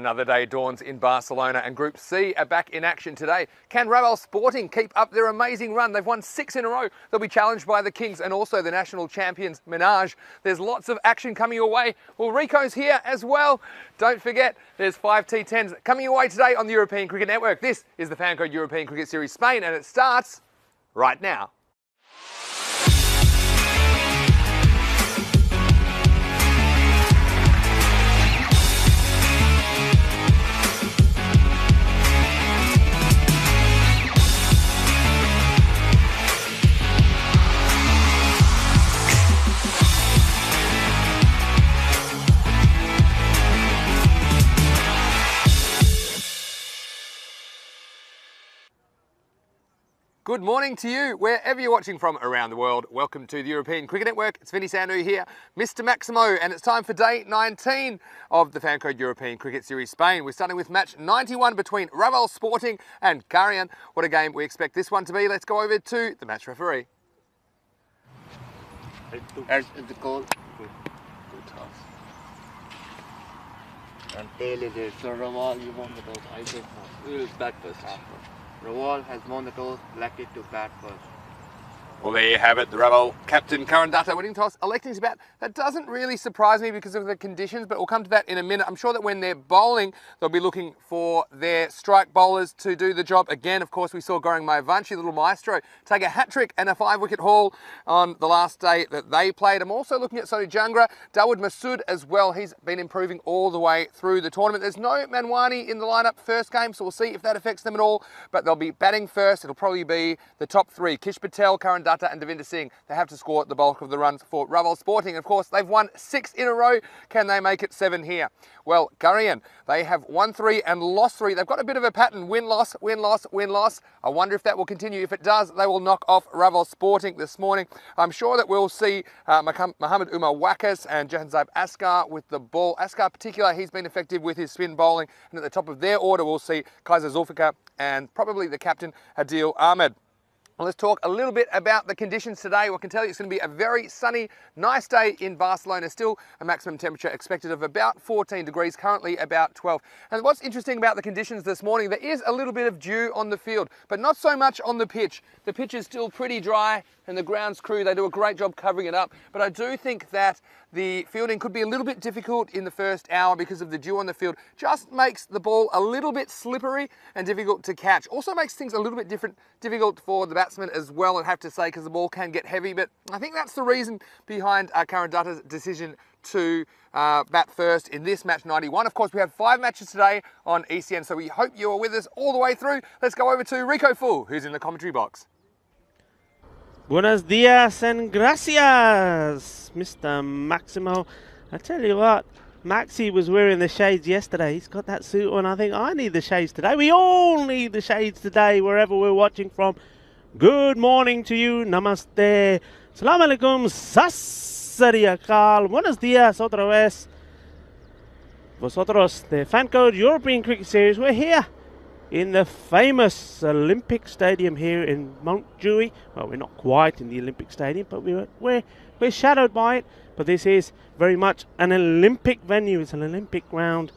Another day dawns in Barcelona and Group C are back in action today. Can Relive Sporting keep up their amazing run? They've won 6 in a row. They'll be challenged by the Kings and also the national champions Menage. There's lots of action coming your way. Well, Rico's here as well. Don't forget, there's 5 T10s coming your way today on the European Cricket Network. This is the Fancode European Cricket Series Spain and it starts right now. Good morning to you, wherever you're watching from around the world. Welcome to the European Cricket Network. It's Vinny Sandu here, Mr. Maximo, and it's time for day 19 of the Fancode European Cricket Series Spain. We're starting with match 91 between Relive Sporting and Carrion. What a game we expect this one to be. Let's go over to the match referee. As the call, good toss. And tail is it. So Raval, you won the toss. I did not. It was back first. Raval has won the toss, elected to bat first. Well, there you have it. The Rebel captain Karandata winning toss, electing to bat. That doesn't really surprise me because of the conditions, but we'll come to that in a minute. I'm sure that when they're bowling, they'll be looking for their strike bowlers to do the job. Again, of course, we saw Goreng Maivanchi, little maestro, take a hat-trick and a 5-wicket haul on the last day that they played. I'm also looking at Sonu Jangra, Dawood Masood as well. He's been improving all the way through the tournament. There's no Manwani in the lineup first game, so we'll see if that affects them at all, but they'll be batting first. It'll probably be the top 3, Kish Patel, Karandata and Devinder Singh. They have to score the bulk of the runs for Relive Sporting. Of course, they've won 6 in a row. Can they make it 7 here? Well, Gurion, they have won 3 and lost 3. They've got a bit of a pattern, win-loss, win-loss, win-loss. I wonder if that will continue. If it does, they will knock off Relive Sporting this morning. I'm sure that we'll see Mohamed Umar Wakas and Jahanzeb Askar with the ball. Askar in particular, he's been effective with his spin bowling. And at the top of their order, we'll see Kaiser Zulfikar and probably the captain, Adil Ahmed. Well, let's talk a little bit about the conditions today. Well, I can tell you it's going to be a very sunny, nice day in Barcelona. Still a maximum temperature expected of about 14 degrees, currently about 12. And what's interesting about the conditions this morning, there is a little bit of dew on the field, but not so much on the pitch. The pitch is still pretty dry and the grounds crew, they do a great job covering it up. But I do think that the fielding could be a little bit difficult in the first hour because of the dew on the field. Just makes the ball a little bit slippery and difficult to catch. Also makes things a little bit difficult for the batsmen as well, I'd have to say, because the ball can get heavy. But I think that's the reason behind Karandata's decision to bat first in this match 91. Of course, we have 5 matches today on ECN, so we hope you are with us all the way through. Let's go over to Rico Full, who's in the commentary box. Buenos dias and gracias, Mr. Maximo. I tell you what, Maxi was wearing the shades yesterday. He's got that suit on. I think I need the shades today. We all need the shades today, wherever we're watching from. Good morning to you. Namaste. Salam alaikum. Sassariakal. Buenos dias otra vez. Vosotros, the Fancode European Cricket Series. We're here in the famous Olympic Stadium here in Montjuic. Well, we're not quite in the Olympic Stadium, but we're shadowed by it. But this is very much an Olympic venue. It's an Olympic ground,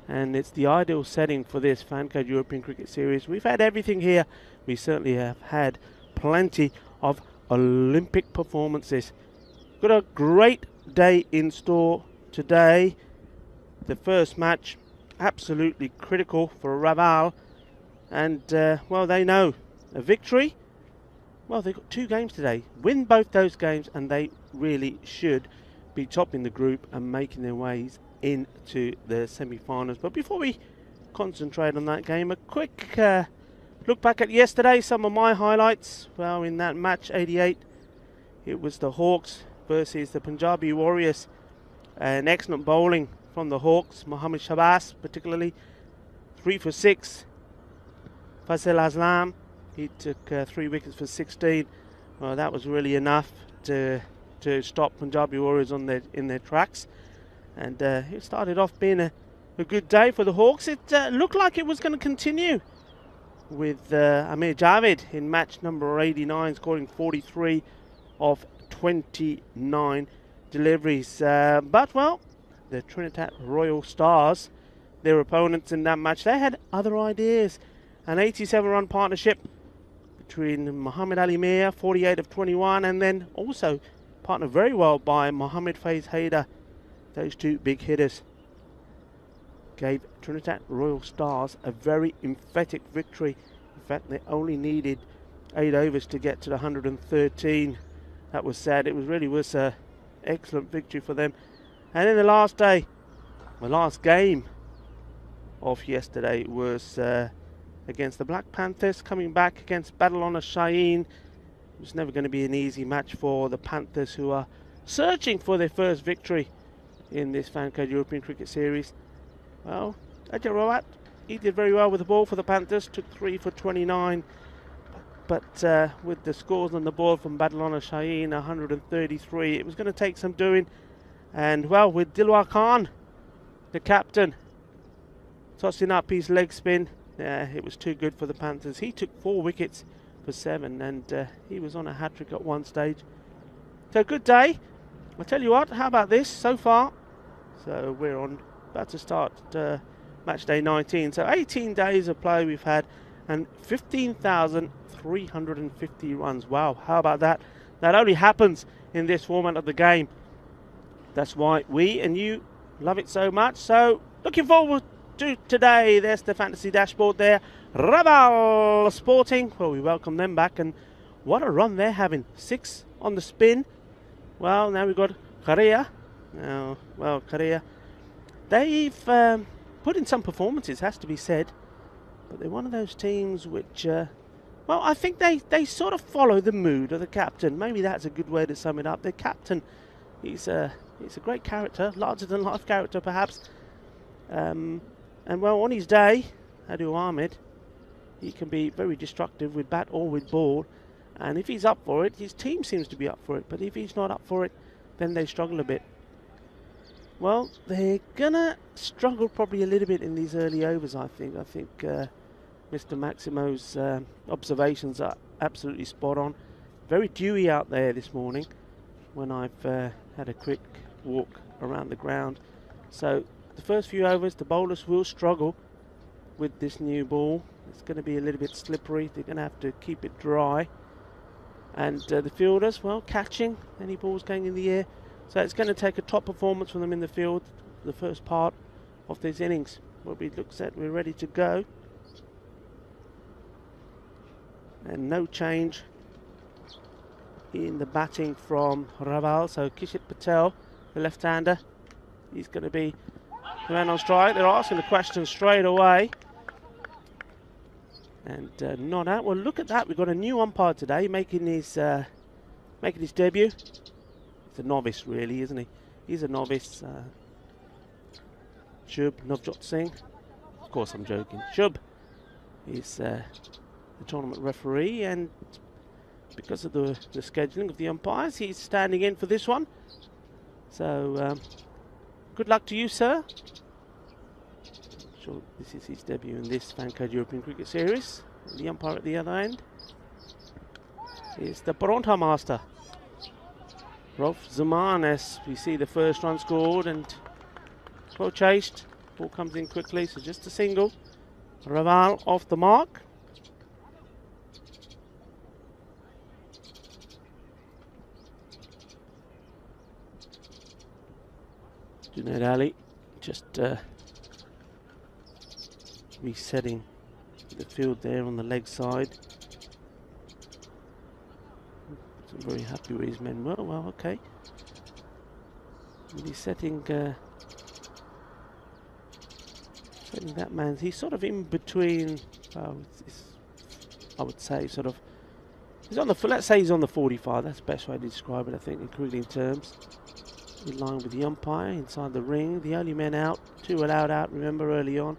and it's the ideal setting for this Fancode European Cricket Series. We've had everything here. We certainly have had plenty of Olympic performances. Got a great day in store today. The first match, absolutely critical for Raval. And, well, they know a victory. Well, they've got 2 games today. Win both those games and they really should be topping the group and making their ways into the semi-finals. But before we concentrate on that game, a quick look back at yesterday. Some of my highlights. Well, in that match 88, it was the Hawks versus the Punjabi Warriors. An excellent bowling from the Hawks. Mohammad Shabazz particularly. 3 for 6. Faisal Aslam, he took 3 wickets for 16. Well, that was really enough to stop Punjabi Warriors in their tracks. And it started off being a good day for the Hawks. It looked like it was going to continue with Amir Javed in match number 89, scoring 43 of 29 deliveries. But, well, the Trinidad Royal Stars their opponents in that match. They had other ideas. An 87-run partnership between Muhammad Ali Mir, 48 of 21, and then also partnered very well by Mohammed Faiz Haider. Those two big hitters gave Trinidad Royal Stars a very emphatic victory. In fact, they only needed 8 overs to get to the 113. That was sad. It really was an excellent victory for them. And then the last day, the last game of yesterday was against the Black Panthers, coming back against Battle Honour Shaheen. It was never going to be an easy match for the Panthers, who are searching for their first victory in this Fancode European Cricket Series. Well, Ajay Rawat, he did very well with the ball for the Panthers, took 3 for 29. But with the scores on the board from Battle Honour Shaheen, 133, it was going to take some doing. And well, with Dilwar Khan, the captain, tossing up his leg spin, it was too good for the Panthers. He took 4 wickets for 7, and he was on a hat-trick at one stage. So good day. I'll tell you what, how about this so far? So we're about to start match day 19. So 18 days of play we've had, and 15,350 runs. Wow, how about that? That only happens in this format of the game. That's why we and you love it so much. So looking forward to today. There's the fantasy dashboard there. Raval Sporting. Well, we welcome them back, and what a run they're having. 6 on the spin. Well, now we've got Korea. Now, well, Korea, they've put in some performances, has to be said. But they're one of those teams which, well, I think they sort of follow the mood of the captain. Maybe that's a good way to sum it up. The captain, he's a great character, larger-than-life character, perhaps. And, well, on his day, Adil Ahmed, he can be very destructive with bat or with ball. And if he's up for it, his team seems to be up for it. But if he's not up for it, then they struggle a bit. Well, they're going to struggle probably a little bit in these early overs, I think. I think Mr. Maximo's observations are absolutely spot on. Very dewy out there this morning when I've had a quick walk around the ground. So the first few overs, the bowlers will struggle with this new ball. It's going to be a little bit slippery. They're going to have to keep it dry. And the fielders, well, catching any balls going in the air. So it's going to take a top performance from them in the field, the first part of this innings. What we looks at, we're ready to go. And no change in the batting from Raval. So Kishit Patel, the left-hander, he's going to be the man on strike. They're asking the question straight away. And not out. Well, look at that. We've got a new umpire today making his debut. He's a novice, really, isn't he? He's a novice. Shub Navjot Singh. Of course, I'm joking. Shub is the tournament referee, and because of the scheduling of the umpires, he's standing in for this one. So, good luck to you, sir. Sure, this is his debut in this Fancode European Cricket Series. The umpire at the other end is the Paronta master, Rolf Zaman, as we see the first run scored and well chased. Ball comes in quickly, so just a single. Raval off the mark. Junaid Ali just resetting the field there on the leg side. I'm very happy with his men. Well, okay. He's setting that man. He's sort of in between. I would say sort of. He's on the. Let's say he's on the 45. That's the best way to describe it, I think, in cricketing terms. In line with the umpire inside the ring. The only men out. 2 allowed out. Remember early on.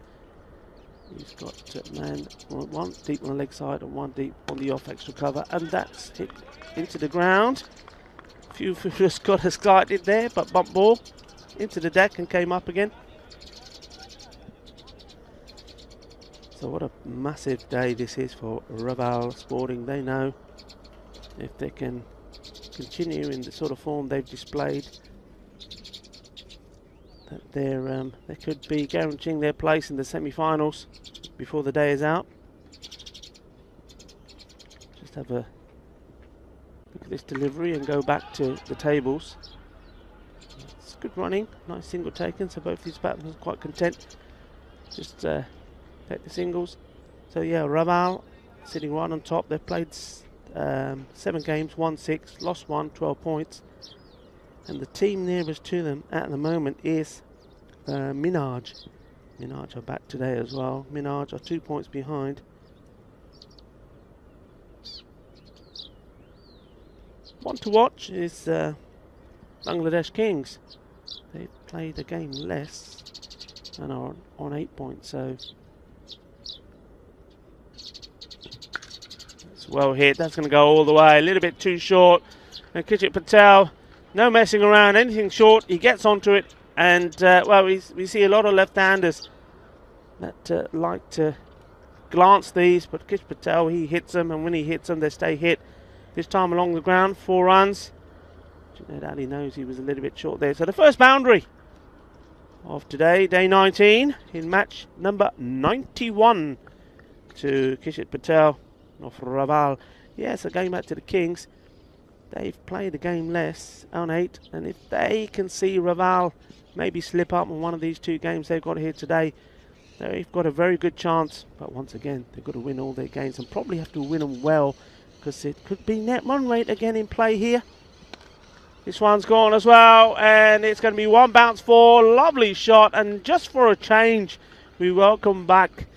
He's got man one deep on the leg side and 1 deep on the off extra cover, and that's hit into the ground. A few just got us glided there, but bump ball into the deck and came up again. So what a massive day this is for Raval Sporting. They know if they can continue in the sort of form they've displayed that they could be guaranteeing their place in the semi-finals before the day is out. Just have a look at this delivery and go back to the tables. It's good running, nice single taken, so both these batsmen are quite content. Just take the singles. So yeah, Raval sitting right on top. They've played 7 games, won 6, lost 1, 12 points. And the team nearest to them at the moment is Minaj. Minaj are back today as well. Minaj are 2 points behind. One to watch is Bangladesh Kings. They've played a game less and are on 8 points, so it's well hit. That's going to go all the way. A little bit too short. And Kishit Patel, no messing around. Anything short, he gets onto it. And, well, we see a lot of left-handers that like to glance these, but Kishit Patel, he hits them, and when he hits them, they stay hit. This time along the ground, 4 runs. Ali knows he was a little bit short there. So the first boundary of today, day 19, in match number 91 to Kishit Patel of Raval. Yes, a game back to the Kings. They've played a game less on 8, and if they can see Raval maybe slip up in one of these 2 games they've got here today, they've got a very good chance. But once again, they've got to win all their games and probably have to win them well, because it could be net run rate again in play here. This one's gone as well, and it's going to be 1 bounce 4. Lovely shot, and just for a change, we welcome back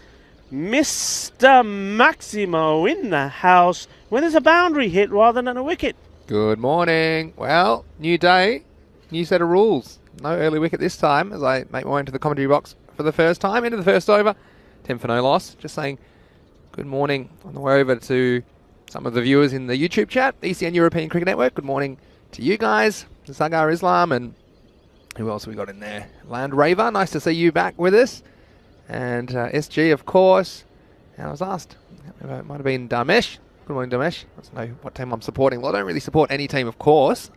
Mr. Maximo in the house when there's a boundary hit rather than a wicket. Good morning. Well, new day, new set of rules. No early wicket this time as I make my way into the commentary box for the first time. Into the first over, 10 for no loss. Just saying good morning on the way over to some of the viewers in the YouTube chat, ECN European Cricket Network. Good morning to you guys, Sagar Islam, and who else we got in there? Land Raver, nice to see you back with us. And SG, of course. And I was asked, it might have been Damesh. Good morning, Damesh. I don't know what team I'm supporting. Well, I don't really support any team, of course.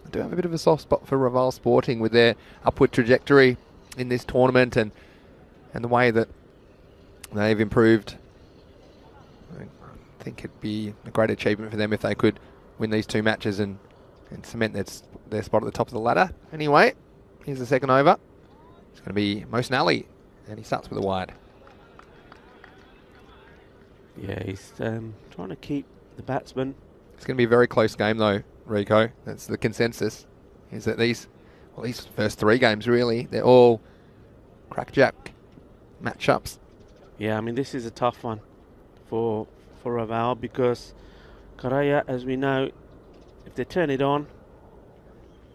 I do have a bit of a soft spot for Raval Sporting with their upward trajectory in this tournament and the way that they've improved. I think it'd be a great achievement for them if they could win these 2 matches and cement their spot at the top of the ladder. Anyway, here's the second over. It's going to be Mohsin Ali, and he starts with a wide. Yeah, he's trying to keep the batsman. It's going to be a very close game, though, Rico. That's the consensus, is that these first 3 games, really, they're all crackjack matchups. Yeah, I mean, this is a tough one for Raval, because Karaya, as we know, if they turn it on,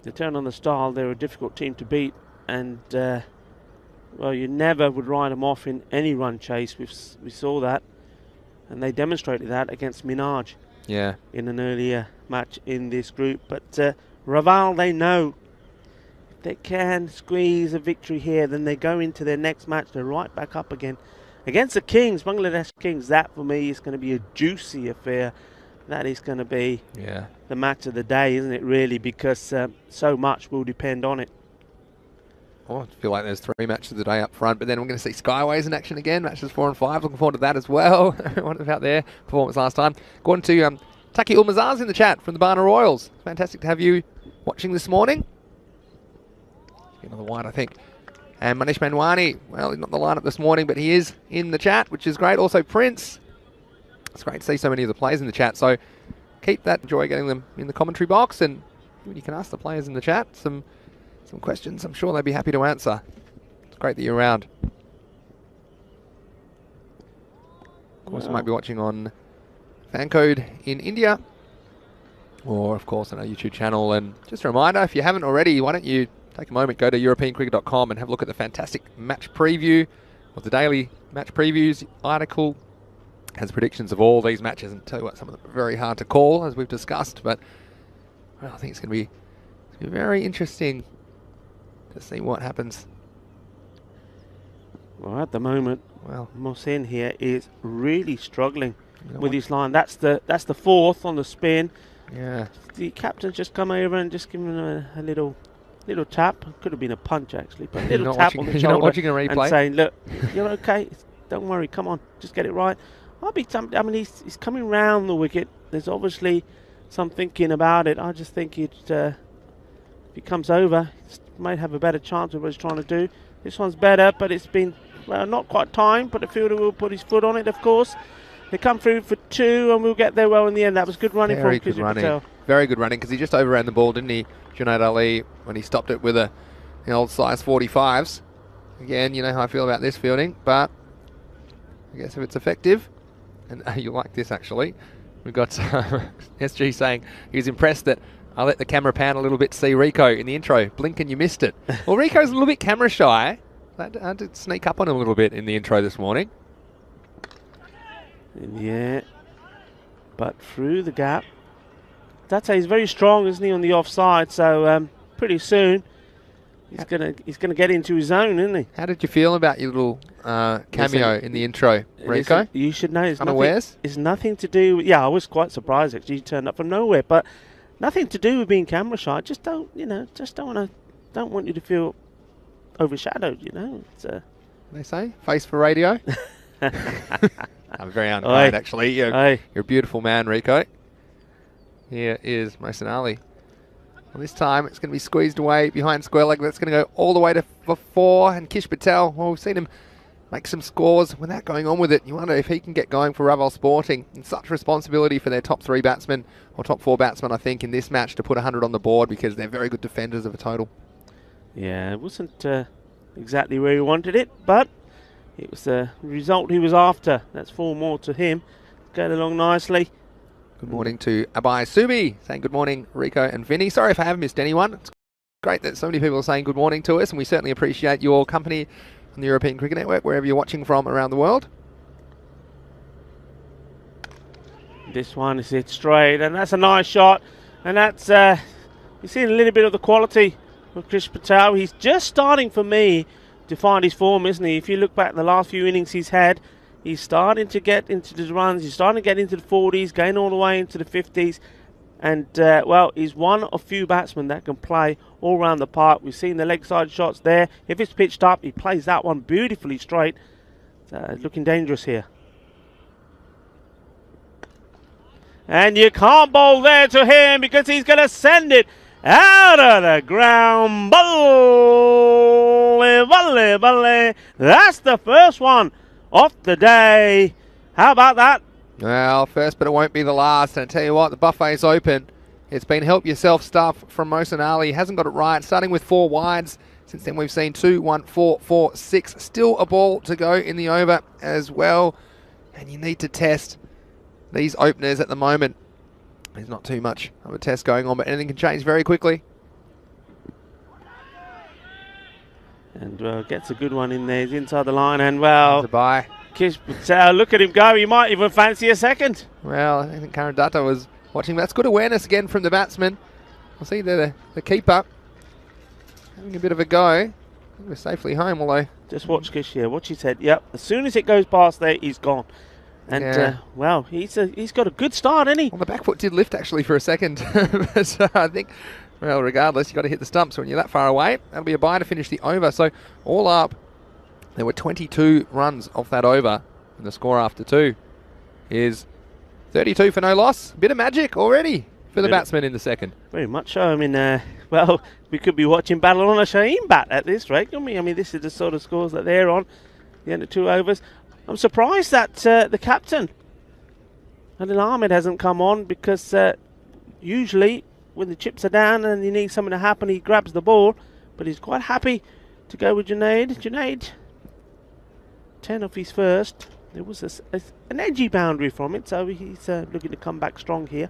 they turn on the style, they're a difficult team to beat. And, well, you never would write them off in any run chase. We saw that. And they demonstrated that against Minaj in an earlier match in this group. But Raval, they know if they can squeeze a victory here, then they go into their next match. They're right back up again. Against the Kings, Bangladesh Kings, that for me is going to be a juicy affair. That is going to be the match of the day, isn't it, really? Because so much will depend on it. Oh, I feel like there's 3 matches of the day up front, but then we're going to see Skyways in action again, matches 4 and 5. Looking forward to that as well. What about their performance last time? Going to Taki Ulmazar's in the chat from the Barna Royals. Fantastic to have you watching this morning. Another wide, I think. And Manish Manwani, well, he's not in the lineup this morning, but he is in the chat, which is great. Also Prince. It's great to see so many of the players in the chat, so keep that. Enjoy getting them in the commentary box, and you can ask the players in the chat some questions. I'm sure they'd be happy to answer. It's great that you're around. Of course, you might be watching on Fancode in India, or of course on our YouTube channel. And just a reminder, if you haven't already, why don't you take a moment, go to EuropeanCricket.com and have a look at the fantastic match preview, or the daily match previews article. Has predictions of all these matches, and tell you what, some of them are very hard to call, as we've discussed, but well, I think it's going to be very interesting to see what happens. Well, at the moment, Mohsin here is really struggling with his line. That's the 4th on the spin. Yeah. The captain's just come over and just given him a little Little tap. Could have been a punch actually, but a You're little not tap watching- on the you're shoulder not watching a and replay? saying, "Look, you're okay. Don't worry. Come on, just get it right." I mean, he's coming round the wicket. There's obviously some thinking about it. I just think if he comes over, he might have a better chance of what he's trying to do. This one's better, but it's been, well, not quite timed, but the fielder will put his foot on it, of course. They come through for 2, and we'll get there well in the end. That was good running Very from good Kishore running. Patel. Very good running because he just overran the ball, didn't he, Junaid Ali, when he stopped it with the old size 45s. Again, you know how I feel about this fielding, but I guess if it's effective, and you like this actually, we've got SG saying he was impressed that I let the camera pan a little bit to see Rico in the intro. Blink and you missed it. Well, Rico's a little bit camera shy. I had to sneak up on him a little bit in the intro this morning. Yeah, but through the gap. That's he's very strong, isn't he, on the offside? So pretty soon he's gonna get into his zone, isn't he? How did you feel about your little cameo in the intro, Rico? Listen, you should know Unawares? It's nothing to do with, yeah, I was quite surprised actually. He turned up from nowhere, but nothing to do with being camera shy. Just don't want you to feel overshadowed, you know. It's, they say face for radio. I'm very unkind, actually. You're a beautiful man, Rico. Here is Mohsin Ali. Well, this time it's going to be squeezed away behind square leg. That's going to go all the way to for 4. And Kish Patel, well, we've seen him make some scores without going on with it. You wonder if he can get going for Raval Sporting. And such responsibility for their top 3 batsmen, or top 4 batsmen, I think, in this match to put 100 on the board because they're very good defenders of a total. Yeah, it wasn't exactly where he wanted it, but it was the result he was after. That's 4 more to him. Going along nicely. Good morning to Abai Subi, saying good morning, Rico and Vinny. Sorry if I haven't missed anyone. It's great that so many people are saying good morning to us, and we certainly appreciate your company on the European Cricket Network, wherever you're watching from around the world. This one is hit straight, and that's a nice shot. And that's, you're seeing a little bit of the quality of Kish Patel. He's just starting, for me, to find his form, isn't he? If you look back the last few innings he's had, he's starting to get into the runs. He's starting to get into the 40s, going all the way into the 50s. And, well, he's one of few batsmen that can play all around the park. We've seen the leg side shots there. If it's pitched up, he plays that one beautifully straight. Looking dangerous here. And you can't bowl there to him because he's going to send it out of the ground. Volley, volley, volley. That's the first one off the day. How about that? Well, first, but it won't be the last. And I tell you what, the buffet's open. It's been help yourself stuff from Mohsin Ali. Hasn't got it right. Starting with 4 wides. Since then, we've seen 2, 1, 4, 4, 6. Still a ball to go in the over as well. And you need to test these openers at the moment. There's not too much of a test going on, but anything can change very quickly. And gets a good one in there. He's inside the line, and well, Goodbye. Kish Patel, look at him go. He might even fancy a second. Well, I think Karan Dutta was watching. That's good awareness again from the batsman. I'll see the keeper having a bit of a go. We're safely home, although. Just watch Kish here. Watch his head. Yep. As soon as it goes past there, he's gone. And Yeah. well, he's got a good start, hasn't he? Well, the back foot did lift actually for a second. But I think, well, regardless, you've got to hit the stumps when you're that far away. That'll be a bye to finish the over. So all up, there were 22 runs off that over. And the score after 2 is 32 for no loss. A bit of magic already for the batsman in the second. Very much so. I mean, well, we could be watching battle on a Shaheen bat at this rate, couldn't we? I mean, this is the sort of scores that they're on. The end of 2 overs. I'm surprised that the captain, Adil Ahmed, hasn't come on because usually when the chips are down and you need something to happen, he grabs the ball. But he's quite happy to go with Junaid. Junaid, 10 off his first. There was an edgy boundary from it, so he's looking to come back strong here.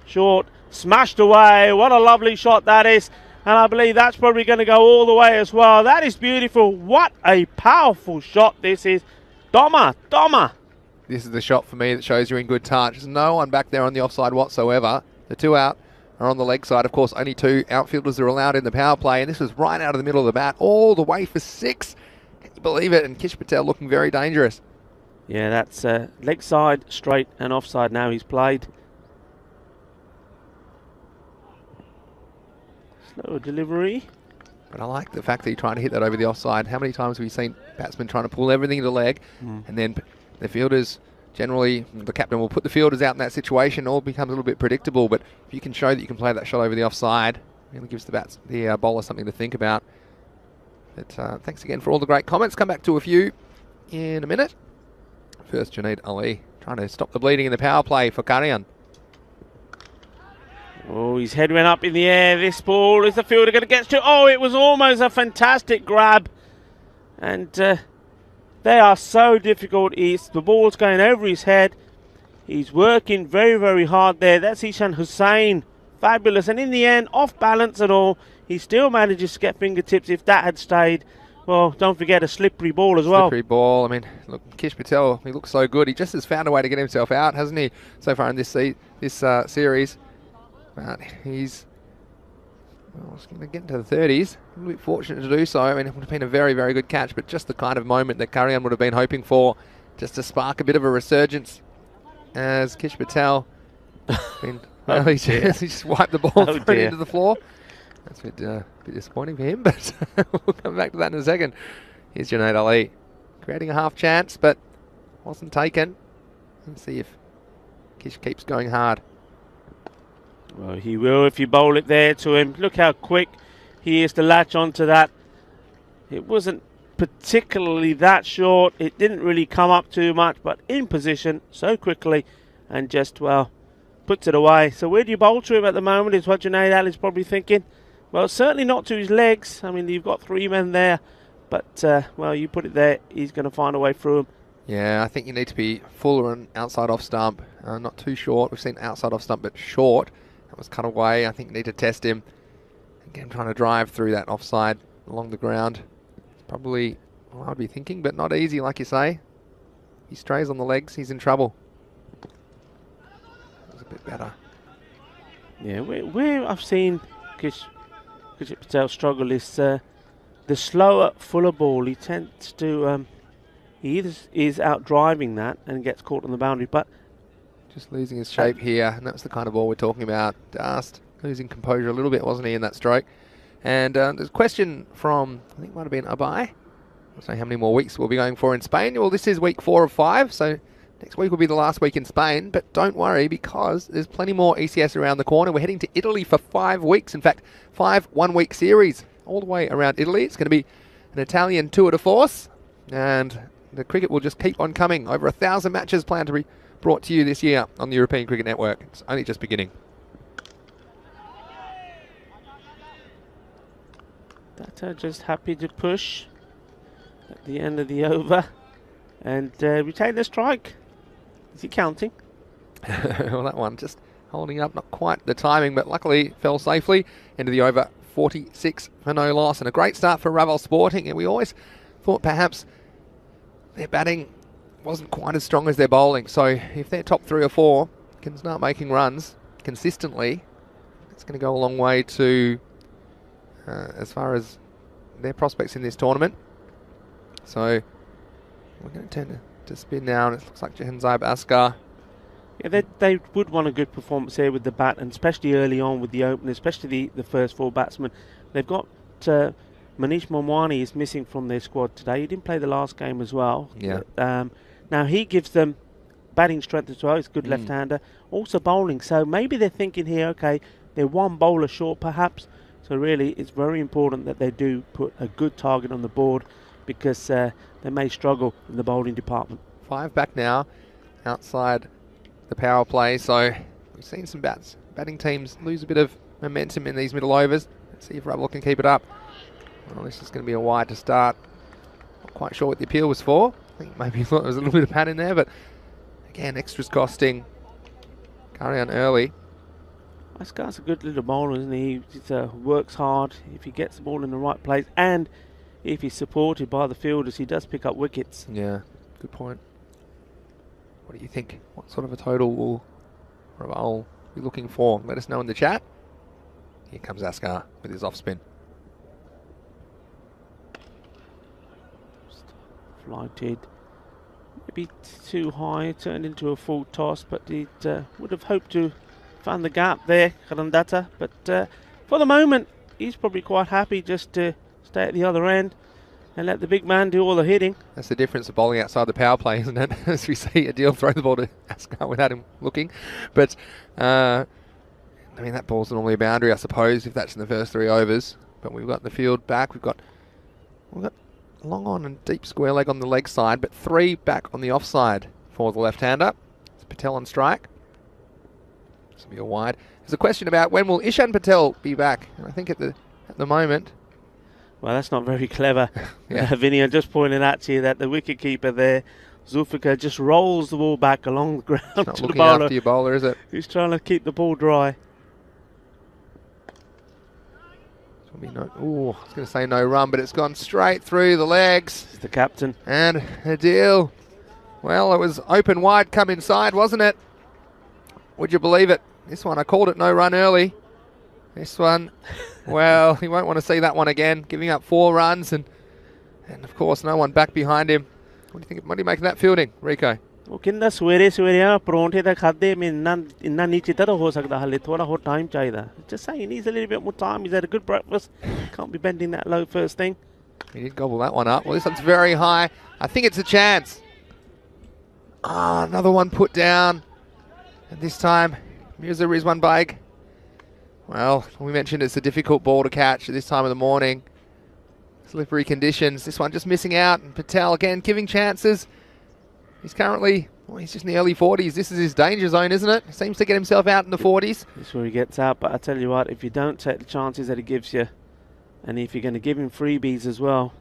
Short, smashed away. What a lovely shot that is. And I believe that's probably going to go all the way as well. That is beautiful. What a powerful shot this is. Doma. This is the shot for me that shows you're in good touch. There's no one back there on the offside whatsoever. The 2 out are on the leg side. Of course, only 2 outfielders are allowed in the power play. And this was right out of the middle of the bat, all the way for 6. Can you believe it? And Kish Patel looking very dangerous. Yeah, that's leg side, straight and offside now he's played. Slower delivery. But I like the fact that you're trying to hit that over the offside. How many times have we seen batsmen trying to pull everything into leg, and then the fielders, generally, the captain will put the fielders out in that situation, all becomes a little bit predictable. But if you can show that you can play that shot over the offside, it really gives the bowler something to think about. But thanks again for all the great comments. Come back to a few in a minute. First, Junaid Ali trying to stop the bleeding in the power play for Karyan. Oh, his head went up in the air. This ball, is the fielder going to get to? Oh, it was almost a fantastic grab. And they are so difficult. The ball's going over his head. He's working very, very hard there. That's Ishan Hussain. Fabulous. And in the end, off balance and all, he still manages to get fingertips. If that had stayed, well, don't forget a slippery ball as well. Slippery ball. I mean, look, Kish Patel, he looks so good. He just has found a way to get himself out, hasn't he, so far in this series. But he's going to get into the 30s. A little bit fortunate to do so. I mean, it would have been a very, very good catch, but just the kind of moment that Karyan would have been hoping for, just to spark a bit of a resurgence as Kish Patel he just wiped the ball through into the floor. That's a bit disappointing for him, but we'll come back to that in a second. Here's Junaid Ali creating a half chance, but wasn't taken. Let's see if Kish keeps going hard. Well, he will if you bowl it there to him. Look how quick he is to latch onto that. It wasn't particularly that short. It didn't really come up too much, but in position so quickly and just, well, puts it away. So where do you bowl to him at the moment is what Junaid Ali's probably thinking. Well, certainly not to his legs. I mean, you've got three men there, but, well, you put it there, he's going to find a way through him. Yeah, I think you need to be fuller on outside off stump, not too short. We've seen outside off stump, but short. That was cut away. I think you need to test him. Again, trying to drive through that offside along the ground. It's probably what I'd be thinking, but not easy, like you say. He strays on the legs, he's in trouble. That was a bit better. Yeah, where I've seen Kish Patel struggle is the slower, fuller ball. He tends to, he either is out driving that and gets caught on the boundary, but just losing his shape here, and that's the kind of ball we're talking about. Just losing composure a little bit, wasn't he, in that stroke? And there's a question from, I think it might have been Abai. I'll say how many more weeks we'll be going for in Spain. Well, this is week 4 of 5, so next week will be the last week in Spain. But don't worry, because there's plenty more ECS around the corner. We're heading to Italy for 5 weeks. In fact, 5 one-week series all the way around Italy. It's going to be an Italian tour de force, and the cricket will just keep on coming. Over 1,000 matches planned to be brought to you this year on the European Cricket Network. It's only just beginning. Data just happy to push at the end of the over and retain the strike. Is he counting? Well, that one just holding up, not quite the timing, but luckily fell safely into the over. 46 for no loss, and a great start for Raval Sporting. And we always thought perhaps their batting wasn't quite as strong as their bowling. So if their top 3 or 4 can start making runs consistently, it's going to go a long way to as far as their prospects in this tournament. So we're going to turn to spin now, and it looks like Jahanzib Askar. Yeah, they would want a good performance here with the bat, and especially early on with the opener, especially the first 4 batsmen. They've got Manish Momwani is missing from their squad today. He didn't play the last game as well. Yeah. Now he gives them batting strength as well. He's a good left-hander. Also bowling. So maybe they're thinking here, okay, they're one bowler short perhaps. So really it's very important that they do put a good target on the board, because they may struggle in the bowling department. 5 back now outside the power play. So we've seen some batting teams lose a bit of momentum in these middle overs. Let's see if Ravel can keep it up. Well, this is going to be a wide to start. Not quite sure what the appeal was for. I think maybe there was a little bit of pad in there, but again, extras costing Karyan early. Askar's a good little bowler, isn't he? He works hard. If he gets the ball in the right place, and if he's supported by the fielders, he does pick up wickets. Yeah, good point. What do you think? What sort of a total will Raval be looking for? Let us know in the chat. Here comes Askar with his off spin. Flighted, maybe too high, turned into a full toss, but he would have hoped to find the gap there, Karandata. But for the moment, he's probably quite happy just to stay at the other end and let the big man do all the hitting. That's the difference of bowling outside the power play, isn't it? As we see Adil throw the ball to Asghar without him looking. But, I mean, that ball's normally a boundary, I suppose, if that's in the first 3 overs. But we've got the field back. We've got long on and deep square leg on the leg side, but 3 back on the offside for the left-hander. It's Patel on strike. This will be a wide. There's a question about when will Ishan Patel be back? And I think at the moment. Well, that's not very clever. Yeah. Vinny, I'm just pointing out to you that the wicketkeeper there, Zulfikar, just rolls the ball back along the ground It's not to the looking bowler. after your bowler, is it? Who's trying to keep the ball dry. I was going to say no run, but it's gone straight through the legs. It's the captain. And Adil, well, it was open wide, come inside, wasn't it? Would you believe it? This one, I called it no run early. This one, well, he won't want to see that one again. Giving up 4 runs and of course no one back behind him. What do you make of that fielding, Rico? किंदा सवेरे सवेरे परोंठे दा खादे में इन्ना नीचे तो हो सकता हले थोड़ा हो time चाहिदा. Just saying, he needs a little bit more time. He's had a good breakfast. Can't be bending that low first thing. He did gobble that one up. Well, this one's very high. I think it's a chance. Another one put down. And this time, Mirza Rizwan Baig. Well, we mentioned it's a difficult ball to catch at this time of the morning. Slippery conditions. This one just missing out. And Patel again giving chances. He's currently, he's just in the early 40s. This is his danger zone, isn't it? Seems to get himself out in the 40s. This is where he gets out. But I tell you what, if you don't take the chances that he gives you, and if you're going to give him freebies as well,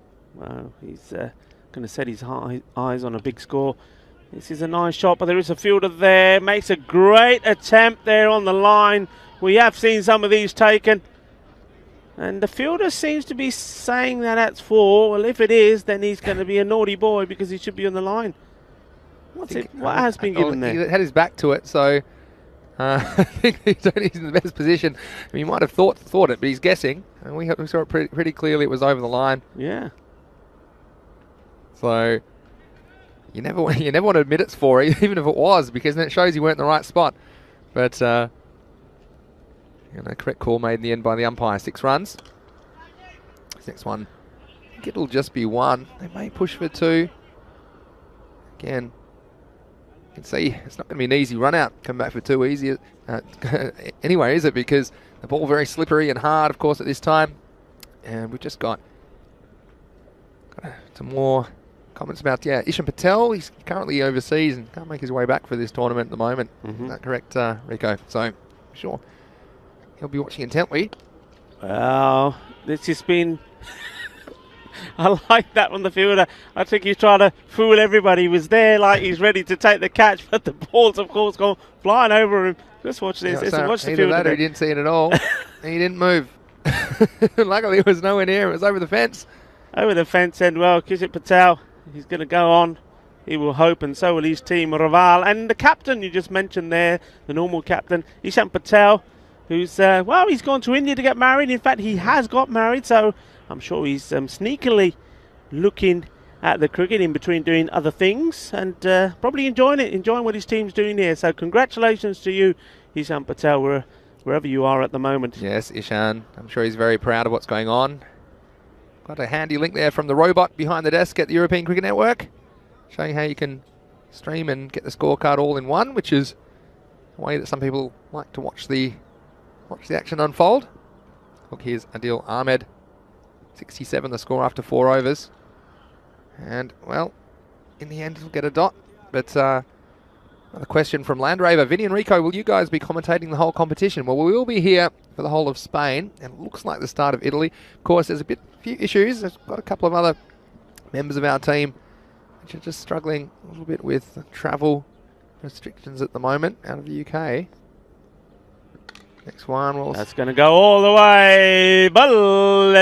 he's going to set his eyes on a big score. This is a nice shot, but there is a fielder there. Makes a great attempt there on the line. We have seen some of these taken. And the fielder seems to be saying that that's 4. Well, if it is, then he's going to be a naughty boy because he should be on the line. What has been given there? He had his back to it, so I think he's in the best position. I mean, he might have thought it, but he's guessing. And we saw it pretty clearly. It was over the line. Yeah. So you never want to admit it's 4, even if it was, because then it shows you weren't in the right spot. But correct call made in the end by the umpire. 6 runs. This next one, I think it'll just be 1. They may push for 2. Again, you can see it's not going to be an easy run out. Come back for 2 easy. Anyway, is it? Because the ball very slippery and hard, of course, at this time. And we've just got some more comments about, Ishan Patel. He's currently overseas and can't make his way back for this tournament at the moment. Is that correct, Rico? So, I'm sure he'll be watching intently. Well, this has been... I like that from the fielder. I think he's trying to fool everybody. He was there like he's ready to take the catch, but the ball's, of course, gone flying over him. Just watch this. Watch the fielder. Either that or he didn't see it at all. He didn't move. Luckily, it was nowhere near. It was over the fence. Over the fence, and well, Kishit Patel, he's going to go on. He will hope, and so will his team, Raval. And the captain you just mentioned there, the normal captain, Ishan Patel, who's, he's gone to India to get married. In fact, he has got married, so I'm sure he's sneakily looking at the cricket in between doing other things and probably enjoying what his team's doing here. So congratulations to you, Ishan Patel, wherever you are at the moment. Yes, Ishan. I'm sure he's very proud of what's going on. Got a handy link there from the robot behind the desk at the European Cricket Network, showing how you can stream and get the scorecard all in one, which is a way that some people like to watch the action unfold. Look, here's Adil Ahmed. 67 the score after 4 overs. And, well, in the end he'll get a dot. But another question from Landraver. Vinny and Rico, will you guys be commentating the whole competition? Well, we will be here for the whole of Spain, and it looks like the start of Italy. Of course, there's few issues. There's got a couple of other members of our team which are just struggling a little bit with travel restrictions at the moment out of the UK. Next one. That's going to go all the way. Balle,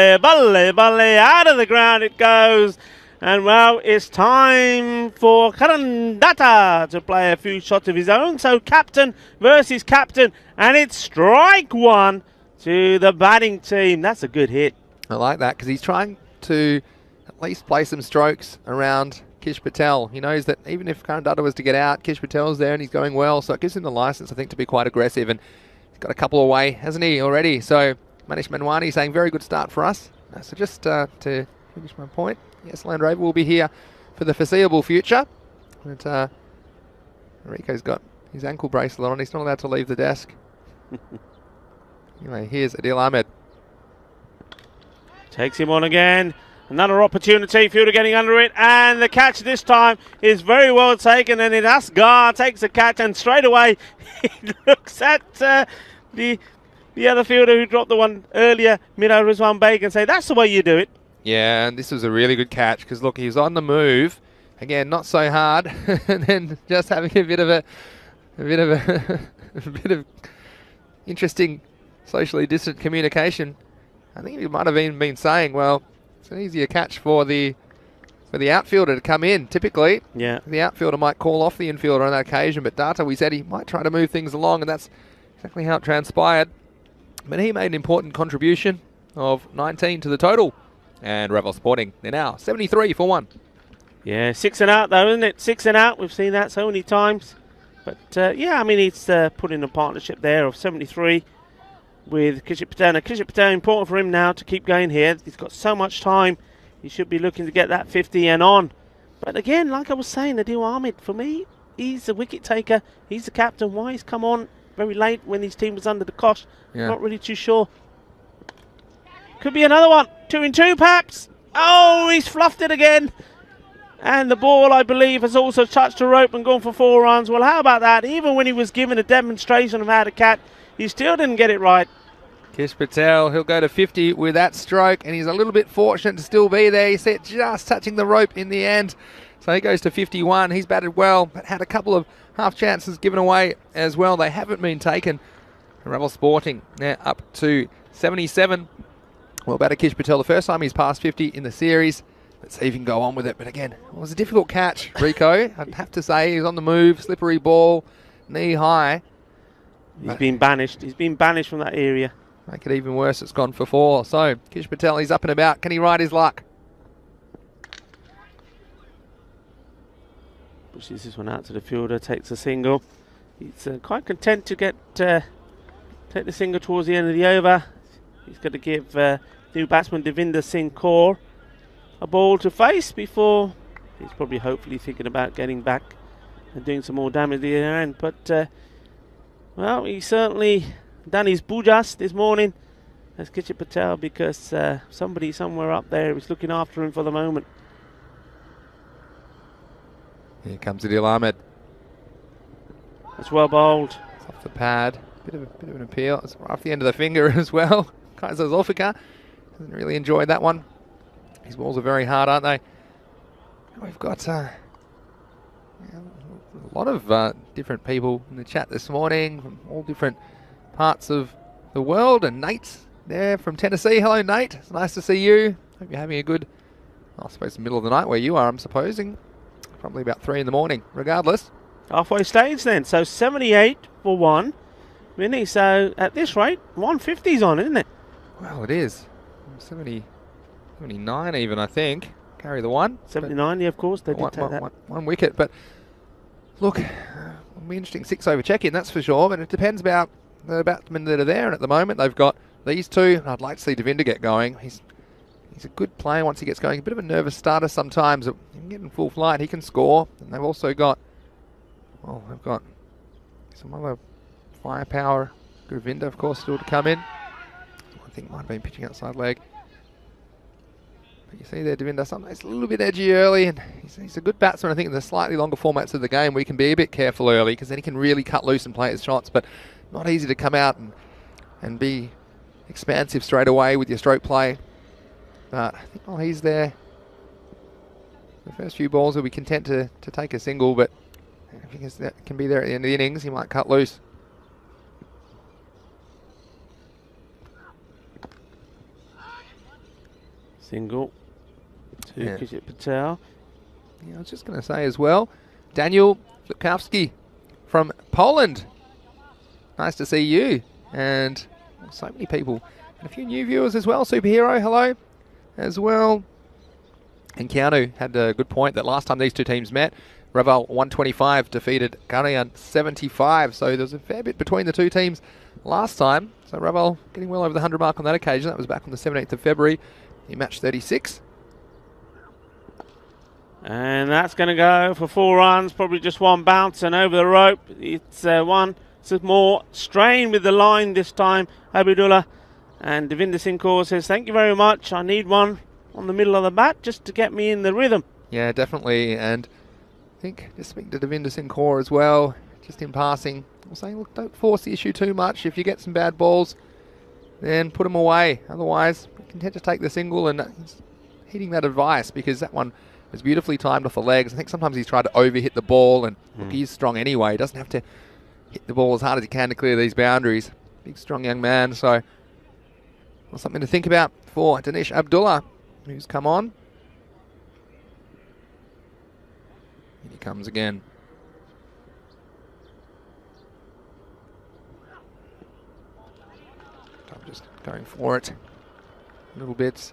out of the ground it goes. And, well, it's time for Karan Datta to play a few shots of his own. So captain versus captain. And it's strike 1 to the batting team. That's a good hit. I like that because he's trying to at least play some strokes around Kish Patel. He knows that even if Karan Datta was to get out, Kish Patel's there and he's going well. So it gives him the license, I think, to be quite aggressive. And he's got a couple away, hasn't he, already? So Manish Manwani saying very good start for us. So just to finish my point, yes, Land Rover will be here for the foreseeable future. But Rico's got his ankle bracelet on. He's not allowed to leave the desk. Anyway, here's Adil Ahmed. Takes him on again. Another opportunity. Fielder getting under it. And the catch this time is very well taken. And it Asgar takes the catch. And straight away, he looks at the other fielder who dropped the one earlier, Miro Rizwan Beg, and say, that's the way you do it. Yeah, and this was a really good catch because, look, he was on the move. Again, not so hard. And then just having a bit of interesting socially distant communication. I think he might have even been saying, well, it's an easier catch for the outfielder to come in. Typically, yeah, the outfielder might call off the infielder on that occasion, but Data, we said he might try to move things along, and that's exactly how it transpired. But he made an important contribution of 19 to the total. And Revel Sporting, they're now 73 for 1. Yeah, 6 and out though, isn't it? 6 and out, we've seen that so many times. But yeah, I mean, he's put in a partnership there of 73 with Kishit Patel. Now, Kishit Patel, important for him now to keep going here. He's got so much time. He should be looking to get that 50 and on. But again, like I was saying, Adil Ahmed, for me, he's the wicket taker. He's the captain. Why he's come on very late when his team was under the cosh? Yeah. Not really too sure. Could be another one. 2 in 2, perhaps. Oh, he's fluffed it again. And the ball, I believe, has also touched the rope and gone for 4 runs. Well, how about that? Even when he was given a demonstration of how to catch, he still didn't get it right. Kish Patel, he'll go to 50 with that stroke, and he's a little bit fortunate to still be there. He said just touching the rope in the end. So he goes to 51. He's batted well, but had a couple of half chances given away as well. They haven't been taken. Revel Sporting now up to 77. Well, batted Kish Patel the first time he's passed 50 in the series. Let's see if he can go on with it. But again, it was a difficult catch, Rico. I'd have to say he's on the move, slippery ball, knee high. He's been banished. He's been banished from that area. Make it even worse, it's gone for 4. So, Kish Patel, he's up and about. Can he ride his luck? Pushes this one out to the fielder, takes a single. He's quite content to get take the single towards the end of the over. He's going to give new batsman Devinder Singh Kaur a ball to face before he's probably hopefully thinking about getting back and doing some more damage at the other end. But, well, he's certainly done his bujas this morning as Kishit Patel because somebody somewhere up there is looking after him for the moment. Here comes Adil Ahmed. That's well bowled. It's off the pad. Bit of an appeal. It's right off the end of the finger as well. Kaiser Zulfikar hasn't really enjoyed that one. These balls are very hard, aren't they? We've got a lot of different people in the chat this morning from all different parts of the world. And Nate's there from Tennessee. Hello, Nate. It's nice to see you. Hope you're having a good, I suppose, the middle of the night where you are, I'm supposing. Probably about 3 in the morning, regardless. Halfway stage then. So 78 for 1. Really, so at this rate, 150's on, isn't it? Well, it is. 79 even, I think. Carry the 1. 79, yeah, of course. They did take that. One wicket. But look, it'll be interesting 6 over check-in, that's for sure. But it depends about the batsmen that are there. And at the moment, they've got these two. I'd like to see Devinder get going. He's a good player once he gets going. A bit of a nervous starter sometimes. He can get in full flight. He can score. And they've also got, well, they've got some other firepower. Govinda, of course, still to come in. I think might have been pitching outside leg. But you see there, Devinder, sometimes a little bit edgy early. And he's a good batsman. I think in the slightly longer formats of the game, we can be a bit careful early because then he can really cut loose and play his shots. But not easy to come out and be expansive straight away with your stroke play. But I think while he's there, the first few balls will be content to take a single, but if he can be there at the end of the innings, he might cut loose. Single to Kishit Patel. Yeah, I was just going to say as well, Daniel Flipkowski from Poland. Nice to see you. And so many people. And a few new viewers as well. Superhero, hello. As well. And Keanu had a good point that last time these two teams met, Raval 125 defeated Ghanaian 75. So there's a fair bit between the two teams last time. So Ravel getting well over the 100 mark on that occasion. That was back on the 17th of February. He matched 36. And that's going to go for 4 runs, probably just 1 bounce and over the rope. It's more strain with the line this time, Abdullah. And Devinder Singh Kaur says, thank you very much. I need one on the middle of the bat just to get me in the rhythm. Yeah, definitely. And I think just speaking to Devinder Singh Kaur as well, just in passing, I'm saying, look, don't force the issue too much. If you get some bad balls, then put them away. Otherwise, you can just take the single, and he's heeding that advice because that one was beautifully timed off the legs. I think sometimes he's tried to over-hit the ball, and look, he's strong anyway. He doesn't have to hit the ball as hard as he can to clear these boundaries. Big, strong young man. So, well, something to think about for Dinesh Abdullah, who's come on. Here he comes again. I'm just going for it. Little bit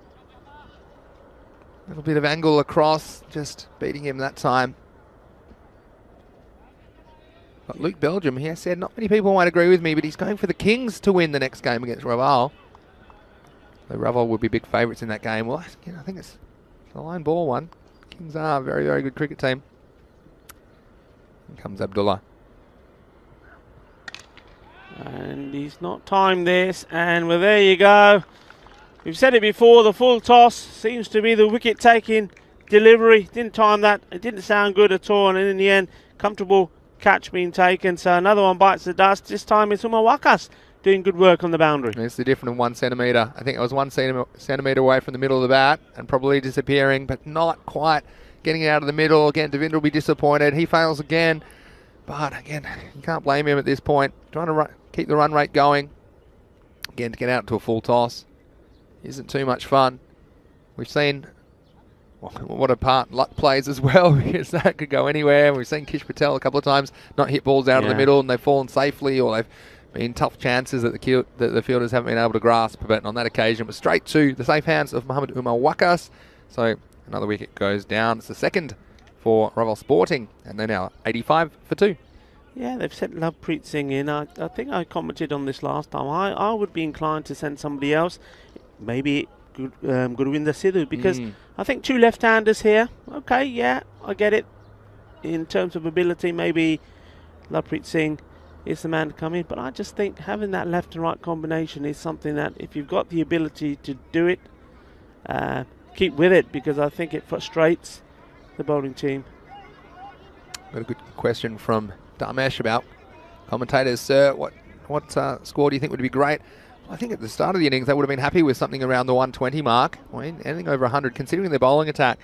of angle across, just beating him that time. But Luke Belgium here said, not many people might agree with me, but he's going for the Kings to win the next game against Raval. So Raval would be big favourites in that game. Well, again, I think it's a line ball one. Kings are a very, very good cricket team. Here comes Abdullah. And he's not timed this, and well, there you go. We've said it before, the full toss seems to be the wicket-taking delivery. Didn't time that, it didn't sound good at all, and in the end, comfortable catch being taken. So another one bites the dust. This time it's Wakas doing good work on the boundary. It's the difference of 1 centimetre. I think it was 1 centimetre away from the middle of the bat and probably disappearing, but not quite getting out of the middle. Again, Devinder will be disappointed. He fails again, but again, you can't blame him at this point. Trying to keep the run rate going. Again, to get out to a full toss isn't too much fun. We've seen what a part luck plays as well, because that could go anywhere. We've seen Kish Patel a couple of times not hit balls out of the middle, and they've fallen safely, or they've been tough chances that the fielders haven't been able to grasp. But on that occasion, it was straight to the safe hands of Muhammad Umar Wakas. So another wicket goes down. It's the second for Raval Sporting, and they're now 85 for 2. Yeah, they've sent Lovepreet Singh in. I think I commented on this last time. I would be inclined to send somebody else, maybe Gurvinder Sidhu, because I think 2 left-handers here. Okay, yeah, I get it. In terms of ability, maybe Lovepreet Singh is the man to come in. But I just think having that left and right combination is something that, if you've got the ability to do it, keep with it, because I think it frustrates the bowling team. Got a good question from Damesh about commentators. Sir, what score do you think would be great? I think at the start of the innings they would have been happy with something around the 120 mark. I mean, anything over 100, considering their bowling attack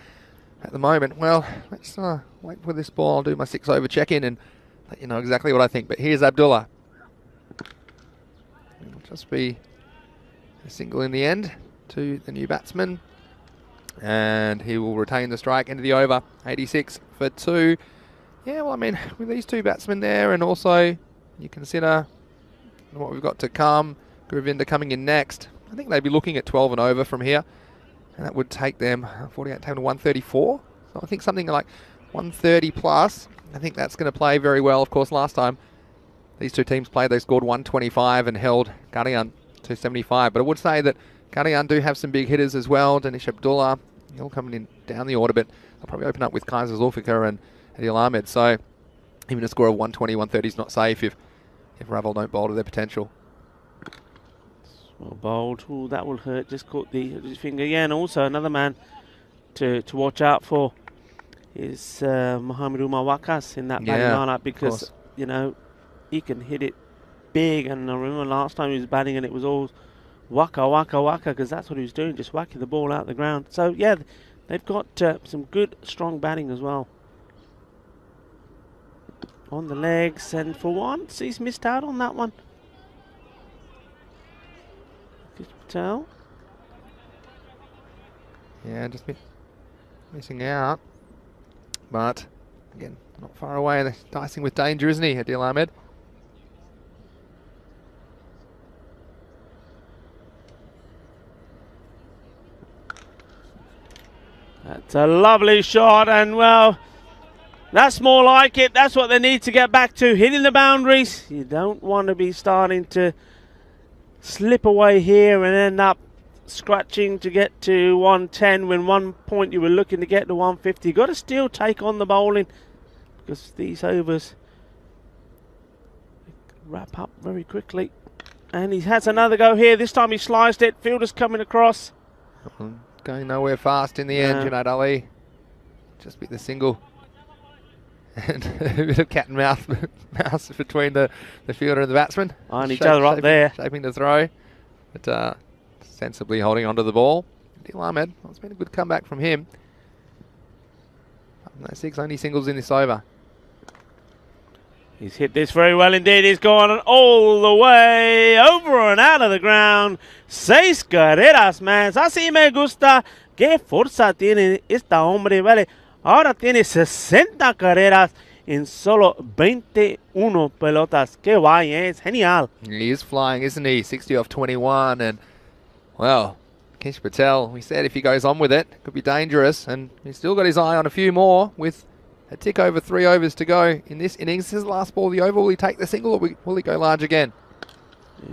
at the moment. Well, let's wait for this ball. I'll do my 6 over check-in and let you know exactly what I think. But here's Abdullah. It'll just be a single in the end to the new batsman. And he will retain the strike into the over. 86 for 2. Yeah, well, I mean, with these 2 batsmen there, and also you consider what we've got to come, Gurvinder coming in next, I think they'd be looking at 12 and over from here. And that would take them 48, take them to 134. So I think something like 130 plus. I think that's going to play very well. Of course, last time these 2 teams played, they scored 125 and held Gadian to 75. But I would say that Gadian do have some big hitters as well. Dinesh Abdullah, he'll come in down the order, but they'll probably open up with Kaiser Zulfikar and Adil Ahmed. So even a score of 120, 130 is not safe if Raval don't bowl to their potential. Well bowled. Ooh, that will hurt. Just caught his finger. Yeah, and also another man to watch out for is Muhammad Umar Wakas in that batting lineup, because you know he can hit it big. And I remember last time he was batting and it was all waka, because that's what he was doing, just whacking the ball out the ground. So yeah, they've got some good, strong batting as well on the legs. And for once, he's missed out on that one. Patel. Yeah, just missing out. But again, not far away. They're dicing with danger, isn't he, Adil Ahmed? That's a lovely shot, and well, that's more like it. That's what they need to get back to, hitting the boundaries. You don't want to be starting to slip away here and end up scratching to get to 110 when one point you were looking to get to 150. Got to still take on the bowling because these overs wrap up very quickly. And he has another go here. This time he sliced it. Fielder's coming across. Going nowhere fast in the end, Junaid Ali. Just beat the single. And a bit of cat and mouse between the fielder and the batsman. On each other up there. Shaping the throw. But sensibly holding onto the ball. Adil Ahmed, well, it's been a good comeback from him. No, 6 only singles in this over. He's hit this very well indeed. He's gone all the way over and out of the ground. 6 carreras más. Así me gusta. Qué fuerza tiene esta hombre, vale. Ahora tiene 60 carreras en solo 21 pelotas. Qué guay, es genial. He is flying, isn't he? 60 off 21. And, well, Kish Patel, we said if he goes on with it, could be dangerous. And he's still got his eye on a few more with a tick over 3 overs to go in this innings. This is the last ball of the over. Will he take the single or will he go large again?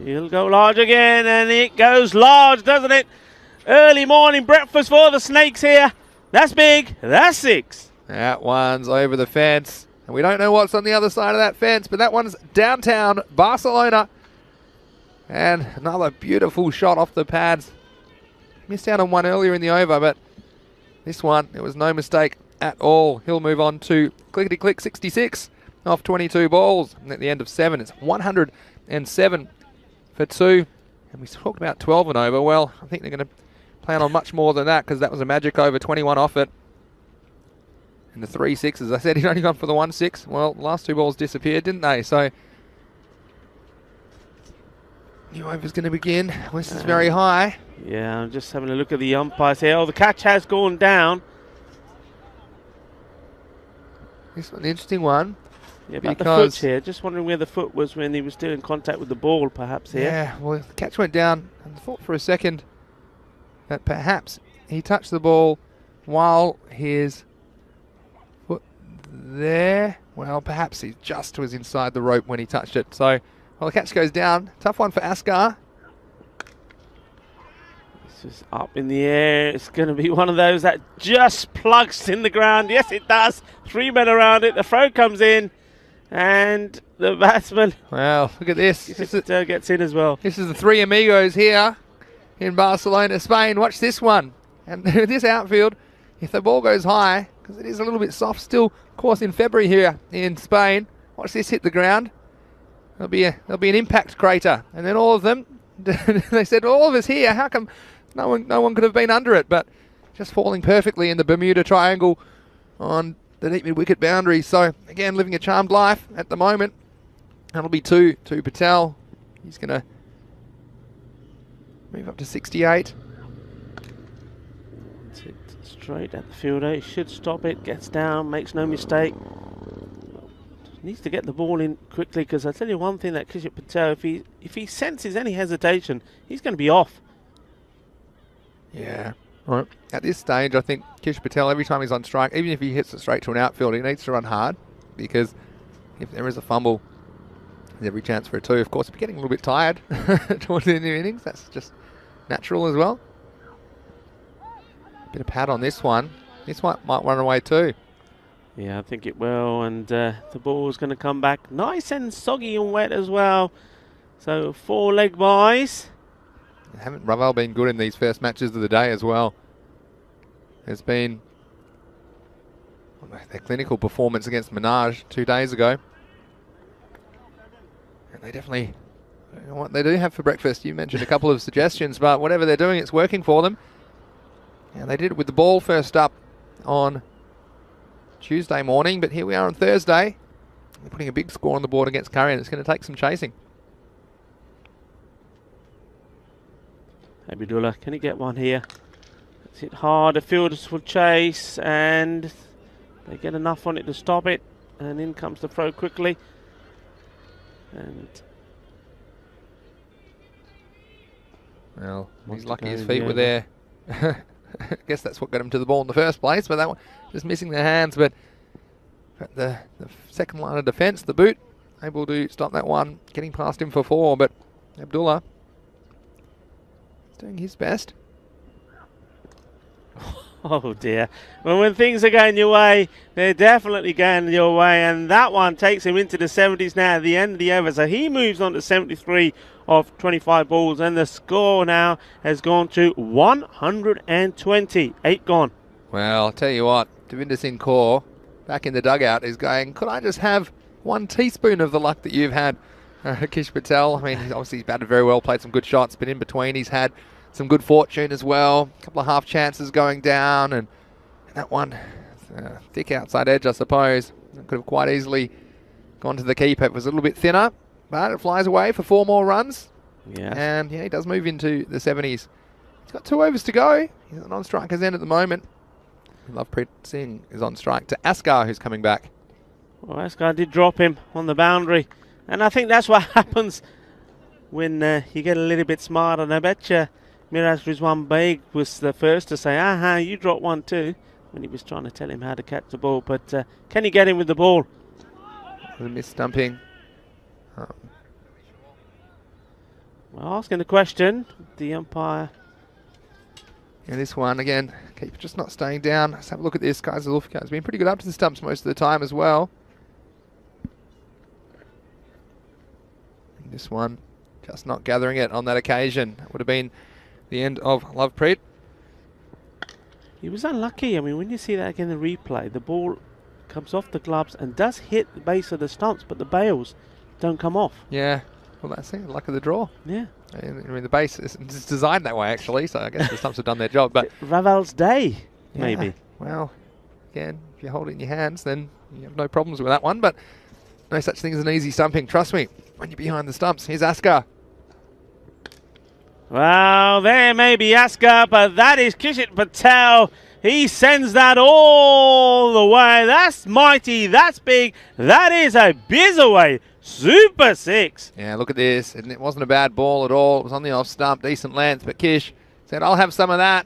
He'll go large again, and it goes large, doesn't it? Early morning breakfast for the Snakes here. That's big. That's 6. That one's over the fence. And we don't know what's on the other side of that fence, but that one's downtown Barcelona. And another beautiful shot off the pads. Missed out on one earlier in the over, but this one, it was no mistake at all. He'll move on to clickety-click 66 off 22 balls. And at the end of 7, it's 107 for 2. And we talked about 12 and over. Well, I think they're going to plan on much more than that because that was a magic over, 21 off it. And the 3 6s. I said he'd only gone for the 1 6. Well, the last 2 balls disappeared, didn't they? So new over's going to begin. This is very high. Yeah, I'm just having a look at the umpires here. Oh, the catch has gone down. This one's an interesting one. Yeah, about the foot here. Just wondering where the foot was when he was still in contact with the ball, perhaps here. Yeah, well, the catch went down. And I thought for a second that perhaps he touched the ball while his foot there. Well, perhaps he just was inside the rope when he touched it. So, well, the catch goes down. Tough one for Askar. This is up in the air. It's going to be one of those that just plugs in the ground. Yes, it does. 3 men around it. The throw comes in. And the batsman. Wow, look at this. Gets in as well. This is the 3 amigos here in Barcelona, Spain. Watch this one. And this outfield, if the ball goes high, because it is a little bit soft still, of course, in February here in Spain. Watch this hit the ground. There'll be an impact crater. And then all of them, they said, all of us here, how come no one could have been under it? But just falling perfectly in the Bermuda Triangle on the deep mid-wicket boundary. So, again, living a charmed life at the moment. That'll be 2 to Patel. He's going to move up to 68. Straight at the fielder. He should stop it. Gets down. Makes no mistake. Needs to get the ball in quickly because I tell you one thing that Kishore Patel, if he senses any hesitation, he's going to be off. Yeah. Right. At this stage, I think Kishore Patel, every time he's on strike, even if he hits it straight to an outfield, he needs to run hard because if there is a fumble, there's every chance for a 2. Of course, if you're getting a little bit tired towards the end of the innings, that's just natural as well. Bit of pad on this one. This one might run away too. Yeah, I think it will, and the ball's going to come back nice and soggy and wet as well. So 4 leg byes. Haven't Ravel been good in these first matches of the day as well? There's been their clinical performance against Minaj 2 days ago. And they definitely, you know what they do have for breakfast. You mentioned a couple of suggestions, but whatever they're doing, it's working for them. And they did it with the ball first up on Tuesday morning, but here we are on Thursday. They're putting a big score on the board against Curry, and it's going to take some chasing. Abdullah, can he get one here? It's hit hard, the fielders will chase, and they get enough on it to stop it. And in comes the throw quickly. And well, he's lucky his feet were there. I guess that's what got him to the ball in the first place, but that one just missing their hands. But the second line of defence, the boot, able to stop that one, getting past him for 4. But Abdullah He's doing his best. Oh dear. Well, when things are going your way, they're definitely going your way, and that one takes him into the 70s now at the end of the over. So he moves on to 73 of 25 balls, and the score now has gone to 120. 8 gone. Well, I'll tell you what, Devinder Singh Kaur back in the dugout is going, could I just have 1 teaspoon of the luck that you've had, Kish Patel? I mean, he's batted very well, played some good shots, but in between he's had some good fortune as well. A couple of half chances going down, and that one, thick outside edge, I suppose. It could have quite easily gone to the keeper. It was a little bit thinner, but it flies away for 4 more runs. Yeah. And yeah, he does move into the 70s. He's got 2 overs to go. He's on striker's end at the moment. Lovepreet Singh is on strike to Askar, who's coming back. Well, Askar did drop him on the boundary, and I think that's what happens when you get a little bit smart. And I bet you Miraj Rizwan Baig was the first to say, aha, you dropped one too, when he was trying to tell him how to catch the ball. But can he get him with the ball? A miss stumping. Well, asking the question, the umpire. And this one, again, keeper just not staying down. Let's have a look at this. Guys, Zulfikar's been pretty good up to the stumps most of the time as well. And this one, just not gathering it on that occasion. That would have been the end of Lovepreet. He was unlucky. I mean, when you see that again in the replay, the ball comes off the gloves and does hit the base of the stumps, but the bails don't come off. Yeah, well, that's it. Luck of the draw. Yeah. I mean, the base is designed that way, actually, so I guess the stumps have done their job. But Raval's day, yeah, maybe. Well, again, if you hold it in your hands, then you have no problems with that one. But no such thing as an easy stumping. Trust me, when you're behind the stumps. Here's Askar. Well, there may be Askar, but that is Kishit Patel. He sends that all the way. That's mighty. That's big. That is a biz away. Super 6. Yeah, look at this. And it wasn't a bad ball at all. It was on the off stump, decent length. But Kish said, I'll have some of that.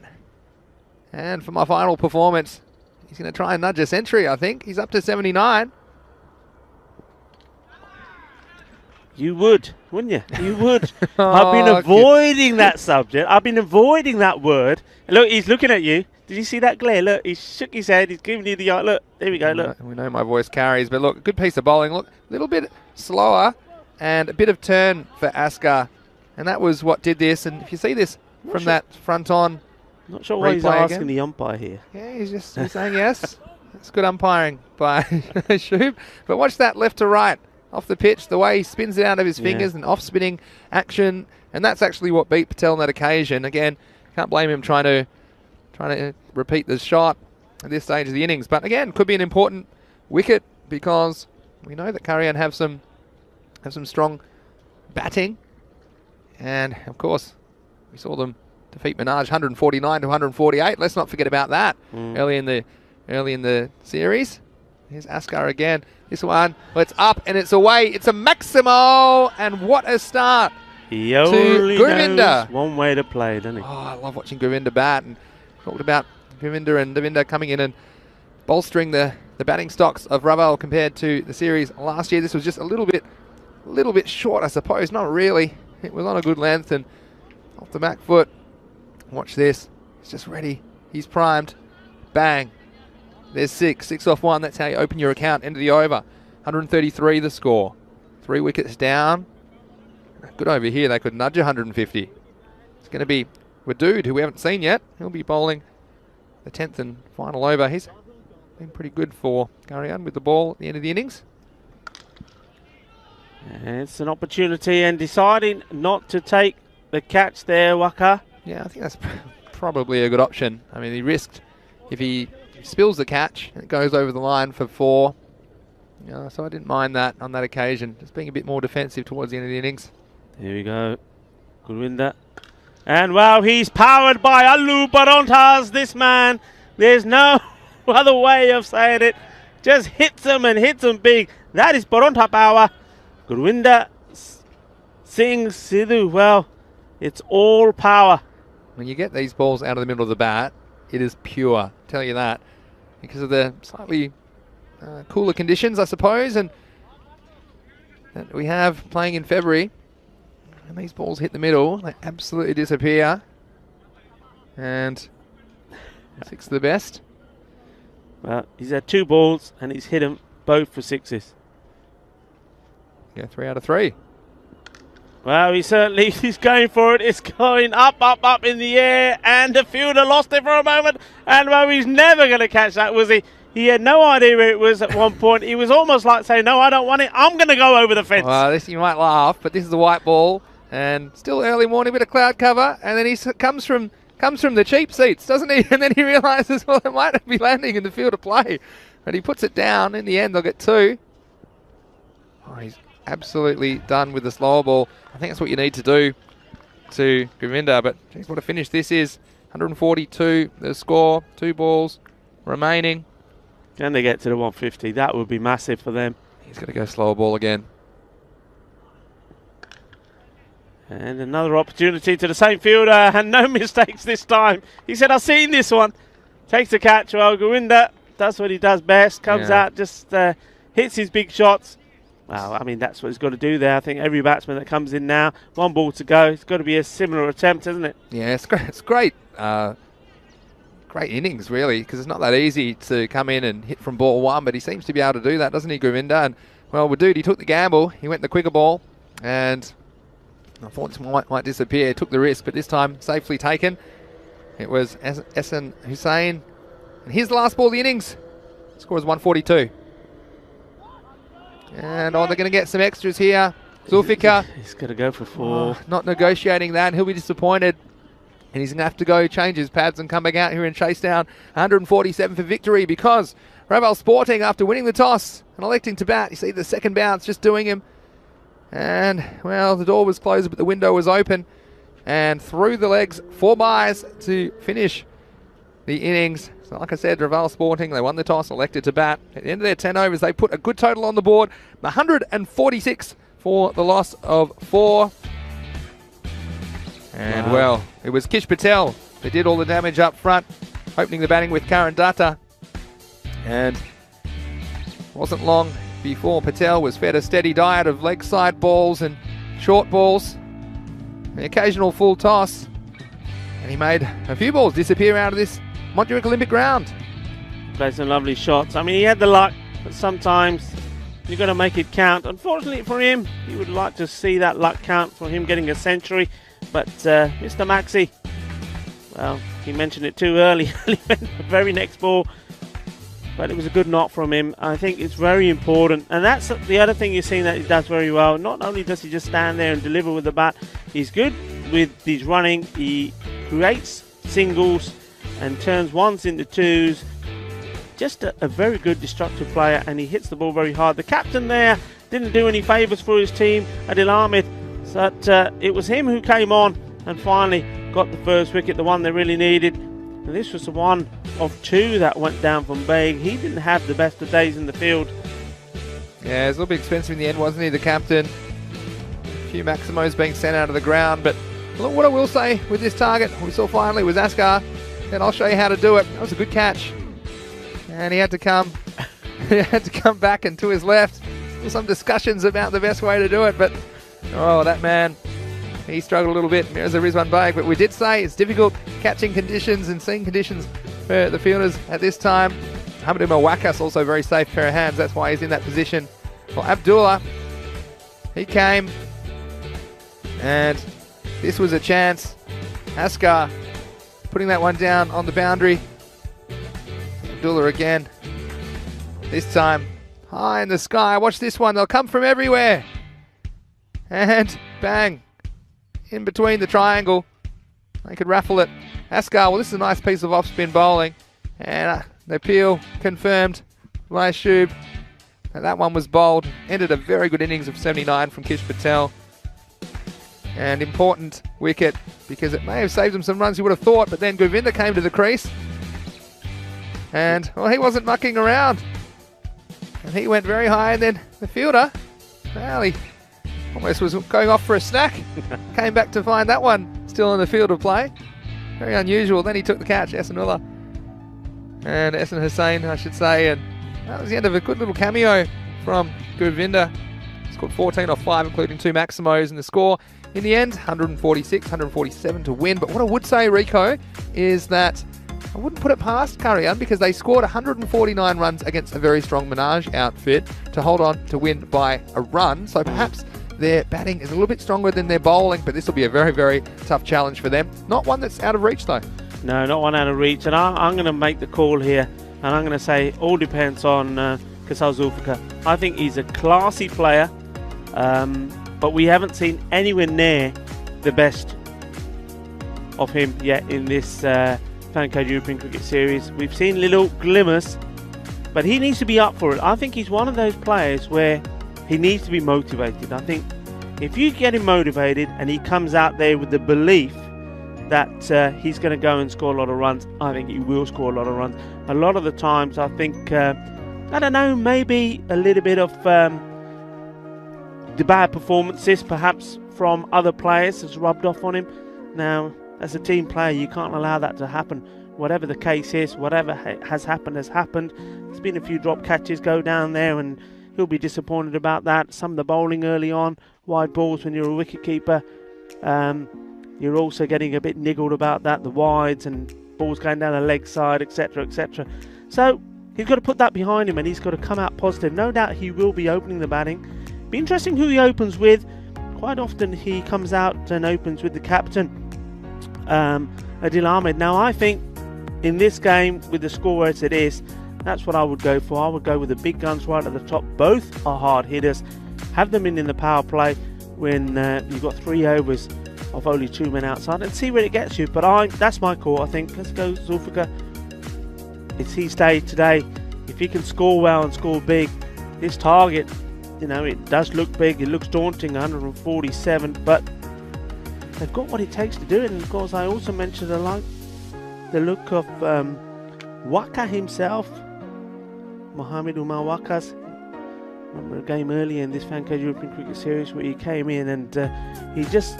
And for my final performance, he's going to try and nudge a century, I think. He's up to 79. You would, wouldn't you? You would. Oh, I've been avoiding that subject. I've been avoiding that word. Look, he's looking at you. Did you see that glare? Look, he shook his head. He's giving you the eye. Look, there we go. Look. We know my voice carries, but look, good piece of bowling. Look, a little bit slower and a bit of turn for Askar. And that was what did this. And if you see this from that front on, not sure why he's asking the umpire here. Yeah, he's saying yes. It's good umpiring by Shub. But watch that left to right off the pitch, the way he spins it out of his fingers and off-spinning action. And that's actually what beat Patel on that occasion. Again, can't blame him trying to repeat the shot at this stage of the innings. But again, could be an important wicket because we know that Karian have some strong batting. And of course, we saw them defeat Minaj 149 to 148. Let's not forget about that early in the series. Here's Askar again. This one, well, it's up and it's away. It's a Maximo, and what a start! He only Gurvinder. knows one way to play, doesn't he? Oh, I love watching Gurvinder bat, and talked about Gurvinder and Devinder coming in and bolstering the batting stocks of Raval compared to the series last year. This was just a little bit short, I suppose. Not really. It was on a good length and off the back foot. Watch this. He's just ready. He's primed. Bang. There's 6 off 1. That's how you open your account. End of the over. 133 the score. 3 wickets down. Good over here. They could nudge 150. It's going to be Wadood, who we haven't seen yet. He'll be bowling the 10th and final over. He's been pretty good for Karian with the ball at the end of the innings. It's an opportunity, and deciding not to take the catch there, Waka. Yeah, I think that's probably a good option. I mean, he risked if he spills the catch and it goes over the line for 4. So I didn't mind that on that occasion. Just being a bit more defensive towards the end of the innings. Here we go. Gurvinder. And wow, he's powered by Allu Barontas, this man. There's no other way of saying it. Just hits him and hits him big. That is Baronta power. Gurvinder Singh Sidhu. Well, it's all power. When you get these balls out of the middle of the bat, it is pure. I'll tell you that. Because of the slightly cooler conditions, I suppose, and that we have playing in February. And these balls hit the middle, they absolutely disappear. And 6 the best. Well, he's had 2 balls and he's hit them both for 6s. Yeah, 3 out of 3. Well, he's going for it. It's going up, up, up in the air, and the fielder lost it for a moment. And well, he's never going to catch that, was he? He had no idea where it was at one point. He was almost like saying, "No, I don't want it. I'm going to go over the fence." Well, this you might laugh, but this is the white ball, and still early morning, bit of cloud cover, and then he comes from the cheap seats, doesn't he? And then he realises, well, it might be landing in the field of play, and he puts it down. In the end, they'll get 2. Oh, he's absolutely done with the slower ball. I think that's what you need to do to Govinda, but geez, what a finish this is. 142 the score, 2 balls remaining. Can they get to the 150? That would be massive for them. He's going to go slower ball again. And another opportunity to the same fielder, and no mistakes this time. He said, "I've seen this one." Takes the catch. Well, Govinda does what he does best. Comes out, just hits his big shots. Well, I mean, that's what he's got to do there. I think every batsman that comes in now, 1 ball to go, it's got to be a similar attempt, isn't it? Yeah, it's great. It's great. Great innings, really, because it's not that easy to come in and hit from ball 1, but he seems to be able to do that, doesn't he, Govinda? And, well, Wadood, he took the gamble. He went the quicker ball, and I thought this might disappear. Took the risk, but this time safely taken. It was Ehsan Hussain. And here's the last ball of the innings. Score is 142. And, they're going to get some extras here. Zulfikar. He's going to go for 4. Not negotiating that. He'll be disappointed. And he's going to have to go change his pads and come back out here and chase down 147 for victory, because Raval Sporting, after winning the toss and electing to bat, you see the second bounce just doing him. And, well, the door was closed, but the window was open. And through the legs, 4 byes to finish the innings. So like I said, Raval Sporting, they won the toss, elected to bat. At the end of their 10 overs, they put a good total on the board. 146 for the loss of 4. And, wow, well, it was Kish Patel that did all the damage up front, opening the batting with Karan Datta. And it wasn't long before Patel was fed a steady diet of leg side balls and short balls, the occasional full toss. And he made a few balls disappear out of this Montjuic Olympic ground. Played some lovely shots. I mean, he had the luck, but sometimes you've got to make it count. Unfortunately for him, he would like to see that luck count for him getting a century. But Mr. Maxey, well, he mentioned it too early. He went the very next ball, but it was a good knock from him. I think it's very important, and that's the other thing you're seeing that he does very well. Not only does he just stand there and deliver with the bat, he's good with his running. He creates singles and turns 1s into 2s. Just a very good destructive player, and he hits the ball very hard. The captain there didn't do any favours for his team, Adil Ahmed. But it was him who came on and finally got the first wicket, the one they really needed. And this was the one of 2 that went down from Baig. He didn't have the best of days in the field. Yeah, it was a little bit expensive in the end, wasn't he, the captain? A few Maximos being sent out of the ground. But look, what I will say with this target, we saw finally, was Askar. And I'll show you how to do it. That was a good catch. And he had to come, back and to his left. There were some discussions about the best way to do it, but oh, that man, he struggled a little bit. Mirza Rizwan Baig, but we did say it's difficult catching conditions and seeing conditions for the fielders at this time. Hamidou Mawakas also very safe pair of hands. That's why he's in that position. Well, Abdullah, he came, and this was a chance. Askar putting that one down on the boundary. Abdullah again. This time high in the sky. Watch this one. They'll come from everywhere. And bang, in between the triangle. They could raffle it. Askar, well, this is a nice piece of off-spin bowling. And the appeal confirmed by Shub. And that one was bowled. Ended a very good innings of 79 from Kish Patel. And important wicket, because it may have saved him some runs, you would have thought. But then Govinda came to the crease. And, well, he wasn't mucking around. And he went very high. And then the fielder, well, he almost was going off for a snack. Came back to find that one still in the field of play. Very unusual. Then he took the catch, Ehsanullah. And Ehsan Hussain, I should say. And that was the end of a good little cameo from Govinda. Scored 14 off 5, including 2 Maximos. And the score In the end, 146, 147 to win. But what I would say, Rico, is that I wouldn't put it past Karayan because they scored 149 runs against a very strong Minaj outfit to hold on to win by a run. So perhaps their batting is a little bit stronger than their bowling, but this will be a very, very tough challenge for them. Not one that's out of reach, though. No, not one out of reach. And I'm going to make the call here, and I'm going to say all depends on Kasal Zulfikar. I think he's a classy player, but we haven't seen anywhere near the best of him yet in this Fancode European Cricket Series. We've seen little glimmers, but he needs to be up for it. I think he's one of those players where he needs to be motivated. I think if you get him motivated and he comes out there with the belief that he's going to go and score a lot of runs, I think he will score a lot of runs. A lot of the times I think, I don't know, maybe a little bit of the bad performances perhaps from other players has rubbed off on him. Now, as a team player, you can't allow that to happen. Whatever the case is, whatever has happened has happened. There's been a few drop catches, go down there and he'll be disappointed about that. Some of the bowling early on, wide balls when you're a wicket keeper. You're also getting a bit niggled about that, the wides and balls going down the leg side, etc, etc. So he's got to put that behind him and he's got to come out positive. No doubt he will be opening the batting. Be interesting who he opens with. Quite often he comes out and opens with the captain, Adil Ahmed. Now I think in this game, with the score as it is, that's what I would go for. I would go with the big guns right at the top. Both are hard hitters. Have them in the power play when you've got 3 overs of only 2 men outside and see where it gets you. But that's my call. I think let's go Zulfikar. It's his day today. If he can score well and score big, this target, you know, it does look big. It looks daunting, 147, but they've got what it takes to do it. And of course, I also mentioned I like the look of Waka himself, Mohamed Umar Wakas. Remember a game earlier in this Fancode European Cricket Series where he came in and he just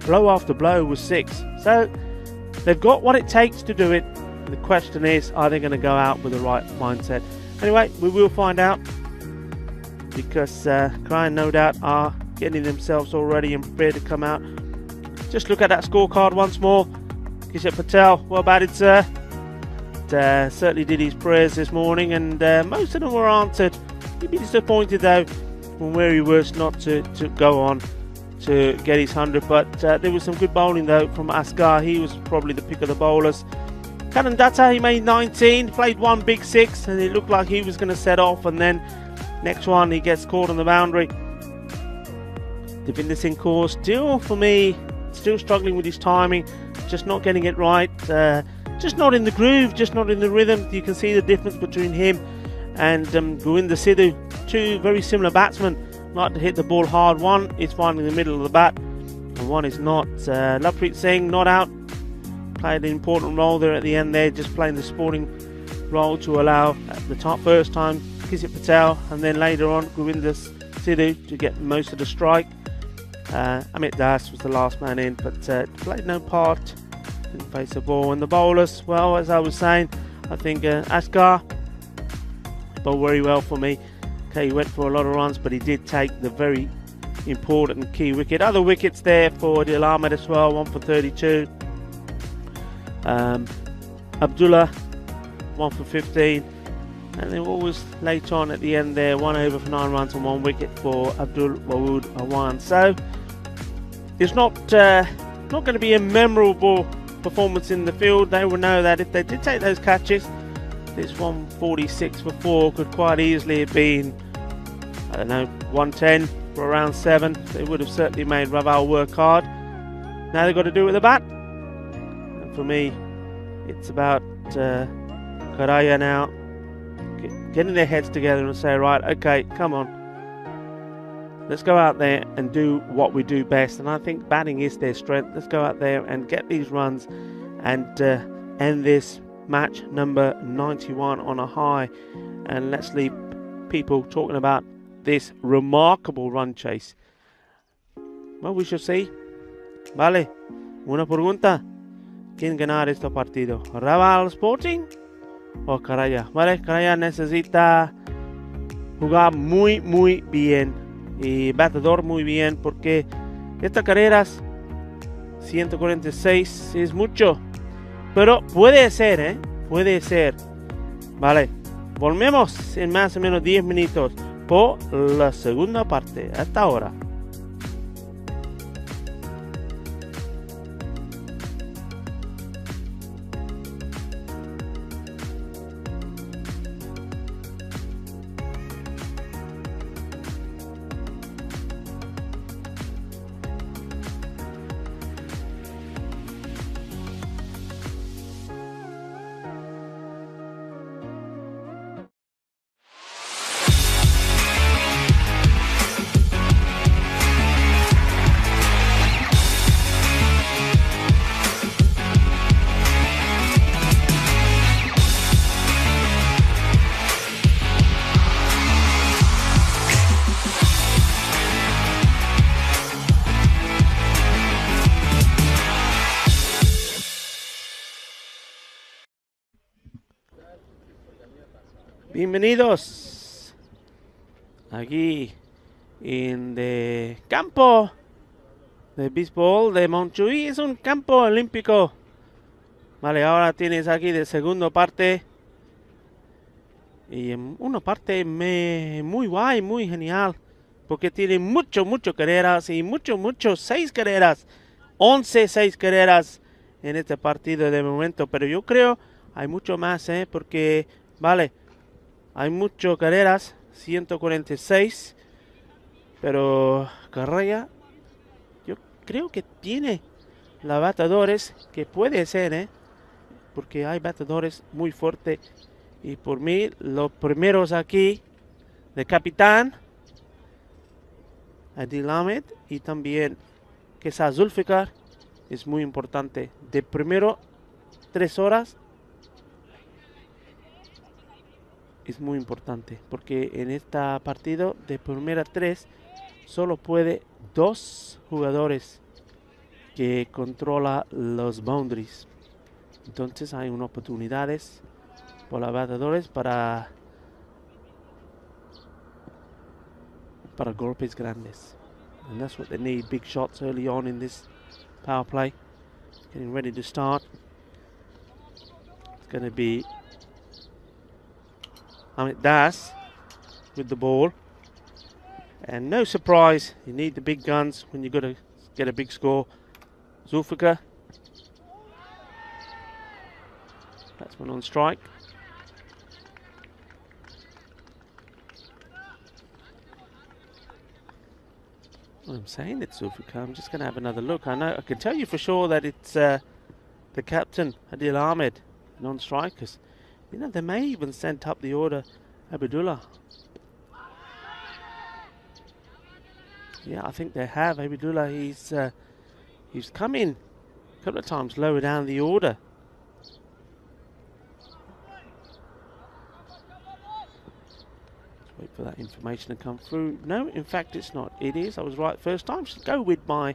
blow after blow was 6. So they've got what it takes to do it. The question is, are they going to go out with the right mindset? Anyway, we will find out, because Crying no doubt are getting themselves all ready and prepared to come out. Just look at that scorecard once more. Kishat Patel, well batted, sir. Certainly did his prayers this morning, and most of them were answered. He'd be disappointed though from where he was not to go on to get his 100, but there was some good bowling though from Asghar. He was probably the pick of the bowlers. Karan Datta, he made 19, played 1 big 6, and it looked like he was going to set off, and then next one he gets caught on the boundary. Devinder Singh Kaur still, for me, still struggling with his timing, just not getting it right, just not in the groove, just not in the rhythm. You can see the difference between him and Govinda Sidhu, 2 very similar batsmen, like to hit the ball hard. One is finding the middle of the bat and one is not. Lovepreet Singh not out, played an important role there at the end there, just playing the sporting role to allow at the first time Kishat Patel and then later on Govinda Sidhu to get most of the strike. Amit Das was the last man in, but played no part, didn't face the ball. And the bowlers, well, as I was saying, I think Asghar bowled very well for me. Okay, he went for a lot of runs, but he did take the very important key wicket. Other wickets there for Adil Ahmed as well, 1 for 32. Abdullah, 1 for 15. And then what was later on at the end there, 1 over for 9 runs and 1 wicket for Abdul Wawood Awan. So it's not going to be a memorable performance in the field. They will know that if they did take those catches, this 146 for 4 could quite easily have been, I don't know, 110 for around 7. They would have certainly made Raval work hard. Now they've got to do it with the bat. And for me, it's about Karaya now getting their heads together and say, right, okay, come on, let's go out there and do what we do best. And I think batting is their strength. Let's go out there and get these runs and end this match number 91 on a high. And let's leave people talking about this remarkable run chase. Well, we shall see. Vale, una pregunta. ¿Quién ganará este partido? ¿Raval Sporting o Karaya? Vale, Karaya necesita jugar muy bien y batedor muy bien, porque Estas carreras, 146 es mucho. Pero puede ser, ¿eh? Puede ser. Vale. Volvemos en más o menos 10 minutos por la segunda parte. Hasta ahora. Bienvenidos aquí en el campo de béisbol de Montjuïc. Es un campo olímpico. Vale, ahora tienes aquí de segunda parte. Y una parte muy guay, muy genial. Porque tiene mucho carreras y mucho 6 carreras. 6 carreras en este partido de momento. Pero yo creo hay mucho más, porque, vale, hay muchas carreras, 146, pero Carrera, yo creo que tiene los bateadores que puede ser, porque hay bateadores muy fuertes. Y por mí, los primeros aquí, de capitán, Adil Ahmed, y también que es Zulfikar, es muy importante. De primero 3 horas, es muy importante porque en esta partido de primera 3 solo puede 2 jugadores que controla los boundaries. Entonces hay unas oportunidades por los bateadores para golpes grandes. And that's what they need, big shots early on in this power play. Getting ready to start. It's going to be Amit Das with the ball. And no surprise, you need the big guns when you've got to get a big score. Zulfikar. That's one on strike. Well, I'm saying it's Zulfikar. I'm just going to have another look. I can tell you for sure that it's the captain, Adil Ahmed, non-strikers. You know, they may even send up the order Abdullah. Yeah, I think they have. Abdullah, he's come in a couple of times lower down the order. Let's wait for that information to come through. No, in fact, it's not. It is. I was right first time. Should go with my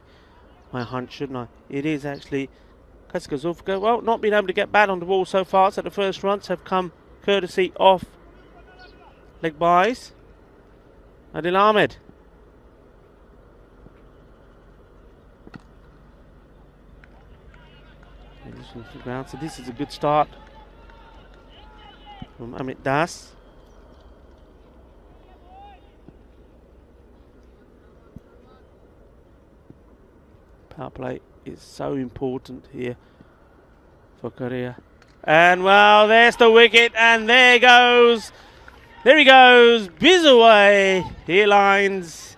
hunch, shouldn't I? It is actually Kaska Zulfikar. Well, not been able to get bat on the ball so far, so the first runs have come courtesy of leg byes. Adil Ahmed. So this is a good start from Amit Das. Power play is so important here for Korea. And well, there's the wicket, and there he goes, Bizaway, he lines,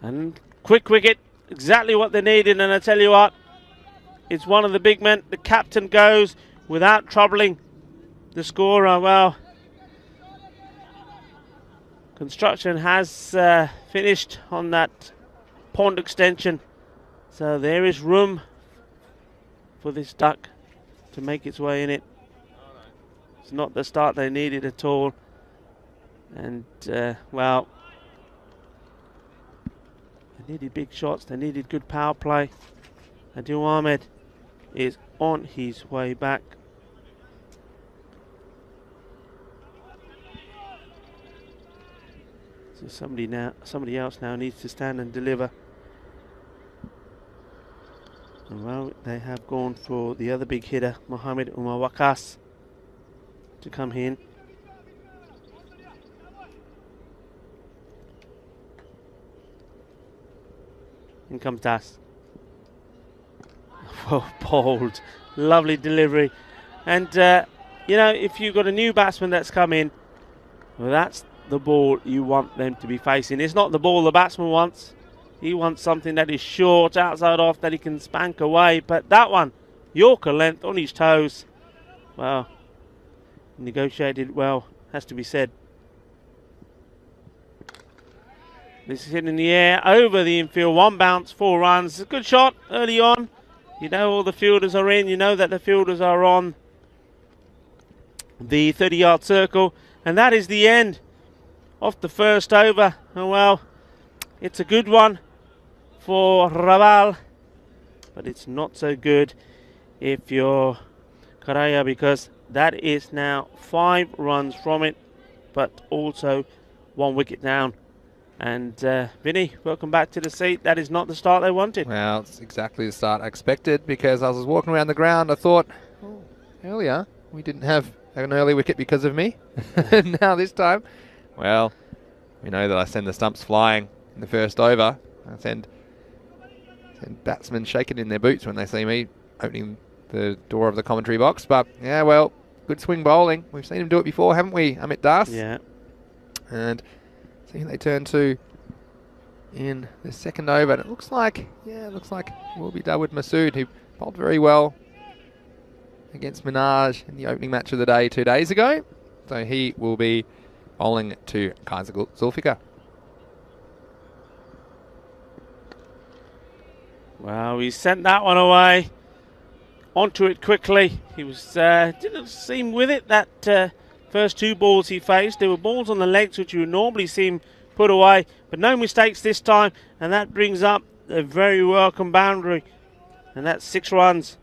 and quick wicket, exactly what they needed. And I tell you what, it's one of the big men. The captain goes without troubling the scorer. Well, construction has finished on that pond extension, so there is room for this duck to make its way in it. It's not the start they needed at all, and well, they needed big shots, they needed good power play. Adil Ahmed is on his way back. So somebody else now needs to stand and deliver Well, they have gone for the other big hitter, Mohamed Umar Wakas, to come in. In comes Das. Well bowled. Lovely delivery. And, you know, if you've got a new batsman that's come in, well, that's the ball you want them to be facing. It's not the ball the batsman wants. He wants something that is short, outside off, that he can spank away. But that one, Yorker length on his toes. Well, negotiated well, has to be said. This is hit in the air, over the infield, 1 bounce, 4 runs. A good shot early on. You know all the fielders are in. You know that the fielders are on the 30-yard circle. And that is the end of the first over. Oh, well, it's a good one for Raval, but it's not so good if you're Karaya, because that is now 5 runs from it, but also 1 wicket down. And Vinny, welcome back to the seat. That is not the start they wanted. Well, it's exactly the start I expected, because I was walking around the ground, I thought, oh, earlier we didn't have an early wicket because of me. And now this time, well, we know that I send the stumps flying in the first over. I send batsmen shaking in their boots when they see me opening the door of the commentary box. But, yeah, well, good swing bowling. We've seen him do it before, haven't we, Amit Das? Yeah. And see who they turn to in the second over. And it looks like, it will be Dawood Masood, who bowled very well against Minaj in the opening match of the day 2 days ago. So he will be bowling to Kaiser Zulfikar. Well, he sent that one away. Onto it quickly. He was didn't seem with it that first 2 balls he faced. There were balls on the legs which you would normally see him put away, but no mistakes this time, and that brings up a very welcome boundary, and that's 6 runs.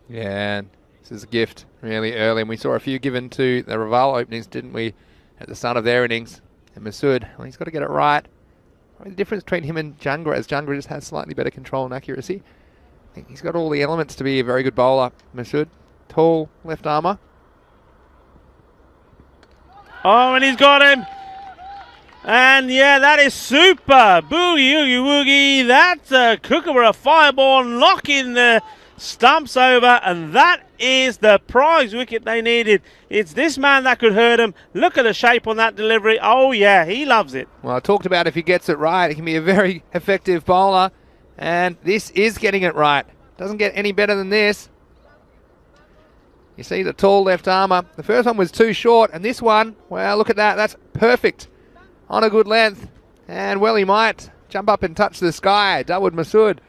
Yeah, and this is a gift really early, and we saw a few given to the Raval openings, didn't we, at the start of their innings. And Masood, well, he's got to get it right. The difference between him and Jangra is Jangra just has slightly better control and accuracy. I think he's got all the elements to be a very good bowler, Masood. Tall left armour. Oh, and he's got him. And yeah, that is super. Boogie, oogie, woogie. That's a Kookaburra fireball, knocking the stumps over, and that is the prize wicket they needed. It's this man that could hurt him. Look at the shape on that delivery. Oh yeah, he loves it. Well, I talked about if he gets it right, he can be a very effective bowler, and this is getting it right. Doesn't get any better than this. You see the tall left armour. The first one was too short, and this one, well, look at that. That's perfect on a good length. And, well, he might jump up and touch the sky. Dawood Masood.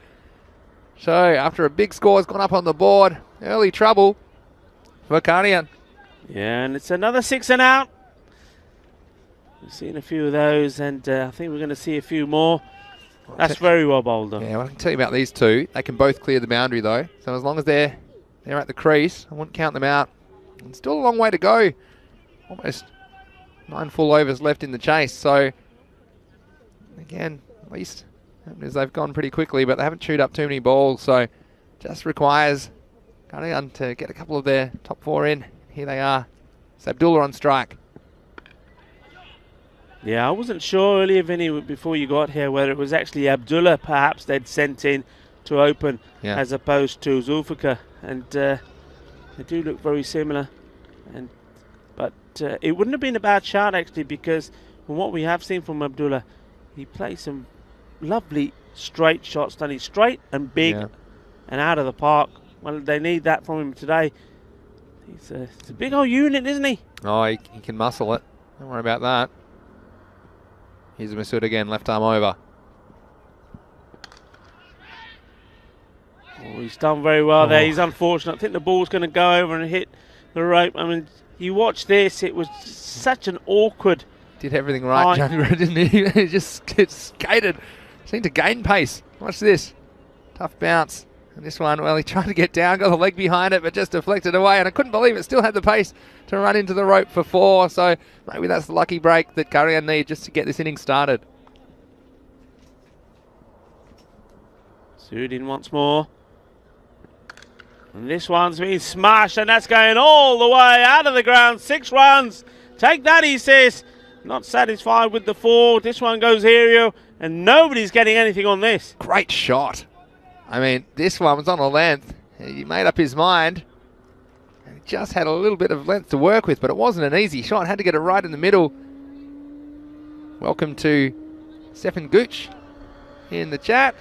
So, after a big score has gone up on the board, early trouble for Kardian. Yeah, and it's another 6 and out. We've seen a few of those, and I think we're going to see a few more. That's very well bowled, though. Yeah, well, I can tell you about these two. They can both clear the boundary, though. So, as long as they're at the crease, I wouldn't count them out. And still a long way to go. Almost 9 full overs left in the chase. So, again, at least as they've gone pretty quickly, but they haven't chewed up too many balls. So, just requires Kardian to get a couple of their top 4 in. Here they are. It's Abdullah on strike. Yeah, I wasn't sure earlier, Vinny, before you got here, whether it was actually Abdullah perhaps they'd sent in to open as opposed to Zulfikar. And they do look very similar. But it wouldn't have been a bad shot, actually, because from what we have seen from Abdullah, he plays some lovely straight shots, done it straight and big and out of the park. Well, they need that from him today. It's a big old unit, isn't he? Oh, he can muscle it. Don't worry about that. Here's Masood again, left arm over. Oh, he's done very well there. He's unfortunate. I think the ball's going to go over and hit the rope. I mean, you watch this, it was such an awkward... Did everything right, Jangra, didn't he? He just skated. Seemed to gain pace. Watch this. Tough bounce. And this one, well, he tried to get down, got the leg behind it, but just deflected away. And I couldn't believe it still had the pace to run into the rope for 4. So maybe that's the lucky break that Kardian need just to get this inning started. Sudin once more. And this one's been smashed, and that's going all the way out of the ground. 6 runs. Take that, he says. Not satisfied with the 4. This one goes aerial, and nobody's getting anything on this. Great shot. I mean, this one was on a length. He made up his mind. He just had a little bit of length to work with, but it wasn't an easy shot. Had to get it right in the middle. Welcome to Stefan Gooch in the chat.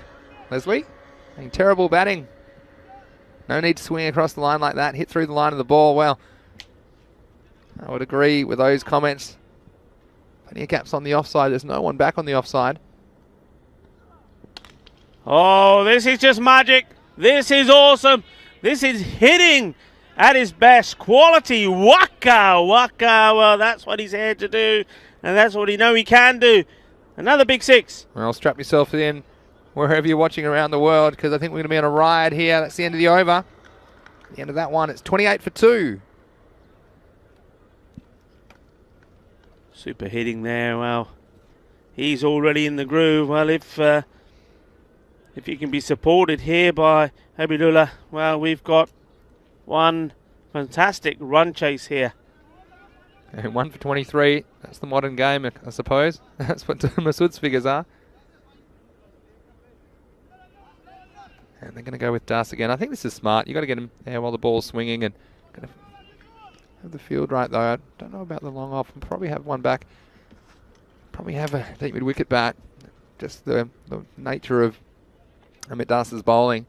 Leslie, terrible batting. No need to swing across the line like that. Hit through the line of the ball. Well, I would agree with those comments. Plenty of gaps on the offside. There's no one back on the offside. Oh, this is just magic. This is awesome. This is hitting at his best. Quality. Waka, waka. Well, that's what he's here to do. And that's what he know he can do. Another big 6. Well, strap yourself in wherever you're watching around the world, because I think we're going to be on a ride here. That's the end of the over. The end of that one. It's 28 for 2. Super hitting there. Well, he's already in the groove. Well, if he can be supported here by Abidullah, well, we've got one fantastic run chase here. And 1 for 23. That's the modern game, I suppose. That's what Masood's figures are. And they're going to go with Das again. I think this is smart. You've got to get him there while the ball's swinging and kind of have the field right, though. I don't know about the long off. We'll probably have one back. Probably have a deep mid-wicket bat. Just the nature of Amit Das's bowling.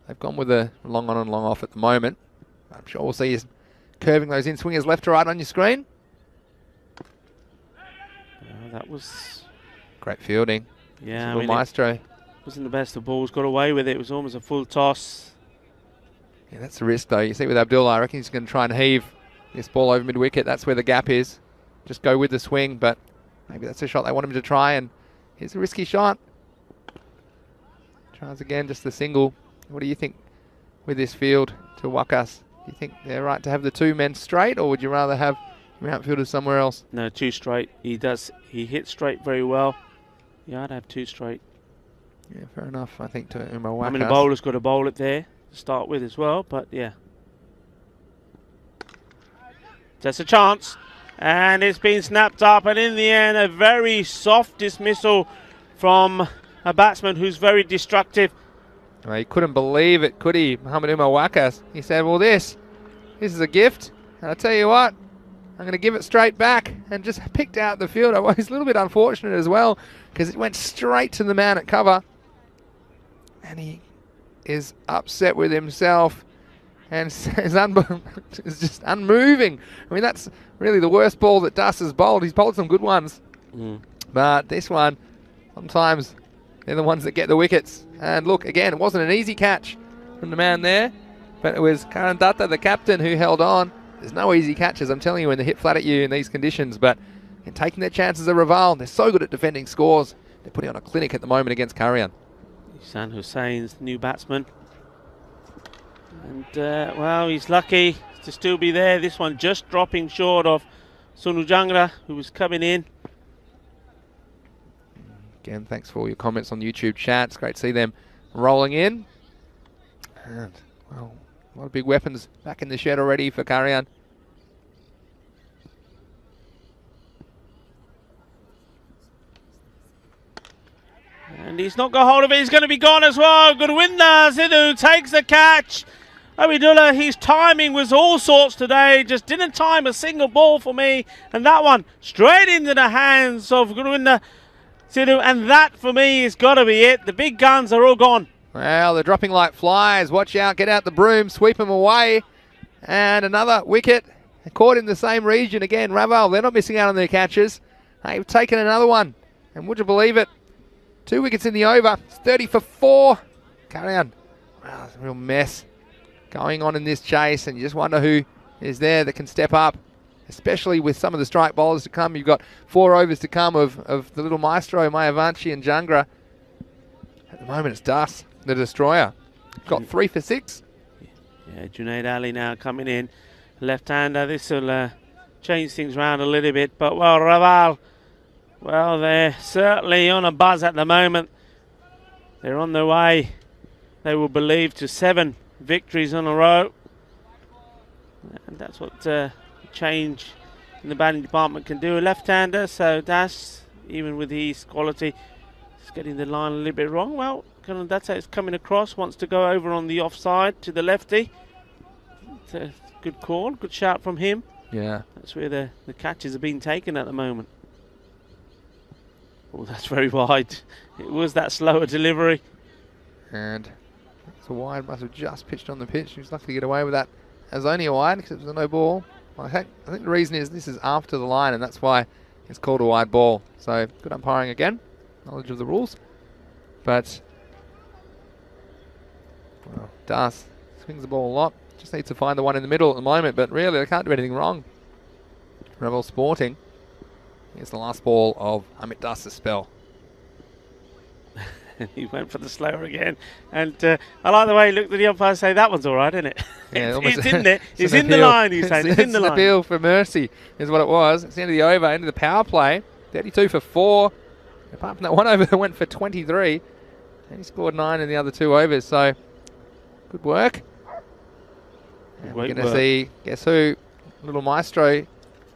They've gone with a long on and long off at the moment. I'm sure we'll see you curving those in swingers left to right on your screen. That was great fielding. Yeah, I mean, Maestro. Wasn't the best of balls. Got away with it. It was almost a full toss. Yeah, that's the risk, though. You see with Abdullah, I reckon he's going to try and heave this ball over mid-wicket. That's where the gap is. Just go with the swing, but maybe that's a shot they want him to try, and here's a risky shot. Tries again, just the single. What do you think with this field to Wakas? Do you think they're right to have the 2 men straight, or would you rather have your outfielders somewhere else? No, 2 straight. He hits straight very well. Yeah, I'd have 2 straight. Yeah, fair enough. I think to Wakas. I mean, the bowler's got to bowl it there to start with as well, but yeah. Just a chance. And it's been snapped up, and in the end, a very soft dismissal from a batsman who's very destructive. Well, he couldn't believe it, could he, Muhammad Wakas? He said, well, this is a gift, and I tell you what, I'm going to give it straight back, and just picked out the fielder. Well, he's a little bit unfortunate as well, because it went straight to the man at cover, and he is upset with himself, and is just unmoving. I mean, that's really the worst ball that Das has bowled. He's bowled some good ones, but this one, sometimes they're the ones that get the wickets. And look, again, it wasn't an easy catch from the man there, but it was Karan Datta, the captain, who held on. There's no easy catches, I'm telling you, when they hit flat at you in these conditions, but in taking their chances of Raval, they're so good at defending scores. They're putting on a clinic at the moment against Karian. Ihsan Hussein's new batsman. And, well, he's lucky to still be there. This one just dropping short of Sonu Jangra, who was coming in. Again, thanks for all your comments on the YouTube chat. It's great to see them rolling in. And, well, a lot of big weapons back in the shed already for Karian. And he's not got hold of it. He's going to be gone as well. Gurwinder Sidhu takes the catch. Abidullah, his timing was all sorts today. Just didn't time a single ball for me. And that one straight into the hands of Gurwinder Sidhu. And that, for me, has got to be it. The big guns are all gone. Well, they're dropping like flies. Watch out. Get out the broom. Sweep them away. And another wicket. Caught in the same region again. Raval, they're not missing out on their catches. They've taken another one. And would you believe it? 2 wickets in the over. It's 30 for 4. Carry on. Wow, it's a real mess going on in this chase, and you just wonder who is there that can step up, especially with some of the strike bowlers to come. You've got 4 overs to come of the little maestro, Mayavanshi and Jangra. At the moment, it's Das, the destroyer. Got 3 for 6. Yeah, Junaid Ali now coming in. Left-hander. This will change things around a little bit, but, well, Raval, well, they're certainly on a buzz at the moment. They're on their way, they will believe, to 7 victories in a row. And that's what change in the batting department can do. A left-hander, so Das, even with his quality, is getting the line a little bit wrong. Well, that's how it's coming across. Wants to go over on the offside to the lefty. It's a good call, good shout from him. Yeah. That's where the catches are being taken at the moment. Oh, that's very wide. It was that slower delivery. And it's a wide, must have just pitched on the pitch. He was lucky to get away with that as only a wide because it was a no ball. I think the reason is this is after the line and that's why it's called a wide ball. So good umpiring again, knowledge of the rules. But well, Das swings the ball a lot. Just needs to find the one in the middle at the moment, but really they can't do anything wrong. Rebel Sporting. Here's the last ball of Amit Das' spell. He went for the slower again. And I like the way he looked at the umpire and say, that one's all right, isn't it? Yeah, it's in there. It's in the line, he's saying. It's in the line. It's an appeal for mercy is what it was. It's the end of the over, end of the power play. 32 for 4. Apart from that one over that went for 23. And he scored 9 in the other 2 overs. So, good work. And we're going to see, guess who? Little Maestro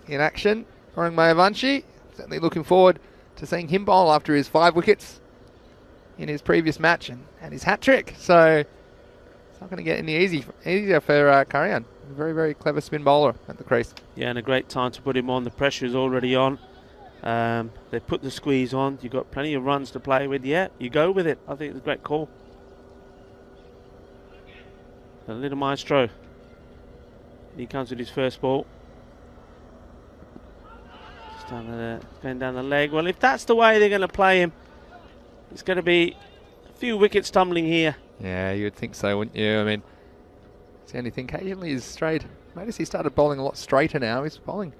in action. Orang Mayavanshi. Certainly looking forward to seeing him bowl after his 5 wickets in his previous match and his hat-trick. So it's not going to get any easier for Karian. Very, very clever spin bowler at the crease. Yeah, and a great time to put him on. The pressure is already on. They put the squeeze on. You've got plenty of runs to play with. Yeah, you go with it. I think it's a great call. A little Maestro. He comes with his first ball. Just going down the leg. Well, if that's the way they're going to play him, it's going to be a few wickets tumbling here. Yeah, you would think so, wouldn't you? I mean, it's the only thing. Occasionally he's straight. Notice he started bowling a lot straighter now. He's bowling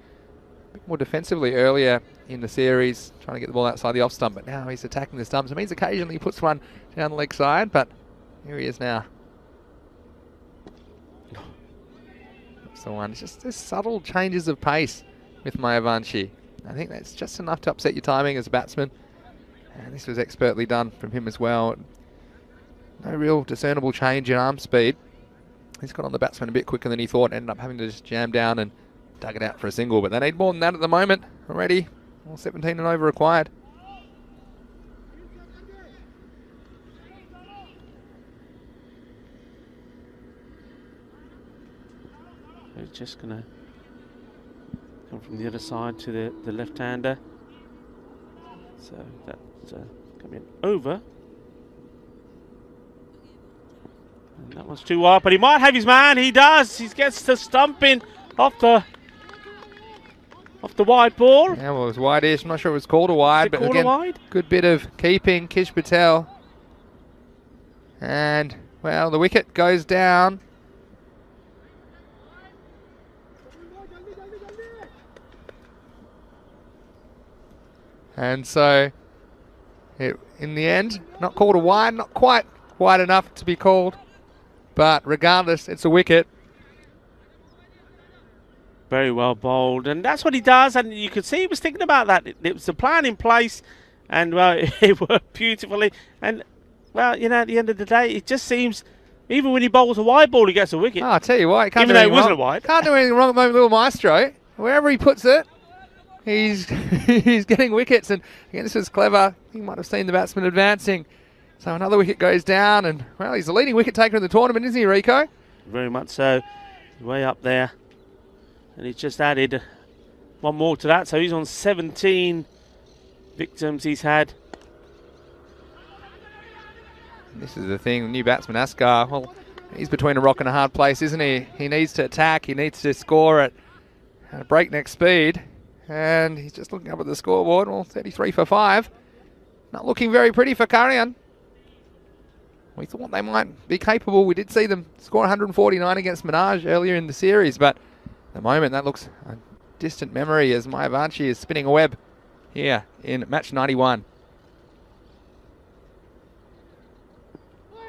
a bit more defensively earlier in the series, trying to get the ball outside the off stump, but now he's attacking the stumps. It means occasionally he puts one down the leg side, but here he is now. That's the one. It's just there's subtle changes of pace with Mayavanshi. I think that's just enough to upset your timing as a batsman. And this was expertly done from him as well. No real discernible change in arm speed. He's got on the batsman a bit quicker than he thought. Ended up having to just jam down and dug it out for a single. But they need more than that at the moment already. All 17 and over required. He's just going to come from the other side to the left-hander. So that's coming over. And that one's too wide, but he might have his man. He does. He gets the stumping off the wide ball. Yeah, well, it was wide-ish. I'm not sure it was called a wide, but again, wide? Good bit of keeping, Kish Patel. And, well, the wicket goes down. And so, in the end, not called a wide, not quite wide enough to be called. But regardless, it's a wicket. Very well bowled. And that's what he does. And you could see he was thinking about that. It was a plan in place. And, well, it worked beautifully. And, well, you know, at the end of the day, it just seems, even when he bowls a wide ball, he gets a wicket. Oh, I'll tell you what, he can't even do though it anything wasn't wrong. a wide. Can't do anything wrong at the moment, little Maestro. Wherever he puts it, he's getting wickets. And again, this was clever. He might have seen the batsman advancing. So another wicket goes down. And, well, he's the leading wicket taker in the tournament, isn't he, Rico? Very much so. Way up there. And he's just added one more to that. So he's on 17 victims he's had. And this is the thing, the new batsman, Askar. Well, he's between a rock and a hard place, isn't he? He needs to attack. He needs to score at a breakneck speed. And he's just looking up at the scoreboard. Well, 33 for 5. Not looking very pretty for Karian. We thought they might be capable. We did see them score 149 against Minaj earlier in the series, but at the moment that looks a distant memory as Mayavanshi is spinning a web here in match 91.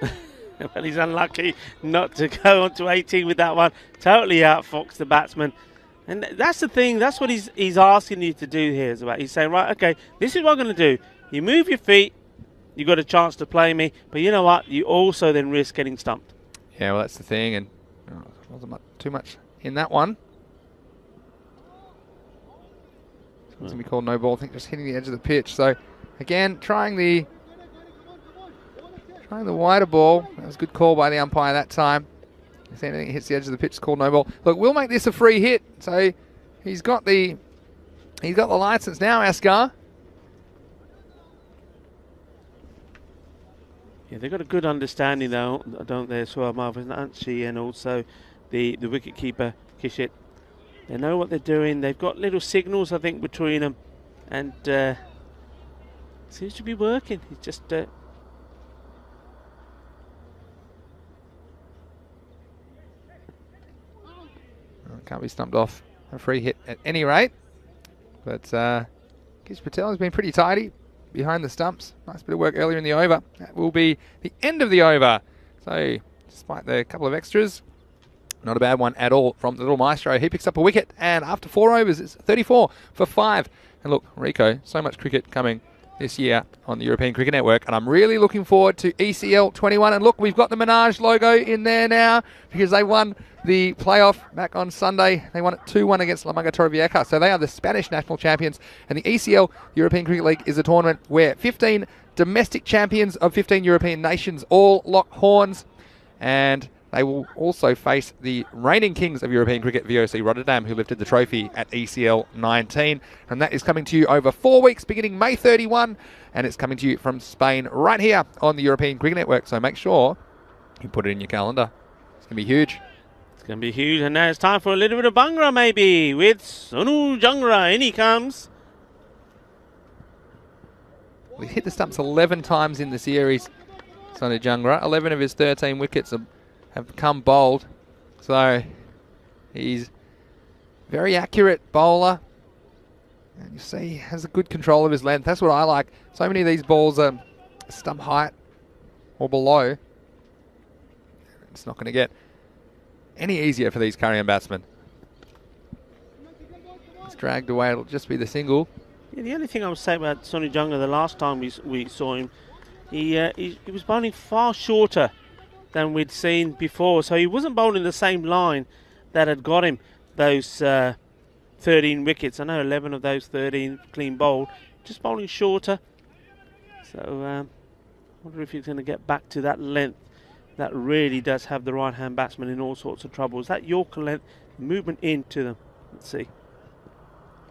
Well, he's unlucky not to go on to 18 with that one. Totally outfoxed the batsman. And that's the thing. That's what he's asking you to do here. He's saying, right, okay, this is what I'm going to do. You move your feet. You got a chance to play me. But you know what? You also then risk getting stumped. Yeah, well, that's the thing, and wasn't too much in that one. It's going to be called no ball. I think just hitting the edge of the pitch. So, again, trying the wider ball. That was a good call by the umpire that time. If anything hits the edge of the pitch, it's called no ball. Look, we'll make this a free hit. So he's got the license now, Ascar. Yeah, they've got a good understanding, though, don't they, as well, Marvin Nancy and also the wicketkeeper, Kishit. They know what they're doing. They've got little signals, I think, between them. And seems to be working. It's just... Can't be stumped off a free hit at any rate. But Kish Patel has been pretty tidy behind the stumps. Nice bit of work earlier in the over. That will be the end of the over. So, despite the couple of extras, not a bad one at all from the little maestro. He picks up a wicket, and after 4 overs, it's 34 for 5. And look, Rico, so much cricket coming this year on the European Cricket Network, and I'm really looking forward to ECL 21. And look, we've got the Menage logo in there now because they won the playoff back on Sunday. They won it 2-1 against La Manga Torrevieja. So they are the Spanish national champions. And the ECL, European Cricket League, is a tournament where 15 domestic champions of 15 European nations all lock horns. And they will also face the reigning kings of European cricket, VOC Rotterdam, who lifted the trophy at ECL 19. And that is coming to you over 4 weeks, beginning May 31. And it's coming to you from Spain right here on the European Cricket Network. So make sure you put it in your calendar. It's going to be huge. It's going to be huge. And now it's time for a little bit of Bhangra, maybe, with Sonu Jangra. In he comes. We've hit the stumps 11 times in the series, Sonu Jangra. 11 of his 13 wickets have come bowled. So he's very accurate bowler. And you see he has a good control of his length. That's what I like. So many of these balls are stump height or below. It's not going to get any easier for these Korean batsmen. It's dragged away. It'll just be the single. Yeah, the only thing I would say about Sonu Jangra, the last time we saw him, he was bowling far shorter than we'd seen before. So he wasn't bowling the same line that had got him those 13 wickets. I know 11 of those 13 clean bowled. Just bowling shorter. So I wonder if he's going to get back to that length that really does have the right-hand batsman in all sorts of troubles. That Yorker length, movement into them. Let's see.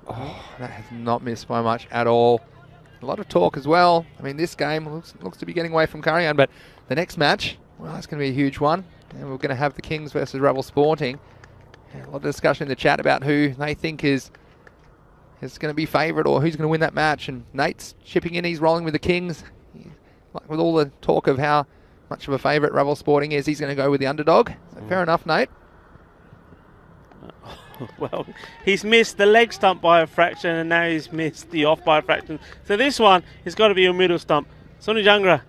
Oh, that has not missed by much at all. A lot of talk as well. I mean, this game looks to be getting away from Korean, but the next match, well, that's going to be a huge one. And we're going to have the Kings versus Rebel Sporting. And a lot of discussion in the chat about who they think is going to be favourite or who's going to win that match. And Nate's chipping in. He's rolling with the Kings. Like with all the talk of how much of a favourite Rebel Sporting is, he's going to go with the underdog. So fair enough, Nate. Well, he's missed the leg stump by a fraction, and now he's missed the off by a fraction. So this one has got to be a middle stump. Sonu Jangra,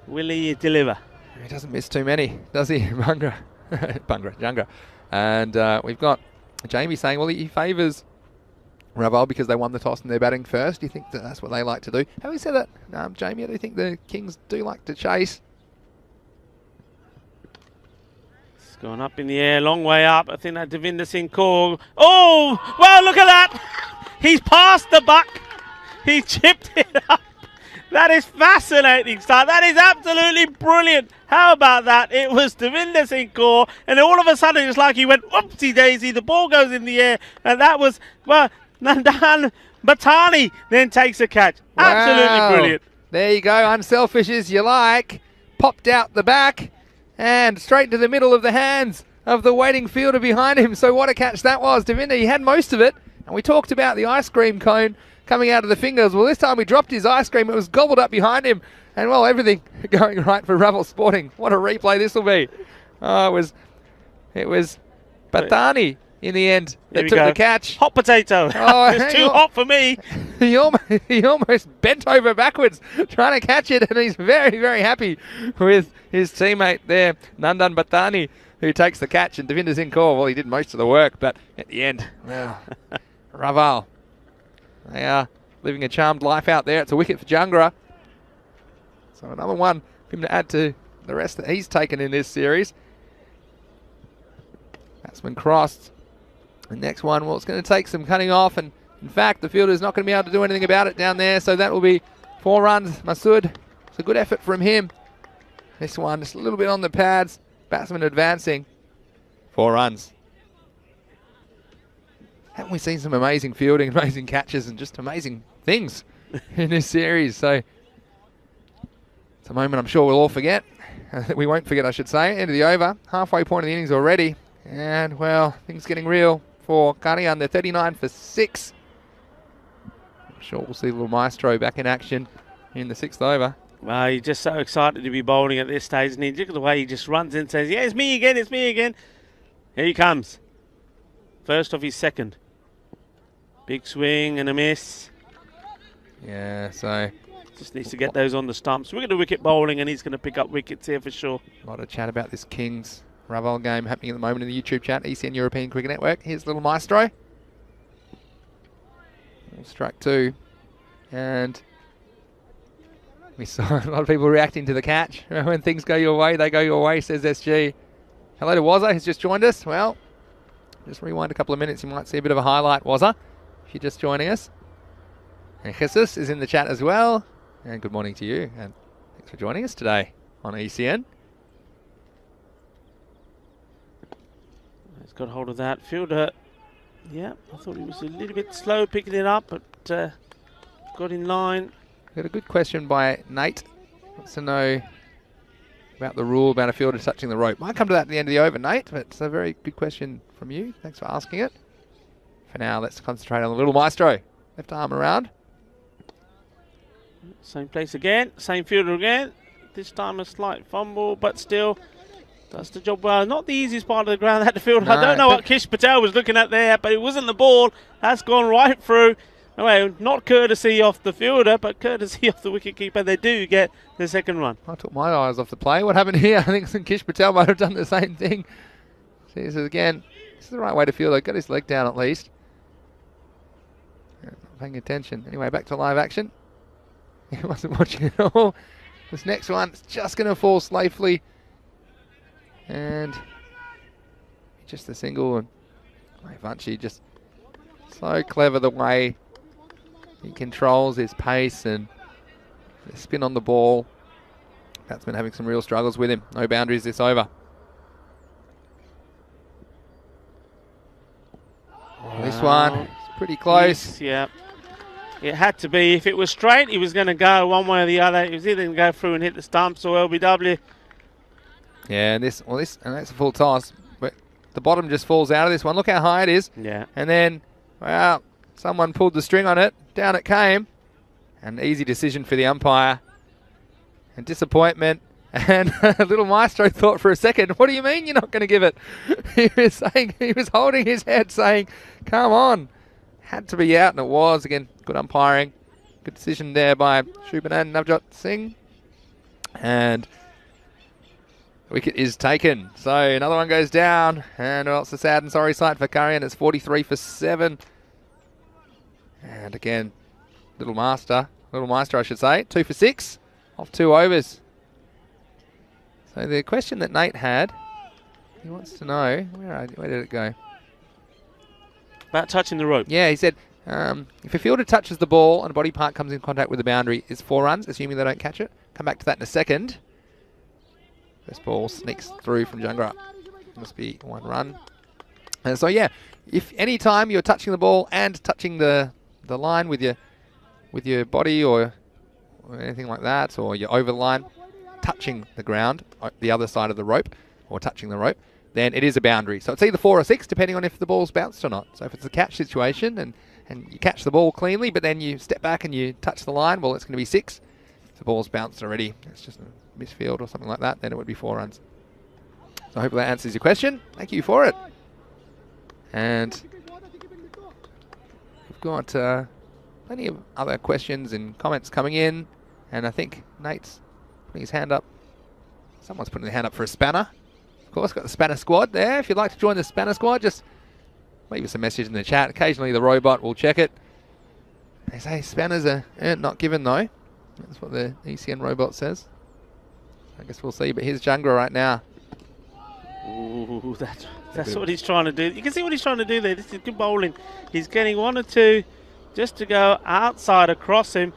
will he deliver? He doesn't miss too many, does he? Jangra. And we've got Jamie saying, well, he favours Raval because they won the toss and they're batting first. Do you think that's what they like to do? Have we said that, Jamie? Do you think the Kings do like to chase? Going up in the air, long way up. I think that Devinder Singh Kaur. Oh, well, look at that. He's passed the buck. He chipped it up. That is fascinating, sir. That is absolutely brilliant. How about that? It was Devinder Singh Kaur, and all of a sudden it's like he went whoopsie daisy. The ball goes in the air, and that was, well, Nandan Bhatani then takes a catch. Wow. Absolutely brilliant. There you go, unselfish as you like. Popped out the back. And straight to the middle of the hands of the waiting fielder behind him. So what a catch that was. Devinder, he had most of it. And we talked about the ice cream cone coming out of the fingers. Well, this time he dropped his ice cream. It was gobbled up behind him. And, well, everything going right for Rebel Sporting. What a replay this will be. Oh, it was Bhatani in the end that took the catch. Hot potato. Oh, it's too hot for me. He almost bent over backwards trying to catch it, and he's very, very happy with his teammate there, Nandan Bhatani, who takes the catch, and Devinder Singh Kaur, well, he did most of the work, but at the end, well, Raval, they are living a charmed life out there. It's a wicket for Jangra. So another one for him to add to the rest that he's taken in this series. Batsman crossed. The next one, well, it's going to take some cutting off, and in fact, the fielder's not going to be able to do anything about it down there, so that will be 4 runs. Masood, it's a good effort from him. This one, just a little bit on the pads. Batsman advancing. 4 runs. Haven't we seen some amazing fielding, amazing catches, and just amazing things in this series? So it's a moment I'm sure we'll all forget. We won't forget, I should say. End of the over. Halfway point of the innings already. And, well, things getting real for Karian. They're 39 for 6. I'm sure we'll see little Maestro back in action in the 6th over. Well, he's just so excited to be bowling at this stage. And look at the way he just runs in and says, yeah, it's me again, it's me again. Here he comes. First of his second. Big swing and a miss. Yeah, so just needs to get those on the stumps. We're going to wicket bowling, and he's going to pick up wickets here for sure. A lot of chat about this Kings Raval game happening at the moment in the YouTube chat. ECN European Cricket Network. Here's little Maestro. Strike 2. And we saw a lot of people reacting to the catch. When things go your way, they go your way, says SG. Hello to Wazza, who's just joined us. Well, just rewind a couple of minutes. You might see a bit of a highlight, Wazza, if you're just joining us. And Jesus is in the chat as well. And good morning to you. And thanks for joining us today on ECN. He's got hold of that. Fielder, yeah, I thought he was a little bit slow picking it up, but got in line. Got a good question by Nate. Wants to know about the rule about a fielder touching the rope. Might come to that at the end of the over, Nate, but it's a very good question from you. Thanks for asking it. For now, let's concentrate on the little Maestro. Left arm around. Same place again, same fielder again. This time a slight fumble, but still does the job well. Not the easiest part of the ground that the fielder. No, I don't know what Kish Patel was looking at there, but it wasn't the ball. That's gone right through. Anyway, not courtesy off the fielder, but courtesy of the wicketkeeper. They do get the second run. I took my eyes off the play. What happened here? I think Kish Patel might have done the same thing. See, this is again, this is the right way to field. Got his leg down at least. Not paying attention. Anyway, back to live action. He wasn't watching at all. This next one is just going to fall safely. And just a single. And Vanchi just so clever the way he controls his pace and the spin on the ball. Batsman having some real struggles with him. No boundaries this over. Wow. This one is pretty close. Yes, yeah. It had to be. If it was straight, he was going to go one way or the other. He was either going to go through and hit the stumps or LBW. Yeah, and that's a full toss. But the bottom just falls out of this one. Look how high it is. Yeah. And then, well, someone pulled the string on it. Down it came. An easy decision for the umpire. And disappointment. And little Maestro thought for a second, what do you mean you're not going to give it? He was holding his head saying, come on. Had to be out, and it was. Again, good umpiring. Good decision there by Shubhanan Navjot Singh. And the wicket is taken. So another one goes down. And well, it's a sad and sorry sight for Karian. It's 43 for 7. And again, little Maestro, I should say. 2 for 6 off 2 overs. So the question that Nate had, he wants to know, where did it go? About touching the rope. Yeah, he said, if a fielder touches the ball and a body part comes in contact with the boundary, it's 4 runs, assuming they don't catch it. Come back to that in a second. First ball sneaks through from Jungra. Must be 1 run. And so, yeah, if any time you're touching the ball and touching the line with your body or anything like that, or you're over the line, touching the ground, the other side of the rope, or touching the rope, then it is a boundary. So it's either 4 or 6, depending on if the ball's bounced or not. So if it's a catch situation and you catch the ball cleanly, but then you step back and you touch the line, well, it's going to be 6. If the ball's bounced already, it's just a misfield or something like that, then it would be 4 runs. So I hope that answers your question. Thank you for it. And we've got plenty of other questions and comments coming in. And I think Nate's putting his hand up. Someone's putting their hand up for a spanner. Of course, got the spanner squad there. If you'd like to join the spanner squad, just leave us a message in the chat. Occasionally the robot will check it. They say spanners are not given though. That's what the ECN robot says. I guess we'll see. But here's Jungra right now. Ooh, that's what he's trying to do. You can see what he's trying to do there. This is good bowling. He's getting 1 or 2 just to go outside across him.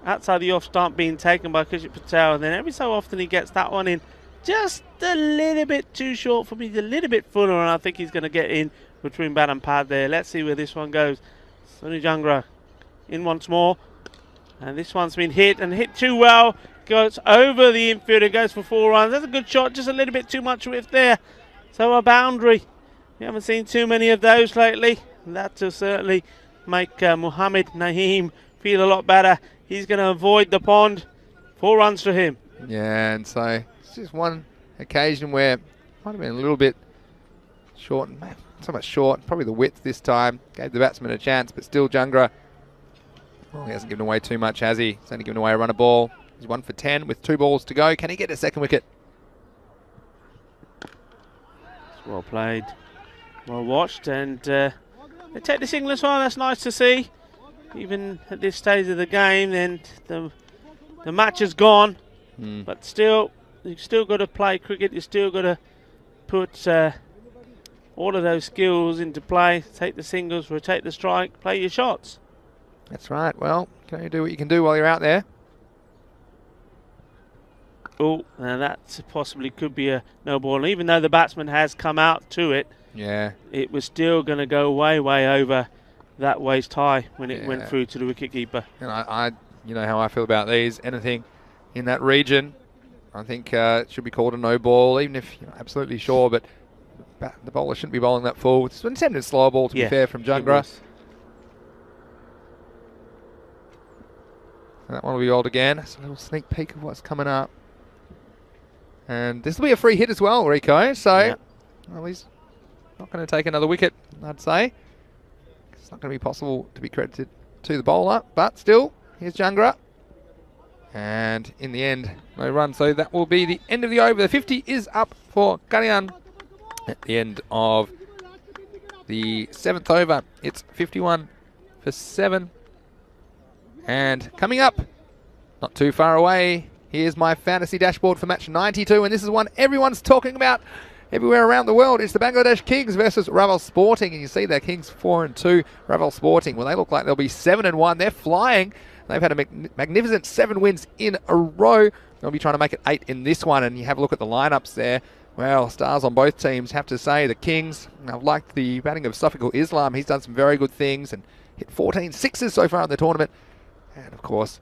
Outside the off stump being taken by Kushit Patel. And then every so often he gets that one in just a little bit too short for me. He's a little bit fuller, and I think he's going to get in between bat and pad there. Let's see where this one goes. Sonny Jangra in once more. And this one's been hit and hit too well. Goes over the infield and goes for 4 runs. That's a good shot, just a little bit too much width there. So a boundary. We haven't seen too many of those lately. And that will certainly make Mohammed Naeem feel a lot better. He's going to avoid the pond. 4 runs to him. Yeah, and so it's just one occasion where it might have been a little bit short. Not so much short, probably the width this time. Gave the batsman a chance, but still Jangra, well, he hasn't given away too much, has he? He's only given away a run a ball. He's 1 for 10 with 2 balls to go. Can he get a second wicket? It's well played, well watched, and they take the single as well. That's nice to see. Even at this stage of the game, then the match is gone. But still, you've still got to play cricket. You've still got to put all of those skills into play. Take the singles, rotate the strike, play your shots. That's right. Well, you can only do what you can do while you're out there. Oh, and that possibly could be a no ball. And even though the batsman has come out to it, yeah, it was still going to go way over that waist high when it went through to the wicketkeeper. And I, you know how I feel about these. Anything in that region, I think it should be called a no ball, even if you're absolutely sure. But the bowler shouldn't be bowling that full. It's an intended slower ball, to be fair, from Jangra. And that one will be old again. It's a little sneak peek of what's coming up. And this will be a free hit as well, Rico. So, well, he's not going to take another wicket, I'd say. It's not going to be possible to be credited to the bowler. But still, here's Jangra. And in the end, no run. So that will be the end of the over. The 50 is up for Kalyan at the end of the 7th over. It's 51 for 7. And coming up, not too far away, here's my fantasy dashboard for match 92, and this is one everyone's talking about everywhere around the world. It's the Bangladesh Kings versus Raval Sporting, and you see their Kings 4-2, Raval Sporting. Well, they look like they'll be 7-1. They're flying. They've had a magnificent 7 wins in a row. They'll be trying to make it 8 in this one, and you have a look at the lineups there. Well, stars on both teams. Have to say the Kings, I've liked the batting of Safiqul Islam. He's done some very good things and hit 14 sixes so far in the tournament. And of course,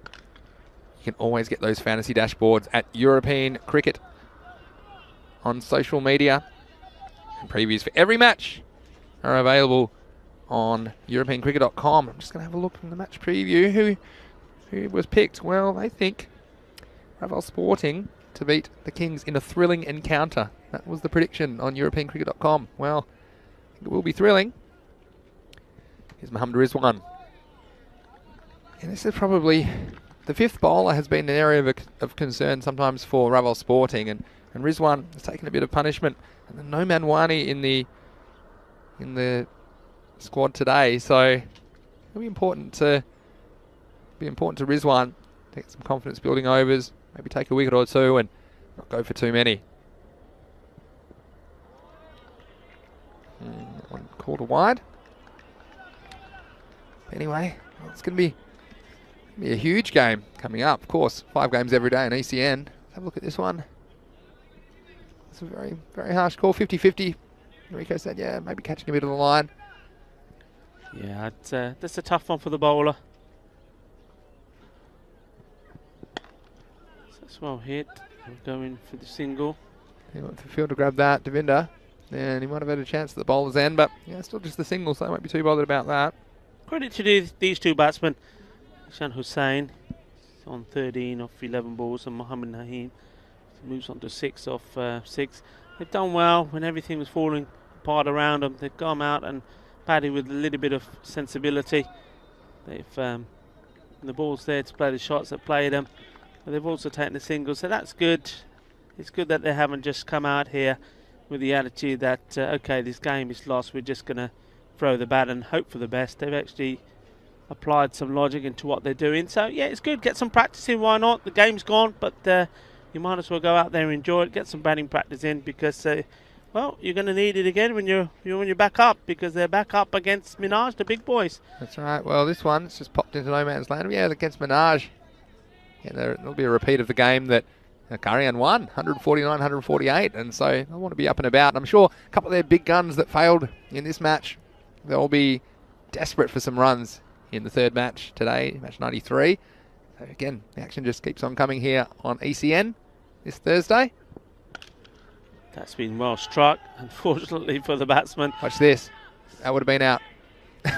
you can always get those fantasy dashboards at European Cricket on social media. And previews for every match are available on EuropeanCricket.com. I'm just going to have a look from the match preview. Who was picked? Well, they think Raval Sporting to beat the Kings in a thrilling encounter. That was the prediction on EuropeanCricket.com. Well, I think it will be thrilling. Here's Mohammed Rizwan. And this is probably the 5th bowler has been an area of concern sometimes for Raval Sporting, and Rizwan has taken a bit of punishment. And then no Manwani in the squad today, so it'll be important to Rizwan to get some confidence building overs, maybe take a wicket or 2 and not go for too many. One quarter wide. Anyway, it's going to be a huge game coming up. Of course, 5 games every day in ECN. Let's have a look at this one. It's a very, very harsh call. 50-50. Rico said, yeah, maybe catching a bit of the line. Yeah, that's a tough one for the bowler. So that's well hit. We'll go in for the single. He went for field to grab that, Devinder. And he might have had a chance at the bowler's end, but yeah, still just the single, so I won't be too bothered about that. Credit to these 2 batsmen. Shan Hussain on 13 off 11 balls, and Mohammed Naeem moves on to 6 off 6. They've done well when everything was falling apart around them. They've gone out and batted with a little bit of sensibility. They've the ball's there to play the shots that play them, but they've also taken the singles, so that's good. It's good that they haven't just come out here with the attitude that okay, this game is lost, we're just going to throw the bat and hope for the best. They've actually applied some logic into what they're doing. So yeah, it's good. Get some practice in. Why not? The game's gone, but you might as well go out there and enjoy it, get some batting practice in, because well, you're going to need it again when you're back up, because they're back up against Minaj, the big boys. That's right. Well, this one's just popped into no man's land. Yeah, against Minaj. Yeah, there'll be a repeat of the game that Karian won, 149, 148, and so I want to be up and about. I'm sure a couple of their big guns that failed in this match, they'll be desperate for some runs in the third match today, match 93. So again, the action just keeps on coming here on ECN this Thursday. That's been well struck, unfortunately for the batsman. Watch this. That would have been out.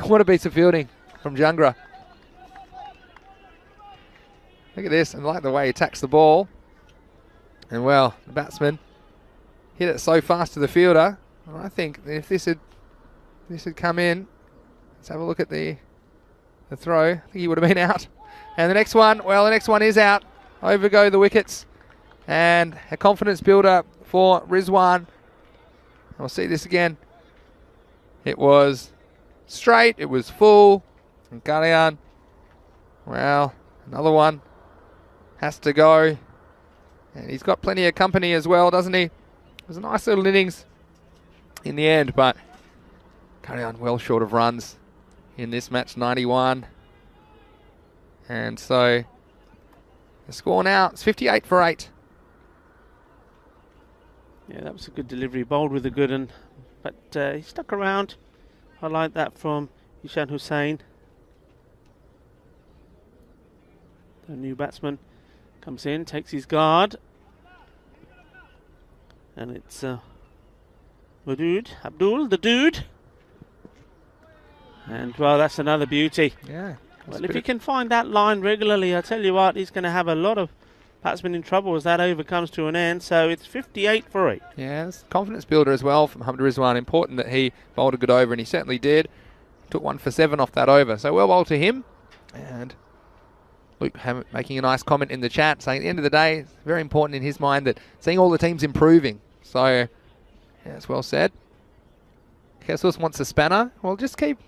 What a piece of fielding from Jungra. Look at this, and I like the way he attacks the ball. And well, the batsman hit it so fast to the fielder. Well, I think if this had come in, let's have a look at the throw. I think he would have been out. And the next one, well, the next one is out. Over go the wickets. And a confidence builder for Rizwan. We'll see this again. It was straight, it was full. And Kalian, well, another one has to go. And he's got plenty of company as well, doesn't he? It was a nice little innings in the end, but Kalian well short of runs in this match, 91. And so the score now is 58 for 8. Yeah, that was a good delivery, bowled with a good one, but he stuck around. I like that from Ishan Hussain. The new batsman comes in, takes his guard, and it's Abdul, the dude. And well, that's another beauty. Yeah. Well, if he can find that line regularly, I tell you what, he's going to have a lot of batsmen in trouble as that over comes to an end. So it's 58 for 8. Yeah, it's a confidence builder as well from Hamid Rizwan. Important that he bowled a good over, and he certainly did. Took 1 for 7 off that over. So well bowled to him. And Luke making a nice comment in the chat, saying at the end of the day, it's very important in his mind that seeing all the teams improving. So, yeah, it's well said. Jesus wants a spanner. Well, just keep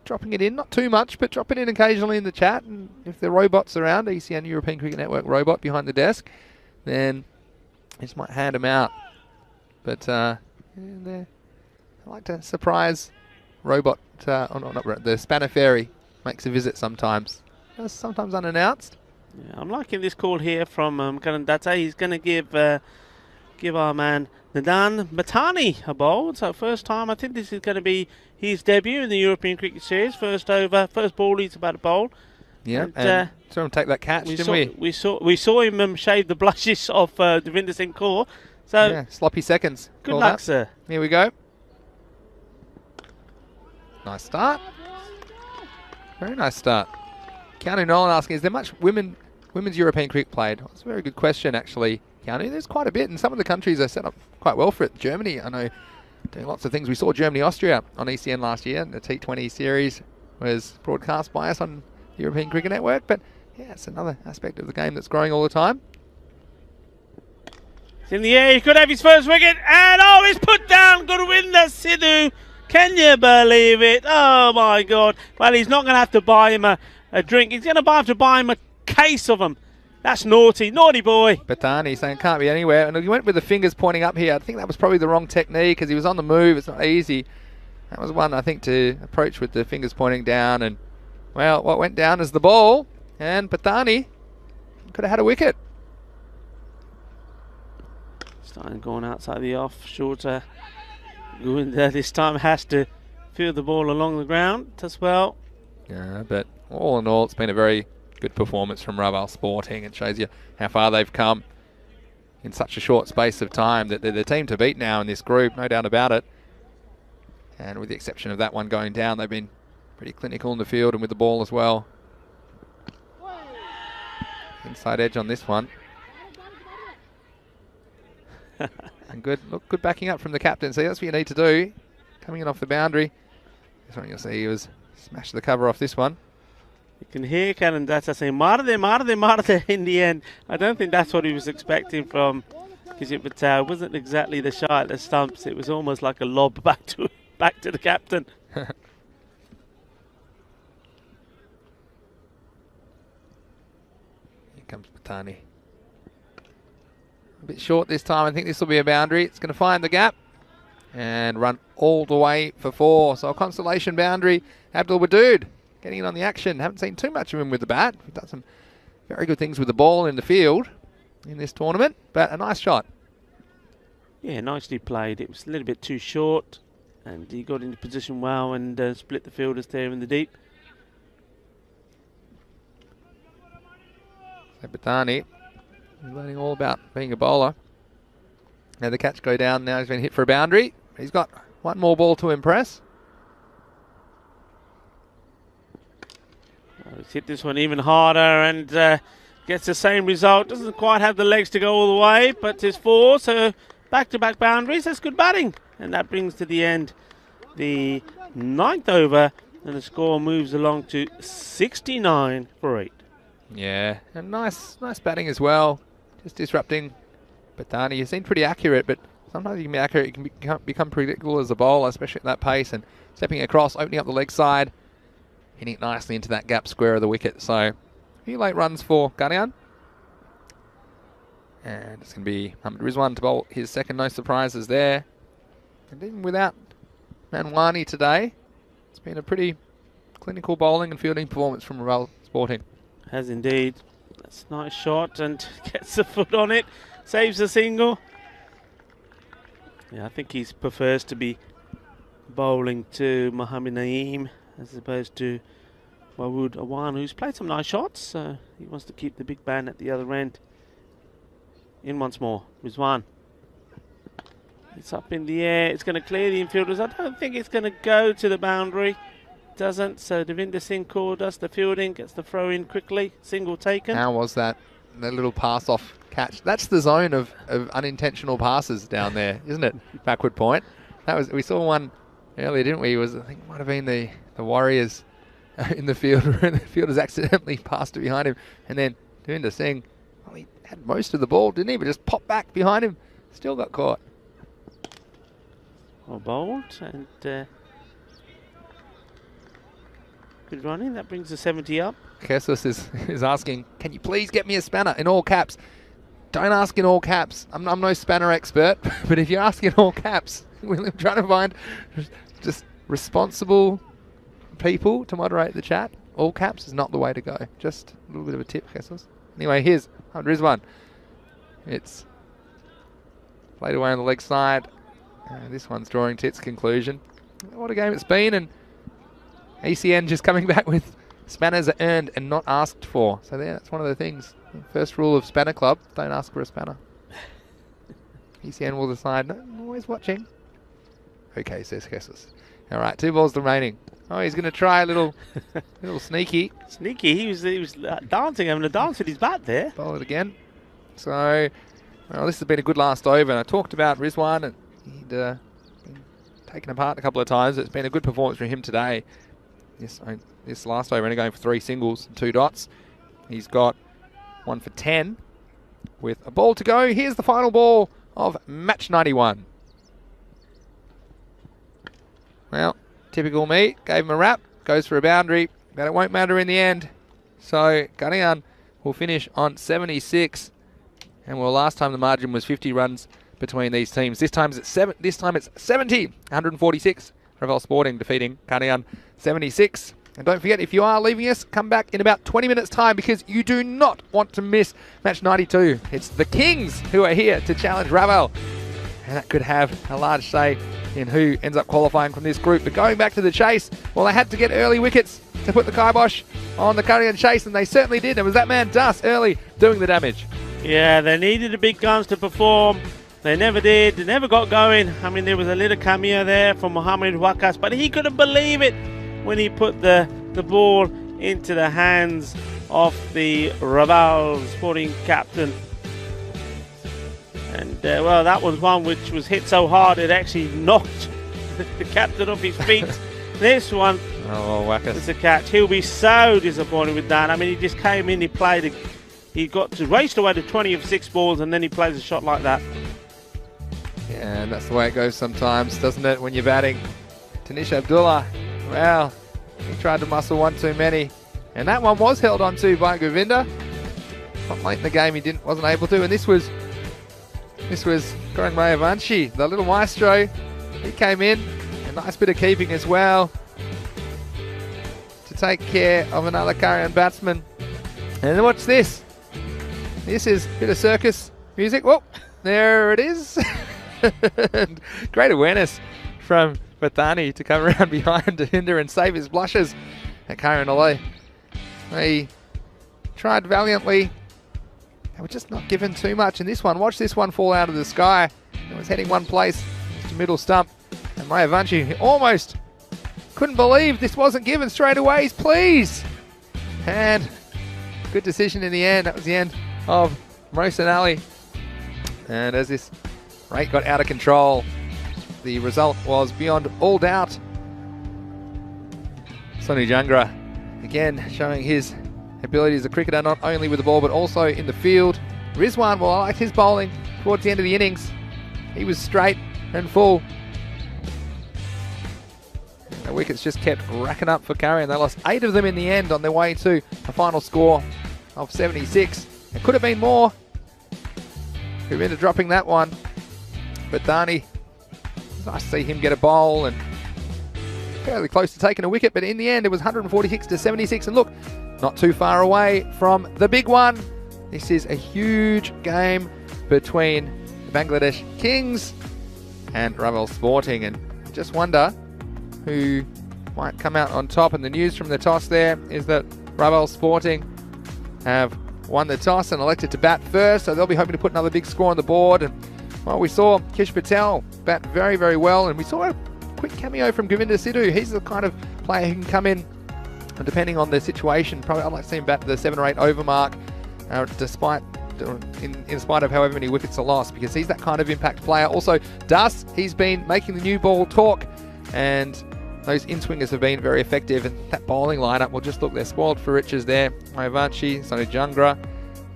dropping it in. Not too much, but drop it in occasionally in the chat. And if the robot's around, ECN European Cricket Network robot behind the desk, then I just might hand them out. But I like to surprise robot, the Spanner Fairy makes a visit sometimes. Sometimes unannounced. Yeah, I'm liking this call here from Karandata. He's going to give our man Nadan Batani a bowl. So first time, I think this is going to be his debut in the European Cricket Series. First ball he's about to bowl. Yeah, and saw him take that catch, didn't we? We saw him shave the blushes off Devinder Singh Kaur. So yeah, sloppy seconds. Good luck, sir. Here we go. Nice start. Very nice start. Keanu Nolan asking, is there much women's European cricket played? That's a very good question, actually, Keanu. There's quite a bit, and some of the countries are set up quite well for it. Germany, I know, doing lots of things. We saw Germany-Austria on ECN last year. The T20 series was broadcast by us on the European Cricket Network. But, yeah, it's another aspect of the game that's growing all the time. It's in the air. He could have his first wicket. And, it's put down. Gurwinder Sidhu. Can you believe it? Oh, my God. Well, he's not going to have to buy him a drink. He's going to have to buy him a case of them. That's naughty. Naughty boy. Batani saying can't be anywhere. And he went with the fingers pointing up here. I think that was probably the wrong technique because he was on the move. It's not easy. That was one, I think, to approach with the fingers pointing down. And, well, what went down is the ball. And Batani could have had a wicket. Starting going outside the off. Shorter. Gurwinder this time has to field the ball along the ground as well. Yeah, but all in all, it's been a very good performance from Raval Sporting. It shows you how far they've come in such a short space of time. That they're the team to beat now in this group, no doubt about it. And with the exception of that one going down, they've been pretty clinical in the field and with the ball as well. Inside edge on this one. And good backing up from the captain. See, that's what you need to do. Coming in off the boundary. This one you'll see he was smashed the cover off this one. You can hear Karandata saying, Marde in the end. I don't think that's what he was expecting from Kijit Patel. It wasn't exactly the shot at the stumps. It was almost like a lob back to the captain. Here comes Batani. A bit short this time. I think this will be a boundary. It's going to find the gap and run all the way for 4. So a consolation boundary. Abdul Wadood getting in on the action. Haven't seen too much of him with the bat. We've done some very good things with the ball in the field in this tournament, but a nice shot. Yeah, nicely played. It was a little bit too short, and he got into position well and split the fielders there in the deep. So Batani is learning all about being a bowler. Now the catch go down. Now he's been hit for a boundary. He's got one more ball to impress. He's hit this one even harder and gets the same result. Doesn't quite have the legs to go all the way, but it's 4, so back-to-back boundaries. That's good batting. And that brings to the end the 9th over, and the score moves along to 69 for 8. Yeah, and nice batting as well. Just disrupting Batani. You seem pretty accurate, but sometimes you can be accurate. You can become predictable as a bowler, especially at that pace. And stepping across, opening up the leg side, hitting it nicely into that gap square of the wicket. So a few late runs for Gunyan. And it's going to be Mohammad Rizwan to bowl his second. No surprises there. And even without Manwani today, it's been a pretty clinical bowling and fielding performance from Relive Sporting. Has indeed. That's a nice shot and gets the foot on it. Saves the single. Yeah, I think he prefers to be bowling to Mohammad Naeem as opposed to Wawood Awan, who's played some nice shots. So he wants to keep the big band at the other end. In once more, Rizwan. It's up in the air. It's going to clear the infielders. I don't think it's going to go to the boundary. Doesn't. So Devinder Singh Kaur does the fielding, gets the throw in quickly. Single taken. How was that? That little pass off catch. That's the zone of unintentional passes down there, isn't it? Backward point. That was. We saw one earlier, didn't we? I think it might have been the Warriors in the field where the fielders accidentally passed it behind him, and then Devinder Singh. Well, he had most of the ball, didn't he? But just popped back behind him. Still got caught. Well bowled and good running. That brings the 70 up. Jesus is asking, can you please get me a spanner in all caps? Don't ask in all caps. I'm no spanner expert, but if you ask in all caps, we're trying to find just responsible people to moderate the chat. All caps is not the way to go. Just a little bit of a tip, Jesus. Anyway, here's Rizwan. It's played away on the leg side. This one's drawing to its conclusion. What a game it's been, and ECN just coming back with spanners are earned and not asked for. So there, that's one of the things. First rule of Spanner Club, don't ask for a spanner. ECN will decide, no, I'm always watching. Okay, says Jesus. All right, 2 balls remaining. Oh, he's going to try a little sneaky. Sneaky, he was dancing, having a dance with his bat there. Bowl it again. So, well, this has been a good last over. And I talked about Rizwan, and he'd been taken apart a couple of times. It's been a good performance from him today. This last over, only going for 3 singles and 2 dots. He's got 1 for 10 with a ball to go. Here's the final ball of match 91. Well, typical me. Gave him a wrap. Goes for a boundary, but it won't matter in the end. So Gunyan will finish on 76. And well, last time the margin was 50 runs between these teams. This time it's 70. 146. Relive Sporting defeating Gunyan 76. And don't forget, if you are leaving us, come back in about 20 minutes' time because you do not want to miss match 92. It's the Kings who are here to challenge Ravel. And that could have a large say in who ends up qualifying from this group. But going back to the chase, well, they had to get early wickets to put the kibosh on the Gunyan chase, and they certainly did. It was that man, Dus, early doing the damage. Yeah, they needed the big guns to perform. They never did. They never got going. I mean, there was a little cameo there from Mohammad Wakas, but he couldn't believe it when he put the ball into the hands of the Relive Sporting captain. And, well, that was one which was hit so hard it actually knocked the captain off his feet. This one was a catch. He'll be so disappointed with that. I mean, he just came in, he raced away to 20 of 6 balls, and then he plays a shot like that. Yeah, and that's the way it goes sometimes, doesn't it, when you're batting? Tanish Abdullah, well, he tried to muscle one too many. And that one was held on to by Govinda. Not late in the game, he wasn't able to. And this was This was Gorang Mayavanshi, the little maestro. He came in, a nice bit of keeping as well to take care of another Korean batsman. And then watch this. This is a bit of circus music. Well, there it is. And great awareness from Vathani to come around behind Dahinda and save his blushes at Karen Olay. They tried valiantly. They were just not given too much in this one. Watch this one fall out of the sky. It was heading one place, just a middle stump. And Mayavanshi almost couldn't believe this wasn't given straight away. He's pleased. And good decision in the end. That was the end of Mohsin Ali. And as this rate got out of control, the result was beyond all doubt. Sonu Jangra, again, showing his ability as a cricketer, not only with the ball but also in the field. Rizwan, well, I liked his bowling towards the end of the innings. He was straight and full. The wickets just kept racking up for Curry, and they lost 8 of them in the end on their way to a final score of 76. It could have been more. We've ended up dropping that one. But Dhani, it's nice to see him get a bowl and fairly close to taking a wicket, but in the end it was 146 to 76. And look, not too far away from the big one. This is a huge game between the Bangladesh Kings and Ravel Sporting, and just wonder who might come out on top. And the news from the toss there is that Ravel Sporting have won the toss and elected to bat first, so they'll be hoping to put another big score on the board. And well, we saw Kish Patel bat very, very well, and we saw a quick cameo from Govinda Sidhu. He's the kind of player who can come in, and depending on the situation, probably I'd like to see him bat to the 7 or 8 over mark, in spite of however many wickets are lost, because he's that kind of impact player. Also, Das, he's been making the new ball talk, and those in-swingers have been very effective, and that bowling lineup, well, just look, they're spoiled for riches there. Mayavanshi, Sonu Jangra,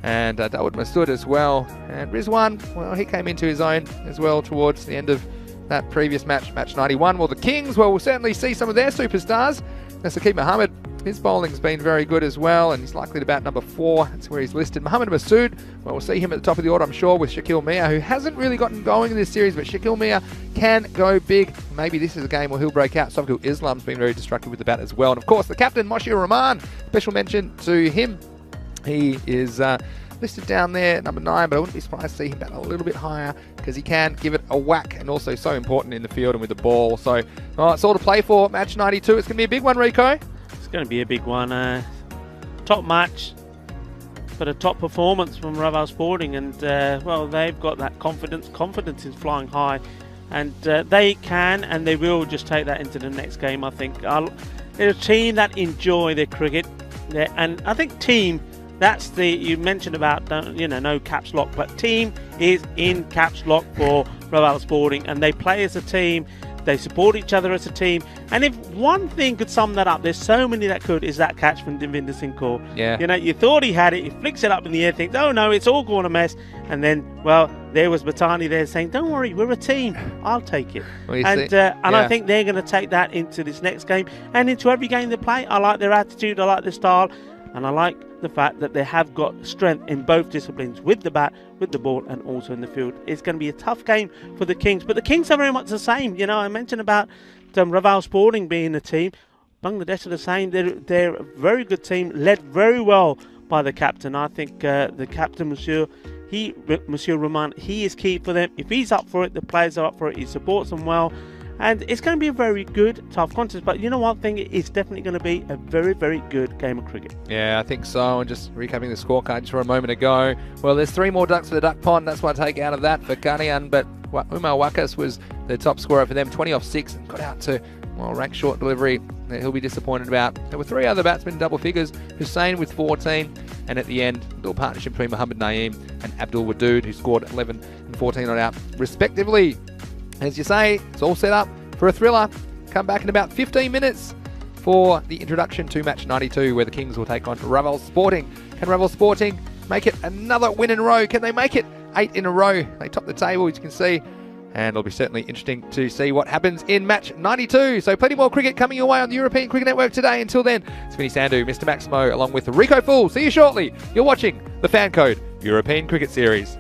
and Dawood Masood as well. And Rizwan, well, he came into his own as well towards the end of that previous match, match 91. Well, the Kings, well, we'll certainly see some of their superstars. Saqib Mohammed, his bowling's been very good as well, and he's likely to bat number 4. That's where he's listed. Mohammed Masood, well, we'll see him at the top of the order, I'm sure, with Shakil Mia, who hasn't really gotten going in this series, but Shakil Mia can go big. Maybe this is a game where he'll break out. Sofakul Islam's been very destructive with the bat as well. And of course, the captain, Moshir Rahman, special mention to him. He is listed down there, number 9, but I wouldn't be surprised to see him bat a little bit higher, because he can give it a whack, and also so important in the field and with the ball. So it's all to play for. Match 92. It's going to be a big one, Rico. It's going to be a big one. Top match, but a top performance from Ravel Sporting, and well, they've got that confidence. Confidence is flying high, and they can and they will just take that into the next game. I think they're a team that enjoy their cricket, and I think team. That's the, you mentioned about, no caps lock, but team is in caps lock for Ravel Sporting, and they play as a team, they support each other as a team. And if one thing could sum that up, there's so many that could, is that catch from Devinder Singh Kaur. Yeah. You thought he had it, he flicks it up in the air, thinks, oh no, it's all going a mess. And then, well, there was Batani there saying, don't worry, we're a team, I'll take it. Well, I think they're going to take that into this next game and into every game they play. I like their attitude, I like their style, and I like the fact that they have got strength in both disciplines, with the bat, with the ball, and also in the field. It's going to be a tough game for the Kings, but the Kings are very much the same. I mentioned about Ravel Sporting being a team. Bangladesh are the same. They're a very good team, led very well by the captain. I think the captain, Monsieur Rahman, he is key for them. If he's up for it, the players are up for it. He supports them well. And it's going to be a very good, tough contest. But you know one thing, it's definitely going to be a very, very good game of cricket. Yeah, I think so. And just recapping the scorecard just for a moment ago. Well, there's 3 more ducks for the duck pond. That's what I take out of that for Kanian. But Umar Wakas was the top scorer for them, 20 off 6, and got out to, well, rank short delivery that he'll be disappointed about. There were 3 other batsmen in double figures. Hussain with 14. And at the end, a little partnership between Muhammad Naeem and Abdul Wadood, who scored 11 and 14 not out, respectively. As you say, it's all set up for a thriller. Come back in about 15 minutes for the introduction to match 92, where the Kings will take on Ravel Sporting. Can Ravel Sporting make it another win in a row? Can they make it 8 in a row? They top the table, as you can see, and it'll be certainly interesting to see what happens in match 92. So plenty more cricket coming your way on the European Cricket Network today. Until then, it's Vinny Sandhu, Mr. Maximo, along with Rico Fool. See you shortly. You're watching the Fan Code European Cricket Series.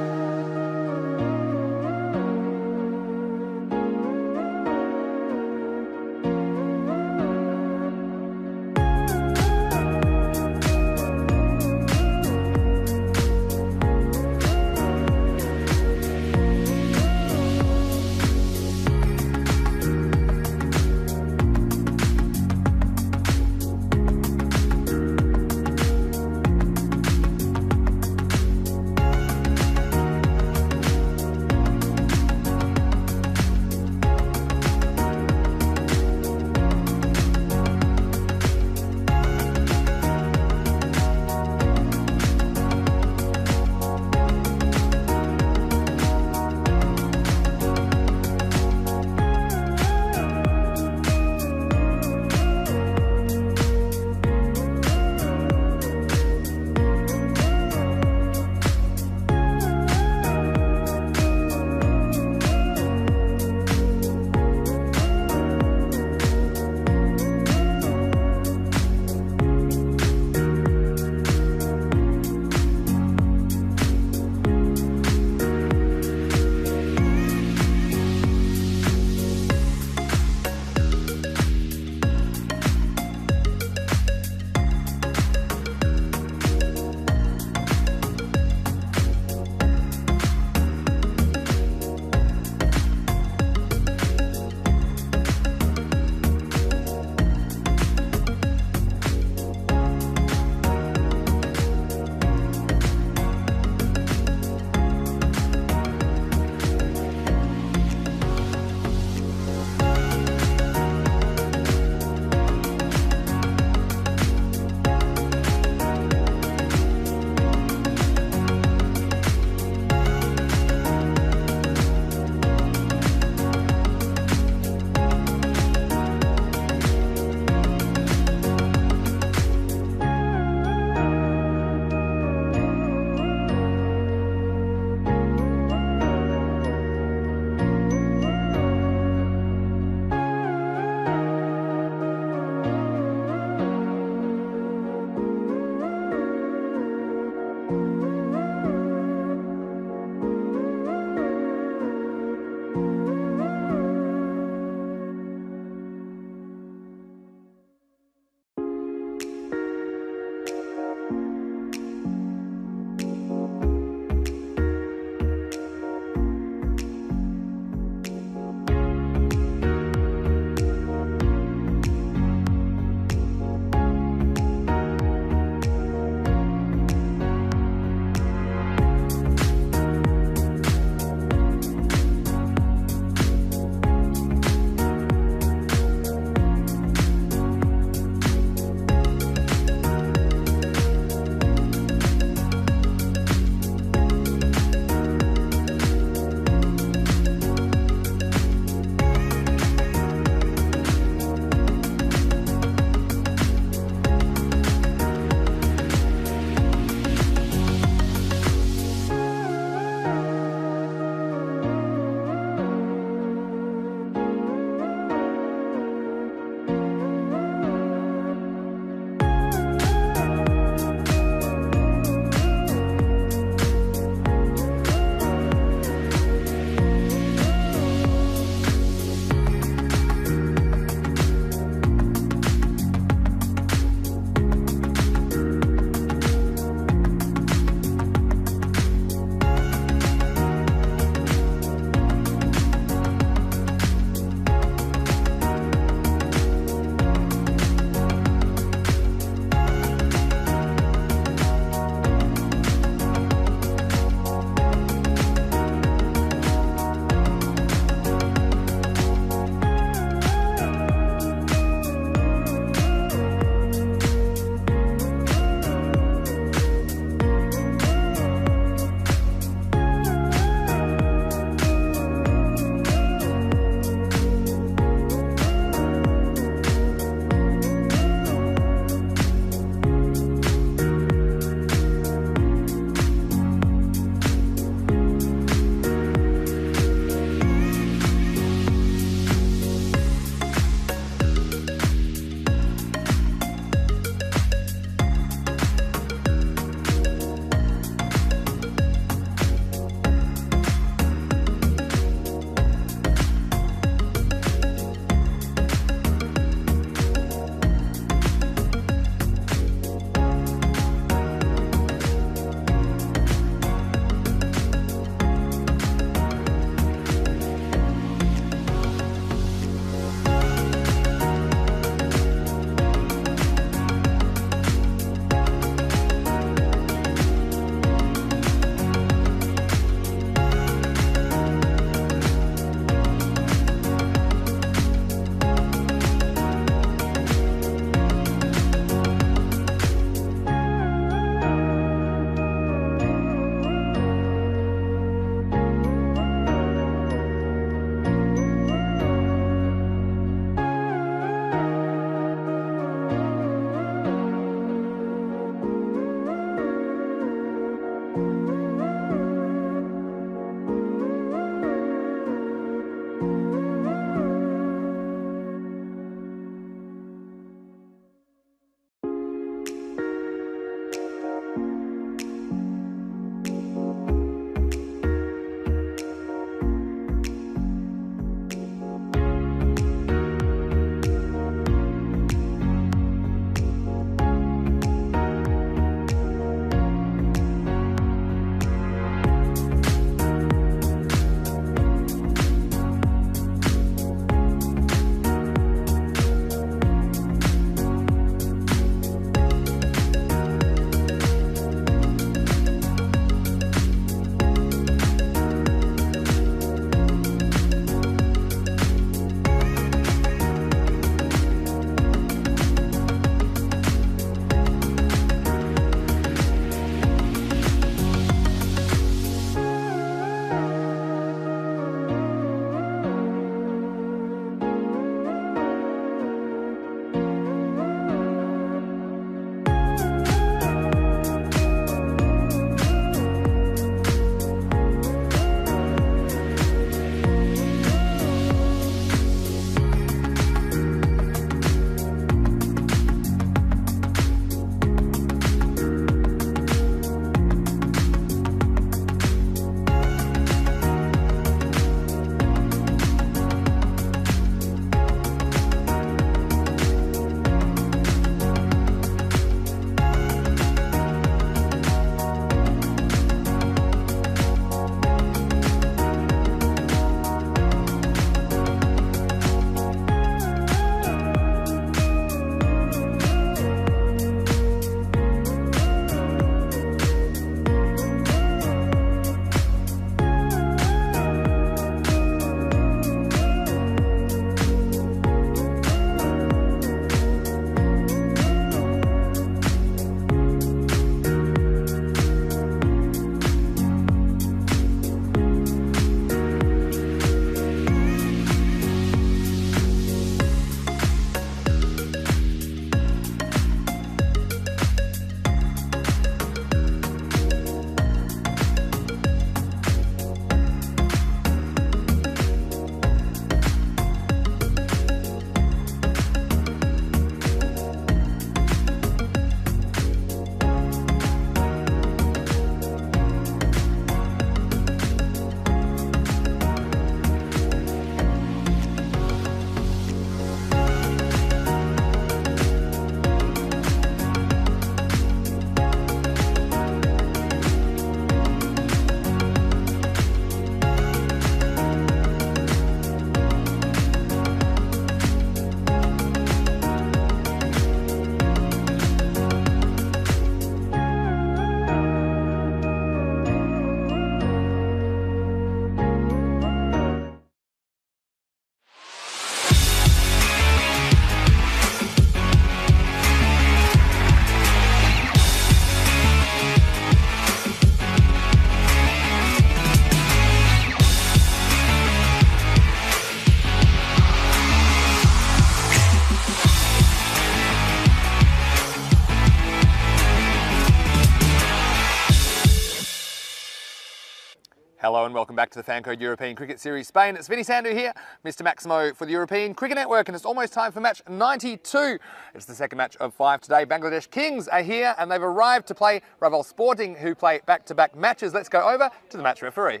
Hello and welcome back to the Fancode European Cricket Series Spain. It's Vinny Sandu here, Mr. Maximo for the European Cricket Network, and it's almost time for match 92. It's the second match of 5 today. Bangladesh Kings are here and they've arrived to play Raval Sporting, who play back-to-back matches. Let's go over to the match referee.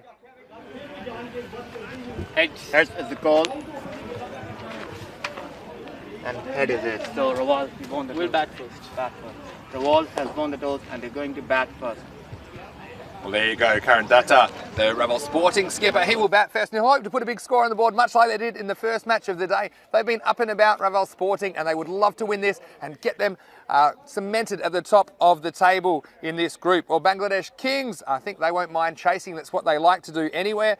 Head is the goal. And head is it. So Raval won the toss. We'll bat first. Bat first. Raval has won the toss and they're going to bat first. Well, there you go, Karandata, the Raval Sporting skipper. He will bat first and he'll hope to put a big score on the board, much like they did in the first match of the day. They've been up and about Raval Sporting and they would love to win this and get them cemented at the top of the table in this group. Well, Bangladesh Kings, I think they won't mind chasing. That's what they like to do anyway.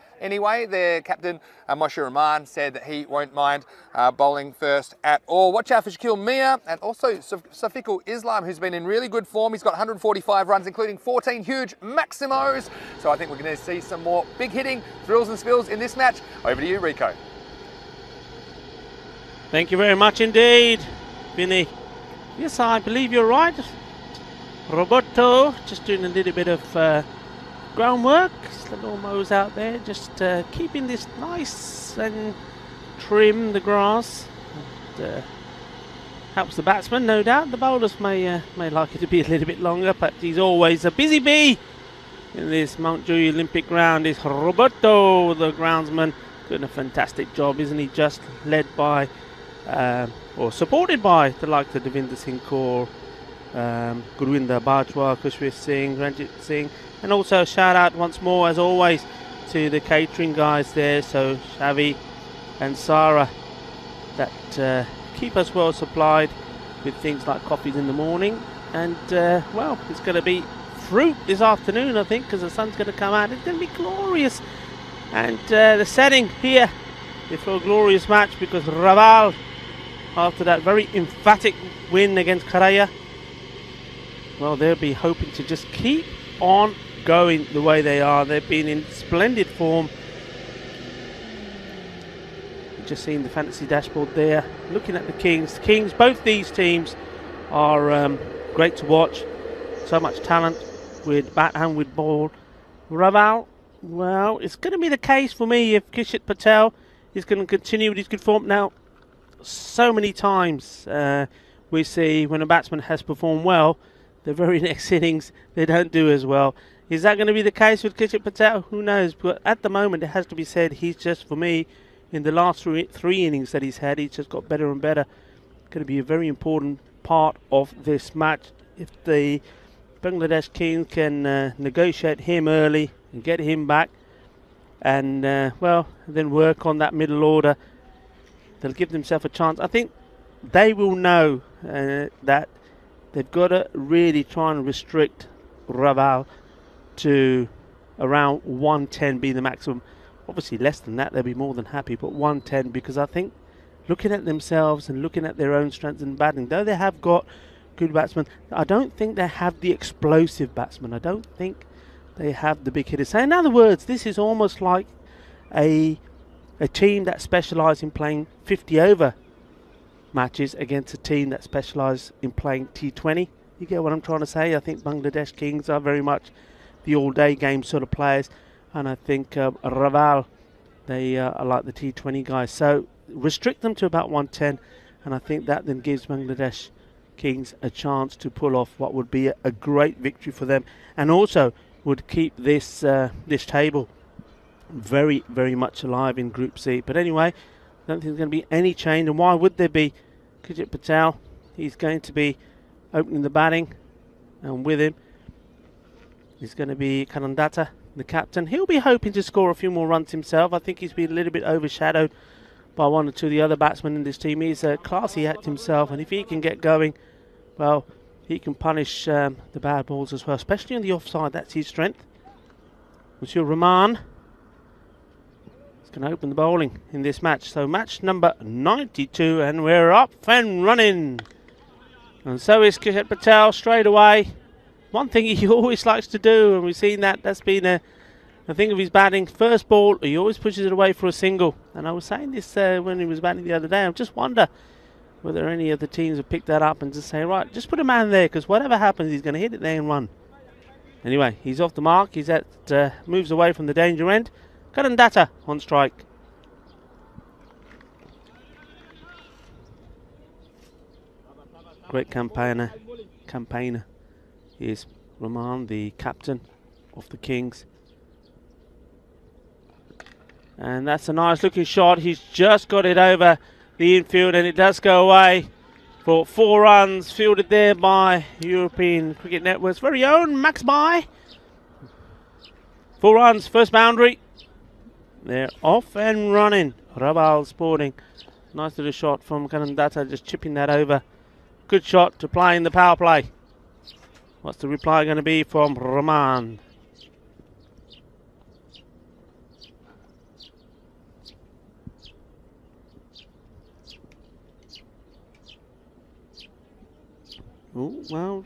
Their captain, Moshe Rahman, said that he won't mind bowling first at all. Watch out for Shakil Mia and also Safiqul Islam, who's been in really good form. He's got 145 runs, including 14 huge maximos. So I think we're going to see some more big hitting, thrills and spills in this match. Over to you, Rico. Thank you very much indeed, Vinny. Yes, I believe you're right. Roberto just doing a little bit of groundwork. The lawnmowers out there, just keeping this nice and trim, the grass. And, helps the batsman, no doubt. The bowlers may like it to be a little bit longer, but he's always a busy bee in this Mount Juliet Olympic ground. Is Roberto, the groundsman, doing a fantastic job, isn't he? Just led by or supported by the likes of Devinder Singh Kaur, Gurwinder Bajwa, Kushwir Singh, Ranjit Singh, and also a shout out once more, as always, to the catering guys there, so Shavi and Sarah, that keep us well supplied with things like coffees in the morning. And well, it's going to be fruit this afternoon, I think, because the sun's going to come out. It's going to be glorious, and the setting here is for a glorious match, because Raval, after that very emphatic win against Karaya, well, they'll be hoping to just keep on going the way they are. They've been in splendid form. You've just seen the fantasy dashboard there, looking at the Kings. Both these teams are great to watch. So much talent with bat and with ball. Raval, well, it's going to be the case for me if Kishit Patel is going to continue with his good form. Now, so many times we see when a batsman has performed well, the very next innings they don't do as well. Is that going to be the case with Kishit Patel? Who knows? But at the moment, it has to be said, he's just, for me, in the last three innings that he's had, he's just got better and better. Going to be a very important part of this match. If the Bangladesh Kings can negotiate him early and get him back, and well, then work on that middle order, they'll give themselves a chance. I think they will know that they've got to really try and restrict Raval to around 110 being the maximum. Obviously less than that they'll be more than happy, but 110, because I think looking at themselves and looking at their own strengths in batting, though they have got good batsmen, I don't think they have the explosive batsmen. I don't think they have the big hitters. So in other words, this is almost like a team that specialises in playing 50 over matches against a team that specialises in playing T20. You get what I'm trying to say? I think Bangladesh Kings are very much the all-day game sort of players, and I think Raval, they are like the T20 guys. So restrict them to about 110, and I think that then gives Bangladesh Kings a chance to pull off what would be a great victory for them, and also would keep this this table very, very much alive in Group C. But anyway, I don't think there's going to be any change, and why would there be? Kishit Patel, he's going to be opening the batting, and with him is going to be Karandata, the captain. He'll be hoping to score a few more runs himself. I think he's been a little bit overshadowed by one or two of the other batsmen in this team. He's a classy act himself, and if he can get going, well, he can punish the bad balls as well, especially on the offside. That's his strength. Monsieur Rahman is going to open the bowling in this match. So match number 92, and we're up and running. And so is Kishit Patel straight away. One thing he always likes to do, and we've seen that's been a thing of his batting. First ball, he always pushes it away for a single. And I was saying this when he was batting the other day. I just wonder whether any of the teams have picked that up and just say, right, just put a man there, because whatever happens, he's going to hit it there and run. Anyway, he's off the mark. He's at moves away from the danger end. Karandata on strike. Great campaigner is Rahman, the captain of the Kings. And that's a nice looking shot. He's just got it over the infield and it does go away for 4 runs, fielded there by European Cricket Network's very own Max Mai. 4 runs, first boundary. They're off and running. Rabal Sporting. Nice little shot from Karandata, just chipping that over. Good shot to play in the power play. What's the reply going to be from Rahman? Oh, well,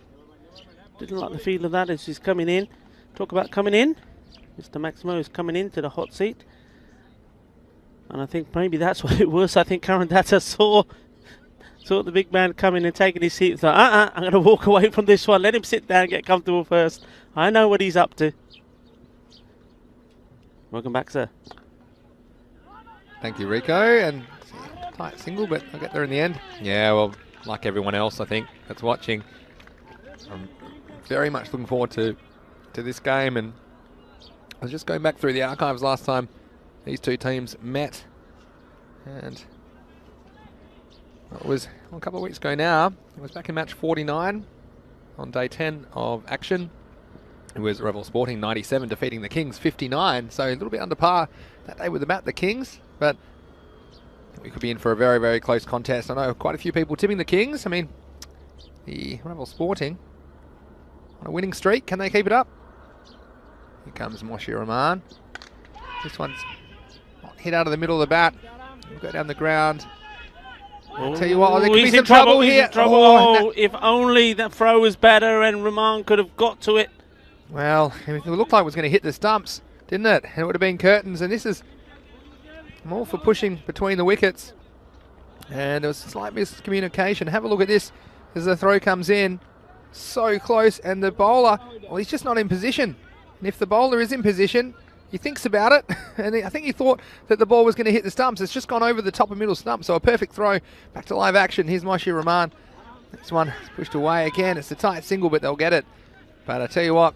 didn't like the feel of that as he's coming in. Talk about coming in. Mr. Maximo is coming into the hot seat. And I think maybe that's what it was. I think Karandata saw the big man coming and taking his seat. So, I'm going to walk away from this one. Let him sit down and get comfortable first. I know what he's up to. Welcome back, sir. Thank you, Rico. And tight single, but I'll get there in the end. Yeah, well, like everyone else, I think, that's watching, I'm very much looking forward to this game. And I was just going back through the archives last time these two teams met, and it was a couple of weeks ago now. It was back in match 49 on day 10 of action. It was Rebel Sporting 97 defeating the Kings 59, so a little bit under par that day with the Kings, but we could be in for a very, very close contest. I know quite a few people tipping the Kings. I mean, the Rebel Sporting on a winning streak. Can they keep it up? Here comes Moshi Rahman. This one's hit out of the middle of the bat. We'll go down the ground. I'll tell you what, there could be some trouble here. He's in trouble. Oh, if only that throw was better and Rahman could have got to it. Well, it looked like it was going to hit the stumps, didn't it? And it would have been curtains. And this is more for pushing between the wickets. And there was a slight miscommunication. Have a look at this as the throw comes in. So close. And the bowler, well, he's just not in position. And if the bowler is in position, he thinks about it. And I think he thought that the ball was going to hit the stumps. It's just gone over the top of middle stump. So a perfect throw. Back to live action. Here's Moshi Rahman. This one is pushed away again. It's a tight single, but they'll get it. But I tell you what,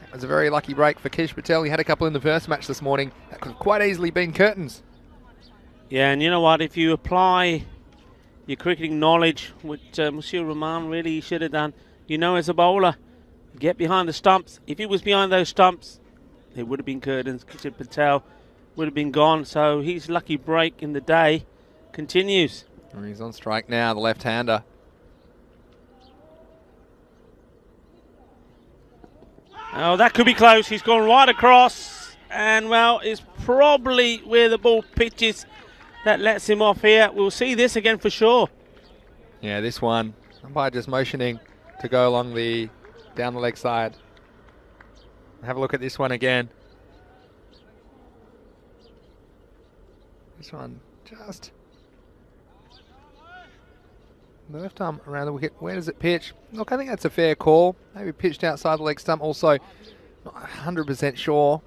it was a very lucky break for Kish Patel. He had a couple in the first match this morning. That could have quite easily been curtains. Yeah, and you know what? If you apply your cricketing knowledge, which Monsieur Rahman really should have done, you know, as a bowler, get behind the stumps. If he was behind those stumps, it would have been curtains. Kish Patel would have been gone. So his lucky break in the day continues. And he's on strike now, the left-hander. Oh, that could be close. He's gone right across. And, well, it's probably where the ball pitches that lets him off here. We'll see this again for sure. Yeah, this one, umpire just motioning to go along down the leg side. Have a look at this one again. This one just the left arm around the wicket. Where does it pitch? Look, I think that's a fair call. Maybe pitched outside the leg stump. Also, not 100% sure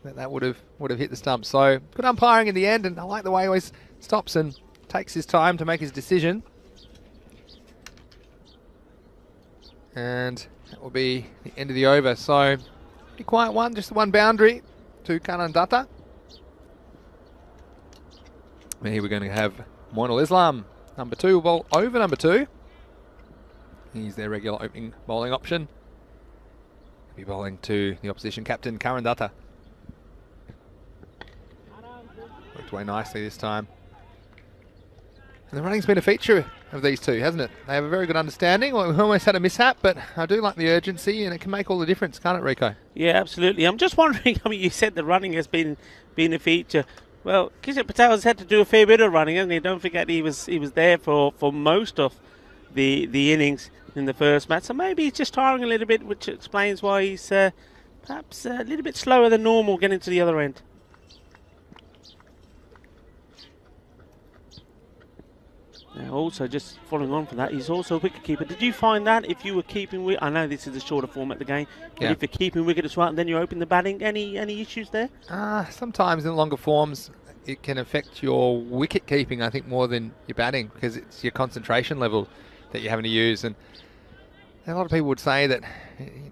that would have hit the stump. So good umpiring in the end, and I like the way he always stops and takes his time to make his decision. And that will be the end of the over. So pretty quiet one, just the one boundary to Karandata. And here we're going to have Moinul Islam. Number 2 will bowl over number 2. He's their regular opening bowling option. He'll be bowling to the opposition captain, Karandata. Worked away nicely this time. And the running's been a feature of these two, hasn't it? They have a very good understanding. Well, we almost had a mishap, but I do like the urgency, and it can make all the difference, can't it, Rico? Yeah, absolutely. I'm just wondering, I mean, you said the running has been a feature. Well, Kish Patel has had to do a fair bit of running, hasn't he? Don't forget he was there for most of the innings in the first match. So maybe he's just tiring a little bit, which explains why he's perhaps a little bit slower than normal getting to the other end. Also, just following on from that, he's also a wicket keeper. Did you find that if you were keeping wicket? I know this is a shorter format of the game, but Yeah. if you're keeping wicket as well, and then you open the batting, any issues there? Sometimes in longer forms, it can affect your wicket keeping, I think, more than your batting, because it's your concentration level that you're having to use. And a lot of people would say that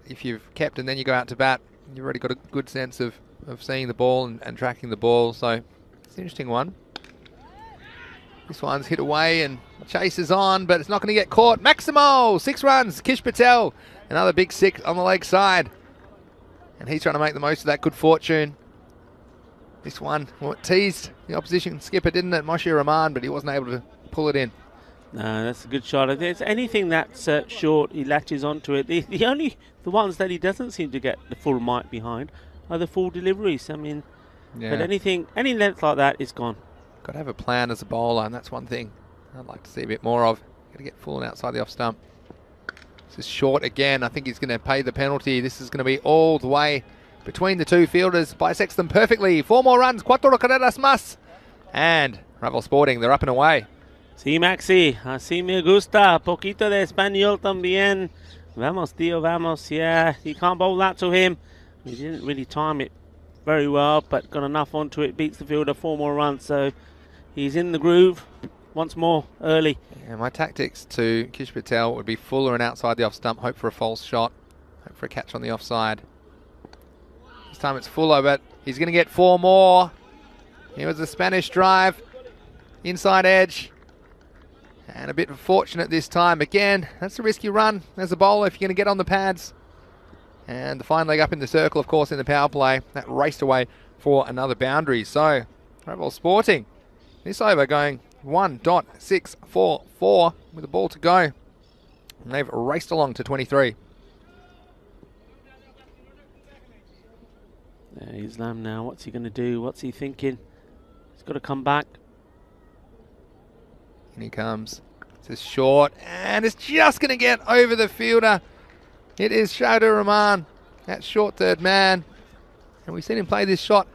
if you've kept and then you go out to bat, you've already got a good sense of seeing the ball and tracking the ball. So it's an interesting one. This one's hit away and chases on, but it's not going to get caught. Maximo, 6 runs. Kish Patel, another big 6 on the leg side. And he's trying to make the most of that good fortune. This one teased the opposition skipper, didn't it? Moshe Rahman, but he wasn't able to pull it in. No, that's a good shot. If there's anything that's short, he latches onto it. The ones that he doesn't seem to get the full might behind are the full deliveries. I mean, but any length like that is gone. Got to have a plan as a bowler, and that's one thing I'd like to see a bit more of. Got to get full and outside the off stump. This is short again. I think he's going to pay the penalty. This is going to be all the way between the two fielders. Bisects them perfectly. 4 more runs. Cuatro carreras más. And Ravel Sporting, they're up and away. Sí, Maxi. Así me gusta. Poquito de español también. Vamos, tío, vamos. Yeah, you can't bowl that to him. He didn't really time it very well, but got enough onto it. Beats the fielder. 4 more runs, so he's in the groove once more early. Yeah, my tactics to Kish Patel would be fuller and outside the off stump. Hope for a false shot. Hope for a catch on the offside. This time it's fuller, but he's going to get 4 more. Here was a Spanish drive. Inside edge. And a bit fortunate this time. Again, that's a risky run as a bowler if you're going to get on the pads. And the fine leg up in the circle, of course, in the power play. That raced away for another boundary. So, Ravel Sporting, this over going 1.644 with the ball to go. And they've raced along to 23. There he's Lam now. What's he going to do? What's he thinking? He's got to come back. And he comes. It's short, and it's just going to get over the fielder. It is Shaudu Rahman, that short third man. And we've seen him play this shot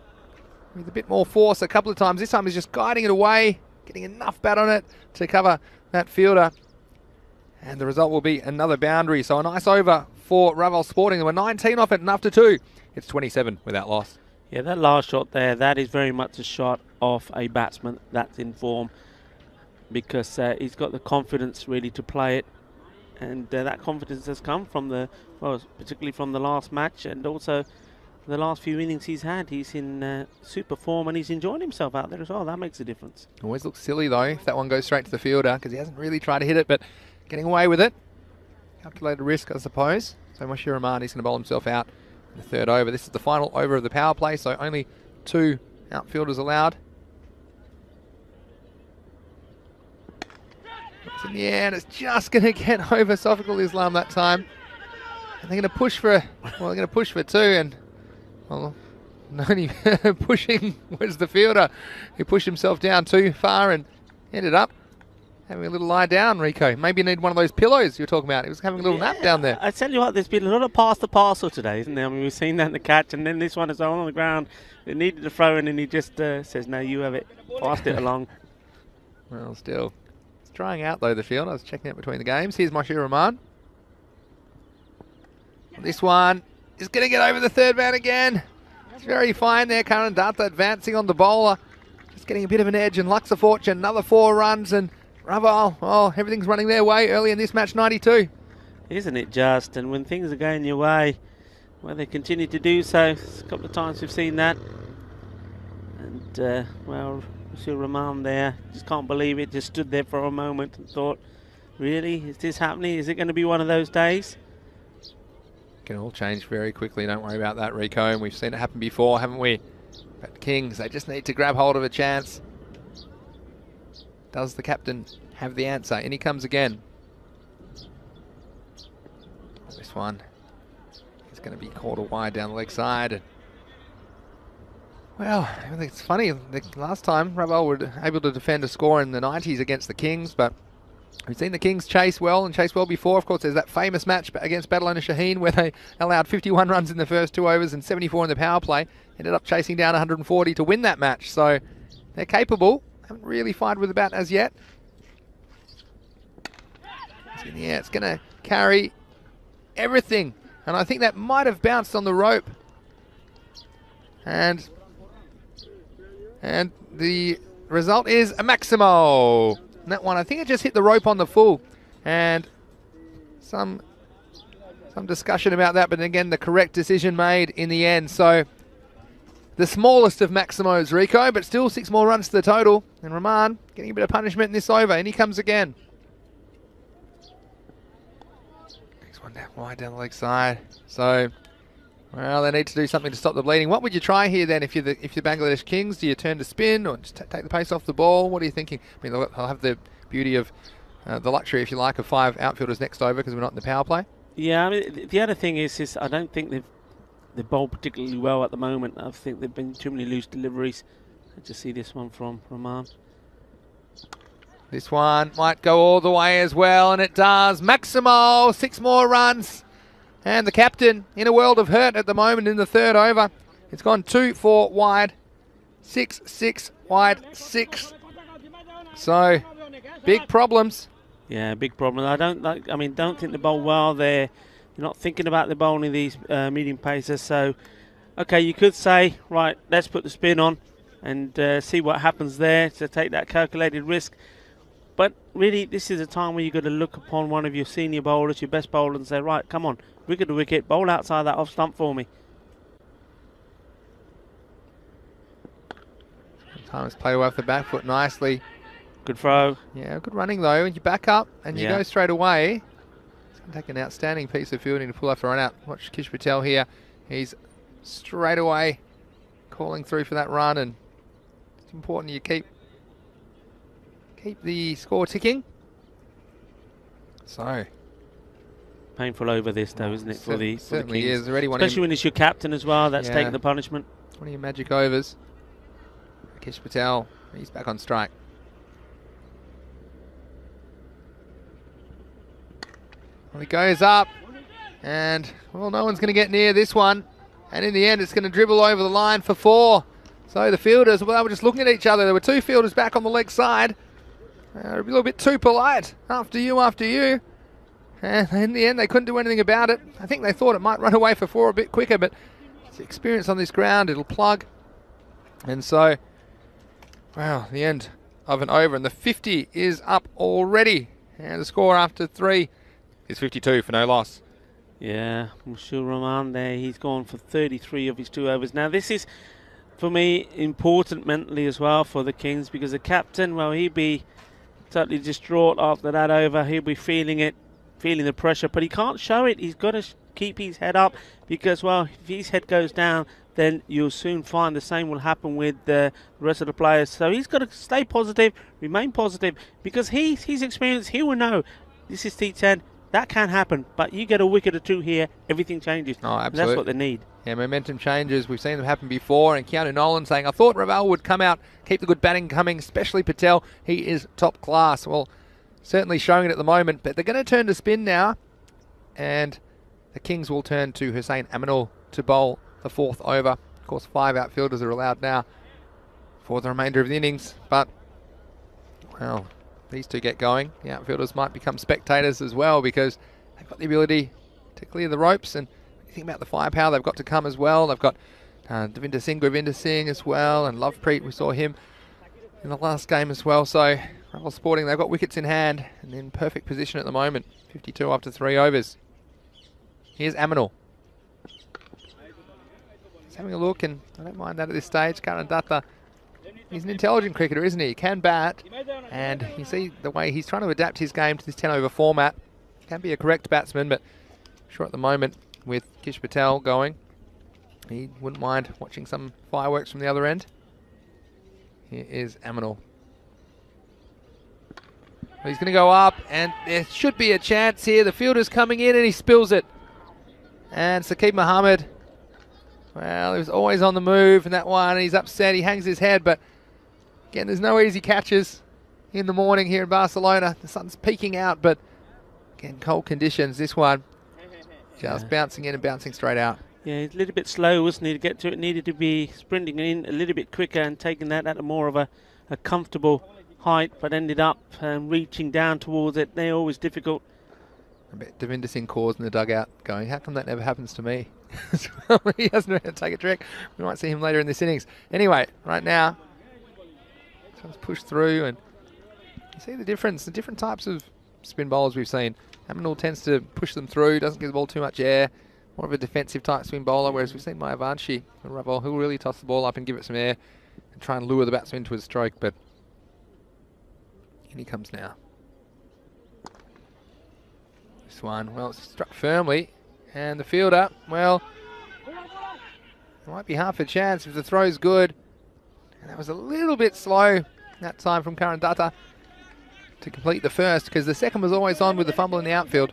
with a bit more force a couple of times. This time he's just guiding it away, getting enough bat on it to cover that fielder. And the result will be another boundary. So a nice over for Ravel Sporting. They were 19 off it and after 2. It's 27 without loss. Yeah, that last shot there, that is very much a shot off a batsman that's in form, because he's got the confidence really to play it, and that confidence has come from particularly from the last match, and also the last few innings he's had. He's in super form, and he's enjoying himself out there as well. That makes a difference. Always looks silly though if that one goes straight to the fielder, because he hasn't really tried to hit it, but getting away with it. Calculated risk, I suppose. So Moshe Rahman, he's going to bowl himself out in the third over. This is the final over of the power play, so only 2 outfielders allowed. It's in the air, and it's just going to get over Sophocles Islam that time. And they're going to push for, they're going to push for 2, and well, only pushing was the fielder. He pushed himself down too far and ended up having a little lie down, Rico. Maybe you need one of those pillows you were talking about. He was having a little nap down there. I tell you what, there's been a lot of pass the parcel today, isn't there? I mean, we've seen that in the catch, and then this one is on the ground. It needed to throw in, and he just says, no, you have it. Passed it along. Well, still. It's drying out, though, the field. I was checking out between the games. Here's Moshe Rahman. This one is going to get over the third man again. It's very fine there. Karan Datta advancing on the bowler. Just getting a bit of an edge, and Luxa Fortune, another 4 runs, and Ravel, oh, everything's running their way early in this match, 92. Isn't it just? And when things are going your way, well, they continue to do so. A couple of times we've seen that. And, well, Monsieur Rahman there, just can't believe it. Just stood there for a moment and thought, really, is this happening? Is it going to be one of those days? Can all change very quickly. Don't worry about that, Rico. And we've seen it happen before, haven't we? But Kings, they just need to grab hold of a chance. Does the captain have the answer? In he comes again. This one is going to be caught wide down the leg side. Well, I think it's funny. The last time Ravel were able to defend a score in the 90s against the Kings, but we've seen the Kings chase well and chase well before. Of course, there's that famous match against Badalona Shaheen where they allowed 51 runs in the first 2 overs and 74 in the power play. Ended up chasing down 140 to win that match. So they're capable. Haven't really fired with the bat as yet. Yeah, it's going to carry everything. And I think that might have bounced on the rope. And the result is a Maximo. And that one, I think it just hit the rope on the full. And some discussion about that, but again, the correct decision made in the end. So the smallest of Maximos, Rico, but still 6 more runs to the total. And Rahman getting a bit of punishment in this over, and he comes again. Next one down wide down the leg side. So, well, they need to do something to stop the bleeding. What would you try here then if you're the Bangladesh Kings? Do you turn to spin or just take the pace off the ball? What are you thinking? I mean, they'll have the beauty of the luxury, if you like, of 5 outfielders next over because we're not in the power play. Yeah, I mean, the other thing is I don't think they've bowled particularly well at the moment. I think they've been too many loose deliveries. Let's just see this one from Rahman. This one might go all the way as well, and it does. Maximo, 6 more runs. And the captain in a world of hurt at the moment in the 3rd over. It's gone 2-4 wide, 6-6 wide, 6. So, big problems. Yeah, big problem. Don't think they bowl well. They're not thinking about the bowling these medium pacers. So, okay, you could say, right, let's put the spin on and see what happens there to take that calculated risk. But really, this is a time where you've got to look upon one of your senior bowlers, your best bowler, and say, right, come on, wicket to wicket, bowl outside that off stump for me. Thomas played away off the back foot nicely. Good throw. Yeah, good running though. You back up and you go straight away. It's going to take an outstanding piece of fielding to pull off a run out. Watch Kish Patel here. He's straight away calling through for that run, and it's important you keep the score ticking. So painful over this though, isn't it, for the Kings? Certainly is. Already one, especially when it's your captain as well. That's taking the punishment. One of your magic overs. Kish Patel, he's back on strike. Well, he goes up, and well, no one's going to get near this one. And in the end, it's going to dribble over the line for 4. So the fielders, well, they were just looking at each other. There were 2 fielders back on the leg side. A little bit too polite. After you, after you. And in the end, they couldn't do anything about it. I think they thought it might run away for 4 a bit quicker, but it's experience on this ground. It'll plug. And so, wow, the end of an over. And the 50 is up already. And the score after 3 is 52 for no loss. Yeah, Mushil Rahman there. He's gone for 33 of his 2 overs. Now, this is, for me, important mentally as well for the Kings, because the captain, well, he'd be totally distraught after that over. He'll be feeling it, feeling the pressure, but he can't show it. He's got to keep his head up because, well, if his head goes down, then you'll soon find the same will happen with the rest of the players. So he's got to stay positive, remain positive, because he's experienced. He will know this is T10. That can happen, but you get a wicket or 2 here, everything changes. Oh, absolutely. That's what they need. Yeah, momentum changes. We've seen them happen before. And Keanu Nolan saying, I thought Ravel would come out, keep the good batting coming, especially Patel. He is top class. Well, certainly showing it at the moment, but they're going to turn to spin now. And the Kings will turn to Hussain Aminul to bowl the 4th over. Of course, 5 outfielders are allowed now for the remainder of the innings. But, well, these 2 get going. The outfielders might become spectators as well because they've got the ability to clear the ropes. And when you think about the firepower, they've got to come as well. They've got Govinder Singh as well, and Lovepreet, we saw him in the last game as well. So, Rebel Sporting, they've got wickets in hand and in perfect position at the moment. 52 after 3 overs. Here's Aminul. He's having a look, and I don't mind that at this stage. Karan Datta, he's an intelligent cricketer, isn't he? He can bat, and you see the way he's trying to adapt his game to this 10-over format. Can be a correct batsman, but I'm sure at the moment with Kish Patel going, he wouldn't mind watching some fireworks from the other end. Here is Aminul. He's going to go up, and there should be a chance here. The fielder's coming in, and he spills it. And Saqib Mohammed, well, he was always on the move in that one. He's upset. He hangs his head, but again, there's no easy catches in the morning here in Barcelona. The sun's peeking out, but again, cold conditions. This one just bouncing in and bouncing straight out. Yeah, he's a little bit slow, wasn't he, to get to it? Needed to be sprinting in a little bit quicker and taking that at a more of a comfortable height, but ended up reaching down towards it. They're always difficult. I bet Devinder Singh Kaur's in the dugout going, how come that never happens to me? He doesn't know how to take a trick. We might see him later in this innings. Anyway, right now, someone's pushed through, and you see the difference, the different types of spin bowlers we've seen. Amanul tends to push them through, doesn't give the ball too much air, more of a defensive type spin bowler, whereas we've seen Mayavanshi and Raval, who'll really toss the ball up and give it some air and try and lure the batsman into his stroke, but in he comes now. This one, well, it's struck firmly, and the fielder, well, it might be half a chance if the throw's good. And that was a little bit slow that time from Karandatta to complete the first, because the second was always on with the fumble in the outfield.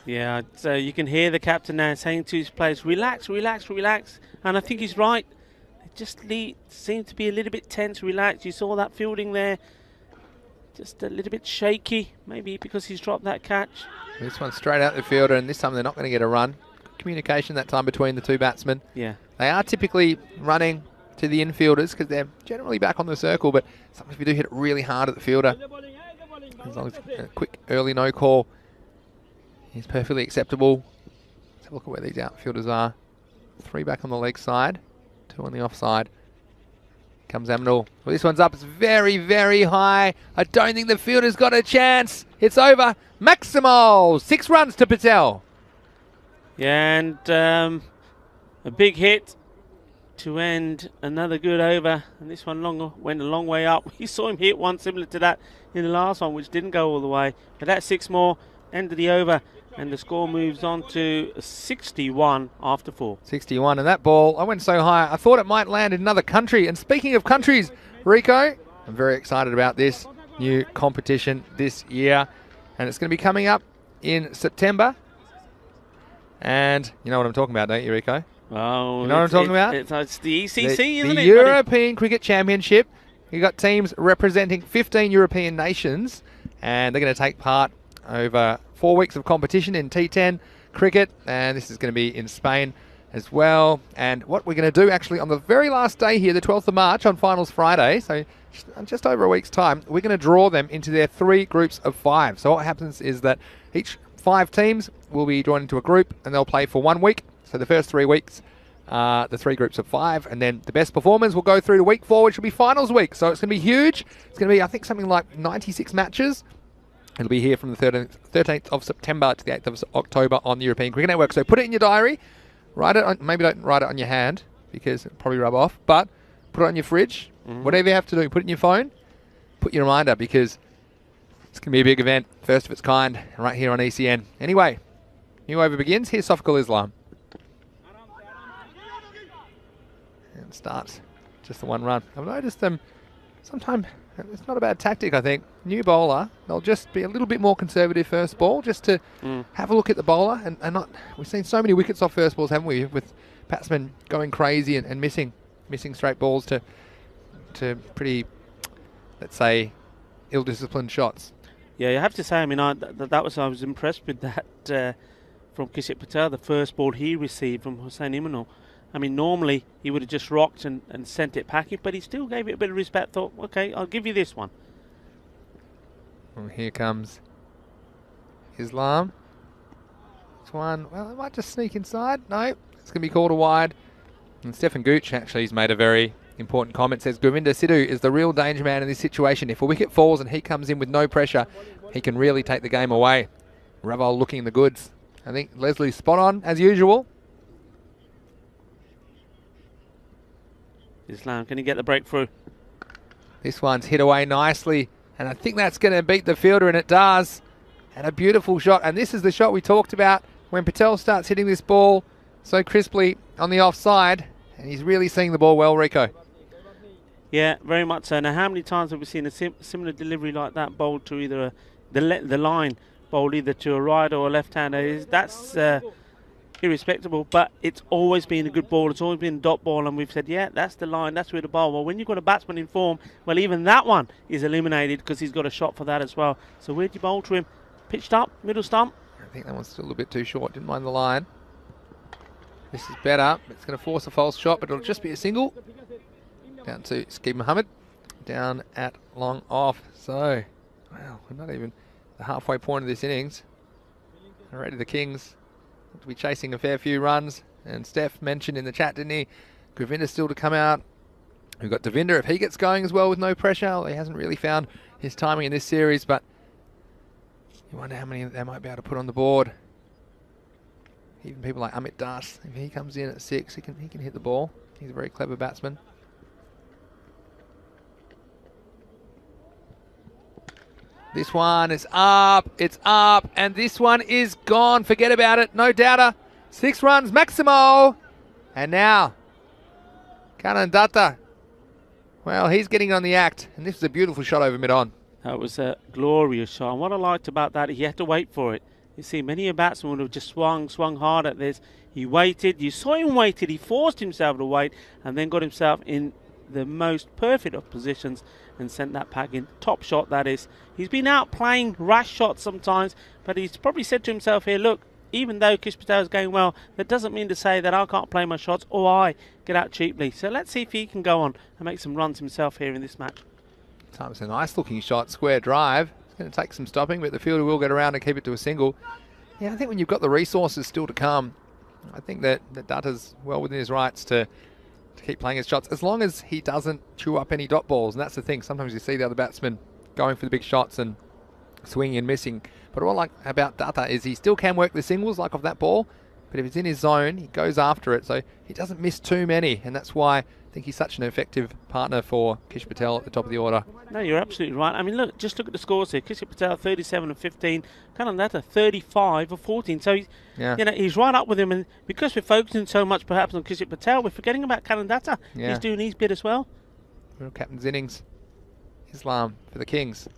Yeah, so you can hear the captain now saying to his players, relax, relax, relax. And I think he's right. It just seemed to be a little bit tense, relaxed. You saw that fielding there, just a little bit shaky, maybe because he's dropped that catch. This one's straight out the fielder, and this time they're not going to get a run. Communication that time between the two batsmen. Yeah. They are typically running to the infielders because they're generally back on the circle, but sometimes we do hit it really hard at the fielder. As long as a quick early no call is perfectly acceptable. Let's have a look at where these outfielders are. 3 back on the leg side, 2 on the offside. Comes Amanul. Well, this one's up. It's very, very high. I don't think the fielder's got a chance. It's over. Maximal. 6 runs to Patel. Yeah, and a big hit to end another good over. And this one went a long way up. We saw him hit one similar to that in the last one, which didn't go all the way. But that's 6 more. End of the over. And the score moves on to 61 after 4. 61, and that ball, I went so high, I thought it might land in another country. And speaking of countries, Rico, I'm very excited about this new competition this year. And it's going to be coming up in September. And you know what I'm talking about, don't you, Rico? Oh, you know what I'm talking about? It's the ECC, isn't it? The European Cricket Championship. You've got teams representing 15 European nations, and they're going to take part over 4 weeks of competition in T10 cricket, and this is going to be in Spain as well. And what we're going to do actually on the very last day here, the 12th of March, on Finals Friday, so just over a week's time, we're going to draw them into their 3 groups of 5. So what happens is that each 5 teams will be joined into a group, and they'll play for 1 week. So the first 3 weeks, the 3 groups of 5, and then the best performers will go through to week 4, which will be finals week. So it's going to be huge. It's going to be, I think, something like 96 matches. It'll be here from the 13th of September to the 8th of October on the European Cricket Network. So put it in your diary. Write it on, maybe don't write it on your hand because it'll probably rub off, but put it on your fridge. Whatever you have to do, put it in your phone. Put your reminder because it's going to be a big event. First of its kind right here on ECN. Anyway, new over begins. Here's Sofiqul Islam. And starts just the 1 run. I've noticed them sometimes. It's not a bad tactic, I think. New bowler, they'll just be a little bit more conservative first ball, just to have a look at the bowler and not. We've seen so many wickets off first balls, haven't we? With batsmen going crazy and missing straight balls to pretty, let's say, ill-disciplined shots. Yeah, you have to say. I mean, I was impressed with that from Kishit Patel, the first ball he received from Hussain Imanul. I mean, normally he would have just rocked and sent it packing, but he still gave it a bit of respect. Thought, okay, I'll give you this one. Well, here comes Islam. This one, well, it might just sneak inside. No, it's going to be called a wide. And Stefan Gooch actually has made a very important comment. Says Govinda Sidhu is the real danger man in this situation. If a wicket falls and he comes in with no pressure, he can really take the game away. Raval looking the goods. I think Leslie's spot on as usual. Islam, can he get the breakthrough? This one's hit away nicely, and I think that's going to beat the fielder, and it does. And a beautiful shot, and this is the shot we talked about when Patel starts hitting this ball so crisply on the offside, and he's really seeing the ball well, Rico. Yeah, very much so. Now, how many times have we seen a similar delivery like that bowled to either the line bowled either to a right or a left-hander? That's irrespectable, but it's always been a good ball. It's always been a dot ball, and we've said, yeah, that's the line, that's where the ball. Well, when you've got a batsman in form, well, even that one is eliminated because he's got a shot for that as well. So where'd you bowl to him? Pitched up, middle stump? I think that one's still a bit too short. Didn't mind the line. This is better. It's going to force a false shot, but it'll just be a single. Down to Skib Mohammed. Down at long off. So, wow, we're not even the halfway point of this innings. Already the Kings look to be chasing a fair few runs. And Steph mentioned in the chat, didn't he? Govinda still to come out. We've got Devinder if he gets going as well with no pressure. Well, he hasn't really found his timing in this series, but you wonder how many they might be able to put on the board. Even people like Amit Das, if he comes in at 6, he can hit the ball. He's a very clever batsman. This one is up, it's up, and this one is gone. Forget about it, no doubter. 6 runs, Maximo. And now, Kanandata. Well, he's getting on the act, and this is a beautiful shot over mid-on. That was a glorious shot, and what I liked about that, he had to wait for it. You see, many a batsman would have just swung hard at this. He waited, you saw him waited, he forced himself to wait, and then got himself in the most perfect of positions and sent that pack in. Top shot, that is. He's been out playing rash shots sometimes, but he's probably said to himself here, look, even though Kish Patel is going well, that doesn't mean to say that I can't play my shots or I get out cheaply. So let's see if he can go on and make some runs himself here in this match. Time's a nice looking shot, square drive. It's going to take some stopping, but the fielder will get around and keep it to a single. Yeah, I think when you've got the resources still to come, I think that Dutta's well within his rights to keep playing his shots, as long as he doesn't chew up any dot balls. And that's the thing. Sometimes you see the other batsmen going for the big shots and swinging and missing. But what I like about Dutta is he still can work the singles like off that ball, but if it's in his zone, he goes after it. So he doesn't miss too many, and that's why I think he's such an effective partner for Kish Patel at the top of the order. No, you're absolutely right. I mean, look, just look at the scores here. Kish Patel 37 and 15, Kanandata 35 or 14. So he's, he's right up with him, and because we're focusing so much perhaps on Kish Patel, we're forgetting about Kanandata. Yeah. He's doing his bit as well. Real captain's innings. Islam for the Kings.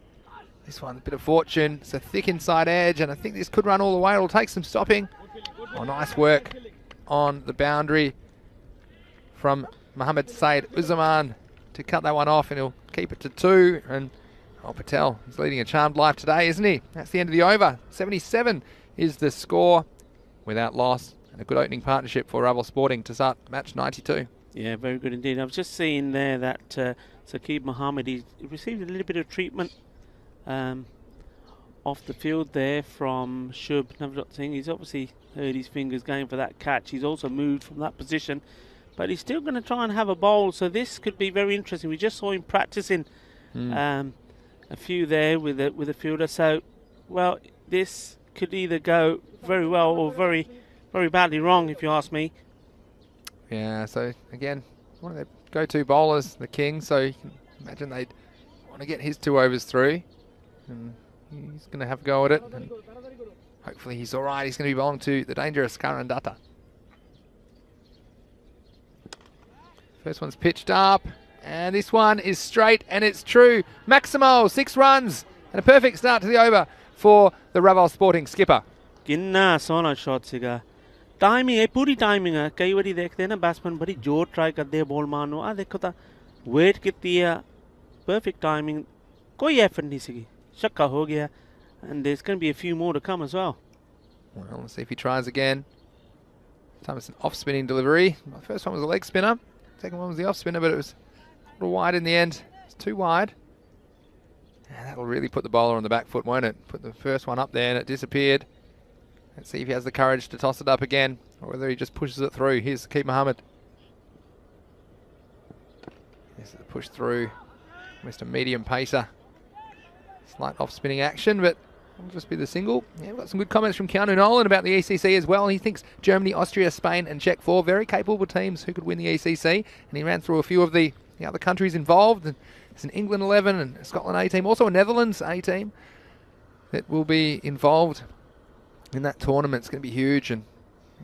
This one, a bit of fortune. It's a thick inside edge, and I think this could run all the way. It'll take some stopping. Oh, nice work on the boundary from Mohammed Said Uzzaman to cut that one off, and he'll keep it to 2. And Patel is leading a charmed life today, isn't he? That's the end of the over. 77 is the score without loss, and a good opening partnership for Raval Sporting to start match 92. Yeah, very good indeed. I was just seeing there that Saqib Mohammed, he received a little bit of treatment off the field there from Shub Navjot Singh. He's obviously hurt his fingers going for that catch. He's also moved from that position, but he's still going to try and have a bowl, so this could be very interesting. We just saw him practicing a few there with a fielder, so well, this could either go very well or very, very badly wrong, if you ask me. Yeah, so again, one of their go-to bowlers, the King, so you can imagine they'd want to get his 2 overs through, and he's going to have a go at it, and hopefully he's all right. He's going to be bowling to the dangerous Karandata. First one's pitched up, and this one is straight, and it's true. Maximo, 6 runs, and a perfect start to the over for the Raval Sporting skipper. किन्ना सोना shot सीगा timing है पूरी timing है कई बारी देखते हैं ना बैट्समैन बड़ी जोर ट्राई करते हैं बॉल मारनो आ देखो ता वेट कितनी है perfect timing कोई एफर्ट नहीं सीगी छक्का हो गया and there's going to be a few more to come as well. Well, let's see if he tries again. This time it's an off-spinning delivery. The first one was a leg spinner. Second one was the off-spinner, but it was a little wide in the end. It's too wide. And that'll really put the bowler on the back foot, won't it? Put the first one up there and it disappeared. Let's see if he has the courage to toss it up again, or whether he just pushes it through. Here's Saqib Mohammed. This is a push through. Almost a medium pacer. Slight off-spinning action, but it'll just be the single. Yeah, we've got some good comments from Keanu Nolan about the ECC as well. He thinks Germany, Austria, Spain and Czech 4 very capable teams who could win the ECC. And he ran through a few of the other countries involved. And there's an England 11 and a Scotland A team, also a Netherlands A team that will be involved in that tournament. It's going to be huge, and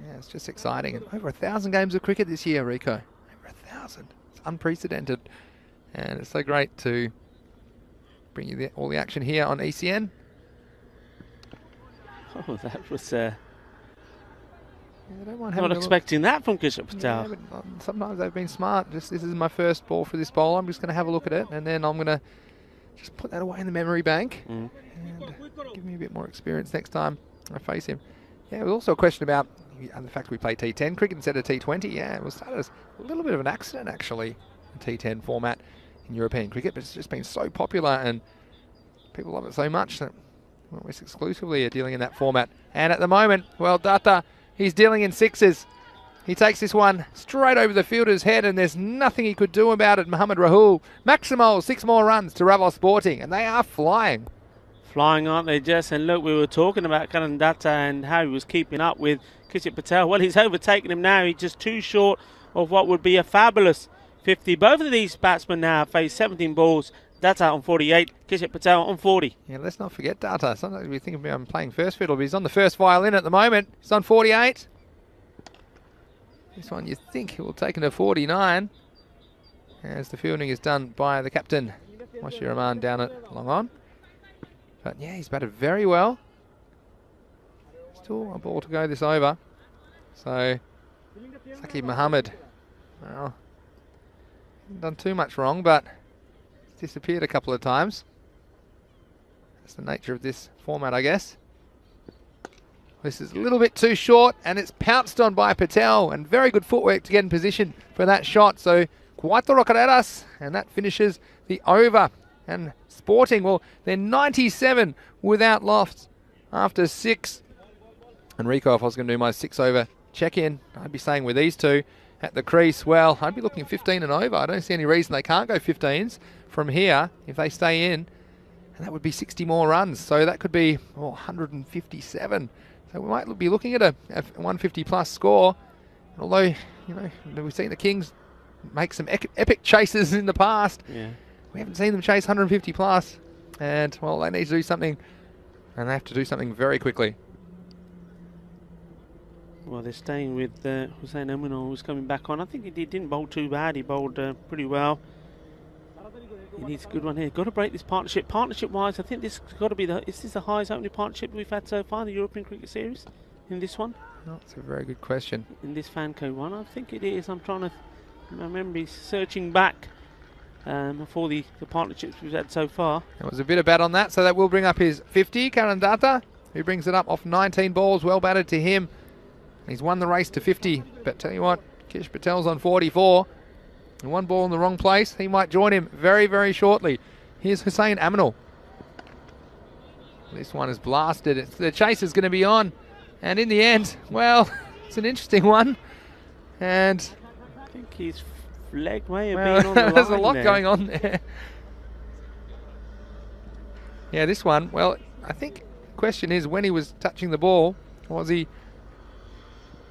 yeah, it's just exciting. And over 1,000 games of cricket this year, Rico. Over 1,000. It's unprecedented, and it's so great to bring you all the action here on ECN. Oh, that was Yeah, I don't mind not expecting that from Kish Patel. Yeah, but sometimes they've been smart. This is my first ball for this bowl. I'm just going to have a look at it, and then I'm going to just put that away in the memory bank and give me a bit more experience next time I face him. Yeah, there was also a question about the fact we play T10 cricket instead of T20. Yeah, it was a little bit of an accident, actually, the T10 format in European cricket, but it's just been so popular and people love it so much that almost exclusively are dealing in that format. And at the moment, well, Data, he's dealing in sixes. He takes this one straight over the fielder's head, and there's nothing he could do about it. Mohamed Rahul, Maximo, 6 more runs to Ravel Sporting, and they are flying. Flying, aren't they, Jess? And look, we were talking about Karandata and how he was keeping up with Kishit Patel. Well, he's overtaken him now. He's just too short of what would be a fabulous 50. Both of these batsmen now face 17 balls. Data on 48, Kishit Patel on 40. Yeah, let's not forget Data. Sometimes we think about him playing first fiddle, but he's on the first violin at the moment. He's on 48. This one you think he will take it to 49, as the fielding is done by the captain, Moshir Rahman, down at long on. But yeah, he's batted very well. Still a ball to go this over. So, Saqib Mohammed, well, hasn't done too much wrong, but he's disappeared a couple of times. That's the nature of this format, I guess. This is a little bit too short, and it's pounced on by Patel, and very good footwork to get in position for that shot. So, cuatro carreras, and that finishes the over. And Sporting, well, they're 97 without lofts after 6. And Rico, if I was going to do my 6 over check-in, I'd be saying with these two at the crease, well, I'd be looking 15 and over. I don't see any reason they can't go 15s from here if they stay in. And that would be 60 more runs. So that could be 157. So we might be looking at a 150 plus score. Although, you know, we've seen the Kings make some epic chases in the past. Yeah. We haven't seen them chase 150 plus. And, well, they need to do something. And they have to do something very quickly. Well, they're staying with Hussein Eminal, who's coming back on. I think he didn't bowl too bad. He bowled pretty well. He needs a good one here. Got to break this partnership. Partnership-wise, I think this has got to be is this the highest opening partnership we've had so far in the European Cricket Series? In this one? Oh, that's a very good question. In this Fanco one, I think it is. I'm trying to remember searching back for the partnerships we've had so far. There was a bit of bat on that, so that will bring up his 50. Karandata, who brings it up off 19 balls, well batted to him. He's won the race to 50, but tell you what, Kish Patel's on 44. And one ball in the wrong place. He might join him very, very shortly. Here's Hussein Aminal. This one is blasted. The chase is going to be on. And in the end, well, it's an interesting one. And I think his leg may have been on the line. There's a lot there. going on there. Yeah, this one, well, I think the question is when he was touching the ball, was he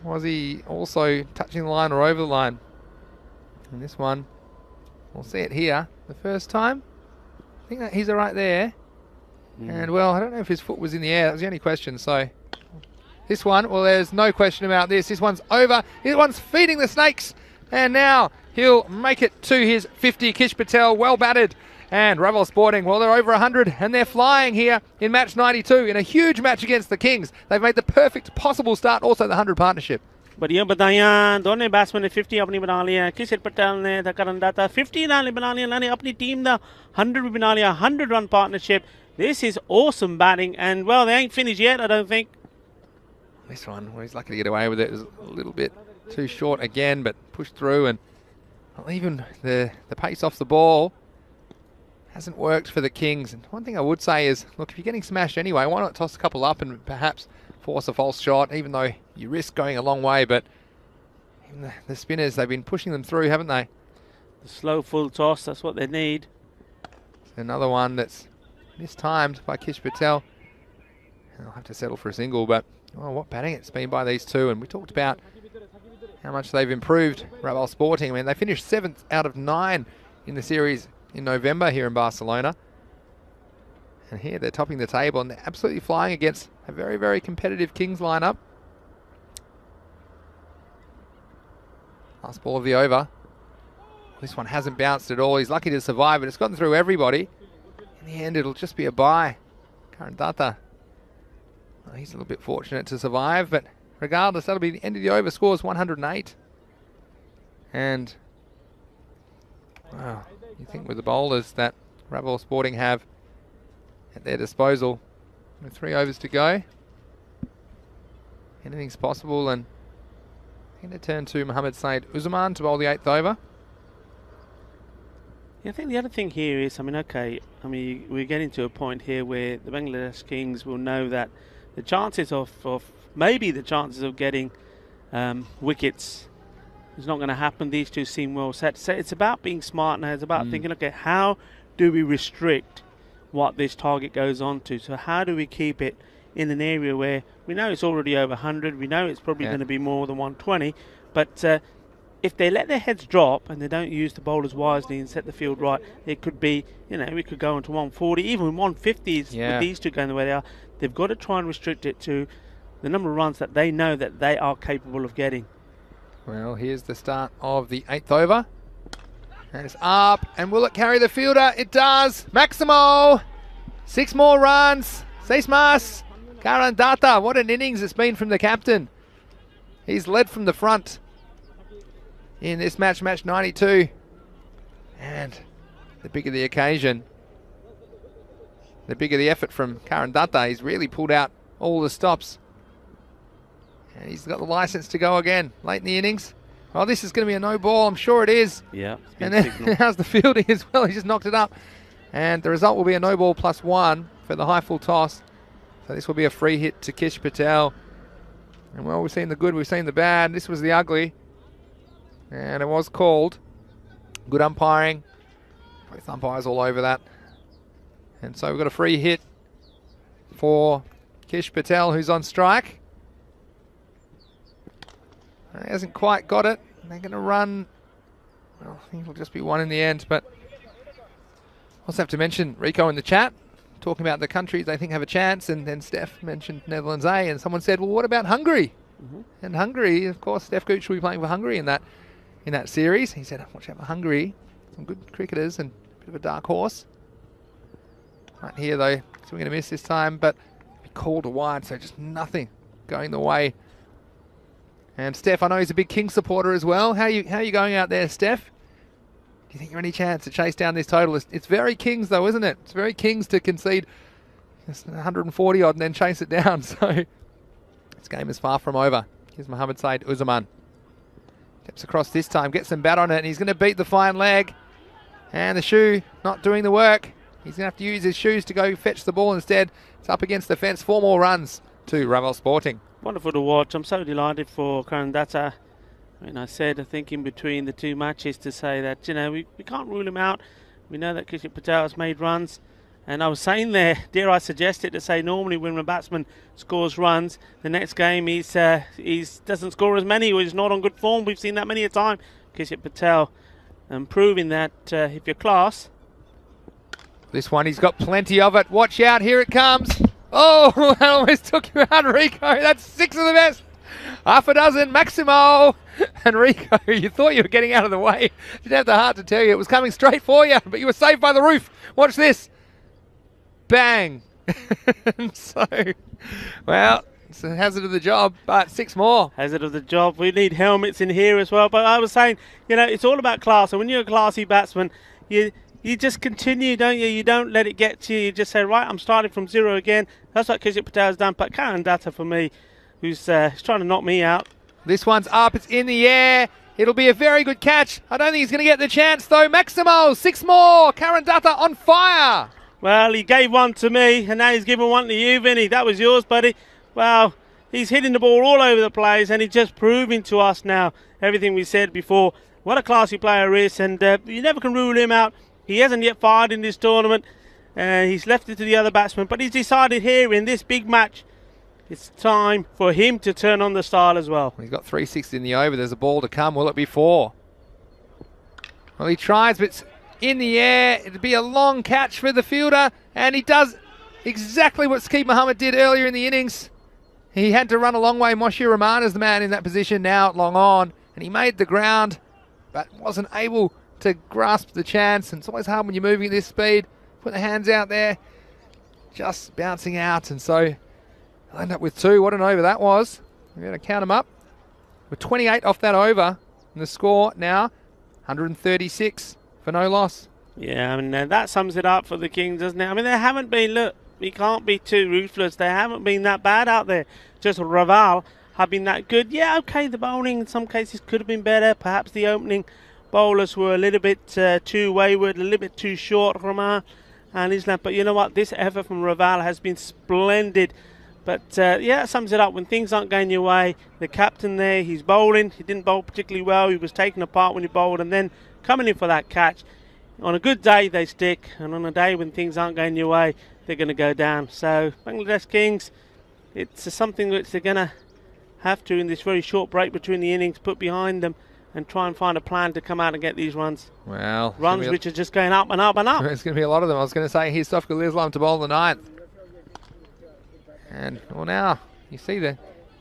also touching the line or over the line? And this one, we'll see it here. The first time, I think that he's right there. And well, I don't know if his foot was in the air. That was the only question. So this one, well, there's no question about this. This one's over. This one's feeding the snakes. And now he'll make it to his 50. Kish Patel, well batted. And Ravel Sporting, well, they're over 100 and they're flying here in match 92 in a huge match against the Kings. They've made the perfect possible start, also the 100 partnership. बढ़िया बताया दोनों batsman ने 50 अपनी बना लिया किशोर पटेल ने करंदाता 50 नाले बना लिया ने अपनी टीम दा 100 भी बना लिया 100 run partnership. This is awesome batting, and well, they ain't finished yet, I don't think. This one, well, he's lucky to get away with it. It was a little bit too short again, but pushed through, and well, even the pace off the ball hasn't worked for the Kings. And one thing I would say is, look, if you're getting smashed anyway, why not toss a couple up and perhaps force a false shot, even though you risk going a long way. But even the spinners, they've been pushing them through, haven't they? The slow full toss, that's what they need. Another one that's mistimed by Kish Patel. And I'll have to settle for a single, but oh, what batting it's been by these two. And we talked about how much they've improved, Ravel Sporting. I mean, they finished 7th out of 9 in the series in November here in Barcelona. And here they're topping the table, and they're absolutely flying against a very, very competitive Kings lineup. Last ball of the over. This one hasn't bounced at all. He's lucky to survive, but it's gotten through everybody. In the end, it'll just be a bye. Karandata, well, he's a little bit fortunate to survive, but regardless, that'll be the end of the over. Scores 108. And, wow, you think with the bowlers that Ravel Sporting have at their disposal, with 3 overs to go, anything's possible. And I'm going to turn to Mohamed Saeed Usman to bowl the 8th over. Yeah, I think the other thing here is, okay, we're getting to a point here where the Bangladesh Kings will know that the chances of getting wickets is not going to happen. These two seem well set. So it's about being smart now. It's about thinking, okay, how do we restrict what this target goes on to? So how do we keep it in an area where we know it's already over 100, we know it's probably going to be more than 120, but if they let their heads drop and they don't use the bowlers wisely and set the field right, it could be, we could go into 140, even 150s with these two going the way they are. They've got to try and restrict it to the number of runs that they know that they are capable of getting. Well, here's the start of the 8th over. And it's up, and will it carry the fielder? It does. Maximo, 6 more runs. Sismas, Karandata, what an innings it's been from the captain. He's led from the front in this match 92. And the bigger the occasion, the bigger the effort from Karandata. He's really pulled out all the stops. And he's got the license to go again late in the innings. Oh, this is going to be a no ball. I'm sure it is. Yeah. And then how's the fielding as well? He just knocked it up. And the result will be a no ball +1 for the high full toss. So this will be a free hit to Kish Patel. And well, we've seen the good, we've seen the bad. This was the ugly. And it was called. Good umpiring. Both umpires all over that. And so we've got a free hit for Kish Patel, who's on strike. He hasn't quite got it. They're going to run. Well, I think it'll just be 1 in the end. But also have to mention Rico in the chat, talking about the countries they think have a chance. And then Steph mentioned Netherlands A. And someone said, well, what about Hungary? And Hungary, of course, Steph Gooch will be playing for Hungary in that series. He said, watch out for Hungary. Some good cricketers and a bit of a dark horse. Right here, though. So we're going to miss this time. But be called a wide, so just nothing going the way. And Steph, I know he's a big Kings supporter as well. How are you going out there, Steph? Do you think you're any chance to chase down this total? It's very Kings, though, isn't it? It's very Kings to concede 140 odd and then chase it down. So this game is far from over. Here's Mohammad Saeed Uzaman. Steps across this time, gets some bat on it, and he's going to beat the fine leg. And the shoe not doing the work. He's going to have to use his shoes to go fetch the ball instead. It's up against the fence. 4 more runs to Ravel Sporting. Wonderful to watch. I'm so delighted for Karandata. I think in between the two matches to say that, we can't rule him out. We know that Kish Patel has made runs. And I was saying there, dare I suggest it, to say normally when a batsman scores runs, the next game he doesn't score as many, or he's not on good form. We've seen that many a time. Kish Patel proving that if you're class. This one, he's got plenty of it. Watch out, here it comes. Oh, that almost took you out, Rico. That's 6 of the best. Half a dozen, Maximo. And Rico, you thought you were getting out of the way. Didn't have the heart to tell you. It was coming straight for you, but you were saved by the roof. Watch this. Bang. So, well, it's a hazard of the job, but 6 more. Hazard of the job. We need helmets in here as well. But I was saying, it's all about class. And when you're a classy batsman, you just continue, don't you? You don't let it get to you. You just say, right, I'm starting from 0 again. That's what Kish Patel's done. But Karandata for me, who's trying to knock me out. This one's up. It's in the air. It'll be a very good catch. I don't think he's going to get the chance, though. Maximo, 6 more. Karandata on fire. Well, he gave one to me, and now he's given one to you, Vinny. That was yours, buddy. Well, he's hitting the ball all over the place, and he's just proving to us now everything we said before. What a classy player he is, and you never can rule him out. He hasn't yet fired in this tournament. He's left it to the other batsmen, but he's decided here in this big match, it's time for him to turn on the style as well. He's got 360 in the over. There's a ball to come. Will it be 4? Well, he tries, but it's in the air. It'd be a long catch for the fielder, and he does exactly what Saqib Mohammed did earlier in the innings. He had to run a long way. Moshir Rahman is the man in that position now, long on, and he made the ground, but wasn't able to grasp the chance. And it's always hard when you're moving at this speed. Put the hands out there, just bouncing out, and so I'll end up with 2. What an over that was. We're going to count them up. We're 28 off that over, and the score now 136 for no loss. Yeah, that sums it up for the Kings, doesn't it? They haven't been, look, we can't be too ruthless. They haven't been that bad out there. Just Raval have been that good. Yeah, okay, the bowling in some cases could have been better. Perhaps the opening bowlers were a little bit too wayward, a little bit too short from her and Islam. But you know what? This effort from Raval has been splendid. But yeah, it sums it up. When things aren't going your way, the captain there, he's bowling. He didn't bowl particularly well. He was taken apart when he bowled and then coming in for that catch. On a good day, they stick. And on a day when things aren't going your way, they're going to go down. So Bangladesh Kings, it's something which they're going to have to, in this very short break between the innings, put behind them and try and find a plan to come out and get these runs. Well, runs which are just going up and up and up. There's going to be a lot of them. I was going to say, here's Sofkul Islam to bowl the 9th. And, well, now you see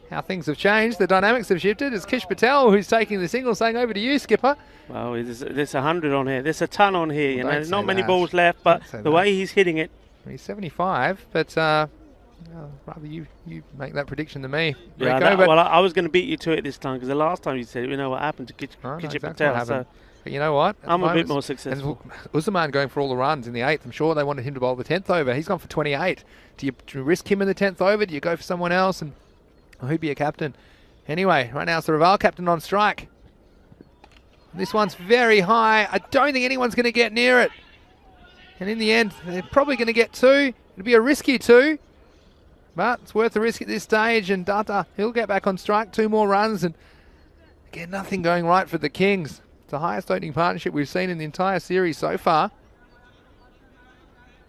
how things have changed. The dynamics have shifted. It's Kish Patel who's taking the single, saying, over to you, skipper. Well, there's 100 on here. There's a ton on here. You know, there's not many that. balls left, but the way he's hitting it. He's 75, but rather you make that prediction than me. Yeah, Rico, well, I was going to beat you to it this time because the last time you said, you know what happened to Kish Patel. So but you know what? I'm a bit more successful. And Usman going for all the runs in the 8th. I'm sure they wanted him to bowl the 10th over. He's gone for 28. Do you risk him in the 10th over? Do you go for someone else? And who'd be a captain? Anyway, right now it's the Raval captain on strike. This one's very high. I don't think anyone's going to get near it. And in the end, they're probably going to get 2. It'll be a risky 2. But it's worth the risk at this stage. And Data, he'll get back on strike. 2 more runs. And again, nothing going right for the Kings. It's the highest opening partnership we've seen in the entire series so far.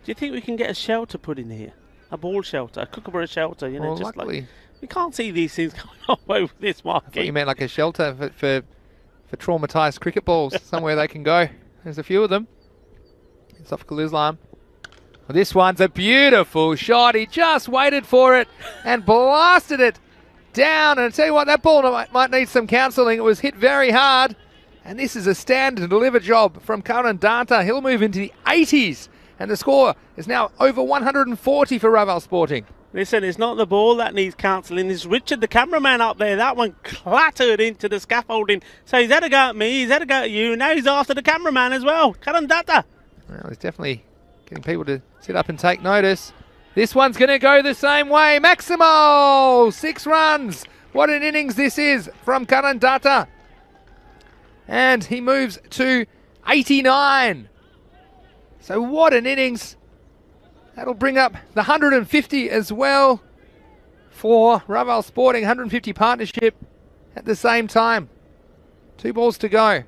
Do you think we can get a shelter put in here? A ball shelter, a Kookaburra shelter, you know, Well, just luckily, like... We can't see these things going on away with this I thought you market. meant like a shelter for traumatised cricket balls, somewhere they can go. There's a few of them. Sofkul Islam. Well, this one's a beautiful shot. He just waited for it and blasted it down. And I tell you what, that ball might need some counselling. It was hit very hard. And this is a stand and deliver job from Karan Danta. He'll move into the 80s. And the score is now over 140 for Raval Sporting. Listen, it's not the ball that needs counselling. It's Richard, the cameraman up there. That one clattered into the scaffolding. So he's had a go at me, he's had a go at you. Now he's after the cameraman as well. Karan Data. Well, he's definitely getting people to sit up and take notice. This one's going to go the same way. Maximo! 6 runs. What an innings this is from Karan Data. And he moves to 89. So what an innings. That'll bring up the 150 as well for Raval Sporting. 150 partnership at the same time. 2 balls to go.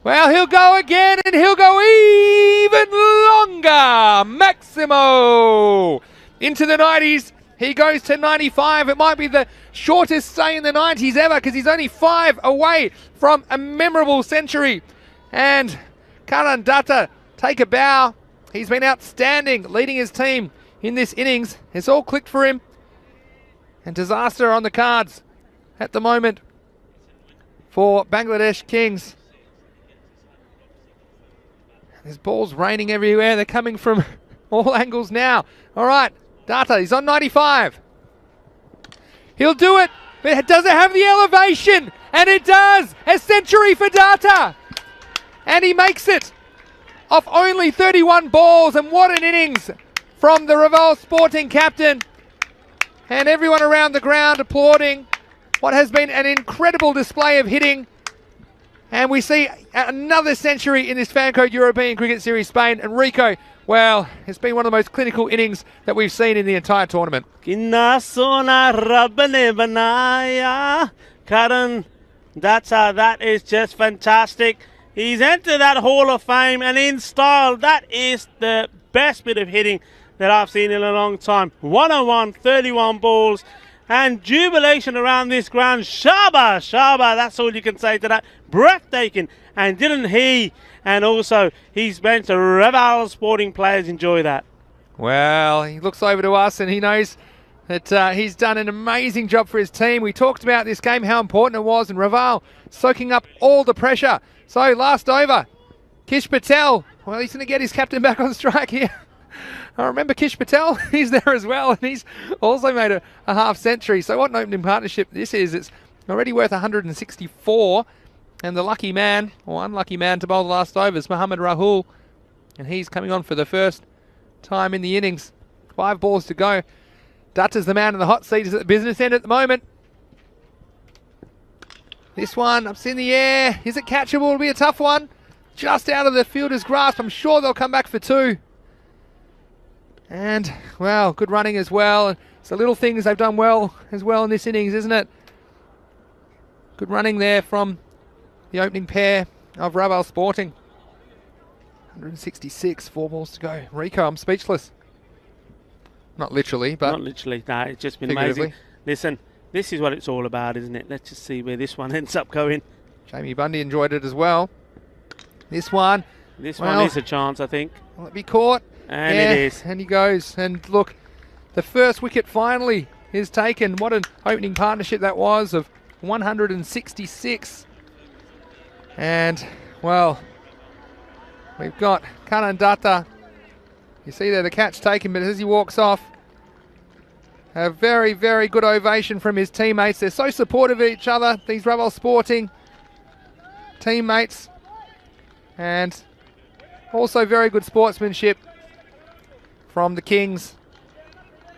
Well, he'll go again and he'll go even longer. Maximo into the 90s. He goes to 95. It might be the shortest stay in the 90s ever because he's only 5 away from a memorable century. And Karan Data take a bow. He's been outstanding leading his team in this innings. It's all clicked for him. And disaster on the cards at the moment for Bangladesh Kings. There's balls raining everywhere. They're coming from all angles now. All right, Data, he's on 95. He'll do it, but does it have the elevation? And it does. A century for Data. And he makes it off only 31 balls. And what an innings from the Raval Sporting captain. And everyone around the ground applauding what has been an incredible display of hitting. And we see another century in this Fan Code European Cricket Series Spain. And Rico, well, it's been one of the most clinical innings that we've seen in the entire tournament. Karan Data, that is just fantastic. He's entered that Hall of Fame and in style. That is the best bit of hitting that I've seen in a long time. 101, 31 balls. And jubilation around this ground. Shaba, Shaba, that's all you can say to that. Breathtaking. And didn't he and also his bench, the Raval Sporting players, enjoy that? Well, he looks over to us and he knows that he's done an amazing job for his team. We talked about this game, how important it was, and Raval soaking up all the pressure. So last over, Kish Patel. Well, he's going to get his captain back on strike here. I remember Kish Patel, he's there as well, and he's also made a half century. So what an opening partnership this is. It's already worth 164. And the lucky man, or unlucky man to bowl the last over is Mohammad Rahul. And he's coming on for the first time in the innings. 5 balls to go. Data's the man in the hot seat. Is at the business end at the moment. This one up in the air. Is it catchable? It'll be a tough one. Just out of the fielder's grasp. I'm sure they'll come back for 2. And, well, good running as well. It's the little things they've done well as well in this innings, isn't it? Good running there from the opening pair of Ravel Sporting. 166, 4 balls to go. Rico, I'm speechless. Not literally, but... Not literally, no, it's just been amazing. Listen, this is what it's all about, isn't it? Let's just see where this one ends up going. Jamie Bundy enjoyed it as well. This one is a chance, I think. Will it be caught? And yeah, it is. And he goes. And look, the first wicket finally is taken. What an opening partnership that was of 166. And, well, we've got Kanandata. You see there the catch taken, but as he walks off, a very, very good ovation from his teammates. They're so supportive of each other, these Ravel Sporting teammates. And also very good sportsmanship from the Kings.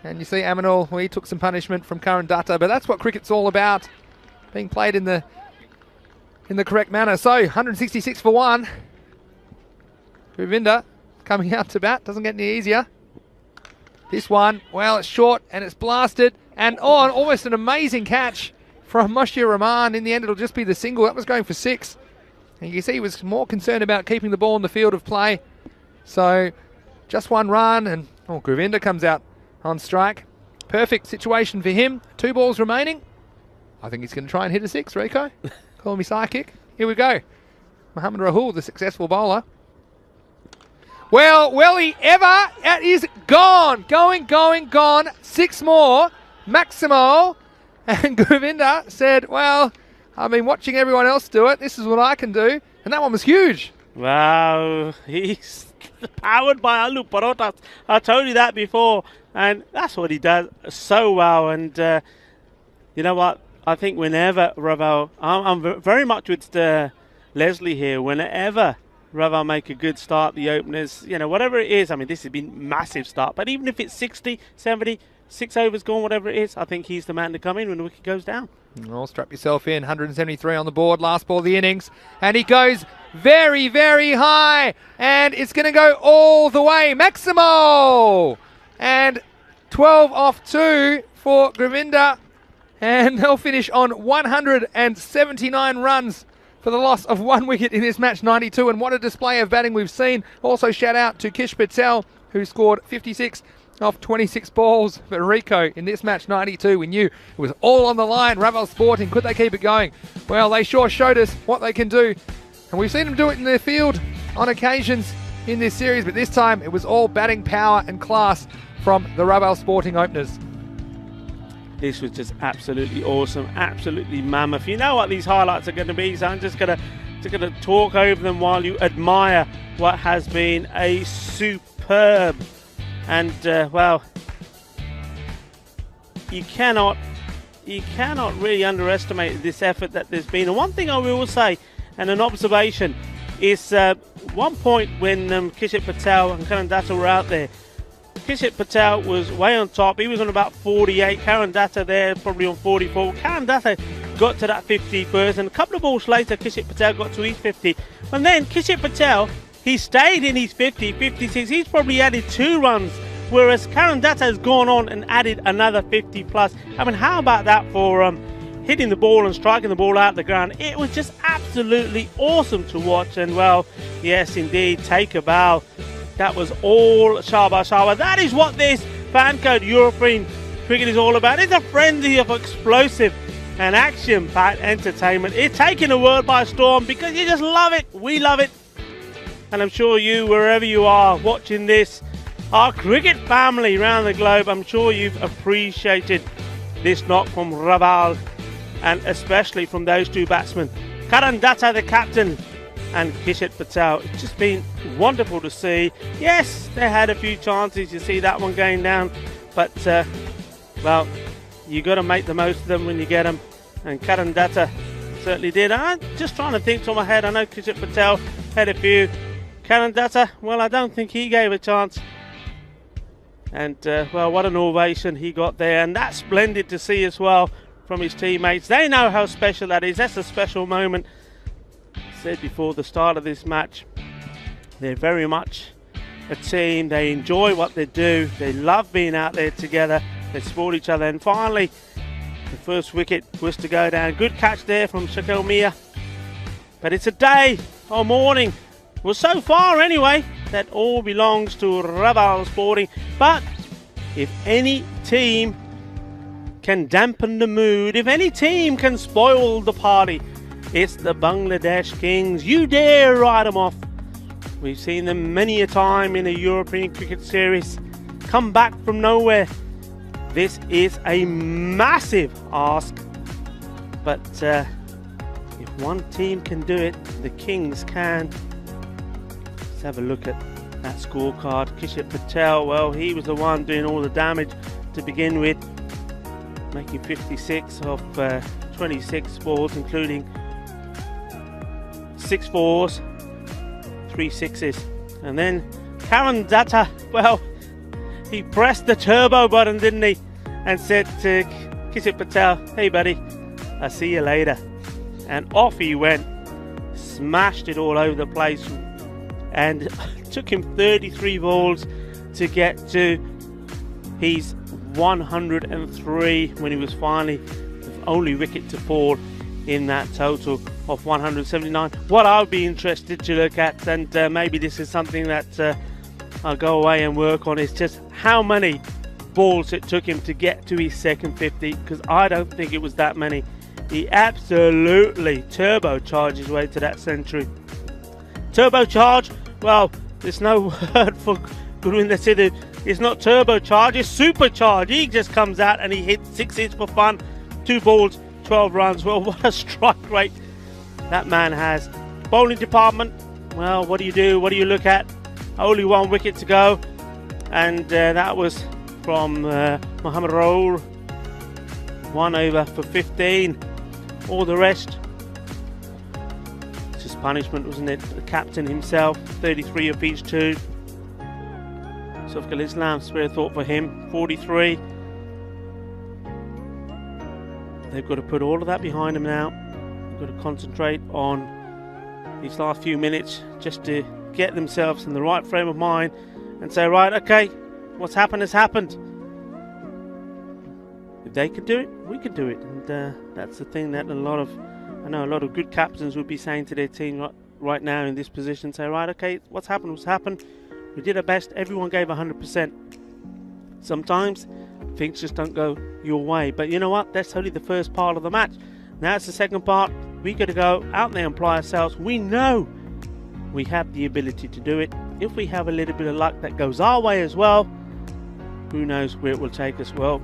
And you see Aminul, well, he took some punishment from Karandata, but that's what cricket's all about, being played in the correct manner. So 166 for 1. Govinda coming out to bat, doesn't get any easier. This one, well, it's short and it's blasted, and on almost an amazing catch from Moshir Rahman. In the end, it'll just be the single. That was going for 6. And you can see he was more concerned about keeping the ball in the field of play. So just 1 run, and Govinda comes out on strike. Perfect situation for him. 2 balls remaining. I think he's going to try and hit a 6, Rico. Call me psychic. Here we go. Mohammad Rahul, the successful bowler. Well, it is gone. Gone. 6 more. Maximo. And Govinda said, well, I've been watching everyone else do it. This is what I can do. And that one was huge. Wow. He's powered by Alu Parotas. I told you that before. And that's what he does so well. And you know what? I think whenever Ravel, I'm very much with Leslie here. Whenever Ravel make a good start, the openers, whatever it is, I mean, this has been massive start. But even if it's 60, 70, 6 overs gone, whatever it is, I think he's the man to come in when the wicket goes down. Well, strap yourself in. 173 on the board, last ball of the innings. And he goes very, very high. And it's going to go all the way. Maximo! And 12 off 2 for Govinda. And they'll finish on 179 runs for the loss of 1 wicket in this match, 92. And what a display of batting we've seen. Also shout out to Kish Patel, who scored 56 off 26 balls for Rico in this match, 92. We knew it was all on the line. Ravel Sporting, could they keep it going? Well, they sure showed us what they can do. And we've seen them do it in their field on occasions in this series, but this time it was all batting power and class from the Ravel Sporting openers. This was just absolutely awesome, absolutely mammoth. You know what these highlights are going to be, so I'm just going to talk over them while you admire what has been a superb. And well, you cannot really underestimate this effort that there's been. And one thing I will say, and an observation, is one point when Kishit Patel and Karandata were out there, Kishit Patel was way on top. He was on about 48. Karandata there probably on 44. Karandata got to that 50 first, and a couple of balls later Kishit Patel got to his 50. And then Kishit Patel, he stayed in his 50, 56. He's probably added 2 runs, whereas Karandata has gone on and added another 50 plus. I mean, how about that for hitting the ball and striking the ball out the ground? It was just absolutely awesome to watch. And well, yes indeed, take a bow. That was all Shaba Shaba. That is what this fan code European cricket is all about. It's a frenzy of explosive and action-packed entertainment. It's taking the world by storm because you just love it. We love it. And I'm sure you, wherever you are watching this, our cricket family around the globe, I'm sure you've appreciated this knock from Raval, and especially from those 2 batsmen, Karandata, the captain, and Kishit Patel. It's just been wonderful to see. Yes, they had a few chances. You see that one going down, but well, you got to make the most of them when you get them, and Karandata certainly did. I'm just trying to think to my head. I know Kishit Patel had a few. Karandata, well, I don't think he gave a chance. And well, what an ovation he got there, and that's splendid to see as well from his teammates. They know how special that is. That's a special moment. I said before the start of this match, they're very much a team. They enjoy what they do. They love being out there together. They support each other. And finally, the first wicket was to go down. Good catch there from Shaquille Mia. But it's a day or morning, well, so far anyway, that all belongs to Raval Sporting. But if any team can dampen the mood, if any team can spoil the party, it's the Bangladesh Kings. You dare write them off. We've seen them many a time in a European cricket series come back from nowhere. This is a massive ask, but if one team can do it, the Kings can. Let's have a look at that scorecard. Kishit Patel, well, he was the one doing all the damage to begin with, making 56 of 26 balls, including 6 fours, 3 sixes. And then Karan Datta, well, he pressed the turbo button, didn't he? And said to Kishit Patel, hey buddy, I'll see you later. And off he went, smashed it all over the place, and took him 33 balls to get to his 103 when he was finally the only wicket to fall in that total of 179. What I would be interested to look at, and maybe this is something that I'll go away and work on, is just how many balls it took him to get to his second 50, because I don't think it was that many. He absolutely turbocharged his way to that century. Turbocharge? Well, there's no word for Gurvinder Sidhu. It's not turbocharge, it's supercharge. He just comes out and he hits 6s for fun. 2 balls, 12 runs. Well, what a strike rate that man has. Bowling department, well, what do you do? What do you look at? Only 1 wicket to go, and that was from Mohammad Raul. 1 over for 15. All the rest, it's just punishment, wasn't it? The captain himself, 33 of each 2. Sufkal Islam, spare thought for him, 43. They've got to put all of that behind them now. They've got to concentrate on these last few minutes just to get themselves in the right frame of mind and say, right, okay, what's happened has happened. If they can do it, we can do it. And that's the thing that I know a lot of good captains would be saying to their team right now in this position. Say, right, okay, what's happened. We did our best. Everyone gave 100%. Sometimes things just don't go your way. But you know what? That's only the first part of the match. Now it's the second part. We got to go out there and apply ourselves. We know we have the ability to do it. If we have a little bit of luck that goes our way as well, who knows where it will take us. Well,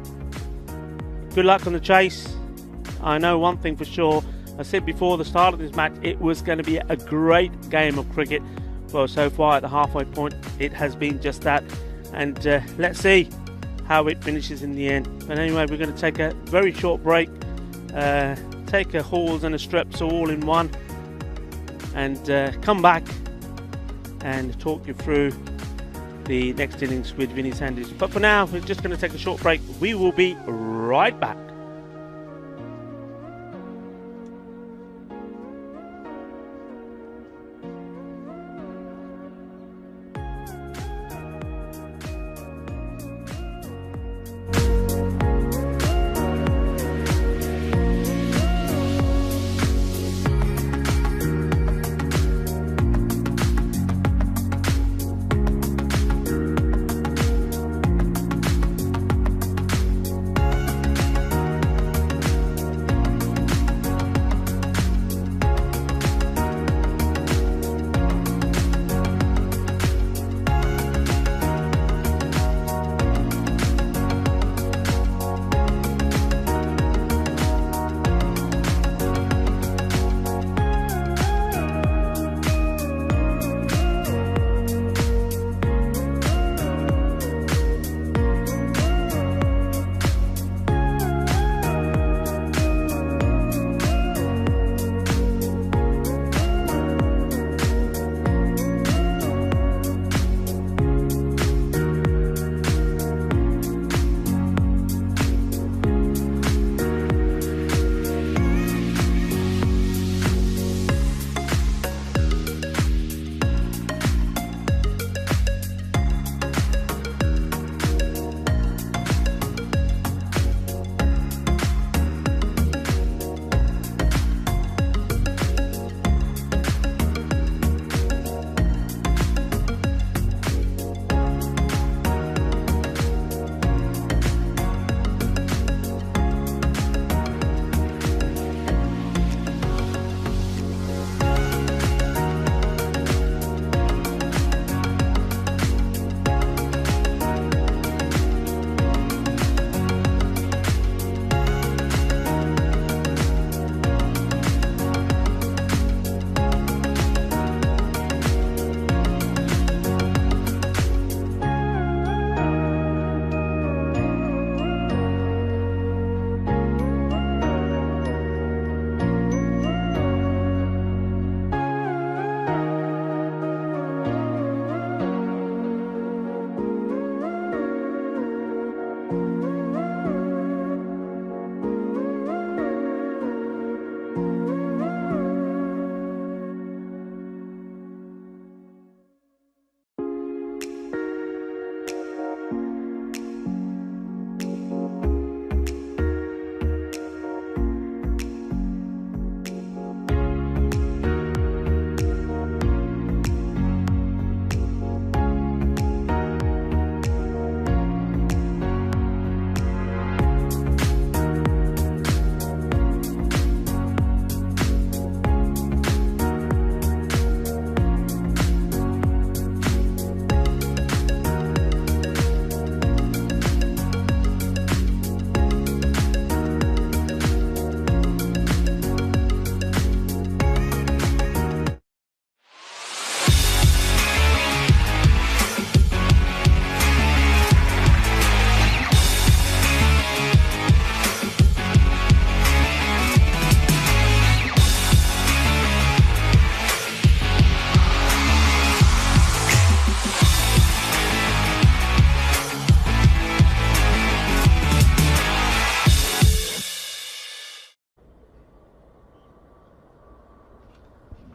good luck on the chase. I know one thing for sure. I said before the start of this match, it was going to be a great game of cricket. Well, so far at the halfway point, it has been just that. And let's see how it finishes in the end. But anyway, we're going to take a very short break. Take a hauls and a strips all in one. And come back and talk you through the next innings with Vinny Sanders. But for now, we're just going to take a short break. We will be right back.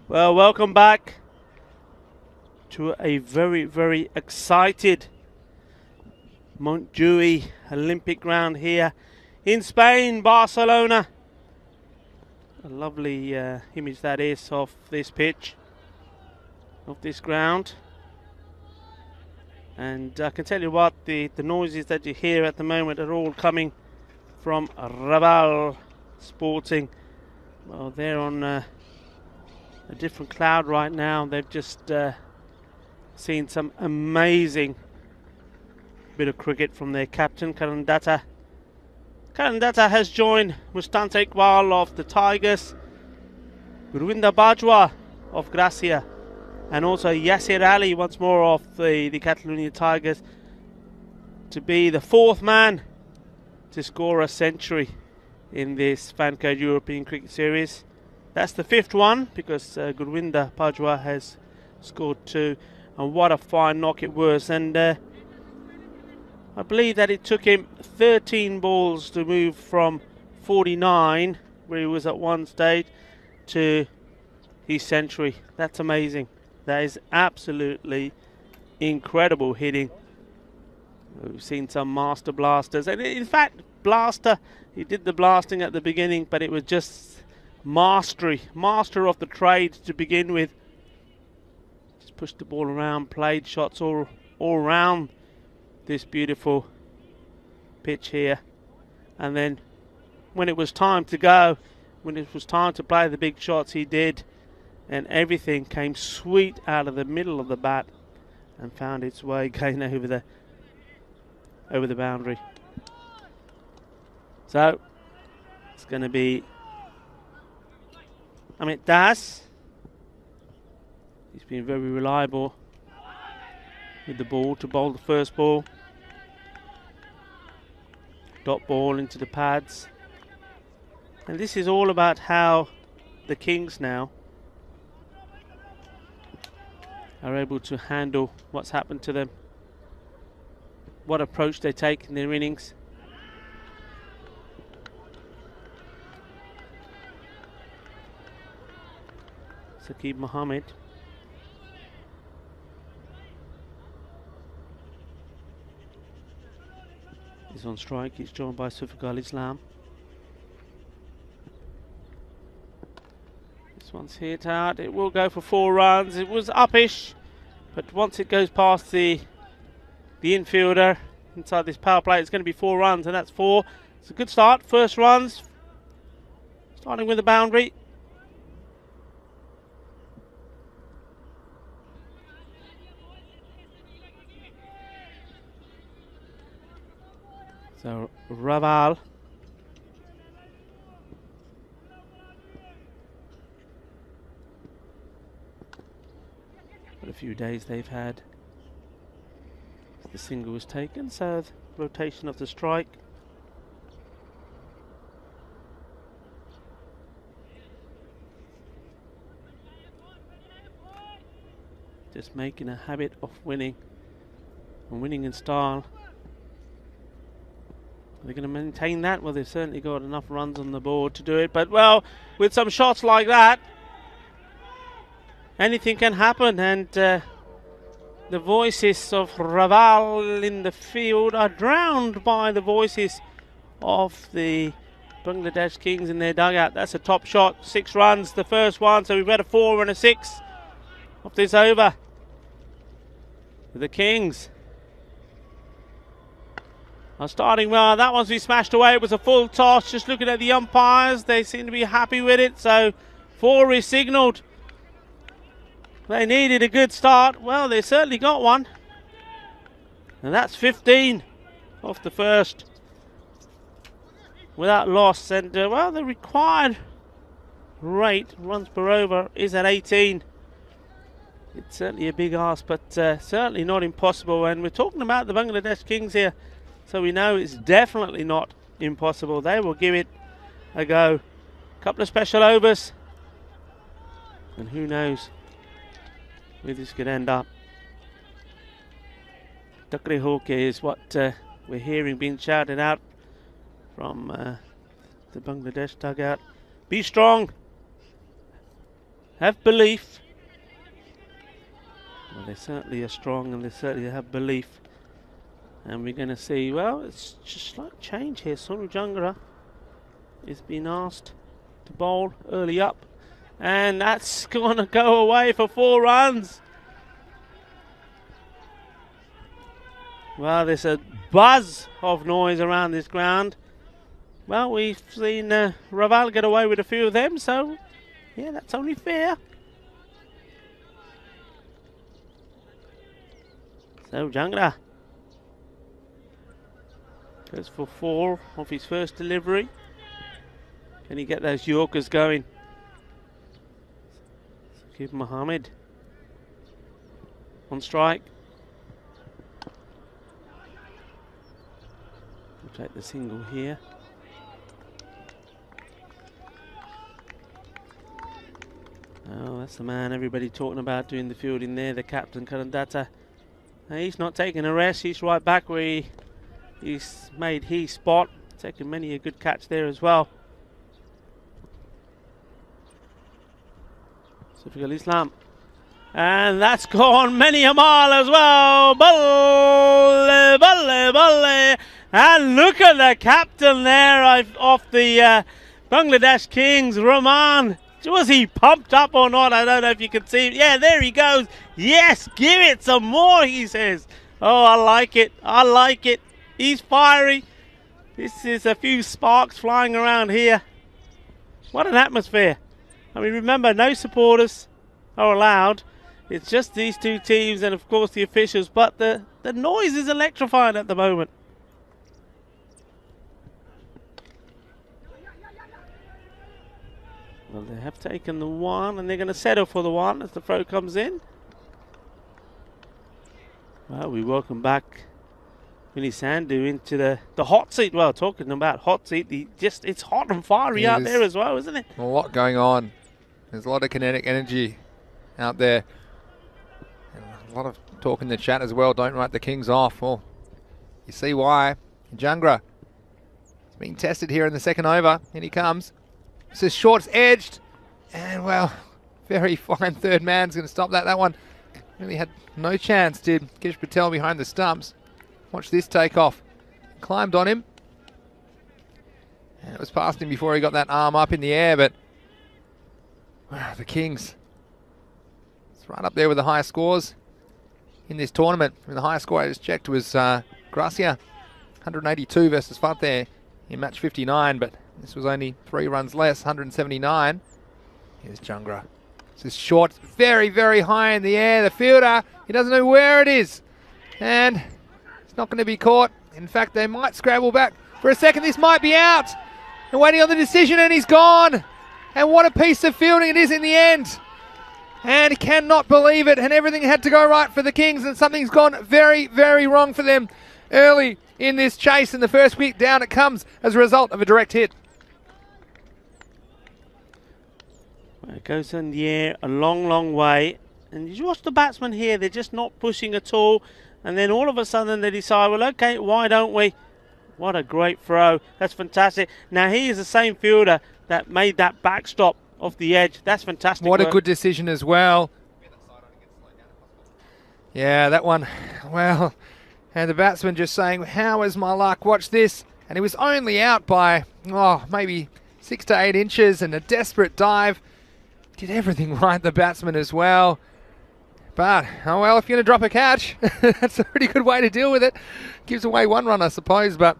Well, welcome back to a very, very excited Montjuic Olympic ground here in Spain, Barcelona. A lovely image that is of this pitch, of this ground. And I can tell you what, the noises that you hear at the moment are all coming from Raval Sporting. Well, they're on a different cloud right now. They've just seen some amazing bit of cricket from their captain, Karandata. Karandata has joined Mustanta Iqbal of the Tigers, Gurwinder Bajwa of Gracia, and also Yasir Ali once more of the Catalonia Tigers, to be the fourth man to score a century in this Fancode European Cricket Series. That's the fifth one, because Gurwinder Bajwa has scored 2, and what a fine knock it was. And I believe that it took him 13 balls to move from 49, where he was at one stage, to his century. That's amazing. That is absolutely incredible hitting. We've seen some master blasters, and in fact, Blaster, he did the blasting at the beginning, but it was just master of the trade to begin with. Just pushed the ball around, played shots all around this beautiful pitch here, and then when it was time to go, when it was time to play the big shots, he did, and everything came sweet out of the middle of the bat and found its way going over the boundary. So it's going to be Amit Das. He's been very reliable with the ball to bowl the first ball. Dot ball into the pads. And this is all about how the Kings now are able to handle what's happened to them, what approach they take in their innings. Saqib Mohammed. Is on strike. He's joined by Sufiqul Islam. This one's hit out. It will go for 4 runs. It was uppish, but once it goes past the infielder inside this power play, it's going to be 4 runs, and that's 4. It's a good start. First runs, starting with the boundary. So Raval what a few days they've had. The single was taken, so the rotation of the strike. Just making a habit of winning, and winning in style. They're going to maintain that. Well, they've certainly got enough runs on the board to do it. But, well, with some shots like that, anything can happen. And the voices of Raval in the field are drowned by the voices of the Bangladesh Kings in their dugout. That's a top shot. 6 runs, the first one. So we've got a 4 and a 6 of this over for the Kings. Starting well, that one's been smashed away. It was a full toss. Just looking at the umpires, they seem to be happy with it. So 4 is signalled. They needed a good start. Well, they certainly got one. And that's 15 off the first without loss. And well, the required rate, runs per over, is at 18. It's certainly a big ask, but certainly not impossible. And we're talking about the Bangladesh Kings here, so we know it's definitely not impossible. They will give it a go. A couple of special overs, and who knows where this could end up. Takre Hoke is what we're hearing being shouted out from the Bangladesh dugout. Be strong. Have belief. Well, they certainly are strong, and they certainly have belief. And we're going to see, well, it's just like change here. Sonu Jangra is being asked to bowl early up. And that's going to go away for 4 runs. Well, there's a buzz of noise around this ground. Well, we've seen Raval get away with a few of them, so yeah, that's only fair. So Jangra goes for 4 off his first delivery. Can he get those Yorkers going? Give Mohammed on strike. We'll take the single here. Oh, that's the man everybody talking about doing the fielding there, the captain, Karandata. He's not taking a rest. He's right back where he's made his spot. Taking many a good catch there as well. Sufiqul Islam. And that's gone many a mile as well. Balle, balle, balle. And look at the captain there of the Bangladesh Kings, Rahman. Was he pumped up or not? I don't know if you can see him. Yeah, there he goes. Yes, give it some more, he says. Oh, I like it. I like it. He's fiery. This is a few sparks flying around here. What an atmosphere. I mean, remember, no supporters are allowed. It's just these 2 teams and, of course, the officials. But the noise is electrifying at the moment. Well, they have taken the 1, and they're going to settle for the 1 as the throw comes in. Well, we welcome back Vinny Sandhu into the hot seat. Well, talking about hot seat, it's hot and fiery out there as well, isn't it? A lot going on. There's a lot of kinetic energy out there. And a lot of talk in the chat as well. Don't write the Kings off. Well, you see why. Jangra is being tested here in the second over. In he comes. This is short, it's edged. And, well, very fine third man's going to stop that. That one really had no chance, did Gish Patel behind the stumps. Watch this take off. Climbed on him. And it was past him before he got that arm up in the air, but wow, the Kings. It's right up there with the highest scores in this tournament. And the highest score I just checked was Gracia. 182 versus Fateh in match 59, but this was only 3 runs less, 179. Here's Jangra. This is short, very, very high in the air. The fielder, he doesn't know where it is. And it's not going to be caught. In fact, they might scramble back for a second. This might be out. And waiting on the decision, and he's gone. And what a piece of fielding it is in the end. And cannot believe it. And everything had to go right for the Kings, and something's gone very, very wrong for them early in this chase. And the first wicket down it comes as a result of a direct hit. It goes in the air a long, long way. And you watch the batsmen here, they're just not pushing at all. And then all of a sudden they decide, well, okay, why don't we What a great throw. That's fantastic. Now, he is the same fielder that made that backstop off the edge. That's fantastic. What work. a good decision as well. Yeah, that one, well, and the batsman just saying, how is my luck? Watch this. And he was only out by, maybe 6 to 8 inches, and a desperate dive. Did everything right, the batsman as well. But, oh well, if you're going to drop a catch, that's a pretty good way to deal with it. Gives away 1 run, I suppose, but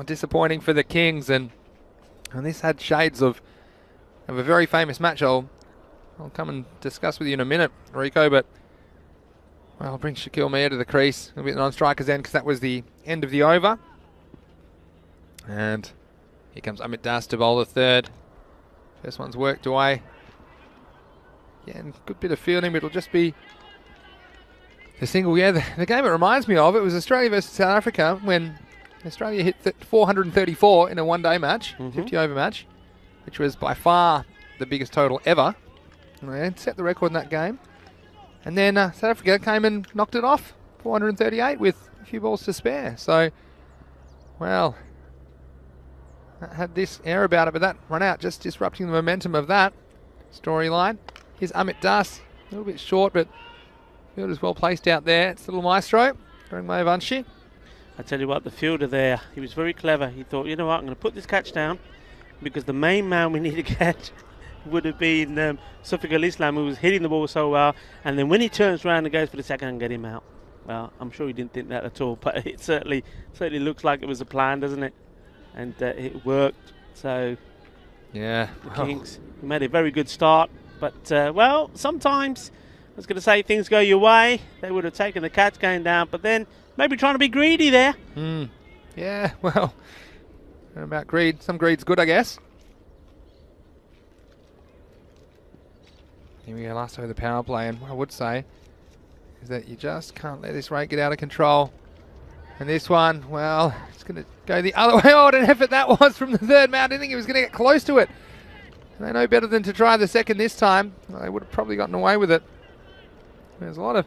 disappointing for the Kings. And this had shades of a very famous match I'll come and discuss with you in a minute, Rico, but well, I'll bring Shaquille Mia to the crease a bit on striker's end because that was the end of the over. And here comes Amit Das to bowl the third. First one's worked away. Yeah, and good bit of fielding, but it'll just be a single. Yeah, the game it reminds me of, it was Australia versus South Africa when Australia hit 434 in a one-day match, 50-over match, which was by far the biggest total ever. And they set the record in that game. And then South Africa came and knocked it off, 438 with a few balls to spare. So, well, that had this air about it, but that run out just disrupting the momentum of that storyline. Here's Amit Das, a little bit short, but fielder's well placed out there. It's the little maestro, Mayavanshi. I tell you what, the fielder there, he was very clever. He thought, you know what, I'm going to put this catch down because the main man we need to catch would have been Safiq al-Islam, who was hitting the ball so well, and then when he turns around and goes for the second and get him out. Well, I'm sure he didn't think that at all, but it certainly looks like it was a plan, doesn't it? And it worked. So yeah, the Kings made a very good start, but well, sometimes I was going to say things go your way. They would have taken the catch going down, but then maybe trying to be greedy there. Yeah, well, about greed. Some greed's good, I guess. Here we go, last over the power play, and what I would say is that you just can't let this rate get out of control. And this one, well, it's going to go the other way. Oh, what an effort that was from the third man. I didn't think he was going to get close to it. And they know better than to try the second this time. They would have probably gotten away with it. There's a lot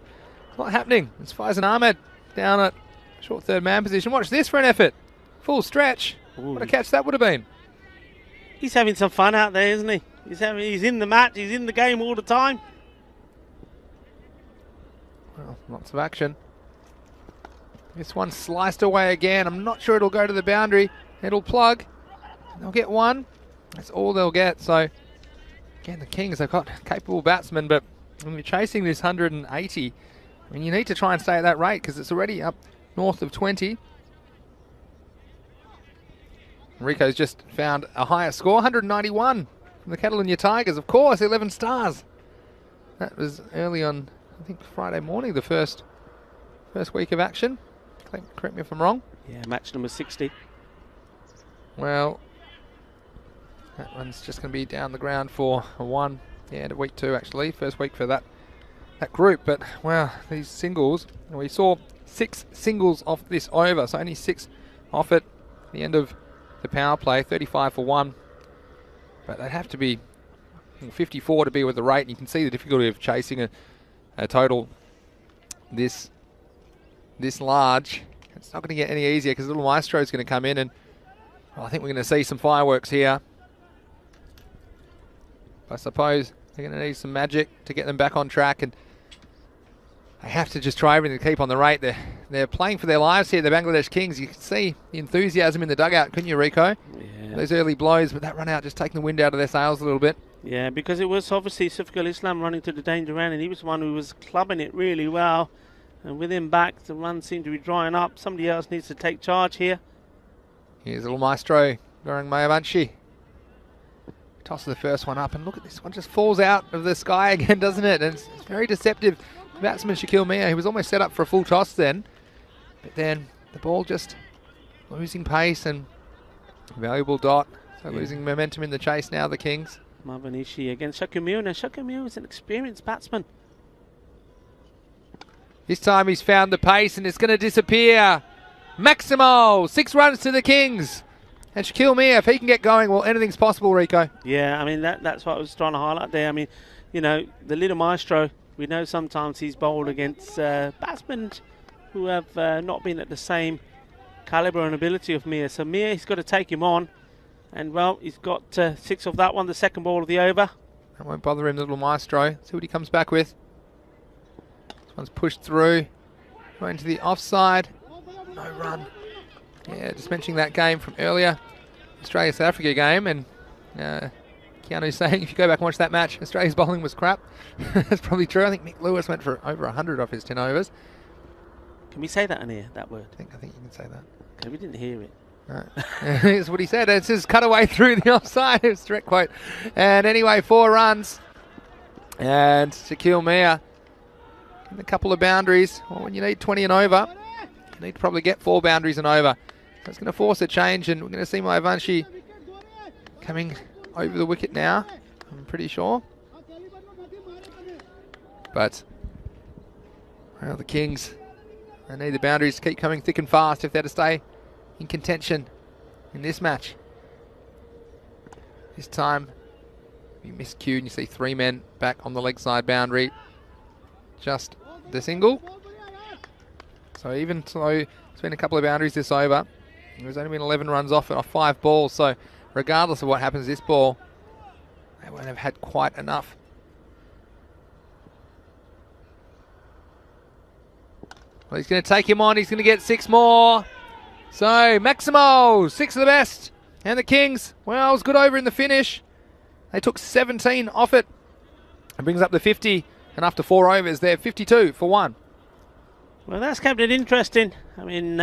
happening. It's Faizan Ahmed down at short third man position. Watch this for an effort. Full stretch. Ooh. What a catch that would have been. He's having some fun out there, isn't he? He's in the match. He's in the game all the time. Well, lots of action. This one sliced away again. I'm not sure it'll go to the boundary. It'll plug. They'll get one. That's all they'll get. So, again, the Kings, they've got capable batsmen, but when you're chasing this 180, I mean, you need to try and stay at that rate because it's already up north of 20. Rico's just found a higher score, 191 from the Catalunya Tigers. Of course, 11 stars. That was early on, I think, Friday morning, the first week of action. Correct me if I'm wrong. Yeah, match number 60. Well, that one's just going to be down the ground for a 1. Yeah, to week 2 actually, first week for that group. But wow, these singles, we saw 6 singles off this over, so only 6 off it. The end of the power play, 35 for 1. But they'd have to be 54 to be with the rate, and you can see the difficulty of chasing a total this large. It's not going to get any easier because little Maestro is going to come in, and I think we're going to see some fireworks here. I suppose they're going to need some magic to get them back on track, and they have to just try everything to keep on the rate. They're playing for their lives here, the Bangladesh Kings. You can see the enthusiasm in the dugout, couldn't you, Rico? Yeah. Those early blows, but that run out just taking the wind out of their sails a little bit. Yeah, because it was obviously Safiq al-Islam running to the danger end, and he was the one who was clubbing it really well. And with him back, the run seemed to be drying up. Somebody else needs to take charge here. Here's little Maestro, Gorang Mayavanshi. Tosses the first one up, and look at this one, just falls out of the sky again, doesn't it? And it's very deceptive. The batsman Shaquille Mia, he was almost set up for a full toss then, but then the ball just losing pace and valuable dot. So losing momentum in the chase now, the Kings. Mavanishi against Shaquille Mia. Now Shaquille Mia is an experienced batsman. This time he's found the pace and it's going to disappear. Maximo, 6 runs to the Kings. And Shaquille Mia, if he can get going, well, anything's possible, Rico. Yeah, I mean, that's what I was trying to highlight there. I mean, you know, the little Maestro, we know sometimes he's bowled against batsmen who have not been at the same calibre and ability of Mir. So Mir, he's got to take him on. And, well, he's got 6 of that one, the second ball of the over. That won't bother him, the little maestro. See what he comes back with. This one's pushed through. Going to the offside. No run. Yeah, just mentioning that game from earlier. Australia-South Africa game. And Keanu's saying if you go back and watch that match, Australia's bowling was crap. That's probably true. I think Mick Lewis went for over 100 off his 10 overs. Can we say that in here, that word? I think you can say that. Okay, we didn't hear it. Right. Here's what he said. It's his cutaway through the offside. It's a direct quote. And anyway, 4 runs. And Shaquille Mir in a couple of boundaries. Well, when you need 20 and over, you need to probably get 4 boundaries and over. So it's going to force a change, and we're going to see Maivanshi coming over the wicket now, I'm pretty sure. But, well, the Kings, they need the boundaries to keep coming thick and fast if they're to stay in contention in this match. This time, you miscued and you see 3 men back on the leg side boundary. Just the single. So even though it's been a couple of boundaries this over, there's only been 11 runs off it off 5 balls. So regardless of what happens this ball, they won't have had quite enough. Well, he's going to take him on. He's going to get 6 more. So, Maximo, 6 of the best. And the Kings, well, it was good over in the finish. They took 17 off it. It brings up the 50. And after 4 overs, they're 52 for 1. Well, that's kept it interesting. I mean,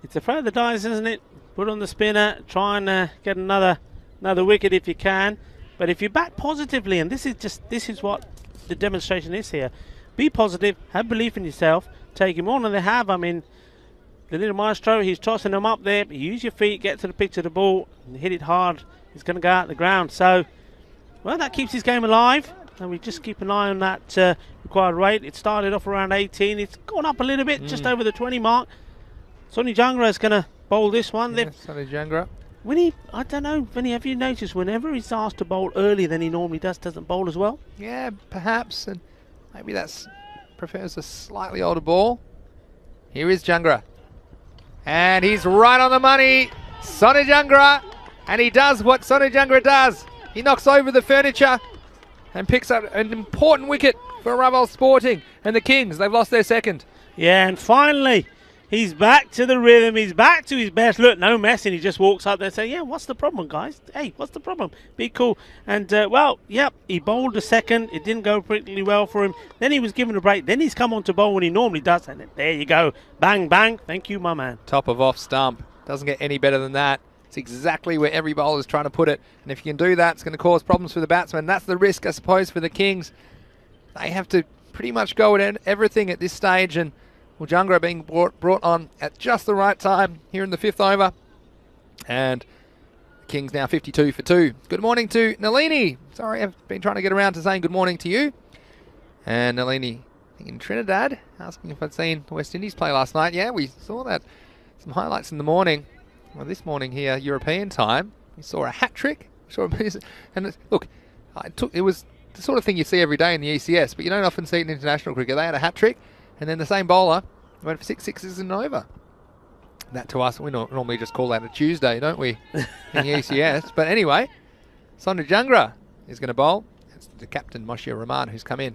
it's a throw of the dice, isn't it? Put on the spinner, try and get another wicket if you can. But if you bat positively, and this is what the demonstration is here. Be positive, have belief in yourself, take him on, and they have. I mean, the little maestro, he's tossing them up there. Use your feet, get to the pitch of the ball, and hit it hard. He's going to go out the ground. So, well, that keeps his game alive. And we just keep an eye on that required rate. It started off around 18. It's gone up a little bit, just over the 20 mark. Sonny Jangra is going to bowl this one. Yeah, Sonny Jangra. I don't know, Vinny, have you noticed whenever he's asked to bowl earlier than he normally doesn't bowl as well? Yeah, perhaps. And maybe that's prefers a slightly older ball. Here is Jangra. And he's right on the money. Sonny Jangra. And he does what Sonny Jangra does. He knocks over the furniture and picks up an important wicket for Ravel Sporting. And the Kings, they've lost their second. Yeah, and finally, he's back to the rhythm. He's back to his best. Look, no messing. He just walks up there and says, yeah, what's the problem, guys? Hey, what's the problem? Be cool. And, well, yep, he bowled a second. It didn't go particularly well for him. Then he was given a break. Then he's come on to bowl when he normally does. And there you go. Bang, bang. Thank you, my man. Top of off stump. Doesn't get any better than that. It's exactly where every bowler is trying to put it. And if you can do that, it's going to cause problems for the batsman. That's the risk, I suppose, for the Kings. They have to pretty much go at everything at this stage. And Jangra being brought on at just the right time here in the 5th over. And the Kings now 52 for 2. Good morning to Nalini. Sorry, I've been trying to get around to saying good morning to you. And Nalini in Trinidad, asking if I'd seen the West Indies play last night. Yeah, we saw that. Some highlights in the morning. Well, this morning here, European time, we saw a hat trick. And look, it was the sort of thing you see every day in the ECS, but you don't often see it in international cricket. They had a hat trick, and then the same bowler went for 6 sixes and over. That to us, we normally just call that a Tuesday, don't we, in the ECS? But anyway, Sonny Jangra is going to bowl. It's the captain, Moshe Rahman, who's come in.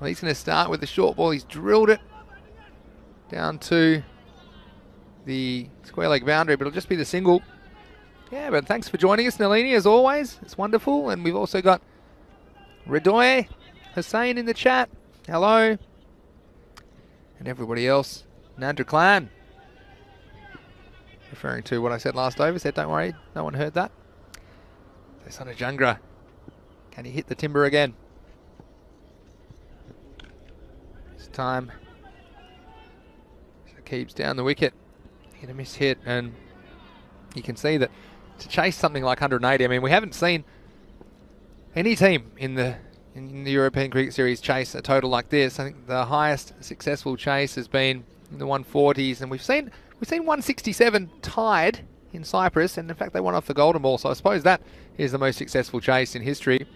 Well, he's going to start with the short ball. He's drilled it down to the square leg boundary, but it'll just be the single. Yeah, but thanks for joining us, Nalini, as always. It's wonderful. And we've also got Ridoy Hussain in the chat. Hello. And everybody else. Nandra Clan. Referring to what I said last over. Said, don't worry, no one heard that. So Sonny Jangra. Can he hit the timber again? This time, Shakib's down the wicket. Hit a miss hit, and you can see that to chase something like 180, I mean, we haven't seen any team in the European Cricket Series chase a total like this. I think the highest successful chase has been in the 140s, and we've seen 167 tied in Cyprus, and in fact they won off the golden ball, so I suppose that is the most successful chase in history.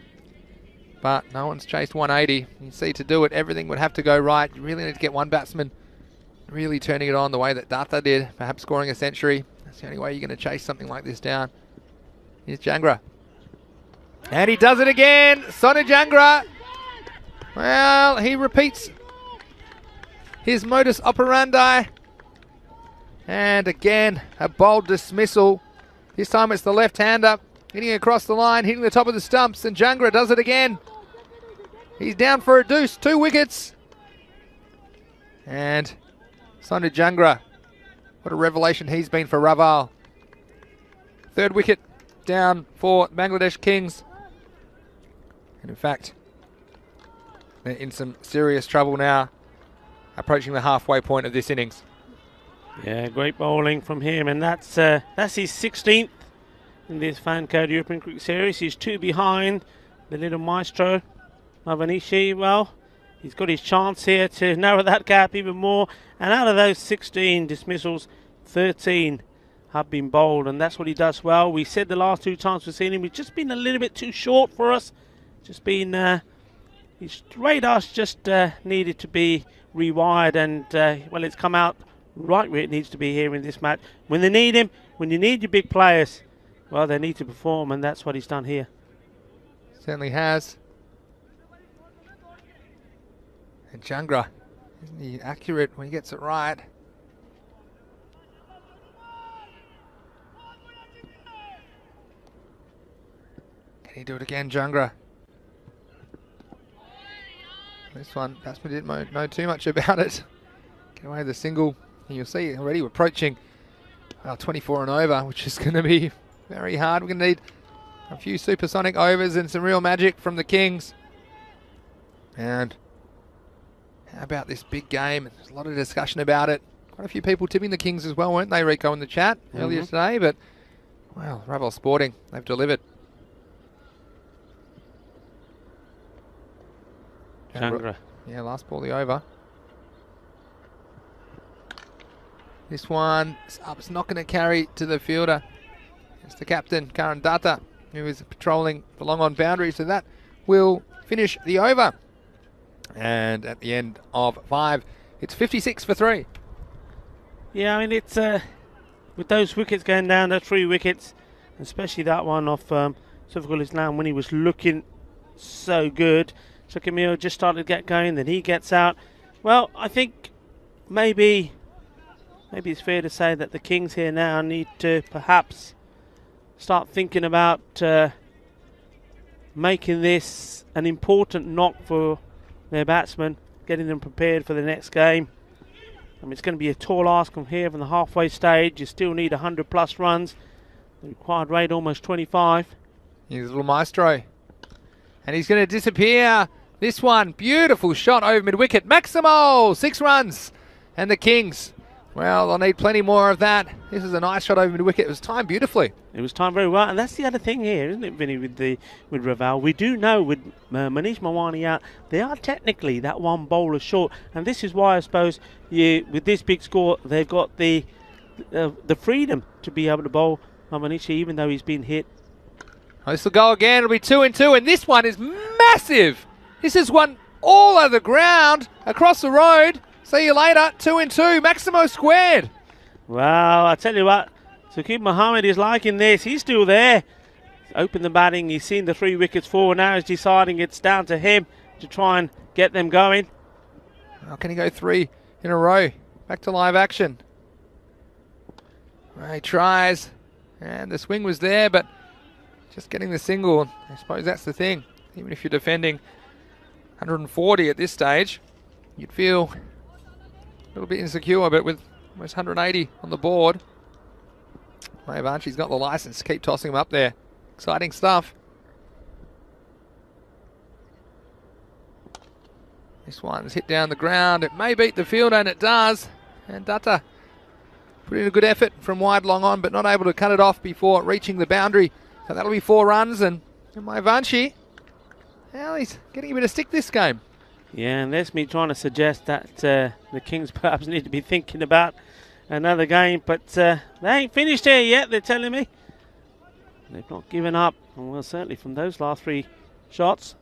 But no one's chased 180. You see, to do it, everything would have to go right. You really need to get one batsman really turning it on the way that Datta did, perhaps scoring a century. That's the only way you're going to chase something like this down. Here's Jangra. And he does it again. Sonny Jangra. Well, he repeats his modus operandi. And again, a bold dismissal. This time it's the left-hander hitting across the line, hitting the top of the stumps, and Jangra does it again. He's down for a deuce, 2 wickets. And Sonny Jangra, what a revelation he's been for Raval. 3rd wicket down for Bangladesh Kings. And in fact, they're in some serious trouble now, approaching the halfway point of this innings. Yeah, great bowling from him, and that's his 16th in this Fan Code European Cricket Series. He's 2 behind the little maestro, Avanishi. Well, he's got his chance here to narrow that gap even more, and out of those 16 dismissals, 13 have been bowled, and that's what he does well. We said the last 2 times we've seen him, he's just been a little bit too short for us. Just been, his radar's just needed to be rewired, and well, it's come out right where it needs to be here in this match. When they need him, when you need your big players, well, they need to perform, and that's what he's done here. Certainly has. And Jangra, isn't he accurate when he gets it right? Can he do it again, Jangra? This one, batsman didn't know too much about it. Get away with the single. And you'll see already we're approaching 24 and over, which is going to be very hard. We're going to need a few supersonic overs and some real magic from the Kings. And how about this big game? There's a lot of discussion about it. Quite a few people tipping the Kings as well, weren't they, Rico, in the chat earlier today? But, well, Ravel Sporting, they've delivered. Jangra. Yeah, last ball the over. This one is up. It's not going to carry to the fielder. It's the captain, Karan Datta, who is patrolling the long on boundary. So that will finish the over. And at the end of 5, it's 56 for 3. Yeah, I mean, it's with those wickets going down, those 3 wickets, especially that one off Suffolk Islam when he was looking so good. So Camille just started to get going, then he gets out. Well, I think maybe it's fair to say that the Kings here now need to perhaps start thinking about making this an important knock for their batsmen, getting them prepared for the next game. I mean, it's going to be a tall ask from here from the halfway stage. You still need 100 plus runs. The required rate almost 25. Here's a little maestro. And he's going to disappear. This one, beautiful shot over mid-wicket. Maximo, 6 runs. And the Kings, well, they'll need plenty more of that. This is a nice shot over mid-wicket. It was timed beautifully. It was timed very well. And that's the other thing here, isn't it, Vinny, with Raval? We do know with Manish Mawani out, they are technically that one bowler short. And this is why I suppose with this big score, they've got the freedom to be able to bowl Manish, even though he's been hit. Oh, this will go again. It'll be 2 and 2. And this one is massive. This is one all over the ground, across the road. See you later. 2 and 2. Maximo squared. Well, I tell you what, Saqib Mohammed is liking this. He's still there. He's opened the batting. He's seen the 3 wickets fall. Now he's deciding it's down to him to try and get them going. How can he go 3 in a row? Back to live action. Well, he tries. And the swing was there, but just getting the single. I suppose that's the thing. Even if you're defending 140 at this stage, you'd feel a little bit insecure, but with almost 180 on the board, Mayavanchi's got the license to keep tossing him up there. Exciting stuff. This one's hit down the ground. It may beat the fielder, and it does. And Datta put in a good effort from wide long on, but not able to cut it off before reaching the boundary. So that'll be 4 runs, and Mayavanchi, well, he's getting a bit of stick this game. Yeah, and that's me trying to suggest that the Kings perhaps need to be thinking about another game, but they ain't finished here yet, they're telling me. They've not given up, well, certainly from those last 3 shots.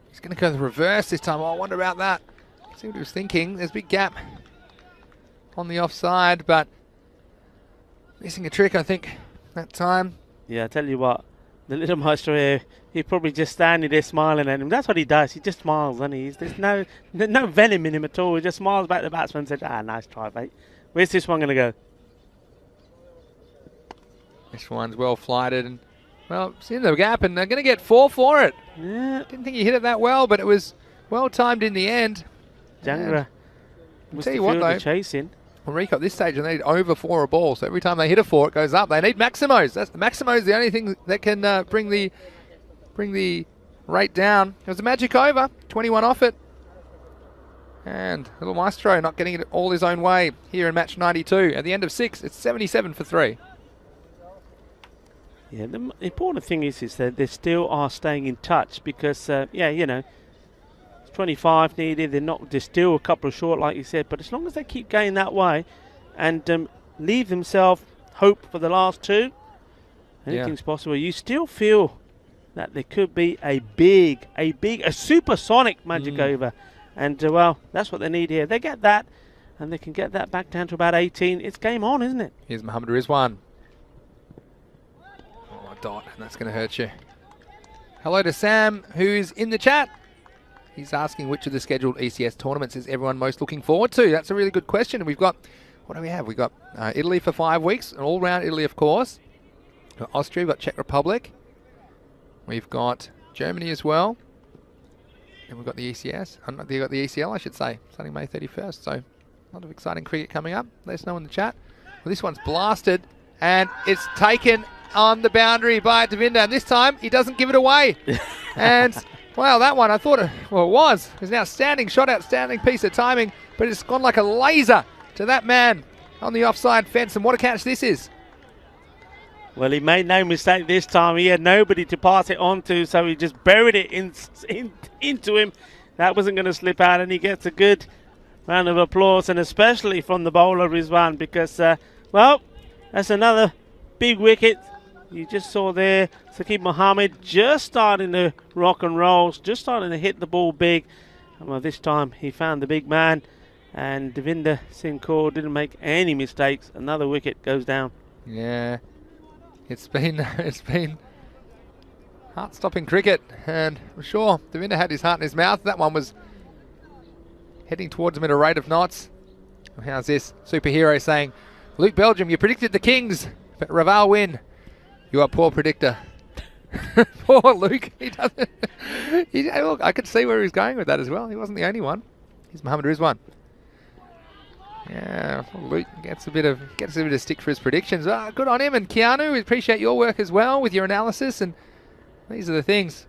He's going to go the reverse this time. Oh, I wonder about that. See what he was thinking. There's a big gap on the offside, but missing a trick, I think, that time. Yeah, I tell you what, the little maestro here, he's probably just standing there smiling at him. That's what he does. He just smiles, doesn't he? There's no venom in him at all. He just smiles back at the batsman and says, nice try, mate. Where's this one going to go? This one's well flighted, and, well, it's in the gap, and they're going to get 4 for it. Yeah. Didn't think he hit it that well, but it was well timed in the end. Jangra. I'll tell you what, though. Chasing. Rico, at this stage, they need over 4 a ball, so every time they hit a 4, it goes up. They need Maximos. Maximo's the only thing that can bring the rate down. It was a magic over, 21 off it. And little Maestro not getting it all his own way here in match 92. At the end of 6, it's 77 for 3. Yeah, the important thing is that they still are staying in touch because, it's 25 needed. They're still a couple of short, like you said. But as long as they keep going that way and leave themselves hope for the last 2, anything's possible. You still feel that there could be a supersonic magic over. And, that's what they need here. They get that, and they can get that back down to about 18. It's game on, isn't it? Here's Mohammed Rizwan. Oh, dot, and that's going to hurt you. Hello to Sam, who's in the chat. He's asking which of the scheduled ECS tournaments is everyone most looking forward to. That's a really good question. And we've got, what do we have? We've got Italy for 5 weeks, and all round Italy, of course. We've got Austria, we've got Czech Republic. We've got Germany as well. And we've got the ECS. We've got the ECL, I should say, starting May 31st. So a lot of exciting cricket coming up. Let us know in the chat. Well, this one's blasted, and it's taken on the boundary by Devinder. And this time, he doesn't give it away. And... wow, that one, I thought it was. It was an outstanding shot, outstanding piece of timing, but it's gone like a laser to that man on the offside fence. And what a catch this is. Well, he made no mistake this time. He had nobody to pass it on to, so he just buried it into him. That wasn't going to slip out, and he gets a good round of applause, and especially from the bowler Rizwan, because, that's another big wicket. You just saw there, Saqib Mohammed just starting to rock and roll, just starting to hit the ball big. And well, this time he found the big man, and Devinder Singh Kaur didn't make any mistakes. Another wicket goes down. Yeah, it's been heart-stopping cricket, and I'm sure Devinder had his heart in his mouth. That one was heading towards him at a rate of knots. How's this? Superhero saying, Luke Belgium, you predicted the Kings, but Raval win. You are poor predictor. Poor Luke. He doesn't. Look, I could see where he was going with that as well. He wasn't the only one. Here's Mohammed Rizwan. Yeah, Luke gets a bit of stick for his predictions. Good on him. And Keanu, we appreciate your work as well with your analysis. And these are the things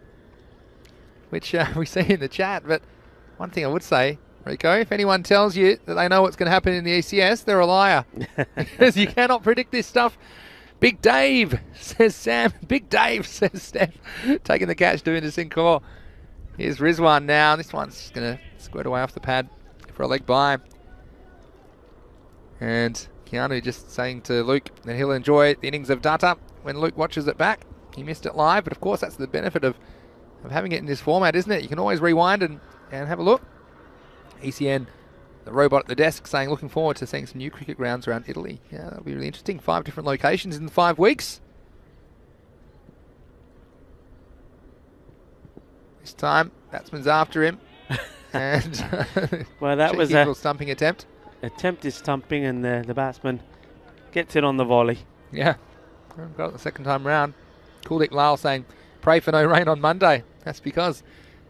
which we see in the chat. But one thing I would say, Rico, if anyone tells you that they know what's going to happen in the ECS, they're a liar. Because you cannot predict this stuff. Big Dave, says Sam. Big Dave, says Steph. Taking the catch, doing the Singh Kaur. Here's Rizwan now. This one's going to squirt away off the pad for a leg by. And Keanu just saying to Luke that he'll enjoy the innings of Data when Luke watches it back. He missed it live, but of course that's the benefit of having it in this format, isn't it? You can always rewind and have a look. ECN, the robot at the desk, saying looking forward to seeing some new cricket grounds around Italy. Yeah, that'll be really interesting. 5 different locations in 5 weeks. This time, batsman's after him. And well, that was a little stumping attempt. Attempted stumping, and the batsman gets it on the volley. Yeah, got it the second time round. Kuldeep Lal saying, pray for no rain on Monday. That's because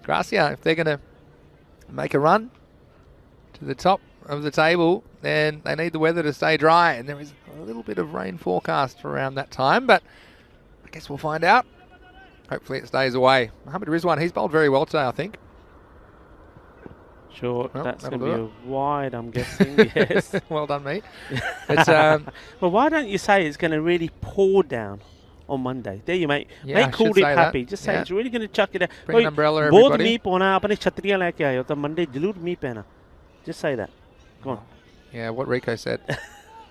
Gracia, if they're going to make a run to the top of the table, then they need the weather to stay dry, and there is a little bit of rain forecast for around that time, but I guess we'll find out. Hopefully it stays away. Mohammed Rizwan, he's bowled very well today, I think. Sure, well, that's going to be a wide, I'm guessing. Yes. Well done, mate. It's, well, why don't you say it's going to really pour down on Monday? There you make Kuldeep happy. Just say it's really going to chuck it down. Bring an umbrella, everybody. Monday just say that. Come on. Yeah, what Rico said.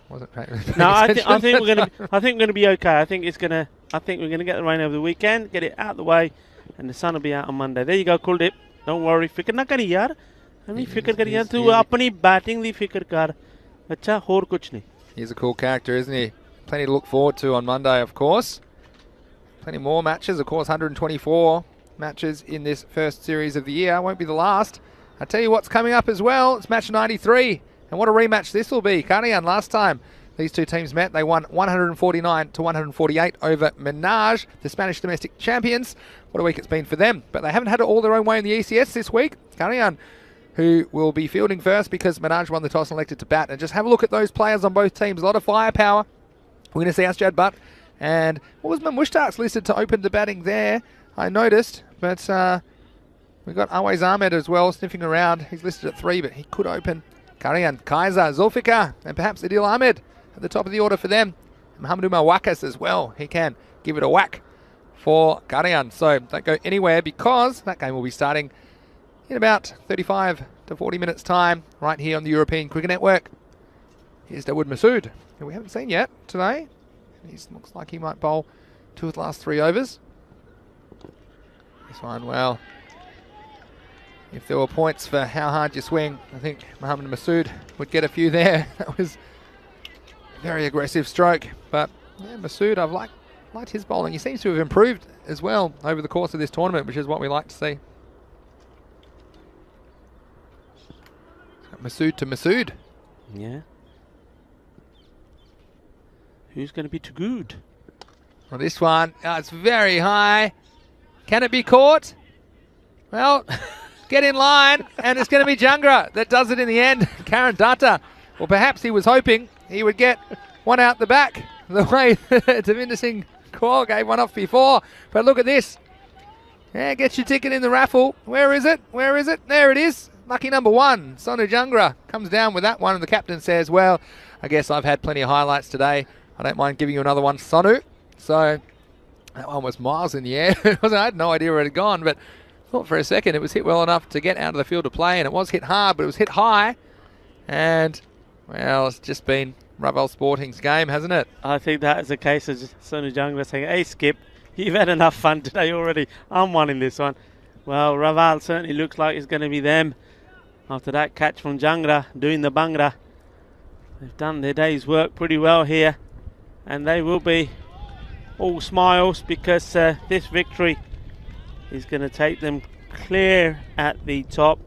Wasn't no, I think we're going to be okay. I think we're going to get the rain over the weekend, get it out of the way, and the sun will be out on Monday. There you go, Kuldeep. Don't worry. Fikr na kari yaar. नहीं फिक्र करिए तू अपनी batting दी फिक्र कर अच्छा और कुछ नहीं. He's a cool character, isn't he? Plenty to look forward to on Monday, of course. Plenty more matches, of course, 124 matches in this first series of the year. Won't be the last. I'll tell you what's coming up as well. It's match 93. And what a rematch this will be. Karian, last time these two teams met, they won 149 to 148 over Menage, the Spanish domestic champions. What a week it's been for them. But they haven't had it all their own way in the ECS this week. Karian, who will be fielding first because Menage won the toss and elected to bat. And just have a look at those players on both teams. A lot of firepower. We're going to see Asjad Butt. And what was Mushtaq's listed to open the batting there? I noticed. But we've got Awais Ahmed as well sniffing around. He's listed at 3, but he could open. Karian, Kaiser, Zulfikar, and perhaps Adil Ahmed at the top of the order for them. Muhammadu Mawakas as well. He can give it a whack for Karian. So don't go anywhere because that game will be starting in about 35 to 40 minutes time right here on the European Cricket Network. Here's Dawood Masood, who we haven't seen yet today. He looks like he might bowl 2 of the last 3 overs. This one, well, if there were points for how hard you swing, I think Mohammad Masood would get a few there. That was a very aggressive stroke. But yeah, Masood, I've liked his bowling. He seems to have improved as well over the course of this tournament, which is what we like to see. Masood to Masood. Yeah. Who's going to be too good? Well, this one, it's very high. Can it be caught? Well, get in line, and it's going to be Jangra that does it in the end. Karan Datta. Well, perhaps he was hoping he would get one out the back, the way Davinder Singh Kaur gave one off before. But look at this. Yeah, get your ticket in the raffle. Where is it? Where is it? There it is. Lucky number 1, Sonu Jangra, comes down with that one, and the captain says, well, I guess I've had plenty of highlights today. I don't mind giving you another one, Sonu. So that one was miles in the air. I had no idea where it had gone, but thought for a second it was hit well enough to get out of the field of play, and it was hit hard, but it was hit high. And, well, it's just been Ravel Sporting's game, hasn't it? I think that is a case of Sonu Jungler saying, hey, Skip, you've had enough fun today already. I'm winning this one. Well, Raval certainly looks like it's going to be them. After that catch from Jangra, doing the Bangra. They've done their day's work pretty well here. And they will be all smiles because this victory is going to take them clear at the top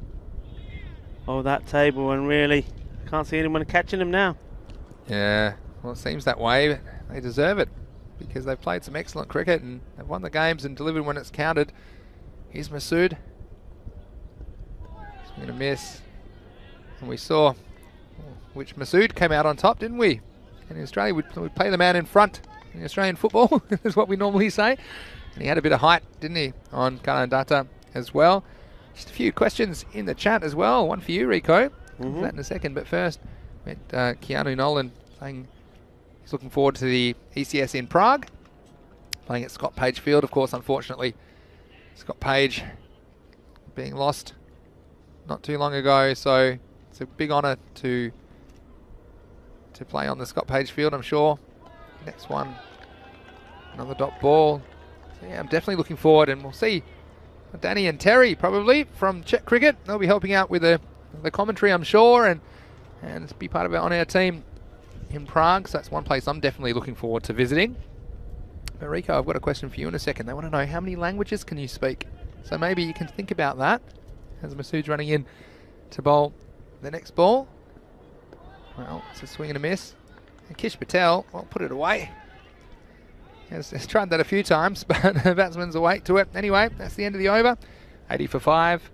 of that table. And really, can't see anyone catching them now. Yeah, well, it seems that way, but they deserve it because they've played some excellent cricket and they've won the games and delivered when it's counted. Here's Masood. He's going to miss. And we saw which Masood came out on top, didn't we? And in Australia, we'd play the man in front in Australian football, is what we normally say. And he had a bit of height, didn't he, on Karan Datta as well. Just a few questions in the chat as well. One for you, Rico. That in a second. But first, Keanu Nolan saying he's looking forward to the ECS in Prague. Playing at Scott Page Field, of course, unfortunately. Scott Page being lost not too long ago, so it's a big honour to play on the Scott Page Field, I'm sure. Next one, another dot ball. So yeah, I'm definitely looking forward, and we'll see Danny and Terry probably from Czech Cricket. They'll be helping out with the commentary, I'm sure, and be part of our on-air team in Prague. So that's one place I'm definitely looking forward to visiting. But Rico, I've got a question for you in a second. They want to know how many languages can you speak? So maybe you can think about that as Masood's running in to bowl the next ball. Well, it's a swing and a miss. And Kish Patel, well, put it away. Has tried that a few times, but the batsman's awake to it. Anyway, that's the end of the over. 80 for 5.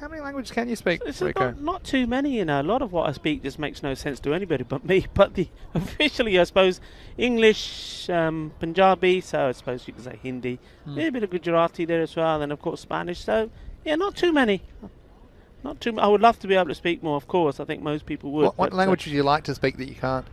How many languages can you speak, Rico? Not too many, you know. A lot of what I speak just makes no sense to anybody but me. But officially, I suppose, English, Punjabi, so I suppose you could say Hindi. Maybe a bit of Gujarati there as well, and then, of course, Spanish. So, yeah, not too many. Not too. I would love to be able to speak more, of course. I think most people would. What language would you like to speak that you can't?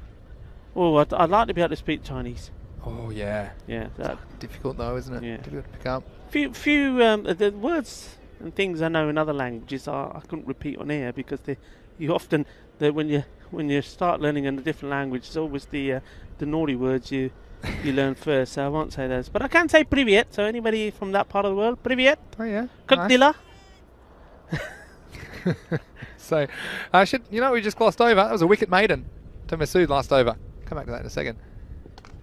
Oh, I'd like to be able to speak Chinese. Oh, yeah. Yeah. That's difficult, though, isn't it? Yeah. Difficult to pick up. Few the words and things I know in other languages I couldn't repeat on air because when you start learning in a different language, it's always the naughty words you learn first. So I won't say those, but I can say privyet. So anybody from that part of the world, privyet. Oh yeah. Kak dila. So, we just glossed over. That was a wicket maiden to Masood last over. Come back to that in a second.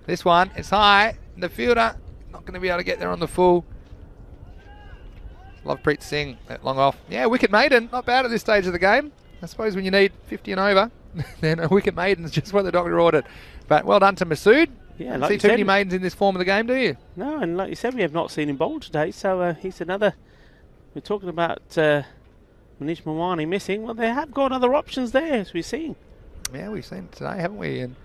This one, it's high. The fielder, not going to be able to get there on the full. Lovepreet Singh, that long off. Yeah, wicket maiden, not bad at this stage of the game. I suppose when you need 50 and over, then a wicket maiden is just what the doctor ordered. But well done to Masood. Yeah, Don't like see you too said, many maidens in this form of the game, do you? No, and like you said, we have not seen him bowl today, so he's another. We're talking about Manish Mawani missing. Well, they have got other options there, as we've seen. Yeah, we've seen it today, haven't we? And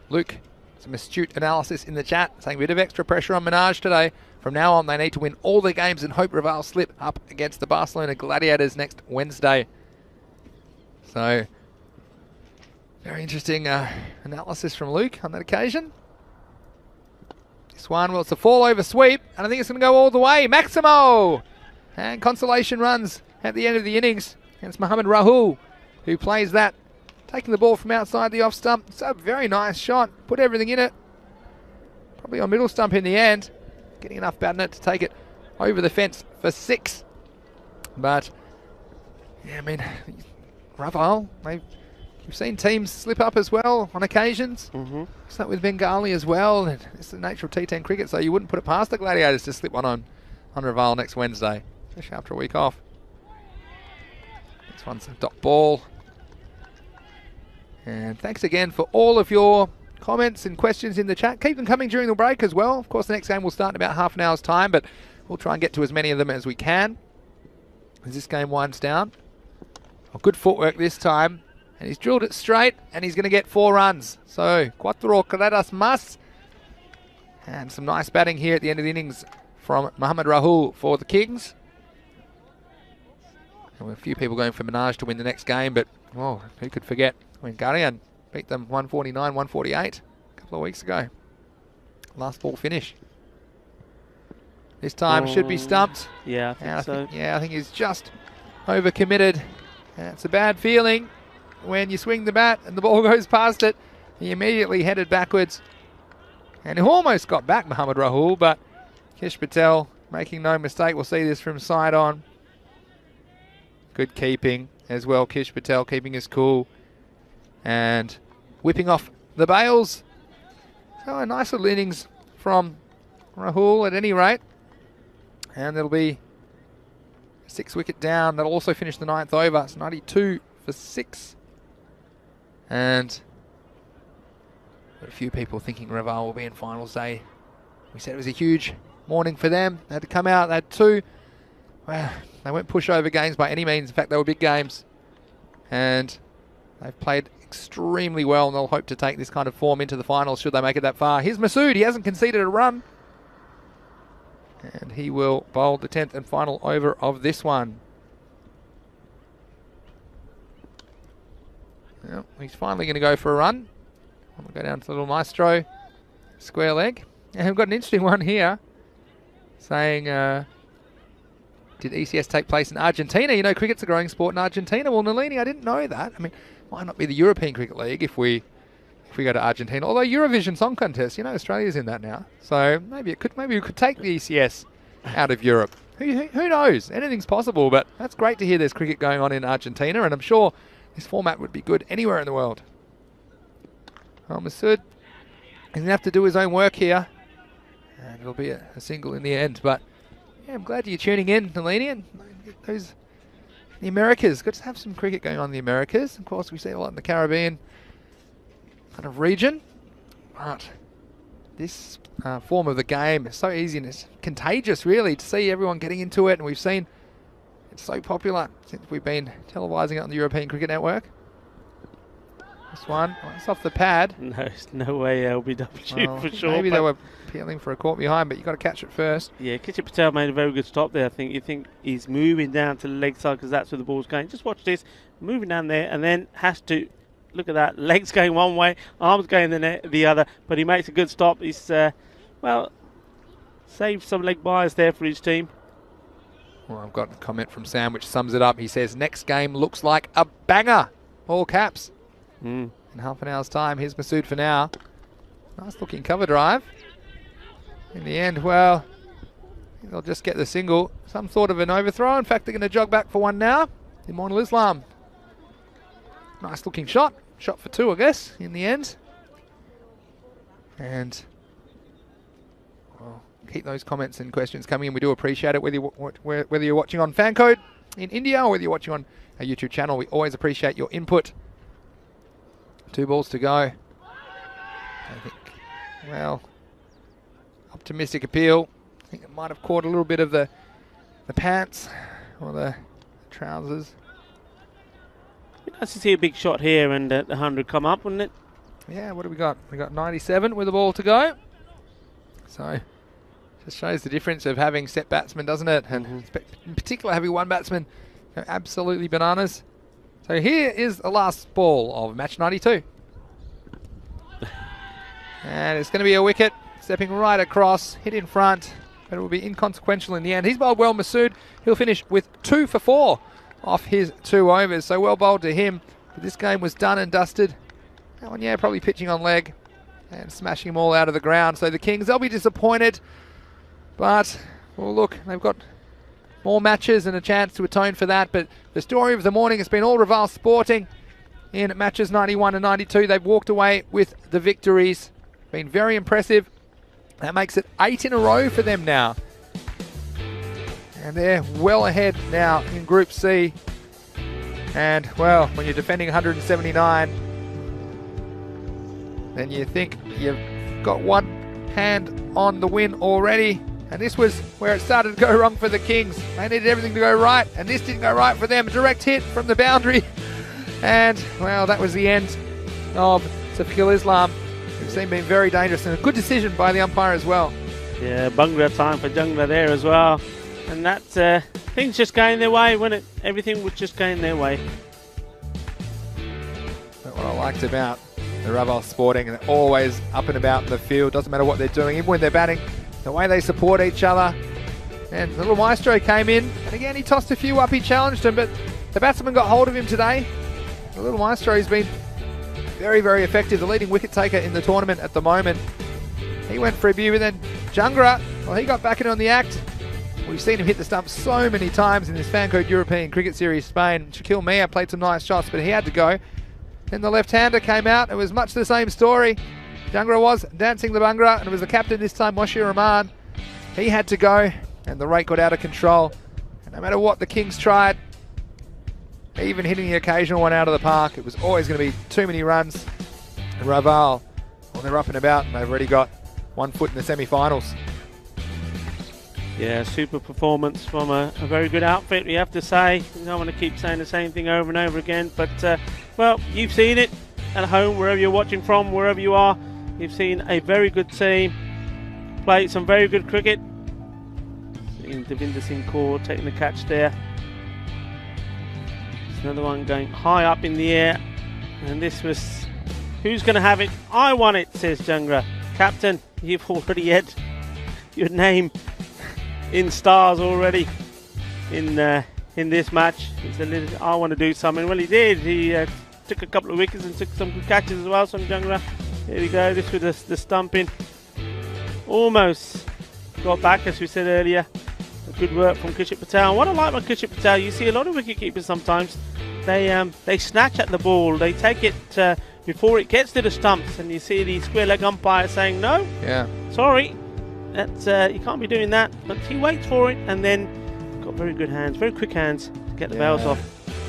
Luke, some astute analysis in the chat, saying a bit of extra pressure on Minaj today. From now on, they need to win all their games and hope Raval slip up against the Barcelona Gladiators next Wednesday. So, very interesting analysis from Luke on that occasion. This one, well, it's a fall-over sweep, and I think it's going to go all the way. Maximo! And consolation runs at the end of the innings against Mohammad Rahul, who plays that, taking the ball from outside the off stump. It's a very nice shot. Put everything in it. Probably on middle stump in the end. Getting enough bat in it to take it over the fence for 6. But, yeah, I mean, Raval, we've seen teams slip up as well on occasions. So with Bengali as well. And it's the nature of T10 cricket, so you wouldn't put it past the Gladiators to slip one on Raval next Wednesday, especially after a week off. This one's a dot ball. And thanks again for all of your comments and questions in the chat. Keep them coming during the break as well. Of course, the next game will start in about half an hour's time, but we'll try and get to as many of them as we can as this game winds down. Oh, good footwork this time. And he's drilled it straight, and he's going to get 4 runs. So, cuatro carreras más. And some nice batting here at the end of the innings from Mohammad Rahul for the Kings. And a few people going for Minaj to win the next game, but, oh, who could forget when Garian beat them 149, 148 a couple of weeks ago. Last ball finish. This time should be stumped. Yeah, I think so. I think he's just overcommitted. And it's a bad feeling when you swing the bat and the ball goes past it. He immediately headed backwards. And he almost got back, Mohammad Rahul, but Kish Patel making no mistake. We'll see this from side on. Good keeping as well. Kish Patel keeping his cool and whipping off the bails. So a nice little innings from Rahul at any rate. And it'll be 6 wicket down. That'll also finish the 9th over. It's 92 for 6. And a few people thinking Raval will be in finals day. We said it was a huge morning for them. They had to come out. They had 2. Well, they weren't pushover games by any means. In fact, they were big games. And they've played extremely well, and they'll hope to take this kind of form into the finals should they make it that far. Here's Masood. He hasn't conceded a run. And he will bowl the 10th and final over of this one. Well, he's finally going to go for a run. We'll go down to the little maestro. Square leg. And we've got an interesting one here saying, did ECS take place in Argentina? You know, cricket's a growing sport in Argentina. Well, Nalini, I didn't know that. I mean, might not be the European Cricket League if we go to Argentina. Although Eurovision Song Contest, you know, Australia's in that now. So maybe we could take the ECS out of Europe. Who knows? Anything's possible, but that's great to hear there's cricket going on in Argentina, and I'm sure this format would be good anywhere in the world. Well, Masood is going to have to do his own work here. And it'll be a single in the end. But yeah, I'm glad you're tuning in, Nalini. And the Americas. Good to have some cricket going on in the Americas. Of course, we see a lot in the Caribbean kind of region. But this form of the game is so easy and it's contagious, really, to see everyone getting into it. And we've seen it's so popular since we've been televising it on the European Cricket Network. This one, it's off the pad. No way LBW for sure. Maybe they were peeling for a caught behind, but you've got to catch it first. Yeah, Kish Patel made a very good stop there. You think he's moving down to the leg side because that's where the ball's going. Just watch this, moving down there, and then has to look at that. Legs going one way, arms going the other, but he makes a good stop. He's saved some leg bias there for his team. Well, I've got a comment from Sam which sums it up. He says, next game looks like a banger. All caps. In half an hour's time. Here's Masood for now. Nice looking cover drive. In the end, well, they'll just get the single. Some sort of an overthrow. In fact, they're going to jog back for one now. Imanul Islam. Nice looking shot. Shot for 2, I guess, in the end. And well, keep those comments and questions coming in. We do appreciate it, whether you're watching on Fancode in India or whether you're watching on our YouTube channel. We always appreciate your input. 2 balls to go. I think, well, optimistic appeal. I think it might have caught a little bit of the pants or the trousers. Nice to see a big shot here and the 100 come up, wouldn't it? Yeah, what do we got? We got 97 with the ball to go. So, just shows the difference of having set batsmen, doesn't it? And in particular, having one batsman go absolutely bananas. So here is the last ball of match 92. And it's going to be a wicket, stepping right across, hit in front, but it will be inconsequential in the end. He's bowled well, Masood. He'll finish with 2 for 4 off his 2 overs. So well bowled to him. But this game was done and dusted. That one, yeah, probably pitching on leg and smashing them all out of the ground. So the Kings, they'll be disappointed. But, well, look, they've got more matches and a chance to atone for that. But the story of the morning has been all Relive Sporting in matches 91 and 92. They've walked away with the victories. Been very impressive. That makes it 8 in a row for them now. And they're well ahead now in Group C. And, well, when you're defending 179, then you think you've got one hand on the win already. And this was where it started to go wrong for the Kings. They needed everything to go right, and this didn't go right for them. A direct hit from the boundary. And, well, that was the end of Safiqul Islam, who's been very dangerous, and a good decision by the umpire as well. Yeah, Bungra time for Jungler there as well. And that, things just going their way, wasn't it? Everything was just going their way. But what I liked about the Relive Sporting, and they're always up and about in the field, doesn't matter what they're doing, even when they're batting, the way they support each other. And the little maestro came in, and again he tossed a few up, he challenged him, but the batsman got hold of him today. The little maestro's been very, very effective, the leading wicket taker in the tournament at the moment. He went for a view, but then Jungra, well, he got back in on the act. We've seen him hit the stump so many times in this Fancode European Cricket Series Spain. Shaquille Mia played some nice shots, but he had to go. Then the left-hander came out. It was much the same story. Jungra was dancing the Bungra, and it was the captain this time, Moshir Rahman. He had to go, and the rate got out of control. And no matter what the Kings tried, even hitting the occasional one out of the park, it was always going to be too many runs. And Raval, well, they're up and about, and they've already got 1 foot in the semi-finals. Yeah, super performance from a very good outfit, we have to say. We don't want to keep saying the same thing over and over again, but, well, you've seen it at home, wherever you're watching from, wherever you are. You've seen a very good team play some very good cricket. Seeing Devinder Singh Kaur taking the catch there. There's another one going high up in the air, and this was, who's going to have it? I want it, says Jungra. Captain, you've already had your name in stars already in this match. He said, I want to do something. Well, he did. He took a couple of wickets and took some good catches as well. Some Jungra. There we go. This was the stumping. Almost got back, as we said earlier. Good work from Kishit Patel. What I like about Kishit Patel, you see a lot of wicket keepers sometimes. They snatch at the ball. They take it before it gets to the stumps, and you see the square leg umpire saying no. Yeah. Sorry. That's, you can't be doing that, but he waits for it, and then got very good hands, very quick hands to get the bails off.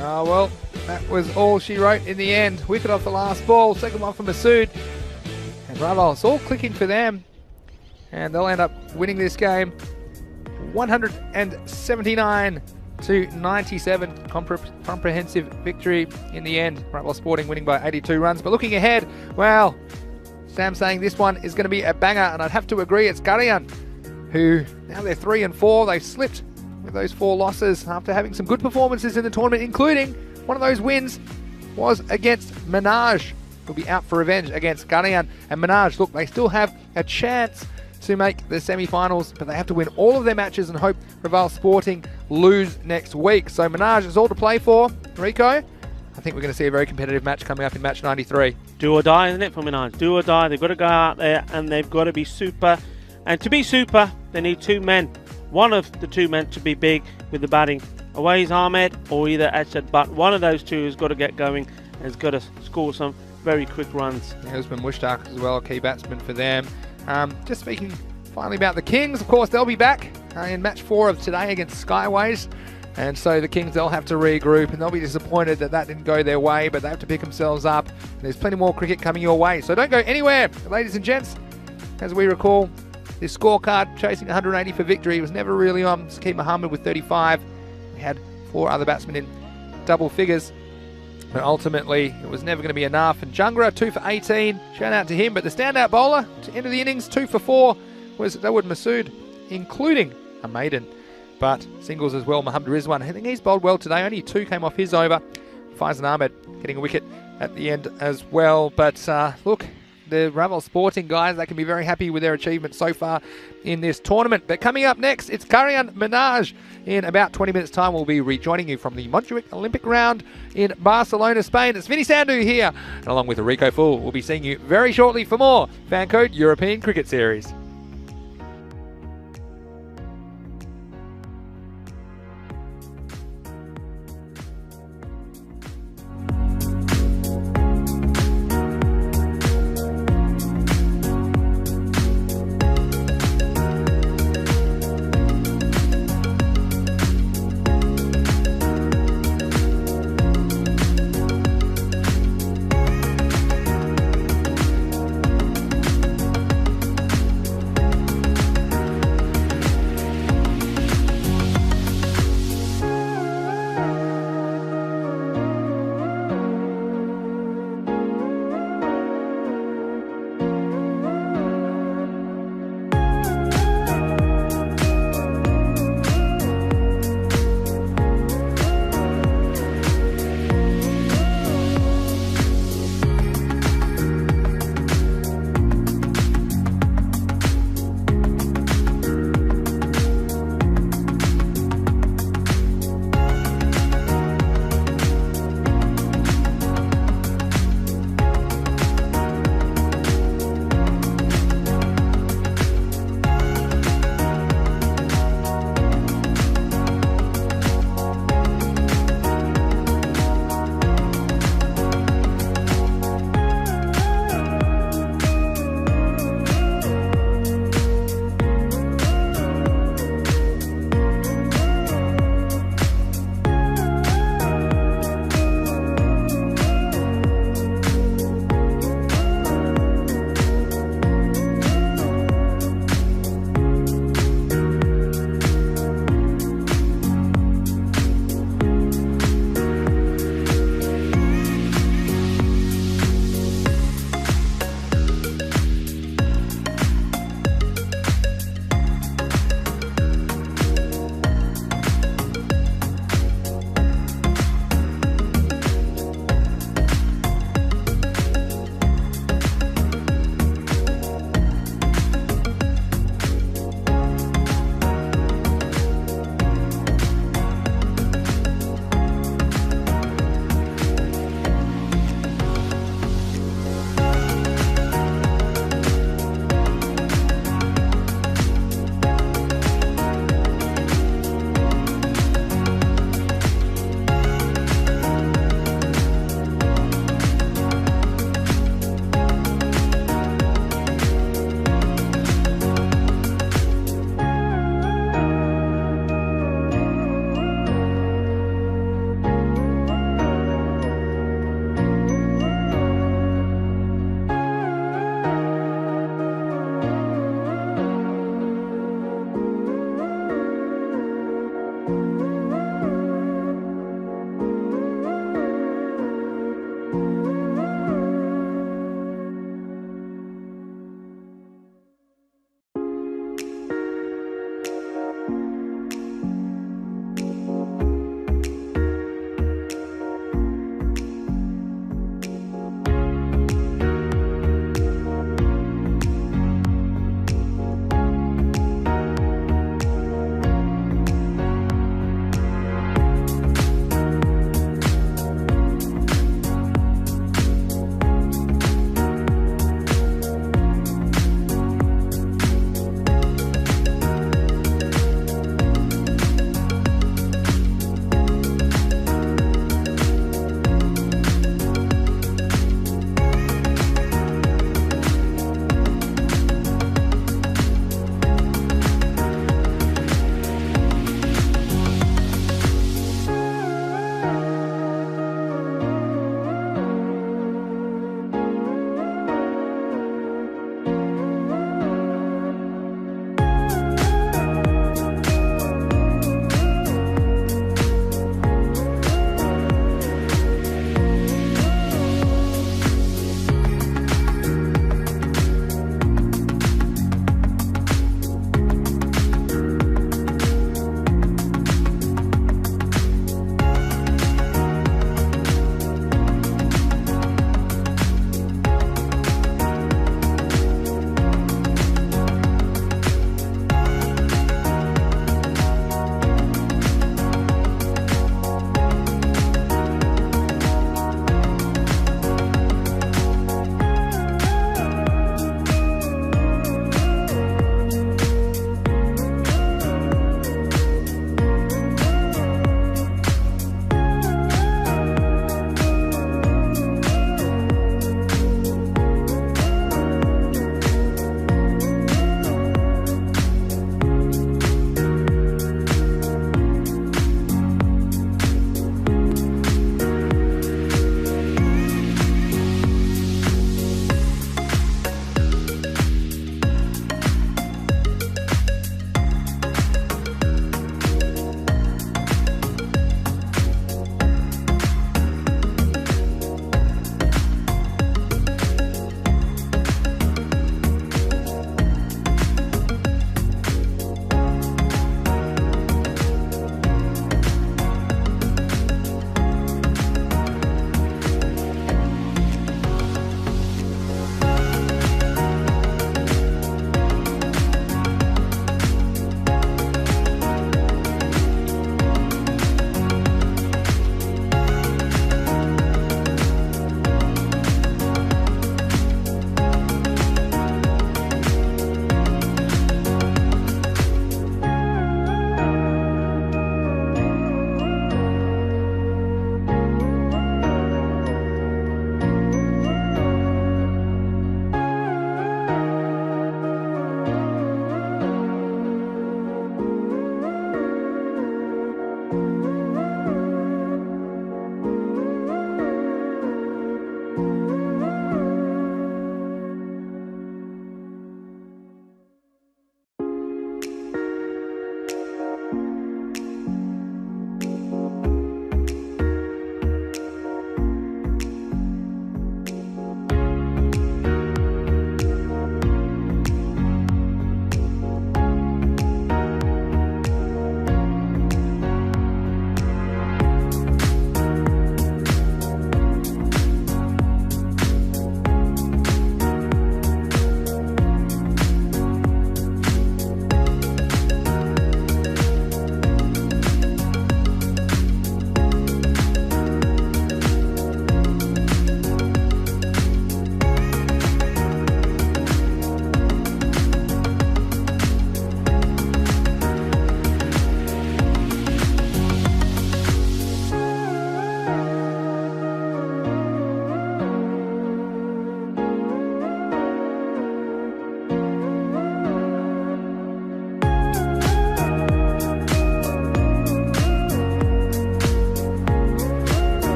Oh, well, that was all she wrote in the end. Wicket off the last ball, second one for Masood. And Bravo, it's all clicking for them. And they'll end up winning this game 179 to 97. Comprehensive victory in the end. Bravo Sporting winning by 82 runs. But looking ahead, well, Sam saying this one is going to be a banger, and I'd have to agree. It's Garian, who now they're 3 and 4. They've slipped with those 4 losses after having some good performances in the tournament, including one of those wins was against Minaj, who'll be out for revenge against Garian. And Minaj, look, they still have a chance to make the semi-finals, but they have to win all of their matches and hope Relive Sporting lose next week. So Minaj is all to play for. Rico, I think we're going to see a very competitive match coming up in match 93. Do or die, isn't it, for Minaj? Do or die. They've got to go out there and they've got to be super. And to be super, they need 2 men. One of the 2 men to be big with the batting. away is Ahmed or either Ashad, but one of those two has got to get going, has got to score some very quick runs. Usman Mushtaq as well, key batsman for them. Just speaking finally about the Kings, of course, they'll be back in match 4 of today against Skyways. And so the Kings, they'll have to regroup and they'll be disappointed that didn't go their way, but they have to pick themselves up. There's plenty more cricket coming your way, so don't go anywhere. Ladies and gents, as we recall, this scorecard chasing 180 for victory was never really on. Sakeem Mohammed with 35. We had 4 other batsmen in double figures, but ultimately it was never going to be enough. And Jungra, 2 for 18. Shout out to him. But the standout bowler to end of the innings, 2 for 4, was Dawood Masood, including a maiden. But singles as well, Mohammed Rizwan. I think he's bowled well today. Only 2 came off his over. Faizan Ahmed getting a wicket at the end as well. But look, the Ravel Sporting guys, they can be very happy with their achievement so far in this tournament. But coming up next, it's Karian Minaj. In about 20 minutes' time, we'll be rejoining you from the Montjuic Olympic round in Barcelona, Spain. It's Vinny Sandhu here, and along with Rico Full, we'll be seeing you very shortly for more Fan Code European Cricket Series.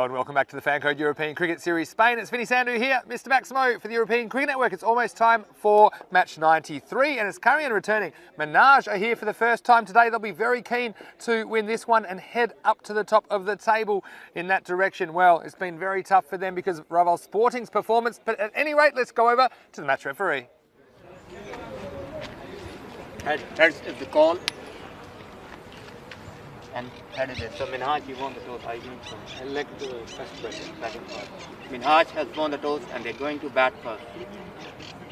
Hello and welcome back to the Fan Code European Cricket Series Spain. It's Vinny Sandu here, Mr. Maximo for the European Cricket Network. It's almost time for match 93 and it's Curry and returning. Menage are here for the first time today. They'll be very keen to win this one and head up to the top of the table in that direction. Well, it's been very tough for them because of Raval Sporting's performance, but at any rate, let's go over to the match referee. Heads is the call. And headed it. So Minhaj, you won the toss. I think so. I like the first question, second part. Minhaj has won the toss and they're going to bat first.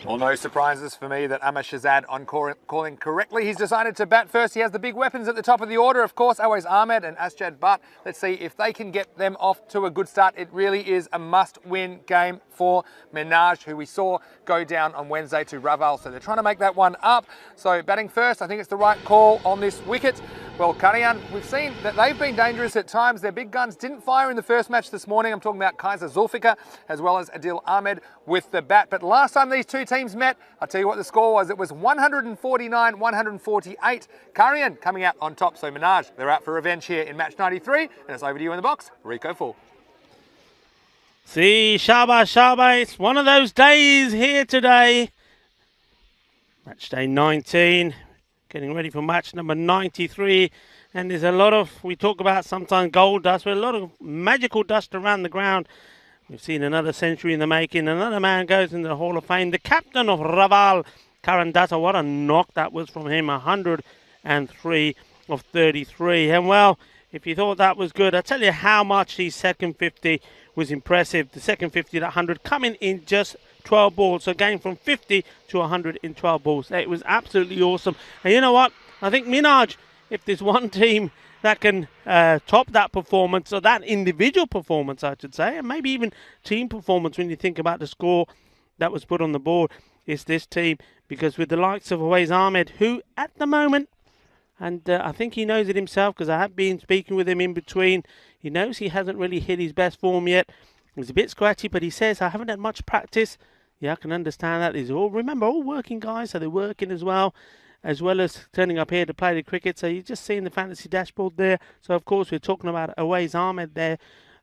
Well, no surprises for me that Amar Shahzad on calling correctly. He's decided to bat first. He has the big weapons at the top of the order, of course, Awais Ahmed and Asjad Butt. Let's see if they can get them off to a good start. It really is a must-win game for Menage, who we saw go down on Wednesday to Raval. So they're trying to make that one up. So batting first, I think it's the right call on this wicket. Well, Karayan, we've seen that they've been dangerous at times. Their big guns didn't fire in the first match this morning. I'm talking about Kaiser Zulfikar as well as Adil Ahmed with the bat. But last time these two teams met, I'll tell you what the score was. It was 149-148. Karayan coming out on top. So Menage, they're out for revenge here in match 93. And it's over to you in the box, Rico Full. See, Shaba, it's one of those days here today. Match day 19. Getting ready for match number 93, and there's a lot of, we talk about sometimes gold dust, but a lot of magical dust around the ground. We've seen another century in the making. Another man goes into the Hall of Fame. The captain of Raval, Karan Datta, what a knock that was from him, 103 of 33. And well, if you thought that was good, I'll tell you how much his second 50 was impressive. The second 50 at 100 coming in just 12 balls, so going from 50 to 100 in 12 balls. It was absolutely awesome. And you know what? I think Minaj, if there's one team that can top that performance, or that individual performance, I should say, and maybe even team performance when you think about the score that was put on the board, is this team. Because with the likes of Awais Ahmed, who at the moment, and I think he knows it himself because I have been speaking with him in between, he knows he hasn't really hit his best form yet. He's a bit scratchy, but he says, I haven't had much practice. Yeah, I can understand that. These are all, remember, all working guys, so they're working as well as turning up here to play the cricket. So you're just seeing the fantasy dashboard there. So, of course, we're talking about Awais Ahmed there,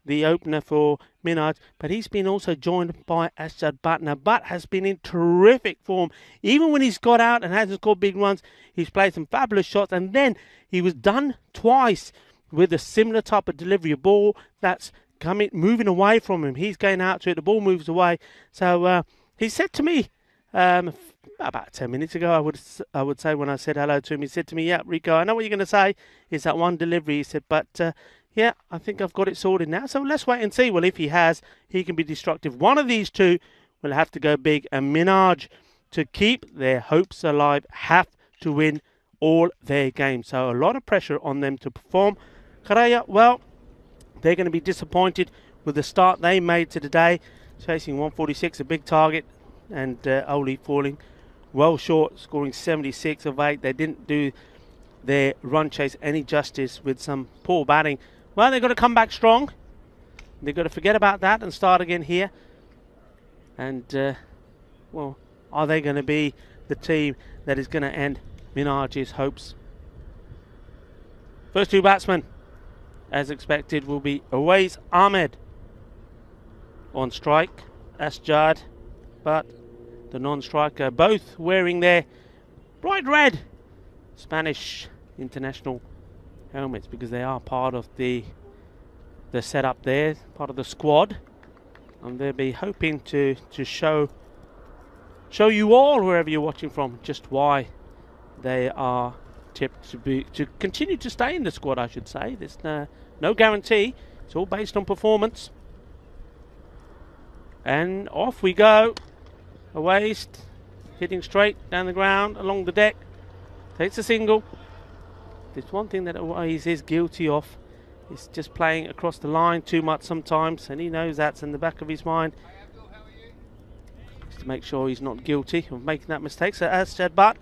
the opener for Minaj. But he's been also joined by Asjad Butt. Now, Butt has been in terrific form. Even when he's got out and hasn't scored big runs, he's played some fabulous shots. And then he was done twice with a similar type of delivery, a ball that's moving away from him. He's going out to it. The ball moves away. So he said to me about 10 minutes ago, I would say, when I said hello to him, he said to me, yeah, Rico, I know what you're going to say. It's that one delivery. He said, but yeah, I think I've got it sorted now. So let's wait and see. Well, if he has, he can be destructive. One of these two will have to go big. And Minaj, to keep their hopes alive, have to win all their games. So a lot of pressure on them to perform. Karaya, well, they're going to be disappointed with the start they made to the day, chasing 146, a big target, and only falling well short, scoring 76 of 8. They didn't do their run chase any justice with some poor batting. Well, they've got to come back strong. They've got to forget about that and start again here. And, well, are they going to be the team that is going to end Minaj's hopes? First two batsmen, as expected, will be Awais Ahmed on strike, Asjad, but the non-striker, both wearing their bright red Spanish international helmets because they are part of the setup there, part of the squad, and they'll be hoping to show you all, wherever you're watching from, just why they are tipped to continue to stay in the squad, I should say. There's no guarantee. It's all based on performance. And off we go. Awais, hitting straight down the ground, along the deck. Takes a single. There's one thing that Awais is guilty of. It's just playing across the line too much sometimes, and he knows that's in the back of his mind. Just to make sure he's not guilty of making that mistake. So Asjad Butt,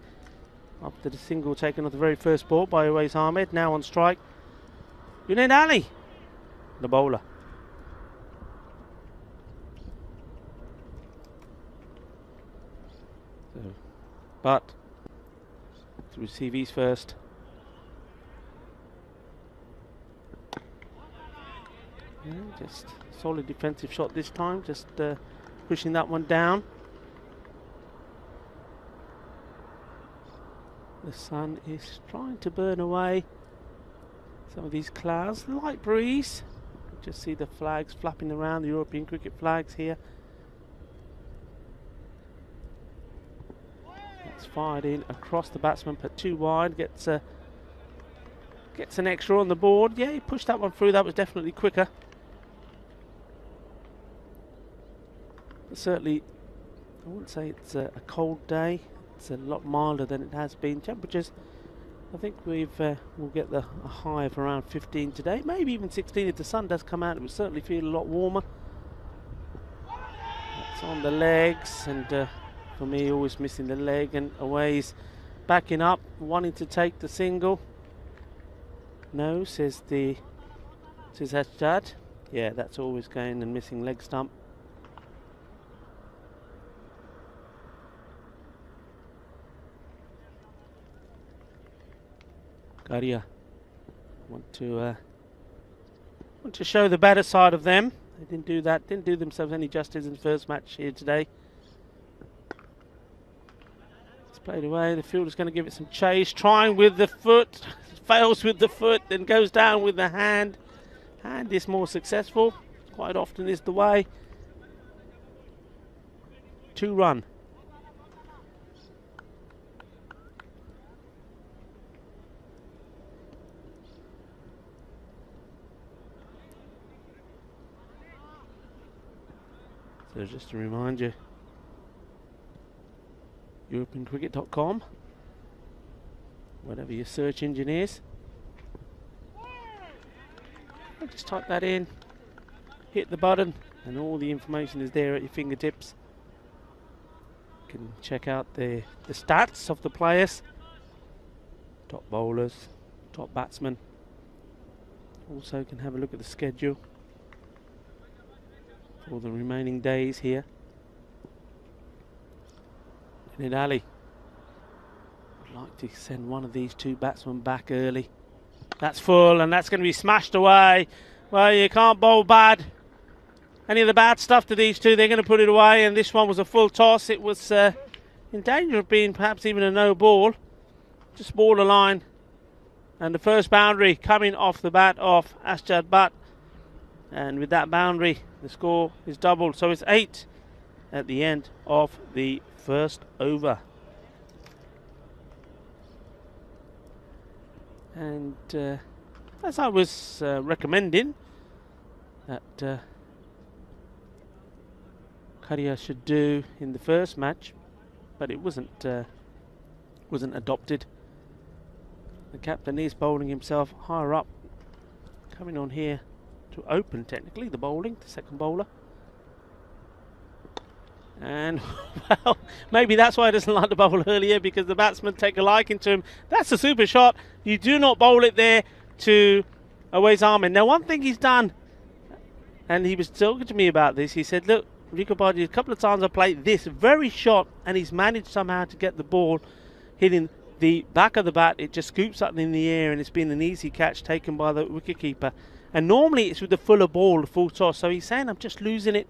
after the single taken off the very first ball by Awais Ahmed, now on strike, Junaid Ali, the bowler. So, Butt to receive his first. Yeah, just solid defensive shot this time, just pushing that one down. The sun is trying to burn away some of these clouds. Light breeze. Just see the flags flapping around, the European cricket flags here. It's fired in across the batsman, put 2 wide, gets an extra on the board. Yeah, he pushed that one through, that was definitely quicker. But certainly, I wouldn't say it's a cold day. It's a lot milder than it has been. Temperatures, I think we'll get a high of around 15 today, maybe even 16 if the sun does come out. It will certainly feel a lot warmer. That's on the legs, and for me, always missing the leg, and away he's backing up, wanting to take the single. No, says Asjad. Yeah, that's always going and missing leg stump. Garia want to show the better side of them. They didn't do that, didn't do themselves any justice in the first match here today. It's played away, the fielder's going to give it some chase, trying with the foot, fails with the foot, then goes down with the hand. Hand is more successful, quite often is the way. 2 run. So just to remind you, EuropeanCricket.com, whatever your search engine is. Just type that in, hit the button, and all the information is there at your fingertips. You can check out the stats of the players, top bowlers, top batsmen. Also can have a look at the schedule for the remaining days here. And Ali, I'd like to send one of these 2 batsmen back early. That's full, and that's going to be smashed away. Well, you can't bowl bad. Any of the bad stuff to these 2, they're going to put it away, and this one was a full toss. It was in danger of being perhaps even a no ball. Just borderline. And the first boundary coming off the bat of Asjad Butt. And with that boundary, the score is doubled. So it's 8 at the end of the first over. And as I was recommending that Karia should do in the first match, but it wasn't adopted. The captain is bowling himself higher up, coming on here to open technically the bowling, the second bowler. And well, maybe that's why he doesn't like to bowl earlier, because the batsmen take a liking to him. That's a super shot. You do not bowl it there to Awais Ahmed. Now, one thing he's done, and he was talking to me about this, he said, look, Rico Bharti, a couple of times I played this very shot, and he's managed somehow to get the ball hitting the back of the bat. It just scoops up in the air, and it's been an easy catch taken by the wicketkeeper. And normally it's with the fuller ball, the full toss. So he's saying, I'm just losing it.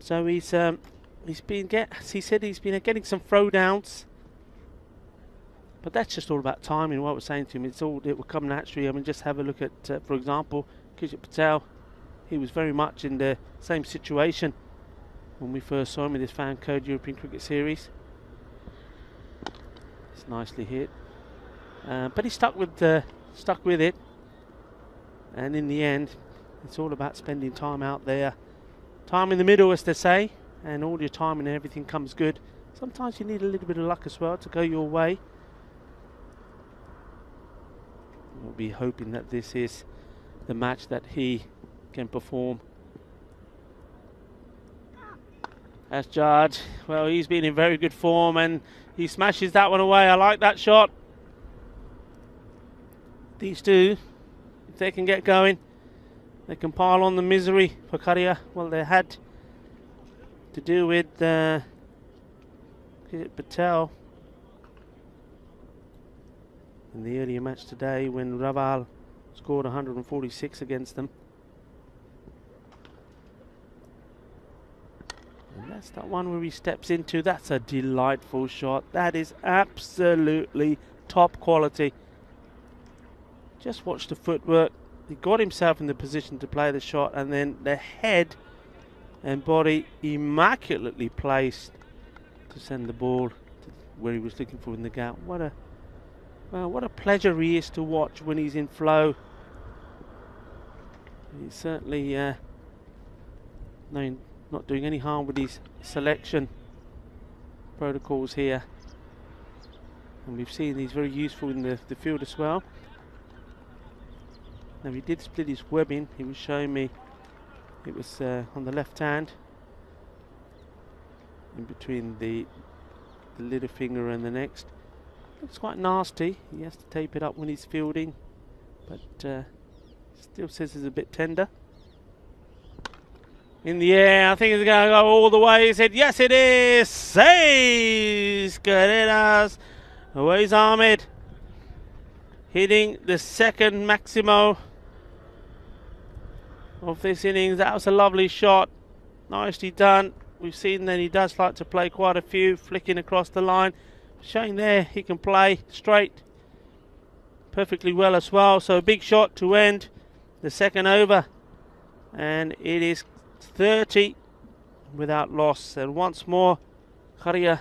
So he said he's been getting some throwdowns, but that's just all about timing. What I was saying to him, it will come naturally. I mean, just have a look at, for example, Kishit Patel. He was very much in the same situation when we first saw him in this Fan Code European Cricket Series. It's nicely hit, but he stuck with it. And in the end, it's all about spending time out there. Time in the middle, as they say, and all your time and everything comes good. Sometimes you need a little bit of luck as well to go your way. We'll be hoping that this is the match that he can perform. Asjad, well, he's been in very good form, and he smashes that one away. I like that shot. These 2, if they can get going, they can pile on the misery for Karia. Well, they had to do with Patel in the earlier match today when Raval scored 146 against them. That's that one where he steps into. That's a delightful shot. That is absolutely top quality. Just watch the footwork. He got himself in the position to play the shot, and then the head and body immaculately placed to send the ball to where he was looking for in the gap. What a pleasure he is to watch when he's in flow. He's certainly not doing any harm with his selection protocols here, and we've seen he's very useful in the field as well. Now he did split his webbing. He was showing me it was on the left hand, in between the little finger and the next. Looks quite nasty. He has to tape it up when he's fielding, but still says it's a bit tender. In the air, I think it's going to go all the way. He said, yes it is. Seis carreras. Away's Ahmed hitting the second Maximo of this innings. That was a lovely shot. Nicely done. We've seen that he does like to play quite a few, flicking across the line. Showing there he can play straight perfectly well as well. So a big shot to end the second over. And it is 30 without loss. And once more, Kharia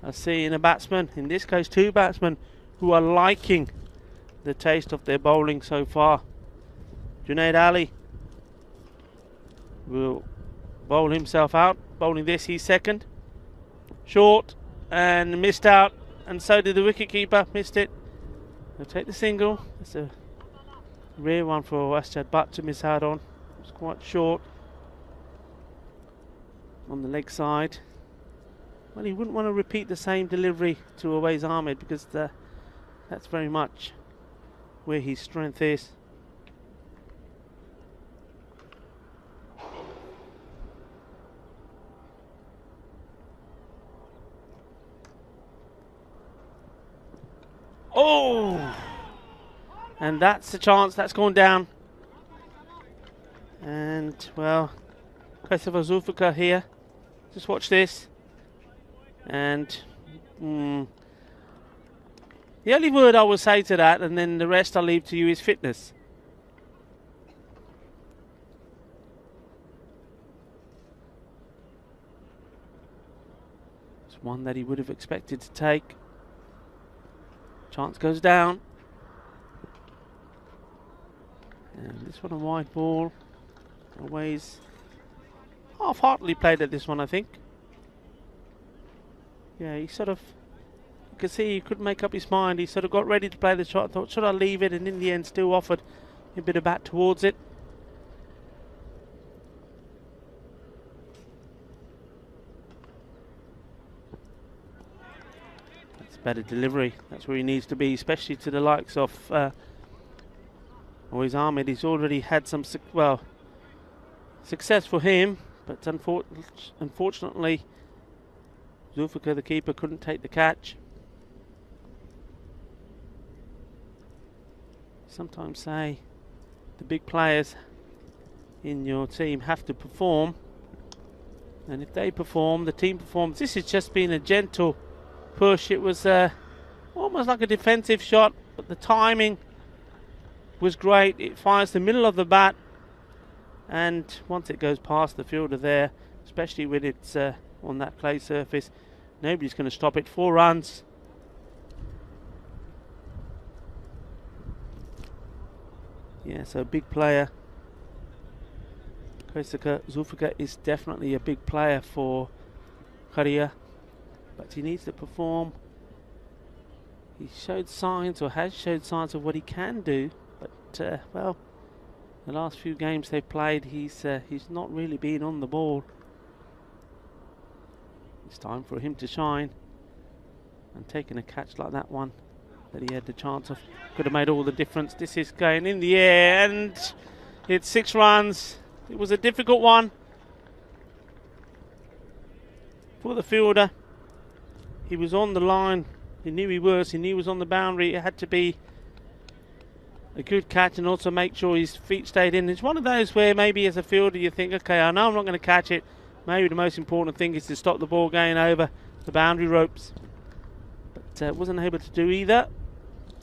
are seeing a batsman, in this case two batsmen, who are liking the taste of their bowling so far. Junaid Ali will bowl himself out. Bowling this, he's second. Short and missed out, and so did the wicketkeeper, missed it. He'll take the single. It's a rare one for Asjad Butt to miss out on. It's quite short on the leg side. Well, he wouldn't want to repeat the same delivery to Awais Ahmed, because that's very much where his strength is. Oh! And that's the chance. That's gone down. And, well, Christopher Zulfikar here. Just watch this. And the only word I will say to that, and then the rest I'll leave to you, is fitness. It's one that he would have expected to take. Chance goes down. And this one a wide ball. Always half-heartedly played at this one, I think. Yeah, he sort of, you could see he couldn't make up his mind. He sort of got ready to play the shot, thought, should I leave it? And in the end still offered a bit of bat towards it. Better delivery. That's where he needs to be, especially to the likes of Awais Ahmed. He's already had some success for him, but unfortunately Zulfikar, the keeper, couldn't take the catch. Sometimes say the big players in your team have to perform, and if they perform, the team performs. This has just been a gentle push. It was almost like a defensive shot, but the timing was great. It finds the middle of the bat, and once it goes past the fielder there, especially when it's on that clay surface, nobody's going to stop it. 4 runs. Yeah, so big player. Zulfikar is definitely a big player for Kharia, but he needs to perform. He showed signs, or has showed signs, of what he can do, but well, the last few games they've played, he's not really been on the ball. It's time for him to shine, and taking a catch like that one that he had the chance of could have made all the difference. This is going in the air, and it's 6 runs. It was a difficult one for the fielder. He was on the line. He knew he was. He knew he was on the boundary. It had to be a good catch, and also make sure his feet stayed in. It's one of those where maybe as a fielder you think, okay, I know I'm not going to catch it, maybe the most important thing is to stop the ball going over the boundary ropes. But wasn't able to do either.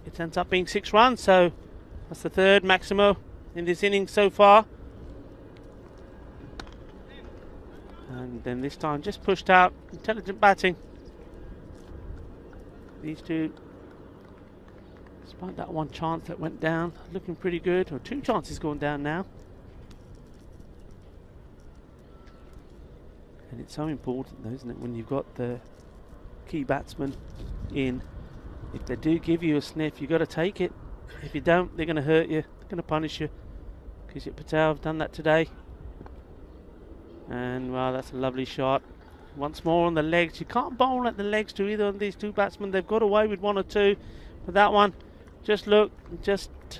It ends up being 6 runs, so that's the third Maximo in this inning so far. And then this time just pushed out. Intelligent batting. These two, despite that one chance that went down, looking pretty good. Or 2 chances going down now. And it's so important though, isn't it, when you've got the key batsman in. If they do give you a sniff, you've got to take it. If you don't, they're going to hurt you. They're going to punish you. Kishit Patel have done that today. And, wow, that's a lovely shot. Once more on the legs. You can't bowl at the legs to either of these 2 batsmen. They've got away with 1 or 2. But that one, just look,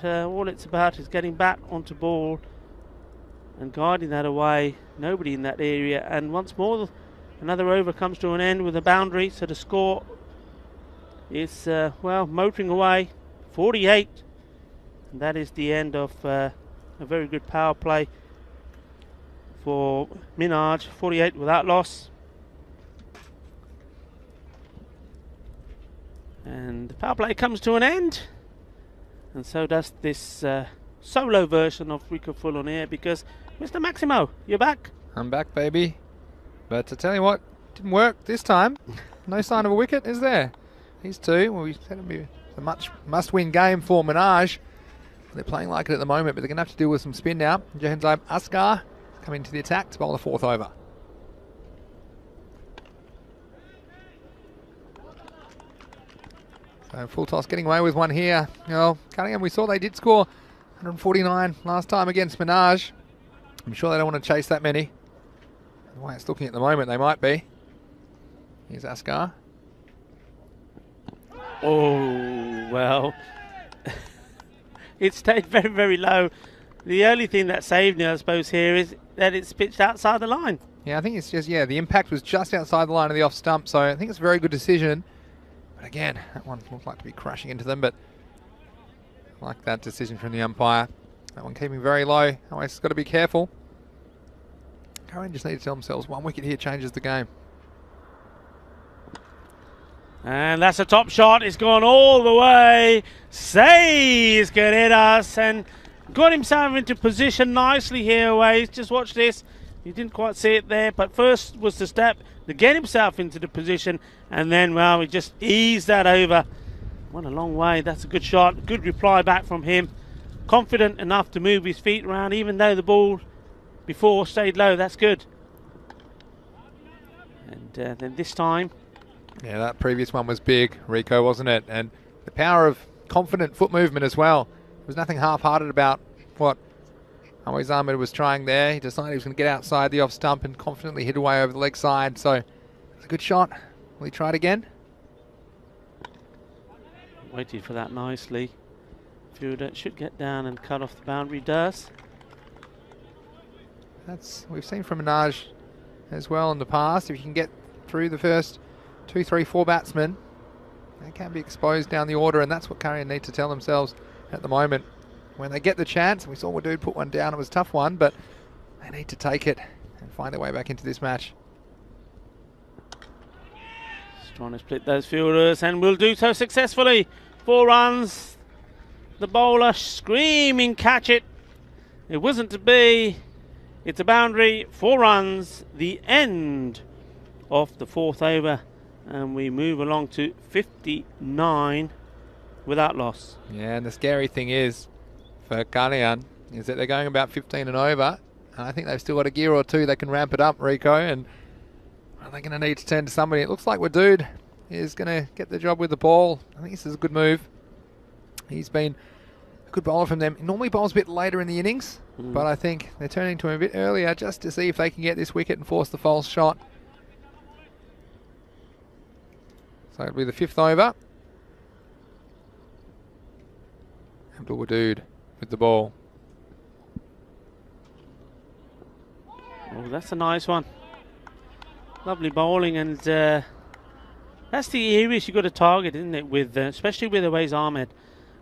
all it's about is getting back onto ball and guiding that away. Nobody in that area. And once more, another over comes to an end with a boundary. So the score is, well, motoring away, 48. And that is the end of a very good power play for Minaj, 48 without loss. And the power play comes to an end. And so does this solo version of Rico Full on Air, because Mr. Maximo, you're back. I'm back, baby. But to tell you what, didn't work this time. No sign of a wicket, is there? These 2, well, we said it'd be a must-win game for Minaj. They're playing like it at the moment, but they're going to have to deal with some spin now. Jahanzib Asghar coming to the attack to bowl the 4th over. So full toss getting away with one here. Cunningham, we saw they did score 149 last time against Minaj. I'm sure they don't want to chase that many. The way it's looking at the moment, they might be. Here's Asghar. Oh, well, it stayed very, very low. The only thing that saved me, I suppose, here is that it's pitched outside the line. Yeah, I think it's just, the impact was just outside the line of the off stump, so I think it's a very good decision. But again, that one looked like to be crashing into them, but I like that decision from the umpire. That one keeping very low. Always got to be careful. Curran just need to tell themselves 1 wicket here changes the game. And that's a top shot. It's gone all the way. Says Guerreras and got himself into position nicely here, Ways. Just watch this. You didn't quite see it there, but first was the step to get himself into the position, and then, well, he just eased that over. Went a long way. That's a good shot. Good reply back from him. Confident enough to move his feet around, even though the ball before stayed low. That's good. And then this time, yeah, that previous one was big, Rico, wasn't it? And the power of confident foot movement as well. There was nothing half-hearted about what Always Ahmed was trying there. He decided he was going to get outside the off stump and confidently hit away over the leg side. So it's a good shot. Will he try it again? Waited for that nicely. Fielder should get down and cut off the boundary. Does. We've seen from Minaj as well in the past. If you can get through the first 2, 3, 4 batsmen, they can be exposed down the order, and that's what Curry need to tell themselves at the moment. When they get the chance, we saw Wadood put one down, it was a tough one, but they need to take it and find their way back into this match. Just trying to split those fielders, and will do so successfully. 4 runs. The bowler screaming, catch it. It wasn't to be. It's a boundary, 4 runs, the end of the 4th over, and we move along to 59 without loss. Yeah, and the scary thing is for Kalian is that they're going about 15 and over, and I think they've still got a gear or 2 they can ramp it up, Rico, and they're going to need to turn to somebody. It looks like Wadood is going to get the job with the ball. I think this is a good move. He's been a good bowler from them. He normally bowls a bit later in the innings, but I think they're turning to him a bit earlier just to see if they can get this wicket and force the false shot. So it'll be the 5th over. Abdul Wadood with the ball. Oh, that's a nice one. Lovely bowling, and that's the areas you've got to target, isn't it? With especially with Awais Ahmed.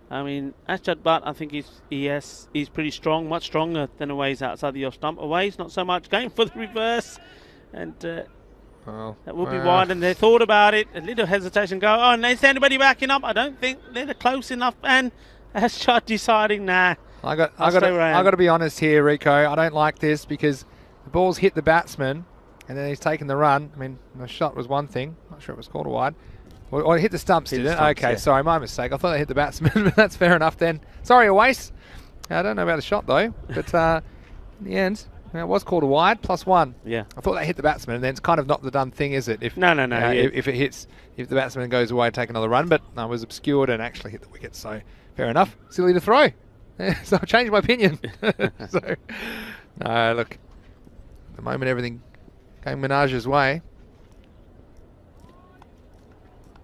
I mean, Ashjad Butt, I think he's pretty strong, much stronger than Awais outside the off stump. Awais not so much, going for the reverse, And Oh, that will be wide, and they thought about it. A little hesitation. Go, oh, and is anybody backing up? I don't think they're close enough. And has shot deciding, nah. I got to be honest here, Rico. I don't like this because the ball's hit the batsman, and then he's taken the run. I mean, the shot was one thing. Not sure it was called a wide. Or it hit the stumps, did it? Okay, yeah. Sorry, my mistake. I thought they hit the batsman, but that's fair enough then. Sorry, Awais. I don't know about the shot though, but in the end. It was called a wide, +1. Yeah. I thought they hit the batsman, and then it's kind of not the done thing, is it? If no. If it hits, if the batsman goes away, take another run, but no, it was obscured and actually hit the wicket, so fair enough. Silly to throw. So I've changed my opinion. So, no, look, at the moment everything going Minaj's way.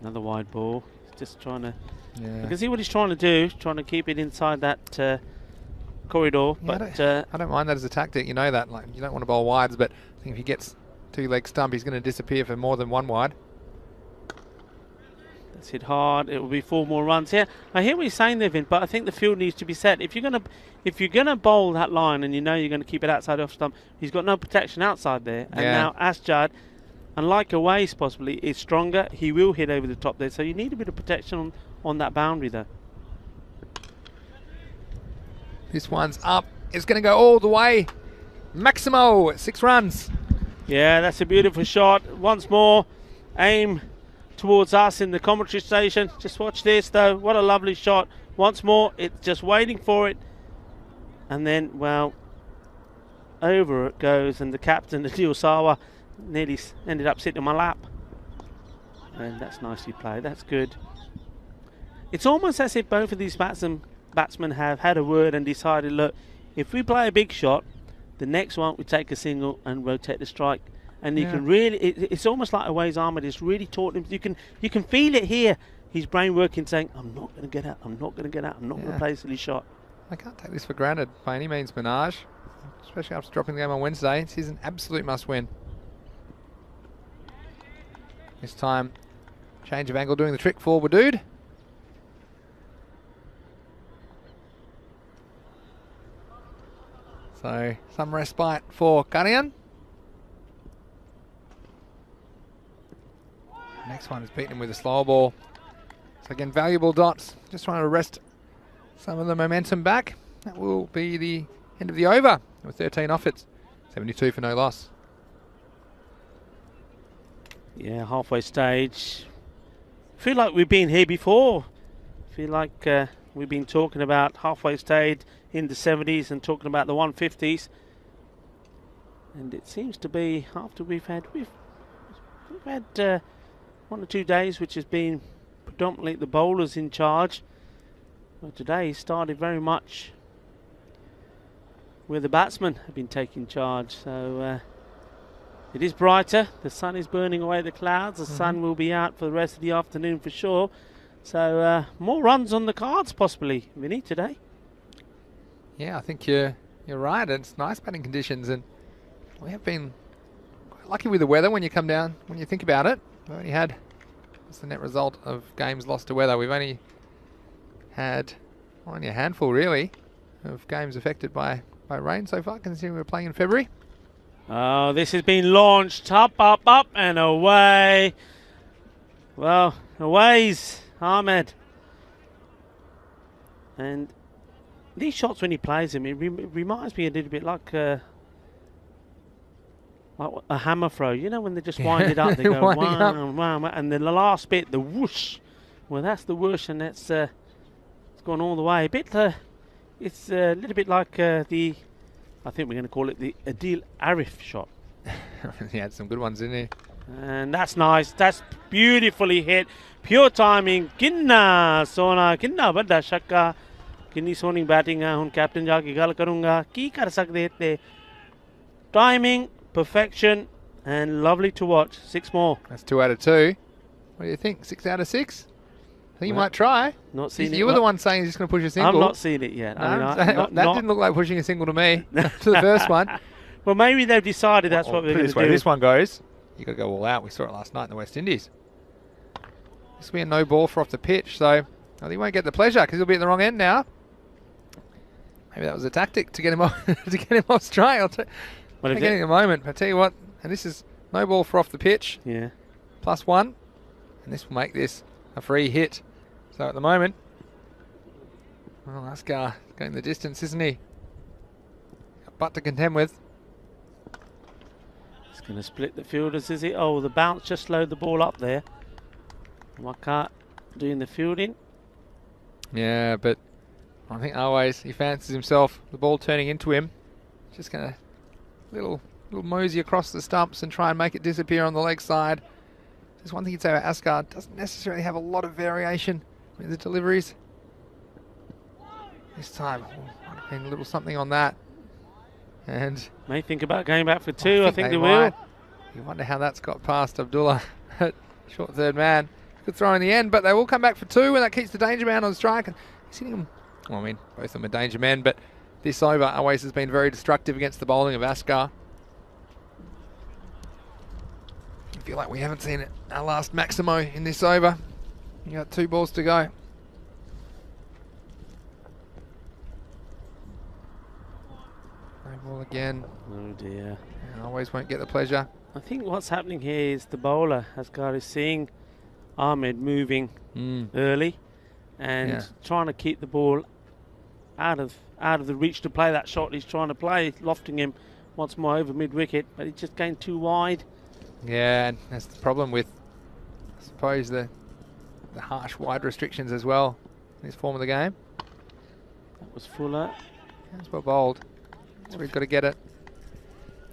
Another wide ball. Just trying to... Yeah. I can see what he's trying to do, trying to keep it inside that... corridor, yeah, but I don't mind that as a tactic. You know that, like, you don't want to bowl wides, but I think if he gets 2-leg stump, he's going to disappear for more than 1 wide. That's hit hard. It will be 4 more runs here. I hear what you're saying there, Vin, but I think the field needs to be set. If you're gonna bowl that line and you know you're going to keep it outside off stump, he's got no protection outside there. And now Asjad, unlike Awais possibly, is stronger. He will hit over the top there, so you need a bit of protection on that boundary there. This one's up. It's going to go all the way. Maximo, 6 runs. Yeah, that's a beautiful shot. Once more, aim towards us in the commentary station. Just watch this, though. What a lovely shot. Once more, it's just waiting for it. And then, well, over it goes. And the captain, Adil Sawa, nearly ended up sitting on my lap. And that's nicely played. That's good. It's almost as if both of these batsmen have had a word and decided, look, if we play a big shot, the next one we take a single and rotate the strike. And you can really, it's almost like Awais Ahmed has really taught him. You can feel it here. His brain working, saying, I'm not going to get out, I'm not going to get out, I'm not going to play a silly shot. I can't take this for granted by any means, Minaj. Especially after dropping the game on Wednesday. This is an absolute must-win. This time, change of angle doing the trick for Wadood. So, some respite for Gunnian. Next one is beating him with a slower ball. So again, valuable dots. Just trying to arrest some of the momentum back. That will be the end of the over with 13 off it. 72 for no loss. Yeah, halfway stage. Feel like we've been here before. Feel like we've been talking about halfway stage in the 70s and talking about the 150s. And it seems to be after we've had 1 or 2 days which has been predominantly the bowlers in charge. Well, today started very much where the batsmen have been taking charge. So it is brighter. The sun is burning away the clouds. The sun will be out for the rest of the afternoon for sure. So more runs on the cards possibly, Vinny, today. Yeah, I think you're right. It's nice batting conditions, and we have been quite lucky with the weather when you come down, when you think about it. We've only had, what's the net result of games lost to weather? We've only had only a handful, really, of games affected by rain so far, considering we're playing in February. Oh, this has been launched. Up, and away. Well, away's Ahmed. And these shots when he plays them, it reminds me a little bit like a hammer throw. You know, when they just wind it up, they go wow, and then the last bit, the whoosh. Well, that's the whoosh, and it's gone all the way. It's a little bit like I think we're going to call it the Adil Arif shot. He had some good ones, didn't he? And that's nice. That's beautifully hit. Pure timing. Kinna sona, kinna badda shakka. कितनी Soni batting है हुन captain जाके गल करूंगा की कर सकते थे timing perfection and lovely to watch. 6 more. That's 2 out of 2. What do you think? 6 out of 6? I think you might try. Not seen it. You were the one saying he's just going to push a single. I've not seen it yet. That didn't look like pushing a single to me. To the first one. Well, maybe they've decided that's what they're going to do. This one goes. You got to go all out. We saw it last night in the West Indies. This will be a no ball for off the pitch, so I think he won't get the pleasure because he'll be at the wrong end now. Maybe that was a tactic to get him off, to get him off strike. I'll take it in a moment. I tell you what, and this is No ball for off the pitch. Yeah. +1. And this will make this a free hit. So at the moment, well, Askar going the distance, isn't he? A butt to contend with. He's going to split the fielders, is he? Oh, the bounce just slowed the ball up there. Waka doing the fielding. Yeah, but I think always he fancies himself. The ball turning into him. Just going to little mosey across the stumps and try and make it disappear on the leg side. There's one thing you'd say about Askar, doesn't necessarily have a lot of variation with the deliveries. This time, might have been a little something on that. And may think about going back for 2. I think they will. Might. You wonder how that's got past Abdullah at short third man. Good throw in the end, but they will come back for 2, and that keeps the danger man on strike. And he's hitting them. Well, I mean, both of them are danger men, but this over always has been very destructive against the bowling of Askar. I feel like we haven't seen it. Our last Maximo in this over. You got 2 balls to go. No ball again. Oh dear. Yeah, always won't get the pleasure. I think what's happening here is the bowler, Askar, is seeing Ahmed moving early and trying to keep the ball out of the reach to play that shot he's trying to play, lofting him once more over mid-wicket, but he's just going too wide. Yeah, and that's the problem with, I suppose, the harsh wide restrictions as well in this form of the game. That was Fuller. That's well bowled. That's where he's got to get it.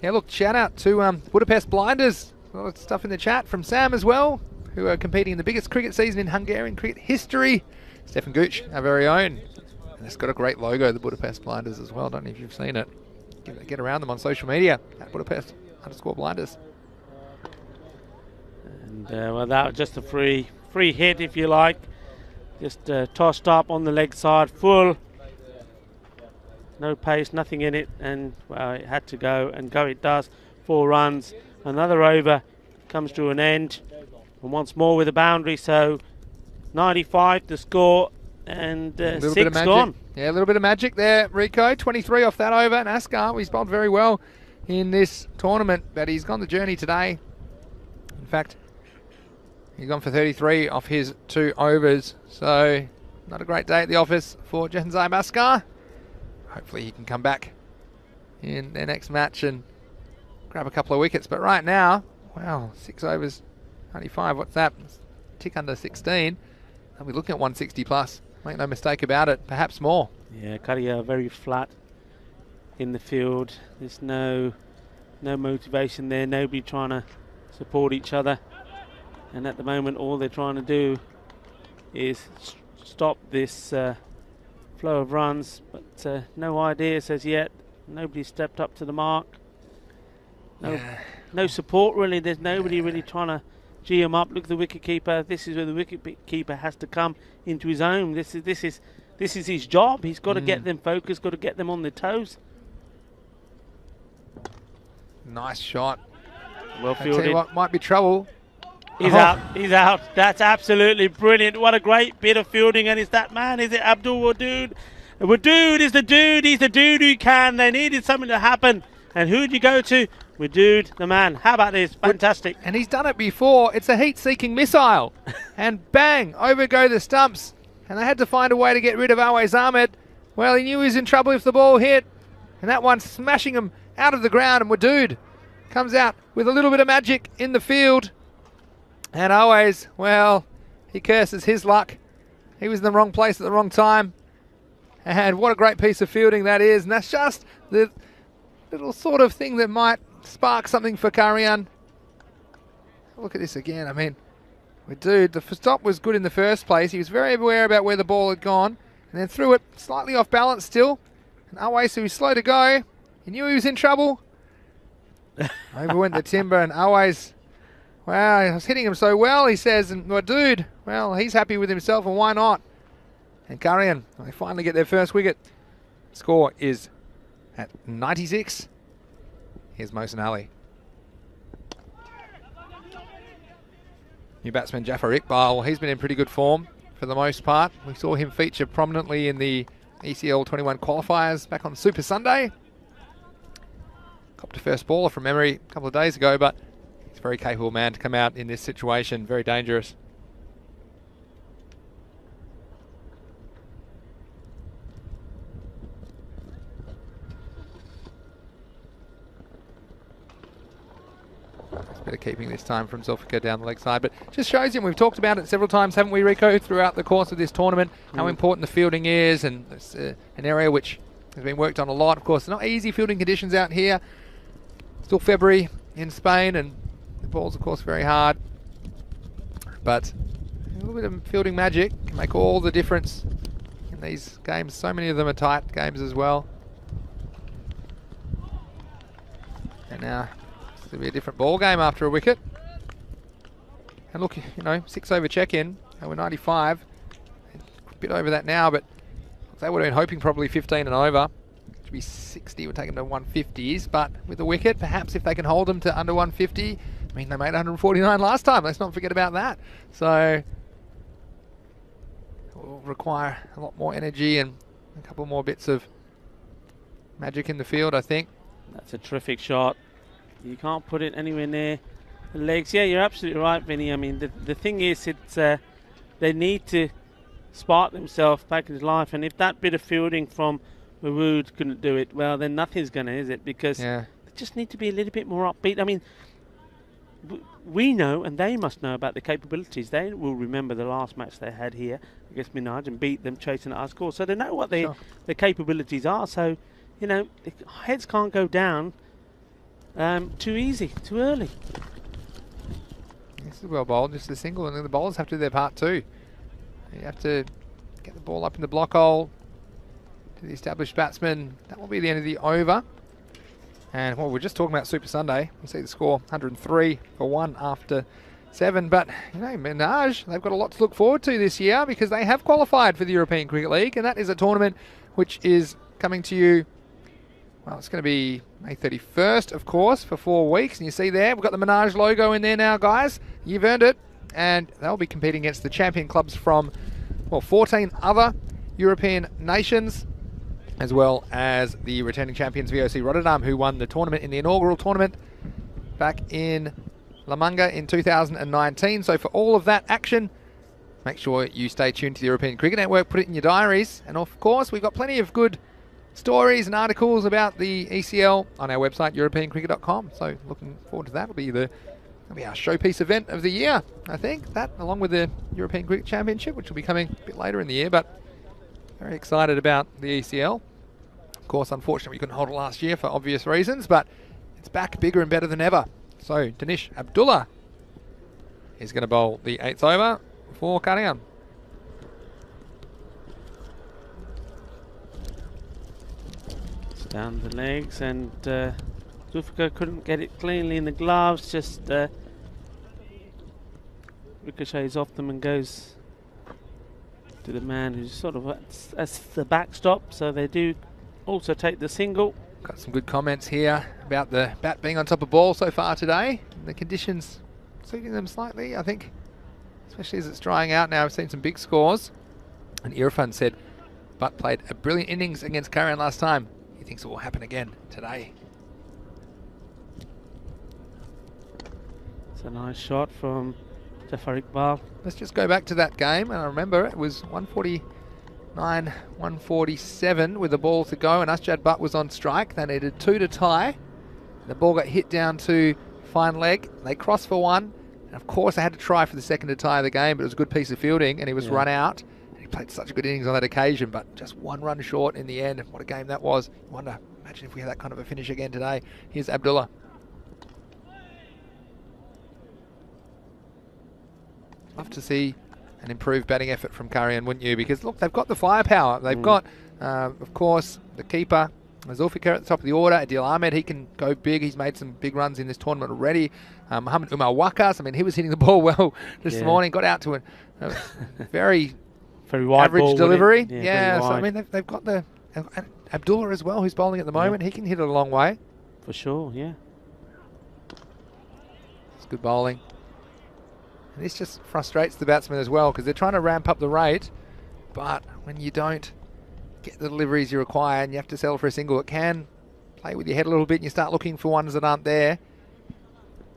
Yeah, look, shout out to Budapest Blinders. A lot of stuff in the chat from Sam as well, who are competing in the biggest cricket season in Hungarian cricket history. Stefan Gooch, our very own. And it's got a great logo, the Budapest Blinders as well. Don't know if you've seen it. Get around them on social media at Budapest_Blinders. And well, that was just a free hit, if you like. Just tossed up on the leg side, full. No pace, nothing in it, and well, it had to go, and go it does. 4 runs. Another over comes to an end, and once more with a boundary. So 95 the score, and 6 gone. Yeah, a little bit of magic there, Rico. 23 off that over, and Askar, he's bowled very well in this tournament, but he's gone the journey today. In fact, he's gone for 33 off his 2 overs, so not a great day at the office for Jahanzeb Askar. Hopefully he can come back in their next match and grab a couple of wickets. But right now, wow, 6 overs, 95. What's that? Tick under 16. I'll be looking at 160 plus. Make no mistake about it. Perhaps more. Yeah, Karia very flat in the field. There's no motivation there. Nobody trying to support each other. And at the moment, all they're trying to do is stop this flow of runs, but no ideas as yet. Nobody stepped up to the mark. No support really. There's nobody really trying to gee him up. Look at the wicket keeper. This is where the wicket keeper has to come into his own. This is his job. He's got to get them focused. Got to get them on their toes. Nice shot. Well fielded. Tell you what, might be trouble. He's out. He's out. That's absolutely brilliant. What a great bit of fielding. And it's that man, is it Abdul Wadood? Wadood is the dude. He's the dude who can. They needed something to happen. And who'd you go to? Wadood, the man. How about this? Fantastic. And he's done it before. It's a heat-seeking missile. And bang, over go the stumps. And they had to find a way to get rid of Awais Ahmed. Well, he knew he was in trouble if the ball hit. And that one smashing him out of the ground. And Wadood comes out with a little bit of magic in the field. And always, well, he curses his luck. He was in the wrong place at the wrong time. And what a great piece of fielding that is. And that's just the little sort of thing that might spark something for Karian. Look at this again. I mean, dude, the stop was good in the first place. He was very aware about where the ball had gone. And then threw it slightly off balance still. And Awais, who was slow to go, he knew he was in trouble. Over went the timber, and Awais, wow, I was hitting him so well, he says, and well, dude, well, he's happy with himself, and why not? And Karian, they finally get their first wicket. Score is at 96. Here's Mohsin Ali. New batsman Jafar Iqbal, well, he's been in pretty good form for the most part. We saw him feature prominently in the ECL 21 qualifiers back on Super Sunday. Copped a first baller from memory a couple of days ago, but He's a very capable man to come out in this situation. Very dangerous. Better keeping this time from Zulfikar down the leg side, but just shows you, and we've talked about it several times, haven't we, Rico, throughout the course of this tournament, how important the fielding is, and it's an area which has been worked on a lot. Of course, not easy fielding conditions out here. Still February in Spain, and the ball's, of course, very hard. But a little bit of fielding magic can make all the difference in these games. So many of them are tight games as well. And now it's going to be a different ball game after a wicket. And look, you know, 6 over check-in, and we're 95. A bit over that now, but they would have been hoping probably 15 and over. To be 60 would take them to 150s, but with the wicket, perhaps if they can hold them to under 150, I mean, they made 149 last time. Let's not forget about that. So it will require a lot more energy and a couple more bits of magic in the field, I think. That's a terrific shot. You can't put it anywhere near the legs. Yeah, you're absolutely right, Vinny. I mean, the thing is, it's they need to spark themselves back into life, and if that bit of fielding from Marood couldn't do it, well, then nothing's going to, is it? Because they just need to be a little bit more upbeat. I mean, we know, and they must know about the capabilities. They will remember the last match they had here against Minaj and beat them chasing at our score. So they know what their capabilities are. So, you know, the heads can't go down too easy, too early. This is well bowled, just a single, and then the bowlers have to do their part too. You have to get the ball up in the block hole to the established batsman. That will be the end of the over. And well, we're just talking about Super Sunday. You see the score, 103 for 1 after 7. But, you know, Minaj, they've got a lot to look forward to this year because they have qualified for the European Cricket League, and that is a tournament which is coming to you. Well, it's going to be May 31st, of course, for 4 weeks. And you see there, we've got the Minaj logo in there now, guys. You've earned it. And they'll be competing against the champion clubs from, well, 14 other European nations, as well as the returning champions VOC Rotterdam, who won the tournament in the inaugural tournament back in La Manga in 2019. So for all of that action, make sure you stay tuned to the European Cricket Network, put it in your diaries. And of course, we've got plenty of good stories and articles about the ECL on our website, europeancricket.com. So looking forward to that. It'll be our showpiece event of the year, I think. That, along with the European Cricket Championship, which will be coming a bit later in the year, but very excited about the ECL. Of course, unfortunately, we couldn't hold it last year for obvious reasons, but it's back bigger and better than ever. So, Danish Abdullah is going to bowl the 8th over for Karian. It's down the legs, and Zulfikar couldn't get it cleanly in the gloves, just ricochets off them and goes to the man who's sort of as the backstop, so they do also take the single. Got some good comments here about the bat being on top of ball so far today. The conditions suiting them slightly, I think, especially as it's drying out now. We've seen some big scores. And Irfan said Butt played a brilliant innings against Karian last time. He thinks it will happen again today. It's a nice shot from Jafar Iqbal. Let's just go back to that game, and I remember it was 149, 147 with the ball to go, and Asjad Butt was on strike. They needed 2 to tie. The ball got hit down to fine leg. They crossed for 1, and of course they had to try for the second to tie the game, but it was a good piece of fielding, and he was run out. And he played such a good innings on that occasion, but just 1 run short in the end. What a game that was. I wonder, imagine if we had that kind of a finish again today. Here's Abdullah. Love to see an improved batting effort from Karian, wouldn't you? Because look, they've got the firepower. They've got, of course, the keeper, Zulfikar at the top of the order. Adil Ahmed, he can go big. He's made some big runs in this tournament already. Muhammad Umar Wakas, I mean, he was hitting the ball well this morning. Got out to a very wide average ball, delivery. Yeah, so I mean, they've got the Abdullah as well, who's bowling at the moment. He can hit it a long way. For sure, yeah. It's good bowling. And this just frustrates the batsmen as well, because they're trying to ramp up the rate, but when you don't get the deliveries you require and you have to settle for a single, it can play with your head a little bit and you start looking for ones that aren't there.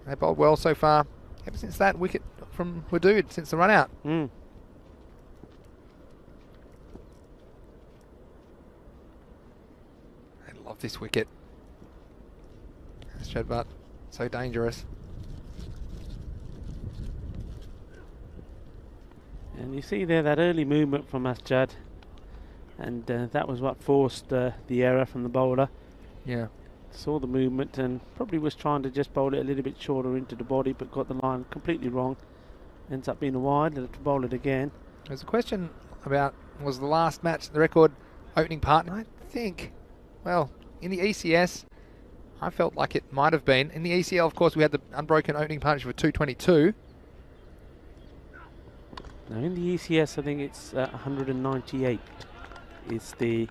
They bowled well so far, ever since that wicket from Wadood, since the run out. Mm. I love this wicket. Shedbutt, so dangerous. And you see there that early movement from Asjad, and that was what forced the error from the bowler. Yeah. Saw the movement and probably was trying to just bowl it a little bit shorter into the body, but got the line completely wrong. Ends up being a wide. They'll have to bowl it again. There's a question about, was the last match the record opening partner? I think, well, in the ECS, I felt like it might have been. In the ECL, of course, we had the unbroken opening partnership of 222. Now in the ECS, I think it's 198 is the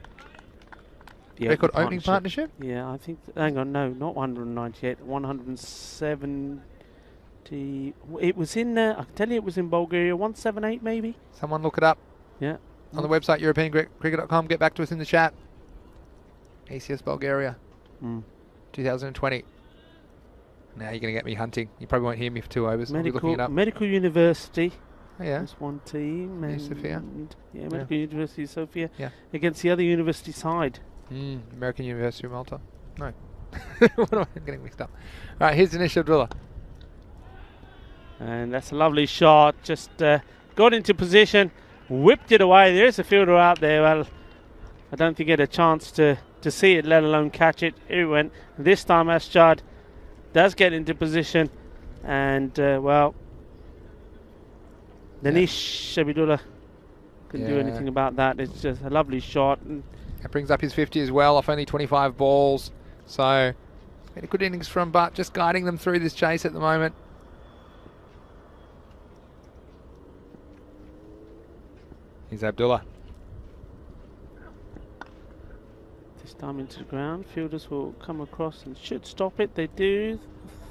record opening partnership? Yeah, I think, hang on, no, not 198, 170. It was in, I can tell you it was in Bulgaria, 178 maybe? Someone look it up. Yeah. On the website, europeancricket.com, get back to us in the chat. ECS Bulgaria, 2020. Now you're going to get me hunting. You probably won't hear me for 2 overs. I'll be looking it up. Medical University. Oh, yeah. That's one team. And Sofia. Yeah, Medical University of Sofia. Yeah. Against the other university side. American University of Malta. No. What am I getting mixed up? All right, here's Dinesh Abdullah. And that's a lovely shot. Just got into position, whipped it away. There's a fielder out there. Well, I don't think he had a chance to see it, let alone catch it. Here it went. This time Asjad does get into position. And, well, Dinesh Abdullah couldn't do anything about that. It's just a lovely shot. And that brings up his 50 as well, off only 25 balls. So, been a good innings from Butt, just guiding them through this chase at the moment. Here's Abdullah. This time into the ground. Fielders will come across and should stop it. They do.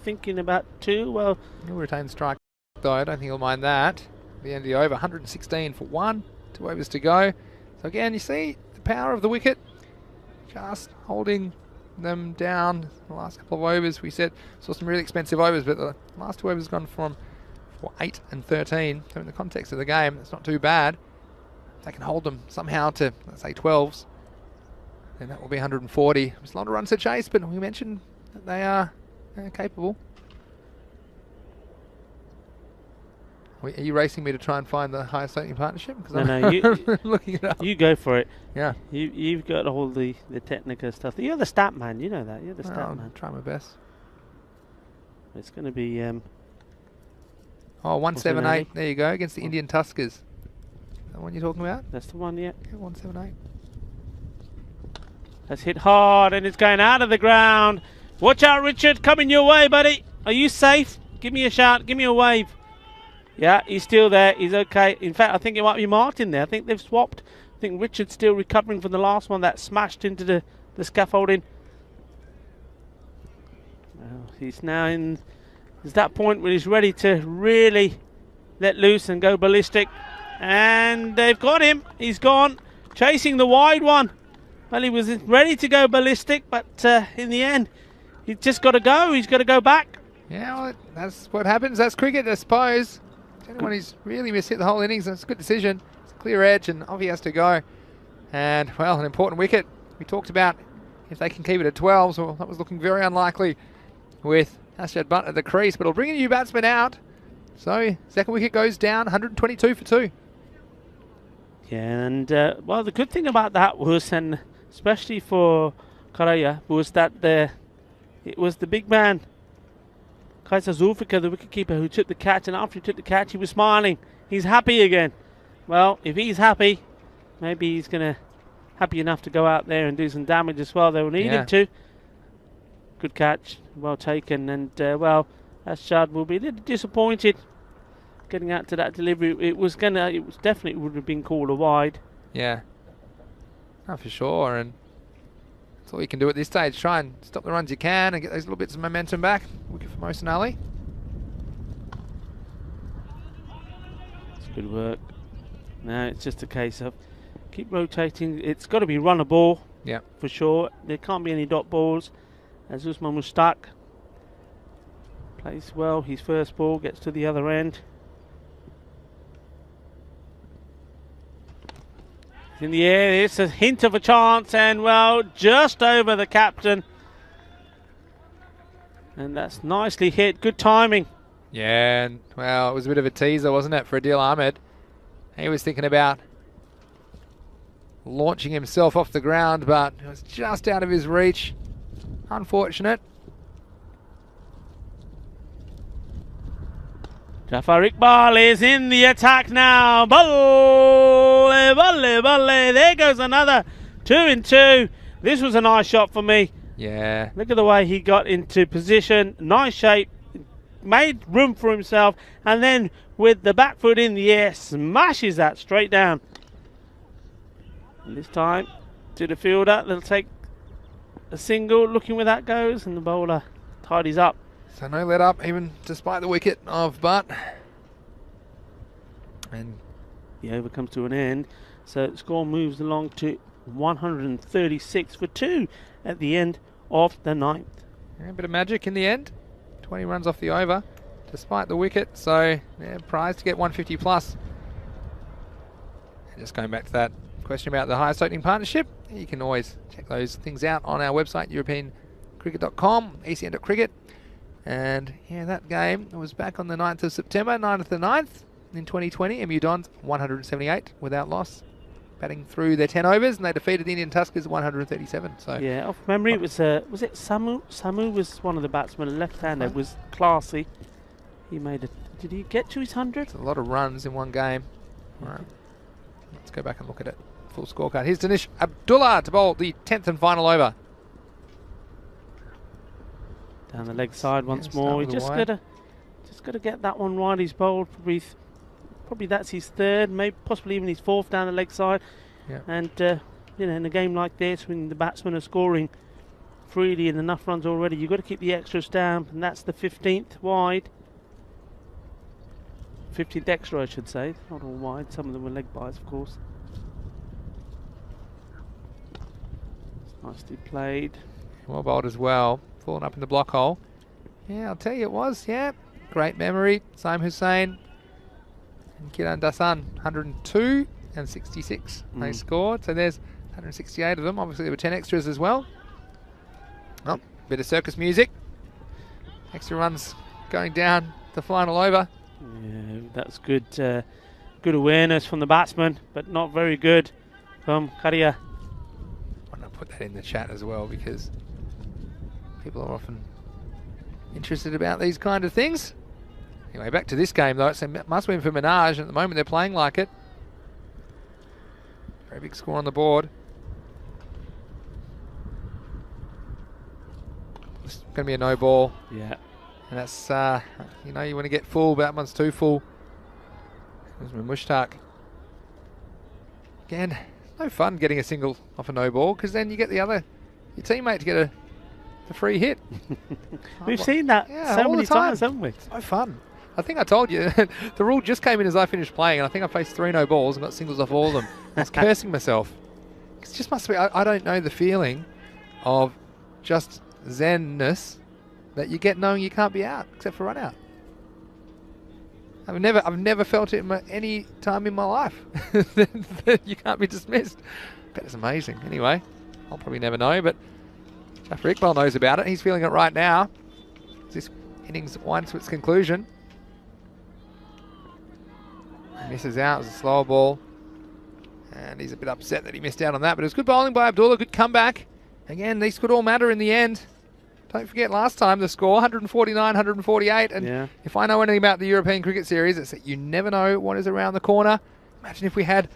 Thinking about 2. Well, He'll retain strike, though. I don't think he'll mind that. The end of the over, 116 for 1. 2 overs to go. So again, you see the power of the wicket. Just holding them down the last couple of overs. We saw some really expensive overs, but the last 2 overs gone for 8 and 13. So in the context of the game, it's not too bad. If they can hold them somehow to, let's say, 12s, then that will be 140. It's a lot of runs to chase, but we mentioned that they are capable. Are you racing me to try and find the highest opening partnership? No, you looking it up. You go for it. Yeah. You've got all the technical stuff. You're the stat man. You know that. You're the stat man. I'll try my best. It's going to be. 178. There you go, against the Indian Tuskers. Is that the one you're talking about? That's the one. Yeah. 178. That's hit hard and it's going out of the ground. Watch out, Richard. Coming your way, buddy. Are you safe? Give me a shout. Give me a wave. Yeah, he's still there. He's okay. In fact, I think it might be Martin there. I think they've swapped. I think Richard's still recovering from the last one that smashed into the scaffolding. Well, he's now in. There's that point where he's ready to really let loose and go ballistic. And they've got him. He's gone. Chasing the wide one. Well, he was ready to go ballistic, but in the end, he's just got to go. He's got to go back. Yeah, well, that's what happens. That's cricket, I suppose. Anyone who's really mishit the whole innings, and it's a good decision. It's a clear edge, and off he has to go. And, well, an important wicket. We talked about if they can keep it at 12s. Well, that was looking very unlikely with Asjad Butt at the crease, but it'll bring a new batsman out. So, second wicket goes down, 122 for 2. Yeah, and, well, the good thing about that was, and especially for Karaya, was that it was the big man, Kaiser Zulfikar, the wicketkeeper, who took the catch, and after he took the catch, he was smiling. He's happy again. Well, if he's happy, maybe he's going to happy enough to go out there and do some damage as well. They will need him to. Good catch, well taken, and well, Asjad will be a little disappointed getting out to that delivery. It was definitely would have been called a wide. Yeah, oh, for sure, and that's all you can do at this stage. Try and stop the runs you can and get those little bits of momentum back. Wicket for Mohsin Ali. It's good work. Now it's just a case of keep rotating. It's got to be run a ball. Yeah, for sure. There can't be any dot balls. As Usman Mushtaq Plays well, his first ball gets to the other end. In the air, it's a hint of a chance, and well, just over the captain. And that's nicely hit, good timing. Yeah, and well, it was a bit of a teaser, wasn't it, for Adil Ahmed? He was thinking about launching himself off the ground, but it was just out of his reach. Unfortunate. Jafar Iqbal is in the attack now. Volley, volley, volley. There goes another 2 in 2. This was a nice shot for me. Yeah. Look at the way he got into position. Nice shape. Made room for himself. And then with the back foot in the air, smashes that straight down. And this time to the fielder. They'll take a single. Looking where that goes. And the bowler tidies up. So no let up, even despite the wicket of Butt. And the over comes to an end. So the score moves along to 136 for 2 at the end of the 9th. Yeah, a bit of magic in the end. 20 runs off the over, despite the wicket. So yeah, prize to get 150 plus. And just going back to that question about the highest opening partnership, you can always check those things out on our website, europeancricket.com, ECN.cricket. And yeah, that game was back on the 9th of September, 9th of the 9th in 2020. MU Dons 178 without loss, batting through their 10 overs, and they defeated the Indian Tuskers 137. So yeah, off memory, it was it Samu? Samu was one of the batsmen, left-hander, was classy. He made it. Did he get to his 100? A lot of runs in one game. All right, let's go back and look at it. Full scorecard. Here's Danish Abdullah to bowl the 10th and final over. Down the leg side once more. We just gotta get that one right. He's bowled probably that's his third, maybe possibly even his fourth down the leg side. Yeah. And you know, in a game like this, when the batsmen are scoring freely and enough runs already, you've got to keep the extras down, and that's the 15th wide. 15th extra, I should say. Not all wide. Some of them were leg byes, of course. It's nicely played. Well bowled as well. Falling up in the block hole. Yeah, I'll tell you it was. Yeah, great memory. Saim Hussain and Kiran Dasan, 102 and 66 they scored. So there's 168 of them. Obviously there were 10 extras as well. Oh, bit of circus music. Extra runs going down the final over. Yeah, that's good. Good awareness from the batsman, but not very good from Karia. I'm going to put that in the chat as well, because people are often interested about these kind of things. Anyway, back to this game though. It's a must win for Minaj. At the moment they're playing like it. Very big score on the board. It's going to be a no ball. Yeah. And that's, you know, you want to get full, but that one's too full. There's Mushtaq. Again, no fun getting a single off a no ball, because then you get your teammate to get a free hit. We've seen that so many times, haven't we? It's no fun. I think I told you, the rule just came in as I finished playing, and I think I faced 3 no balls and got singles off all of them. I was cursing myself. It just must be, I don't know the feeling of just zenness that you get knowing you can't be out, except for run out. I've never felt it any time in my life that you can't be dismissed. But it's amazing. Anyway, I'll probably never know, but Jafar Iqbal knows about it. He's feeling it right now. This innings winds to its conclusion. Misses out. It was a slower ball. And he's a bit upset that he missed out on that. But it was good bowling by Abdullah. Good comeback. Again, these could all matter in the end. Don't forget last time the score, 149, 148. And if I know anything about the European Cricket Series, it's that you never know what is around the corner. Imagine if we had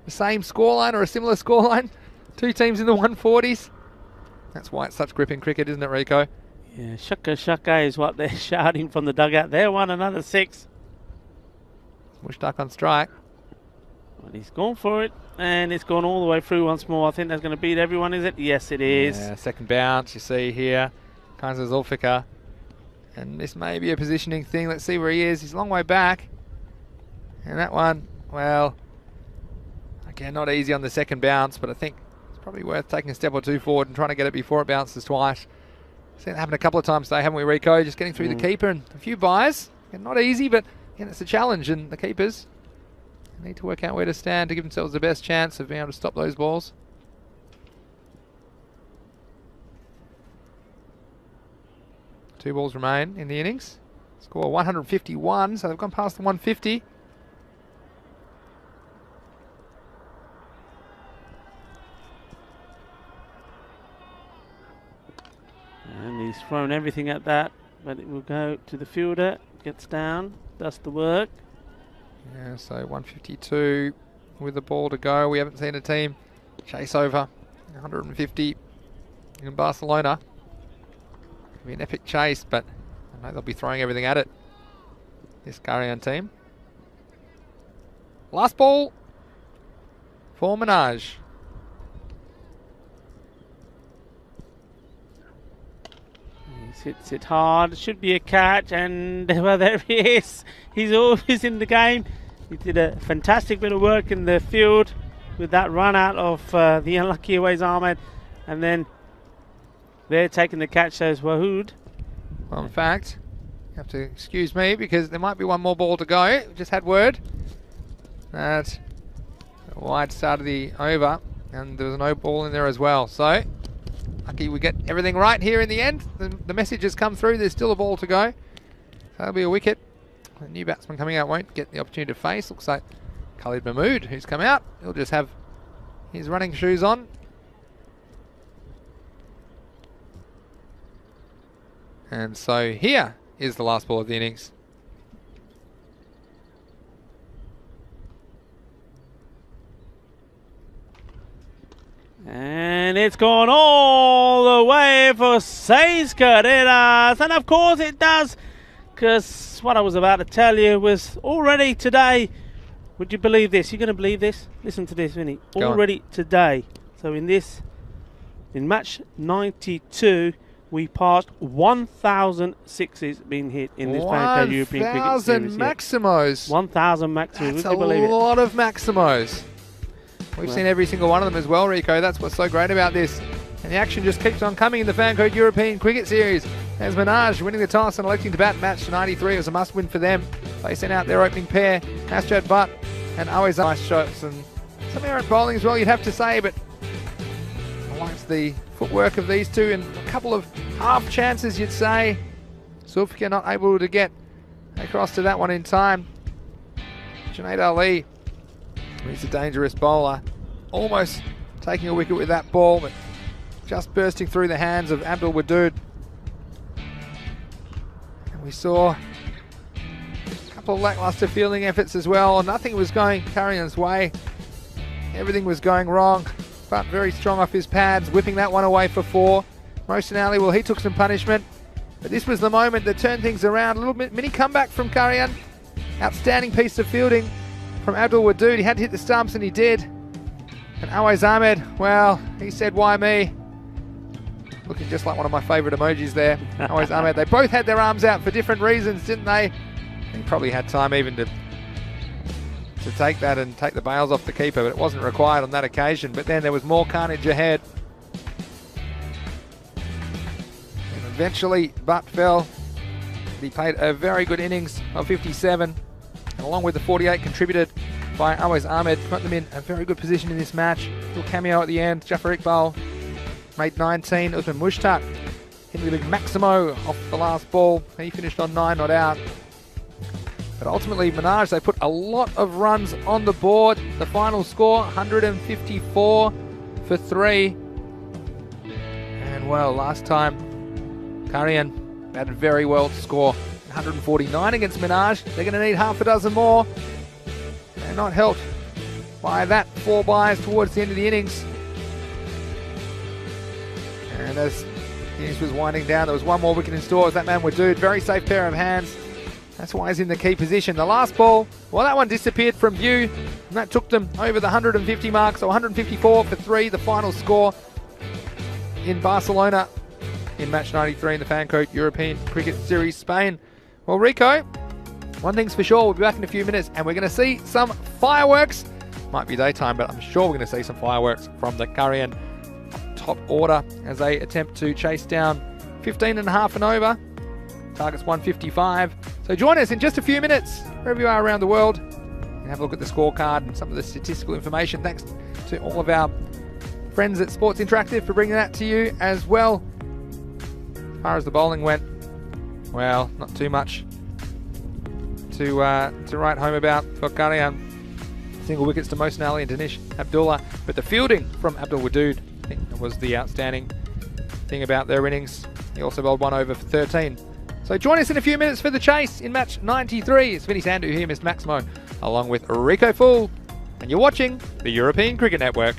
the same scoreline or a similar scoreline. 2 teams in the 140s. That's why it's such gripping cricket, isn't it, Rico? Yeah, shaka shaka is what they're shouting from the dugout. They won another 6. Mushtaq on strike. Well, he's gone for it, and it's gone all the way through once more. I think that's going to beat everyone, is it? Yes, it is. Yeah, second bounce, you see here. Kainz Zulfikar. And this may be a positioning thing. Let's see where he is. He's a long way back. And that one, well, again, not easy on the second bounce, but I think it's probably worth taking a step or two forward and trying to get it before it bounces twice. Seen it happen a couple of times today, haven't we, Rico? Just getting through the keeper and a few buys. And not easy, but again, it's a challenge, and the keepers need to work out where to stand to give themselves the best chance of being able to stop those balls. Two balls remain in the innings. Score 151, so they've gone past the 150. And he's thrown everything at that, but it will go to the fielder, gets down, does the work. Yeah, so 152 with the ball to go. We haven't seen a team chase over 150 in Barcelona. It'll be an epic chase, but I know they'll be throwing everything at it, this Karian team. Last ball for Minaj. Hits it hard, should be a catch, and well, there he is. He's always in the game. He did a fantastic bit of work in the field with that run out of the unlucky Awais Ahmed, and then they're taking the catch as Wahood. Well, in fact, you have to excuse me because there might be one more ball to go. Just had word that a wide start of the over, and there was no ball in there as well. So lucky we get everything right here in the end. The message has come through. There's still a ball to go. So that'll be a wicket. The new batsman coming out won't get the opportunity to face. Looks like Khalid Mahmood, who's come out. He'll just have his running shoes on. And so here is the last ball of the innings. And it's gone all the way for Sainscott. It has, and of course it does, because what I was about to tell you was already today. Would you believe this? You're going to believe this? Listen to this, Vinny. Already today. So in match 92, we passed 1,000 sixes being hit in this Pancake European Cricket Series. 1,000 Maximos. 1,000 Maximos. That's Would you believe a lot of Maximos. We've seen every single one of them as well, Rico. That's what's so great about this. And the action just keeps on coming in the Fancode European Cricket Series. As Minaj winning the toss and electing to bat match 93. It was a must-win for them. They sent out their opening pair, Asjad Butt and always nice shots and some errant bowling as well, you'd have to say, but I liked the footwork of these two and a couple of half chances, you'd say. Zulfikar not able to get across to that one in time. Junaid Ali, he's a dangerous bowler, almost taking a wicket with that ball, but just bursting through the hands of Abdul Wadood. And we saw a couple of lackluster fielding efforts as well. Nothing was going Karian's way. Everything was going wrong, but very strong off his pads, whipping that one away for 4. Mohsin Ali, well, he took some punishment, but this was the moment that turned things around. A little bit mini comeback from Karian. Outstanding piece of fielding from Abdul Wadood. He had to hit the stumps and he did. And Awais Ahmed, well, he said, why me? Looking just like one of my favourite emojis there. Awais Ahmed, they both had their arms out for different reasons, didn't they? He probably had time even to take that and take the bails off the keeper, but it wasn't required on that occasion. But then there was more carnage ahead. And eventually, Butt fell. He played a very good innings of 57. And along with the 48 contributed by Awais Ahmed, put them in a very good position in this match. Little cameo at the end. Jafar Iqbal made 19. Usman Mushtaq hit the big Maximo off the last ball. He finished on 9 not out. But ultimately, Minaj, they put a lot of runs on the board. The final score, 154 for 3. And well, last time, Karian batted very well to score 149 against Minaj. They're going to need half a dozen more. They're not helped by that 4 byes towards the end of the innings. And as the innings was winding down, there was one more wicket in store as that man Wadood. Very safe pair of hands. That's why he's in the key position. The last ball, well, that one disappeared from view, and that took them over the 150 mark. So 154 for 3, the final score in Barcelona in match 93 in the Fancode European Cricket Series, Spain. Well, Rico, one thing's for sure, we'll be back in a few minutes, and we're going to see some fireworks. Might be daytime, but I'm sure we're going to see some fireworks from the Karian top order as they attempt to chase down 15 and a half and over. Target's 155. So join us in just a few minutes, wherever you are around the world, and have a look at the scorecard and some of the statistical information. Thanks to all of our friends at Sports Interactive for bringing that to you as well. As far as the bowling went, well, not too much to write home about for Karyan. Single wickets to Mohsin Ali and Danish Abdullah, but the fielding from Abdul Wadood, I think, was the outstanding thing about their innings. He also bowled one over for 13. So join us in a few minutes for the chase in match 93. It's Vinny Sandu here, Mr. Maximo, along with Rico Fool, and you're watching the European Cricket Network.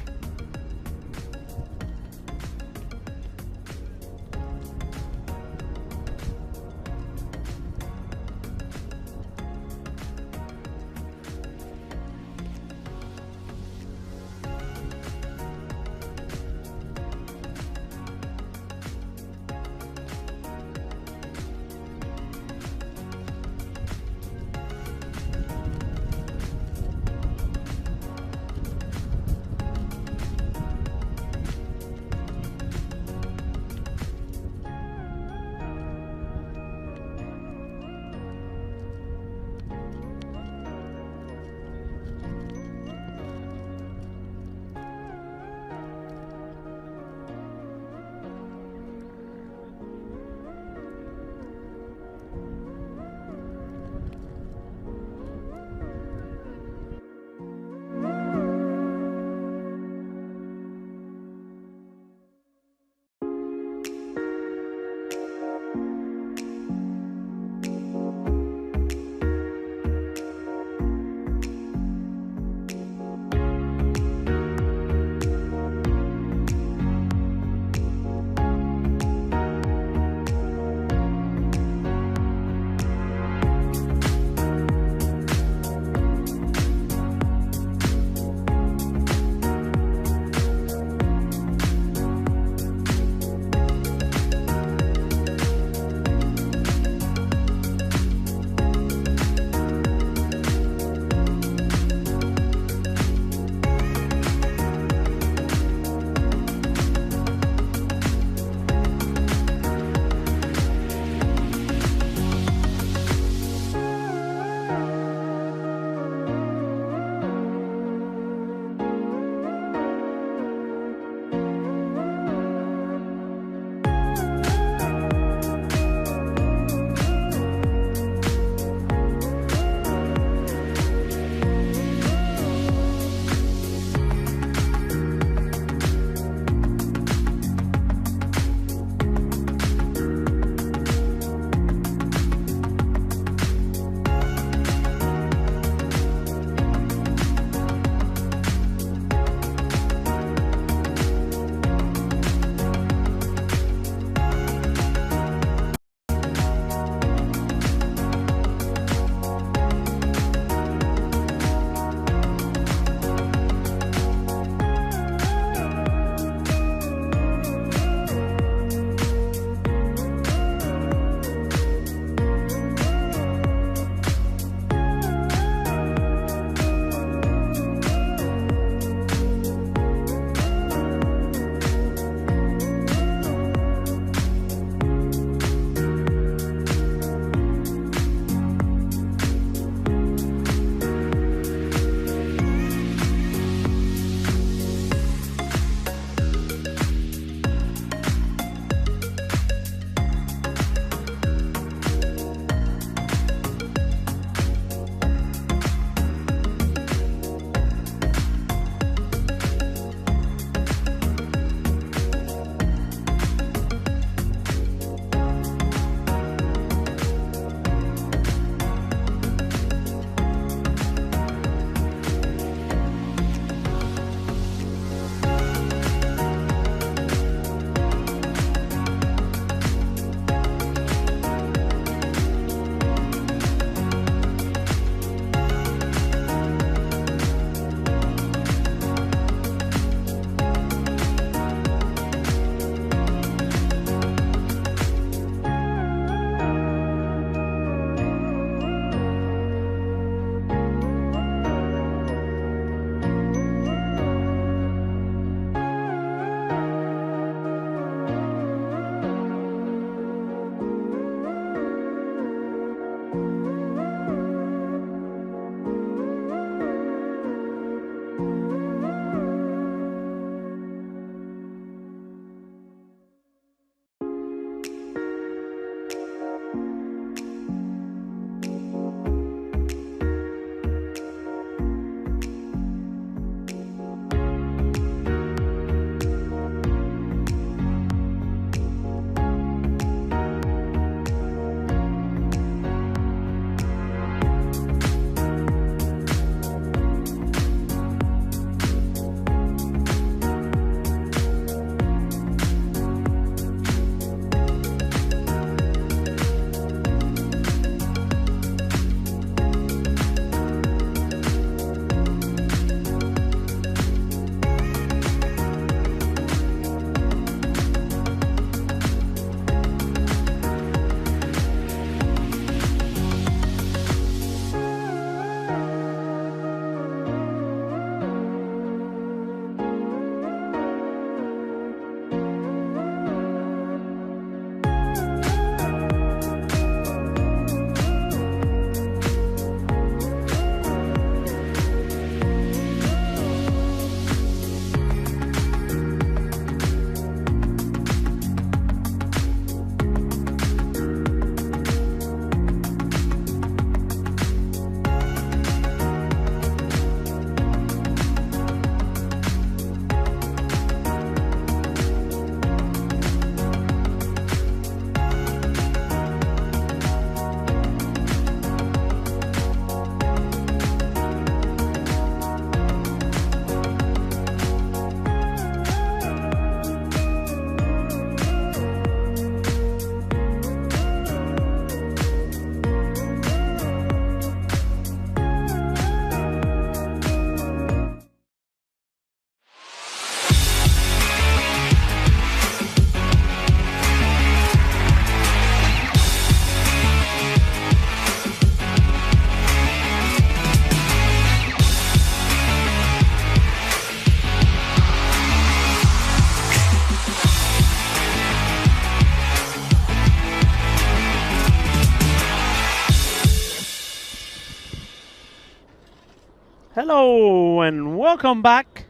Hello and welcome back.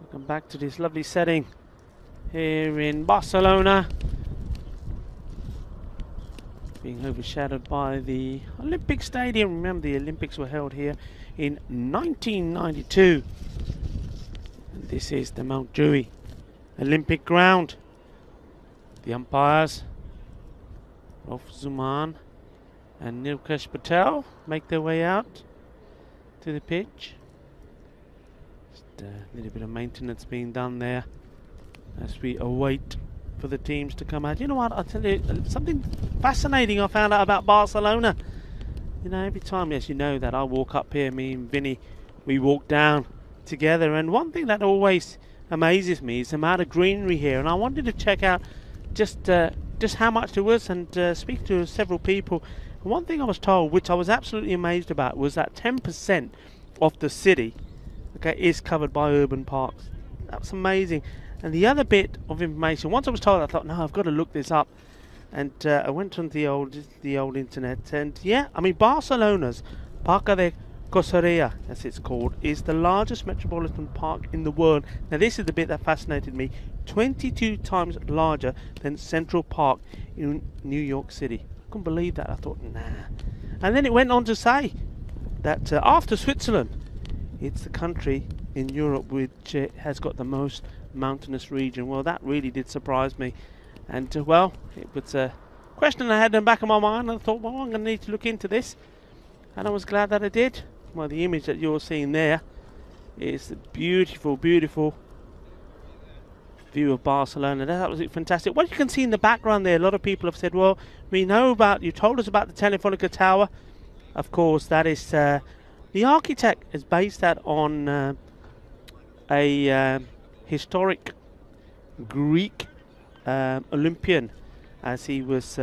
Welcome back to this lovely setting here in Barcelona. Being overshadowed by the Olympic Stadium. Remember, the Olympics were held here in 1992. And this is the Mount Dewey Olympic ground. The umpires, Rolf Zuman and Nilkesh Patel, make their way out to the pitch. Just a little bit of maintenance being done there as we await for the teams to come out. You know what, I'll tell you something fascinating I found out about Barcelona. You know, every time, as you know, that I walk up here, me and Vinny, we walk down together, and one thing that always amazes me is the amount of greenery here, and I wanted to check out just how much there was and speak to several people. And one thing I was told, which I was absolutely amazed about, was that 10% of the city, okay, is covered by urban parks. That's amazing. And the other bit of information, once I was told, I thought, no, I've got to look this up. And I went on the old internet, and yeah, I mean, Barcelona's Parque de Coseria, as it's called, is the largest metropolitan park in the world. Now, this is the bit that fascinated me: 22 times larger than Central Park in New York City. I couldn't believe that. I thought, nah. And then it went on to say that after Switzerland, it's the country in Europe which has got the most mountainous region. Well, that really did surprise me. And well, it was a question I had in the back of my mind. I thought, well, I'm going to need to look into this, and I was glad that I did. Well, the image that you're seeing there is the beautiful, beautiful view of Barcelona. That's absolutely fantastic. What you can see in the background there, a lot of people have said, well, we know about, you told us about the Telefonica Tower. Of course, that is, the architect is based that on a historic Greek Olympian, as he was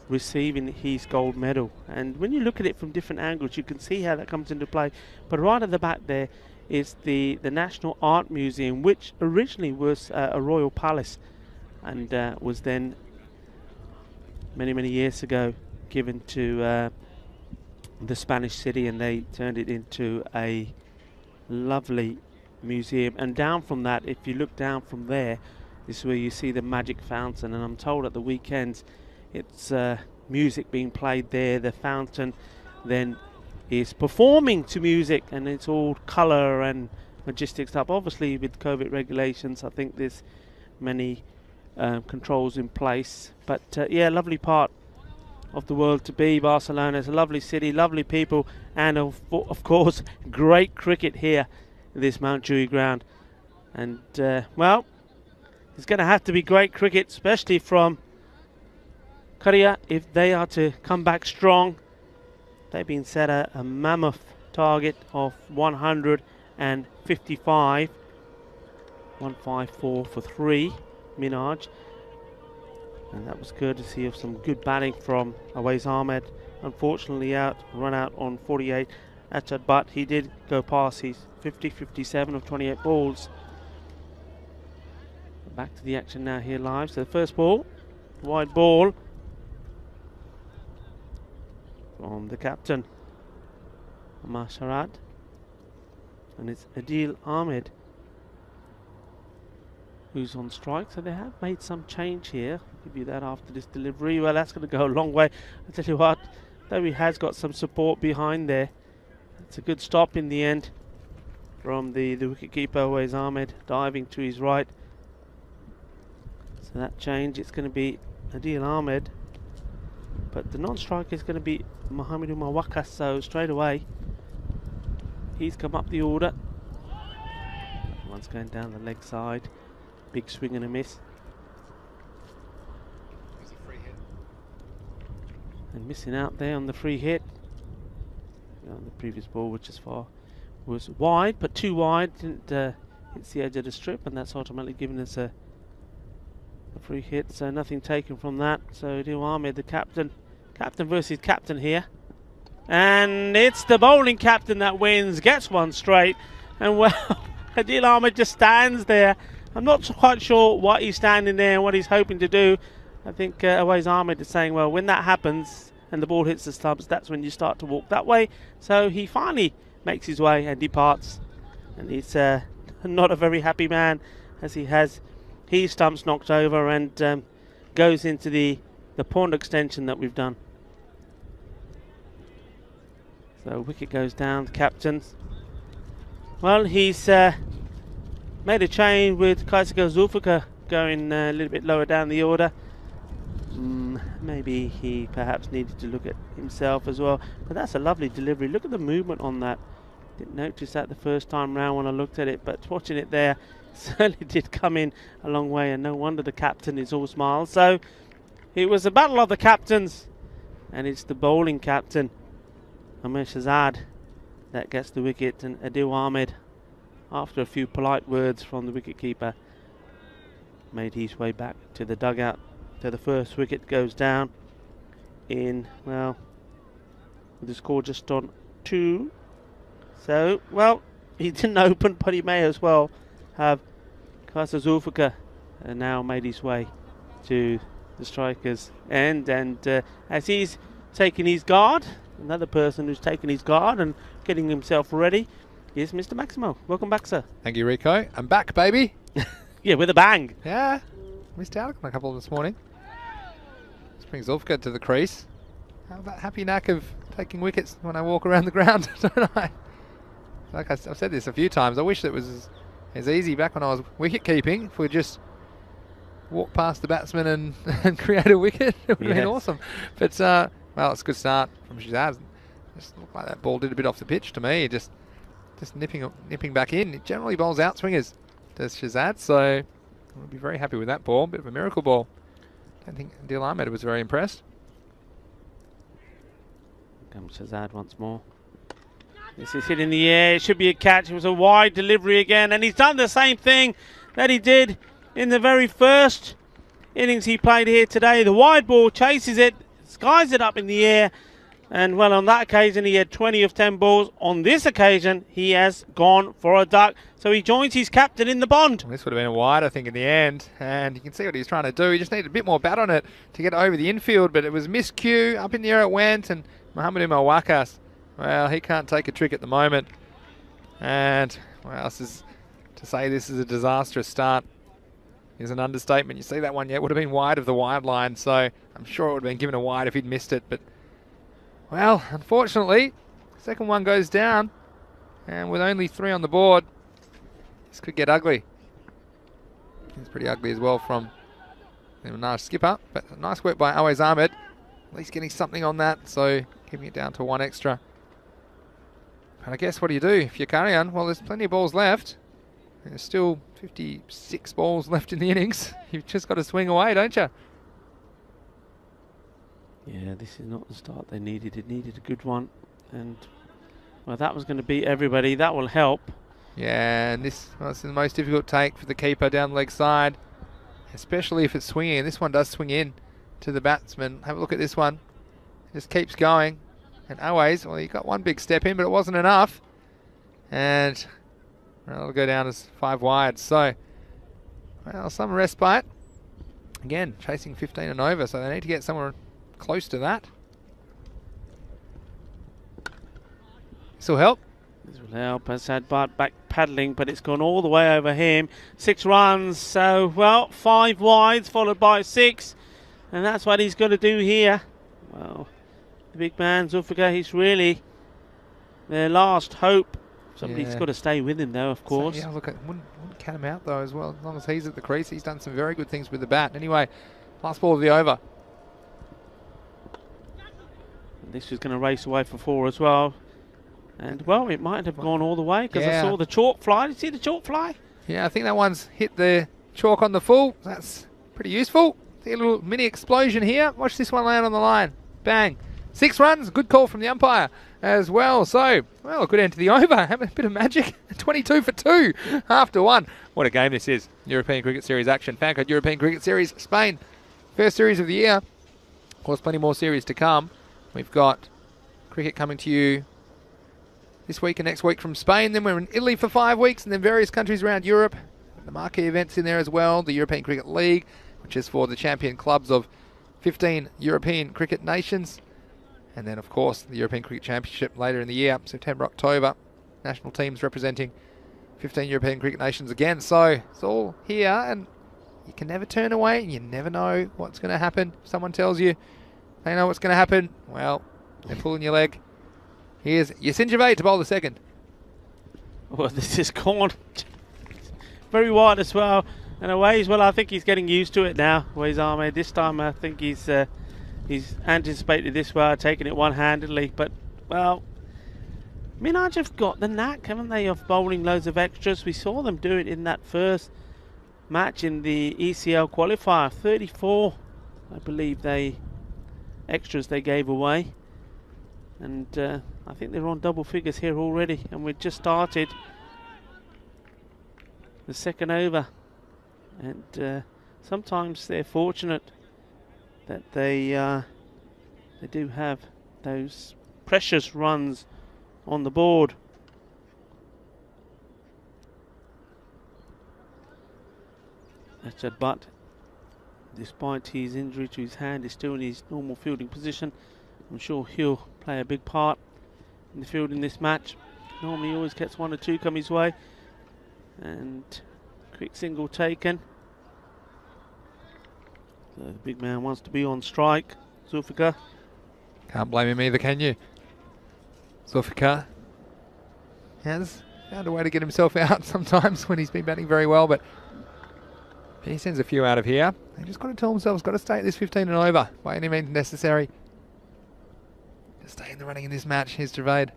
receiving his gold medal. And when you look at it from different angles, you can see how that comes into play. But right at the back there is the National Art Museum, which originally was a royal palace, and was then many years ago given to the Spanish city, and they turned it into a lovely museum. And down from that, if you look down from there, this is where you see the magic fountain, and I'm told at the weekends it's music being played there. The fountain then is performing to music, and it's all colour and majestic stuff. Obviously, with COVID regulations, I think there's many controls in place. But yeah, lovely part of the world to be. Barcelona is a lovely city, lovely people, and of course, great cricket here in this Mount Dewey ground. And well, it's going to have to be great cricket, especially from Korea, if they are to come back strong. They've been set a mammoth target of 155. 154 for 3, Minaj. And that was courtesy of some good batting from Awais Ahmed. Unfortunately run out on 48 Achad, but he did go past his 57 of 28 balls. Back to the action now here live. So the first ball, wide ball from the captain, Amar Sharad, and it's Adil Ahmed who's on strike. So they have made some change here. I'll give you that after this delivery. Well, that's going to go a long way. I tell you what, though he has got some support behind there. It's a good stop in the end from the wicketkeeper, Awais Ahmed, diving to his right. So that change, it's going to be Adil Ahmed, but the non-striker is going to be Mohamedou Mawaka. So straight away, he's come up the order. One's going down the leg side, big swing and a miss. And missing out there on the free hit. On the previous ball, which was wide, but too wide, didn't hit the edge of the strip, and that's ultimately given us a free hit. So nothing taken from that. So Adil Ahmed, the captain versus captain here, and it's the bowling captain that wins, gets one straight, and well, Adil Ahmed just stands there. I'm not quite sure what he's standing there and what he's hoping to do. I think Awais Ahmed is saying, well, when that happens and the ball hits the stumps, that's when you start to walk that way. So he finally makes his way and departs. And he's not a very happy man, as he has his stumps knocked over and goes into the pond extension that we've done. So wicket goes down, the captain. Well, he's made a change with Kaisuke Zulfika going a little bit lower down the order. Maybe he perhaps needed to look at himself as well. But that's a lovely delivery. Look at the movement on that. Didn't notice that the first time round when I looked at it, but watching it there certainly did come in a long way, and no wonder the captain is all smiles. So it was a battle of the captains, and it's the bowling captain, Amir Shahzad, that gets the wicket, and Adil Ahmed, after a few polite words from the wicketkeeper, made his way back to the dugout. So the first wicket goes down in, well, with the score just on 2. So, well, he didn't open, but he may as well have. Kaisa Zulfika now made his way to the striker's end, and as he's taking his guard, another person who's taking his guard and getting himself ready is Mr. Maximo. Welcome back, sir. Thank you, Rico. I'm back, baby. Yeah, with a bang. Yeah, missed out on a couple this morning. Let's bring Zulfika to the crease. How about happy knack of taking wickets when I walk around the ground, don't I? Like I've said this a few times, I wish it was as easy back when I was wicket keeping. If we just walk past the batsman and create a wicket, it would have been awesome. But, well, it's a good start from Shahzad. Just looked like that ball did a bit off the pitch to me, just nipping back in. It generally bowls out swingers, does Shahzad, so I'll be very happy with that ball. Bit of a miracle ball. Don't think Adil Ahmed was very impressed. Comes Shahzad once more. This is hit in the air. It should be a catch. It was a wide delivery again, and he's done the same thing that he did in the very first innings he played here today. The wide ball chases it, skies it up in the air, and well, on that occasion he had 20 of 10 balls. On this occasion he has gone for a duck, so he joins his captain in the bond. Well, this would have been a wide, I think, in the end, and you can see what he's trying to do. He just needed a bit more bat on it to get over the infield, but it was miscue. Up in the air it went, and Mohamed Umar Wakas, well, he can't take a trick at the moment. And, well, to say this is a disastrous start is an understatement. You see that one, yeah, it would have been wide of the wide line, so I'm sure it would have been given a wide if he'd missed it. But, well, unfortunately, second one goes down, and with only 3 on the board, this could get ugly. It's pretty ugly as well from a nice skipper, but nice work by Awais Ahmed. At least getting something on that, so keeping it down to 1 extra. And I guess what do you do if you carry on? Well, there's plenty of balls left. There's still 56 balls left in the innings. You've just got to swing away, don't you? Yeah, this is not the start they needed. It needed a good one. And, well, that was going to beat everybody. That will help. Yeah, and this is the most difficult take for the keeper down the leg side, especially if it's swinging. And this one does swing in to the batsman. Have a look at this one. It just keeps going. And Awais, well, he got one big step in, but it wasn't enough. And well, it'll go down as 5 wide. So, well, some respite. Again, chasing 15 and over, so they need to get somewhere close to that. This will help. This will help. Asad Bart back paddling, but it's gone all the way over him. 6 runs, so, well, 5 wides followed by 6. And that's what he's got to do here. Well, the big man, Zulfika, he's really their last hope. Somebody's got to stay with him, though, of course. So, yeah, look, wouldn't count him out, though, as well. As long as he's at the crease, he's done some very good things with the bat. Anyway, last ball of the over. And this is going to race away for 4 as well. And, well, it might have gone all the way because I saw the chalk fly. Did you see the chalk fly? Yeah, I think that one's hit the chalk on the full. That's pretty useful. See a little mini explosion here. Watch this one land on the line. Bang. 6 runs. Good call from the umpire as well. So, well, a good end to the over. Have a bit of magic. 22 for 2 after 1. What a game this is. European Cricket Series action. Fancode European Cricket Series Spain. First series of the year. Of course, plenty more series to come. We've got cricket coming to you this week and next week from Spain. Then we're in Italy for 5 weeks, and then various countries around Europe. The marquee events in there as well. The European Cricket League, which is for the champion clubs of 15 European cricket nations. And then, of course, the European Cricket Championship later in the year, September, October. national teams representing 15 European cricket nations again. So it's all here, and you can never turn away. You never know what's going to happen. If someone tells you they know what's going to happen, well, they're pulling your leg. Here's Yasin Javed to bowl the second. Well, this is gone very wide as well. And away as well, I think he's getting used to it now. Ways Ahmed. This time I think he's anticipated this well, taking it one-handedly. But, well, Minaj have got the knack, haven't they, of bowling loads of extras. We saw them do it in that first match in the ECL qualifier. 34, I believe, extras they gave away. And I think they're on double figures here already. And we've just started the second over. And sometimes they're fortunate that they do have those precious runs on the board. That's a Butt, despite his injury to his hand, is still in his normal fielding position. I'm sure he'll play a big part in the field in this match. Normally he always gets 1 or 2 come his way. And quick single taken. So the big man wants to be on strike. Zulfikar. Can't blame him either, can you? Zulfikar has found a way to get himself out sometimes when he's been batting very well, but he sends a few out of here. They just got to tell themselves, got to stay at this 15 and over by any means necessary. To stay in the running in this match. Here's Javed.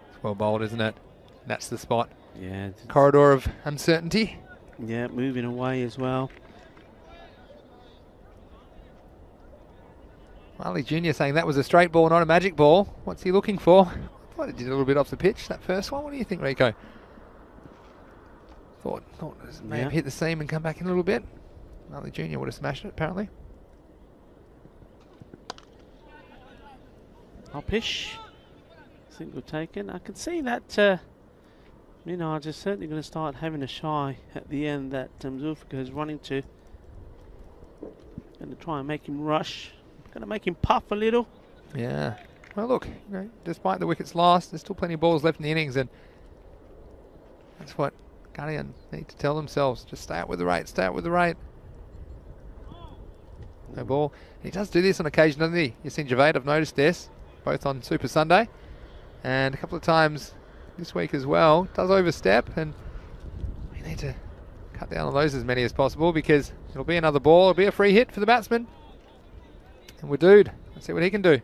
It's well bowled, isn't it? That's the spot. Yeah. Corridor of uncertainty. Yeah, moving away as well. Marley Jr. saying that was a straight ball, not a magic ball. What's he looking for? I thought it did a little bit off the pitch, that first one. What do you think, Rico? Thought it may have hit the seam and come back in a little bit. Marley Jr. would have smashed it, apparently. Upish. Single taken. I can see that Minaj is certainly going to start having a shy at the end that Zulfikar is running to. Going to try and make him rush. Going to make him puff a little. Yeah. Well, look, despite the wickets lost, there's still plenty of balls left in the innings, and that's what Guardian need to tell themselves. Just stay out with the rate, stay out with the rate. No ball. He does do this on occasion, doesn't he? Yasin Javed, I've noticed this, both on Super Sunday and a couple of times this week as well. Does overstep, and we need to cut down on those as many as possible, because it'll be another ball, it'll be a free hit for the batsman. And we're dude. Let's see what he can do.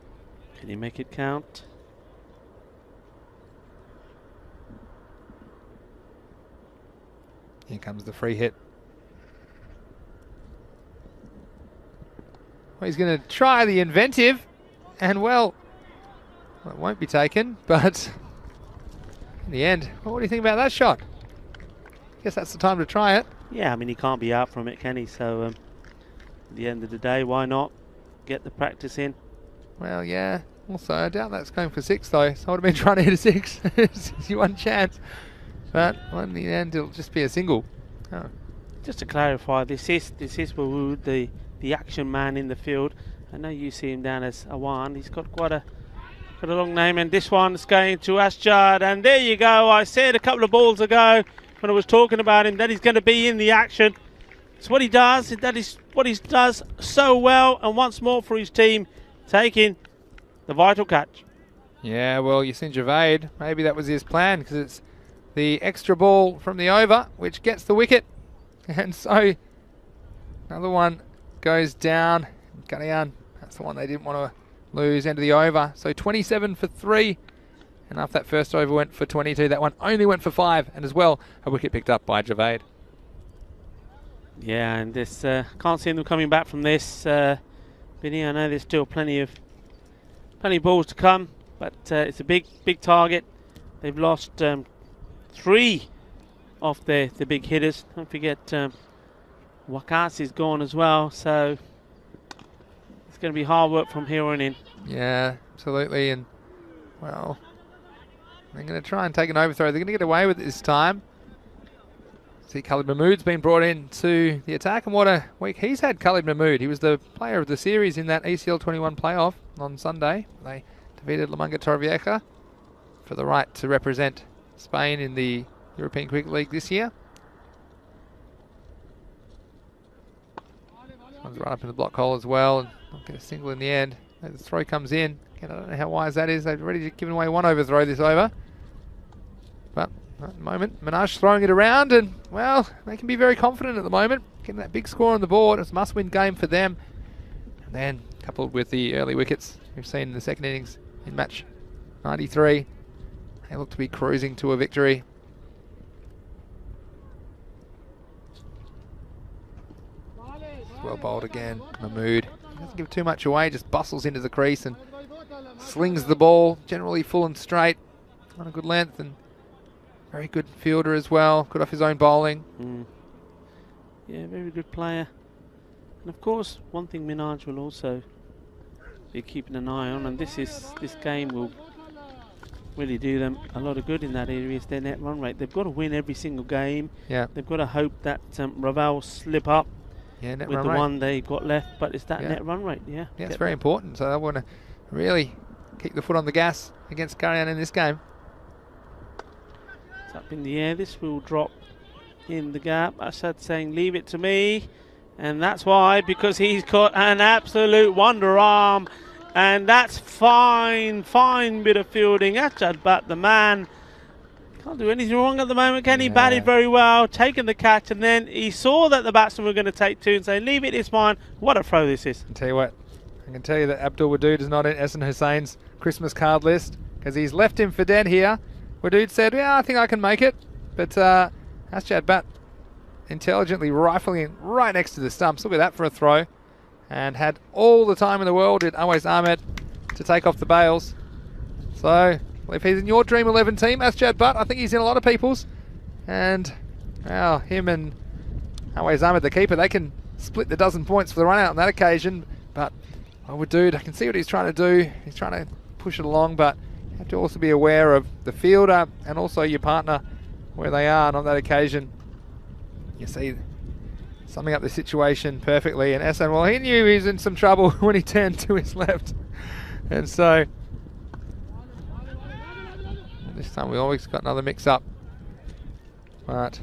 Can he make it count? Here comes the free hit. Well, he's going to try the inventive, and well, it won't be taken, but in the end, well, what do you think about that shot? I guess that's the time to try it. Yeah, I mean, he can't be out from it, can he? So, at the end of the day, why not get the practice in? Well, yeah. Also, I doubt that's going for 6, though, so I would have been trying to hit a 6. It's your one chance. But well, in the end, it'll just be a single. Oh. Just to clarify, this is Wawood, the action man in the field. I know you see him down as Awan. He's got quite a long name, and this one's going to Asjad. And there you go. I said a couple of balls ago when I was talking about him that he's going to be in the action. It's what he does. That is what he does so well. And once more for his team, taking the vital catch. Yeah, well, Yasin Javed, maybe that was his plan, because it's the extra ball from the over which gets the wicket. And so another one goes down. Gadian, that's the one they didn't want to lose, end of the over. So 27 for 3. And after that first over went for 22, that one only went for 5. And as well, a wicket picked up by Javed. Yeah, and this can't see them coming back from this. Vinny, I know there's still plenty of balls to come, but it's a big target. They've lost 3 of the big hitters. Don't forget Wakas is gone as well, so it's going to be hard work from here on in. Yeah, absolutely. And well, they're going to try and take an overthrow. They're going to get away with it this time. See, Khalid Mahmood's been brought in to the attack, and what a week he's had, Khalid Mahmood. He was the player of the series in that ECL 21 playoff on Sunday. They defeated La Manga Torrevieja for the right to represent Spain in the European Cricket League this year. One's right up in the block hole as well, and not get a single in the end. The throw comes in. Again, I don't know how wise that is. They've already given away one overthrow this over. But at the moment, Minaj throwing it around, and well, they can be very confident at the moment. Getting that big score on the board. It's a must-win game for them. And then, coupled with the early wickets we've seen in the second innings in match 93, they look to be cruising to a victory. Well bowled again, Mahmood. Doesn't give too much away, just bustles into the crease and slings the ball, generally full and straight, on a good length, and very good fielder as well, good off his own bowling. Yeah, very good player. And of course, one thing Minaj will also be keeping an eye on, and this game will really do them a lot of good in that area, is their net run rate. They've got to win every single game. Yeah. They've got to hope that Raval slip up net with run the rate. One they've got left, but it's that Yeah. net run rate. Yeah, It's very important, so they want to really keep the foot on the gas against Karayan in this game. It's up in the air. This will drop in the gap. Asad saying, leave it to me. And that's why, because he's got an absolute wonder arm. And that's fine bit of fielding. Asad, but the man can't do anything wrong at the moment, can he? Batted very well, taken the catch, and then he saw that the batsmen were going to take two and say, leave it, it's mine. What a throw this is. I'll tell you what, I can tell you that Abdul Wadood is not in Ehsan Hussein's Christmas card list, because he's left him for dead here. Wadood said, yeah, I think I can make it. But Asjad Bat intelligently rifling right next to the stumps. Look at that for a throw. And had all the time in the world in Awais Ahmed to take off the bails. So, if he's in your Dream 11 team, Asjad Butt, I think he's in a lot of people's. And, well, him and Awais Ahmed, the keeper, they can split the dozen points for the run out on that occasion. But, oh, dude, I can see what he's trying to do. He's trying to push it along, but you have to also be aware of the fielder and also your partner, where they are. And on that occasion, you see, summing up the situation perfectly. And Ehsan, well, he knew he was in some trouble when he turned to his left. And so, this time we always got another mix-up. But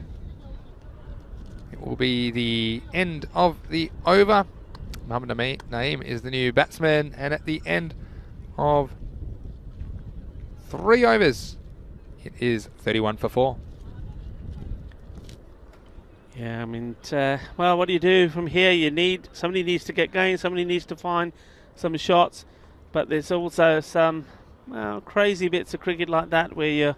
it will be the end of the over. Mohamed Naeem is the new batsman. And at the end of 3 overs, it is 31 for 4. Yeah, I mean, well, what do you do from here? Somebody needs to get going, somebody needs to find some shots, but there's also some crazy bits of cricket like that where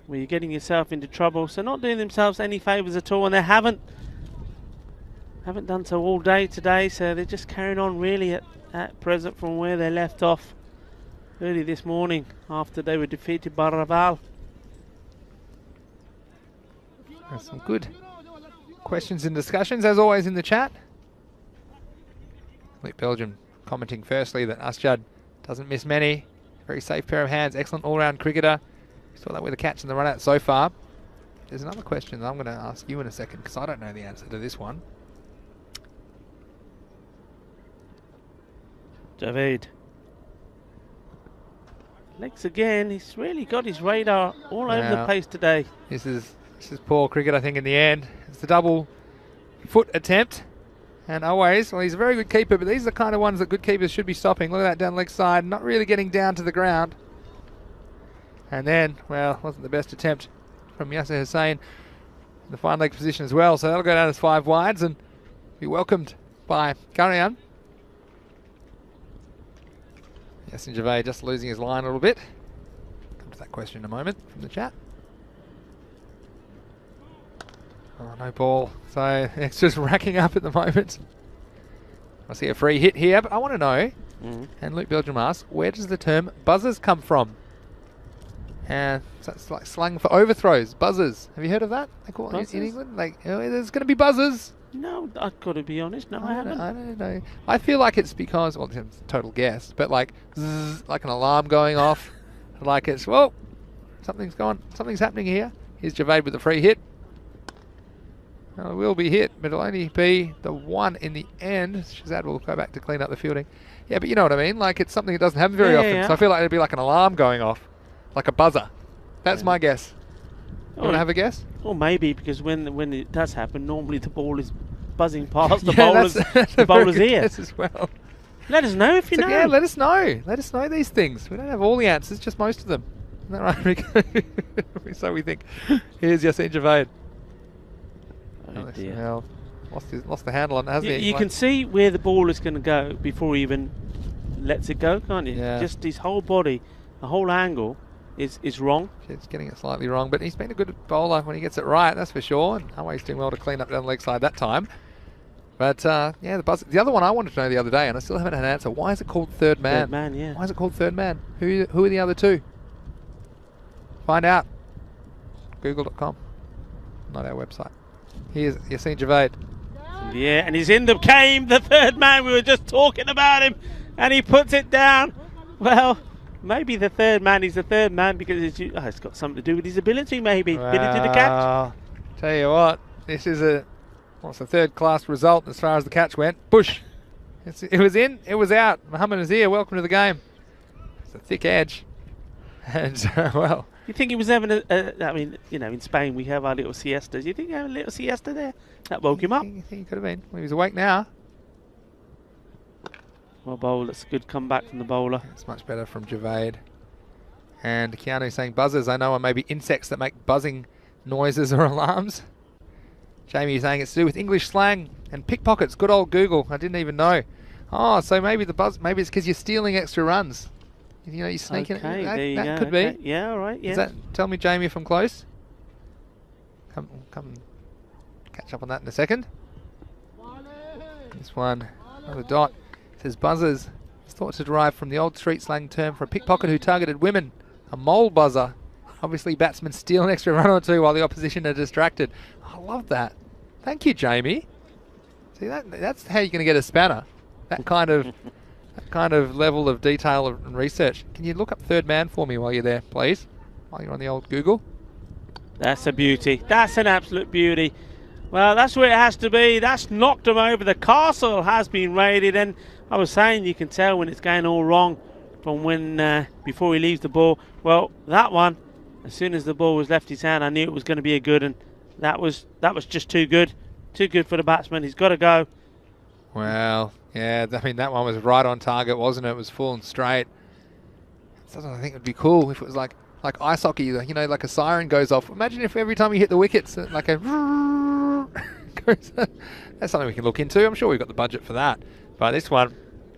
you're getting yourself into trouble. So not doing themselves any favours at all, and they haven't done so all day today. So they're just carrying on really at present from where they left off early this morning after they were defeated by Raval. That's some good questions and discussions, as always, in the chat. Luke Belgium commenting firstly that Asjad doesn't miss many. Very safe pair of hands, excellent all-round cricketer. Saw that with a catch in the run-out so far. There's another question that I'm going to ask you in a second, because I don't know the answer to this one. Javed. Legs again. He's really got his radar all over the place today. This is poor cricket, I think, in the end. It's the double foot attempt. And always, well, he's a very good keeper, but these are the kind of ones that good keepers should be stopping. Look at that down leg side, not really getting down to the ground. And then, well, wasn't the best attempt from Yasser Hussain in the fine leg position as well. So that'll go down as 5 wides and be welcomed by Karayan. Yasin Javed just losing his line a little bit. Come to that question in a moment from the chat. Oh, no ball. So it's just racking up at the moment. I see a free hit here, but I want to know, and Luke Belgium asks, where does the term buzzers come from? And so it's like slang for overthrows, buzzers. Have you heard of that? They call it in England? Like, oh, there's going to be buzzers. No, I've got to be honest. No, I haven't. I don't know. I feel like it's because, well, it's a total guess, but like, zzz, like an alarm going off. Like it's, well, something's happening here. Here's Javed with the free hit. Well, it will be hit, but it'll only be the one in the end. Shazad will go back to clean up the fielding. Yeah, but you know what I mean? Like, it's something that doesn't happen very often. Yeah. So I feel like it'd be like an alarm going off, like a buzzer. That's my guess. You want to have a guess? Or maybe because when it does happen, normally the ball is buzzing past the Yeah, bowler's, that's the a very bowler's good ear. guess as well. Let us know if you So, know. yeah, let us know. Let us know these things. We don't have all the answers, just most of them. Isn't that right, Rico? So we think. Here's Yassine Javed. Oh dear. Well, lost the handle on it, hasn't he? You can see where the ball is going to go before he even lets it go, can't you? Yeah. Just his whole body, the whole angle is wrong. He's getting it slightly wrong, but he's been a good bowler when he gets it right, that's for sure. And Hawaii's doing well to clean up down the leg side that time. But yeah, the other one I wanted to know the other day, and I still haven't had an answer. Why is it called third man? Third man, yeah. Why is it called third man? Who are the other two? Find out. Google.com. Not our website. Here's Yassine Javed. Yeah, and he's in the game, the third man. We were just talking about him, and he puts it down. Well, maybe the third man is the third man because it's got something to do with his ability, maybe. Ability to catch. Tell you what, this is a third-class result as far as the catch went. Bush. It was in, it was out. Muhammad Nazir, welcome to the game. It's a thick edge. And, well... You think he was having I mean, you know, in Spain we have our little siestas. You think he had a little siesta there? That woke him up. You think he could have been. Well, he's awake now. Well, bowler, that's a good comeback from the bowler. It's much better from Javed. And Keanu saying buzzers. I know are maybe insects that make buzzing noises or alarms. Jamie saying it's to do with English slang and pickpockets. Good old Google. I didn't even know. Oh, so maybe maybe it's because you're stealing extra runs. You know, you're sneaking. Okay, That, there you that go. could Okay. be. Yeah, all right. Yeah. Tell me, Jamie, if I'm close. Come catch up on that in a second. This one, another dot. It says buzzers. It's thought to derive from the old street slang term for a pickpocket who targeted women. A mole buzzer. Obviously, batsmen steal an extra run or two while the opposition are distracted. I love that. Thank you, Jamie. See, that's how you're going to get a spanner. That kind of level of detail and research. Can you look up third man for me while you're there, please? While you're on the old Google. That's a beauty. That's an absolute beauty. Well, that's where it has to be. That's knocked him over. The castle has been raided, and I was saying you can tell when it's going all wrong from when before he leaves the ball. Well, that one, as soon as the ball was left his hand, I knew it was going to be a good, and that was just too good for the batsman. He's got to go. Well, yeah, I mean, that one was right on target, wasn't it? It was full and straight. Something I think would be cool if it was like ice hockey, you know, like a siren goes off. Imagine if every time you hit the wickets, like a goes. That's something we can look into. I'm sure we've got the budget for that. But this one,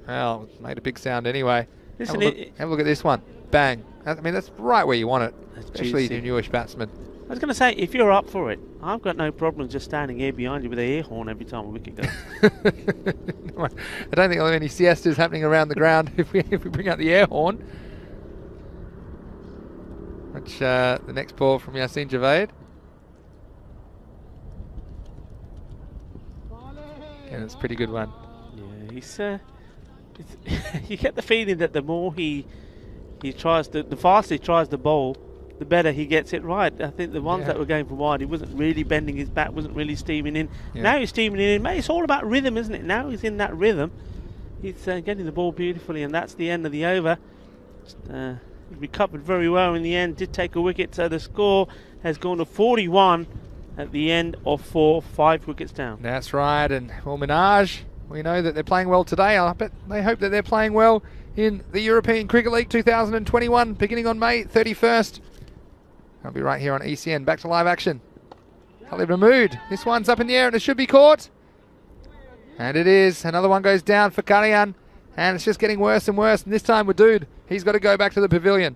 well, it made a big sound anyway. Have a look at this one. Bang. I mean, that's right where you want it, especially the newish batsman. I was going to say, if you're up for it, I've got no problem just standing here behind you with an air horn every time a wicket goes. I don't think there'll be any siestas happening around the ground if we bring out the air horn. Which the next ball from Yassine Javed. And it's a pretty good one. Yeah, he's you get the feeling that the more he tries the faster he tries the bowl, the better he gets it right. I think the ones that were going for wide, he wasn't really bending his bat, wasn't really steaming in. Yeah. Now he's steaming in. Mate, it's all about rhythm, isn't it? Now he's in that rhythm. He's getting the ball beautifully, and that's the end of the over. He recovered very well in the end, did take a wicket, so the score has gone to 41 at the end of 5 wickets down. That's right, and well, Minaj, we know that they're playing well today. I bet they hope that they're playing well in the European Cricket League 2021, beginning on May 31st. I'll be right here on ECN. Back to live action. Khalid Mahmood. This one's up in the air and it should be caught. And it is. Another one goes down for Karian. And it's just getting worse and worse. And this time with Dude, he's got to go back to the pavilion.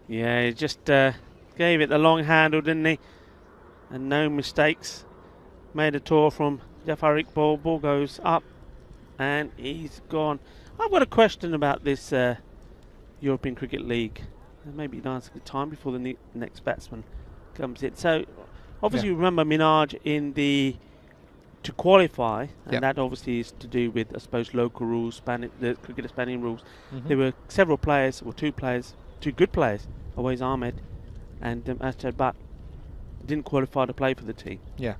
Yeah, he just gave it the long handle, didn't he? And no mistakes. Made a tour from Jafar Iqbal. Ball goes up. And he's gone. I've got a question about this European Cricket League. Maybe now's a good time before the next batsman comes in. So, obviously, remember Minaj to qualify, and that obviously is to do with, I suppose, local rules, the cricket Spanish rules. There were several players, or two good players, Awais Ahmed and Ashad Butt, didn't qualify to play for the team. Yeah.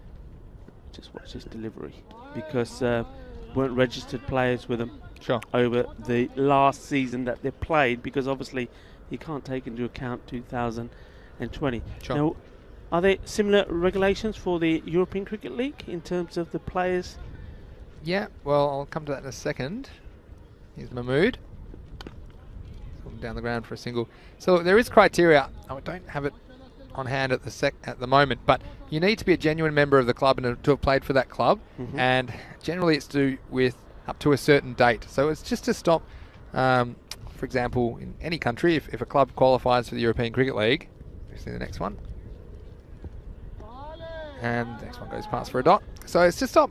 just watch this delivery, because weren't registered players with them Sure. over the last season that they played, because obviously you can't take into account 2020. Sure. Now, are there similar regulations for the European Cricket League in terms of the players? Yeah, well, I'll come to that in a second. Here's Mahmood. Down the ground for a single. So there is criteria. I don't have it on hand at the moment, but you need to be a genuine member of the club and to have played for that club. And generally it's to do with up to a certain date. So it's just to stop, for example, in any country, if a club qualifies for the European Cricket League, you see the next one. And the next one goes past for a dot. So it's to stop,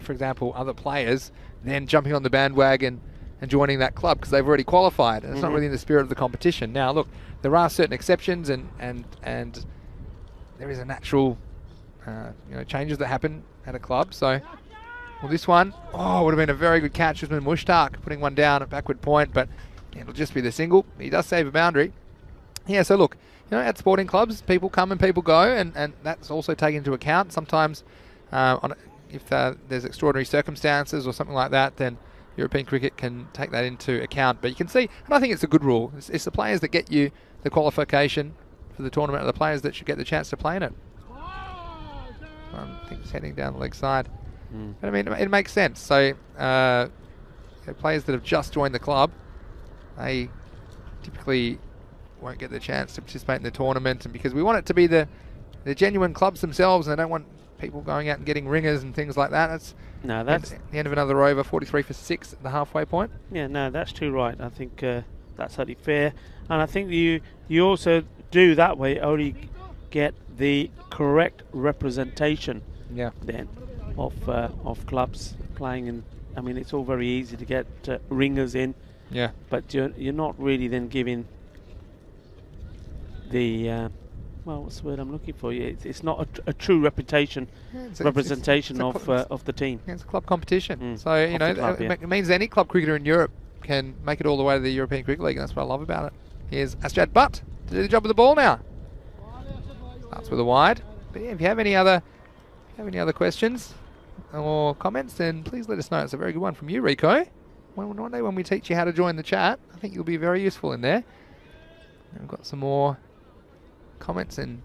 for example, other players then jumping on the bandwagon and joining that club because they've already qualified, and it's not really in the spirit of the competition. Now, look, there are certain exceptions, and there is a natural, changes that happen at a club. So, well, this one, would have been a very good catch. Usman Mushtaq putting one down at backward point, but it'll just be the single. He does save a boundary. Yeah, so look, at sporting clubs, people come and people go, and that's also taken into account. Sometimes, if there's extraordinary circumstances or something like that, then European cricket can take that into account. But you can see, and I think it's a good rule. It's the players that get you the qualification for the tournament, are the players that should get the chance to play in it. I think it's heading down the leg side. But I mean, it makes sense. So, players that have just joined the club, they typically won't get the chance to participate in the tournament, and because we want it to be the genuine clubs themselves, and I don't want people going out and getting ringers and things like that. That's the end of another over. 43 for 6 at the halfway point. Yeah, no, that's too right. I think that's totally fair, and I think you also do that way only get the correct representation. Yeah. Then of clubs playing in. I mean, it's all very easy to get ringers in. Yeah. But you're not really then giving the what's the word I'm looking for? It's not a true representation of the team. Yeah, it's a club competition. So it means any club cricketer in Europe can make it all the way to the European Cricket League, and that's what I love about it. Here's Asjad Butt to do the job with the ball now. Starts with a wide. But yeah, if you have any other questions or comments, then please let us know. It's a very good one from you, Rico. One day when we teach you how to join the chat, I think you'll be very useful in there. And we've got some more comments and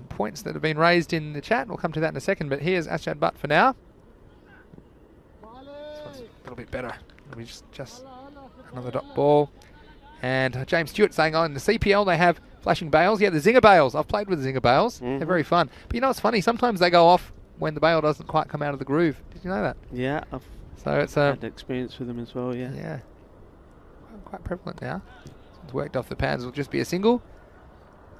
points that have been raised in the chat. We'll come to that in a second, but here's Asjad Butt for now. This one's a little bit better. It'll be just another dot ball. And James Stewart saying, in the CPL they have flashing bails. Yeah, the zinger bails. I've played with the zinger bails. They're very fun. But it's funny, sometimes they go off when the bail doesn't quite come out of the groove. Did you know that? Yeah, I've had experience with them as well, yeah. Yeah. Quite prevalent now. It's worked off the pads. It'll just be a single.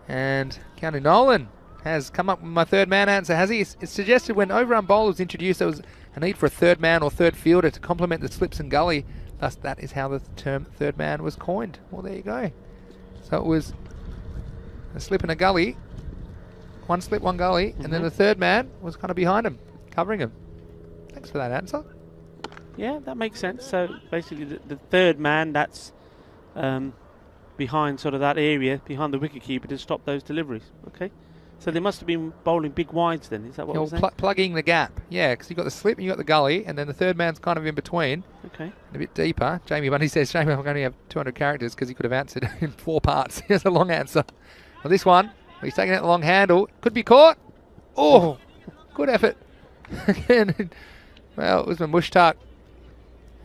And County Nolan has come up with my third man answer, has he? It's suggested when over-arm bowler was introduced, there was a need for a third man or third fielder to complement the slips and gully. Thus, that is how the term third man was coined. Well, there you go. So it was a slip and a gully, one slip, one gully, and then the third man was kind of behind him, covering him. Thanks for that answer. Yeah, that makes sense. So basically the third man, that's behind sort of that area, behind the wicketkeeper to stop those deliveries. Okay. So they must have been bowling big wides then, is that what we're saying? Plugging the gap, yeah, because you've got the slip and you've got the gully, and then the third man's kind of in between. Okay. And a bit deeper. Jamie Bundy says, shame I only have 200 characters because he could have answered in 4 parts. Here's a long answer. Well, this one, he's taking out the long handle. Could be caught. Oh, good effort. Again, well, it was my Mushtaq.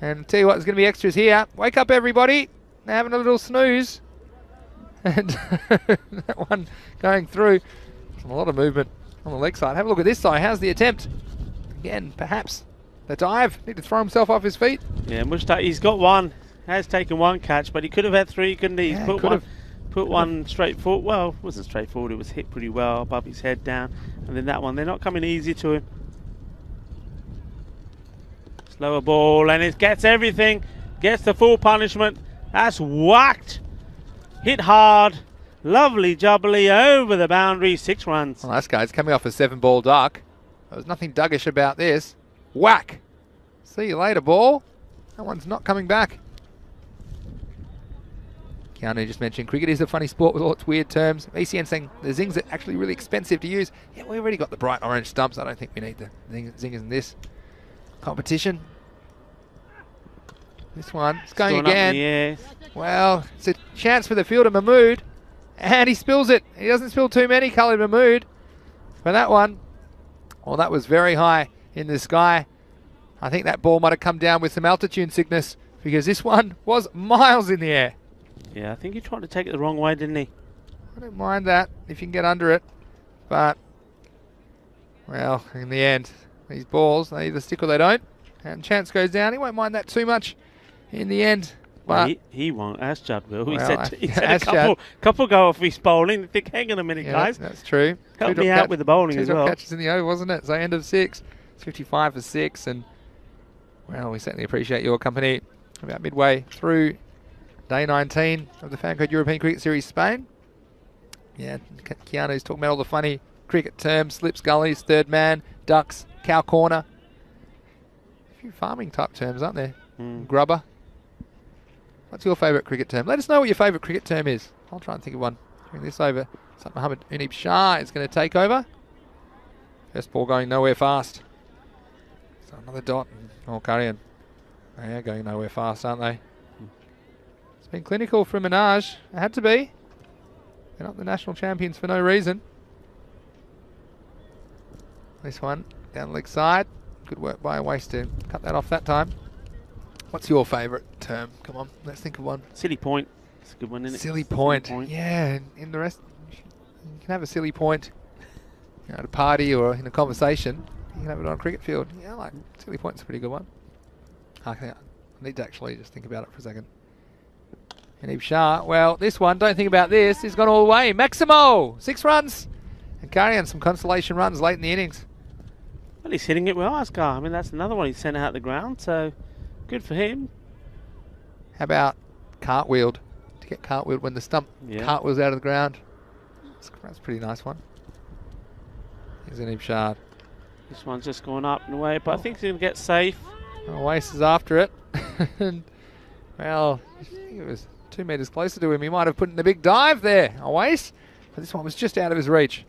And tell you what, there's going to be extras here. Wake up, everybody. They're having a little snooze. And that one going through. A lot of movement on the leg side. Have a look at this side. How's the attempt? Again, perhaps the dive. Need to throw himself off his feet. Yeah, Mushtaq, he's got one. Has taken one catch, but he could have had 3, couldn't he? Yeah, He's put one straight forward. Well, it wasn't straightforward. It was hit pretty well above his head down. And then that one, they're not coming easy to him. Slower ball, and it gets everything. Gets the full punishment. That's whacked. Hit hard. Lovely jubbly over the boundary, 6 runs. Well, this guy's coming off a 7-ball duck. There was nothing duggish about this. Whack! See you later, ball. That one's not coming back. Keanu just mentioned cricket is a funny sport with all its weird terms. ECN saying the zings are actually really expensive to use. Yeah, we already got the bright orange stumps. I don't think we need the zingers in this competition. This one, it's going again. Well, it's a chance for the fielder, Mahmood. And he spills it. He doesn't spill too many, Khalid Mahmood. For that one, well, that was very high in the sky. I think that ball might have come down with some altitude sickness because this one was miles in the air. Yeah, I think he tried to take it the wrong way, didn't he? I don't mind that if you can get under it. But, well, in the end, these balls, they either stick or they don't. And chance goes down. He won't mind that too much in the end. But he won't. Asjad will. He well, said a couple go off his bowling. I think, hang on a minute, guys. That's true. Help me out with the bowling as well. 2 catches in the over, wasn't it? So end of 6. It's 55 for 6. And, well, we certainly appreciate your company. About midway through day 19 of the Fan Code European Cricket Series Spain. Yeah, Keanu's talking about all the funny cricket terms. Slips, gullies, third man, ducks, cow corner. A few farming type terms, aren't there? Grubber. What's your favourite cricket term? Let us know what your favourite cricket term is. I'll try and think of one. Bring this over. So Mohammed Unib Shah is going to take over. First ball going nowhere fast. So another dot. Oh, Karian. They're going nowhere fast, aren't they? It's been clinical from Minaj. It had to be. They're not the national champions for no reason. This one down the leg side. Good work by Waste to cut that off that time. What's your favourite term? Come on, let's think of one. Silly point. It's a good one, isn't it? Silly point. Yeah, in the rest, you can have a silly point at a party or in a conversation. You can have it on a cricket field. Yeah, I like silly point's a pretty good one. I need to actually just think about it for a second. Unib Shah, well, this one, don't think about this. He's gone all the way. Maximo, 6 runs. And carrying some consolation runs late in the innings. Well, he's hitting it well, Asghar. I mean, that's another one he sent out the ground, so good for him. How about cartwheeled? To get cartwheeled when the stump cartwheels out of the ground. That's a pretty nice one. Here's Unib Shah. This one's just going up and away, but I think he's going to get safe. Wace is after it. And, well, I think it was 2 metres closer to him. He might have put in a big dive there, Wace. But this one was just out of his reach.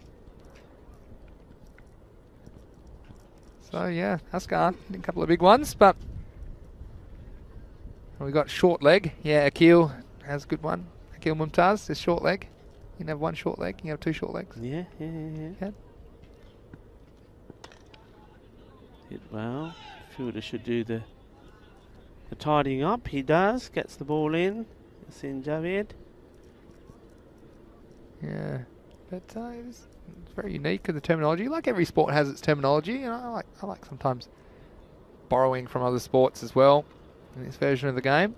So, yeah, Asghar, a couple of big ones, but we got short leg. Yeah, Akil has a good one. Akil Mumtaz is short leg. You can have 1 short leg, you can have 2 short legs. Yeah. Hit well. Fielder should do the tidying up. He does. Gets the ball in. It's in Javid. Yeah, but it's very unique to the terminology. Like every sport has its terminology, and I like sometimes borrowing from other sports as well in this version of the game.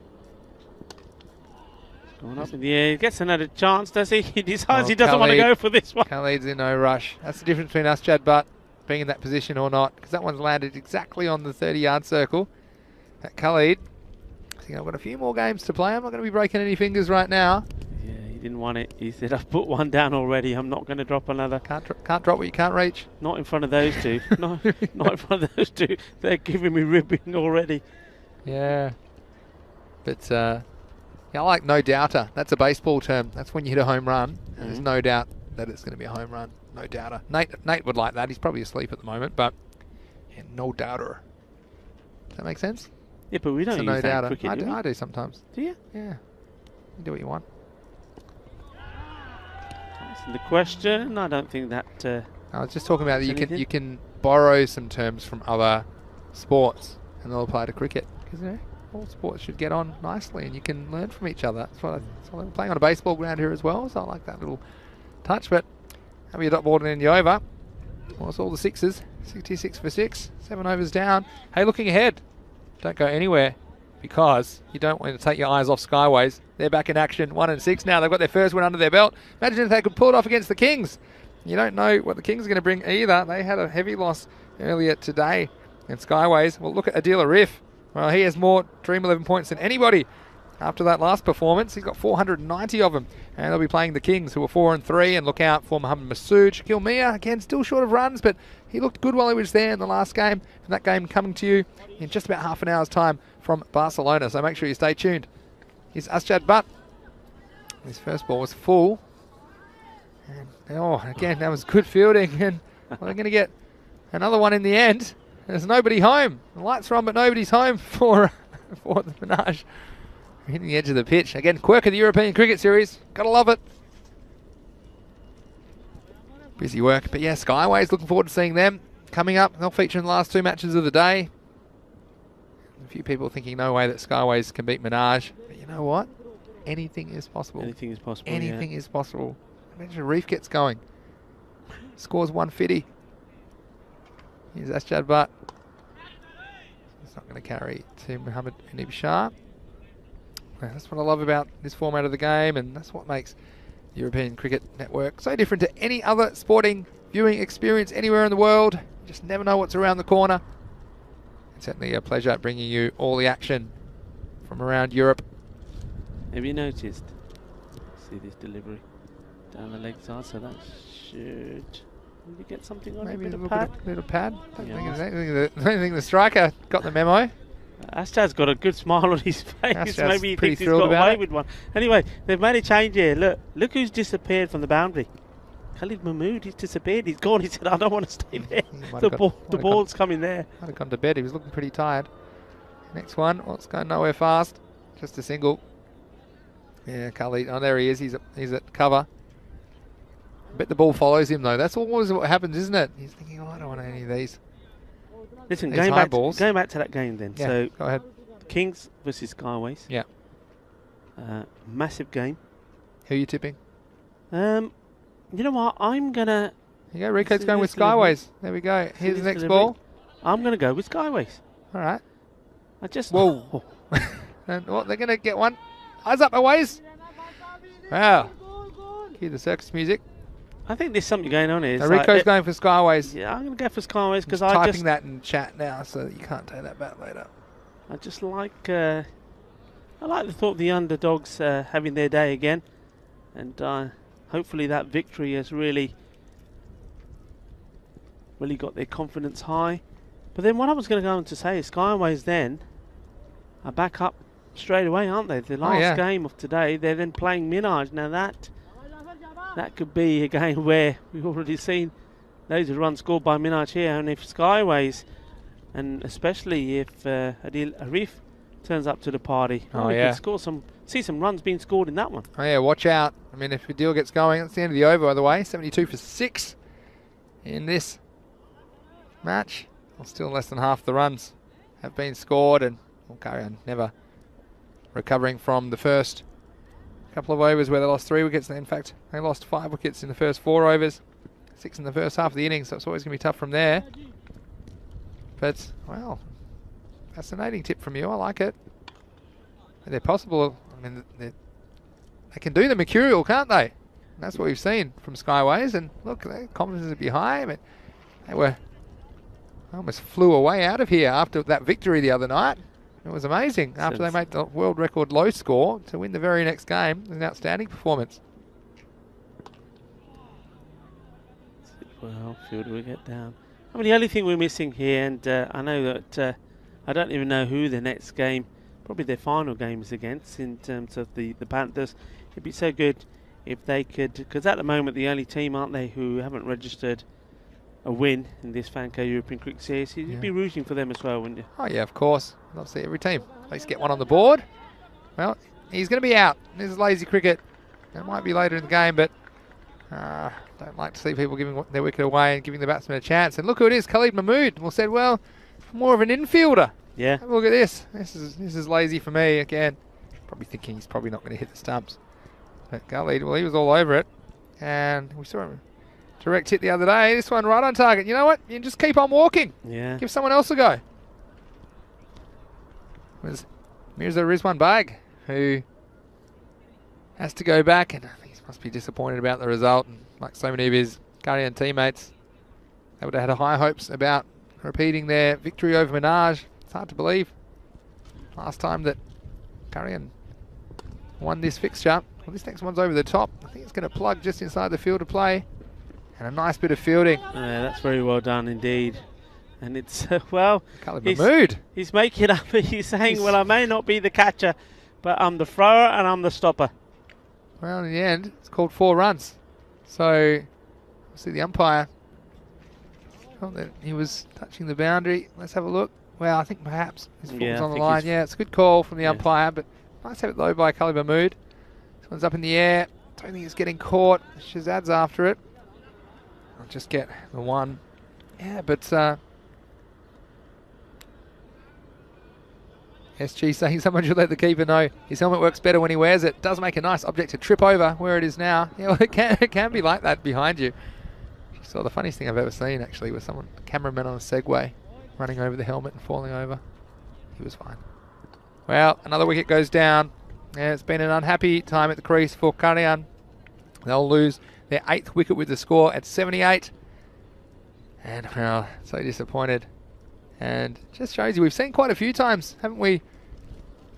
Going up in the air. He gets another chance, does he? He decides he doesn't want to go for this one. Khalid's in no rush. That's the difference between Asjad Butt being in that position or not, because that one's landed exactly on the 30-yard circle. That Khalid, I think I've got a few more games to play. I'm not going to be breaking any fingers right now. Yeah, he didn't want it. He said, I've put one down already. I'm not going to drop another. Can't drop what you can't reach. Not in front of those two. No, not in front of those two. They're giving me ribbing already. Yeah. But, yeah, I like no doubter. That's a baseball term. That's when you hit a home run. And there's no doubt that it's going to be a home run. No doubter. Nate would like that. He's probably asleep at the moment, but yeah, no doubter. Does that make sense? Yeah, but we don't use no that doubter. cricket, I do sometimes. Do you? Yeah. You do what you want. Answer the question. I don't think that. I was just talking about that you can borrow some terms from other sports and they'll apply to cricket, because all sports should get on nicely and you can learn from each other. That's what I'm playing on a baseball ground here as well, so I like that little touch. But have your dot ball and in the over. Well, it's all the 6s. 66 for 6. 7 overs down. Hey, looking ahead. Don't go anywhere, because you don't want to take your eyes off Skyways. They're back in action. 1 and 6 now. They've got their first win under their belt. Imagine if they could pull it off against the Kings. You don't know what the Kings are going to bring either. They had a heavy loss earlier today. And Skyways, well, look at Adil Arif. Well, he has more Dream 11 points than anybody after that last performance. He's got 490 of them. And they'll be playing the Kings, who are 4 and 3. And look out for Mohammed Masood. Shaquille Mia, again, still short of runs, but he looked good while he was there in the last game. And that game coming to you in just about half an hour's time from Barcelona. So make sure you stay tuned. Here's Asjad Butt. His first ball was full. And, oh, again, that was good fielding. And well, they're going to get another one in the end. There's nobody home. The lights are on, but nobody's home for the Menage. Hitting the edge of the pitch. Again, quirk of the European Cricket Series. Gotta love it. Busy work. But yeah, Skyways, looking forward to seeing them coming up. They'll feature in the last 2 matches of the day. A few people thinking no way that Skyways can beat Menage. But you know what? Anything is possible. Anything is possible. Anything is possible. Imagine Reef gets going. Scores 150. Here's Ashjad Butt. It's not going to carry to Muhammad Anib Shah. That's what I love about this format of the game, and that's what makes the European Cricket Network so different to any other sporting viewing experience anywhere in the world. You just never know what's around the corner. It's certainly a pleasure bringing you all the action from around Europe. Have you noticed? See this delivery down the leg side, so that should maybe get something on Maybe a bit a of little pad. bit of pad. I Yeah. don't think the striker got the memo. Ashjad's got a good smile on his face. Ashjad's Maybe he pretty thinks he's thrilled got about away it. with one. Anyway, they've made a change here. Look who's disappeared from the boundary. Khalid Mahmood, he's disappeared. He's gone. He said, I don't want to stay there. The ball's coming there. Might have gone to bed. He was looking pretty tired. Next one. Oh, it's going nowhere fast. Just a single. Yeah, Khalid. Oh, there he is. He's at cover. I bet the ball follows him, though. That's always what happens, isn't it? He's thinking, oh, I don't want any of these. Listen, These going high back, balls. going back to that game then. Yeah, So, go ahead. Kings versus Skyways. Yeah. Massive game. Who are you tipping? You know what? I'm going to... Here you go. Rico's See going with this delivery? Skyways. There we go. Here's the this next delivery? ball. I'm going to go with Skyways. All right. I just... Whoa. And what, they're going to get one. Eyes up, Aways. Wow. Cue the circus music. I think there's something going on here. Now It's like- Rico's going for Skyways. Yeah, I'm going to go for Skyways because He's I typing just... that in chat now, so that you can't take that back later. I just like... I like the thought of the underdogs having their day again. And hopefully that victory has really got their confidence high. But then what I was going to go on to say is Skyways then are back up straight away, aren't they? The last game of today, they're then playing Menage. Now that could be a game where we've already seen loads of runs scored by Menage here. And if Skyways, and especially if Adil Arif turns up to the party, we could see some runs being scored in that one. Oh yeah, watch out. I mean, if the deal gets going, that's the end of the over, by the way. 72 for 6 in this match. Well, still less than half the runs have been scored, and we'll carry on. Never recovering from the first couple of overs where they lost 3 wickets. In fact, they lost 5 wickets in the first 4 overs, 6 in the first half of the innings, so it's always going to be tough from there. But, well, fascinating tip from you. I like it. They're possible. I mean, they can do the mercurial, can't they? And that's what we've seen from Skyways. And look, their confidence would be high. But they almost flew away out of here after that victory the other night. It was amazing. After they made the world record low score to win the very next game. An outstanding performance. Well, field will get down. I mean, the only thing we're missing here, and I know that I don't even know who the next game, probably their final game is against in terms of the Panthers. It'd be so good if they could, because at the moment the only team, aren't they, who haven't registered a win in this Fanco European Cricket Series. You'd be rooting for them as well, wouldn't you? Oh yeah, of course. Obviously every team. At least get one on the board. Well, he's going to be out. This is lazy cricket. It might be later in the game, but don't like to see people giving their wicket away and giving the batsman a chance. And look who it is, Khalid Mahmood. Well said, well, more of an infielder. Yeah. Have a look at this. This is lazy for me again. Probably thinking he's probably not going to hit the stumps. But Khalid, well, he was all over it. And we saw him direct hit the other day. This one right on target. You know what? You just keep on walking. Yeah. Give someone else a go. It was Mirza Rizwan Bag who has to go back, and I think he must be disappointed about the result. And like so many of his Guardian teammates, they would have had high hopes about repeating their victory over Menage. It's hard to believe. Last time that Guardian won this fixture. Well, this next one's over the top. I think it's going to plug just inside the field of play. And a nice bit of fielding. That's very well done indeed. And it's, well, Khalid Mahmood. He's making up. He's saying, well, I may not be the catcher, but I'm the thrower and I'm the stopper. Well, in the end, it's called 4 runs. So, see the umpire. Felt that he was touching the boundary. Let's have a look. Well, I think perhaps his foot was on the line. Yeah, it's a good call from the umpire, but nice to have it low by Khalid Mahmood. This one's up in the air. Don't think it's getting caught. Shazad's after it. I'll just get the one. Yeah, but SG saying someone should let the keeper know his helmet works better when he wears it. Does make a nice object to trip over where it is now. Yeah, well, it can be like that behind you. So the funniest thing I've ever seen actually was a cameraman on a Segway running over the helmet and falling over. He was fine. Well, another wicket goes down. And it's been an unhappy time at the crease for Karian. They'll lose their 8th wicket with the score at 78. And, well, so disappointed. And just shows you, we've seen quite a few times, haven't we?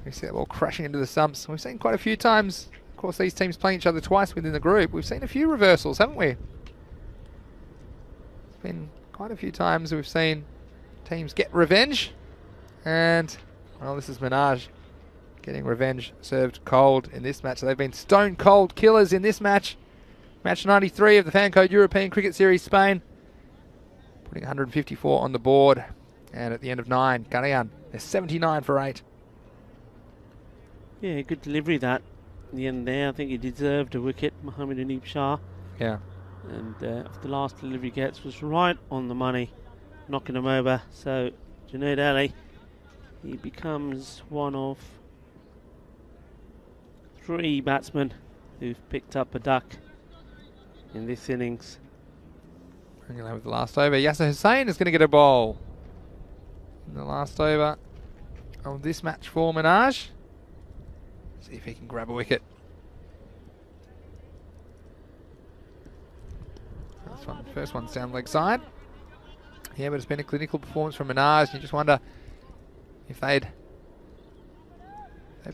We see that ball crashing into the stumps. We've seen quite a few times. Of course, these teams playing each other twice within the group. We've seen a few reversals, haven't we? It's been quite a few times we've seen teams get revenge. And, well, this is Minaj getting revenge served cold in this match. So they've been stone cold killers in this match. Match 93 of the Fan Code European Cricket Series Spain. Putting 154 on the board. And at the end of 9, Karian, they're 79 for 8. Yeah, good delivery that. In the end there, I think he deserved a wicket, Mohammed Aneeb Shah. Yeah. And the last delivery he gets was right on the money, knocking him over. So Junaid Ali, he becomes one of 3 batsmen who've picked up a duck in this innings. And you'll have the last over. Yasser Hussain is going to get a bowl in the last over of this match for Minaj. See if he can grab a wicket. First one's down leg side. Yeah, but it's been a clinical performance from Minaj. You just wonder if they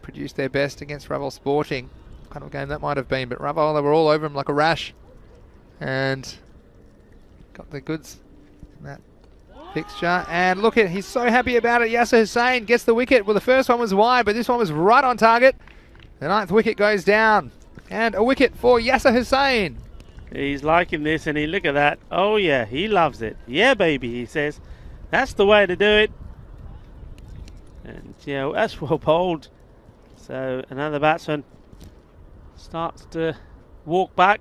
produced their best against Raval Sporting. What kind of game that might have been. But Raval, they were all over him like a rash. And got the goods in that fixture. And look at, he's so happy about it. Yasser Hussain gets the wicket. Well, the first one was wide, but this one was right on target. The 9th wicket goes down. And a wicket for Yasser Hussain. He's liking this, and he look at that. Oh yeah, he loves it. Yeah, baby, he says. That's the way to do it. And yeah, that's well bowled. So another batsman starts to walk back.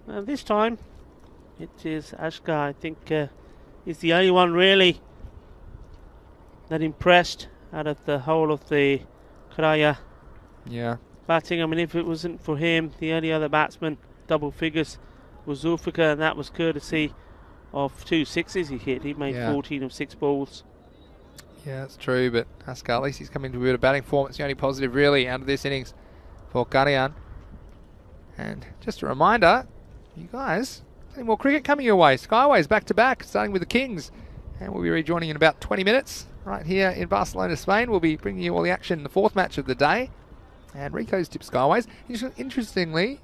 And this time, it is Ashkar. I think he's the only one really that impressed out of the whole of the Karaya batting. I mean, if it wasn't for him, the only other batsman double figures was Zulfikar, and that was courtesy of 2 sixes he hit. He made 14 of 6 balls. Yeah, that's true, but Askar, at least he's coming to a bit of batting form. It's the only positive really out of this innings for Karian. And just a reminder, you guys, any more cricket coming your way. Skyways back to back, starting with the Kings. And we'll be rejoining in about 20 minutes right here in Barcelona, Spain. We'll be bringing you all the action in the 4th match of the day. And Rico's tipped Skyways. Interestingly,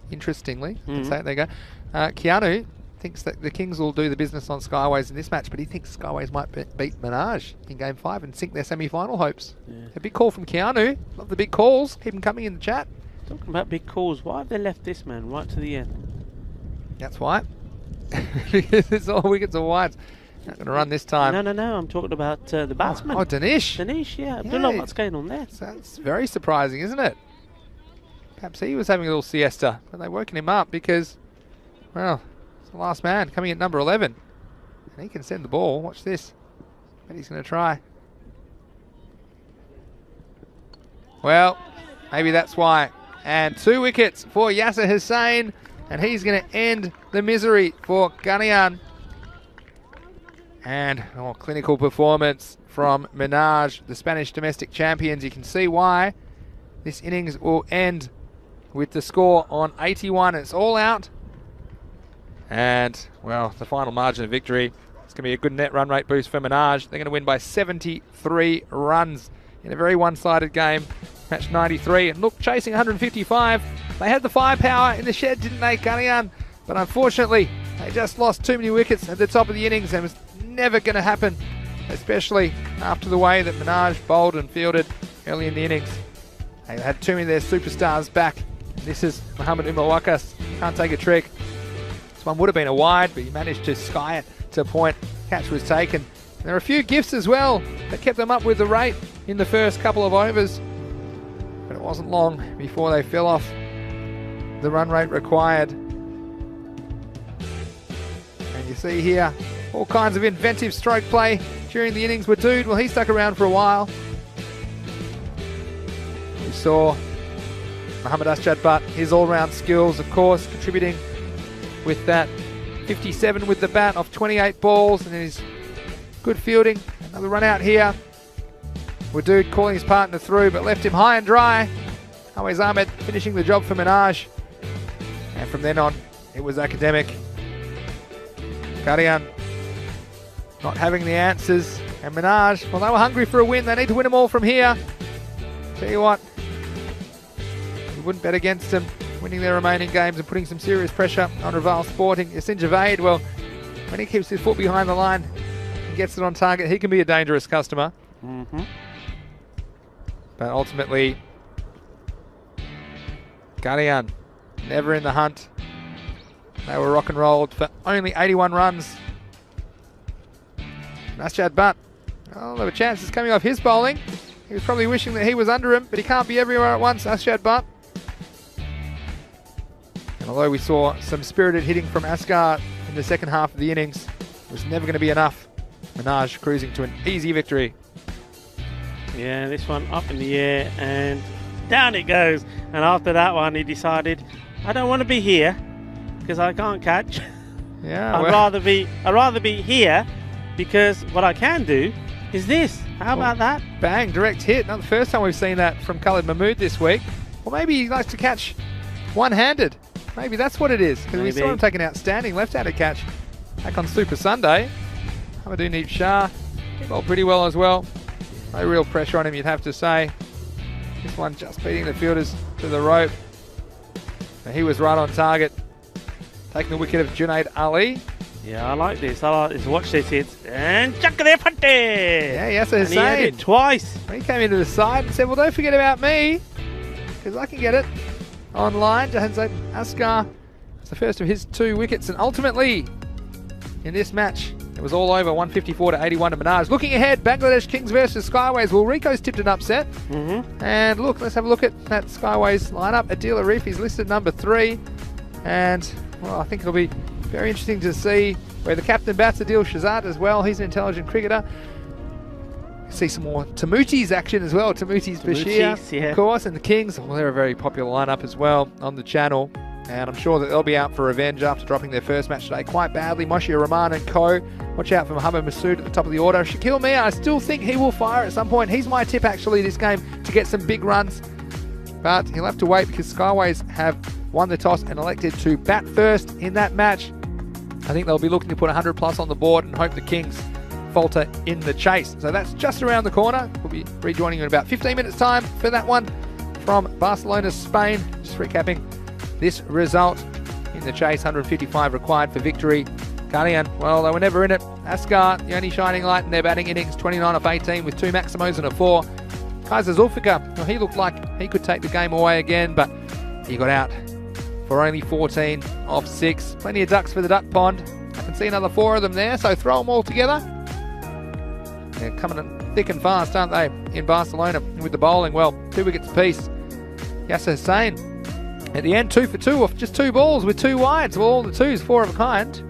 can say it, there you go. Keanu thinks that the Kings will do the business on Skyways in this match, but he thinks Skyways might beat Minaj in Game 5 and sink their semi-final hopes. Yeah. A big call from Keanu. Love the big calls. Keep them coming in the chat. Talking about big calls, why have they left this man right to the end? That's why. Because it's all wickets or wides. Not going to run this time. No. I'm talking about the batsman. Oh, Danish. Danish, yeah. I don't know what's going on there. That's very surprising, isn't it? Perhaps he was having a little siesta, but they're woken him up because, well, it's the last man coming at number 11. And he can send the ball. Watch this. But he's going to try. Well, maybe that's why. And 2 wickets for Yasser Hussain. And he's going to end the misery for Karian. And clinical performance from Minaj, the Spanish domestic champions. You can see why this innings will end with the score on 81. It's all out. And, well, the final margin of victory. It's going to be a good net run rate boost for Minaj. They're going to win by 73 runs in a very one-sided game. Match 93. And look, chasing 155. They had the firepower in the shed, didn't they, Karian? But unfortunately, they just lost too many wickets at the top of the innings, and it was never going to happen, especially after the way that Minaj bowled and fielded early in the innings. They had too many of their superstars back This is Muhammad Umawakas. Can't take a trick. This one would have been a wide, but he managed to sky it to a point. Catch was taken. And there are a few gifts as well that kept them up with the rate in the first couple of overs. But it wasn't long before they fell off the run rate required. And you see here all kinds of inventive stroke play during the innings. Wadood, well, he stuck around for a while. We saw Mohammad Asjad Butt, his all-round skills, of course, contributing with that 57 with the bat off 28 balls, and his good fielding. Another run out here. Wadood calling his partner through, but left him high and dry. Always Ahmed finishing the job for Minaj. And from then on, it was academic. Garian not having the answers. And Minaj, well, they were hungry for a win. They need to win them all from here. Tell you what, you wouldn't bet against them winning their remaining games and putting some serious pressure on Raval Sporting. Yasin Javaid, well, when he keeps his foot behind the line and gets it on target, he can be a dangerous customer. But ultimately, Garian never in the hunt. They were rock and rolled for only 81 runs. Asjad Butt, well, there were chances coming off his bowling. He was probably wishing that he was under him, but he can't be everywhere at once, Asjad Butt. And although we saw some spirited hitting from Asghar in the second half of the innings, it was never going to be enough. Minaj cruising to an easy victory. Yeah, this one up in the air and down it goes. And after that one, he decided, I don't want to be here because I can't catch. Yeah, I'd rather be here because what I can do is this. How about that? Bang, direct hit. Not the first time we've seen that from Khalid Mahmood this week. Or maybe he likes to catch one-handed. Maybe that's what it is. Because we saw him take an outstanding left-handed catch back on Super Sunday. Hamadounib Shah bowled pretty well as well. No real pressure on him, you'd have to say. This one just beating the fielders to the rope. And he was right on target. Taking the wicket of Junaid Ali. Yeah, I like this. Watch this hit. And Chakre Pate! Yeah, Yasser Hussain. And he had it twice. When he came into the side and said, well, don't forget about me, because I can get it online. Jahanzad Asghar, it's the first of his 2 wickets. And ultimately, in this match, it was all over, 154 to 81 to Minaj. Looking ahead, Bangladesh Kings versus Skyways. Well, Rico's tipped an upset. And look, let's have a look at that Skyways lineup. Adil Arif is listed number 3. And, well, I think it'll be very interesting to see where the captain bats. Adil Shazad as well. He's an intelligent cricketer. See some more Tamutis action as well. Tamutis Bashir, yeah, of course, and the Kings. Well, they're a very popular lineup as well on the channel. And I'm sure that they'll be out for revenge after dropping their first match today quite badly. Moshia Rahman and co. Watch out for Mohammad Masood at the top of the order. Shakil Mia, I still think he will fire at some point. He's my tip actually this game to get some big runs. But he'll have to wait because Skyways have won the toss and elected to bat first in that match. I think they'll be looking to put 100 plus on the board and hope the Kings falter in the chase. So that's just around the corner. We'll be rejoining you in about 15 minutes time for that one from Barcelona, Spain. Just recapping this result in the chase, 155 required for victory. Guardian, well, they were never in it. Asghar, the only shining light in their batting innings, 29 off 18 with 2 Maximos and a 4. Kaiser Zulfikar, well, he looked like he could take the game away again, but he got out for only 14 off 6. Plenty of ducks for the duck pond. I can see another 4 of them there, so throw them all together. They're coming in thick and fast, aren't they, in Barcelona with the bowling? Well, 2 wickets apiece. Yasser Hussain at the end, 2 for 2 off just 2 balls with 2 wides. Well, all the 2s, 4 of a kind.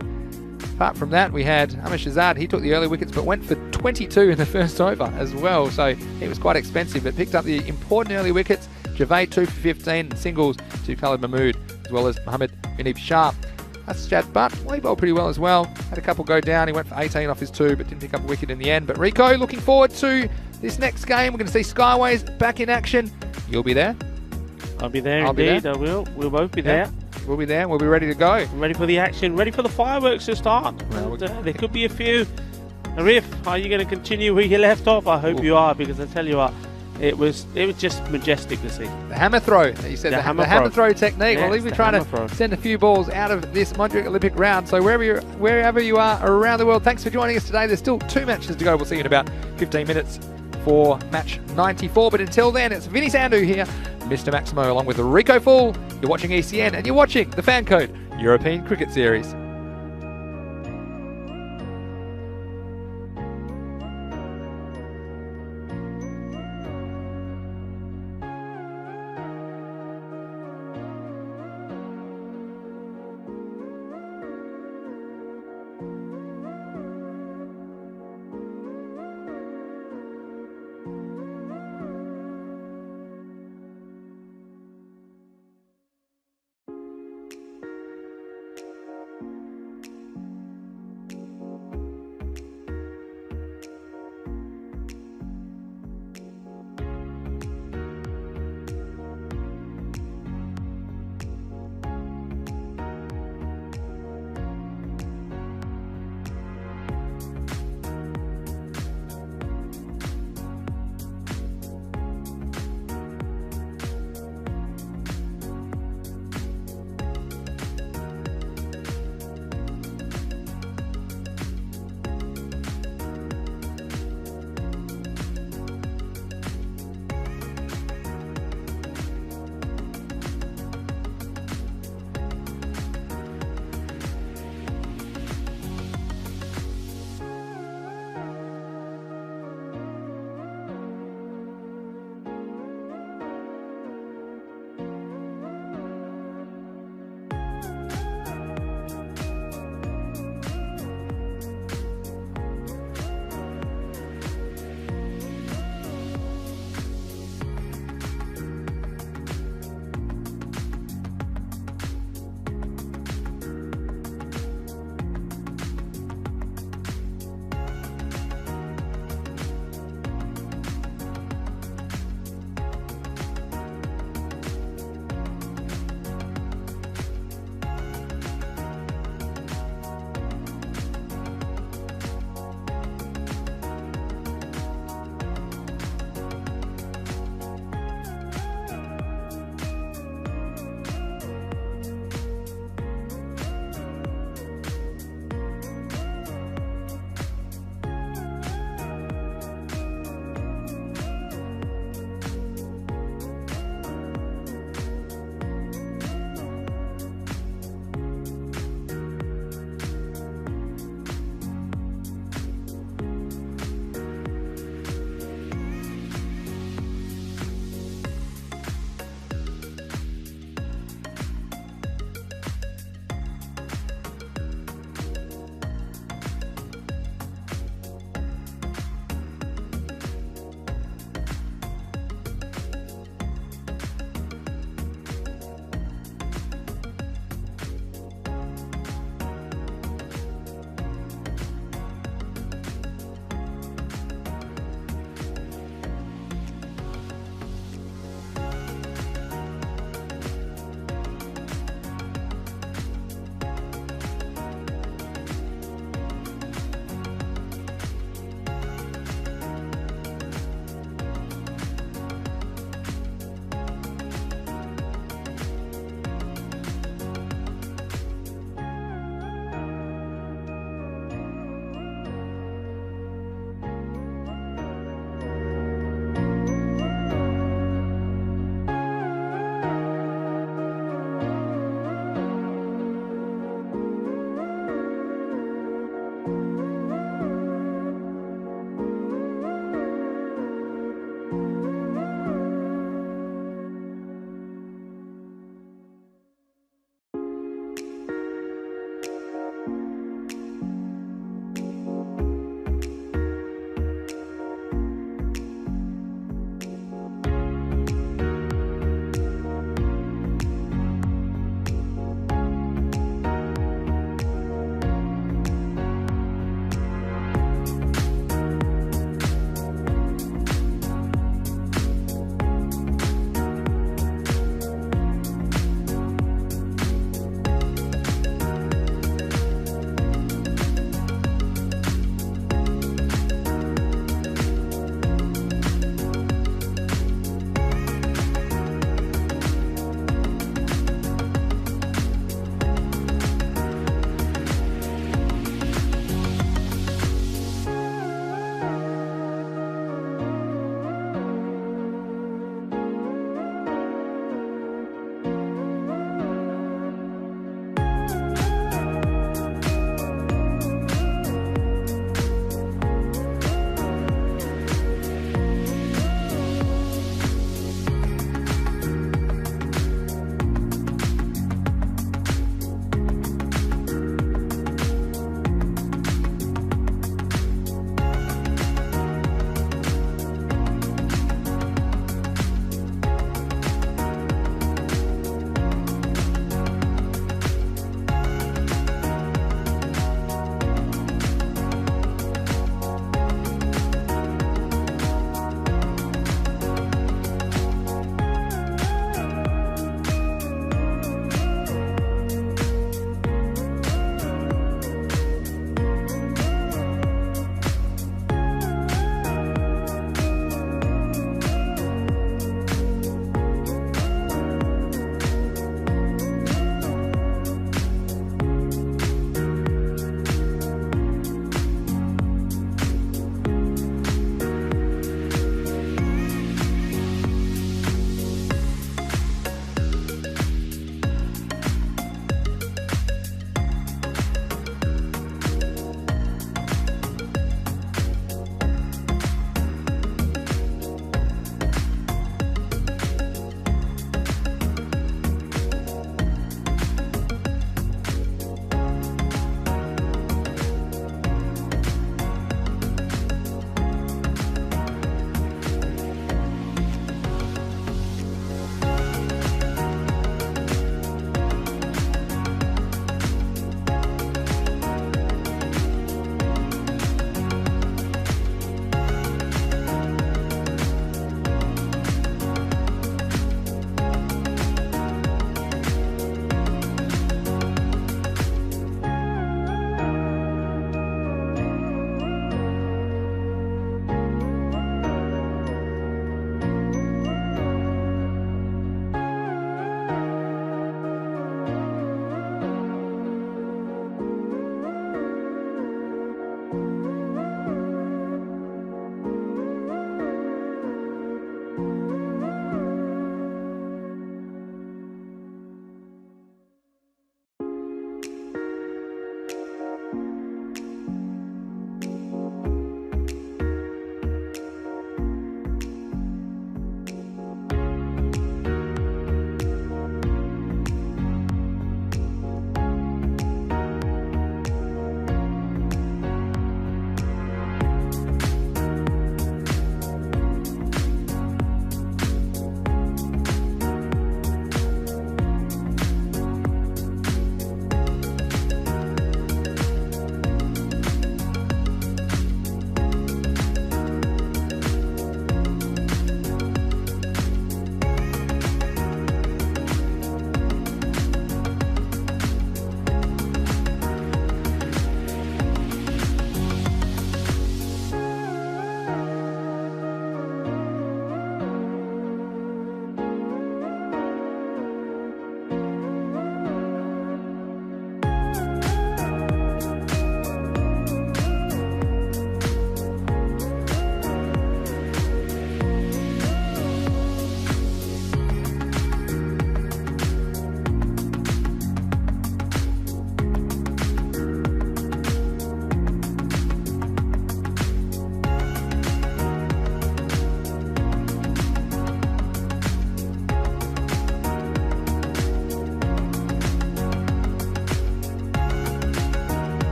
Apart from that, we had Amir Shazad. He took the early wickets but went for 22 in the first over as well. So he was quite expensive but picked up the important early wickets. Javaid 2 for 15 singles to Khalid Mahmood as well as Mohammad Unib Shah. That's Asjad Butt. Well, he bowled pretty well as well. Had a couple go down. He went for 18 off his 2 but didn't pick up a wicket in the end. But Rico, looking forward to this next game. We're going to see Skyways back in action. You'll be there? I'll be there indeed. I will. We'll both be there. We'll be there. We'll be ready to go. Ready for the action. Ready for the fireworks to start. Well, there could be a few. Arif, are you going to continue where you left off? I hope you are, because I tell you what, it was just majestic to see. The hammer throw. You said the hammer throw technique. Yes, well, we've been trying to send a few balls out of this Montreal Olympic round. So wherever you are around the world, thanks for joining us today. There's still 2 matches to go. We'll see you in about 15 minutes for match 94. But until then, it's Vinny Sandu here, Mr. Maximo, along with Rico Full. You're watching ECN and you're watching the Fan Code European Cricket Series.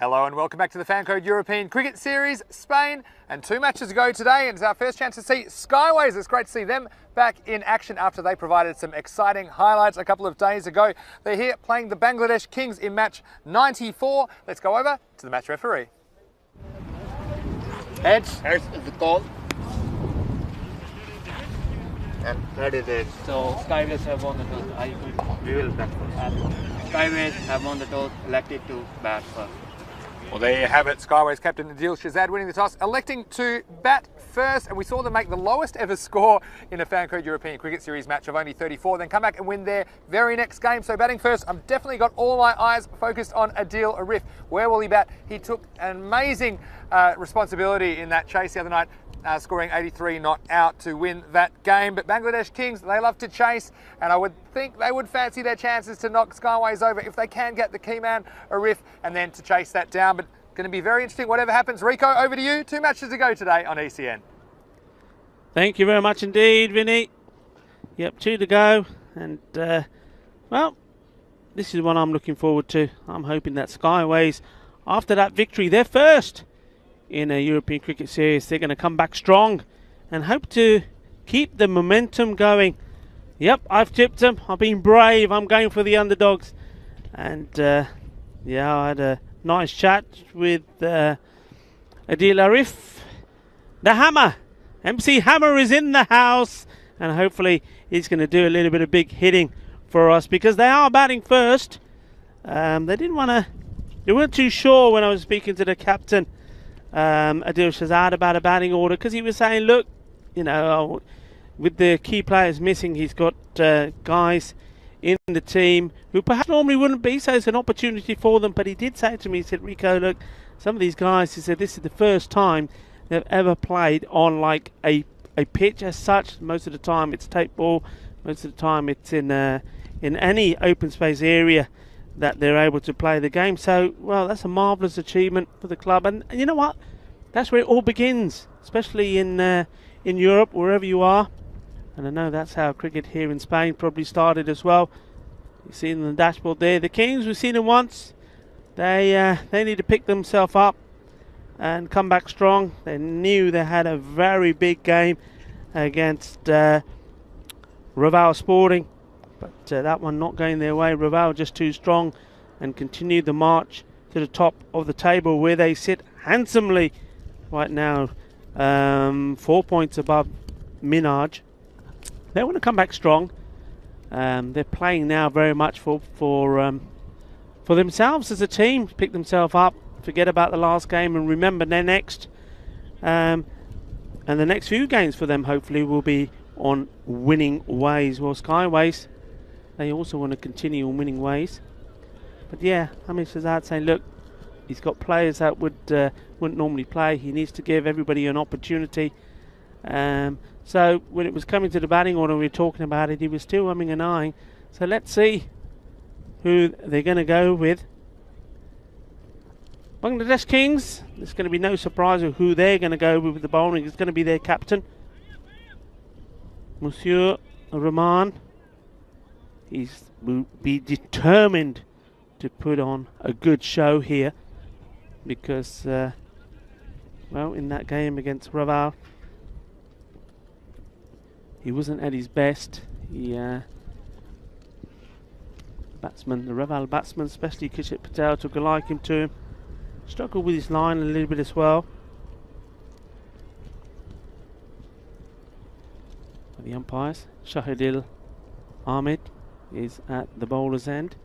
Hello and welcome back to the Fancode European Cricket Series, Spain, and 2 matches ago today, and it's our first chance to see Skyways. It's great to see them back in action after they provided some exciting highlights a couple of days ago. They're here playing the Bangladesh Kings in match 94. Let's go over to the match referee. Heads is the call. And that is it. So Skyways have won the toss. We will bat first. Skyways have won the toss, elected to bat first. Well, there you have it. Skyways captain Adil Shahzad winning the toss, electing to bat first, and we saw them make the lowest ever score in a Fancode European Cricket Series match of only 34, then come back and win their very next game. So batting first, I've definitely got all my eyes focused on Adil Arif. Where will he bat? He took an amazing responsibility in that chase the other night, scoring 83 not out to win that game. But Bangladesh Kings, they love to chase, and I would think they would fancy their chances to knock Skyways over if they can get the key man Arif and then to chase that down. But going to be very interesting whatever happens. Rico, over to you. 2 matches to go today on ECN. Thank you very much indeed, Vinny. Yep, 2 to go, and well, this is what I'm looking forward to. I'm hoping that Skyways, after that victory, they're first in a European Cricket Series. They're going to come back strong and hope to keep the momentum going. Yep, I've tipped them. I've been brave. I'm going for the underdogs. And yeah, I had a nice chat with Adil Arif. The Hammer. MC Hammer is in the house. And hopefully he's going to do a little bit of big hitting for us because they are batting first. They weren't too sure when I was speaking to the captain, Adil Shahzad, about a batting order, because he was saying, look, you know, with the key players missing, he's got guys in the team who perhaps normally wouldn't be, so it's an opportunity for them. But he did say to me, he said, Rico, look, some of these guys, he said, this is the first time they've ever played on like a pitch as such. Most of the time it's tape ball, most of the time it's in any open space area that they're able to play the game. So, well, that's a marvellous achievement for the club. And you know what? That's where it all begins, especially in Europe, wherever you are. And I know that's how cricket here in Spain probably started as well. You see in the dashboard there, the Kings, we've seen them once. They need to pick themselves up and come back strong. They knew they had a very big game against Raval Sporting. But that one not going their way. Raval just too strong and continued the march to the top of the table, where they sit handsomely right now, 4 points above Minaj. They want to come back strong. They're playing now very much for themselves as a team, pick themselves up, forget about the last game, and remember their next. And the next few games for them hopefully will be on winning ways. Well, Skyways, they also want to continue on winning ways. But yeah, Hamid Shahzad saying, look, he's got players that wouldn't normally play. He needs to give everybody an opportunity. So when it was coming to the batting order, we were talking about it, he was still umming and ahhing. So let's see who they're going to go with. Bangladesh Kings, there's going to be no surprise of who they're going to go with the bowling. It's going to be their captain, Monsieur Rahman. He will be determined to put on a good show here because, well, in that game against Raval, he wasn't at his best. The Raval batsman, especially Kishit Patel, took a liking to him. Struggled with his line a little bit as well. For the umpires, Shahidil Ahmed is at the bowler's end.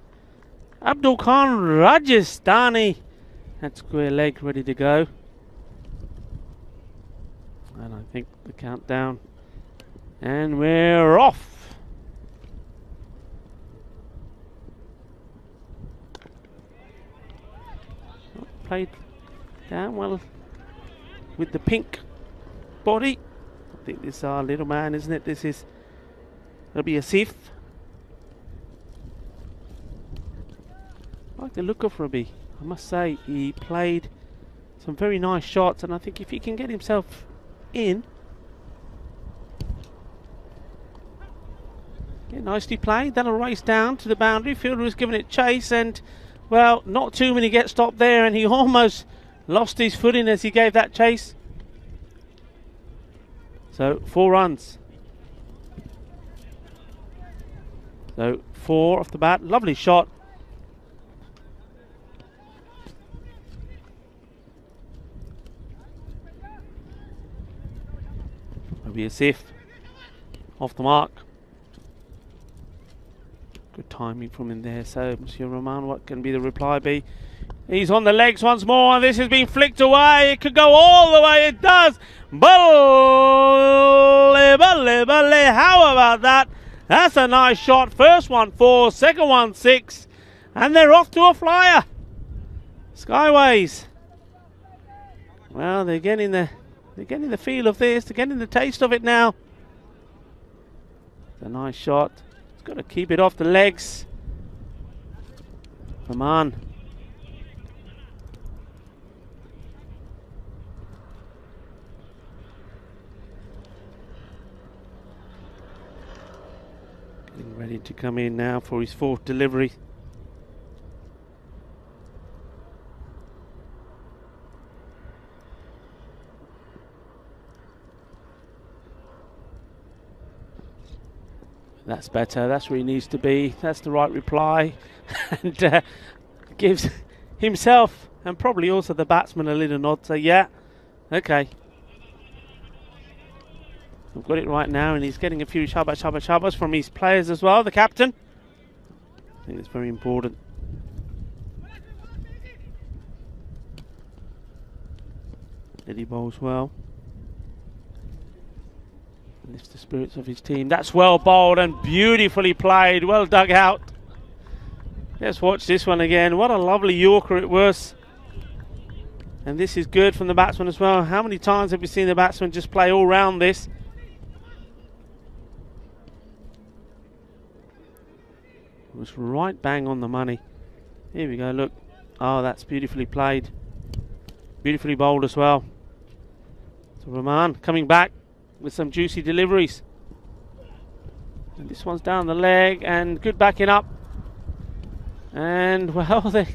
Abdul Khan Rajasthani at square leg, ready to go. And I think the countdown, and we're off. Played down well with the pink body. I think this is our little man, isn't it? It'll be a Sif. I like the look of Rabi. I must say, he played some very nice shots, and I think if he can get himself in. Yeah, nicely played. That'll race down to the boundary. Fielder was giving it chase, and well, not too many get stopped there, and he almost lost his footing as he gave that chase. So 4 runs. So 4 off the bat. Lovely shot. That'll be a safe. Off the mark. Good timing from in there. So Monsieur Roman, what can be the reply be? He's on the legs once more, and this has been flicked away. It could go all the way. It does. Bully, bully, bully. How about that? That's a nice shot. First one 4, second one 6, and they're off to a flyer. Skyways. Well, they're getting the feel of this. They're getting the taste of it now. It's a nice shot. It's got to keep it off the legs. Come on. Getting ready to come in now for his 4th delivery. That's better. That's where he needs to be. That's the right reply. And gives himself and probably also the batsman a little nod. So yeah, okay. We've got it right now, and he's getting a few shabbas from his players as well, the captain. I think it's very important. Eddie bowls well. Lifts the spirits of his team. That's well bowled and beautifully played. Well dug out. Let's watch this one again. What a lovely Yorker it was. And this is good from the batsman as well. How many times have we seen the batsman just play all round this? It was right bang on the money. Here we go, look. Oh, that's beautifully played. Beautifully bowled as well. So Rahman coming back with some juicy deliveries. And this one's down the leg, and good backing up. And well, I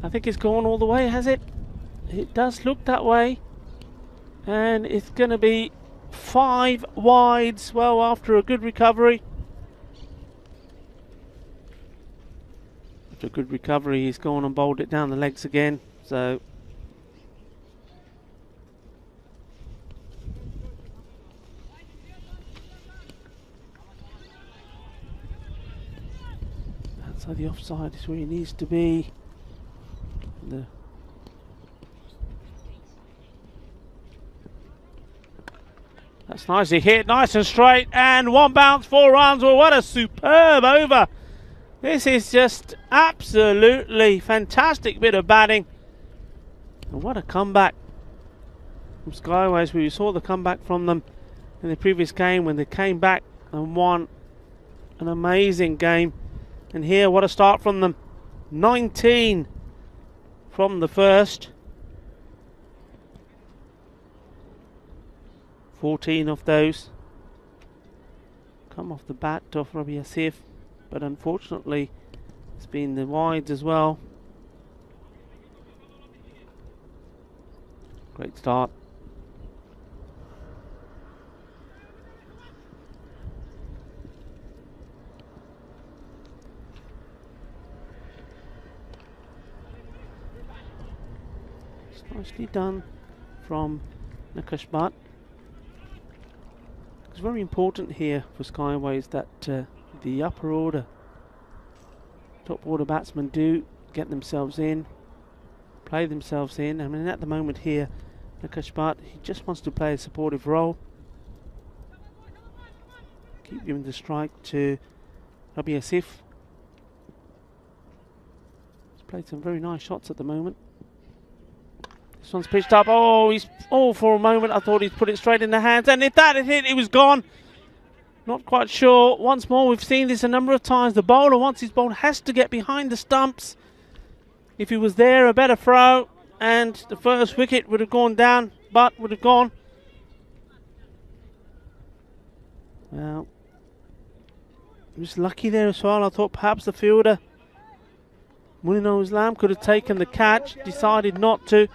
think it's gone all the way, has it? It does look that way. And it's going to be 5 wides. Well, after a good recovery. After a good recovery, he's gone and bowled it down the legs again. So outside the offside is where he needs to be. That's nicely hit, nice and straight, and 1 bounce, 4 runs. Well, what a superb over. This is just absolutely fantastic bit of batting. And what a comeback from Skyways. We saw the comeback from them in the previous game when they came back and won an amazing game. And here, what a start from them. 19 from the first. 14 of those come off the bat of Rabi Asif. But unfortunately, it's been the wides as well. Great start. It's nicely done from Nakash Bhatt. It's very important here for Skyways that the upper order, top order batsmen do get themselves in, play themselves in. I mean, at the moment here, Nakash Bhatt, he just wants to play a supportive role. Keep giving the strike to Rabi Asif. He's played some very nice shots at the moment. This one's pitched up. Oh, for a moment I thought he'd put it straight in the hands, and if that had hit, it was gone. Not quite sure. Once more, we've seen this a number of times. The bowler, once he's bowled, has to get behind the stumps. If he was there, a better throw, and the first wicket would have gone down, but would have gone. Well, he was lucky there as well. I thought perhaps the fielder Mulino Islam could have taken the catch, decided not to,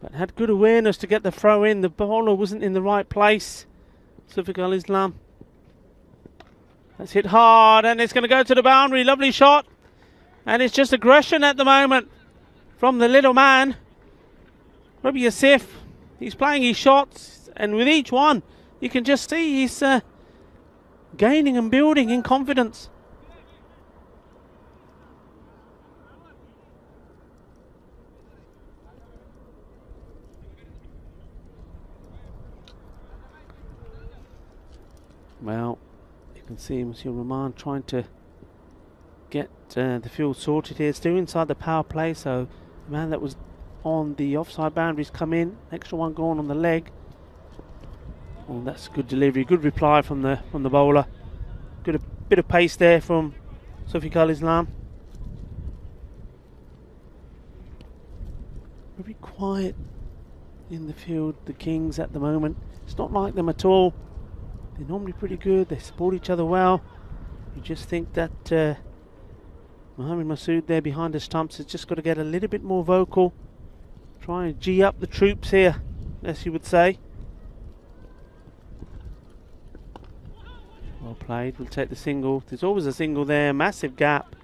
but had good awareness to get the throw in. The bowler wasn't in the right place. Sufiq Islam. That's hit hard, and it's going to go to the boundary. Lovely shot. And it's just aggression at the moment from the little man. Rabi Asif, he's playing his shots, and with each one, you can just see he's gaining and building in confidence. Well, you can see Monsieur Rahman trying to get the field sorted here. Still inside the power play, so the man that was on the offside boundaries come in. Extra one gone on the leg. Oh, that's good delivery, good reply from the bowler. Good a bit of pace there from Sufiq Islam. Very quiet in the field, the Kings at the moment. It's not like them at all. They're normally pretty good. They support each other well. You just think that Mohamed Masood there behind the stumps has just got to get a little bit more vocal. Try and G up the troops here, as you would say. Well played. We'll take the single. There's always a single there. Massive gap.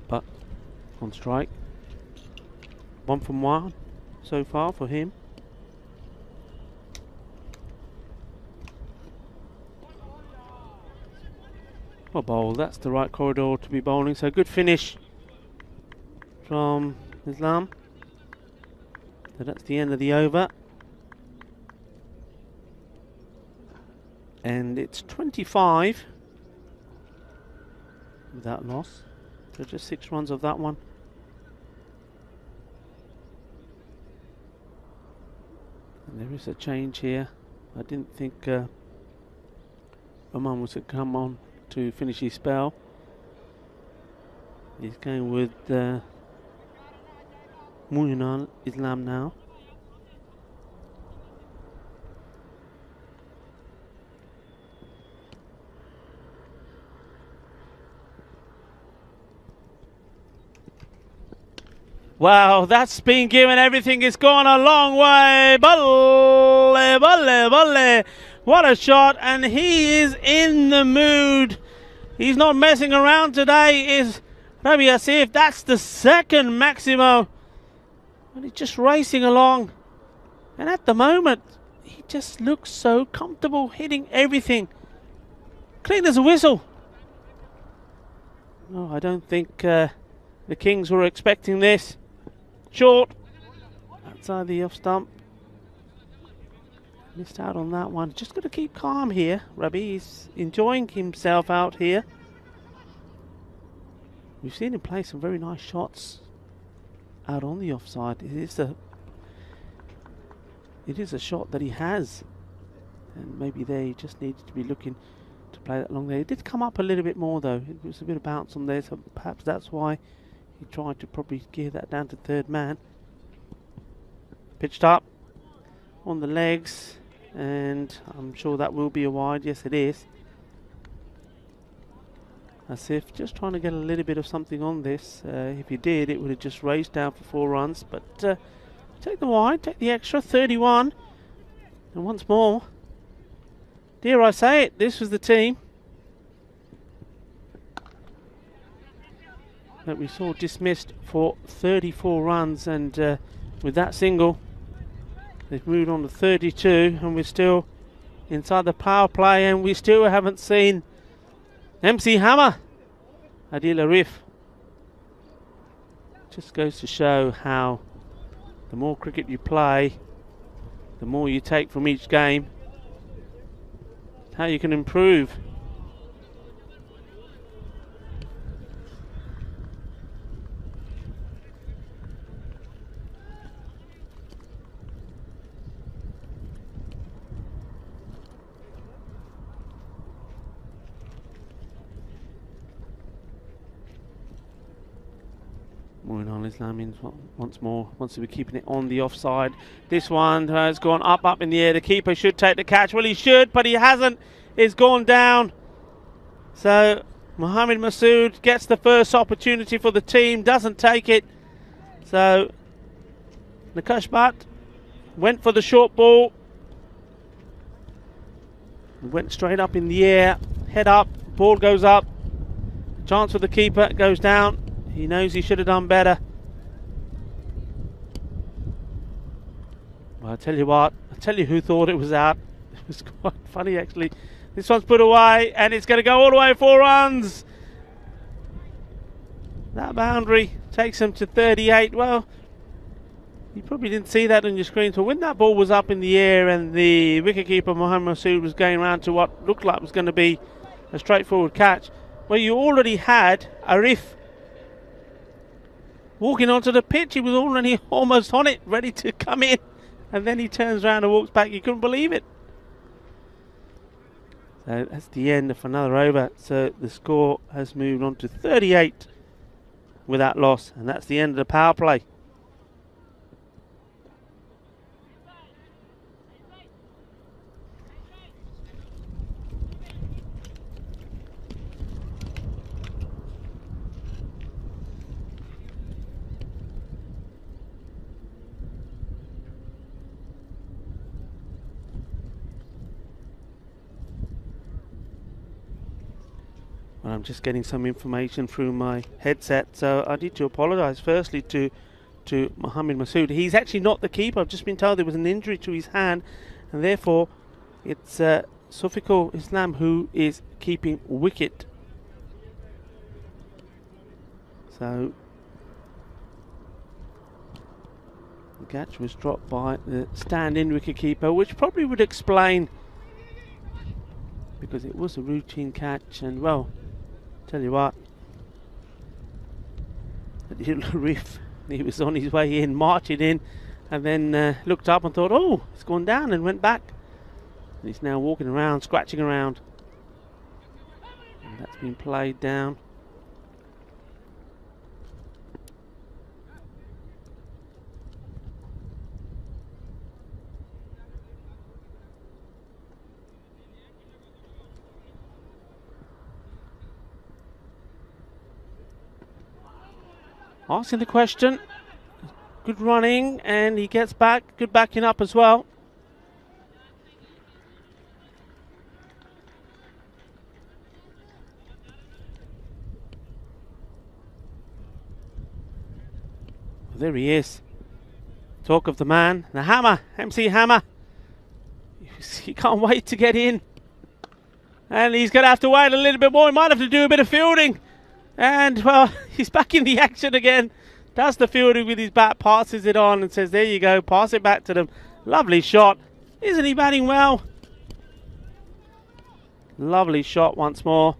But on strike. 1 from 1 so far for him. Well bowled, that's the right corridor to be bowling, so good finish from Islam. So that's the end of the over. And it's 25 without loss. So just 6 runs of that one. And there is a change here. I didn't think Oman was to come on to finish his spell. He's going with Mulino Islam now. Wow, that's been given everything. It's gone a long way. Balle, balle, balle. What a shot, and he is in the mood. He's not messing around today, is Rabi Asif. That's the second Maximo. And he's just racing along. And at the moment, he just looks so comfortable, hitting everything. Clean as a whistle. No, I don't think the Kings were expecting this. Short. Outside the off stump. Missed out on that one. Just got to keep calm here. Rabi is enjoying himself out here. We've seen him play some very nice shots out on the offside. It is a shot that he has. And maybe they just needed to be looking to play that long there. It did come up a little bit more though. It was a bit of bounce on there, so perhaps that's why he tried to probably gear that down to third man. Pitched up on the legs, and I'm sure that will be a wide. Yes, it is. Asif just trying to get a little bit of something on this. If he did, it would have just raced down for 4 runs. But take the wide, take the extra, 31. And once more, dare I say it, this was the team that we saw dismissed for 34 runs, and with that single they've moved on to 32, and we're still inside the power play, and we still haven't seen MC Hammer Adil Arif. Just goes to show how the more cricket you play, the more you take from each game, how you can improve. Moving on, Islam in once more. Wants to be keeping it on the offside. This one has gone up in the air. The keeper should take the catch. Well, he should, but he hasn't. It's gone down. So Mohammed Masood gets the first opportunity for the team, doesn't take it. So Nakash Bhatt went for the short ball. Went straight up in the air. Head up, ball goes up. Chance for the keeper, goes down. He knows he should have done better. Well, I'll tell you what, I'll tell you who thought it was out. It was quite funny actually. This one's put away and it's going to go all the way 4 runs. That boundary takes him to 38. Well, you probably didn't see that on your screen. So when that ball was up in the air and the wicketkeeper Mohammed Masood was going around to what looked like was going to be a straightforward catch, well, you already had Arif walking onto the pitch. He was already almost on it, ready to come in. And then he turns around and walks back. You couldn't believe it. So that's the end of another over. So the score has moved on to 38 with that loss. And that's the end of the power play. Well, I'm just getting some information through my headset, so I need to apologise firstly to Mohammed Masood. He's actually not the keeper. I've just been told there was an injury to his hand, and therefore it's Sufikul Islam who is keeping wicket. So the catch was dropped by the stand-in wicketkeeper, which probably would explain, because it was a routine catch. And well, tell you what, Arif, he was on his way in, marching in, and then looked up and thought, oh, it's gone down, and went back. And he's now walking around, scratching around. And that's been played down. Asking the question, good running, and he gets back, good backing up as well. There he is. Talk of the man, the Hammer, MC Hammer. He can't wait to get in. And he's going to have to wait a little bit more. He might have to do a bit of fielding. And, well, he's back in the action again. Does the fielding with his bat, passes it on and says, there you go, pass it back to them. Lovely shot. Isn't he batting well? Lovely shot once more.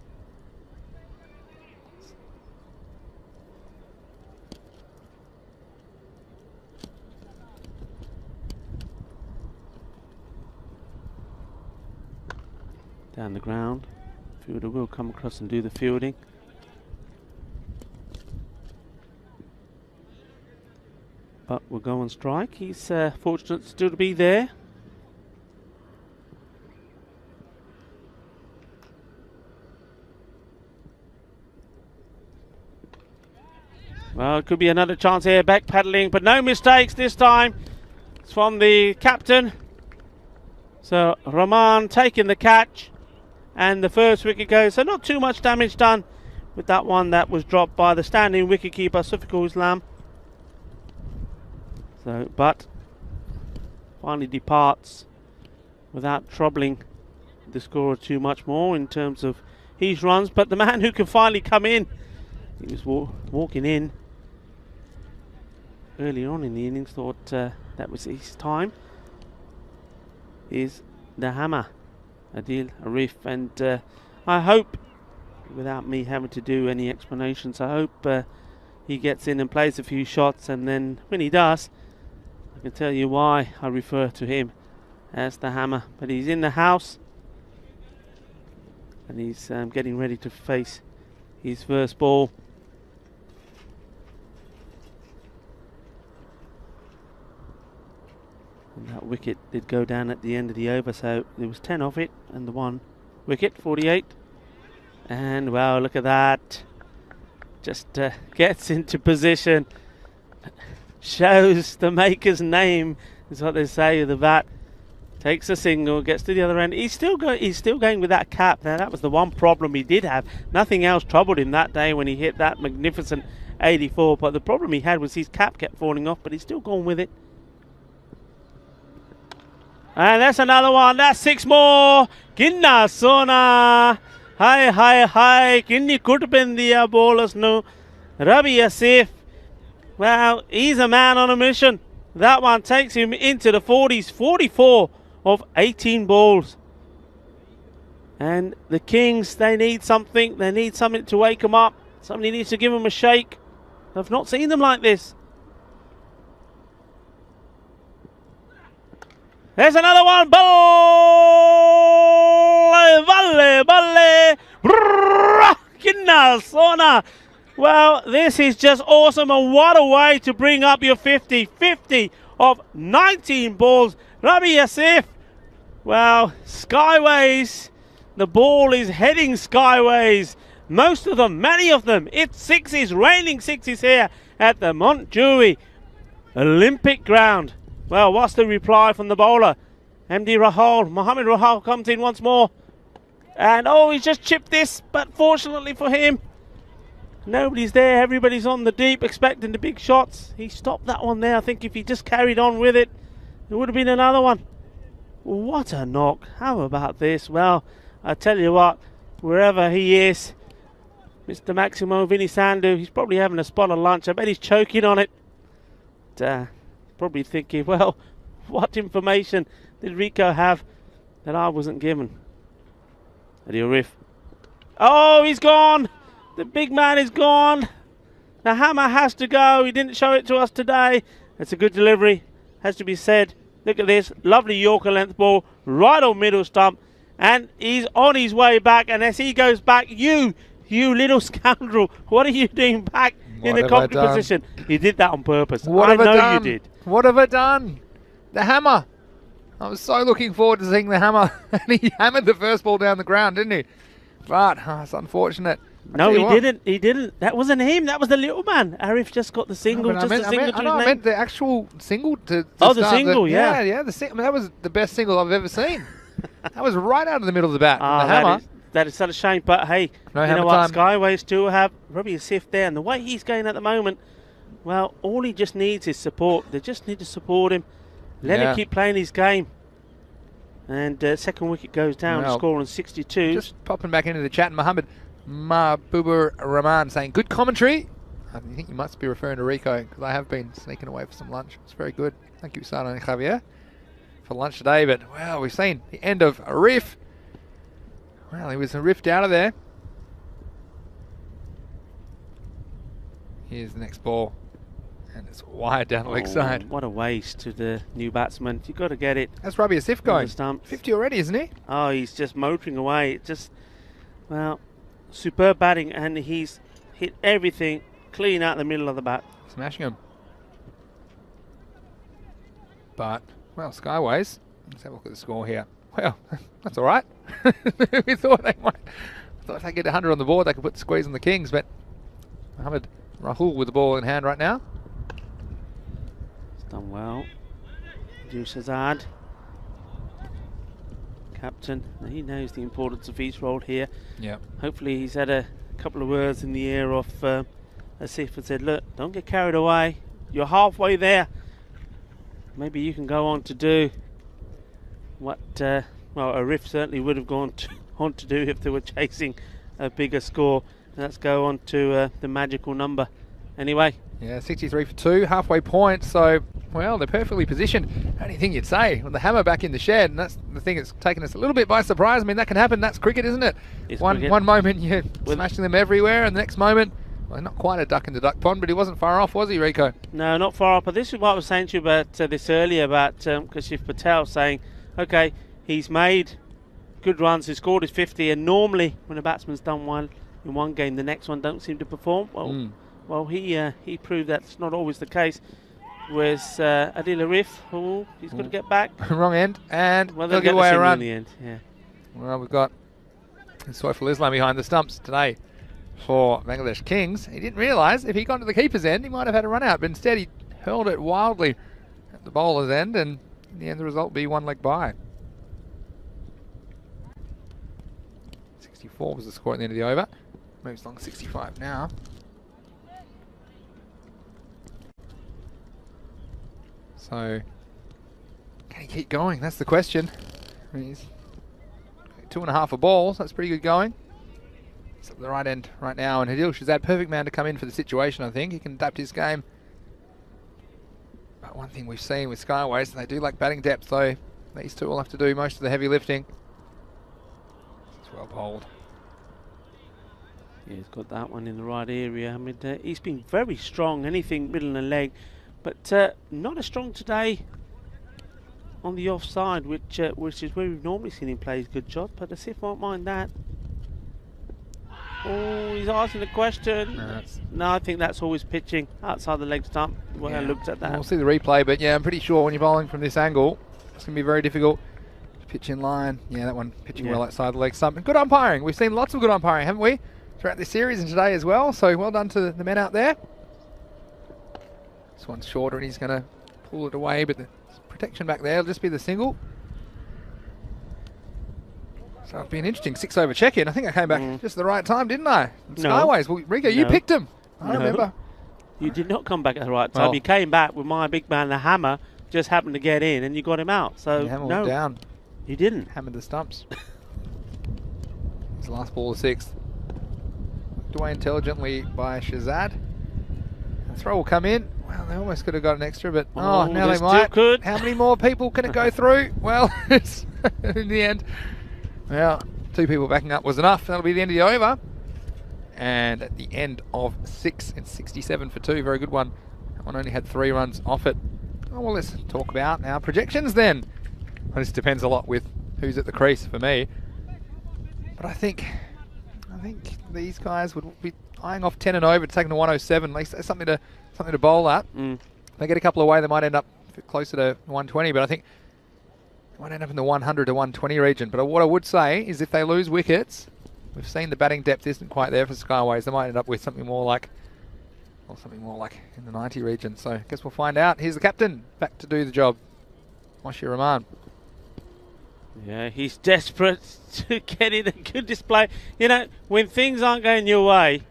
Down the ground. Fielder will come across and do the fielding. But will go on strike. He's fortunate still to be there. Well, it could be another chance here, back paddling, but no mistakes this time. It's from the captain. So Rahman taking the catch, and the first wicket goes. So not too much damage done with that one that was dropped by the standing wicketkeeper Sufikul Islam. So, but finally departs without troubling the scorer too much more in terms of his runs. But the man who can finally come in, he was walking in early on in the innings, thought that was his time, is the Hammer, Adil Arif. And I hope, without me having to do any explanations, I hope he gets in and plays a few shots, and then when he does, I can tell you why I refer to him as the Hammer. But he's in the house, and he's getting ready to face his first ball. And that wicket did go down at the end of the over, so there was 10 off it, and the one wicket, 48. And wow, look at that. Just gets into position. Shows the maker's name, is what they say with the bat. Takes a single, gets to the other end. He's still going with that cap. Now that was the one problem he did have. Nothing else troubled him that day when he hit that magnificent 84. But the problem he had was his cap kept falling off, but he's still gone with it. And that's another one. That's 6 more. Kinna Sona. Hi. Kinni Kutbendia bowlers no. Ravi Asif. Well, he's a man on a mission. That one takes him into the 40s. 44 of 18 balls. And the Kings, they need something. They need something to wake them up. Somebody needs to give them a shake. I've not seen them like this. There's another one. Balle. Sona. Well, this is just awesome, and what a way to bring up your 50. 50 of 19 balls. Rabi Asif. Well, skyways. The ball is heading skyways. Most of them, many of them. It's sixes, raining sixes here at the Montjuic Olympic ground. Well, what's the reply from the bowler? MD Rahul. Mohammed Rahul comes in once more. And oh, he's just chipped this, but fortunately for him, nobody's there. Everybody's on the deep expecting the big shots. He stopped that one there. I think if he just carried on with it, it would have been another one. What a knock. How about this? Well, I tell you what, wherever he is, Mr. Maximo Vinny Sandu, he's probably having a spot of lunch. I bet he's choking on it. Probably thinking, well, what information did Rico have that I wasn't given? Adil Riff. Oh, he's gone. The big man is gone. The hammer has to go. He didn't show it to us today. It's a good delivery, has to be said. Look at this. Lovely Yorker length ball. Right on middle stump. And he's on his way back. And as he goes back, you little scoundrel, what are you doing back in the cockpit position? You did that on purpose. I know you did. What have I done? The hammer. I was so looking forward to seeing the hammer. And he hammered the first ball down the ground, didn't he? But it's unfortunate. No, he didn't. He didn't. That wasn't him. That was the little man. Arif just got the single. I meant the actual single to the start. Single, yeah. Yeah. That was the best single I've ever seen. That was right out of the middle of the bat. The hammer. That is such a shame. But hey, no, you know what? Skyways still have Robbie Asif there, and the way he's going at the moment, well, all he just needs is support. They just need to support him. Let him keep playing his game. And second wicket goes down, scoring 62. Just popping back into the chat, Mohammed Mahbubur Rahman saying, good commentary. I think you must be referring to Rico, because I have been sneaking away for some lunch. It's very good. Thank you, Sana and Javier, for lunch today. But, well, we've seen the end of a riff. Well, he was riffed out of there. Here's the next ball. And it's wide down the leg side. What a waste to the new batsman. You've got to get it. That's Rabi Asif going. 50 already, isn't he? Oh, he's just motoring away. Just, well, superb batting, and he's hit everything clean out the middle of the bat. Smashing him. But, well, Skyways. Let's have a look at the score here. Well, that's all right. We thought they might. Thought they get 100 on the board, they could put the squeeze on the Kings, but Mohammed Rahul with the ball in hand right now. Done well. Shazad, captain, he knows the importance of his role here. Yeah. Hopefully he's had a couple of words in the ear of Asif and said, look, don't get carried away. You're halfway there. Maybe you can go on to do what well, Arif certainly would have gone on to do if they were chasing a bigger score. And let's go on to the magical number. Anyway. Yeah, 63 for 2, halfway point. So, well, they're perfectly positioned. Only thing you'd say, with the hammer back in the shed, and that's the thing that's taken us a little bit by surprise. I mean, that can happen. That's cricket, isn't it? One moment you're smashing them everywhere, and the next moment, well, not quite a duck in the duck pond, but he wasn't far off, was he, Rico? No, not far off. But this is what I was saying to you about this earlier, about Kashif Patel saying, okay, he's made good runs, he scored his 50, and normally when a batsman's done well in one game, the next one don't seem to perform. Well, well, he proved that's not always the case. Where's Adil Arif? Oh, he's got to get back. Wrong end, and Well, they'll they'll give get the away a single in run. the end. Yeah. Well, we've got Soiful Islam behind the stumps today for Bangladesh Kings. He didn't realise if he got to the keeper's end, he might have had a run out, but instead he hurled it wildly at the bowler's end, and in the end the result be one leg by. 64 was the score at the end of the over. Moves along 65 now. So, can he keep going? That's the question. I mean, he's 2.5 a ball, so that's pretty good going. He's at the right end right now, and Adil Shazad, perfect man to come in for the situation, I think. He can adapt his game. But one thing we've seen with Skyways, they do like batting depth, so these two will have to do most of the heavy lifting. It's well bowled. Yeah, he's got that one in the right area. I mean, he's been very strong, anything middle and leg, but not as strong today on the offside, which is where we've normally seen him play his good shot, but Asif won't mind that. Oh, he's asking a question. No, I think that's always pitching outside the leg stump when I looked at that. We'll see the replay, but yeah, I'm pretty sure when you're bowling from this angle, it's going to be very difficult to pitch in line. Yeah, that one pitching well outside the leg stump. And good umpiring. We've seen lots of good umpiring, haven't we, throughout this series and today as well. So well done to the men out there. This one's shorter and he's going to pull it away, but the protection back there will just be the single. So it'll be an interesting 6 over check-in. I think I came back just at the right time, didn't I? No. Skyways. Well, Rico, you picked him. I remember. You did not come back at the right time. You came back with my big man, the hammer, just happened to get in, and you got him out. So Hammer went down. You didn't. Hammered the stumps. His last ball, the 6th. Looked away intelligently by Shazad. The throw will come in. Well, they almost could have got an extra, but now they might. How many more people can it go through? Well, it's in the end. Well, 2 people backing up was enough. That'll be the end of the over. And at the end of 6 and 67 for 2. Very good one. That one only had 3 runs off it. Oh, well, let's talk about our projections then. Well, this depends a lot with who's at the crease for me. But I think these guys would be eyeing off 10 and over, taking to 107. At least that's something to bowl at. If they get a couple away, they might end up closer to 120. But I think might end up in the 100 to 120 region. But what I would say is if they lose wickets, we've seen the batting depth isn't quite there for Skyways. They might end up with something more like in the 90 region. So I guess we'll find out. Here's the captain back to do the job, Moshir Rahman. Yeah, he's desperate to get in a good display. You know, when things aren't going your way,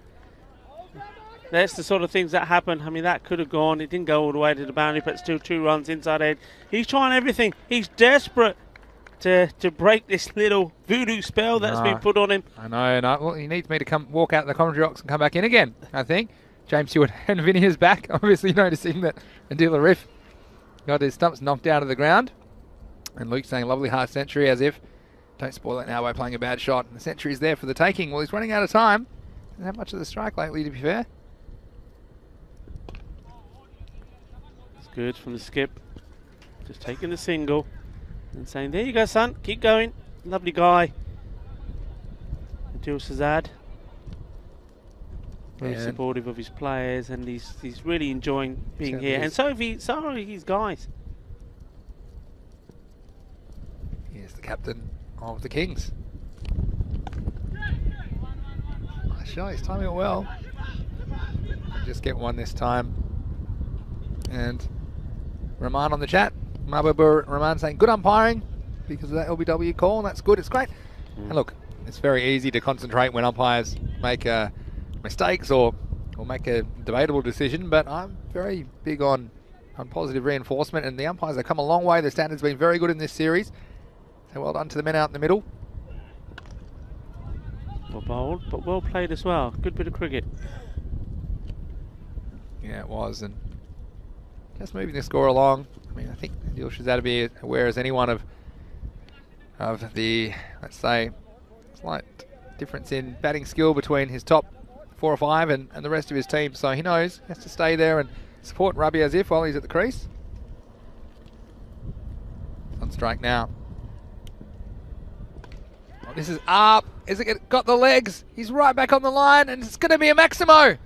that's the sort of things that happen. I mean, that could have gone. It didn't go all the way to the boundary, but still 2 runs inside edge. He's trying everything. He's desperate to break this little voodoo spell that's been put on him. I know. Well, he needs me to walk out the commentary box and come back in again, I think. James Stewart and Vinny is back, obviously noticing that Adil Arif got his stumps knocked out of the ground. And Luke saying lovely hard century, as if don't spoil it now by playing a bad shot. And the century's there for the taking. Well, he's running out of time. Doesn't have much of the strike lately, to be fair. It's good from the skip. Just taking the single and saying, there you go, son, keep going. Lovely guy. Adil Shazad. Very supportive of his players, and he's really enjoying being here. And so are his guys. Here's the captain of the Kings. Nice shot, he's timing it well. Just get one this time. And Rahman on the chat. Mahbubur Rahman saying good umpiring because of that LBW call, and that's good, it's great. And look, it's very easy to concentrate when umpires make mistakes or make a debatable decision, but I'm very big on positive reinforcement, and the umpires have come a long way. The standard's been very good in this series. So well done to the men out in the middle. Well bowled, but well played as well. Good bit of cricket. Yeah, it was, and just moving the score along. I mean, I think Adil Shazad to be aware as anyone of the, let's say, slight difference in batting skill between his top 4 or 5 and the rest of his team. So he knows he has to stay there and support Rabi Azif while he's at the crease. On strike now. Oh, this is up. Is it got the legs? He's right back on the line, and it's going to be a Maximo.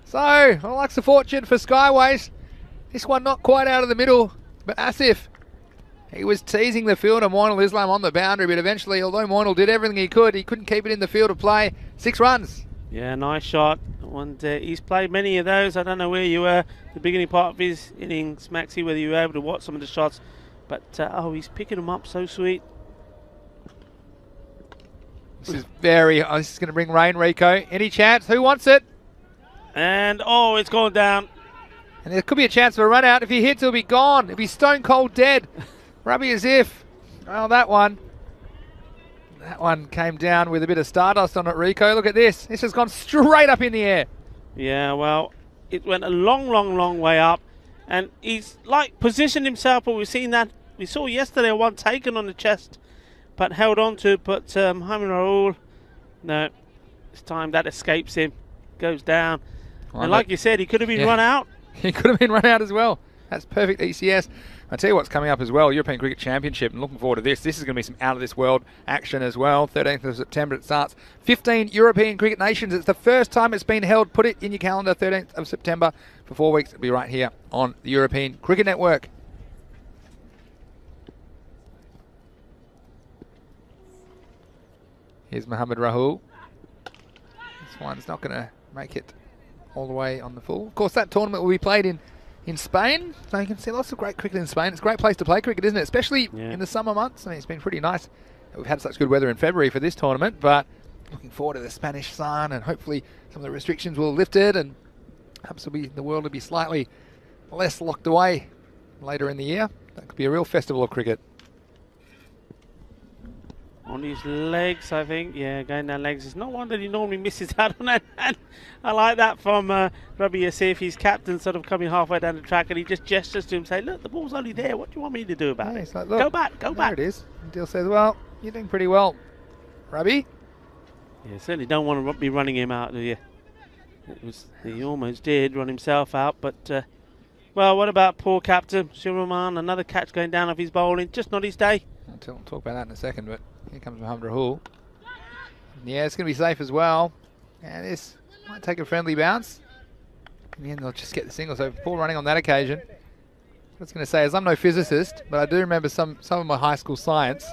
So, well, luck's a fortune for Skyways. This one not quite out of the middle, but Asif, he was teasing the fielder, Moinul Islam, on the boundary, but eventually, although Moinul did everything he couldn't keep it in the field of play. 6 runs. Yeah, nice shot. And he's played many of those. I don't know where you were the beginning part of his innings, Maxi, whether you were able to watch some of the shots. But, he's picking them up so sweet. This is this is going to bring rain, Rico. Any chance? Who wants it? And, it's gone down. And there could be a chance for a run out. If he hits, he'll be gone. He'll be stone cold dead. Rubby as if. Oh, that one came down with a bit of stardust on it, Rico. Look at this. This has gone straight up in the air. Yeah, well, it went a long way up. And he's positioned himself, but we've seen that. We saw yesterday one taken on the chest, but held on to. But Mohamed Rahul, no, this time that escapes him. Goes down. And like you said, he could have been run out. He could have been run out as well. That's perfect ECS. I tell you what's coming up as well, European Cricket Championship, and looking forward to this. This is going to be some out-of-this-world action as well. 13th of September it starts. 15 European cricket nations. It's the first time it's been held. Put it in your calendar, 13th of September. For 4 weeks, it'll be right here on the European Cricket Network. Here's Mohamed Rahul. This one's not going to make it all the way on the full. Of course, that tournament will be played in Spain, so you can see lots of great cricket in Spain. It's a great place to play cricket, isn't it? Especially in the summer months. I mean, it's been pretty nice that we've had such good weather in February for this tournament, but looking forward to the Spanish sun, and hopefully some of the restrictions will be lifted, and perhaps the world will be slightly less locked away later in the year. That could be a real festival of cricket. On his legs, I think. Yeah, going down legs. It's not one that he normally misses out on. And I like that from Rabi Yassif. His captain sort of coming halfway down the track, and he just gestures to him, saying, look, the ball's only there. What do you want me to do about it? He's like, look, go back. There it is. And Deal says, well, you're doing pretty well, Rabi. Yeah, certainly don't want to be running him out, do you? He almost did run himself out, but, well, what about poor captain Shiraman? Another catch going down off his bowling. Just not his day. I'll talk about that in a second, but here comes Mohamed Rahul. Yeah, it's going to be safe as well. And this might take a friendly bounce. In the end, they'll just get the single. So poor running on that occasion. What I was going to say is I'm no physicist, but I do remember some of my high school science.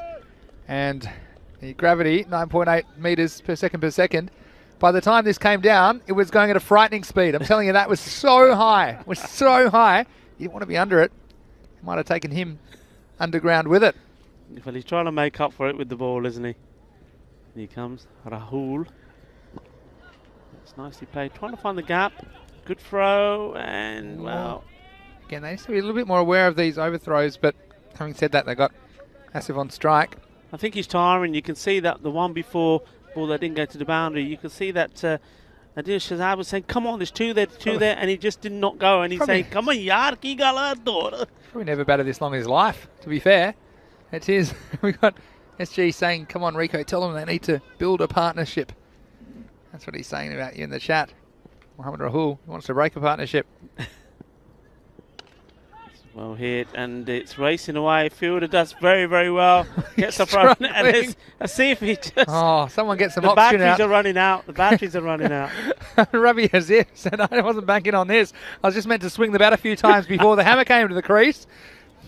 And the gravity, 9.8 meters per second. By the time this came down, it was going at a frightening speed. I'm telling you, that was so high. It was so high. You didn't want to be under it. It might have taken him underground with it. Well, he's trying to make up for it with the ball, isn't he? Here comes Rahul. That's nicely played. Trying to find the gap. Good throw, and well. Again, they need to be a little bit more aware of these overthrows, but having said that, they got Asif on strike. I think he's tiring. You can see that the one before ball that didn't go to the boundary. You can see that Adil Shahzad was saying, come on, there's two there, and he just did not go. And he's saying, come on, yaar, ki gala dor. Probably never batted this long in his life, to be fair. It is. We got SG saying, come on, Rico, tell them they need to build a partnership. That's what he's saying about you in the chat. Mohamed Rahul wants to break a partnership. Well hit, and it's racing away. Fielder does very, very well. Gets up front, and let's see if he just... Oh, someone gets some oxygen out. The batteries are running out. Ravi Hazir said, I wasn't banking on this. I was just meant to swing the bat a few times before the hammer came to the crease.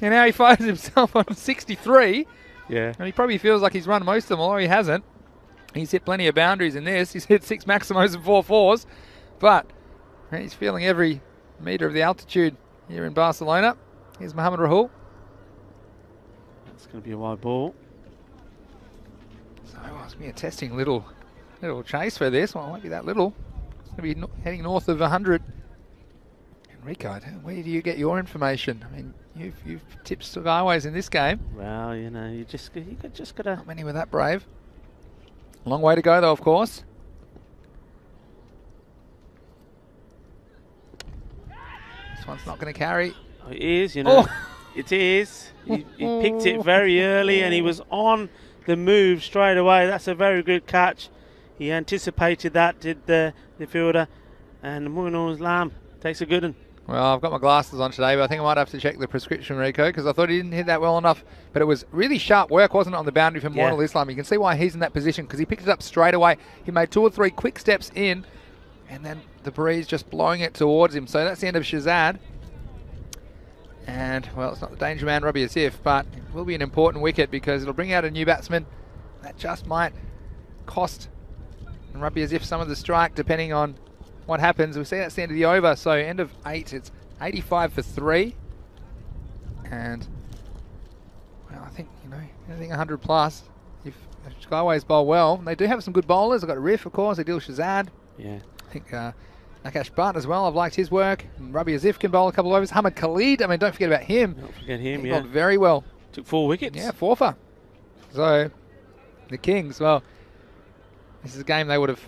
And now he finds himself on 63. Yeah. And he probably feels like he's run most of them, although he hasn't. He's hit plenty of boundaries in this. He's hit 6 maximos and 4 fours. But he's feeling every metre of the altitude here in Barcelona. Here's Mohamed Rahul. That's going to be a wide ball. So it's going to be a testing little chase for this. Well, it won't be that little. It's going to be heading north of 100. Rico, where do you get your information? I mean, you've tipped Skyways in this game. Well, you know, you just got to... Not many were that brave. Long way to go, though, of course. This one's not going to carry. Oh, it is, you know. Oh. It is. He picked it very early, and he was on the move straight away. That's a very good catch. He anticipated that, did the fielder. And Moinul Islam takes a good one. Well, I've got my glasses on today, but I think I might have to check the prescription, Rico, because I thought he didn't hit that well enough. But it was really sharp work, wasn't it, on the boundary from Moinul Islam? You can see why he's in that position, because he picked it up straight away. He made 2 or 3 quick steps in, and then the breeze just blowing it towards him. So that's the end of Shahzad. And, well, it's not the danger man, Robbie Asif, but it will be an important wicket because it'll bring out a new batsman. That just might cost Robbie Asif some of the strike, depending on what happens. We see that's the end of the over, so end of 8, it's 85 for 3. And, well, I think, you know, anything 100 plus, if Skyways bowl well. They do have some good bowlers. They've got Riff, of course, Adil Shazad. Yeah. I think Nakash Butt as well. I've liked his work. And Robbie Asif can bowl a couple of overs. Hamid Khalid, I mean, don't forget about him. Don't forget him, he yeah. bowled very well. Took 4 wickets. Yeah, 4 for. So, the Kings, well, this is a game they would have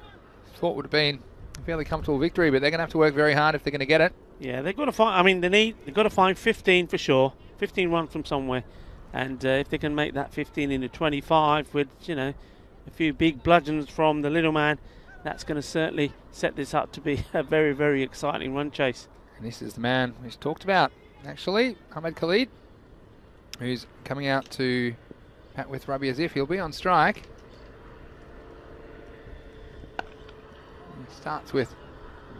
thought would have been a fairly comfortable victory, but they're going to have to work very hard if they're going to get it. Yeah, they've got to find. I mean, they've got to find 15 for sure. 15 runs from somewhere, and if they can make that 15 into 25 with, you know, a few big bludgeons from the little man, that's going to certainly set this up to be a very, very exciting run chase. And this is the man who's talked about, actually, Hamid Khalid, who's coming out to bat with Robbie Asif. He'll be on strike. He starts with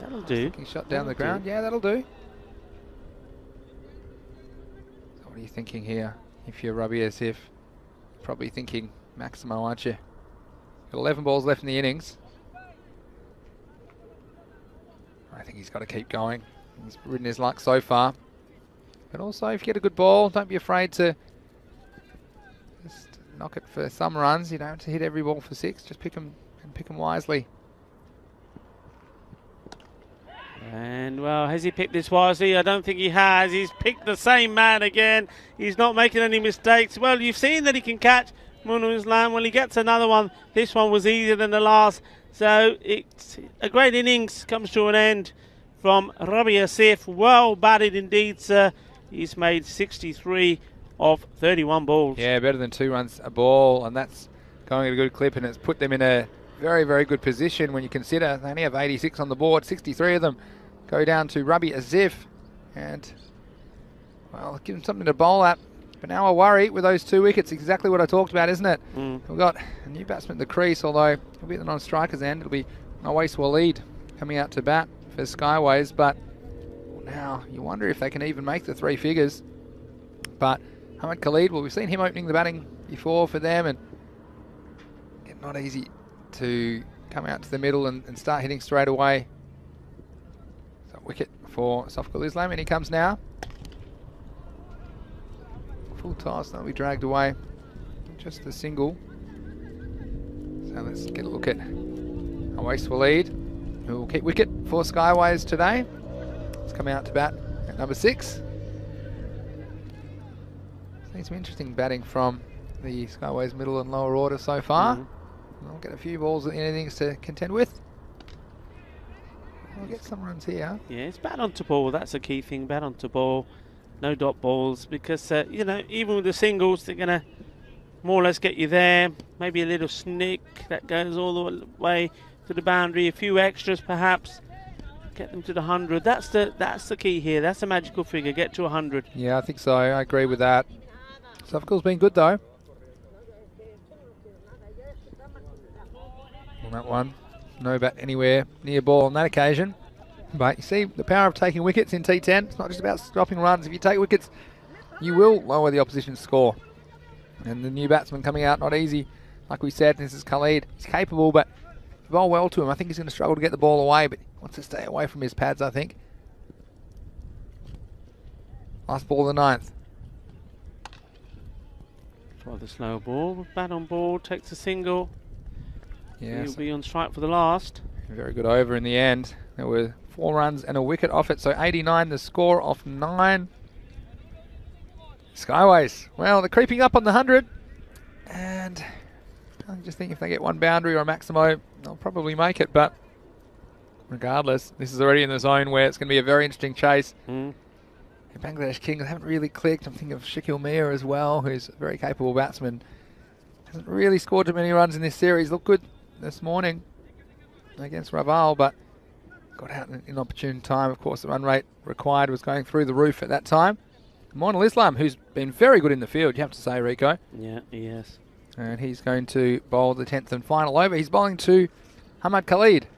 That'll do. shot down the ground. Yeah, that'll do. So what are you thinking here? If you're Robbie Asif, probably thinking Maximo, aren't you? Got 11 balls left in the innings. I think he's got to keep going. He's ridden his luck so far. But also, if you get a good ball, don't be afraid to just knock it for some runs. You don't have to hit every ball for 6. Just pick them and pick them wisely. And, well, has he picked this wisely? I don't think he has. He's picked the same man again. He's not making any mistakes. Well, you've seen that he can catch Munu Islam. When he gets another one, this one was easier than the last. So it's a great innings comes to an end from Robbie Asif. Well batted indeed, sir. He's made 63 of 31 balls. Yeah, better than 2 runs a ball, and that's going at a good clip, and it's put them in a very, very good position when you consider they only have 86 on the board. 63 of them go down to Robbie Asif, and, well, give them something to bowl at. But now I worry with those 2 wickets, exactly what I talked about, isn't it? We've got a new batsman at the crease, although he'll be at the non-strikers end. It'll be Nawais Waleed coming out to bat for Skyways, but now you wonder if they can even make the 3 figures. But Hamid Khalid, well, we've seen him opening the batting before for them, and it's not easy to come out to the middle and start hitting straight away. So wicket for Safqul Islam, and he comes now. Full toss, that'll be dragged away. Just a single. So let's get a look at Awais Waleed, who will keep wicket for Skyways today. He's come out to bat at number 6. Seen some interesting batting from the Skyways middle and lower order so far. We'll get a few balls at the innings to contend with. We'll get some runs here. Yeah, it's bat onto ball. That's a key thing. Bat onto ball. No dot balls, because you know, even with the singles, they're gonna more or less get you there. Maybe a little snick that goes all the way to the boundary. A few extras, perhaps, get them to the 100. That's the key here. That's a magical figure. Get to 100. Yeah, I think so. I agree with that. Safqul's been good though. On that one, no bat anywhere near ball on that occasion. But you see the power of taking wickets in T10. It's not just about stopping runs. If you take wickets, you will lower the opposition's score. And the new batsman coming out, not easy. Like we said, this is Khalid. He's capable, but if you bowl well to him, I think he's going to struggle to get the ball away, but he wants to stay away from his pads, I think. Last ball of the 9th. Try the slow ball. Bat on board, takes a single. Yes. He'll be on strike for the last. Very good over in the end. There were 4 runs and a wicket off it, so 89 the score off 9. Skyways, well, they're creeping up on the 100, and I just think if they get 1 boundary or a Maximo, they'll probably make it, but regardless, this is already in the zone where it's going to be a very interesting chase. The Bangladesh Kings haven't really clicked. I'm thinking of Shakil Mir as well, who's a very capable batsman. Hasn't really scored too many runs in this series. Looked good this morning against Raval, but got out in an inopportune time. Of course, the run rate required was going through the roof at that time. Moinul Islam, who's been very good in the field, you have to say, Rico. Yeah, he has. And he's going to bowl the 10th and final over. He's bowling to Hamid Khalid.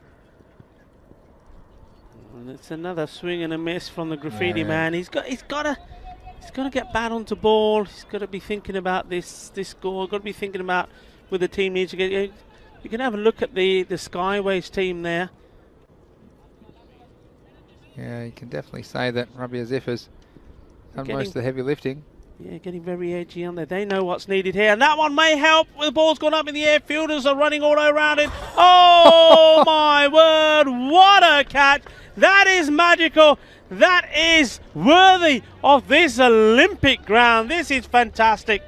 And it's another swing and a miss from the graffiti man. He's got to he's got to get back onto ball. He's got to be thinking about this score. Got to be thinking about with the team needs to get. You can have a look at the Skyways team there. Yeah, you can definitely say that Rabi Azif has done most of the heavy lifting. Yeah, getting very edgy on there. They know what's needed here. And that one may help. The ball's gone up in the air. Fielders are running all around it. Oh, my word. What a catch. That is magical. That is worthy of this Olympic ground. This is fantastic.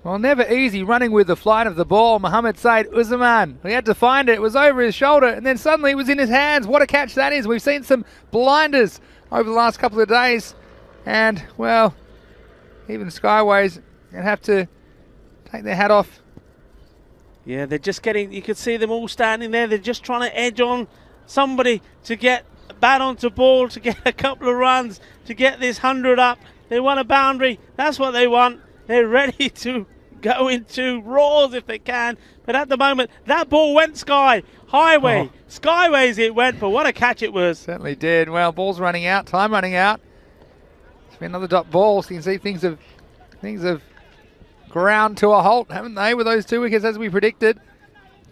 Well, never easy running with the flight of the ball. Mohammed Said Uzman. He had to find it. It was over his shoulder, and then suddenly it was in his hands. What a catch that is. We've seen some blinders over the last couple of days. And, well, even Skyways have to take their hat off. Yeah, they're just getting, you can see them all standing there. They're just trying to edge on somebody to get bat onto ball, to get a couple of runs, to get this 100 up. They want a boundary. That's what they want. They're ready to go into roars if they can. But at the moment, that ball went highway. Skyways it went, but what a catch it was. Certainly did. Well, ball's running out, time running out. It's been another dot ball, so you can see things have ground to a halt, haven't they, with those 2 wickets as we predicted.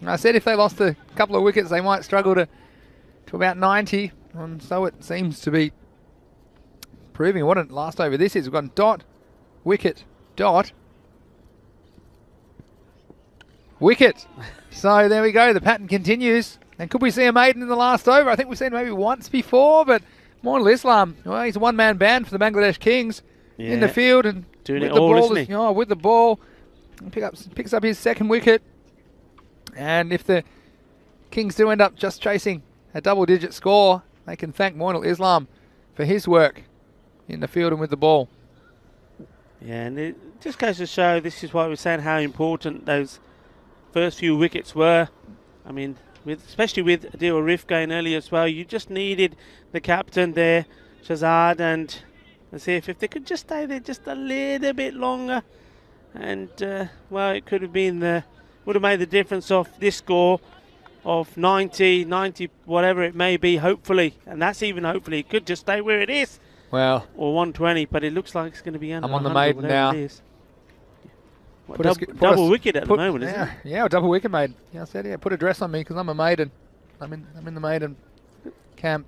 And I said if they lost a couple of wickets, they might struggle to about 90, and so it seems to be proving. What a last over this is. We've got dot, wicket, dot, wicket. So there we go. The pattern continues. And could we see a maiden in the last over? I think we've seen maybe once before, but Moinul Islam, well, he's a one-man band for the Bangladesh Kings in the field and doing with it the all, ball, isn't he? with the ball, picks up his second wicket. And if the Kings do end up just chasing a double-digit score, they can thank Moinul Islam for his work in the field and with the ball. Yeah, and it just goes to show, this is why we're saying how important those first few wickets were. I mean, especially with Adil Arif going early as well, you just needed the captain there, Shahzad, and let's see if they could just stay there just a little bit longer. And, well, it could have been would have made the difference of this score of 90, whatever it may be, hopefully. And that's even hopefully. It could just stay where it is. Well, or 120, but it looks like it's going to be under. I'm on the maiden now. Double wicket at the moment, isn't it? Yeah, double wicket maiden. Yeah, I said, yeah, put a dress on me because I'm a maiden. I'm in the maiden camp.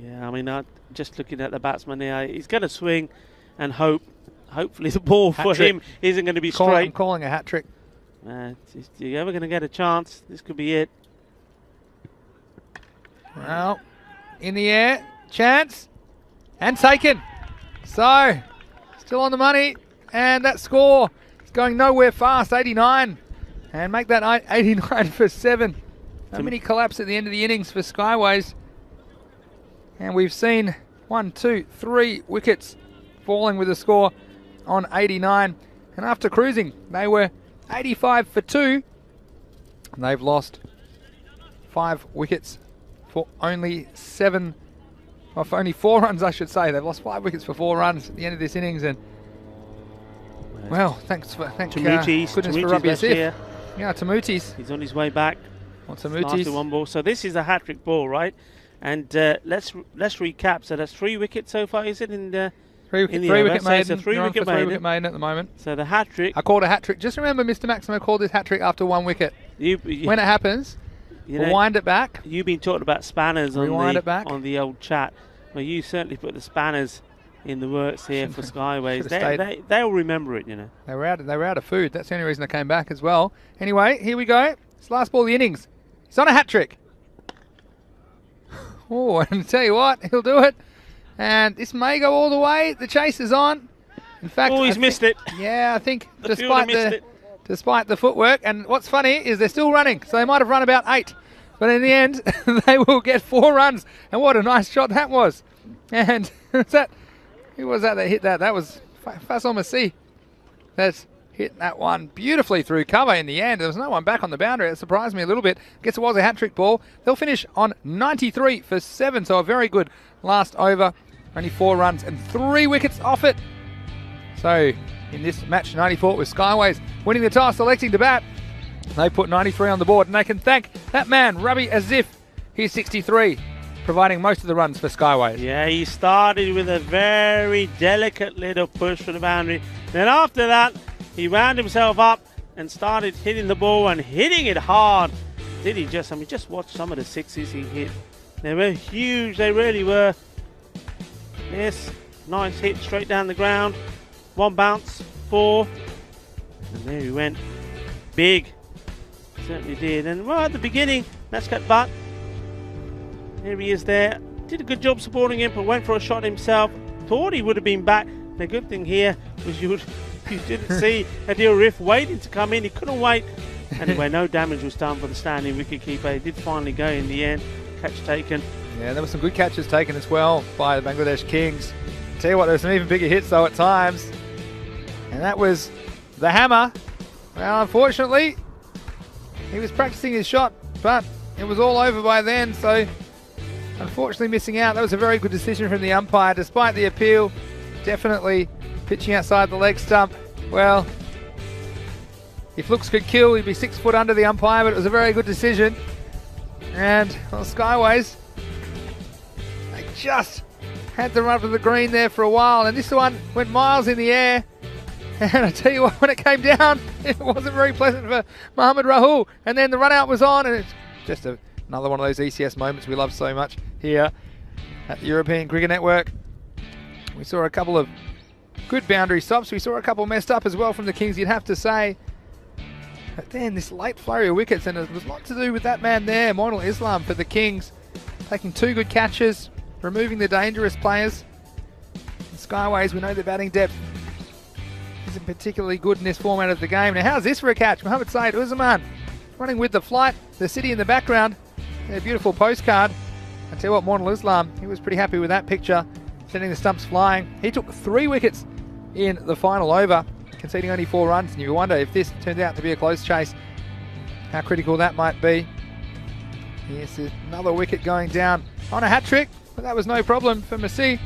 Yeah, I mean, just looking at the batsman there, he's going to swing and hopefully the ball for him isn't going to be straight. I'm calling a hat trick. If you're ever going to get a chance, this could be it. Well, in the air, chance, and taken. So, still on the money, and that score is going nowhere fast, 89. And make that 89 for 7. A mini collapse at the end of the innings for Skyways. And we've seen 1, 2, 3 wickets falling with a score on 89. And after cruising, they were 85 for 2. And they've lost 5 wickets for only 4 runs, I should say. They've lost 5 wickets for 4 runs at the end of this innings. And well, thank goodness for Rabi Azif. Yeah, Tamuti's. He's on his way back. Well, Tamuti's. One ball. So this is a hat-trick ball, right? And let's recap. So that's 3 wickets so far, is it? In the three wicket maiden. So 3 wicket maiden at the moment. So the hat-trick. I called a hat-trick. Just remember, Mr. Maximo called his hat-trick after 1 wicket. When it happens, we'll wind it back. You've been talking about spanners on the old chat. Well, you certainly put the spanners in the works here for Skyways. They'll remember it, you know. They were out of food. That's the only reason I came back as well. Anyway, here we go. It's the last ball of the innings. He's on a hat-trick. Oh, and I tell you what, he'll do it. And this may go all the way. The chase is on. In fact, he's missed it. Yeah, I think despite the footwork. And what's funny is they're still running, so they might have run about 8. But in the end, they will get 4 runs. And what a nice shot that was. And who was that hit that? That was Faisal Masih. That's hit that one beautifully through cover in the end. There was no one back on the boundary. It surprised me a little bit. Guess it was a hat-trick ball. They'll finish on 93 for 7, so a very good last over. Only 4 runs and 3 wickets off it. So in this match 94 with Skyways winning the toss, selecting to bat, they put 93 on the board, and they can thank that man, Rabi Azif. He's 63. providing most of the runs for Skyways. Yeah, he started with a very delicate little push for the boundary. Then after that, he wound himself up and started hitting the ball and hitting it hard. Did he just? I mean, just watch some of the sixes he hit. They were huge, they really were. Yes, nice hit straight down the ground. One bounce, 4. And there he went. Big. Certainly did. And right at the beginning, let's get Butt. Here he is there. Did a good job supporting him, but went for a shot himself. Thought he would have been back. The good thing here was you didn't see Adil Riff waiting to come in. He couldn't wait. Anyway, no damage was done for the standing wicketkeeper. He did finally go in the end. Catch taken. Yeah, there were some good catches taken as well by the Bangladesh Kings. I'll tell you what, there were some even bigger hits though at times. And that was the hammer. Well, unfortunately, he was practicing his shot, but it was all over by then, so unfortunately missing out. That was a very good decision from the umpire, despite the appeal. Definitely pitching outside the leg stump. Well, if looks could kill, he'd be 6 foot under the umpire, but it was a very good decision. And, well, Skyways, they just had to run to the green there for a while, and this one went miles in the air. And I tell you what, when it came down, it wasn't very pleasant for Mohammad Rahul. And then the run out was on, and it's just another one of those ECS moments we love so much here at the European Cricket Network. We saw a couple of good boundary stops. We saw a couple messed up as well from the Kings, you'd have to say. But then this late flurry of wickets, and it was a lot to do with that man there, Moinul Islam for the Kings, taking 2 good catches, removing the dangerous players. And Skyways, we know their batting depth isn't particularly good in this format of the game. Now, how's this for a catch? Mohammad Saeed Uzzaman running with the flight, the city in the background. A beautiful postcard. I tell you what, Moinul Islam, he was pretty happy with that picture, sending the stumps flying. He took 3 wickets in the final over, conceding only 4 runs, and you wonder if this turns out to be a close chase, how critical that might be. Yes, another wicket going down on a hat-trick, but that was no problem for Messi.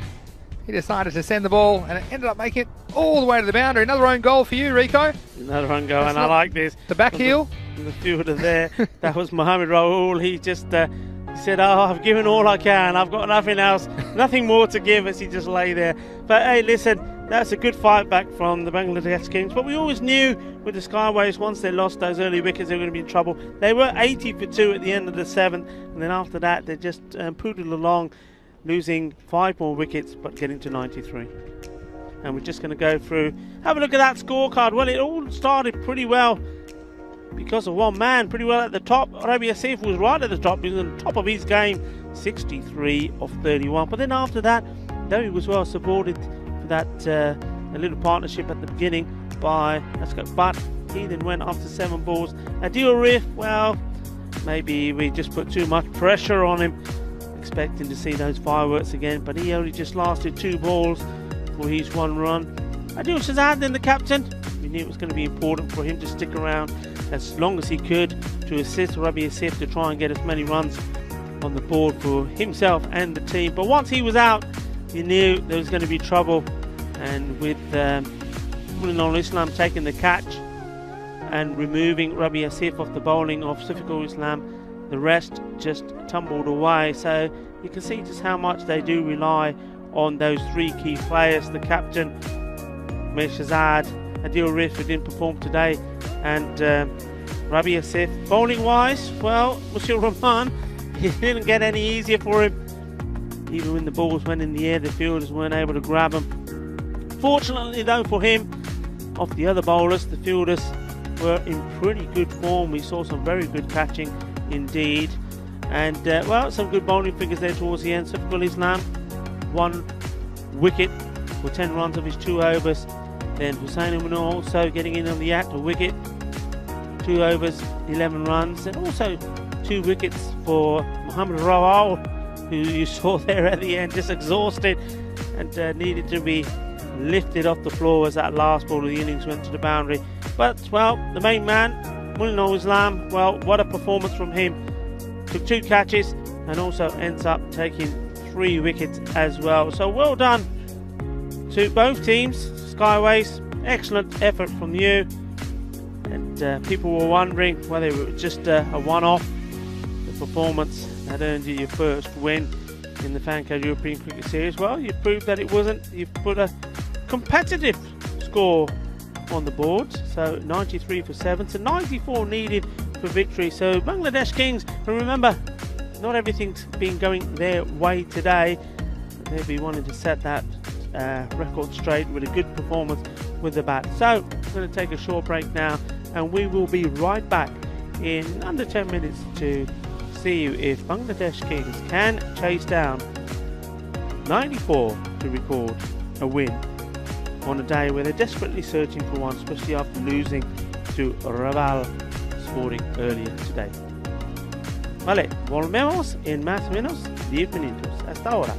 He decided to send the ball, and it ended up making it all the way to the boundary. Another own goal for you, Rico. Another own goal, and I like this. The back heel. The fielder there, that was Mohammad Rahul. He just he said, oh, I've given all I can. I've got nothing else, nothing more to give, as he just lay there. But hey, listen, that's a good fight back from the Bangladesh Kings. But we always knew with the Skyways, once they lost those early wickets, they were going to be in trouble. They were 80 for 2 at the end of the 7th, and then after that, they just poodled along, losing 5 more wickets, but getting to 93. And we're just going to go through, have a look at that scorecard. Well, it all started pretty well because of one man, pretty well at the top. Rabi Asif was right at the top. He was on top of his game, 63 of 31. But then after that, though he was well supported for that a little partnership at the beginning by, let's go, Butt. He then went after 7 balls. Adil Riff, well, maybe we just put too much pressure on him, expecting to see those fireworks again, but he only just lasted 2 balls for his 1 run. Adil Shazad, then the captain, we knew it was going to be important for him to stick around as long as he could to assist Rabi Asif to try and get as many runs on the board for himself and the team. But once he was out, you knew there was going to be trouble, and with Moinul Islam taking the catch and removing Rabi Asif off the bowling of Sufiqul Islam, the rest just tumbled away. So you can see just how much they do rely on those 3 key players, the captain, Mir Shazad, Adil Riff, who didn't perform today, and Rabi Asif. Bowling wise, well, Mushir Rahman, it didn't get any easier for him. Even when the balls went in the air, the fielders weren't able to grab them. Fortunately though for him, of the other bowlers, the fielders were in pretty good form. We saw some very good catching indeed, and well, some good bowling figures there towards the end. Sufiqul Islam, 1 wicket for 10 runs of his 2 overs. Then Hussain Munir also getting in on the act, a wicket, 2 overs, 11 runs, and also 2 wickets for Mohammad Rahul, who you saw there at the end, just exhausted and needed to be lifted off the floor as that last ball of the innings went to the boundary. But, well, the main man, Moinul Islam, well, what a performance from him. Took 2 catches and also ends up taking 3 wickets as well. So well done to both teams. Skyways, excellent effort from you. And people were wondering whether it was just a one-off, the performance that earned you your first win. in the Fanco European Cricket Series? Well, you've proved that it wasn't. You've put a competitive score on the board, so 93 for 7, so 94 needed for victory. So Bangladesh Kings, and remember, not everything's been going their way today. They'll be wanting to set that record straight with a good performance with the bat. So I'm going to take a short break now, and we will be right back in under 10 minutes to see you if Bangladesh Kings can chase down 94 to record a win on a day where they're desperately searching for one, especially after losing to Raval Sporting earlier today. Vale, volvemos en más o menos 10 minutos. Hasta ahora.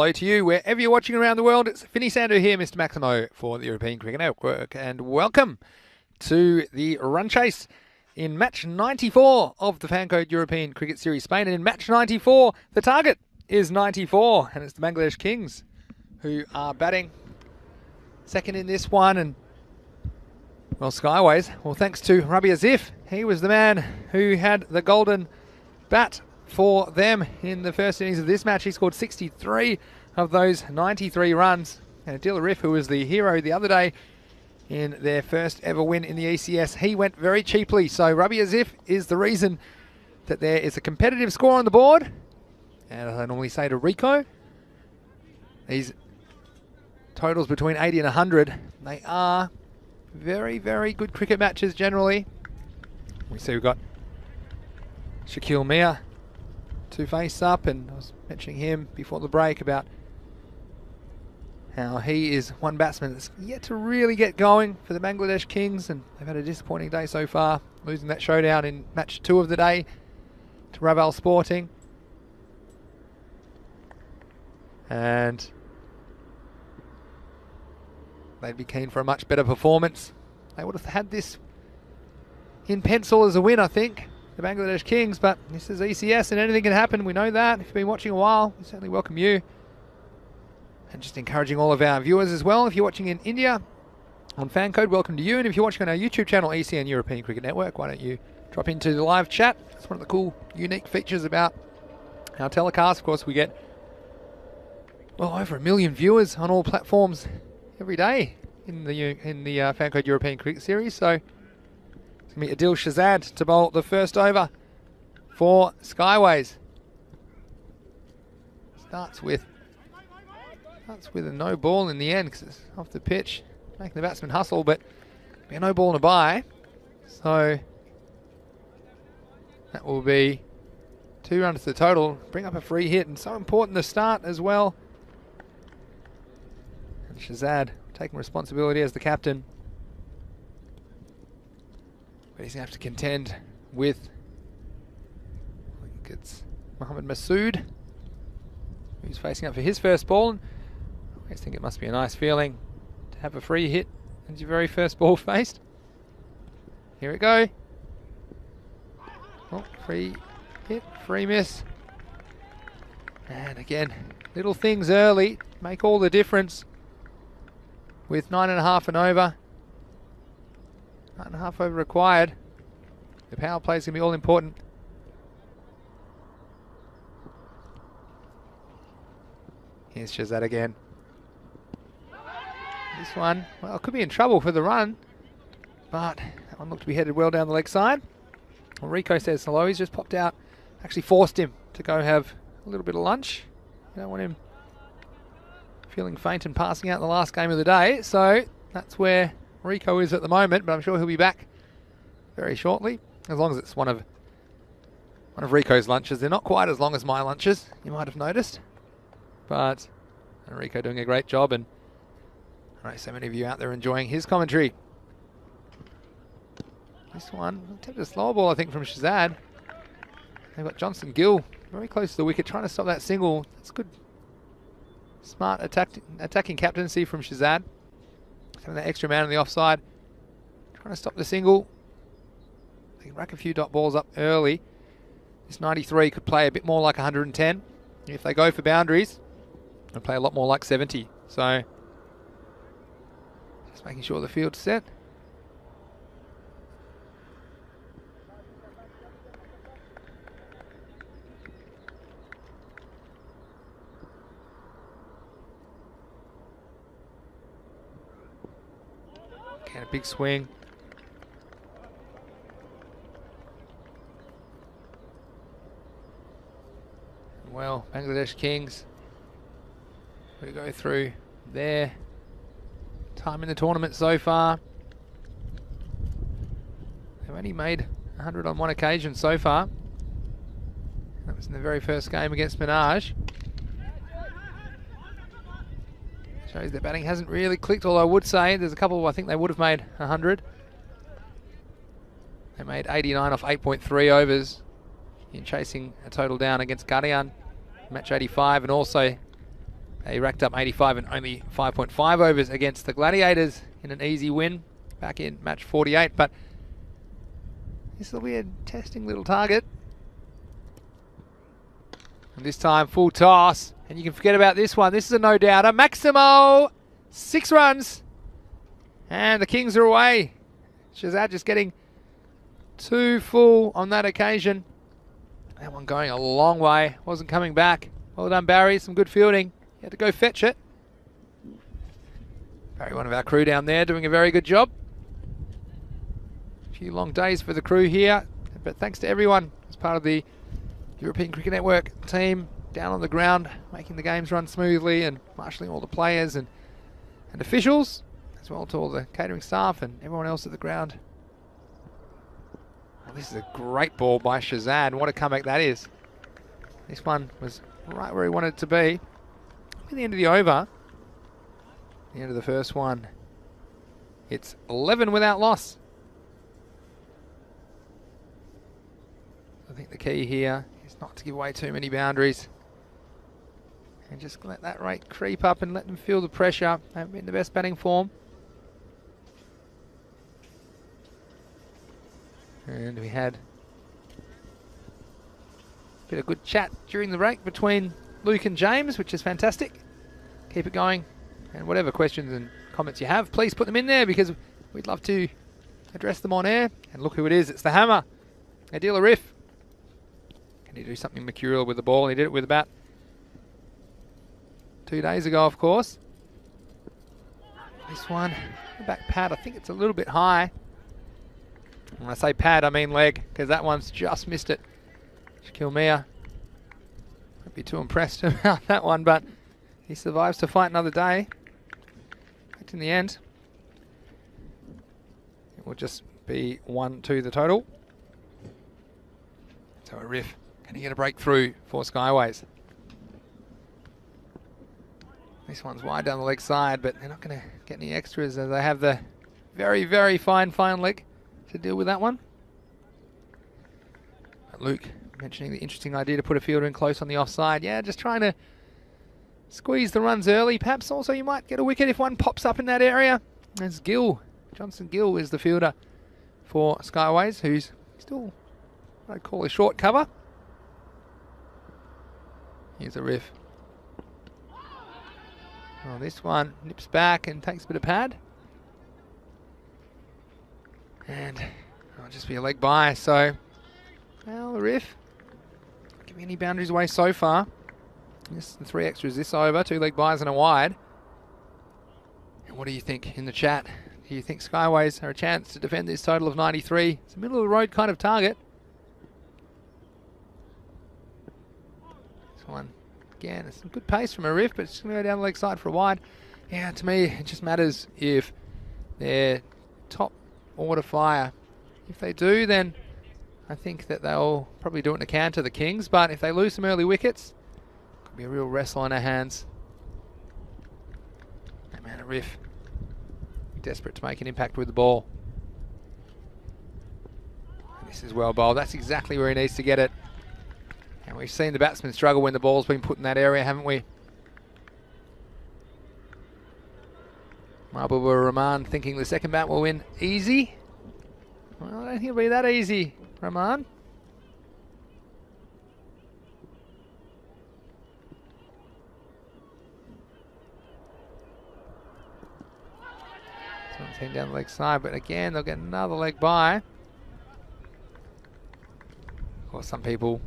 hello to you wherever you're watching around the world. It's Finny Sandu here, Mr. Maximo for the European Cricket Network, and welcome to the run chase in match 94 of the Fancode European Cricket Series Spain. And in match 94, the target is 94, and it's the Bangladesh Kings who are batting second in this one. And well, Skyways, well, thanks to Rabi Azif, he was the man who had the golden bat for them in the first innings of this match. He scored 63 of those 93 runs. And Adil Arif, who was the hero the other day in their first ever win in the ECS, he went very cheaply. So Rabi Azif is the reason that there is a competitive score on the board. And as I normally say to Rico, these totals between 80 and 100, they are very, very good cricket matches generally. We see we've got Shaquille Mia to face up, and I was mentioning him before the break about how he is one batsman that's yet to really get going for the Bangladesh Kings, and they've had a disappointing day so far, losing that showdown in match 2 of the day to Raval Sporting. And they'd be keen for a much better performance. They would have had this in pencil as a win, I think, the Bangladesh Kings, but this is ECS and anything can happen. We know that. If you've been watching a while, we certainly welcome you. And just encouraging all of our viewers as well. If you're watching in India on Fancode, welcome to you. And if you're watching on our YouTube channel, ECN European Cricket Network, why don't you drop into the live chat? It's one of the cool, unique features about our telecast. Of course, we get well over 1 million viewers on all platforms every day in the Fancode European Cricket Series. So it's going to be Adil Shazad to bowl the first over for Skyways. Starts with a no ball in the end because it's off the pitch, making the batsman hustle, but be a no ball and a bye. So that will be 2 runs to the total, bring up a free hit, and so important to start as well. And Shazad taking responsibility as the captain. But he's going to have to contend with, I think it's Mohammad Masood, who's facing up for his first ball. And I just think it must be a nice feeling to have a free hit as your very first ball faced. Here we go. Oh, free hit, free miss. And again, little things early make all the difference. With 9.5 and over. 9.5 over required. The power play is going to be all important. Here's Shazad again. This one, well, could be in trouble for the run, but that one looked to be headed well down the leg side. Well, Rico says hello. He's just popped out, actually forced him to go have a little bit of lunch. You don't want him feeling faint and passing out in the last game of the day. So that's where Rico is at the moment, but I'm sure he'll be back very shortly, as long as it's one of Rico's lunches. They're not quite as long as my lunches, you might have noticed, but Rico doing a great job, and I know so many of you out there enjoying his commentary. This one, attempted a slower ball, I think, from Shazad. They've got Johnson Gill very close to the wicket, trying to stop that single. That's good. Smart attacking captaincy from Shazad. Having that extra man on the offside. Trying to stop the single. They can rack a few dot balls up early. This 93 could play a bit more like 110. If they go for boundaries, they'll play a lot more like 70. So, just making sure the field's set. And a big swing. Well, Bangladesh Kings, we go through their time in the tournament so far. They've only made 100 on one occasion so far. That was in the very first game against Minaj. Shows their batting hasn't really clicked, although I would say there's a couple I think they would have made 100. They made 89 off 8.3 overs in chasing a total down against Guardian, match 85, and also They racked up 85 and only 5.5 overs against the Gladiators in an easy win back in match 48. But this will be a testing little target. And this time, full toss. And you can forget about this one. This is a no-doubter. Maximo, 6 runs. And the Kings are away. Shazad just getting 2 full on that occasion. That one going a long way. Wasn't coming back. Well done, Barry. Some good fielding. He had to go fetch it. Barry, one of our crew down there, doing a very good job. A few long days for the crew here. But thanks to everyone as part of the European Cricket Network team down on the ground, making the games run smoothly and marshalling all the players and officials, as well to all the catering staff and everyone else at the ground. Well, this is a great ball by Shazad. What a comeback that is. This one was right where he wanted it to be. At the end of the over, the end of the first one, it's 11 without loss. I think the key here is not to give away too many boundaries and just let that rate creep up and let them feel the pressure. They haven't been in the best batting form. And we had a bit of good chat during the break between Luke and James, which is fantastic. Keep it going. And whatever questions and comments you have, please put them in there because we'd love to address them on air. And look who it is. It's the hammer. Adil Arif. Can he do something mercurial with the ball? He did it with about 2 days ago, of course. This one, the back pad, I think it's a little bit high. When I say pad, I mean leg, because that one's just missed it. Shaquille Mia won't be too impressed about that one, but he survives to fight another day. But in the end, it will just be 1-2 the total. So a riff. Can he get a breakthrough for Skyways? This one's wide down the leg side, but they're not going to get any extras as they have the very, very fine leg to deal with that one. But Luke mentioning the interesting idea to put a fielder in close on the offside. Yeah, just trying to squeeze the runs early. Perhaps also you might get a wicket if one pops up in that area. There's Gill. Johnson Gill is the fielder for Skyways, who's still what I'd call a short cover. Here's a riff. Oh, this one nips back and takes a bit of pad. And it'll just be a leg by, so well, the riff. Not giving any boundaries away so far. Just the 3 extras this over, 2 leg byes and a wide. And what do you think in the chat? Do you think Skyways are a chance to defend this total of 93? It's a middle of the road kind of target. This one, again, it's some good pace from a riff, but it's going to go down the leg side for a wide. Yeah, to me, it just matters if they're top order fire. If they do, then I think that they'll probably do it in a can to the Kings, but if they lose some early wickets, could be a real wrestle on our hands. That man, a riff. Desperate to make an impact with the ball. And this is well bowled. That's exactly where he needs to get it. And we've seen the batsman struggle when the ball's been put in that area, haven't we? Mahbubur Rahman thinking the second bat will win easy. Well, I don't think it'll be that easy, Rahman. This one's down the leg side, but again, they'll get another leg by. Of course, some people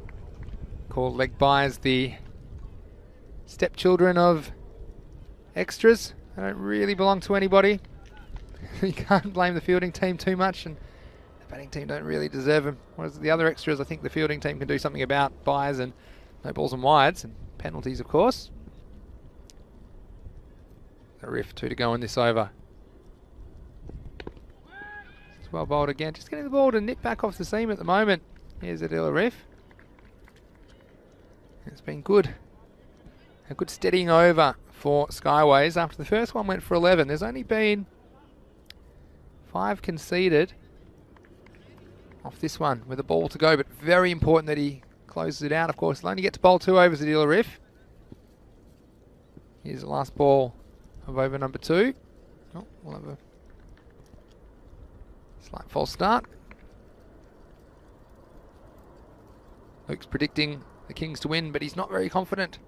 call leg bys the stepchildren of extras. They don't really belong to anybody. You can't blame the fielding team too much, and the batting team don't really deserve them. Whereas the other extras, I think the fielding team can do something about byes and no balls and wides and penalties, of course. A riff, 2 to go in this over. It's well bowled again. Just getting the ball to nip back off the seam at the moment. Here's Adil Riff. It's been good. A good steadying over for Skyways. After the first one went for 11, there's only been 5 conceded off this one with a ball to go, but very important that he closes it out. Of course, he'll only get to bowl 2 overs at Adil Riff. Here's the last ball of over number 2. Oh, we'll have a slight false start. Luke's predicting the Kings to win, but he's not very confident.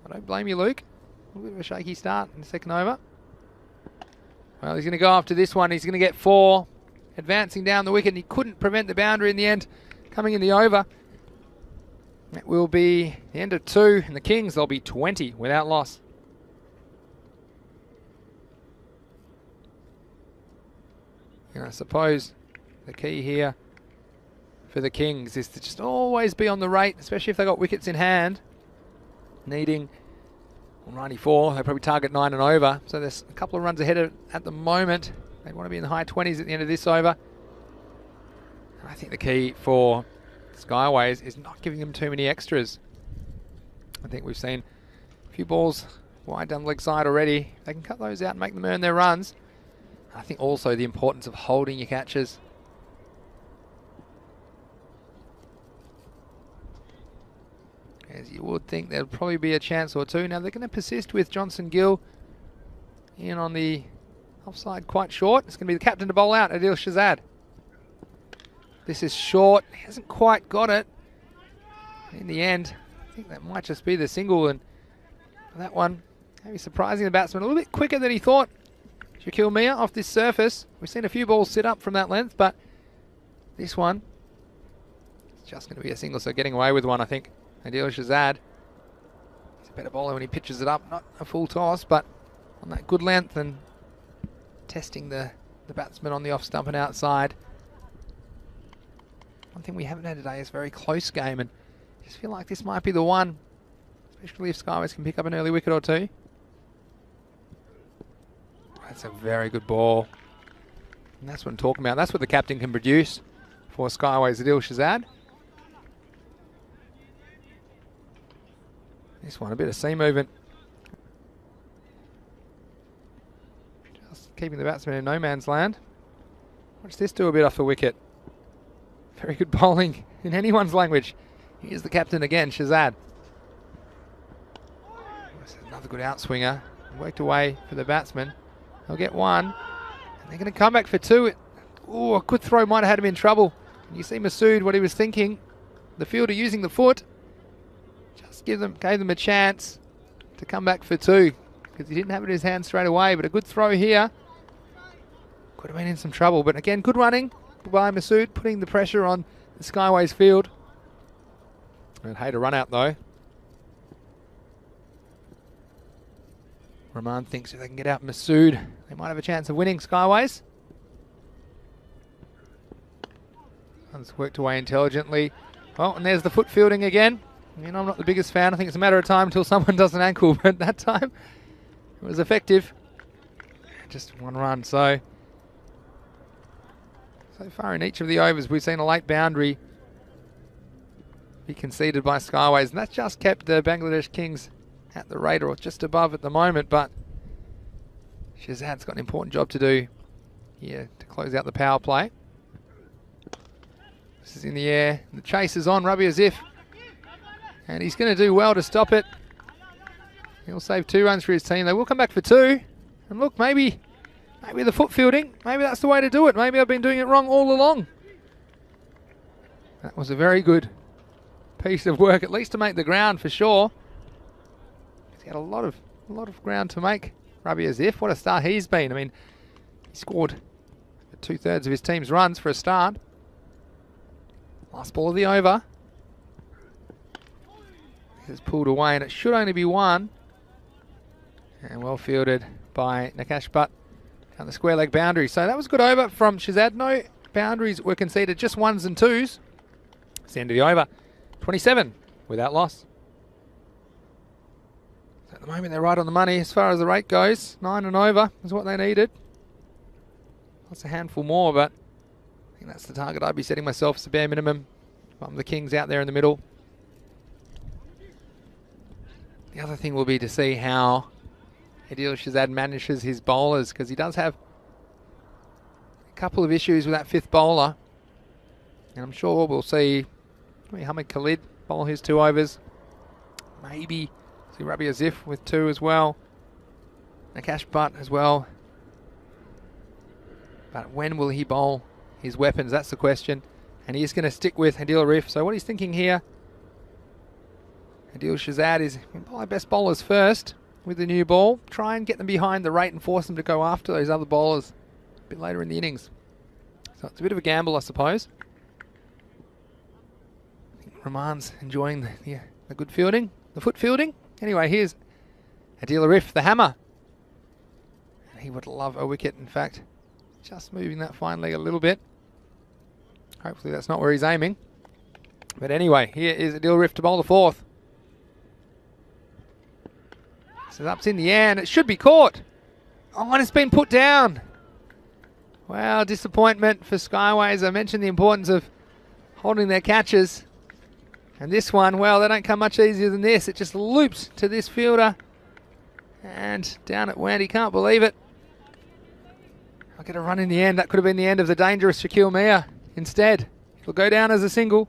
I don't blame you, Luke. A little bit of a shaky start in the second over. Well, he's going to go after this one. He's going to get 4. Advancing down the wicket, and he couldn't prevent the boundary in the end. Coming in the over. That will be the end of 2. And the Kings, they'll be 20 without loss. And I suppose the key here for the Kings is to just always be on the rate, especially if they've got wickets in hand. Needing 94, they probably target 9 and over. So there's a couple of runs ahead at the moment. They want to be in the high 20s at the end of this over. And I think the key for Skyways is not giving them too many extras. I think we've seen a few balls wide down the leg side already. They can cut those out and make them earn their runs. I think also the importance of holding your catches. As you would think there'll probably be a chance or two. Now they're going to persist with Johnson Gill in on the offside quite short. It's going to be the captain to bowl out, Adil Shahzad. This is short. He hasn't quite got it. In the end, I think that might just be the single. And that one, maybe surprising the batsman a little bit quicker than he thought. Shaquille Mia off this surface. We've seen a few balls sit up from that length, but this one is just going to be a single. So getting away with one, I think. Adil Shahzad. He's a better bowler when he pitches it up. Not a full toss, but on that good length and testing the batsman on the off stump and outside. One thing we haven't had today is a very close game, and I just feel like this might be the one, especially if Skyways can pick up an early wicket or two. That's a very good ball. And that's what I'm talking about. That's what the captain can produce for Skyways, Adil Shahzad. This one, a bit of seam movement. Just keeping the batsman in no man's land. Watch this do a bit off the wicket. Very good bowling in anyone's language. Here's the captain again, Shahzad. Another good outswinger. Worked away for the batsman. They'll get 1. And they're going to come back for 2. Oh, a good throw might have had him in trouble. You see Masood, what he was thinking. The fielder using the foot. Just gave them a chance to come back for 2. Because he didn't have it in his hand straight away. But a good throw here. Could have been in some trouble. But again, good running by Masood, putting the pressure on the Skyways field. I'd hate a run out though. Rahman thinks if they can get out Masood, they might have a chance of winning Skyways. It's worked away intelligently. Oh, and there's the foot fielding again. I mean, I'm not the biggest fan. I think it's a matter of time until someone does an ankle, but that time it was effective. Just 1 run. So far in each of the overs, we've seen a late boundary be conceded by Skyways, and that's just kept the Bangladesh Kings at the rate or just above at the moment. But Shahzad's got an important job to do here to close out the power play. This is in the air. The chase is on. Rabi Azif, and he's going to do well to stop it. He'll save 2 runs for his team. They will come back for 2. And look, maybe the foot fielding, maybe that's the way to do it. Maybe I've been doing it wrong all along. That was a very good piece of work, at least to make the ground for sure. He's got a lot of ground to make. Rabi Azif, what a start he's been. I mean, he scored 2/3 of his team's runs for a start. Last ball of the over. It's pulled away, and it should only be 1. And well fielded by Nakash Butt down the square leg boundary. So that was a good over from Shahzad. No boundaries were conceded, just 1s and 2s. It's the end of the over. 27 without loss. So at the moment they're right on the money as far as the rate goes. 9 and over is what they needed. That's a handful more, but I think that's the target I'd be setting myself as a bare minimum. I'm the Kings out there in the middle. The other thing will be to see how Adil Shahzad manages his bowlers, because he does have a couple of issues with that 5th bowler. And I'm sure we'll see Hamid Khalid bowl his 2 overs. Maybe see Rabi Azif with 2 as well. Nakash Butt as well. But when will he bowl his weapons? That's the question. And he is going to stick with Adil Arif. So what he's thinking here, Adil Shazad, is probably best bowlers first with the new ball. Try and get them behind the rate and force them to go after those other bowlers a bit later in the innings. So it's a bit of a gamble, I suppose. I think Rahman's enjoying the good fielding, the foot fielding. Anyway, here's Adil Arif, the hammer. And he would love a wicket, in fact. Just moving that fine leg a little bit. Hopefully that's not where he's aiming. But anyway, here is Adil Arif to bowl the fourth. So up's in the air and it should be caught. Oh, and it's been put down. Well, disappointment for Skyways. I mentioned the importance of holding their catches. And this one, well, they don't come much easier than this. It just loops to this fielder. And down it went. He can't believe it. I'll get a run in the end. That could have been the end of the dangerous Shaquille Mia. Instead, it'll go down as a single.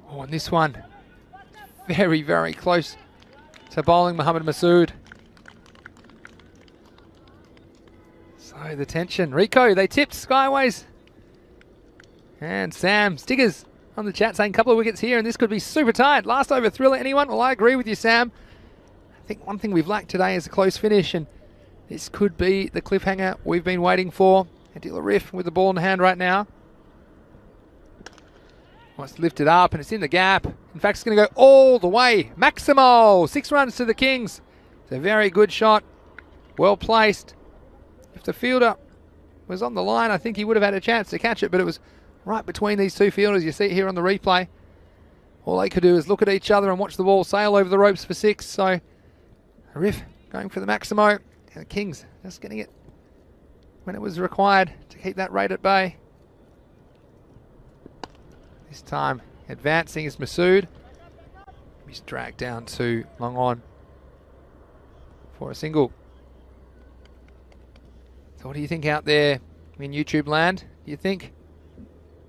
Oh, and this one, very, very close to bowling Mohammad Masood. So the tension. Rico, they tipped Skyways. And Sam Stiggers on the chat saying a couple of wickets here and this could be super tight. Last over thriller, anyone? Well, I agree with you, Sam. I think one thing we've lacked today is a close finish, and this could be the cliffhanger we've been waiting for. Adil Arif with the ball in hand right now. Wants to lift it up and it's in the gap. In fact, it's going to go all the way. Maximo, 6 runs to the Kings. It's a very good shot. Well placed. If the fielder was on the line, I think he would have had a chance to catch it, but it was right between these two fielders. You see it here on the replay. All they could do is look at each other and watch the ball sail over the ropes for 6. So Arif going for the Maximo. And the Kings just getting it when it was required to keep that rate at bay. This time advancing is Masood. He's dragged down to long on for a single. So what do you think out there in YouTube land? Do you think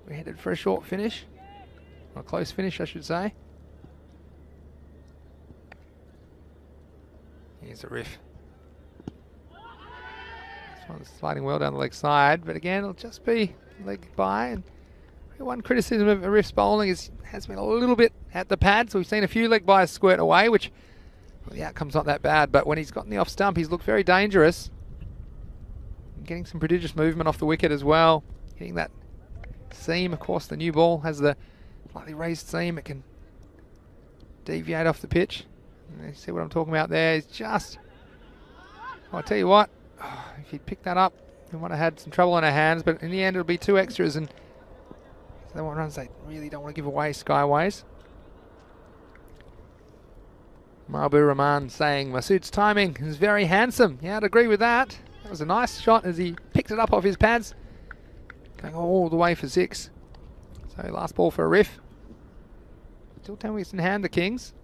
we're headed for a short finish? Or a close finish, I should say. Here's a riff. This one's sliding well down the leg side, but again, it'll just be leg by. And one criticism of Arif's bowling has been a little bit at the pad, so we've seen a few leg bys squirt away, which, well, the outcome's not that bad, but when he's gotten the off stump, he's looked very dangerous. Getting some prodigious movement off the wicket as well. Hitting that seam. Of course, the new ball has the slightly raised seam. It can deviate off the pitch. And you see what I'm talking about there. It's just, I'll tell you what, if he'd picked that up, we might have had some trouble on our hands, but in the end it'll be 2 extras, and they want runs they really don't want to give away, Skyways. Mahbub Rahman saying Masood's timing is very handsome. Yeah, I'd agree with that. That was a nice shot as he picked it up off his pads. Going all the way for 6. So last ball for a riff. Still 10 wickets in hand, the Kings.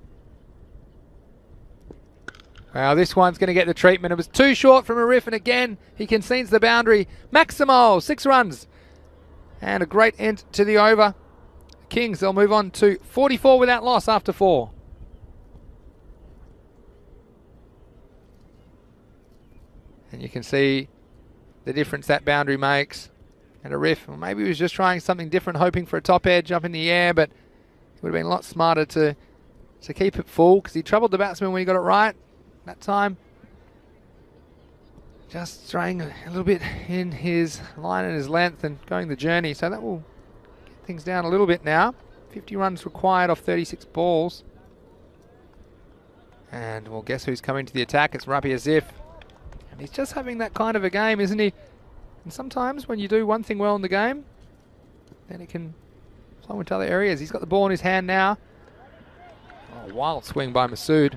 Well, this one's going to get the treatment. It was too short from a riff, and again, he concedes the boundary. Maximo, 6 runs. And a great end to the over. The Kings, they'll move on to 44 without loss after 4. And you can see the difference that boundary makes. And a riff, well, maybe he was just trying something different, hoping for a top edge up in the air, but it would have been a lot smarter to keep it full, because he troubled the batsman when he got it right that time. Just straying a little bit in his line and his length and going the journey. So that will get things down a little bit now. 50 runs required off 36 balls. And well, guess who's coming to the attack? It's Rabi Azif. And he's just having that kind of a game, isn't he? And sometimes when you do one thing well in the game, then it can flow into other areas. He's got the ball in his hand now. Oh, wild swing by Masood.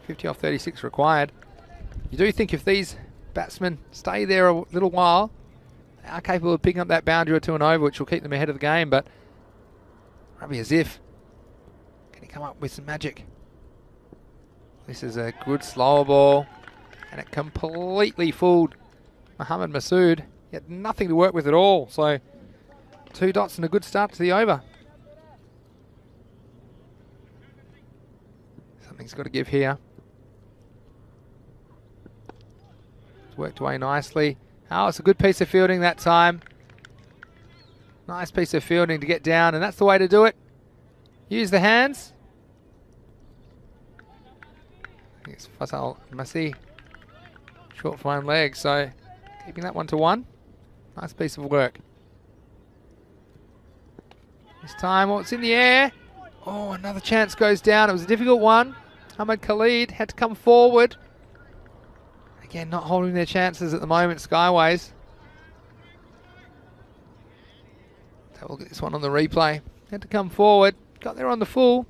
50 off 36 required. You do think if these batsmen stay there a little while, they are capable of picking up that boundary or 2 and over, which will keep them ahead of the game. But Rabi Azif, can he come up with some magic? This is a good slower ball, and it completely fooled Mohammad Masood. He had nothing to work with at all. So 2 dots and a good start to the over. Something's got to give here. It's worked away nicely. Oh, it's a good piece of fielding that time. Nice piece of fielding to get down, and that's the way to do it. Use the hands. I think it's Fatal Massi. Short fine leg, so keeping that one to 1. Nice piece of work. This time, it's in the air. Oh, another chance goes down. It was a difficult one. Ahmed Khalid had to come forward. Again, not holding their chances at the moment, Skyways. Have a look at this one on the replay. Had to come forward. Got there on the full.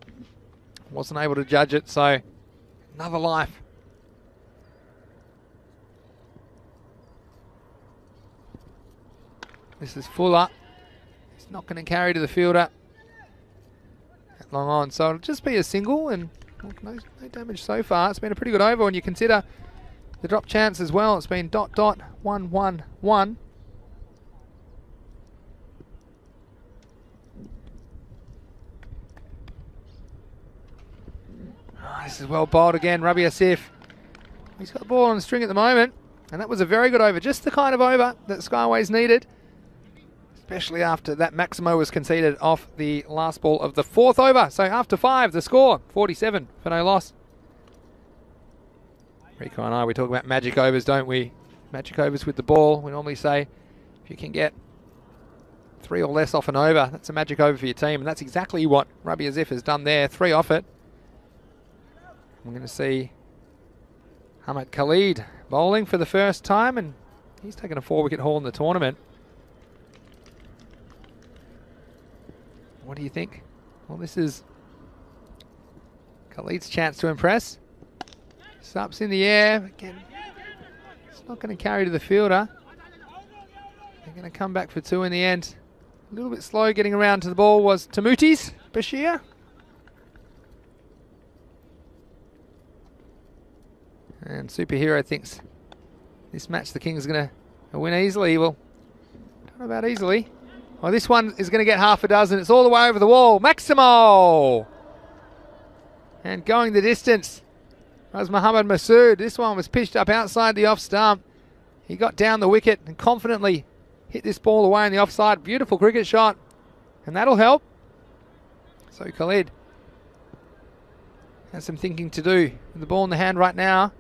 Wasn't able to judge it, so another life. This is Fuller. He's not going to carry to the fielder. At long on, so it'll just be a single, and no damage so far. It's been a pretty good over when you consider the drop chance as well. It's been dot dot 1 1 1. Oh, this is well bowled again, Rabi Asif. He's got the ball on the string at the moment, and that was a very good over. Just the kind of over that Skyways needed, especially after that Maximo was conceded off the last ball of the 4th over. So after 5, the score, 47 for no loss. Rico and I, we talk about magic overs, don't we? Magic overs with the ball. We normally say if you can get 3 or less off an over, that's a magic over for your team. And that's exactly what Rabi Asif has done there. 3 off it. We're going to see Ahmed Khalid bowling for the first time, and he's taken a 4-wicket haul in the tournament. What do you think? Well, this is Khalid's chance to impress. Ups in the air. Again, it's not going to carry to the fielder. They're going to come back for 2 in the end. A little bit slow getting around to the ball was Tamutis Bashir. And Superhero thinks this match the Kings is going to win easily. Well, don't know about easily. Well, this one is going to get half a dozen. It's all the way over the wall. Maximo! And going the distance was Mohammad Masood. This one was pitched up outside the off stump. He got down the wicket and confidently hit this ball away on the offside. Beautiful cricket shot. And that'll help. So Khalid has some thinking to do with the ball in the hand right now.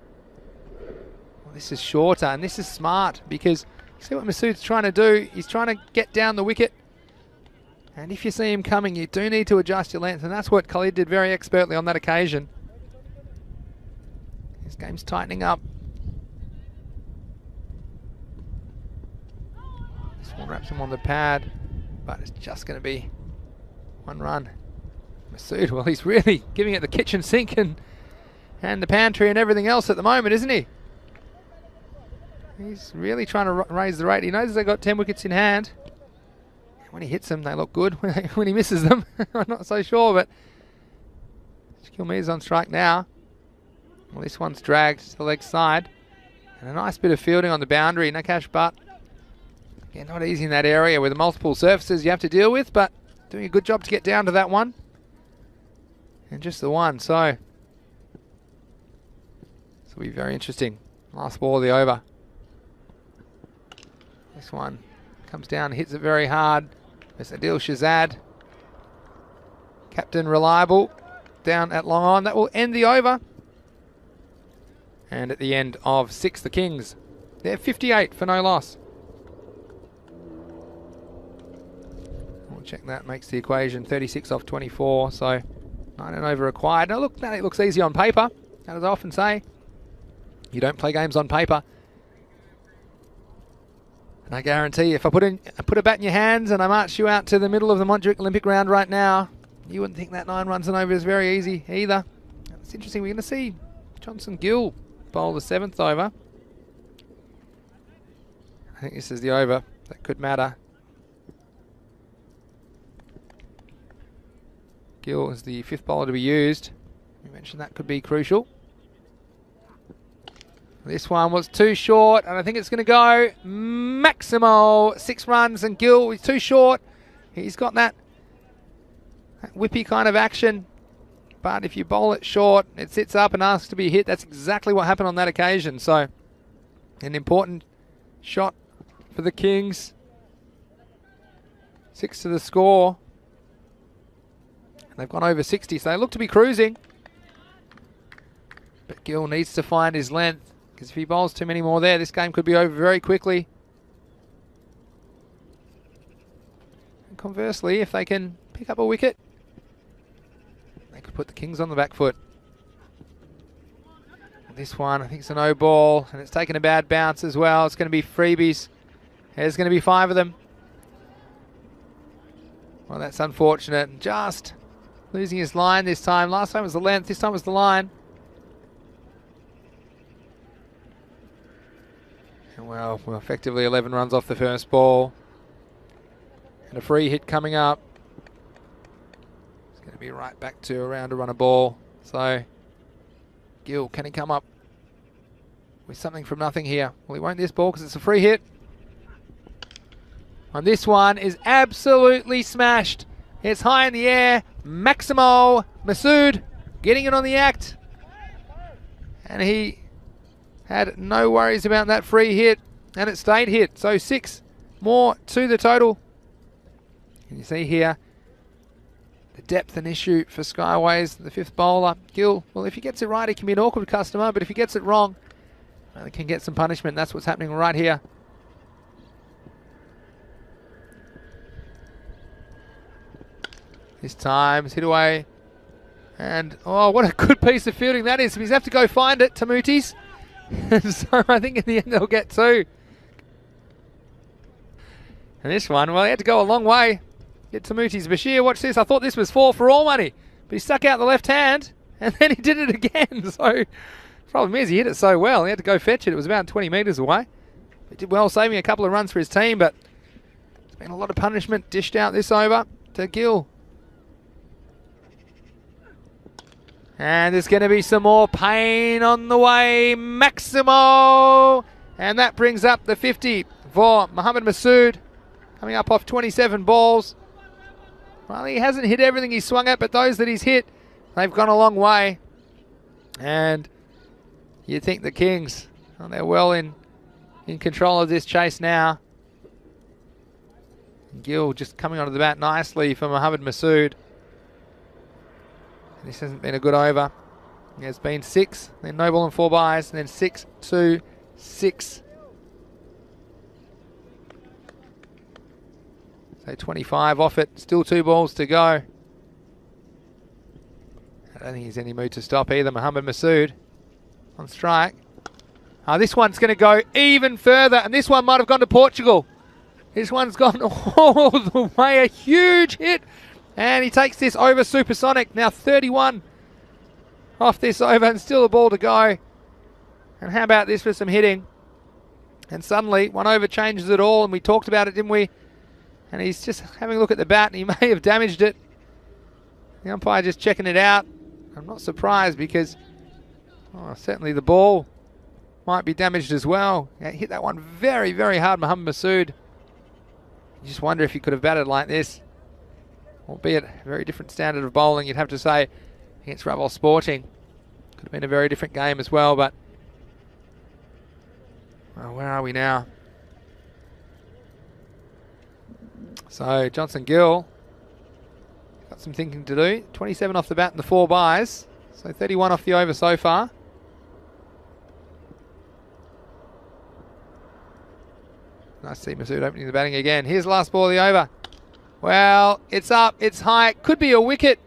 Well, this is shorter, and this is smart because you see what Masood's trying to do. He's trying to get down the wicket. And if you see him coming, you do need to adjust your length, and that's what Khalid did very expertly on that occasion. His game's tightening up. This one wraps him on the pad, but it's just going to be 1 run. Masood, well, he's really giving it the kitchen sink and the pantry and everything else at the moment, isn't he? He's really trying to raise the rate. He knows they've got 10 wickets in hand. When he hits them, they look good. When he misses them, I'm not so sure, but Shakil on strike now. Well, this one's dragged to the leg side. And a nice bit of fielding on the boundary. Nakash Butt. Again, not easy in that area with the multiple surfaces you have to deal with, but doing a good job to get down to that one. And just the one, so this will be very interesting. Last ball of the over. This one comes down, hits it very hard. There's Adil Shazad. Captain Reliable down at long on. That will end the over. And at the end of 6, the Kings. They're 58 for no loss. We'll check that, makes the equation 36 off 24, so 9 and over required. Now look, that looks easy on paper. As I often say, you don't play games on paper. And I guarantee if I put a bat in your hands and I march you out to the middle of the Montjuic Olympic round right now, you wouldn't think that 9 runs and over is very easy either. It's interesting, we're going to see Johnson Gill bowl the 7th over. I think this is the over that could matter. Gill is the 5th bowler to be used. We mentioned that could be crucial. This one was too short, and I think it's going to go Maximo. 6 runs, and Gill is too short. He's got that whippy kind of action. but if you bowl it short, it sits up and asks to be hit. That's exactly what happened on that occasion. So an important shot for the Kings. 6 to the score. They've gone over 60, so they look to be cruising. But Gill needs to find his length, because if he bowls too many more there, this game could be over very quickly. And conversely, if they can pick up a wicket, they could put the Kings on the back foot. This one, I think it's a no ball, and it's taken a bad bounce as well. It's going to be freebies. There's going to be 5 of them. Well, that's unfortunate. Just losing his line this time. Last time was the length, this time was the line. And well, we're effectively 11 runs off the first ball. And a free hit coming up. It's going to be right back to around to run a ball. So, Gill, can he come up with something from nothing here? Well, he won't this ball because it's a free hit. And this one is absolutely smashed. It's high in the air. Maximo Masood getting it on the act. And he had no worries about that free hit. And it stayed hit. So 6 more to the total. And you see here the depth an issue for Skyways, the 5th bowler. Gill, well, if he gets it right, he can be an awkward customer. But if he gets it wrong, he can get some punishment. That's what's happening right here. This time, it's hit away. And, oh, what a good piece of fielding that is. He's have to go find it, Tamutis. So I think in the end they'll get 2. And this one, well, he had to go a long way. Get Tamutis. Bashir, watch this. I thought this was 4 for all money. But he stuck out the left hand, and then he did it again. So, problem is, he hit it so well. He had to go fetch it. It was about 20 metres away. He did well, saving a couple of runs for his team, but there's been a lot of punishment dished out this over to Gill. And there's going to be some more pain on the way. Maximo! And that brings up the 50 for Mohammad Masood. Coming up off 27 balls. Well, he hasn't hit everything he's swung at, but those that he's hit, they've gone a long way. And you think the Kings, well, they're well in control of this chase now. Gill just coming onto the bat nicely for Mohammad Masood. This hasn't been a good over. There's been 6, then no ball and 4 byes, and then 6, 2, 6. So 25 off it, still 2 balls to go. I don't think he's in any mood to stop either. Mohammad Masood on strike. This one's going to go even further, and this one might have gone to Portugal. This one's gone all the way, a huge hit. And he takes this over supersonic. Now 31 off this over and still a ball to go. And how about this for some hitting? And suddenly 1 over changes it all. And we talked about it, didn't we? And he's just having a look at the bat and he may have damaged it. The umpire just checking it out. I'm not surprised because certainly the ball might be damaged as well. Yeah, hit that one very, very hard, Mohammad Masood. You just wonder if he could have batted like this. Albeit a very different standard of bowling, you'd have to say, against Raval Sporting. Could have been a very different game as well, but well, where are we now? So Johnson Gill got some thinking to do. 27 off the bat and the 4 byes. So 31 off the over so far. Nice to see Masood opening the batting again. Here's the last ball of the over. Well, it's up, it's high, it could be a wicket.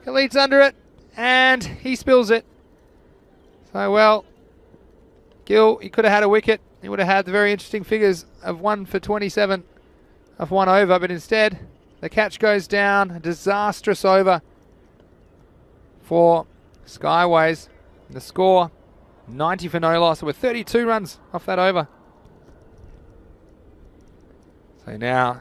Khalid's under it, and he spills it. So, well, Gill, he could have had a wicket. He would have had the very interesting figures of 1 for 27 of 1 over, but instead, the catch goes down. A disastrous over for Skyways. And the score, 90 for no loss. With 32 runs off that over. So now,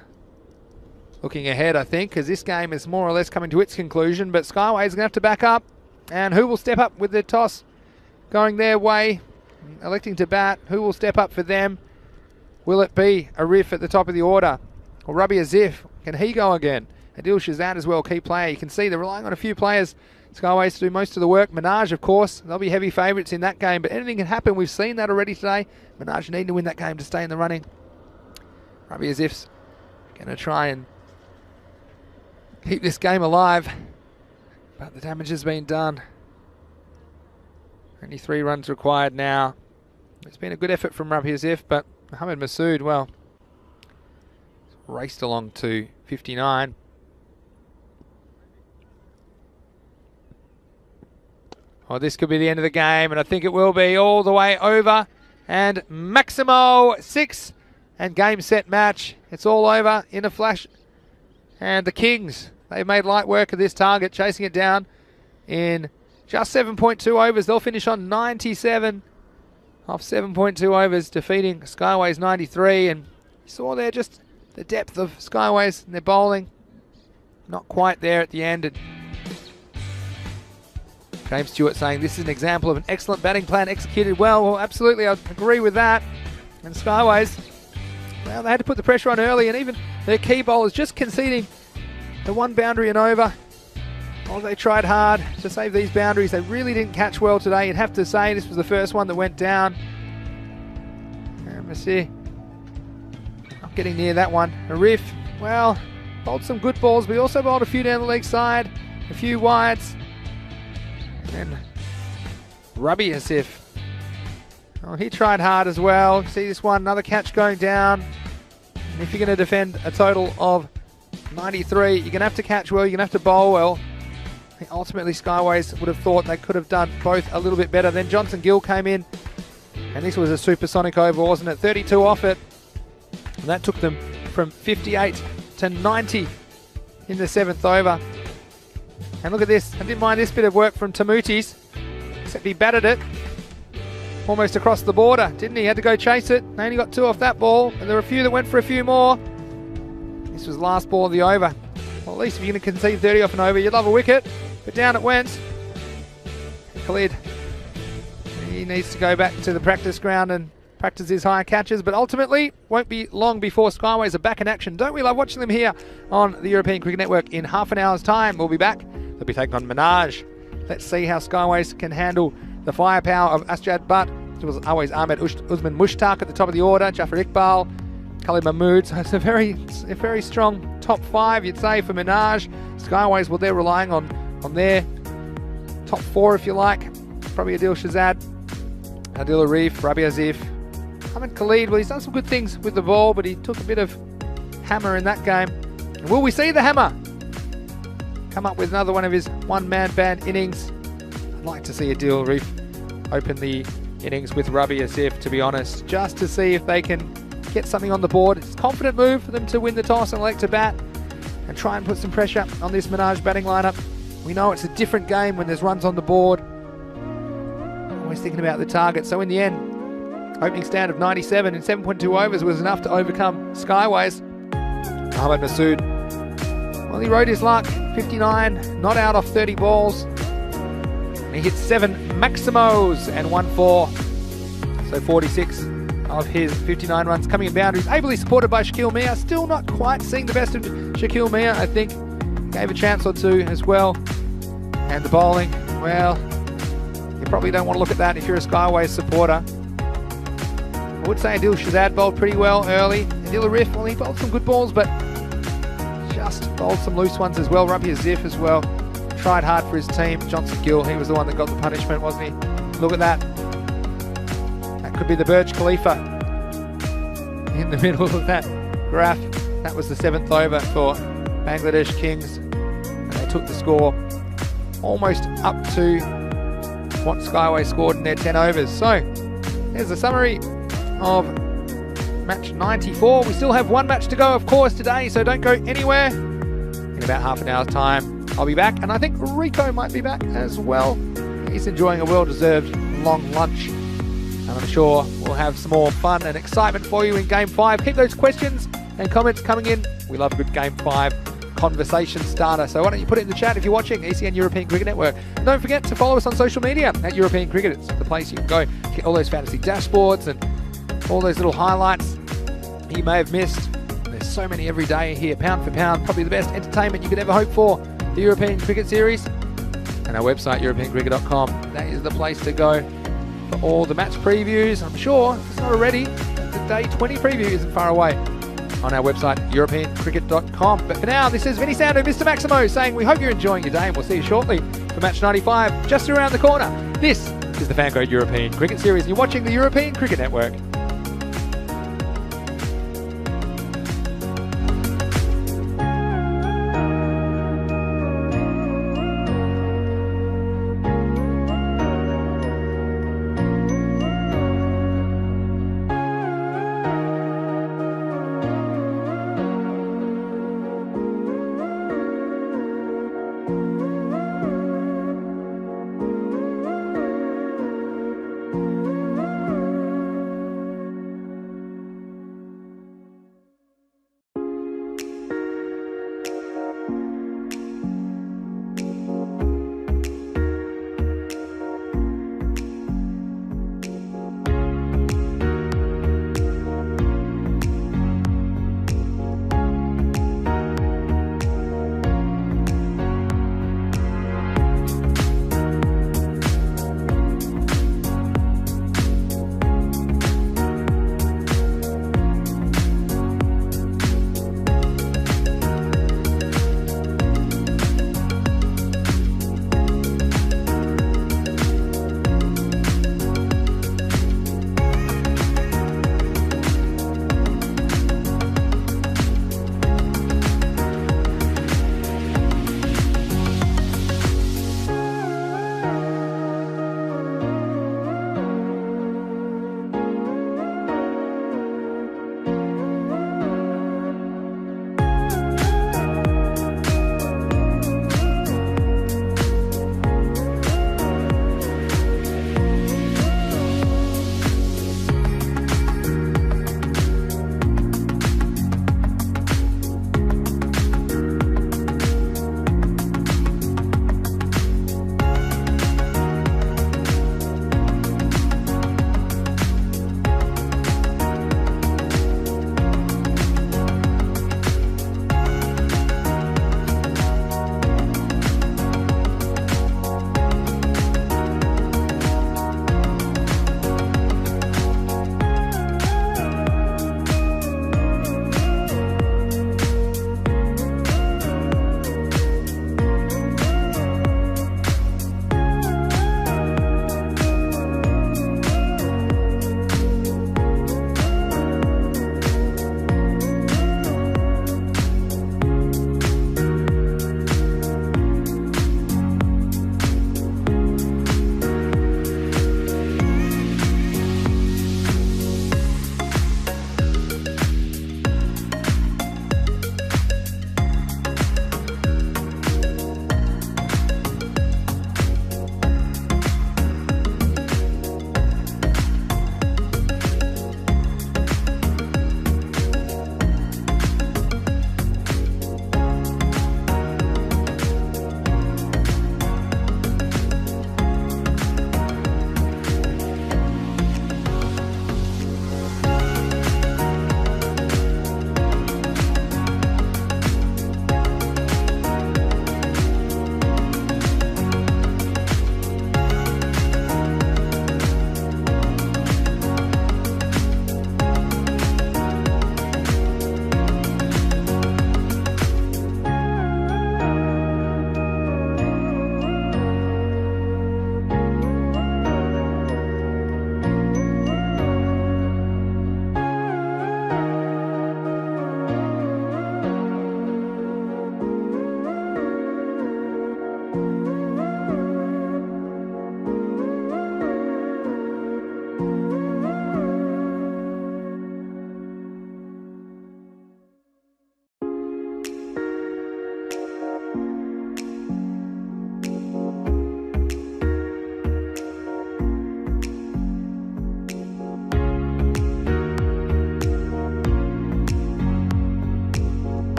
looking ahead, I think, because this game is more or less coming to its conclusion, but Skyways is going to have to back up. And who will step up with the toss going their way, electing to bat? Who will step up for them? Will it be a Riff at the top of the order? Or Rabi Azif? Can he go again? Adil Shazad as well, key player. You can see they're relying on a few players Skyways to do most of the work. Menage, of course, they'll be heavy favourites in that game, but anything can happen. We've seen that already today. Menage need to win that game to stay in the running. Ruby as if's going to try and keep this game alive, but the damage has been done. Only 3 runs required now. It's been a good effort from Ruby as if, but Mohamed Masood, well, raced along to 59. Oh, this could be the end of the game, and I think it will be all the way over. And Maximo 6 and game, set, match. It's all over in a flash. And the Kings, they've made light work of this target, chasing it down in just 7.2 overs. They'll finish on 97 off 7.2 overs, defeating Skyways 93. And you saw there just the depth of Skyways and their bowling. Not quite there at the end. And James Stewart saying this is an example of an excellent batting plan executed well. Well, absolutely, I agree with that. And Skyways, well, they had to put the pressure on early, and even their key bowlers just conceding the 1 boundary and over. Oh, they tried hard to save these boundaries. They really didn't catch well today. You'd have to say this was the first one that went down. And Monsieur not getting near that one. Arif, well, bowled some good balls, but he also bowled a few down the leg side, a few wides. And Ruby as if, oh, he tried hard as well. See this one, another catch going down. And if you're going to defend a total of 93, you're going to have to catch well, you're going to have to bowl well. I think ultimately Skyways would have thought they could have done both a little bit better. Then Johnson Gill came in, and this was a supersonic over, wasn't it? 32 off it. And that took them from 58 to 90 in the 7th over. And look at this. I didn't mind this bit of work from Tamutis, except he batted it almost across the border, didn't he? Had to go chase it. They only got 2 off that ball, and there were a few that went for a few more. This was the last ball of the over. Well, at least if you're going to concede 30 off an over, you'd love a wicket. But down it went. Khalid, he needs to go back to the practice ground and practice his higher catches, but ultimately won't be long before Skyways are back in action. Don't we love watching them here on the European Cricket Network? In half an hour's time, we'll be back. They'll be taking on Menage. Let's see how Skyways can handle the firepower of Asjad Butt. It was always Ahmed Usman Mushtaq at the top of the order, Jafar Iqbal, Khalid Mahmood. So it's a very strong top 5, you'd say, for Menage. Skyways, well, they're relying on their top 4, if you like. Probably Adil Shahzad, Adil Arif, Rabi Azif, Ahmed Khalid. Well, he's done some good things with the ball, but he took a bit of hammer in that game. And will we see the hammer come up with another one of his one-man band innings? I'd like to see Adil Arif open the innings with Rabi Azif, to be honest, just to see if they can get something on the board. It's a confident move for them to win the toss and elect to bat and try and put some pressure on this Menage batting lineup. We know it's a different game when there's runs on the board. Always thinking about the target. So in the end, opening stand of 97 in 7.2 overs was enough to overcome Skyways. Ahmed Masood, well, he rode his luck. 59, not out off 30 balls. And he hit 7 Maximos and 1-4. So 46 of his 59 runs coming in boundaries. Ably supported by Shaquille Mia. Still not quite seeing the best of Shaquille Mia, I think. Gave a chance or 2 as well. And the bowling, well, you probably don't want to look at that if you're a Skyways supporter. I would say Adil Shahzad bowled pretty well early. Adil Arif, well, he bowled some good balls, but just bowled some loose ones as well. Rabi Azif as well. Tried hard for his team. Johnson Gill, he was the one that got the punishment, wasn't he? Look at that. That could be the Burj Khalifa in the middle of that graph. That was the 7th over for Bangladesh Kings. And they took the score almost up to what Skyway scored in their 10 overs. So there's a summary of match 94. We still have 1 match to go, of course, today, so don't go anywhere. In about half an hour's time, I'll be back, and I think Rico might be back as well. He's enjoying a well-deserved long lunch, and I'm sure we'll have some more fun and excitement for you in Game 5. Keep those questions and comments coming in. We love a good Game 5 conversation starter, so why don't you put it in the chat if you're watching ECN European Cricket Network. And don't forget to follow us on social media at European Cricket. It's the place you can go get all those fantasy dashboards and all those little highlights you may have missed. There's so many every day here, pound for pound, probably the best entertainment you could ever hope for, the European Cricket Series. And and our website, europeancricket.com. That is the place to go for all the match previews. I'm sure, if it's not already, the Day 20 preview isn't far away on our website, europeancricket.com. But for now, this is Vinny Sando, Mr. Maximo, saying we hope you're enjoying your day, and we'll see you shortly for match 95, just around the corner. This is the Fancode European Cricket Series, and you're watching the European Cricket Network.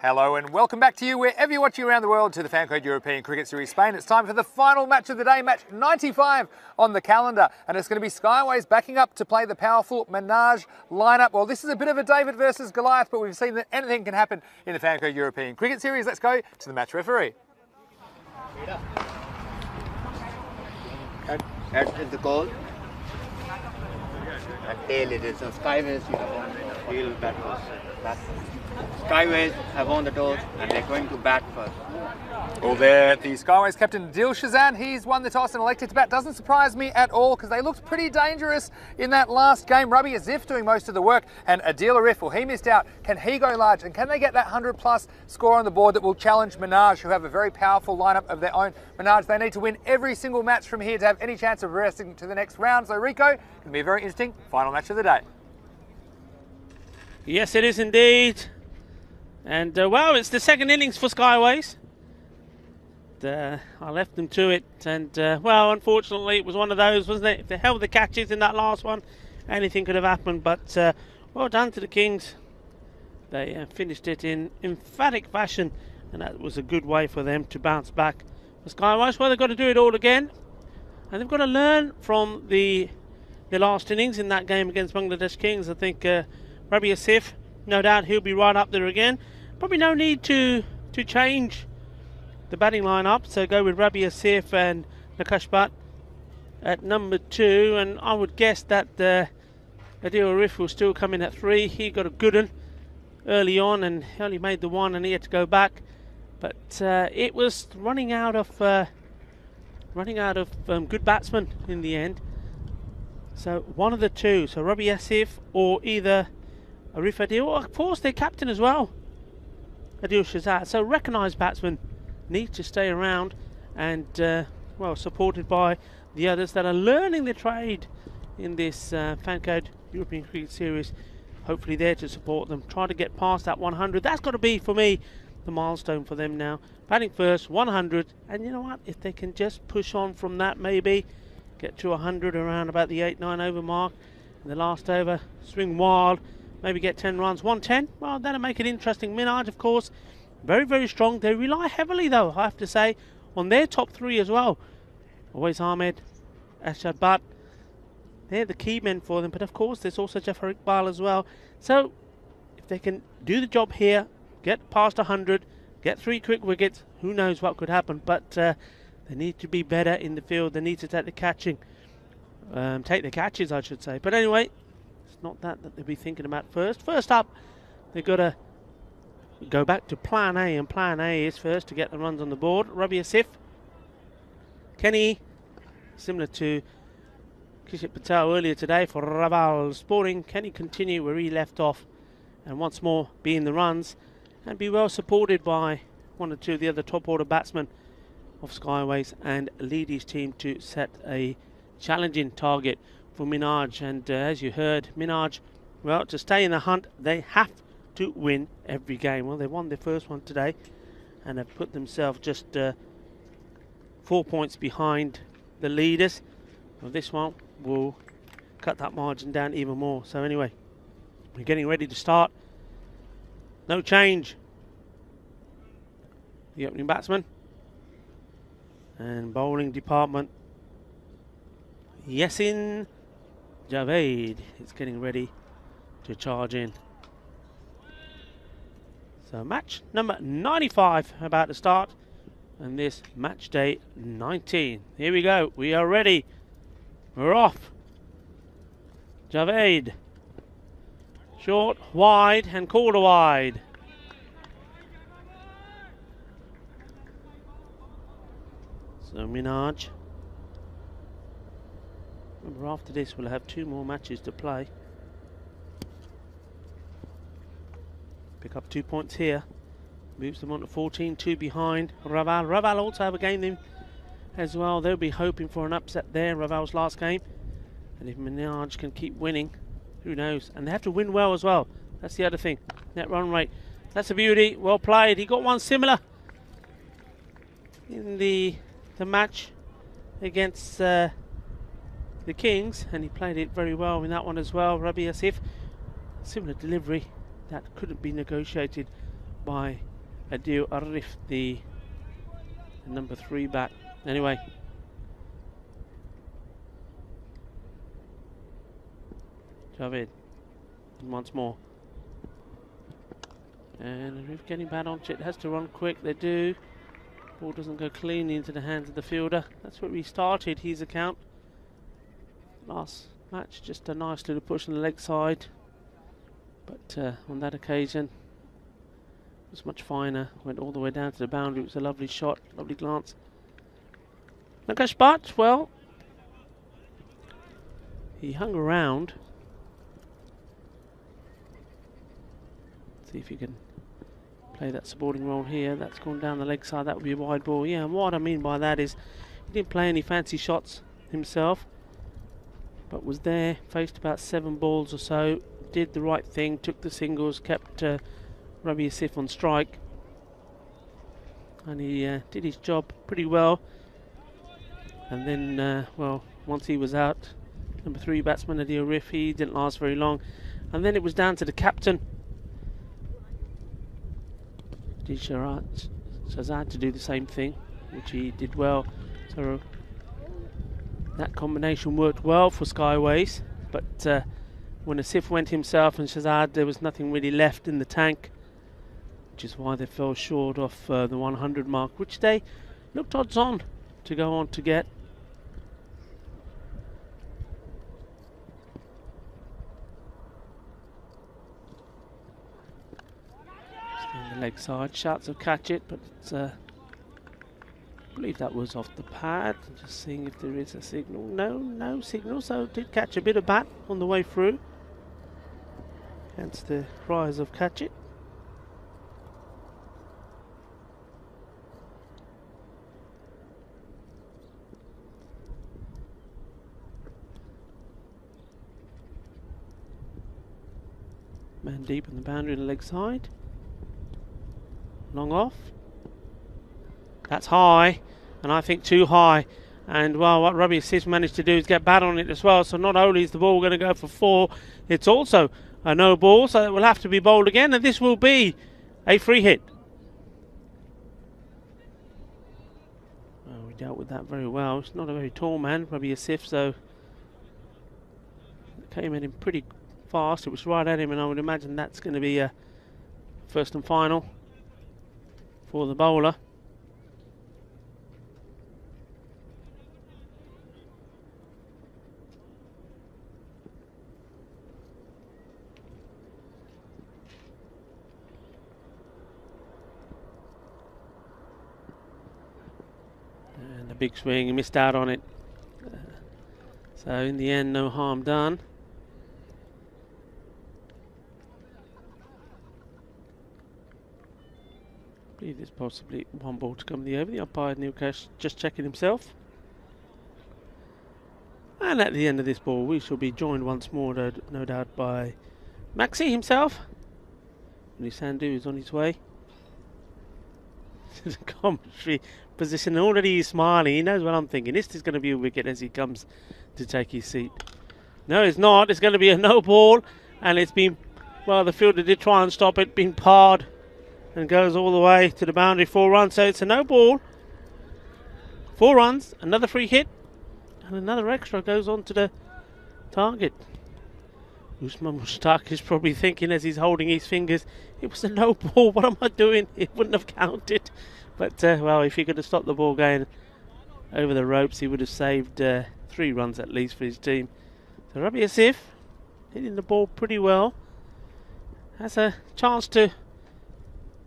Hello and welcome back to you wherever you're watching around the world to the Fancode European Cricket Series Spain. It's time for the final match of the day, match 95 on the calendar, and it's going to be Skyways backing up to play the powerful Minaj lineup. Well, this is a bit of a David versus Goliath, but we've seen that anything can happen in the Fancode European Cricket Series. Let's go to the match referee. That is the goal. And tail it is. So Skyways, will bat first. Skyways have won the toss and they're going to bat first. Well, there, the Skyways captain Adil Shazan, he's won the toss and elected to bat. Doesn't surprise me at all because they looked pretty dangerous in that last game. Rabi Azif doing most of the work, and Adil Arif, well, he missed out. Can he go large? And can they get that 100+ score on the board that will challenge Minaj, who have a very powerful lineup of their own? Minaj, they need to win every single match from here to have any chance of progressing to the next round. So, Rico, going to be a very interesting final match of the day. Yes, it is indeed. And, well, it's the second innings for Skyways. I left them to it, and well, unfortunately it was one of those, wasn't it? If they held the catches in that last one, anything could have happened, but well done to the Kings. They finished it in emphatic fashion, and that was a good way for them to bounce back. For Skyways, well, they've got to do it all again, and they've got to learn from the last innings in that game against Bangladesh Kings. I think Rabi Asif, no doubt he'll be right up there again. Probably no need to change the batting lineup, so go with Rabi Asif and Nakash Bhatt at number 2, and I would guess that Adil Arif will still come in at 3. He got a good one early on and he only made the 1 and he had to go back, but it was running out of good batsmen in the end. So one of the two, so Rabi Asif or either Arif Adil, or of course their captain as well, Adil Shazat. So recognised batsmen need to stay around and well, supported by the others that are learning the trade in this Fancode European Cricket Series. Hopefully there to support them, try to get past that 100. That's got to be, for me, the milestone for them now. Batting first, 100, and you know what, if they can just push on from that, maybe get to 100 around about the 8-9 over mark in the last over, swing wild, maybe get 10 runs, 110, well, that'll make it interesting. Minaj, of course, very, very strong. They rely heavily, though, I have to say, on their top 3 as well. Always Ahmed, Ashad Bhatt. They're the key men for them. But, of course, there's also Jafar Iqbal as well. So, if they can do the job here, get past 100, get 3 quick wickets, who knows what could happen. But they need to be better in the field. They need to take the catching. Take the catches, I should say. But anyway, it's not that they'll be thinking about first. First up, they've got to go back to plan A, and plan A is first to get the runs on the board. Rabi Asif, Kenny, similar to Kishit Patel earlier today for Raval Sporting. Can he continue where he left off and once more be in the runs and be well supported by 1 or 2 of the other top order batsmen of Skyways and lead his team to set a challenging target for Minaj? And as you heard, Minaj, well, to stay in the hunt, they have to win every game. Well, they won their first one today and have put themselves just 4 points behind the leaders. Well, this one will cut that margin down even more. So anyway, we're getting ready to start. No change. The opening batsman and bowling department. Yasin Javed is getting ready to charge in. So match number 95 about to start, and this match day 19. Here we go. We are ready. We're off. Javed. Short, wide, and called a wide. So Minaj. Remember, after this we'll have 2 more matches to play. Pick up 2 points here. Moves them on to 14, 2 behind Raval. Raval also have a game then as well. They'll be hoping for an upset there, Raval's last game. And if Minaj can keep winning, who knows? And they have to win well as well. That's the other thing. Net run rate. That's a beauty. Well played. He got one similar in the match against the Kings, and he played it very well in that one as well. Rabi Asif, similar delivery that couldn't be negotiated by Adil Arif, the number 3 bat. Anyway. Javed. Once more. And Arif getting bad on it. Has to run quick. They do. Ball doesn't go cleanly into the hands of the fielder. That's where we started his account. Last match, just a nice little push on the leg side. But on that occasion, it was much finer. Went all the way down to the boundary. It was a lovely shot, lovely glance. Nakash Bhatt, well, he hung around. See if he can play that supporting role here. That's gone down the leg side. That would be a wide ball. Yeah, and what I mean by that is he didn't play any fancy shots himself, but was there, faced about 7 balls or so, did the right thing, took the singles, kept Rabi Asif on strike, and he did his job pretty well. And then, well, once he was out, number 3 batsman Adil Arif, he didn't last very long, and then it was down to the captain, Shahzad, to do the same thing, which he did well. So that combination worked well for Skyways, but when Asif went himself and Shahzad, there was nothing really left in the tank, which is why they fell short of the 100 mark, which they looked odds on to go on to get. On the leg side, shouts of catch it, but I believe that was off the pad. Just seeing if there is a signal. No signal, so did catch a bit of bat on the way through. Hence the cries of catch it. Man deep in the boundary on the leg side. Long off. That's high, and I think too high. And well, what Rabi Asif managed to do is get bat on it as well. So not only is the ball going to go for 4, it's also a no ball, so it will have to be bowled again, and this will be a free hit. Well, we dealt with that very well. It's not a very tall man, Rabi Asif, so it came at him pretty fast. It was right at him, and I would imagine that's going to be a first and final for the bowler. And a big swing, he missed out on it. So in the end, no harm done. I believe there's possibly 1 ball to come the over. The umpire Neil Cash just checking himself. And at the end of this ball, we shall be joined once more, no doubt, by Maxi himself. Sandhu is on his way to the commentary position. Already he's smiling. He knows what I'm thinking. This is going to be a wicket as he comes to take his seat. No, it's not. It's going to be a no ball. And it's been, well, the fielder did try and stop it, been parred. And goes all the way to the boundary, 4 runs. So it's a no ball. 4 runs, another free hit, and another extra goes on to the target. Usman Mushtaq is probably thinking as he's holding his fingers, it was a no ball, what am I doing? It wouldn't have counted. But, well, if he could have stopped the ball going over the ropes, he would have saved 3 runs at least for his team. So Rabi Asif hitting the ball pretty well. Has a chance to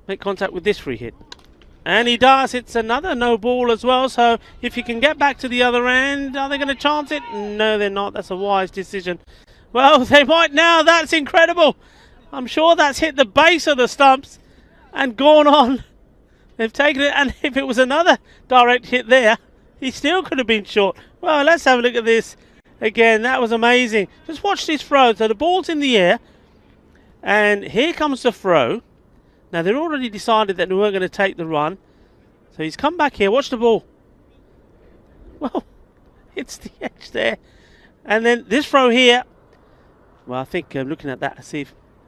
make contact with this free hit. And he does. It's another no ball as well. So if he can get back to the other end, are they going to chance it? No, they're not. That's a wise decision. Well, they might now. That's incredible. I'm sure that's hit the base of the stumps and gone on. They've taken it. And if it was another direct hit there, he still could have been short. Well, let's have a look at this again. That was amazing. Just watch this throw. So the ball's in the air. And here comes the throw. Now, they've already decided that they weren't going to take the run. So he's come back here. Watch the ball. Well, it's the edge there. And then this throw here. Well, I think looking at that, Asif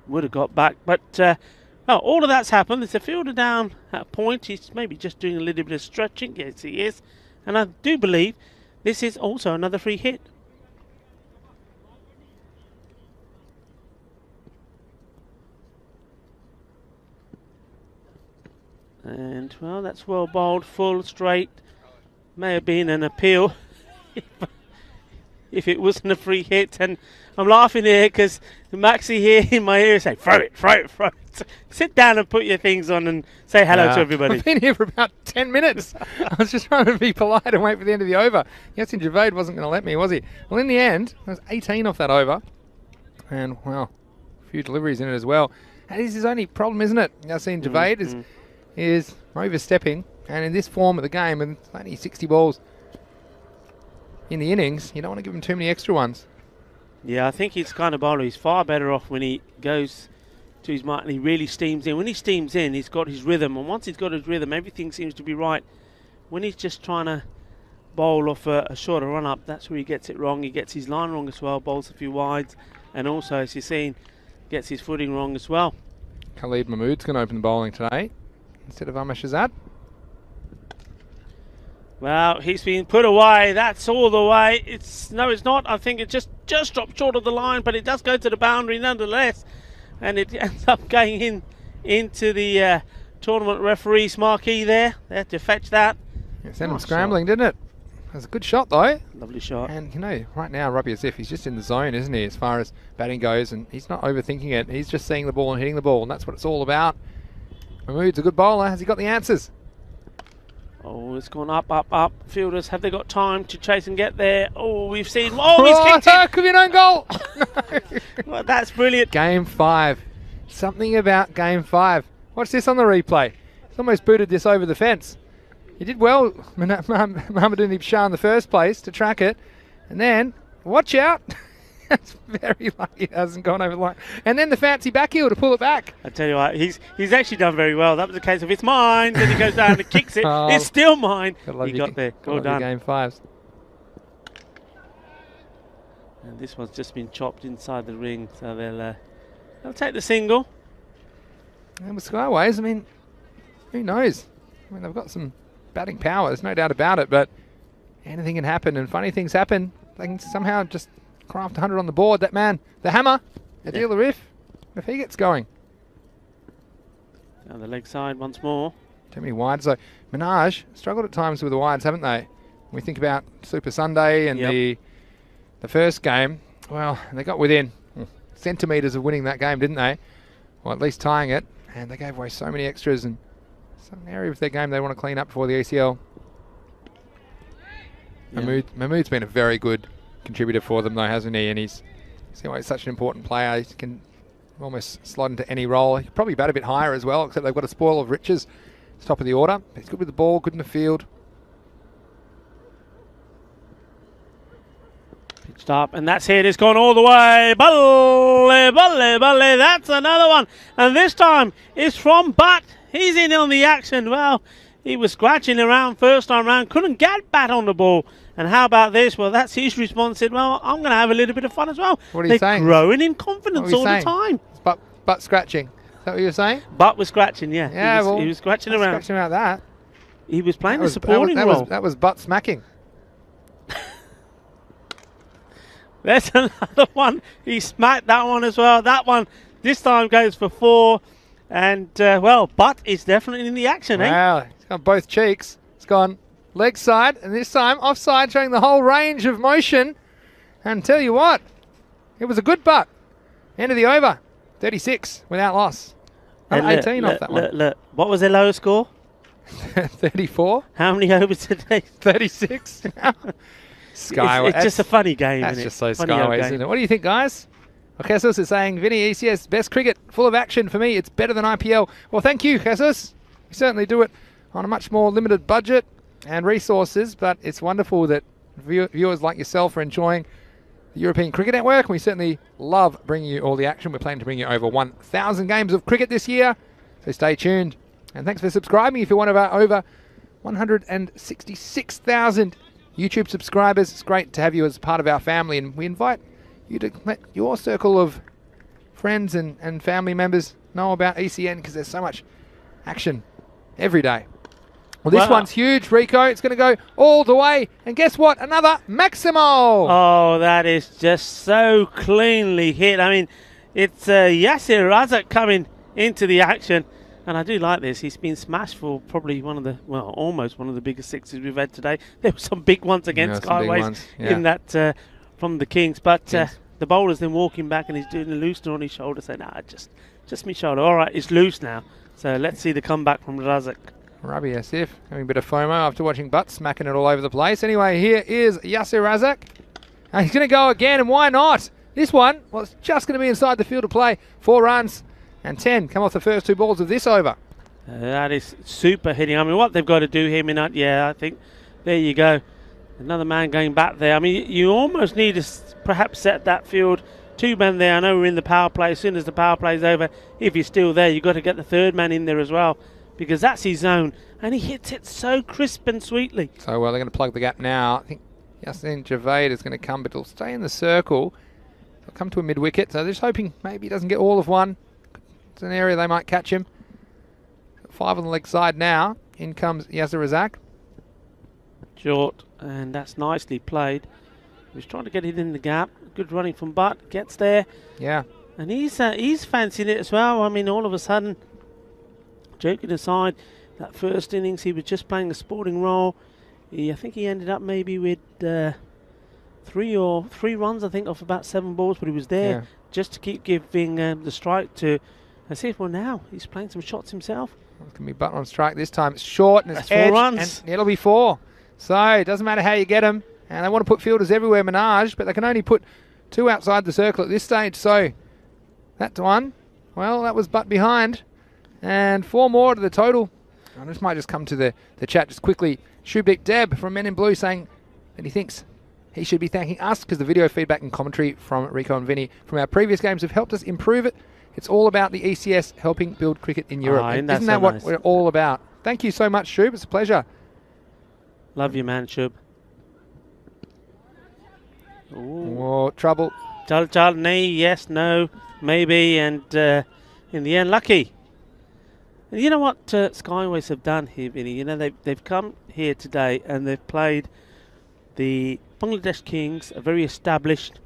would have got back. But Well, all of that's happened. There's a fielder down at point. He's maybe just doing a little bit of stretching. Yes, he is. And I do believe this is also another free hit. And, well, that's well bowled, full, straight. May have been an appeal if it wasn't a free hit. And I'm laughing here because Maxie here in my ear saying, throw it, throw it, throw it. Sit down and put your things on and say hello to everybody. I've been here for about 10 minutes. I was just trying to be polite and wait for the end of the over. Yasin Javed wasn't going to let me, was he? Well, in the end, there was 18 off that over. And, well, a few deliveries in it as well. And this is his only problem, isn't it? Yasin Javed is overstepping. And in this form of the game, and it's only 60 balls in the innings, you don't want to give him too many extra ones. Yeah, I think he's kind of bowler. He's far better off when he goes to his mark and he really steams in. When he steams in, he's got his rhythm, and once he's got his rhythm, everything seems to be right. When he's just trying to bowl off a shorter run-up, that's where he gets it wrong. He gets his line wrong as well, bowls a few wides, and also, as you've seen, gets his footing wrong as well. Khalid Mahmood's going to open the bowling today instead of Ahmed Shahzad. Well, he's been put away. That's all the way. No, it's not. I think it just dropped short of the line, but it does go to the boundary nonetheless. And it ends up going into the tournament referee's marquee there. They had to fetch that. It sent him scrambling, didn't it? It was a good shot, though. Lovely shot. And, you know, right now, Rabi Asif, he's just in the zone, isn't he, as far as batting goes, and he's not overthinking it. He's just seeing the ball and hitting the ball, and that's what it's all about. Mahmood's a good bowler. Has he got the answers? Oh, it's gone up, up, up. Fielders, have they got time to chase and get there? Oh, we've seen... Oh, he's kicked it! Could be an own goal! Well, that's brilliant. Game 5. Something about Game 5. Watch this on the replay. He's almost booted this over the fence. He did well, Mohammedan Shah in the first place, to track it. And then, watch out! That's very lucky it hasn't gone over the line. And then the fancy back heel to pull it back. I tell you what, he's actually done very well. That was a case of it's mine. Then he goes down and kicks it. Oh, it's still mine. He got there. Well done. Game 5s. And this one's just been chopped inside the ring, so they'll take the single. And with Skyways, I mean, who knows? I mean, they've got some batting power. There's no doubt about it. But anything can happen, and funny things happen. They can somehow just craft 100 on the board. That man, the hammer, Adil Arif, if he gets going. Down the leg side once more. Too many wides though. Minaj struggled at times with the wides, haven't they? When we think about Super Sunday and the first game, well, they got within centimetres of winning that game, didn't they? Well, at least tying it. And they gave away so many extras, and some area of their game they want to clean up before the ACL. Yeah. Mahmood's been a very good contributor for them though, hasn't he? And he's such an important player. He can almost slot into any role. He could probably bat a bit higher as well, except they've got a spoil of riches. It's top of the order. He's good with the ball, good in the field. Pitched up, and that's it. It's gone all the way. Balle, balle, balle. That's another one. And this time it's from Butt. He's in on the action. Well, he was scratching around first time round. Couldn't get bat on the ball. And how about this? Well, that's his response. Said, well, I'm going to have a little bit of fun as well. What are you saying? Growing in confidence all the time. It's butt scratching. Is that what you're saying? Butt was scratching, yeah. He was scratching around. Scratching about that. He was playing a supporting role. That was butt smacking. There's another one. He smacked that one as well. That one this time goes for 4. And, well, Butt is definitely in the action, Wow, he's got both cheeks. It's gone leg side, and this time offside, showing the whole range of motion. And tell you what, it was a good butt. End of the over, 36 without loss. 18 off that one. Look. What was their lowest score? 34. How many overs did they? 36. Skyway. It's just a funny game, That's isn't just so funny Skyway, isn't it? What do you think, guys? Jesus is saying, Vinny, ECS, best cricket, full of action for me. It's better than IPL. Well, thank you, Jesus. We certainly do it on a much more limited budget and resources, but it's wonderful that viewers like yourself are enjoying the European Cricket Network. We certainly love bringing you all the action. We're planning to bring you over 1,000 games of cricket this year, so stay tuned. And thanks for subscribing. If you're one of our over 166,000 YouTube subscribers, it's great to have you as part of our family, and we invite you to let your circle of friends and family members know about ECN because there's so much action every day. Well, this one's huge, Rico. It's going to go all the way. And guess what? Another Maximo. Oh, that is just so cleanly hit. I mean, it's Yasser Razak coming into the action. And I do like this. He's been smashed for probably almost one of the biggest sixes we've had today. There were some big ones against Skyways in that from the Kings. But the bowler's then walking back and he's doing the loosener on his shoulder, saying, just me shoulder. All right, it's loose now. So let's see the comeback from Razak. Rabi Asif having a bit of FOMO after watching Butt smacking it all over the place. Anyway, here is Yasser Razak. And he's going to go again, and why not? This one, well, it's just going to be inside the field of play. 4 runs and 10 come off the first 2 balls of this over. That is super hitting. I mean, what they've got to do here, Minat, I think there you go. Another man going back there. I mean, you almost need to perhaps set that field. 2 men there. I know we're in the power play. As soon as the power play is over, if you're still there, you've got to get the 3rd man in there as well, because that's his zone, and he hits it so crisp and sweetly. So, well, they're going to plug the gap now. I think Yasin Javed is going to come, but he'll stay in the circle. He'll come to a mid-wicket, so they're just hoping maybe he doesn't get all of one. It's an area they might catch him. 5 on the leg side now. In comes Yasser Razak. Short, and that's nicely played. He's trying to get it in the gap. Good running from Butt. Gets there. Yeah. And he's fancying it as well. I mean, all of a sudden, joking aside, that first innings he was just playing a sporting role. I think he ended up maybe with 3 runs, I think, off about 7 balls, but he was there just to keep giving the strike to Asif. Well, now he's playing some shots himself. It's going to be Butt on strike this time. It's short and it's edge, 4 runs. And it'll be 4. So it doesn't matter how you get them. And they want to put fielders everywhere, Minaj, but they can only put 2 outside the circle at this stage. So that one, well, that was Butt behind. And 4 more to the total. And this might just come to the chat just quickly. Shubik Deb from Men in Blue saying that he thinks he should be thanking us because the video feedback and commentary from Rico and Vinny from our previous games have helped us improve it. It's all about the ECS helping build cricket in Europe. Isn't that so what we're all about? Thank you so much, Shub. It's a pleasure. Love you, man, Shub. Oh, trouble. Chal, nay, yes, no, maybe, and in the end, lucky. And you know what Skyways have done here, Vinny? You know, they've come here today and they've played the Bangladesh Kings, a very established,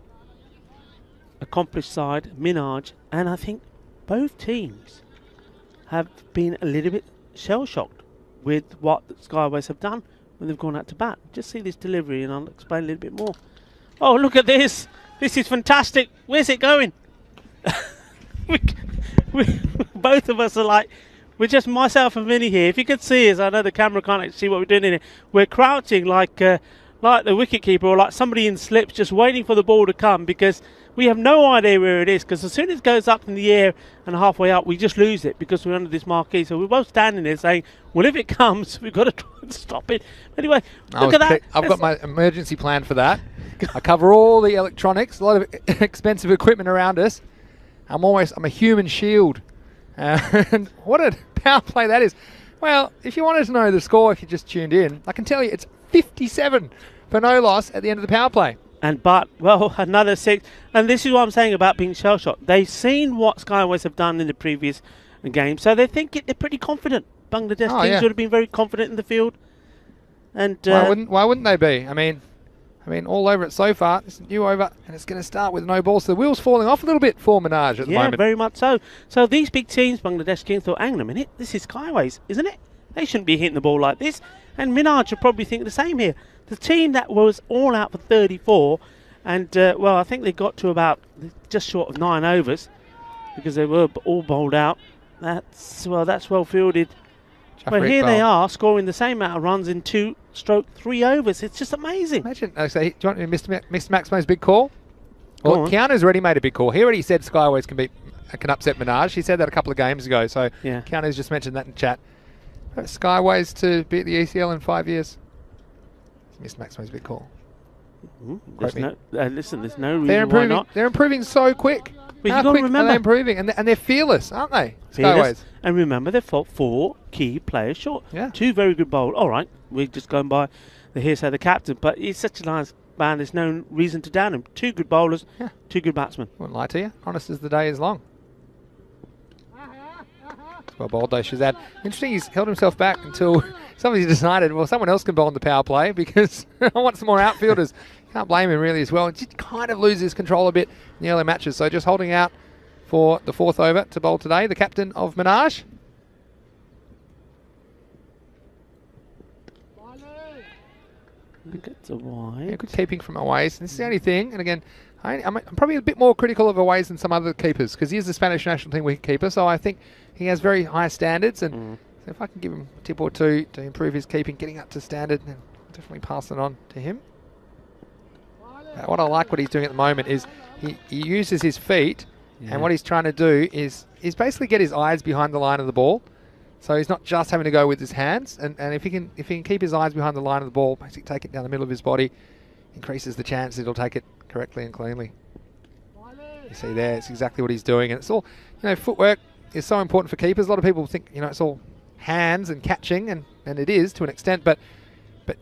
accomplished side, Minaj, and I think both teams have been a little bit shell-shocked with what the Skyways have done when they've gone out to bat. Just see this delivery and I'll explain a little bit more. Oh, look at this. This is fantastic. Where's it going? Both of us are like, we're just myself and Vinny here. If you could see us, I know the camera can't actually see what we're doing in here. We're crouching like the wicketkeeper or like somebody in slips just waiting for the ball to come because we have no idea where it is, because as soon as it goes up in the air and halfway up, we just lose it because we're under this marquee. So we're both standing there saying, well, if it comes, we've got to try and stop it. Anyway, look at that. I've got my emergency plan for that. I cover all the electronics, a lot of expensive equipment around us. I'm a human shield. And what a power play that is. Well, if you wanted to know the score, if you just tuned in, I can tell you it's 57 for no loss at the end of the power play. And but, well, another 6. And this is what I'm saying about being shell-shocked. They've seen what Skyways have done in the previous game, so they think they're pretty confident. Bangladesh teams would have been very confident in the field. And why wouldn't they be? I mean, all over it so far. It's a new over, and it's going to start with no balls. So the wheel's falling off a little bit for Minaj at the moment. Yeah, very much so. So these big teams, Bangladesh Kings, thought, hang on a minute, this is Skyways, isn't it? They shouldn't be hitting the ball like this. And Minaj should probably think the same here. The team that was all out for 34, and, well, I think they got to about just short of 9 overs because they were all bowled out. That's well fielded. But here they are scoring the same amount of runs in 2/3 overs. It's just amazing. Imagine, do you want Mr. Maximo's big call? Well, Keanu's already made a big call. He already said Skyways can upset Minaj. He said that a couple of games ago. So Keanu's just mentioned that in chat. Skyways to beat the ECL in 5 years. Mr. Maximo's big call. Listen, there's no reason why not. They're improving so quick. But How quick are they improving? And they're fearless, aren't they? Skyways. And remember, they've fought 4 key players short. Yeah. 2 very good bowlers. All right, we're just going by the hearsay of the captain, but he's such a nice man, there's no reason to down him. 2 good bowlers, 2 good batsmen. Wouldn't lie to you. Honest as the day is long. Well bowled though, Shazad. Interesting, he's held himself back until somebody's decided, well, someone else can bowl in the power play because I want some more outfielders. Can't blame him really as well. He kind of loses control a bit in the early matches. So just holding out for the 4th over to bowl today, the captain of Menage. It's a wide. Yeah, good keeping from Aways. This is the only thing, and again, I'm probably a bit more critical of Aways than some other keepers because he is the Spanish national team wicketkeeper, so I think he has very high standards, and so if I can give him a tip or two to improve his keeping, getting up to standard, then definitely pass it on to him. What I like what he's doing at the moment is he uses his feet, and what he's trying to do is basically get his eyes behind the line of the ball. So he's not just having to go with his hands, and if he can keep his eyes behind the line of the ball, basically take it down the middle of his body, increases the chance that he'll take it correctly and cleanly. You see there, it's exactly what he's doing, and it's all, footwork is so important for keepers. A lot of people think, it's all hands and catching, and it is to an extent, but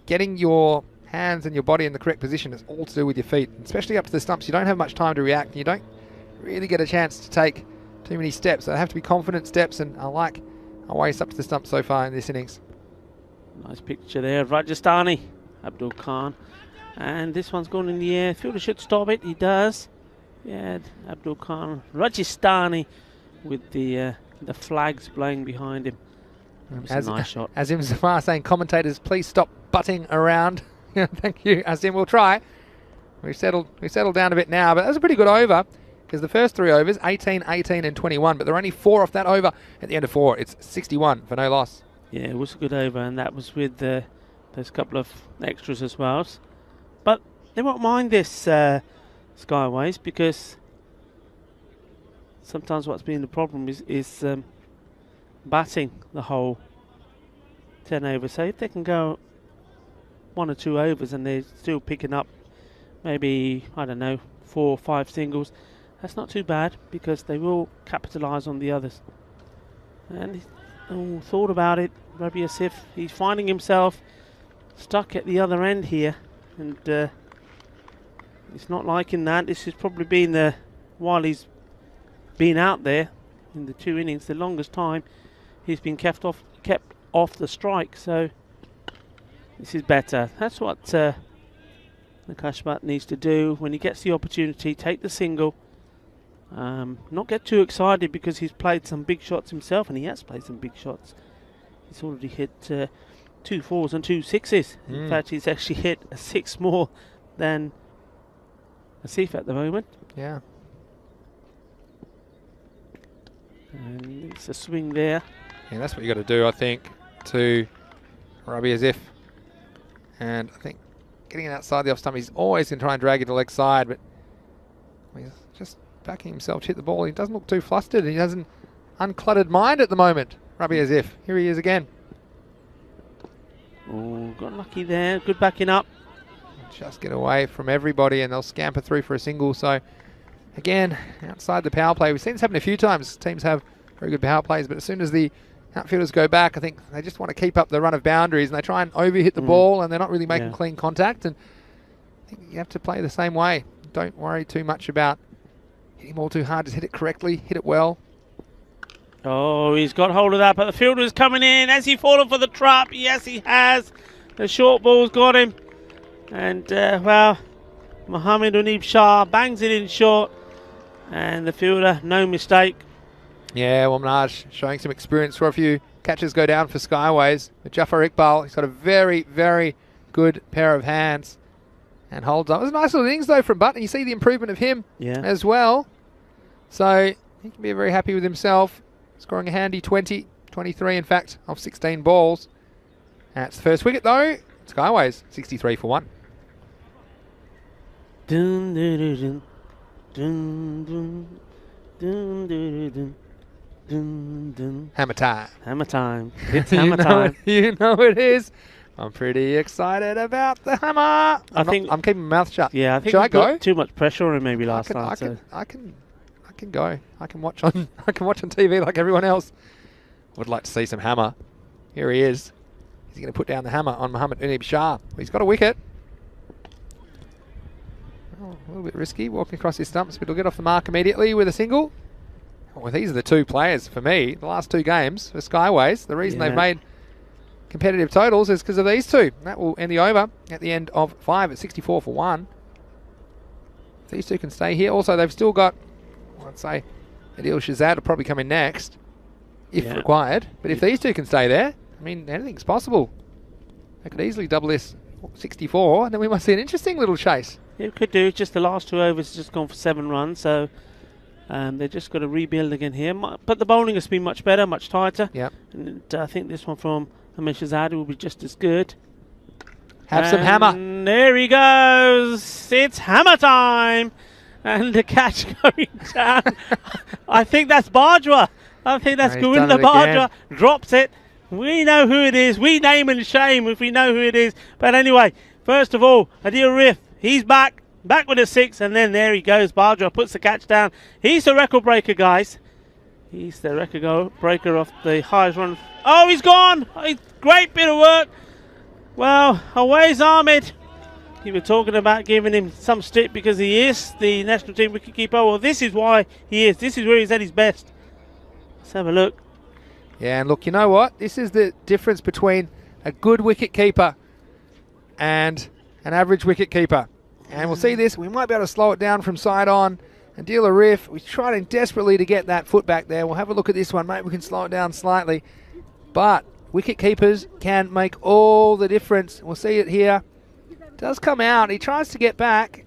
getting your hands and your body in the correct position is all to do with your feet, especially up to the stumps. You don't have much time to react, and you don't really get a chance to take too many steps. So they have to be confident steps, and I like Aways up to the stump so far in this innings. Nice picture there, Rajasthani, Abdul Khan. And this one's gone in the air. Fielder should stop it. He does. Yeah, Abdul Khan, Rajasthani, with the flags blowing behind him. That's a nice shot. Azim Zafar saying, commentators, please stop butting around. Thank you, Azim. We'll try. We've settled down a bit now, but that was a pretty good over because the first 3 overs, 18, 18 and 21, but there are only 4 off that over at the end of 4. It's 61 for no loss. Yeah, it was a good over, and that was with those couple of extras as well. But they won't mind this Skyways, because sometimes what's been the problem is batting the whole 10 overs. So if they can go 1 or 2 overs and they're still picking up maybe, I don't know, 4 or 5 singles, that's not too bad, because they will capitalise on the others. And thought about it, Rabi Asif, he's finding himself stuck at the other end here, and it's not liking that. This has probably been while he's been out there in the 2 innings, the longest time he's been kept off the strike. So this is better. That's what Nakash Bhatt needs to do when he gets the opportunity. Take the single. Not get too excited, because he's played some big shots himself, and he has played some big shots. He's already hit 2 4s and 2 6s. In fact, he's actually hit a 6 more than Asif at the moment. Yeah. And it's a swing there. Yeah, that's what you got to do, I think, to Rabi Asif. And I think getting it outside the off stump, he's always going to try and drag it to the leg side, but he's just backing himself to hit the ball. He doesn't look too flustered. He has an uncluttered mind at the moment, Rabi Asif. Here he is again. Oh, got lucky there. Good backing up. Just get away from everybody, and they'll scamper through for a single. So, again, outside the power play. We've seen this happen a few times. Teams have very good power plays, but as soon as the outfielders go back, I think they just want to keep up the run of boundaries, and they try and overhit the ball, and they're not really making clean contact. And I think you have to play the same way. Don't worry too much about hitting the ball too hard. Just hit it correctly, hit it well. Oh, he's got hold of that, but the fielder's coming in. Has he fallen for the trap? Yes, he has. The short ball's got him. And, well, Mohammed Unib Shah bangs it in short. And the fielder, no mistake. Yeah, well, Minaj showing some experience for a few catches go down for Skyways. But Jafar Iqbal, he's got a very, very good pair of hands and holds up. It was a nice little innings, though, from Button. You see the improvement of him as well. So he can be very happy with himself. Scoring a handy 20, 23 in fact, off 16 balls. That's the first wicket though. Skyways, 63 for 1. Dun, dun, dun, dun, dun, dun, dun, dun, dun, dun. Hammer time. Hammer time. It's hammer time. You know it is. I'm pretty excited about the hammer. I'm keeping my mouth shut. Yeah, I think Should I go? Too much pressure on him maybe last night. I can go. I can watch on TV like everyone else. Would like to see some hammer. Here he is. He's going to put down the hammer on Mohammed Unib Shah. He's got a wicket. Oh, a little bit risky walking across his stumps, but he'll get off the mark immediately with a single. Well, these are the two players for me, the last two games for Skyways. The reason they've made competitive totals is because of these two. That will end the over at the end of 5 at 64 for 1. If these two can stay here. Also, they've still got, I'd say, Adil Shazad will probably come in next, if required. But if these two can stay there, I mean, anything's possible. They could easily double this 64, and then we might see an interesting little chase. It could do. Just the last 2 overs just gone for 7 runs, so they've just got to rebuild again here. But the bowling has been much better, much tighter. Yep. And I think this one from Amish Shazad will be just as good. Have some hammer. There he goes. It's hammer time. And the catch going down. I think that's Bajwa. I think that's Govinda Bajwa. Drops it. We know who it is. We name and shame if we know who it is. But anyway, first of all, Adil Rif, he's back with a 6, and then there he goes. Bajwa puts the catch down. He's the record breaker, guys. He's the record breaker of the highest run. Oh, he's gone. Great bit of work. Well, away's Ahmed. You were talking about giving him some stick because he is the national team wicketkeeper. Well, this is why he is. This is where he's at his best. Let's have a look. Yeah, and look, you know what? This is the difference between a good wicketkeeper and an average wicketkeeper. And we'll see this. We might be able to slow it down from side on. And deal a riff. We're trying desperately to get that foot back there. We'll have a look at this one. Maybe we can slow it down slightly. But wicket keepers can make all the difference. We'll see it here. Does come out. He tries to get back.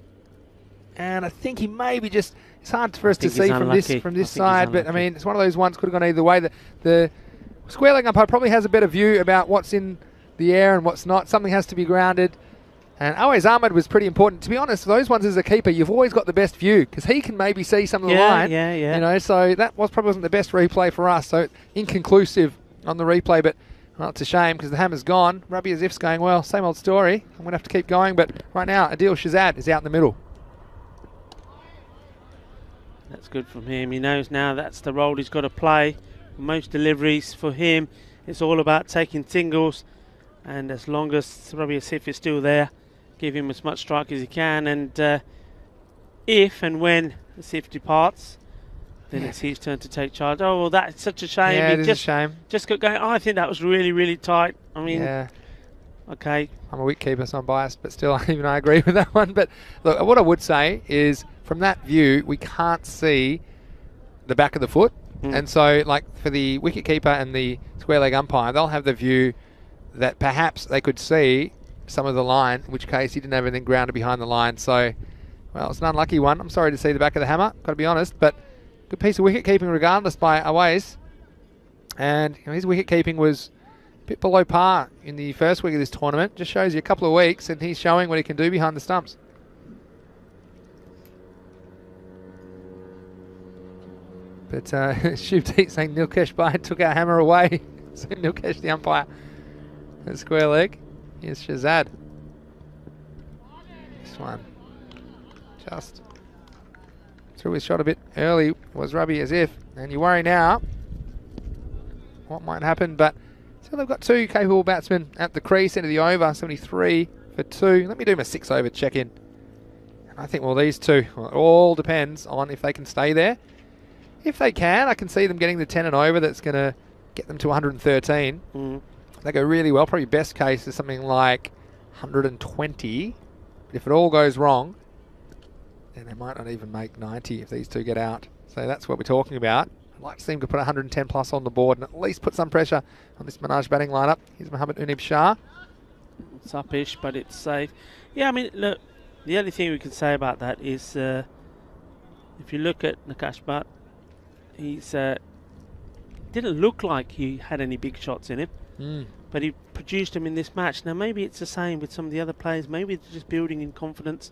And I think he maybe just... It's hard for us to see from this side. But, I mean, it's one of those ones could have gone either way. The square leg umpire probably has a better view about what's in the air and what's not. Something has to be grounded. And always Ahmed was pretty important. To be honest, those ones as a keeper, you've always got the best view because he can maybe see some of the line. Yeah. You know, so that probably wasn't the best replay for us. So inconclusive on the replay, but well, it's a shame because the hammer's gone. Rabi Azif's going, well, same old story. I'm going to have to keep going, but right now, Adil Shazad is out in the middle. That's good from him. He knows now that's the role he's got to play. Most deliveries for him, it's all about taking singles. And as long as Rabi Azif is still there, give him as much strike as he can, and if and when Asif departs, then it's his turn to take charge. Oh, well, that's such a shame. Yeah, it is a shame. Just got going. I think that was really, really tight. I mean, okay. I'm a wicketkeeper, so I'm biased, but still, even I agree with that one. But look, what I would say is, from that view, we can't see the back of the foot, and so, like, for the wicketkeeper and the square leg umpire, they'll have the view that perhaps they could see some of the line, in which case he didn't have anything grounded behind the line. So, well, it's an unlucky one. I'm sorry to see the back of the hammer, got to be honest, but good piece of wicket keeping regardless by Awais. And you know, his wicket keeping was a bit below par in the first week of this tournament. Just shows you a couple of weeks, and he's showing what he can do behind the stumps. But Shubdeep saying Nilkesh Bhatt took our hammer away. So Nilkesh, the umpire, at square leg. Here's Shazad. This one just threw his shot a bit early, was Rabi Azif. And you worry now what might happen, but still they've got two capable batsmen at the crease, into the over, 73 for 2. Let me do my 6 over check-in. And I think, well, these two, well, it all depends on if they can stay there. If they can, I can see them getting the 10 and over. That's going to get them to 113. They go really well. Probably best case is something like 120. But if it all goes wrong, then they might not even make 90 if these two get out. So that's what we're talking about. I'd like to see him to put 110 plus on the board and at least put some pressure on this Manaj batting lineup. Here's Mohammad Unib Shah. It's up-ish, but it's safe. Yeah, I mean, look, the only thing we can say about that is if you look at Nilkesh Bhatt, he's didn't look like he had any big shots in him. But he produced them in this match. Now maybe it's the same with some of the other players. Maybe they're just building in confidence.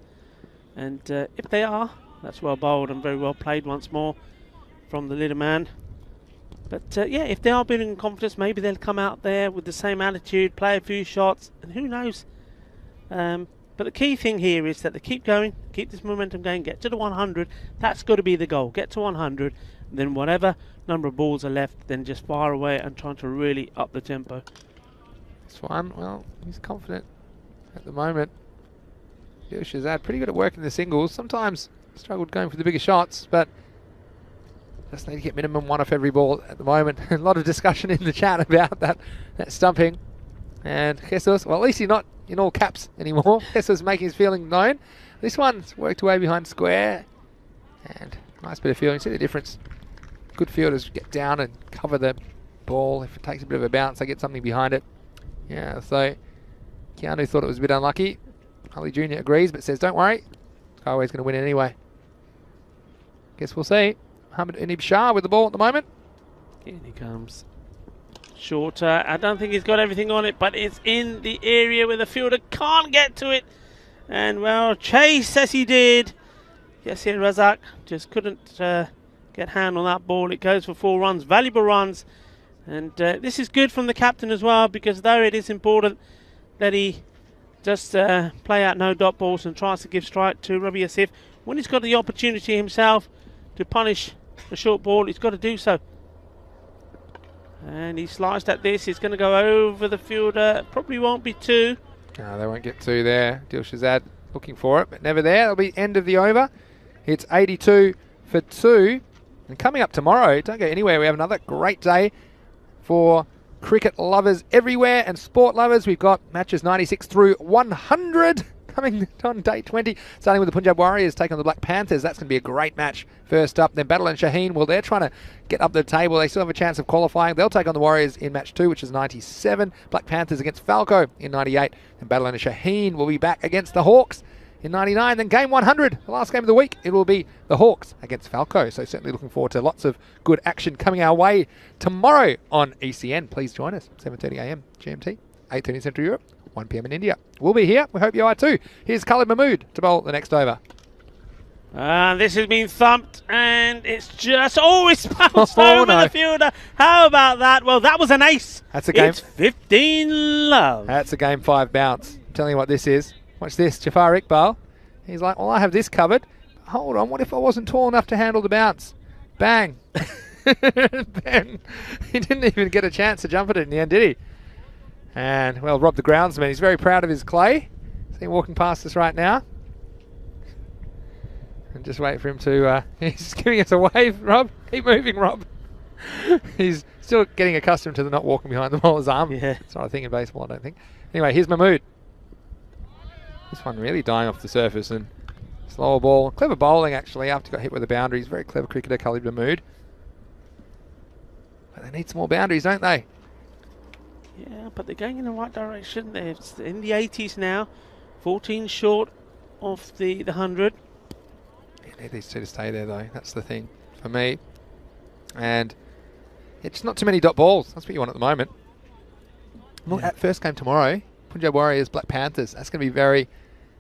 And if they are, that's well bowled and very well played once more from the little man. But yeah, if they are building in confidence, maybe they'll come out there with the same attitude, play a few shots, and who knows. But the key thing here is that they keep going, keep this momentum going, get to the 100. That's got to be the goal. Get to 100. Then whatever number of balls are left, then just fire away and trying to really up the tempo. This one, well, he's confident at the moment. Shazad pretty good at working the singles. Sometimes struggled going for the bigger shots, but Just need to get minimum 1 off every ball at the moment. A lot of discussion in the chat about that stumping. And Jesus, well, at least he's not in all caps anymore. Jesus making his feeling known. This one's worked away behind square. And nice bit of fielding. See the difference. Good fielders get down and cover the ball. If it takes a bit of a bounce, they get something behind it. Yeah, so Keanu thought it was a bit unlucky. Holly Jr. agrees, but says, don't worry. Skyway's going to win it anyway. Guess we'll see. Hamid Inib Shah with the ball at the moment. In he comes. Shorter. I don't think he's got everything on it, but it's in the area where the fielder can't get to it. And, chase as he did. Yassir Razak just couldn't get hand on that ball. It goes for 4 runs. Valuable runs. And this is good from the captain as well, because though it is important that he just play out no dot balls and tries to give strike to Rabi Asif, when he's got the opportunity himself to punish a short ball, he's got to do so. And he sliced at this. He's going to go over the fielder. Probably won't be 2. No, they won't get 2 there. Dil Shazad looking for it, but never there. It'll be end of the over. It's 82 for 2. And coming up tomorrow, don't go anywhere. We have another great day for cricket lovers everywhere and sport lovers. We've got matches 96 through 100 coming on day 20, starting with the Punjab Warriors taking on the Black Panthers. That's going to be a great match first up. Then Battle and Shaheen, well, they're trying to get up the table. They still have a chance of qualifying. They'll take on the Warriors in match 2, which is 97. Black Panthers against Falco in 98. And Battle and Shaheen will be back against the Hawks in 99. Then game 100, the last game of the week, it will be the Hawks against Falco. So certainly looking forward to lots of good action coming our way tomorrow on ECN. Please join us, 7:30 a.m. GMT, 8:30 Central Europe, 1 p.m. in India. We'll be here. We hope you are too. Here's Khalid Mahmood to bowl the next over. This has been thumped, and it's just... Oh, it's bounced over the fielder. How about that? Well, that was an ace. That's a game. It's 15 love. That's a game 5 bounce. I'm telling you what this is. Watch this, Jafar Iqbal. He's like, well, I have this covered. Hold on, what if I wasn't tall enough to handle the bounce? Bang. Then he didn't even get a chance to jump at it in the end, did he? And, well, Rob the groundsman, he's very proud of his clay. See him walking past us right now. And just wait for him to... he's giving us a wave, Rob. Keep moving, Rob. He's still getting accustomed to the not walking behind the bowler's arm. Yeah. It's not a thing in baseball, I don't think. Anyway, here's Mahmood. This one really dying off the surface and slower ball. Clever bowling, actually, after he got hit with the boundaries. Very clever cricketer, Khalid Mahmood. But they need some more boundaries, don't they? Yeah, but they're going in the right direction. They're in the 80s now. 14 short of the 100. You need these two to stay there, though. That's the thing for me. And it's not too many dot balls. That's what you want at the moment. Look, at first game tomorrow, Punjab Warriors, Black Panthers. That's going to be very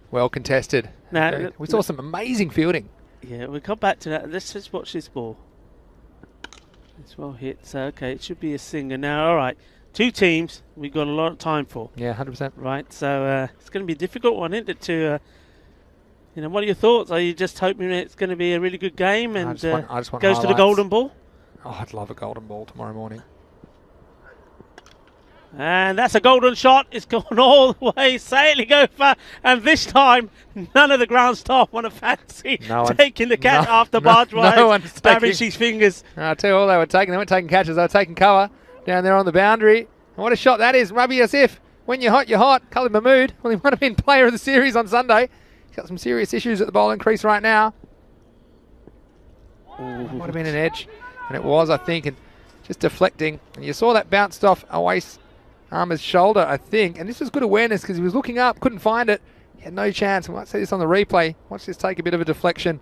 well contested. Now, we saw some amazing fielding. Yeah, we'll come back to that. Let's just watch this ball. It's well hit. So, okay, it should be a singer now. All right, 2 teams. We've got a lot of time for. Yeah, 100%. Right, so it's going to be a difficult one, isn't it? To what are your thoughts? Are you just hoping it's going to be a really good game and I just want goes highlights. to the golden ball? Oh, I'd love a golden ball tomorrow morning. And that's a golden shot. It's gone all the way, sailing over. And this time, none of the ground staff want to fancy taking the catch after barge wise, damage his fingers. I'll tell you all they were taking. They weren't taking catches. They were taking cover down there on the boundary. And what a shot that is. Rabi Asif. When you're hot, you're hot. Khalid Mahmood. Well, he might have been player of the series on Sunday. He's got some serious issues at the bowling crease right now. Might have been an edge. And it was, I think. And just deflecting. And you saw that bounced off Awais Armour's shoulder, I think. And this was good awareness because he was looking up, couldn't find it. He had no chance. We might see this on the replay. Watch this take a bit of a deflection.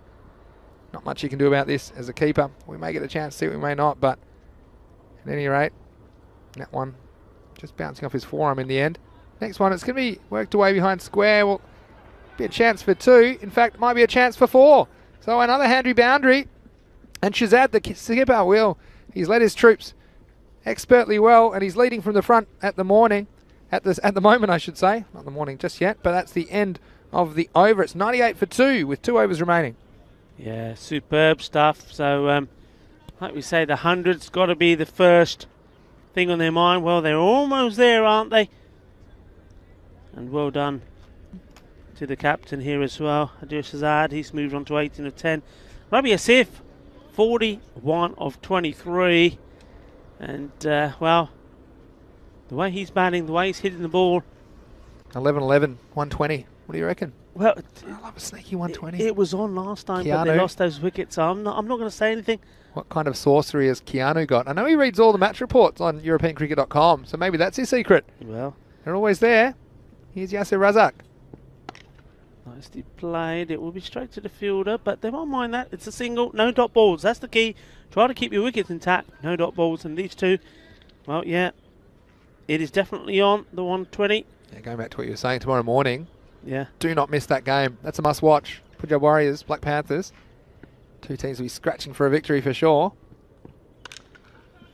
Not much you can do about this as a keeper. We may get a chance to see it, we may not. But at any rate, that one just bouncing off his forearm in the end. Next one, it's going to be worked away behind square. Will be a chance for 2. In fact, might be a chance for 4. So another Handry boundary. And Shazad, the skipper, will. He's led his troops expertly well, and he's leading from the front at the moment, I should say. Not the morning just yet, but that's the end of the over. It's 98 for 2 with 2 overs remaining. Yeah, superb stuff. So, like we say, the 100's got to be the first thing on their mind. Well, they're almost there, aren't they? And well done to the captain here as well. Adil Shazad, he's moved on to 18 of 10. Rabi Asif, 41 of 23. And, well, the way he's batting, the way he's hitting the ball. 11-11, 120. What do you reckon? Well, I love a sneaky 120. it was on last time, but they lost those wickets. So I'm not going to say anything. What kind of sorcery has Keanu got? I know he reads all the match reports on EuropeanCricket.com, so maybe that's his secret. Well, they're always there. Here's Yasser Razak. Nicely played. It will be straight to the fielder, but they won't mind that. It's a single, no dot balls. That's the key. Try to keep your wickets intact. No dot balls. And these two, well, yeah, it is definitely on the 120. Yeah, going back to what you were saying tomorrow morning. Yeah. Do not miss that game. That's a must watch. Punjab Warriors, Black Panthers. Two teams will be scratching for a victory for sure.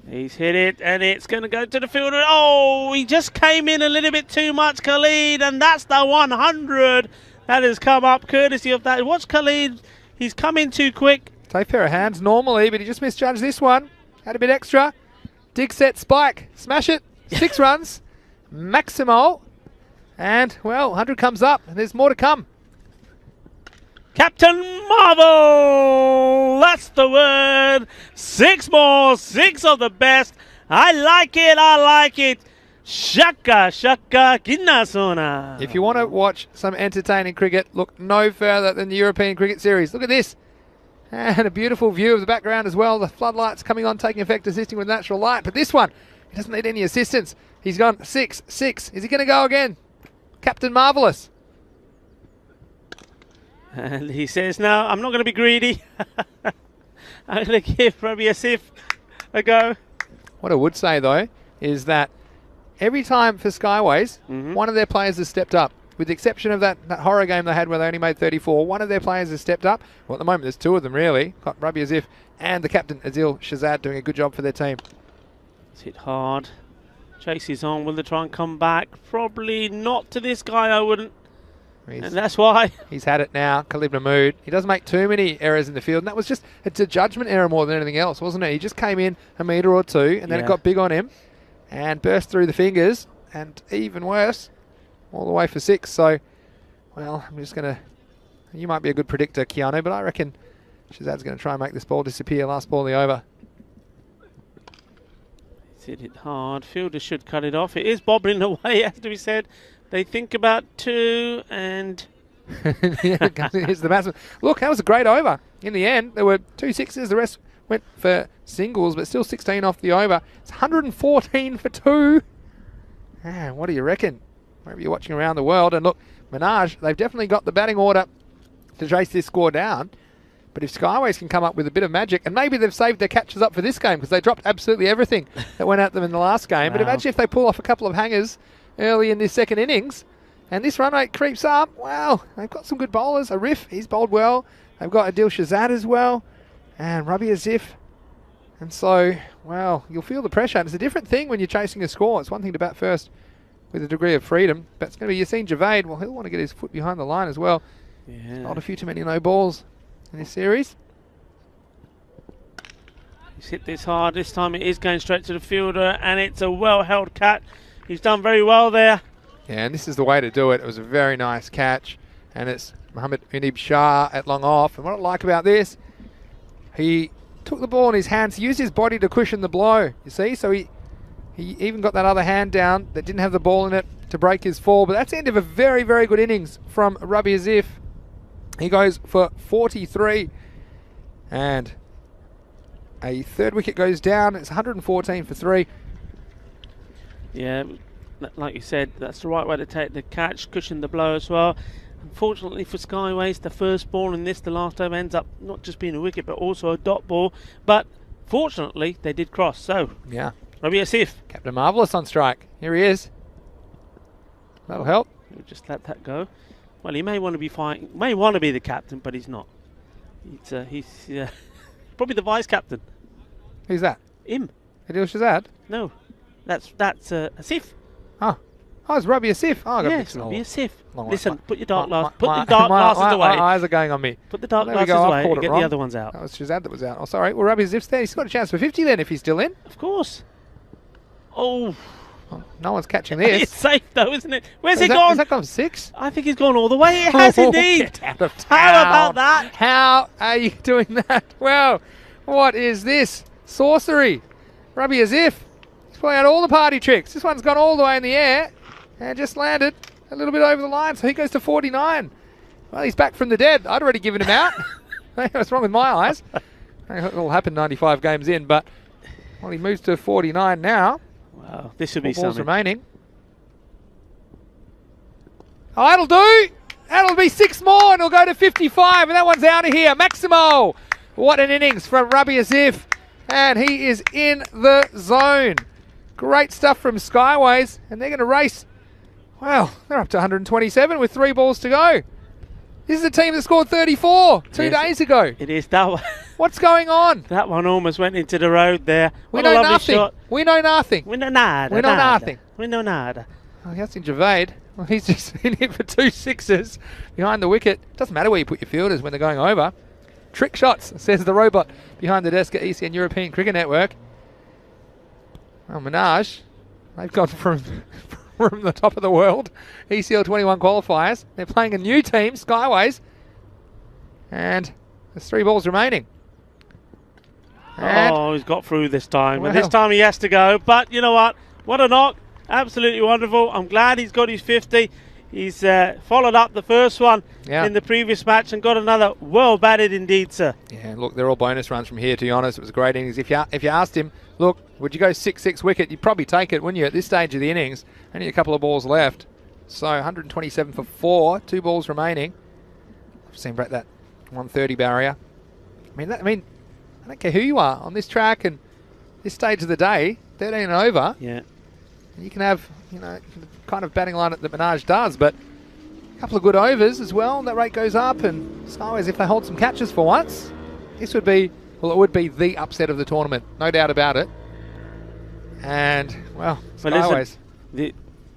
He's hit it, and it's going to go to the fielder. Oh, he just came in a little bit too much, Khalid, and that's the 100 that has come up courtesy of that. Watch Khalid. He's come in too quick. Safe pair of hands normally, but he just misjudged this one. Had a bit extra. Dig, set, spike. Smash it. 6 runs. Maximal. And, well, 100 comes up, and there's more to come. Captain Marvel! That's the word. 6 more. 6 of the best. I like it. I like it. Shaka, shaka, kinasona. If you want to watch some entertaining cricket, look no further than the European Cricket Series. Look at this. And a beautiful view of the background as well. The floodlights coming on, taking effect, assisting with natural light. But this one, he doesn't need any assistance. He's gone 6, 6. Is he going to go again? Captain Marvellous. And he says, no, I'm not going to be greedy. I'm going to give Rabi Asif a go. What I would say, though, is that every time for Skyways, one of their players has stepped up. With the exception of that horror game they had where they only made 34, one of their players has stepped up. Well, at the moment, there's 2 of them, really. Got Rabi Asif and the captain, Adil Shahzad, doing a good job for their team. It's hit hard. Chase is on. Will they try and come back? Probably not to this guy, I wouldn't. And that's why. He's had it now, Khalid Mahmood. He doesn't make too many errors in the field, and that was just, it's a judgment error more than anything else, wasn't it? He just came in a metre or 2, and then it got big on him, and burst through the fingers, and even worse, all the way for 6. So, well, I'm just going to, you might be a good predictor, Keanu, but I reckon Shahzad's going to try and make this ball disappear, last ball of the over. He's hit it hard. Fielder should cut it off. It is bobbling away, as to be said. They think about 2 and... Here's the batsman. Look, that was a great over. In the end, there were 2 sixes. The rest went for singles, but still 16 off the over. It's 114 for 2. Man, what do you reckon? Maybe you're watching around the world. And look, Minaj, they've definitely got the batting order to chase this score down. But if Skyways can come up with a bit of magic, and maybe they've saved their catches up for this game because they dropped absolutely everything that went at them in the last game. But imagine if they pull off a couple of hangers early in this second innings, and this run rate creeps up. Wow, they've got some good bowlers. Arif, he's bowled well. They've got Adil Shahzad as well, and Rabi Asif. And so, well, you'll feel the pressure. And it's a different thing when you're chasing a score. It's one thing to bat first with a degree of freedom, but it's going to be Yassine Javed. Well, he'll want to get his foot behind the line as well. Yeah. Not a few too many no balls in this series. He's hit this hard. This time it is going straight to the fielder, and it's a well-held catch. He's done very well there. Yeah, and this is the way to do it. It was a very nice catch, and it's Mohammad Unib Shah at long off. And what I like about this, he took the ball in his hands, used his body to cushion the blow, you see? So he even got that other hand down that didn't have the ball in it to break his fall. But that's the end of a very, very good innings from Rabi Asif. He goes for 43, and a 3rd wicket goes down. It's 114 for 3. Yeah, like you said, that's the right way to take the catch, cushion the blow as well. Unfortunately for Skyways, the first ball in this, the last over, ends up not just being a wicket but also a dot ball. But fortunately, they did cross. So, yeah, Rabi Asif. Captain Marvellous on strike. Here he is. That'll help. We'll just let that go. Well, he may want to be fine. May want to be the captain, but he's not. He's probably the vice captain. Who's that? Him. Adil Shahzad? No. That's Asif. Oh, it's Rabi Asif. Oh, I got yes, Rabi Asif. Long Listen, way. put your dark glasses. Put the dark glasses away. My eyes are going on me. Put the dark There we glasses go, I've away called and it get wrong. the other ones out. That was Shahzad that was out. Oh, sorry. Well, Rabi Asif's there. He's got a chance for 50 then if he's still in. Of course. Oh. Well, no one's catching this. It's safe though, isn't it? Where's he Has gone? that gone 6? I think he's gone all the way. It has indeed. Get out of How town. about that? How are you doing that? Well, What is this? Sorcery. Rubby as if. He's playing out all the party tricks. This one's gone all the way in the air and just landed a little bit over the line, so he goes to 49. Well, he's back from the dead. I'd already given him out. What's wrong with my eyes? It'll happen 95 games in, but well, he moves to 49 now. Wow, this would be balls something. remaining. Oh, that'll do. That'll be 6 more, and he'll go to 55, and that one's out of here. Maximo. What an innings from Rubby as if, and he is in the zone. Great stuff from Skyways, and they're going to race. Well, they're up to 127 with 3 balls to go. This is a team that scored 34 2 days ago. It is that one. What's going on? That one almost went into the road there. We What a know lovely nothing. shot. We know nothing. We know nada. We know nothing. We know nada. Oh, Justin Javade, well, he's just in here for 2 sixes behind the wicket. Doesn't matter where you put your fielders when they're going over. Trick shots, says the robot behind the desk at ECN European Cricket Network. Well, Minaj, they've gone from the top of the world, ECL 21 qualifiers. They're playing a new team, Skyways, and there's 3 balls remaining. And Oh, he's got through this time. Well. And this time he has to go. But you know what? What a knock. Absolutely wonderful. I'm glad he's got his 50. He's followed up the first one in the previous match and got another. Well batted indeed, sir. yeah, look, they're all bonus runs from here, to be honest. It was a great innings. If you asked him, look, would you go 6-6 wicket, you'd probably take it, wouldn't you, at this stage of the innings? Only a couple of balls left. So 127 for 4, 2 balls remaining. I've seen break that 130 barrier. I don't care who you are on this track and this stage of the day, 13 and over. Yeah. You can have, the kind of batting line that Minaj does, but a couple of good overs as well. That rate goes up, and Skyways, if they hold some catches for once, this would be, well, it would be the upset of the tournament, no doubt about it. And, well, Skyways. Listen,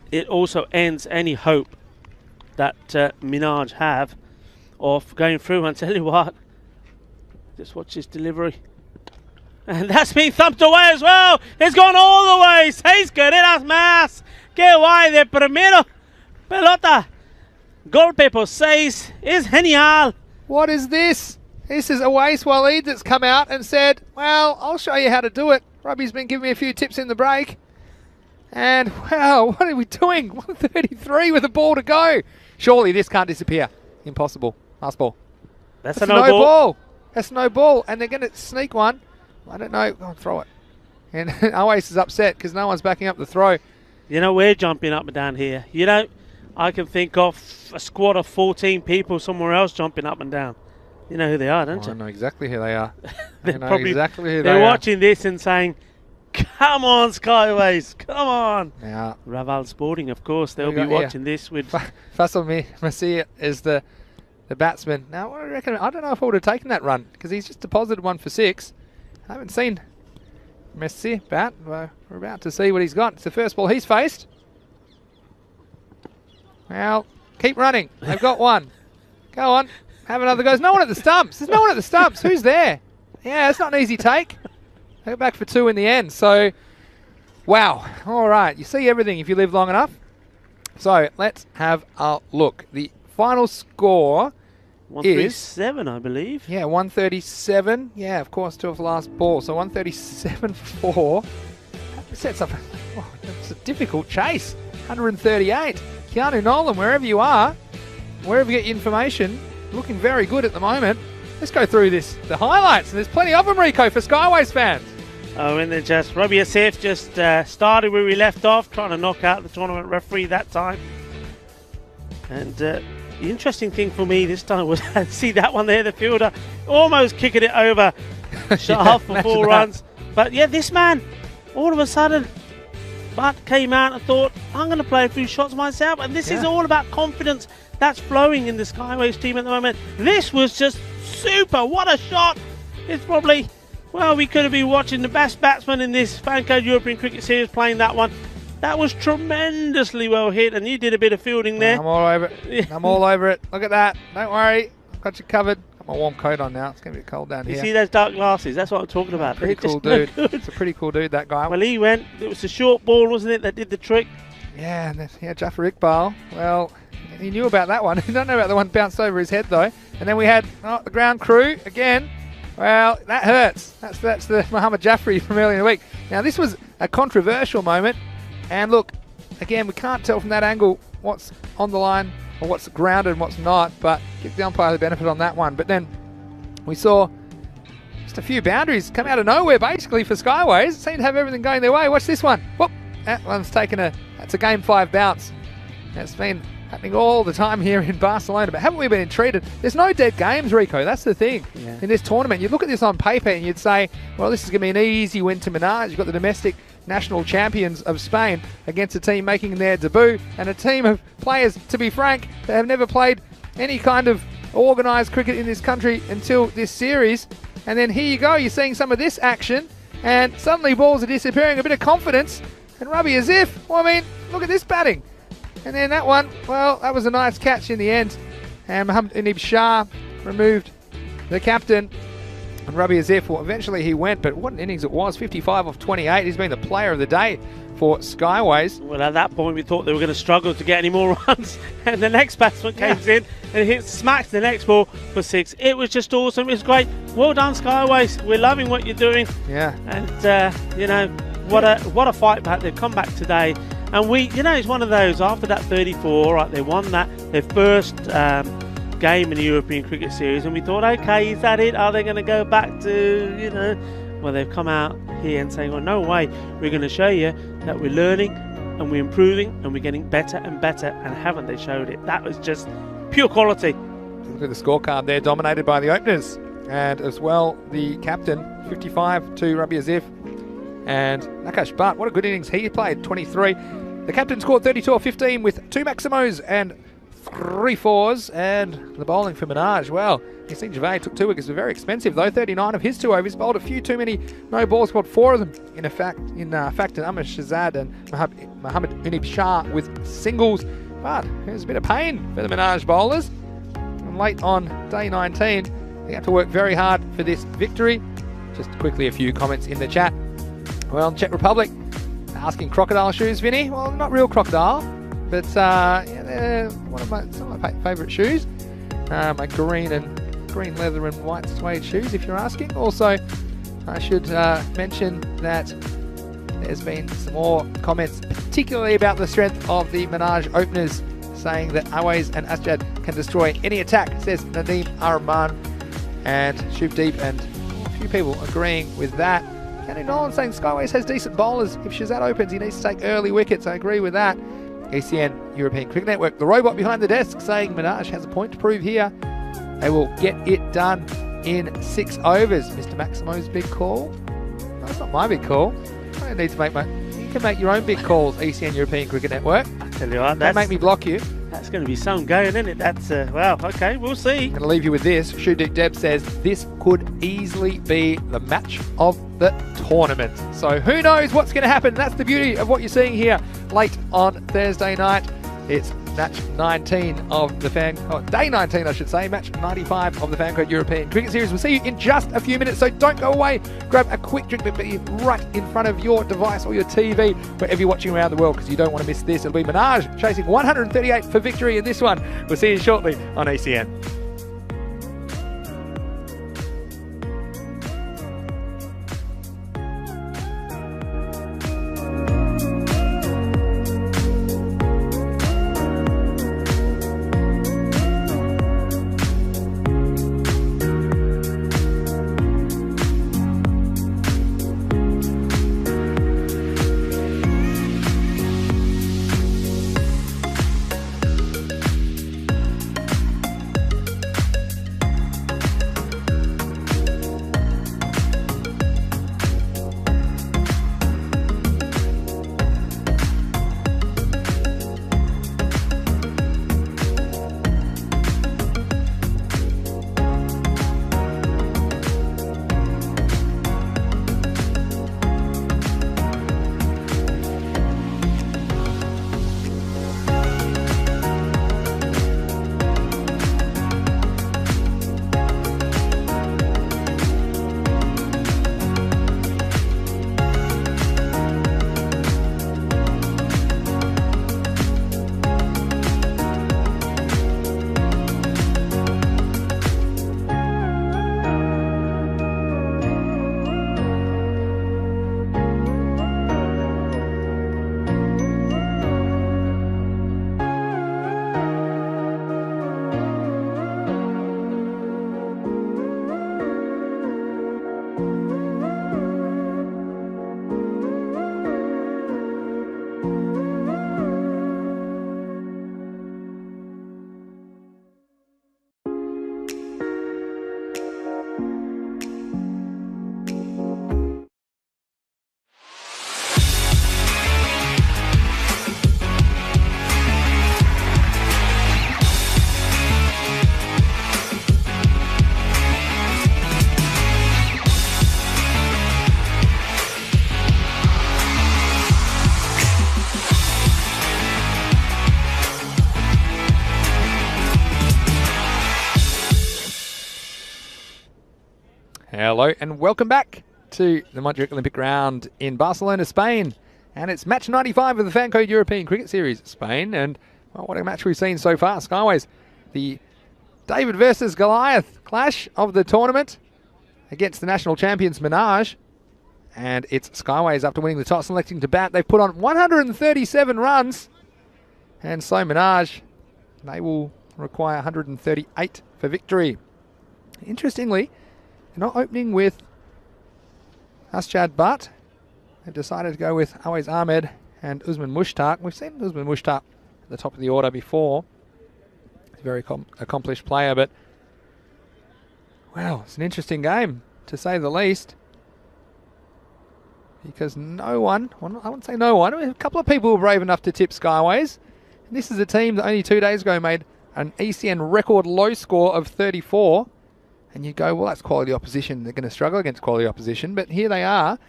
it also ends any hope that Minaj have of going through. And tell you what, just watch his delivery. And that's been thumped away as well. It's gone all the way. Seis carreras más. Qué guay de primero. Pelota. Golpe por 6. Es genial. What is this? This is Awais Waleed that's come out and said, well, I'll show you how to do it. Robbie's been giving me a few tips in the break. And, wow, what are we doing? 133 with a ball to go. Surely this can't disappear. Impossible. Last ball. That's a no ball. That's no ball. And they're going to sneak one. I don't know. Go on, throw it. And Awais is upset because no one's backing up the throw. You know, we're jumping up and down here. You know, I can think of a squad of 14 people somewhere else jumping up and down. You know who they are, don't you? I know exactly who they are. They're probably exactly who they are. They're watching this and saying, come on, Skyways, come on. Now, Raval Sporting, of course, they'll be watching this with... Faisal Masih is the batsman. Now, what do you reckon? I don't know if I would have taken that run because he's just deposited 1 for 6. I haven't seen Messi bat. We're about to see what he's got. It's the first ball he's faced. Well, keep running. They've got one. Go on. Have another go. There's no one at the stumps. There's no one at the stumps. Who's there? Yeah, it's not an easy take. They go back for 2 in the end. So, wow. All right. You see everything if you live long enough. So, let's have a look. The final score 137, I believe. Yeah, 137. Yeah, of course, 2 of the last ball. So 137 for 4. That sets up. Oh, it's a difficult chase. 138. Keanu Nolan, wherever you are, wherever you get your information, looking very good at the moment. Let's go through the highlights. And there's plenty of them, Rico, for Skyways fans. Oh, and then just Robbie Asif just started where we left off, trying to knock out the tournament referee that time. And the interesting thing for me this time was to see that one there, the fielder almost kicking it over sharp for 4 runs. But yeah, this man, all of a sudden, but came out and thought, I'm going to play a few shots myself. And this is all about confidence that's flowing in the Skyways team at the moment. This was just super. What a shot. It's probably, well, we could have been watching the best batsman in this Fancode European Cricket Series playing that one. That was tremendously well hit, and you did a bit of fielding there. I'm all over it. I'm all over it. Look at that. Don't worry. I've got you covered. Got my warm coat on now. It's going to be cold down here. You see those dark glasses? That's what I'm talking about. Pretty cool dude. It's a pretty cool dude, that guy. Well, he went. It was a short ball, wasn't it, that did the trick? Yeah, and then, Jafar Iqbal. Well, he knew about that one. He don't know about the one bounced over his head, though. And then we had the ground crew again. Well, that hurts. That's the Muhammad Jaffrey from earlier in the week. Now, this was a controversial moment. And look, again, we can't tell from that angle what's on the line or what's grounded and what's not, but give the umpire the benefit on that one. But then we saw just a few boundaries come out of nowhere, basically, for Skyways. Seemed to have everything going their way. Watch this one. Whoop, that one's that's a Game 5 bounce. That's been happening all the time here in Barcelona, but haven't we been treated? There's no dead games, Rico. That's the thing. Yeah. In this tournament, you look at this on paper and you'd say, well, this is going to be an easy win to Minaj. You've got the domestic national champions of Spain against a team making their debut, and a team of players, to be frank, that have never played any kind of organised cricket in this country until this series. And then here you go, you're seeing some of this action, and suddenly balls are disappearing, a bit of confidence, and Rabi as if, well, I mean, look at this batting. And then that one, well, that was a nice catch in the end. And Mohamed Shah removed the captain. And Rabi Azif, well, eventually he went, but what an innings it was, 55 off 28. He's been the player of the day for Skyways. Well, at that point, we thought they were going to struggle to get any more runs. And the next batsman came in and smacks the next ball for 6. It was just awesome. It was great. Well done, Skyways. We're loving what you're doing. Yeah. And, you know, what a fight back. They've come back today. And it's one of those, after that 34, right, they won their first game in the European Cricket Series, and we thought, okay, is that it? Are they going to go back to, well, they've come out here and saying, well, no way, we're going to show you that we're learning and we're improving and we're getting better and better, and haven't they showed it? That was just pure quality. Look at the scorecard there, dominated by the openers, and as well the captain, 55 to Rabi Azif, and Nakash Bhatt, what a good innings he played, 23. The captain scored 32 or 15 with 2 Maximos and 3 fours, and the bowling for Minaj, well, Yasin Javed took 2 wickets, were very expensive though, 39 of his 2 overs, bowled a few too many no balls, scored 4 of them in fact, and Amr Shahzad and Mohammad Unib Shah with singles, but it was a bit of pain for the Minaj bowlers. And late on day 19, they had to work very hard for this victory. Just quickly a few comments in the chat. Well, Czech Republic asking crocodile shoes, Vinny. Well, not real crocodile, but they're some of my favourite shoes. My green leather and white suede shoes, if you're asking. Also, I should mention that there's been some more comments, particularly about the strength of the Minaj openers, saying that Awais and Asjad can destroy any attack, says Nadeem Arman and Shubdeep, and a few people agreeing with that. Kenny Nolan saying Skyways has decent bowlers. If Shahzad opens, he needs to take early wickets. I agree with that. ECN, European Cricket Network, the robot behind the desk, saying Minaj has a point to prove here. They will get it done in 6 overs. Mr. Maximo's big call. No, it's not my big call. I don't need to make you can make your own big calls, ECN, European Cricket Network. I tell you what, Don't make me block you. That's going to be some going, isn't it? That's, well, okay, we'll see. I'm going to leave you with this. Shudik Deb says this could easily be the match of the tournament. So who knows what's going to happen? That's the beauty of what you're seeing here late on Thursday night. It's match 19 of the day 19, I should say, match 95 of the FanCode European Cricket Series. We'll see you in just a few minutes, so don't go away. Grab a quick drink, but be right in front of your device or your TV, wherever you're watching around the world, because you don't want to miss this. It'll be Minaj chasing 138 for victory in this one. We'll see you shortly on ECN. Hello and welcome back to the Montjuic Olympic Ground in Barcelona, Spain. And it's match 95 of the Fan Code European Cricket Series, Spain. And well, what a match we've seen so far. Skyways, the David versus Goliath clash of the tournament against the national champions Menage. And it's Skyways, after winning the toss, selecting to bat. They've put on 137 runs. And so Menage, they will require 138 for victory. Interestingly, they're not opening with Asjad Butt. They've decided to go with Awais Ahmed and Usman Mushtaq. We've seen Usman Mushtaq at the top of the order before. He's a very accomplished player, but well, it's an interesting game, to say the least. Because no one, well, I wouldn't say no one, a couple of people were brave enough to tip Skyways. And this is a team that only 2 days ago made an ECN record low score of 34. And you go, well, that's quality opposition. They're going to struggle against quality opposition. But here they are,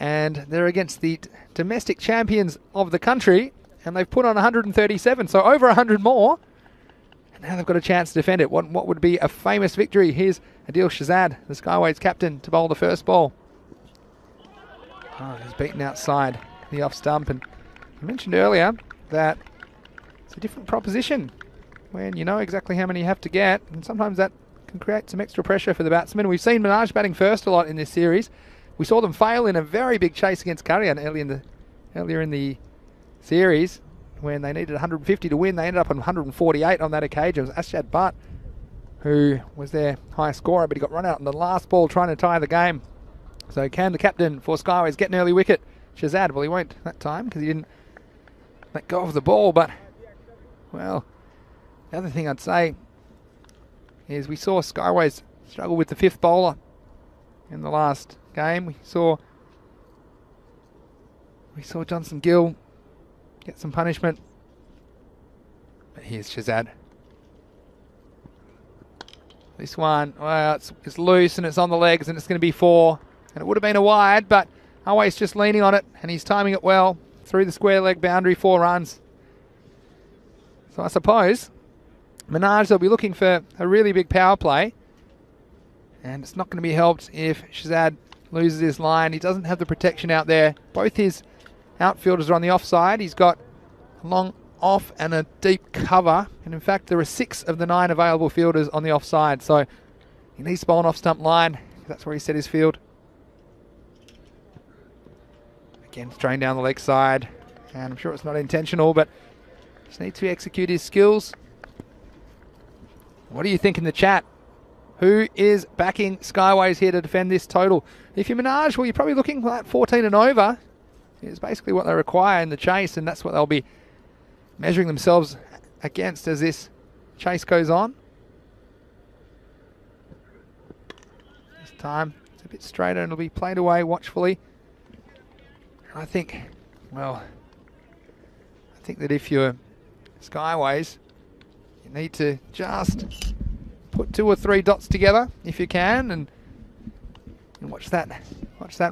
and they're against the domestic champions of the country, and they've put on 137, so over 100 more. And now they've got a chance to defend it. What would be a famous victory? Here's Adil Shahzad, the Skyways captain, to bowl the first ball. Oh, he's beaten outside the off stump. And I mentioned earlier that it's a different proposition when you know exactly how many you have to get, and sometimes that can create some extra pressure for the batsmen. We've seen Menage batting first a lot in this series. We saw them fail in a very big chase against Karyan earlier in the series when they needed 150 to win. They ended up on 148 on that occasion. It was Asjad Butt who was their high scorer, but he got run out in the last ball trying to tie the game. So can the captain for Skyways get an early wicket? Shahzad, well, he won't that time because he didn't let go of the ball. But, well, the other thing I'd say is we saw Skyways struggle with the fifth bowler in the last game. We saw Johnson Gill get some punishment. But here's Shahzad. This one, well, it's loose and it's on the legs and it's going to be 4. And it would have been a wide, but Awais just leaning on it and he's timing it well through the square leg boundary, 4 runs. So I suppose Menage, they'll be looking for a really big power play. And it's not going to be helped if Shahzad loses his line. He doesn't have the protection out there. Both his outfielders are on the offside. He's got a long off and a deep cover. And in fact, there are 6 of the 9 available fielders on the offside. So he needs to bowl an off-stump line. That's where he set his field. Again, strain down the leg side. And I'm sure it's not intentional, but just needs to execute his skills. What do you think in the chat? Who is backing Skyways here to defend this total? If you're Menage, well, you're probably looking at 14 and over. It's basically what they require in the chase, and that's what they'll be measuring themselves against as this chase goes on. This time, it's a bit straighter and it'll be played away watchfully. And I think, well, I think that if you're Skyways, you need to just put 2 or 3 dots together if you can, and watch that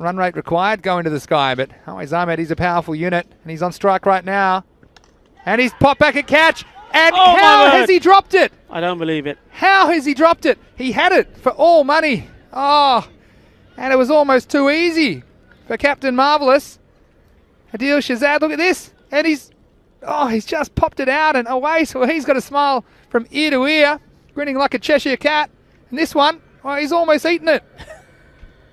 run rate required go into the sky. But Awais Ahmed, he's a powerful unit, and he's on strike right now. And he's popped back a catch, and how has he dropped it? I don't believe it. How has he dropped it? He had it for all money. Oh, and it was almost too easy for Captain Marvellous. Adil Shahzad, look at this, and he's just popped it out, and Awais, well, he's got a smile from ear to ear, grinning like a Cheshire cat. And this one, well, he's almost eaten it.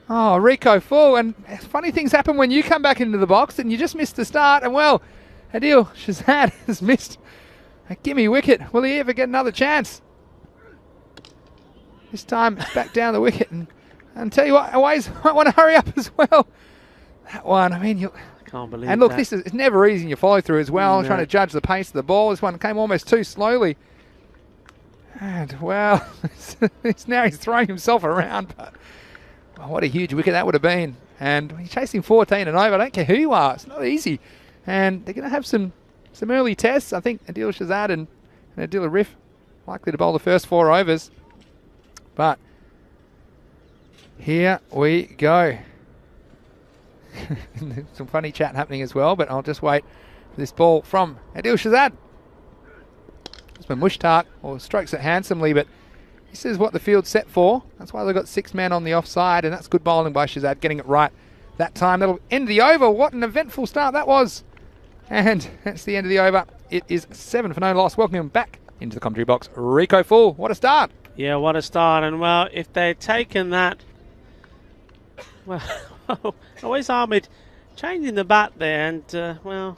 Oh, Rico full. And funny things happen when you come back into the box and you just missed the start. And well, Adil Shahzad has missed a gimme wicket. Will he ever get another chance? This time it's back down the wicket. And tell you what, Awais might want to hurry up as well. That one, I mean, Can't believe and look, that. it's never easy in your follow through as well, No. trying to judge the pace of the ball. This one came almost too slowly. And well, now he's throwing himself around. But well, what a huge wicket that would have been. And he's chasing 14 and over. I don't care who you are. It's not easy. And they're going to have some early tests. I think Adil Shahzad and Adil Arif likely to bowl the first 4 overs. But here we go. Some funny chat happening as well, but I'll just wait for this ball from Adil Shahzad. Usman Mushtaq strokes it handsomely, but This is what the field's set for. That's why they've got 6 men on the offside, and that's good bowling by Shazad, getting it right that time. That'll end the over. What an eventful start that was. And that's the end of the over. It is 7 for no loss. Welcome him back into the commentary box. Rico Full, what a start. Yeah, what a start. And, well, if they'd taken that... Well, always Ahmed changing the bat there. And, well,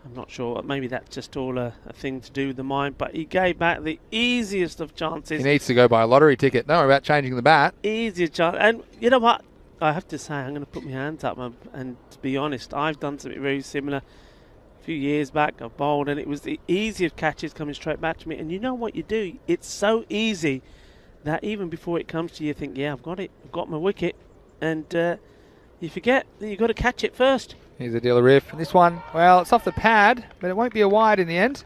I'm not sure. Maybe that's just all a thing to do with the mind. But he gave back the easiest of chances. He needs to go buy a lottery ticket. Don't worry about changing the bat. Easiest chance. And you know what? I have to say, I'm going to put my hands up. And to be honest, I've done something very similar. A few years back, I bowled, and it was the easiest catches coming straight back to me. And you know what you do? It's so easy that even before it comes to you, you think, yeah, I've got it. I've got my wicket. And you forget that you've got to catch it first. Here's a dealer riff. This one, well, it's off the pad, but it won't be a wide in the end.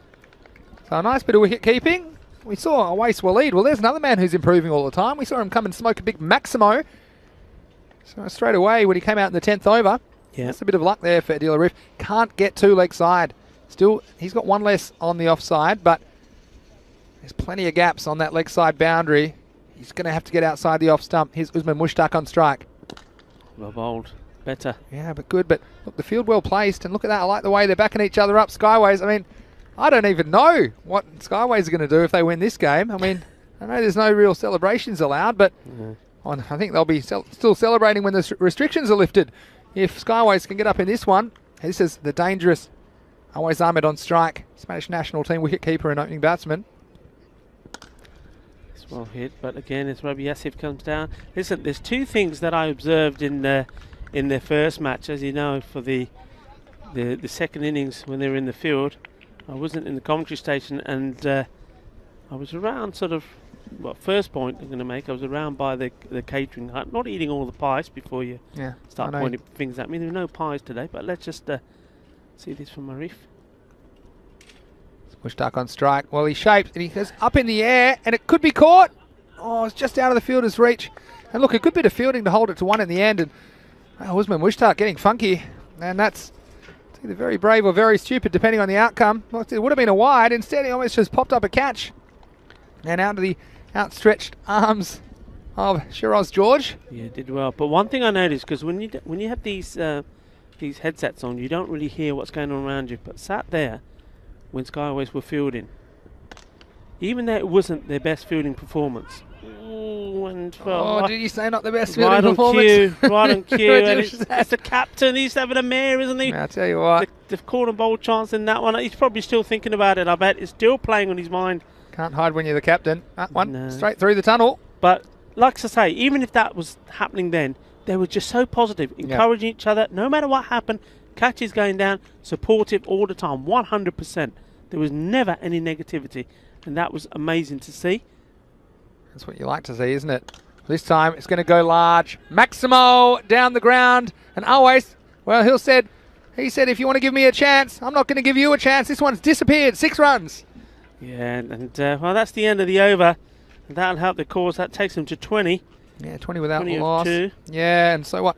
So a nice bit of wicket keeping. We saw Awais Waleed. Well, there's another man who's improving all the time. We saw him come and smoke a big Maximo. So straight away when he came out in the 10th over, that's a bit of luck there for Adil Arif. Can't get 2 leg side. Still, he's got 1 less on the offside, but there's plenty of gaps on that leg side boundary. He's going to have to get outside the off stump. Here's Usman Mushtaq on strike. Well bowled. Better. Yeah, but good. But look, the field well placed, and look at that. I like the way they're backing each other up. Skyways, I mean, I don't even know what Skyways are going to do if they win this game. I mean, I know there's no real celebrations allowed, but I think they'll be still celebrating when the restrictions are lifted. If Skyways can get up in this one, this is the dangerous Awais Ahmed on strike. Spanish national team wicket-keeper and opening batsman. It's well hit, but again, as Rabi Yassif comes down. Listen, there's 2 things that I observed in their first match, as you know, for the second innings when they were in the field. I wasn't in the commentary station, and I was around sort of, well, first point I'm going to make, I was around by the catering hut, not eating all the pies before you start pointing things at me. There were no pies today, but let's just see this from Marif. Mushtaq on strike. Well, he shaped and he goes up in the air, and it could be caught. Oh, it's just out of the fielder's reach. And look, a good bit of fielding to hold it to 1 in the end. And Usman Mushtaq getting funky, and that's either very brave or very stupid, depending on the outcome. Well, it would have been a wide. Instead, he almost just popped up a catch. And out to the outstretched arms of Shiraz George. Yeah, did well. But one thing I noticed, because when you have these headsets on, you don't really hear what's going on around you. But sat there when Skyways were fielding, even though it wasn't their best fielding performance. Did you say not the best fielding performance? Right on cue. And it's the captain. He's having a mare, isn't he? Yeah, I'll tell you what. The corner bowl chance in that one. He's probably still thinking about it. I bet it's still playing on his mind. Can't hide when you're the captain. That one straight through the tunnel. But like I say, even if that was happening then, they were just so positive, encouraging each other. No matter what happened, catches going down, supportive all the time, 100%. There was never any negativity, and that was amazing to see. That's what you like to see, isn't it? This time it's going to go large. Maximo down the ground, and Awais, well, he said, if you want to give me a chance, I'm not going to give you a chance. This one's disappeared. 6 runs. Yeah, and well, that's the end of the over. And that'll help the cause. That takes them to 20. Yeah, 20 without 20 loss. 2. Yeah, and so what?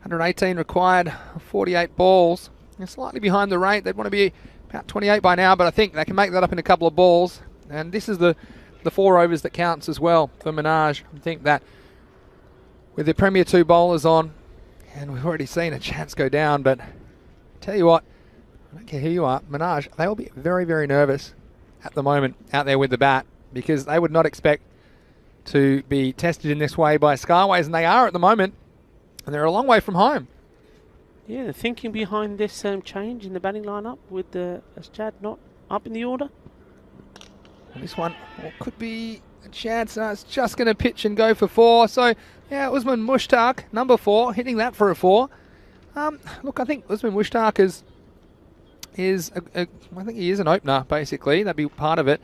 118 required, 48 balls. They're slightly behind the rate. They'd want to be about 28 by now, but I think they can make that up in a couple of balls. And this is the 4 overs that counts as well for Minaj. I think that with the Premier 2 bowlers on, and we've already seen a chance go down, but I tell you what, I don't care who you are, Minaj, they will be very, very nervous at the moment out there with the bat, because they would not expect to be tested in this way by Skyways, and they are at the moment, and they're a long way from home. Yeah, the thinking behind this change in the batting lineup with Asjad not up in the order. And this one could be a chance. No, it's just going to pitch and go for 4. So, yeah, Usman Mushtaq, number 4, hitting that for a 4. Look, I think Usman Mushtaq I think he is an opener, basically. That'd be part of it.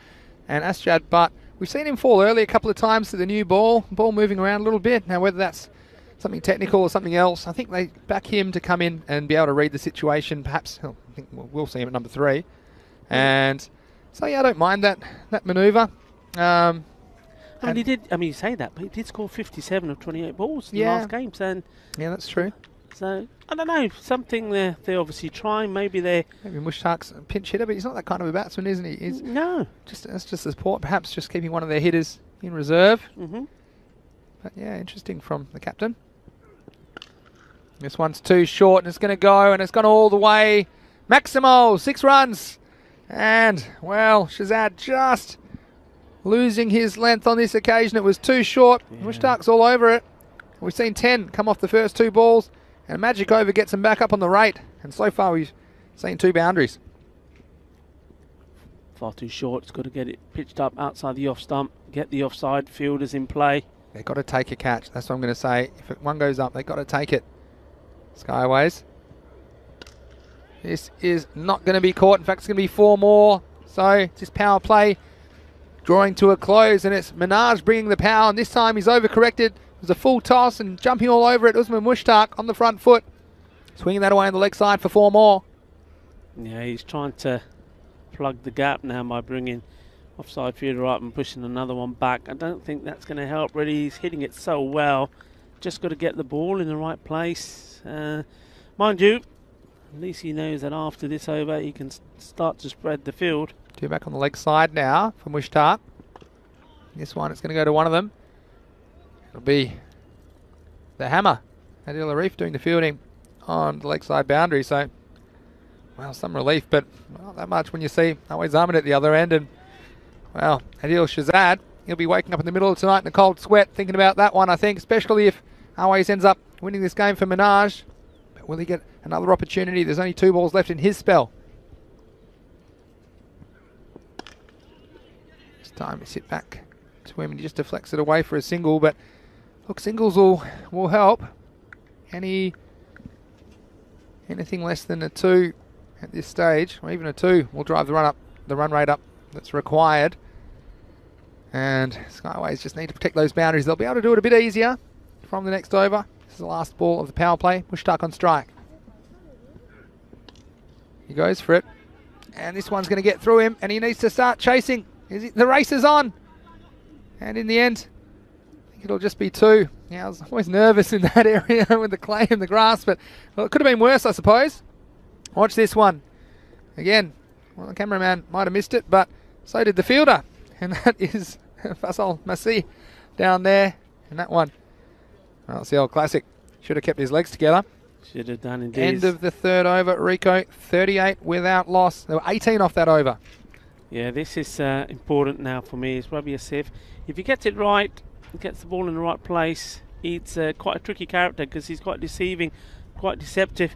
And Asjad, but we've seen him fall early a couple of times to the new ball moving around a little bit. Now, whether that's something technical or something else, I think they back him to come in and be able to read the situation. Perhaps, I think we'll see him at number 3. And so, yeah, I don't mind that manoeuvre. He did. I mean, you say that, but he did score 57 of 28 balls in the last game. So, yeah, that's true. So, I don't know. Something they're obviously trying. Maybe Mushtaq's a pinch hitter, but he's not that kind of a batsman, isn't he? No. That's just a support. Perhaps just keeping one of their hitters in reserve. Mm-hmm. But yeah, interesting from the captain. This one's too short and it's going to go, and it's gone all the way. Maximo, 6 runs. And, well, Shazad just losing his length on this occasion. It was too short. Yeah. Mushtaq's all over it. We've seen 10 come off the first 2 balls, and Magic Over gets him back up on the rate. And so far we've seen 2 boundaries. Far too short. It's got to get it pitched up outside the off stump. Get the offside fielders in play. They've got to take a catch. That's what I'm going to say. If one goes up, they've got to take it. Skyways. This is not going to be caught. In fact, it's going to be 4 more. So it's this power play drawing to a close, and it's Minaj bringing the power, and this time he's overcorrected. It was a full toss and jumping all over it. Usman Mushtaq on the front foot, swinging that away on the leg side for 4 more. Yeah, he's trying to plug the gap now by bringing offside fielder up and pushing another one back. I don't think that's going to help really. He's hitting it so well. Just got to get the ball in the right place. Mind you, at least he knows that after this over he can start to spread the field. 2 back on the leg side now from Mushtaq. This one, it's going to go to one of them. It'll be the hammer. Adil Arif doing the fielding on the leg side boundary. So, well, some relief, but not that much when you see Always Ahmed at the other end. And, well, Adil Shazad, he'll be waking up in the middle of tonight in a cold sweat thinking about that one, I think, especially if Always ends up winning this game for Minaj. But will he get another opportunity? There's only 2 balls left in his spell. It's time to sit back to him and he just deflects it away for a single. But look, singles will help. Anything less than a 2 at this stage, or even a 2, will drive the run rate up that's required. And Skyways just need to protect those boundaries. They'll be able to do it a bit easier from the next over. This is the last ball of the power play. Mushtaq on strike. He goes for it. And this one's going to get through him, and he needs to start chasing. The race is on. And in the end, I think it'll just be 2. Yeah, I was always nervous in that area with the clay and the grass, but well, it could have been worse, I suppose. Watch this one. Again, well, the cameraman might have missed it, but so did the fielder. And that is Faisal Masih down there. And that one, well, it's the old classic. Should have kept his legs together. Should have done indeed. End of the 3rd over, Rico, 38 without loss. There were 18 off that over. Yeah, this is important now for me. It's Rabi Asif. If he gets it right, gets the ball in the right place, it's quite a tricky character because he's quite deceiving, quite deceptive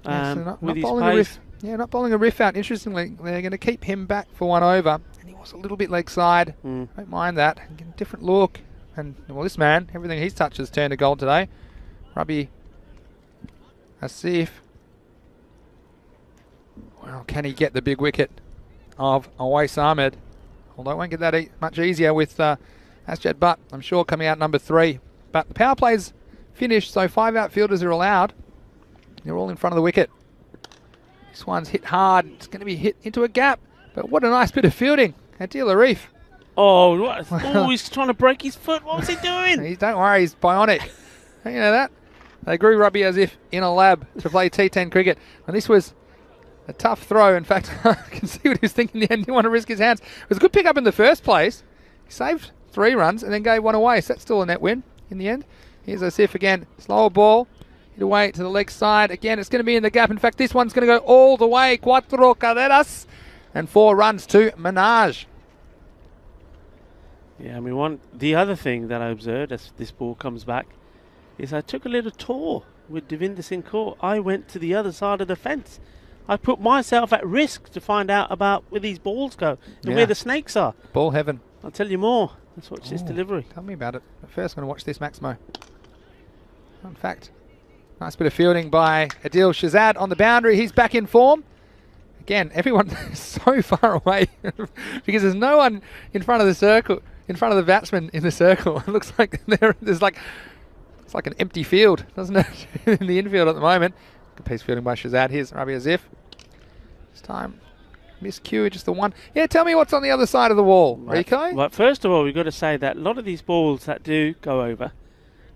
with his pace. Not bowling a riff out. Interestingly, they're going to keep him back for 1 over. And he was a little bit leg side. Don't mind that. Get a different look. And, well, this man, everything he's touched has turned to gold today. Rabi Asif. Well, can he get the big wicket of Awais Ahmed? Although it won't get that much easier with Asjad Butt, I'm sure, coming out number 3. But the power play's finished, so 5 outfielders are allowed. They're all in front of the wicket. This one's hit hard. It's going to be hit into a gap. But what a nice bit of fielding. Adil Arif. Oh, what? Oh, he's trying to break his foot. What was he doing? Don't worry, he's bionic. Don't you know that? They grew Rabi as if in a lab to play T10 cricket. And this was a tough throw. In fact, I can see what he was thinking in the end. He didn't want to risk his hands. It was a good pick-up in the first place. He saved 3 runs and then gave 1 away. So that's still a net win in the end. Here's Asif again. Slower ball. Hit away to the leg side. Again, it's going to be in the gap. In fact, this one's going to go all the way. Cuatro carreras. And 4 runs to Minaj. Yeah, I mean, the other thing that I observed as this ball comes back is I took a little tour with Devinder Singh Kaur. I went to the other side of the fence. I put myself at risk to find out about where these balls go and where the snakes are. Ball heaven. I'll tell you more. Let's watch this delivery. Tell me about it. But first, I'm going to watch this Maximo. In fact, nice bit of fielding by Adil Shazad on the boundary. He's back in form. Again, everyone is so far away because there's no one in front of the circle, in front of the batsman in the circle. It looks like it's like an empty field, doesn't it, in the infield at the moment. Good piece of fielding by Shazad. Here's Rabi Asif. This time, miscue, just the one. Yeah, tell me what's on the other side of the wall, Rico. Well, first of all, we've got to say that a lot of these balls that do go over,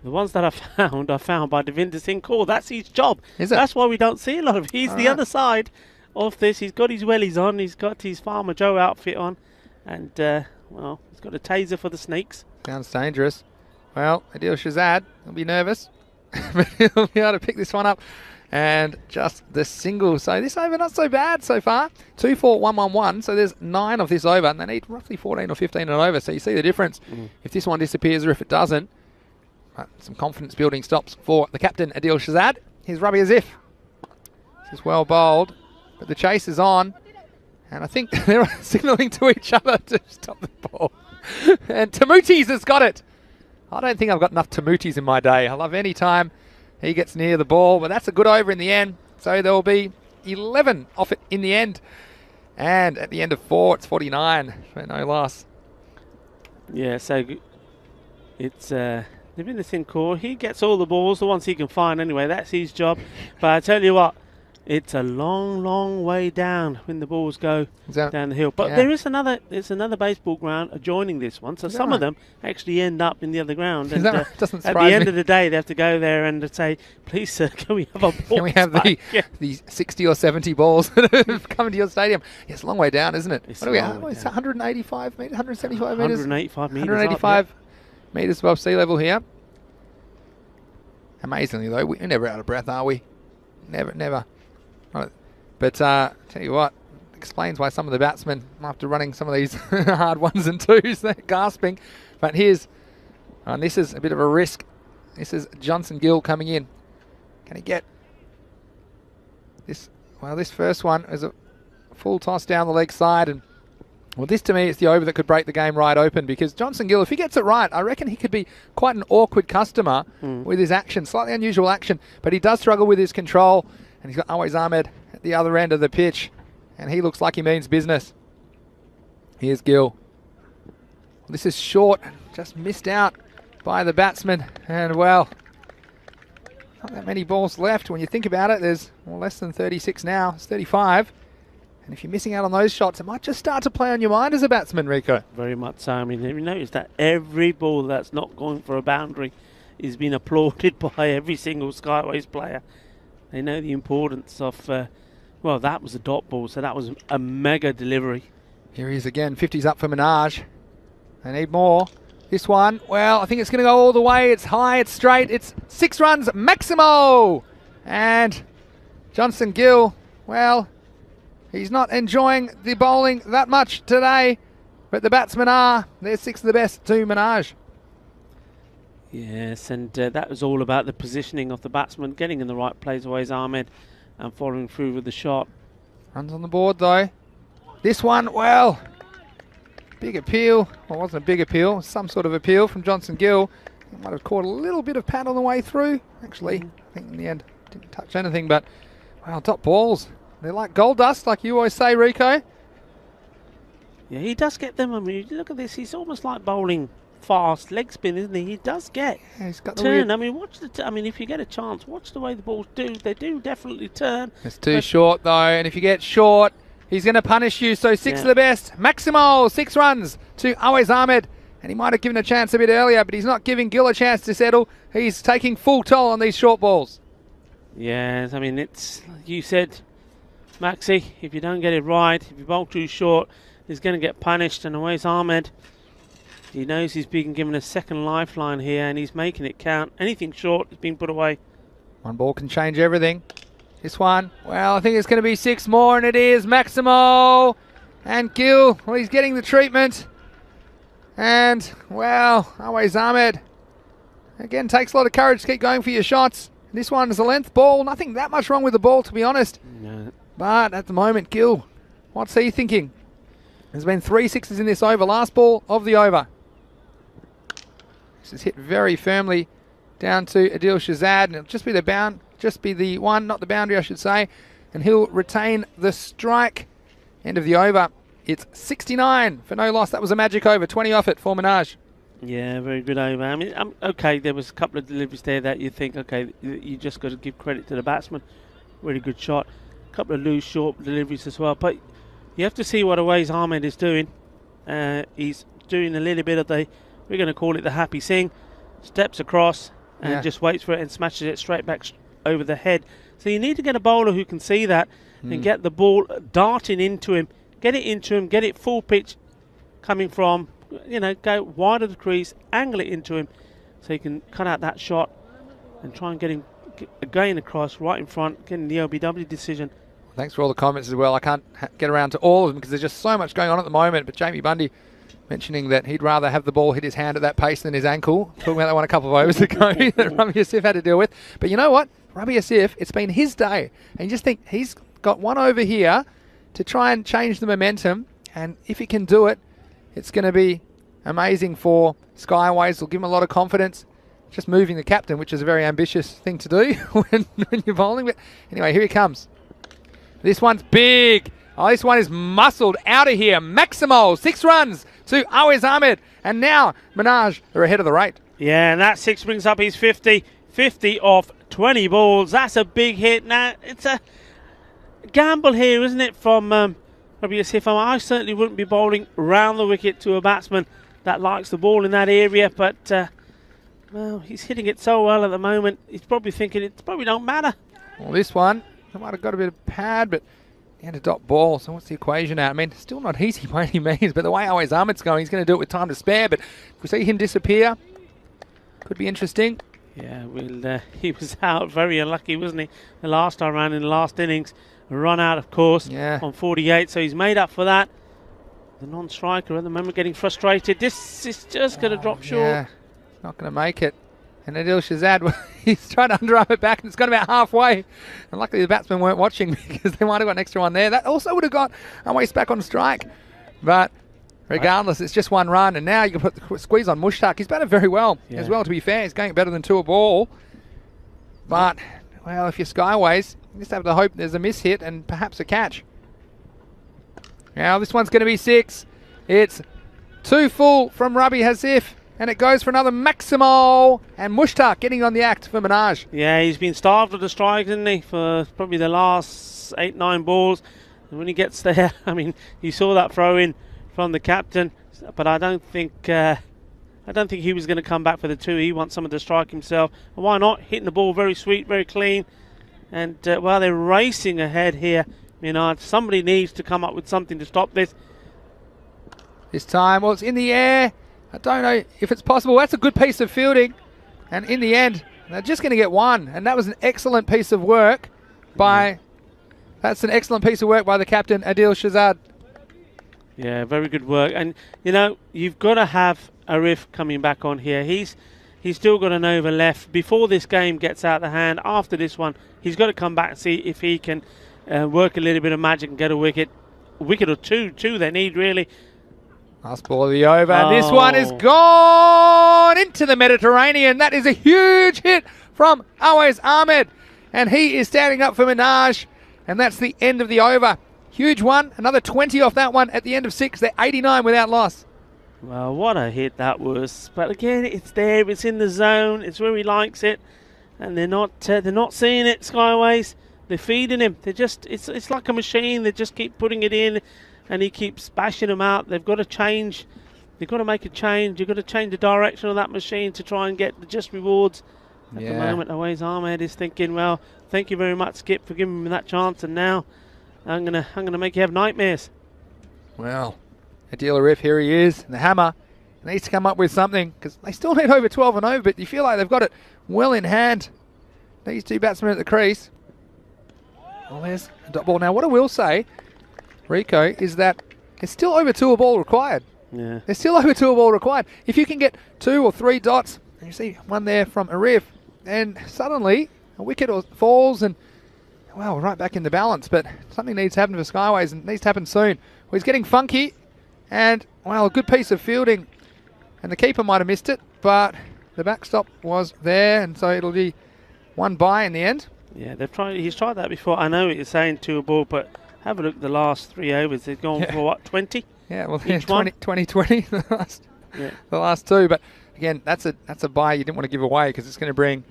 the ones that I found are found by Devinder Singh Kaur. That's his job. Is it? That's why we don't see a lot of it. He's All the right. other side of this. He's got his wellies on. He's got his Farmer Joe outfit on. And, Well, he's got a taser for the snakes. Sounds dangerous. Well, Adil Shazad will be nervous, but he'll be able to pick this one up. And just the single. So this over not so bad so far. 2-4-1-1-1. So there's 9 of this over, and they need roughly 14 or 15 and over. So you see the difference if this one disappears or if it doesn't. But some confidence building stops for the captain, Adil Shazad. He's rubby as if. This is well bowled, but the chase is on. And I think they're signalling to each other to stop the ball. And Tamutis has got it. I don't think I've got enough Tamutis in my day. I love any time he gets near the ball, but that's a good over in the end. So there will be 11 off it in the end. And at the end of 4, it's 49 for no loss. Yeah, so it's Navinda Singh Kaur. He gets all the balls, the ones he can find anyway. That's his job. But I tell you what, it's a long, long way down when the balls go down the hill. But there's another baseball ground adjoining this one, so some of them actually end up in the other ground. And doesn't at surprise the end me. of the day, they have to go there and say, "Please, sir, can we have a ball?" Can we have the 60 or 70 balls that have come to your stadium? Yeah, it's a long way down, isn't it? It's What do we have? It's 185 metres, 175 metres? 185 metres. 185 metres above sea level here. Amazingly, though, we're never out of breath, are we? Never. Right. But tell you what, explains why some of the batsmen, after running some of these hard 1s and 2s, they're gasping. But here's, and this is a bit of a risk. This is Johnson Gill coming in. Can he get this? Well, this first one is a full toss down the leg side, and well, this to me is the over that could break the game right open, because Johnson Gill, if he gets it right, I reckon he could be quite an awkward customer with his action, slightly unusual action, but he does struggle with his control. And he's got Always Ahmed at the other end of the pitch. And he looks like he means business. Here's Gill. This is short. Just missed out by the batsman. And, well, not that many balls left. When you think about it, there's less than 36 now. It's 35. And if you're missing out on those shots, it might just start to play on your mind as a batsman, Rico. Very much so. I mean, you notice that every ball that's not going for a boundary is being applauded by every single Skyways player. They know the importance of, well, that was a dot ball, so that was a mega delivery. Here he is again, 50's up for Minaj. They need more. This one, well, I think it's going to go all the way. It's high, it's straight, it's 6 runs, Maximo! And Johnson Gill, well, he's not enjoying the bowling that much today, but the batsmen are. They're 6 of the best to Minaj. Yes, and that was all about the positioning of the batsman, getting in the right place, Always Ahmed, and following through with the shot. Runs on the board, though. This one, well, big appeal. Well, it wasn't a big appeal, some sort of appeal from Johnson Gill. He might have caught a little bit of pad on the way through. Actually, I think in the end, didn't touch anything, but, wow, top balls. They're like gold dust, like you always say, Rico. Yeah, he does get them. I mean, look at this. He's almost like bowling fast leg spin, isn't he? He does get He's got the turn. weird... I mean, watch the. I mean, if you get a chance, watch the way the balls do. They do definitely turn. It's too short, though, and if you get short, he's going to punish you. So 6 of the best. Maximo, 6 runs to Always Ahmed. And he might have given a chance a bit earlier, but he's not giving Gill a chance to settle. He's taking full toll on these short balls. Yes, I mean, it's, you said, Maxi, if you don't get it right, if you bowl too short, he's going to get punished. And Always Ahmed, he knows he's being given a second lifeline here, and he's making it count. Anything short is being put away. One ball can change everything. This one, well, I think it's going to be 6 more, and it is Maximo. And Gill, well, he's getting the treatment. And, well, Always Ahmed, again, takes a lot of courage to keep going for your shots. This one is a length ball. Nothing that much wrong with the ball, to be honest. No. But at the moment, Gill, what's he thinking? There's been 3 6s in this over. Last ball of the over. This is hit very firmly down to Adil Shazad, and it'll just be the one, not the boundary, I should say. And he'll retain the strike. End of the over. It's 69 for no loss. That was a magic over. 20 off it for Minaj. Yeah, very good over. I mean, okay, there was a couple of deliveries there that you think, okay, you just got to give credit to the batsman. Really good shot. A couple of loose, short deliveries as well. But you have to see what Always Ahmed is doing. He's doing a little bit of the, we're going to call it the happy sing. Steps across and just waits for it and smashes it straight back over the head. So you need to get a bowler who can see that and get the ball darting into him. Get it into him, get it full pitch coming from go wide of the crease, angle it into him, so he can cut out that shot and try and get him again across right in front, getting the LBW decision. Thanks for all the comments as well. I can't get around to all of them because there's just so much going on at the moment. But Jamie Bundy mentioning that he'd rather have the ball hit his hand at that pace than his ankle. Talking about that one a couple of overs ago that Ravi Asif had to deal with. But you know what? Ravi Asif, it's been his day. And you just think he's got one over here to try and change the momentum. And if he can do it, it's going to be amazing for Skyways. It'll give him a lot of confidence. Just moving the captain, which is a very ambitious thing to do when you're bowling. But anyway, here he comes. This one's big. Oh, this one is muscled out of here. Maximal, 6 runs to Awais Ahmed. And now Minaj are ahead of the rate. Yeah, and that 6 brings up his 50. 50 off 20 balls. That's a big hit. Now, it's a gamble here, isn't it, from Ravi Asif. I certainly wouldn't be bowling round the wicket to a batsman that likes the ball in that area. But, well, he's hitting it so well at the moment. He's probably thinking it probably don't matter. Well, this one, I might have got a bit of pad, but he had a dot ball. So what's the equation now? I mean, still not easy by any means, but the way Awais Ahmed's going, he's going to do it with time to spare. But if we see him disappear, could be interesting. Yeah, well, he was out very unlucky, wasn't he? The last time round in the last innings, run out, of course, on 48. So he's made up for that. The non-striker at the moment getting frustrated. This is just going to drop short. Yeah, not going to make it. And Adil Shazad, he's trying to underarm it back, and it's gone about halfway. And luckily the batsmen weren't watching because they might have got an extra one there. That also would have got Awais back on strike. But regardless, it's just one run. And now you can put the squeeze on Mushtaq. He's batted very well as well, to be fair. He's going better than 2 a ball. But, well, if you're Skyways, you just have to hope there's a miss hit and perhaps a catch. Now this one's going to be 6. It's 2 full from Ravi Asif. And it goes for another Maximal. And Mushtaq getting on the act for Minaj. Yeah, he's been starved of the strike, hasn't he, for probably the last 8-9 balls. And when he gets there, I mean, you saw that throw in from the captain, but I don't think he was going to come back for the 2. He wants someone to strike himself. And why not? Hitting the ball very sweet, very clean. And while they're racing ahead here, somebody needs to come up with something to stop this. This time, well, it's in the air. I don't know if it's possible. That's a good piece of fielding. And in the end, they're just going to get 1. And that was an excellent piece of work by... That's an excellent piece of work by the captain, Adil Shazad. Yeah, very good work. And, you've got to have Arif coming back on here. He's still got an over left. Before this game gets out of the hand, after this one, he's got to come back and see if he can work a little bit of magic and get a wicket. A wicket or two they need, really. Last ball of the over, and this one is gone into the Mediterranean. That is a huge hit from Awais Ahmed, and he is standing up for Minaj, and that's the end of the over. Huge one, another 20 off that one at the end of 6. They're 89 without loss. Well, what a hit that was! But again, it's there, it's in the zone, it's where he likes it, and they're not seeing it. Skyways, they're feeding him. It's like a machine. They just keep putting it in. And he keeps bashing them out. They've got to change. They've got to make a change. You've got to change the direction of that machine to try and get the just rewards. At the moment, Awais Ahmed is thinking, well, thank you very much, Skip, for giving me that chance. And now I'm gonna make you have nightmares. Well, Adil Arif, here he is. The hammer needs to come up with something because they still need over 12 and over, but you feel like they've got it well in hand. These 2 batsmen at the crease. Well, there's a dot ball. Now, what I will say, Rico, is that there's still over 2 a ball required. Yeah. There's still over 2 a ball required. If you can get 2 or 3 dots, and you see one there from Arif, and suddenly a wicket falls and, well, right back in the balance. But something needs to happen for Skyways, and it needs to happen soon. Well, he's getting funky, and, well, a good piece of fielding. And the keeper might have missed it, but the backstop was there, and so it'll be 1 bye in the end. Yeah, he's tried that before. I know what you're saying, 2 a ball, but have a look at the last 3 overs. They've gone for what, 20? Yeah, well, each 20, the last 2. But again, that's a buy you didn't want to give away because it's going to bring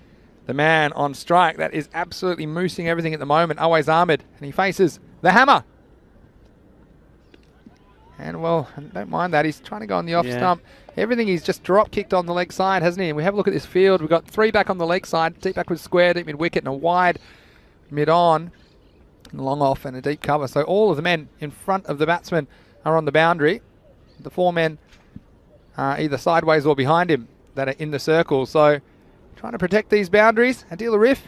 the man on strike. That is absolutely moosing everything at the moment, Awais Ahmed, and he faces the hammer. And, well, don't mind that. He's trying to go on the off stump. Everything he's just drop kicked on the leg side, hasn't he? And we have a look at this field. We've got 3 back on the leg side, deep back with square, deep mid wicket, and a wide mid on. Long off and a deep cover. So all of the men in front of the batsman are on the boundary. The 4 men either sideways or behind him that are in the circle. So trying to protect these boundaries. Adil Arif,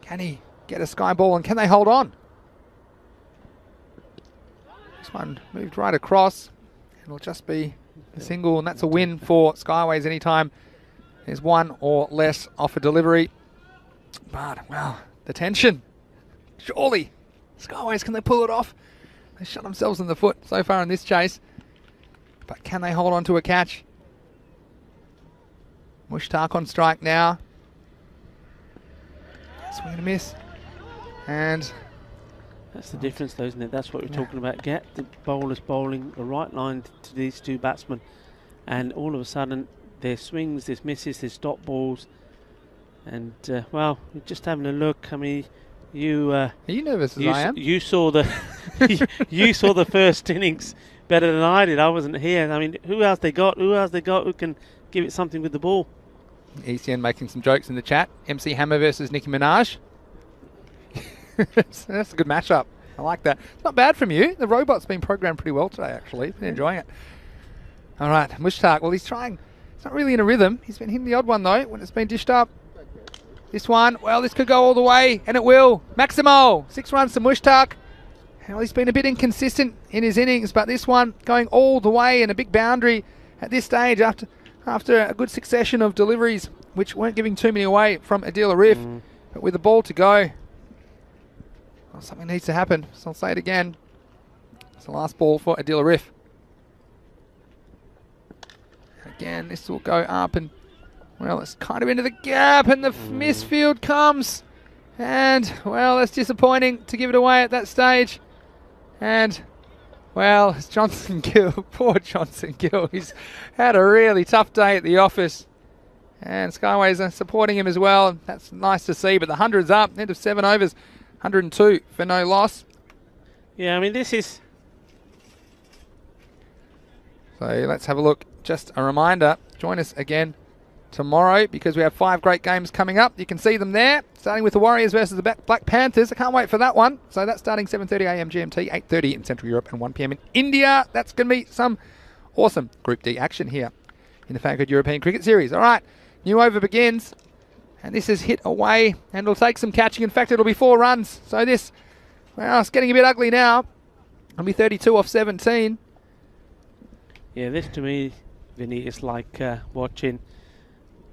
can he get a sky ball and can they hold on? This one moved right across. It'll just be a single, and that's a win for Skyways anytime there's one or less off a delivery. But, well, the tension. Surely, Skyways, can they pull it off? They shot themselves in the foot so far in this chase. But can they hold on to a catch? Mushtaq on strike now. Swing and a miss. And that's the difference, though, isn't it? That's what we're talking about. Get the bowlers bowling the right line to these two batsmen, and all of a sudden there's swings, there's misses, there's stop balls, and well, we're just having a look. I mean, are you nervous as I am? You saw the you saw the first innings better than I did. I wasn't here. I mean, who else they got? Who can give it something with the ball? ECN making some jokes in the chat. MC Hammer versus Nicki Minaj. That's a good matchup. I like that. It's not bad from you. The robot's been programmed pretty well today, actually. Been enjoying it. All right, Mushtaq. Well, he's trying. He's not really in a rhythm. He's been hitting the odd one, though, when it's been dished up. This one, well, this could go all the way, and it will. Maximo, 6 runs to Mushtaq. Well, he's been a bit inconsistent in his innings, but this one going all the way and a big boundary at this stage after a good succession of deliveries, which weren't giving too many away from Adil Arif. But with the ball to go, well, something needs to happen. So I'll say it again. It's the last ball for Adil Arif. Again, this will go up and, well, it's kind of into the gap, and the misfield comes. And, well, that's disappointing to give it away at that stage. And, well, it's Johnson Gill. Poor Johnson Gill. He's had a really tough day at the office. And Skyways are supporting him as well. That's nice to see. But the 100's up. End of 7 overs. 102 for no loss. Yeah, I mean, this is... So let's have a look. Just a reminder, join us again tomorrow because we have 5 great games coming up. You can see them there, starting with the Warriors versus the Black Panthers. I can't wait for that one. So that's starting 7:30am GMT, 8:30 in Central Europe and 1pm in India. That's going to be some awesome Group D action here in the Fangood European Cricket Series. All right, new over begins. And this is hit away and it'll take some catching. In fact, it'll be 4 runs. So this, well, it's getting a bit ugly now. It'll be 32 off 17. Yeah, this to me, Vinny, is like watching...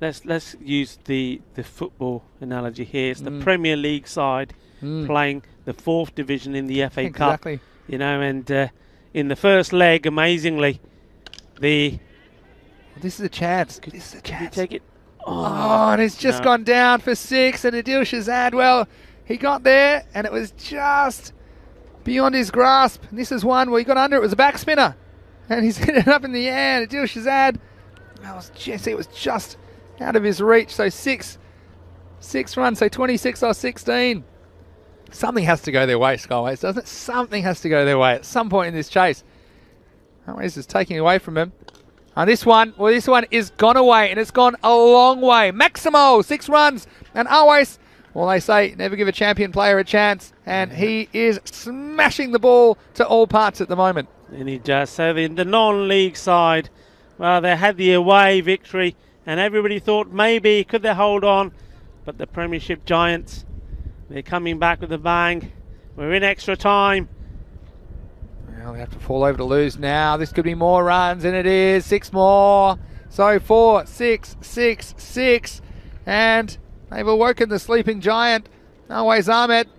Let's use the football analogy here. It's the Premier League side playing the 4th division in the FA Cup. You know, and in the first leg, amazingly, this is a chance. This is a chance. Take it. Oh, and it's just gone down for 6. And Adil Shazad, well, he got there, and it was just beyond his grasp. And this is one where he got under. It was a back spinner, and he's hit it up in the air. And Adil Shazad, it was just out of his reach. So 6 runs, so 26 or 16. Something has to go their way, Skyways, doesn't it? Something has to go their way at some point in this chase. Skyways is taking away from him. And this one is gone away, and it's gone a long way. Maximo, 6 runs, and Always, well, they say never give a champion player a chance, and he is smashing the ball to all parts at the moment. And he does. So the non-league side, well, they had the away victory, and everybody thought maybe could they hold on, but the Premiership Giants, they're coming back with a bang. We're in extra time. Well, they have to fall over to lose now. This could be more runs, and it is 6 more. So 4, 6, 6, 6, and they've awoken the sleeping giant. Always Ahmed.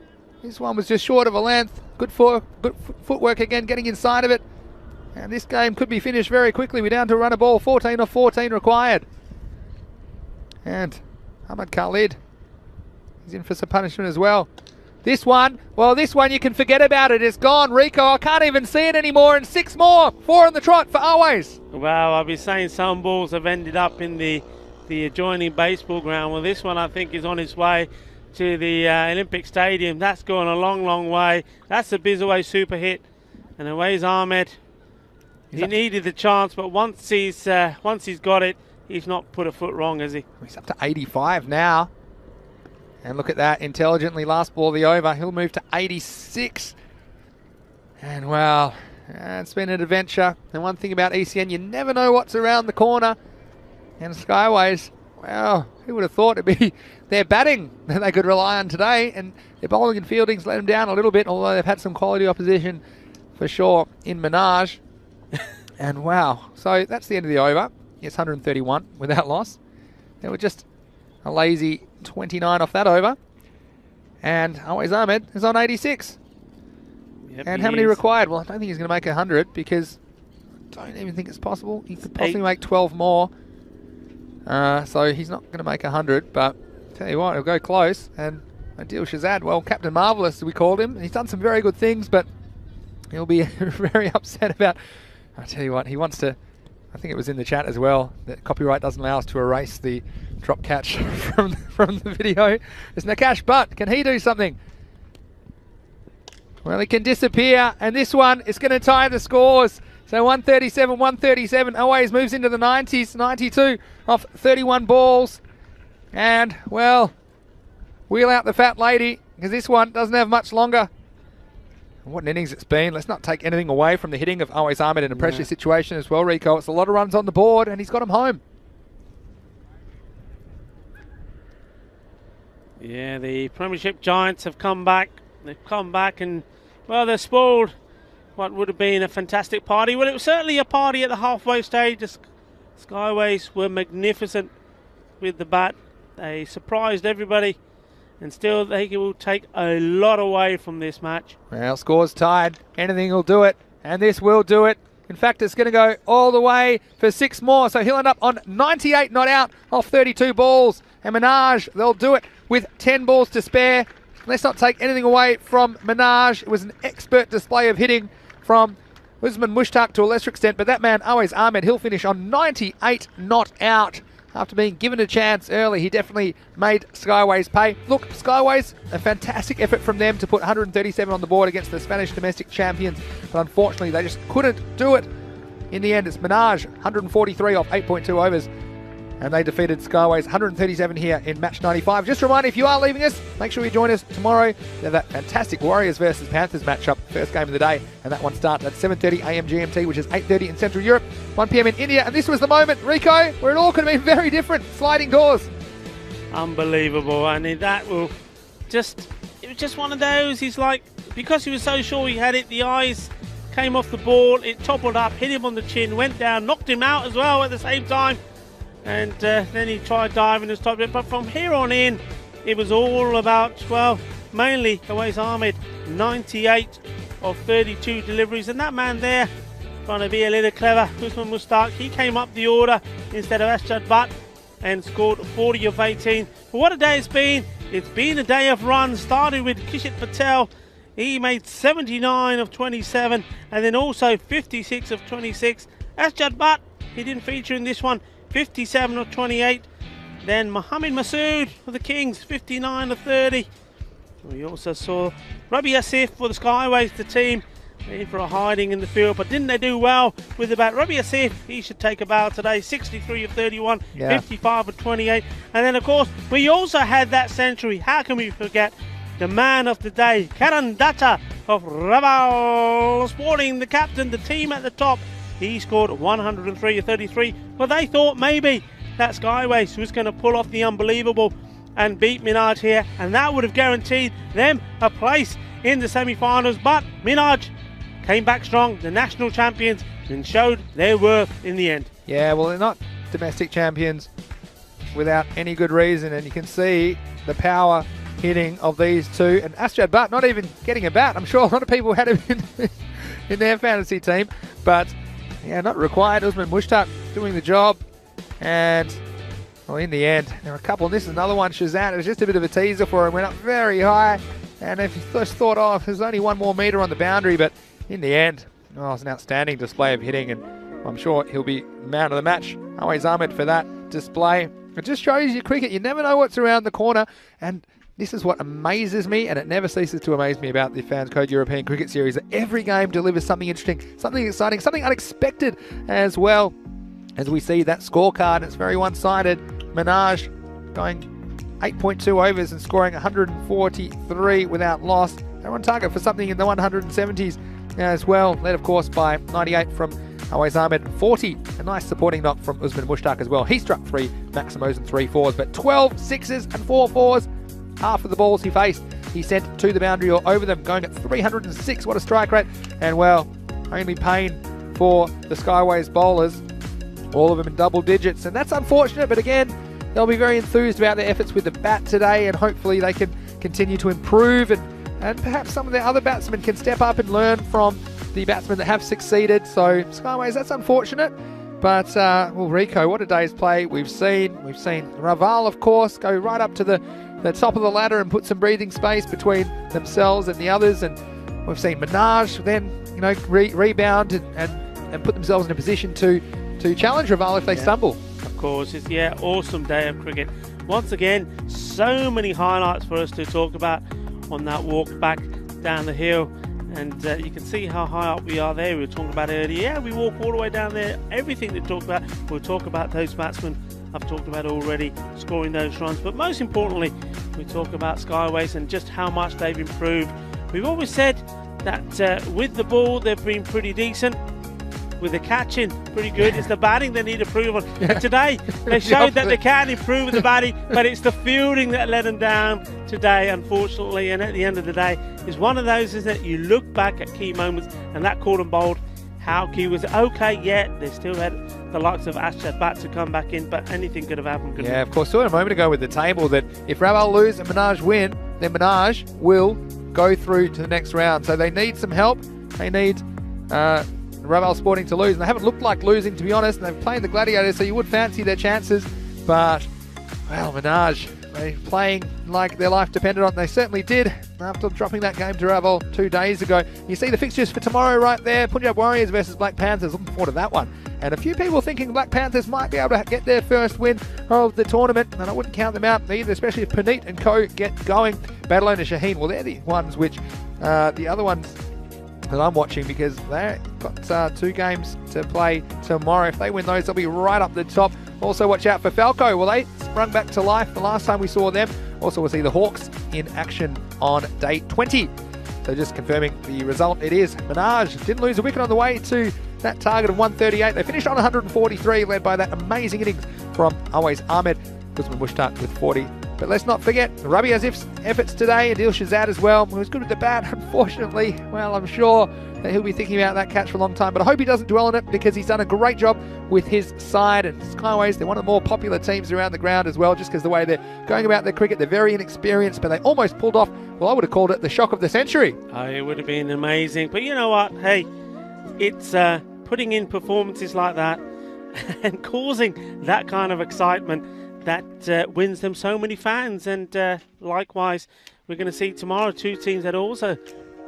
This one was just short of a length. Good footwork again, getting inside of it. And this game could be finished very quickly. We're down to a run a ball. 14 of 14 required. And Ahmed Khalid, he's in for some punishment as well. This one you can forget about it. It's gone, Rico. I can't even see it anymore. And 6 more. 4 on the trot for Always. Well, I'll be saying some balls have ended up in the adjoining baseball ground. Well, this one I think is on its way to the Olympic Stadium. That's going a long, long way. That's a Bizaway super hit. And away's Ahmed. He needed the chance, but once he's got it, he's not put a foot wrong, has he? He's up to 85 now. And look at that, intelligently, last ball of the over. He'll move to 86. And, well, It's been an adventure. And one thing about ECN, you never know what's around the corner. And Skyways, wow, who would have thought it'd be their batting that they could rely on today. And their bowling and fielding's let them down a little bit, although they've had some quality opposition for sure in Minaj. And wow, so that's the end of the over. It's 131 without loss. There were just a lazy 29 off that over. And Always Ahmed is on 86. Yep, and how many required? Well, I don't think he's going to make 100 because I don't even think it's possible. He could possibly make 12 more. So he's not going to make 100, but tell you what, he'll go close. And Adil Shahzad, well, Captain Marvellous, we called him. He's done some very good things, but he'll be very upset about... I tell you what, he wants to... I think it was in the chat as well, that copyright doesn't allow us to erase the drop catch from the video. It's Nakash, but can he do something? Well, he can disappear, and this one is going to tie the scores. So 137, 137. Always moves into the 90s, 92 off 31 balls. And, well, wheel out the fat lady, because this one doesn't have much longer. What an innings it's been. Let's not take anything away from the hitting of Always Ahmed in a pressure situation as well, Rico. It's a lot of runs on the board, and he's got him home. Yeah, the Premiership Giants have come back. They've come back and, well, they're spoiled what would have been a fantastic party. Well, it was certainly a party at the halfway stage. The Skyways were magnificent with the bat. They surprised everybody. And still, they will take a lot away from this match. Well, scores tied. Anything will do it, and this will do it. In fact, it's going to go all the way for 6 more, so he'll end up on 98 not out off 32 balls. And Minaj, they'll do it with 10 balls to spare. Let's not take anything away from Minaj. It was an expert display of hitting from Usman Mushtaq to a lesser extent, but that man, Always Ahmed, he'll finish on 98 not out. After being given a chance early, he definitely made Skyways pay. Look, Skyways, a fantastic effort from them to put 137 on the board against the Spanish domestic champions, but unfortunately they just couldn't do it. In the end, it's Minaj, 143 off 8.2 overs, and they defeated Skyways 137 here in match 95. Just a reminder, if you are leaving us, make sure you join us tomorrow. We have that fantastic Warriors versus Panthers matchup, first game of the day, and that one starts at 7:30 AM GMT, which is 8:30 in Central Europe, 1 PM in India. And this was the moment, Rico, where it all could have been very different. Sliding doors. Unbelievable. And that will just, it was just one of those. He's like, because he was so sure he had it, the eyes came off the ball, it toppled up, hit him on the chin, went down, knocked him out as well at the same time. And then he tried diving and stopped it. But from here on in, it was all about, well, mainly Always Ahmed, 98 of 32 deliveries. And that man there, trying to be a little clever, Usman Mushtaq, he came up the order instead of Asjad Butt and scored 40 of 18. But what a day it's been. It's been a day of runs. Started with Kishit Patel. He made 79 of 27. And then also 56 of 26. Asjad Butt, he didn't feature in this one. 57 of 28. Then Mohamed Masood for the Kings, 59 of 30. We also saw Rabi Asif for the Skyways, the team, in for a hiding in the field, but didn't they do well with the bat? Rabi Asif, he should take a bow today, 63 of 31, 55 of 28. And then, of course, we also had that century. How can we forget the man of the day, Karan Datta of Raval Sporting, the captain, the team at the top. He scored 103 of 33, but they thought maybe that Skyways was going to pull off the unbelievable and beat Minaj here, and that would have guaranteed them a place in the semi-finals. But Minaj came back strong, the national champions, and showed their worth in the end. Yeah, well, they're not domestic champions without any good reason, and you can see the power hitting of these two. And Asjad Butt not even getting a bat. I'm sure a lot of people had him in their fantasy team, but yeah, not required. Usman Mushtaq doing the job. And, well, in the end, there were a couple. This is another one, Shahzad. It was just a bit of a teaser for him. Went up very high. And if you just thought, oh, there's only one more metre on the boundary. But in the end, oh, it was an outstanding display of hitting. And I'm sure he'll be man of the match. Always Ahmed for that display. It just shows you cricket. You never know what's around the corner. And this is what amazes me, and it never ceases to amaze me about the Fans Code European Cricket Series, that every game delivers something interesting, something exciting, something unexpected as well. As we see that scorecard, it's very one-sided. Minaj going 8.2 overs and scoring 143 without loss. They're on target for something in the 170s. as well, led of course by 98 from Awais Ahmed, 40, a nice supporting knock from Usman Mushtaq as well. He struck 3 Maximos and 3 4s, but 12 6s and 4 4s. Half of the balls he faced, he sent to the boundary or over them, going at 306. What a strike rate. And well, only pain for the Skyways bowlers, all of them in double digits. And that's unfortunate, but again, they'll be very enthused about their efforts with the bat today, and hopefully they can continue to improve, and perhaps some of their other batsmen can step up and learn from the batsmen that have succeeded. So Skyways, that's unfortunate. But well, Rico, what a day's play we've seen. We've seen Raval, of course, go right up to the top of the ladder and put some breathing space between themselves and the others. And we've seen Minaj then, you know, rebound and put themselves in a position to challenge Raval if they stumble. Of course, it's awesome day of cricket. Once again, so many highlights for us to talk about on that walk back down the hill. And you can see how high up we are there. We were talking about earlier. Yeah, we walk all the way down there. Everything to talk about. We'll talk about those batsmen I've talked about already, scoring those runs. But most importantly, we talk about Skyways and just how much they've improved. We've always said that with the ball, they've been pretty decent. With the catching, pretty good. It's the batting they need to improve on. And today, they showed that they can improve with the batting, but it's the fielding that let them down today, unfortunately. And at the end of the day, it's one of those, isn't it? You look back at key moments, and that caught and bowled. How key was okay, they still had the likes of Ashad Bat to come back in, but anything could have happened. Yeah, of course. Saw it a moment ago with the table that if Raval lose and Minaj win, then Minaj will go through to the next round. So they need some help. They need Raval Sporting to lose, and they haven't looked like losing, to be honest, and they've played the Gladiators, so you would fancy their chances. But, well, Minaj, they're playing like their life depended on it. They certainly did after dropping that game to Raval 2 days ago. You see the fixtures for tomorrow right there. Punjab Warriors versus Black Panthers. Looking forward to that one. And a few people thinking Black Panthers might be able to get their first win of the tournament, and I wouldn't count them out either, especially if Puneet and co get going. Badalone and Shaheen, well, they're the ones which, the other ones that I'm watching, because they've got 2 games to play tomorrow. If they win those, they'll be right up the top. Also watch out for Falco. Well, they sprung back to life the last time we saw them. Also we'll see the Hawks in action on day 20. So just confirming the result, it is Minaj. Didn't lose a wicket on the way to that target of 138. They finished on 143, led by that amazing innings from Awais Ahmed. Usman Mushtaq with 40. But let's not forget, Rabi Asif's efforts today, Adil Shahzad as well. He was good with the bat, unfortunately. Well, I'm sure that he'll be thinking about that catch for a long time, but I hope he doesn't dwell on it, because he's done a great job with his side. And Skyways, they're one of the more popular teams around the ground as well, just because the way they're going about their cricket. They're very inexperienced, but they almost pulled off, well, I would have called it the shock of the century. Oh, it would have been amazing. But you know what? Hey, it's putting in performances like that and causing that kind of excitement that wins them so many fans. And likewise, we're going to see tomorrow 2 teams that also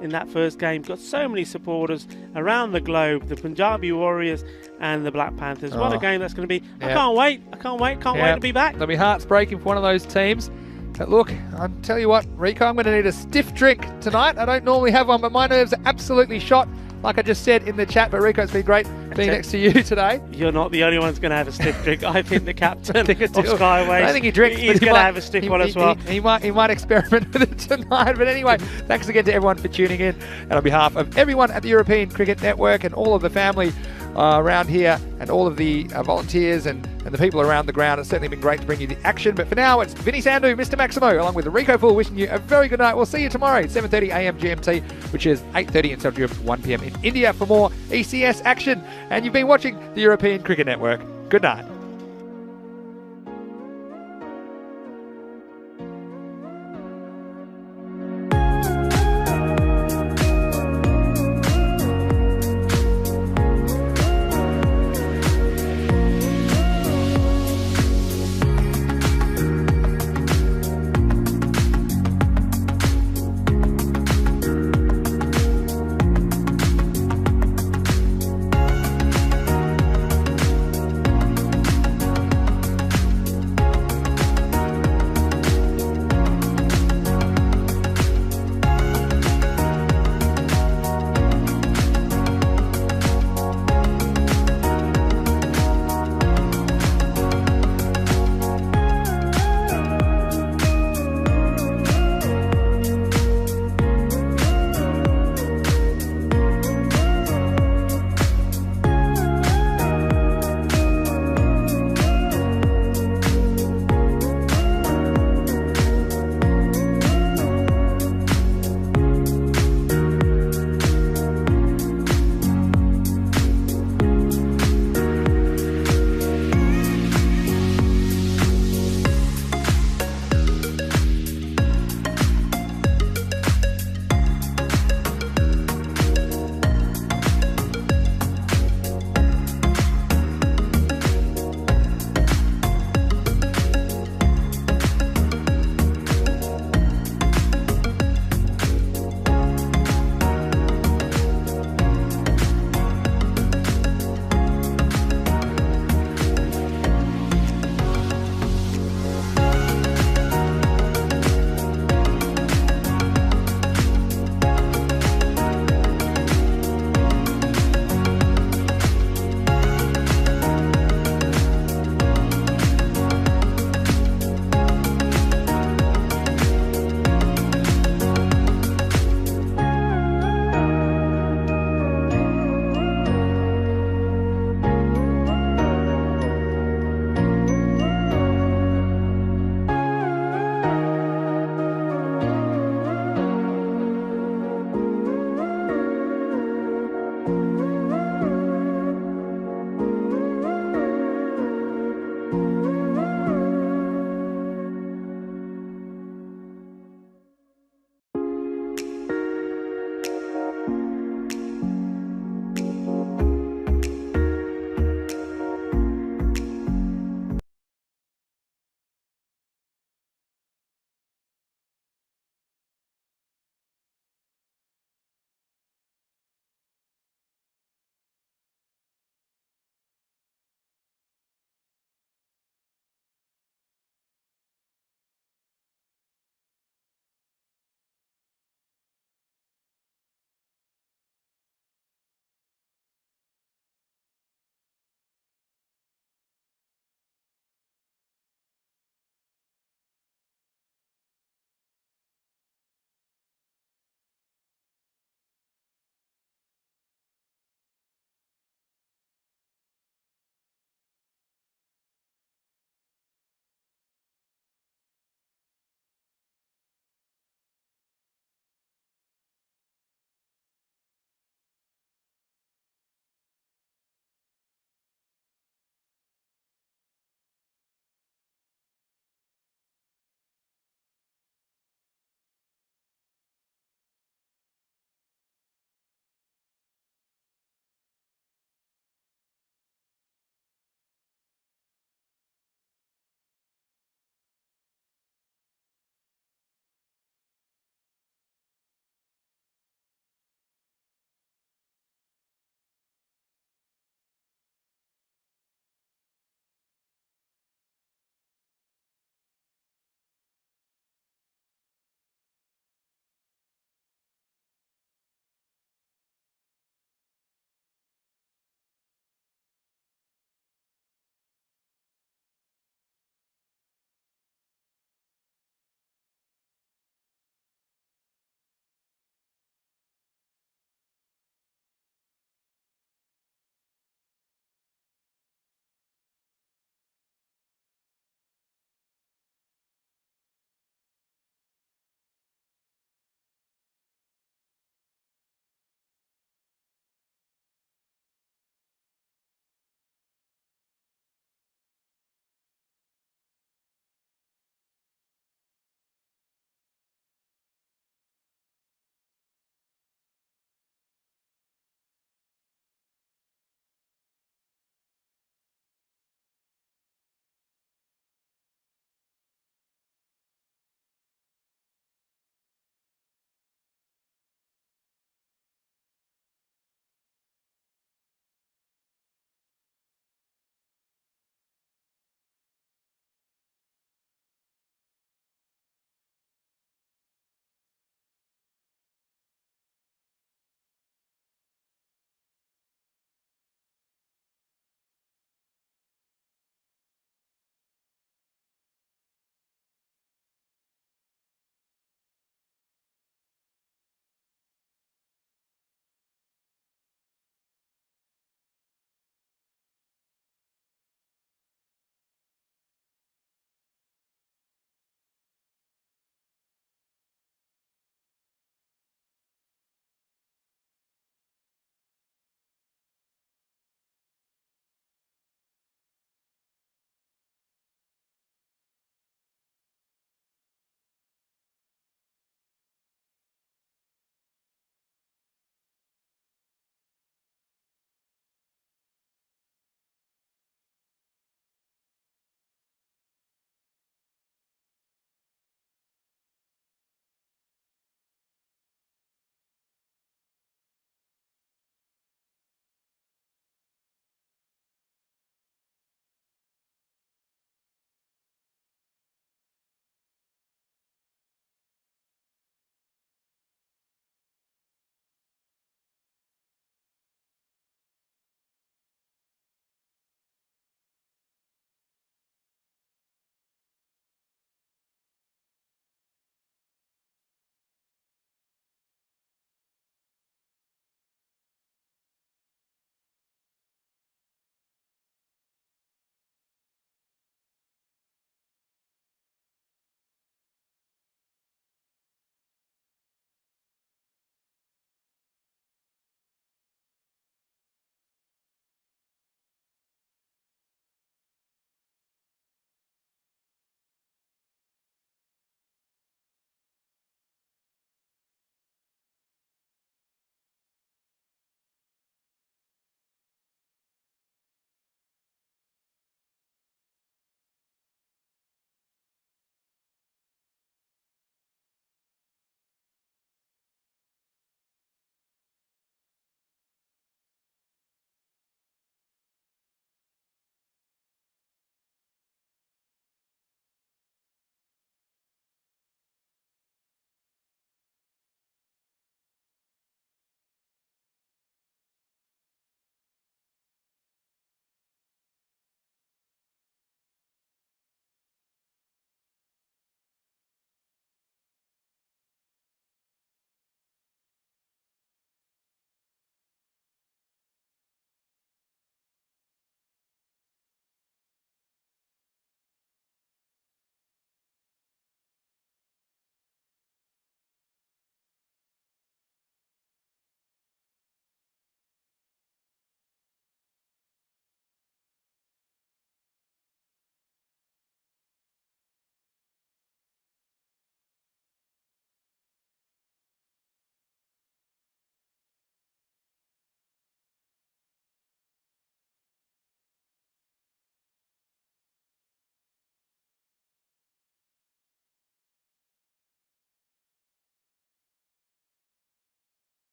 in that first game got so many supporters around the globe, the Punjabi Warriors and the Black Panthers. What a game that's going to be. I can't wait to be back. There'll be hearts breaking for one of those teams. But look, I'll tell you what, Rico, I'm going to need a stiff drink tonight. I don't normally have one, but my nerves are absolutely shot, like I just said in the chat. But Rico, it's been great being next to you today. You're not the only one who's going to have a stiff drink. I think the captain of Skyways, I don't think he drinks, he's going to have a stiff one as well. He might experiment with it tonight. But anyway, thanks again to everyone for tuning in. And on behalf of everyone at the European Cricket Network and all of the family around here and all of the volunteers and the people around the ground, it's certainly been great to bring you the action. But for now, it's Vinny Sandhu, Mr. Maximo, along with Rico Full, wishing you a very good night. We'll see you tomorrow at 7:30 a.m. GMT, which is 8:30 in Central Europe, 1 p.m. in India for more ECS action. And you've been watching the European Cricket Network. Good night.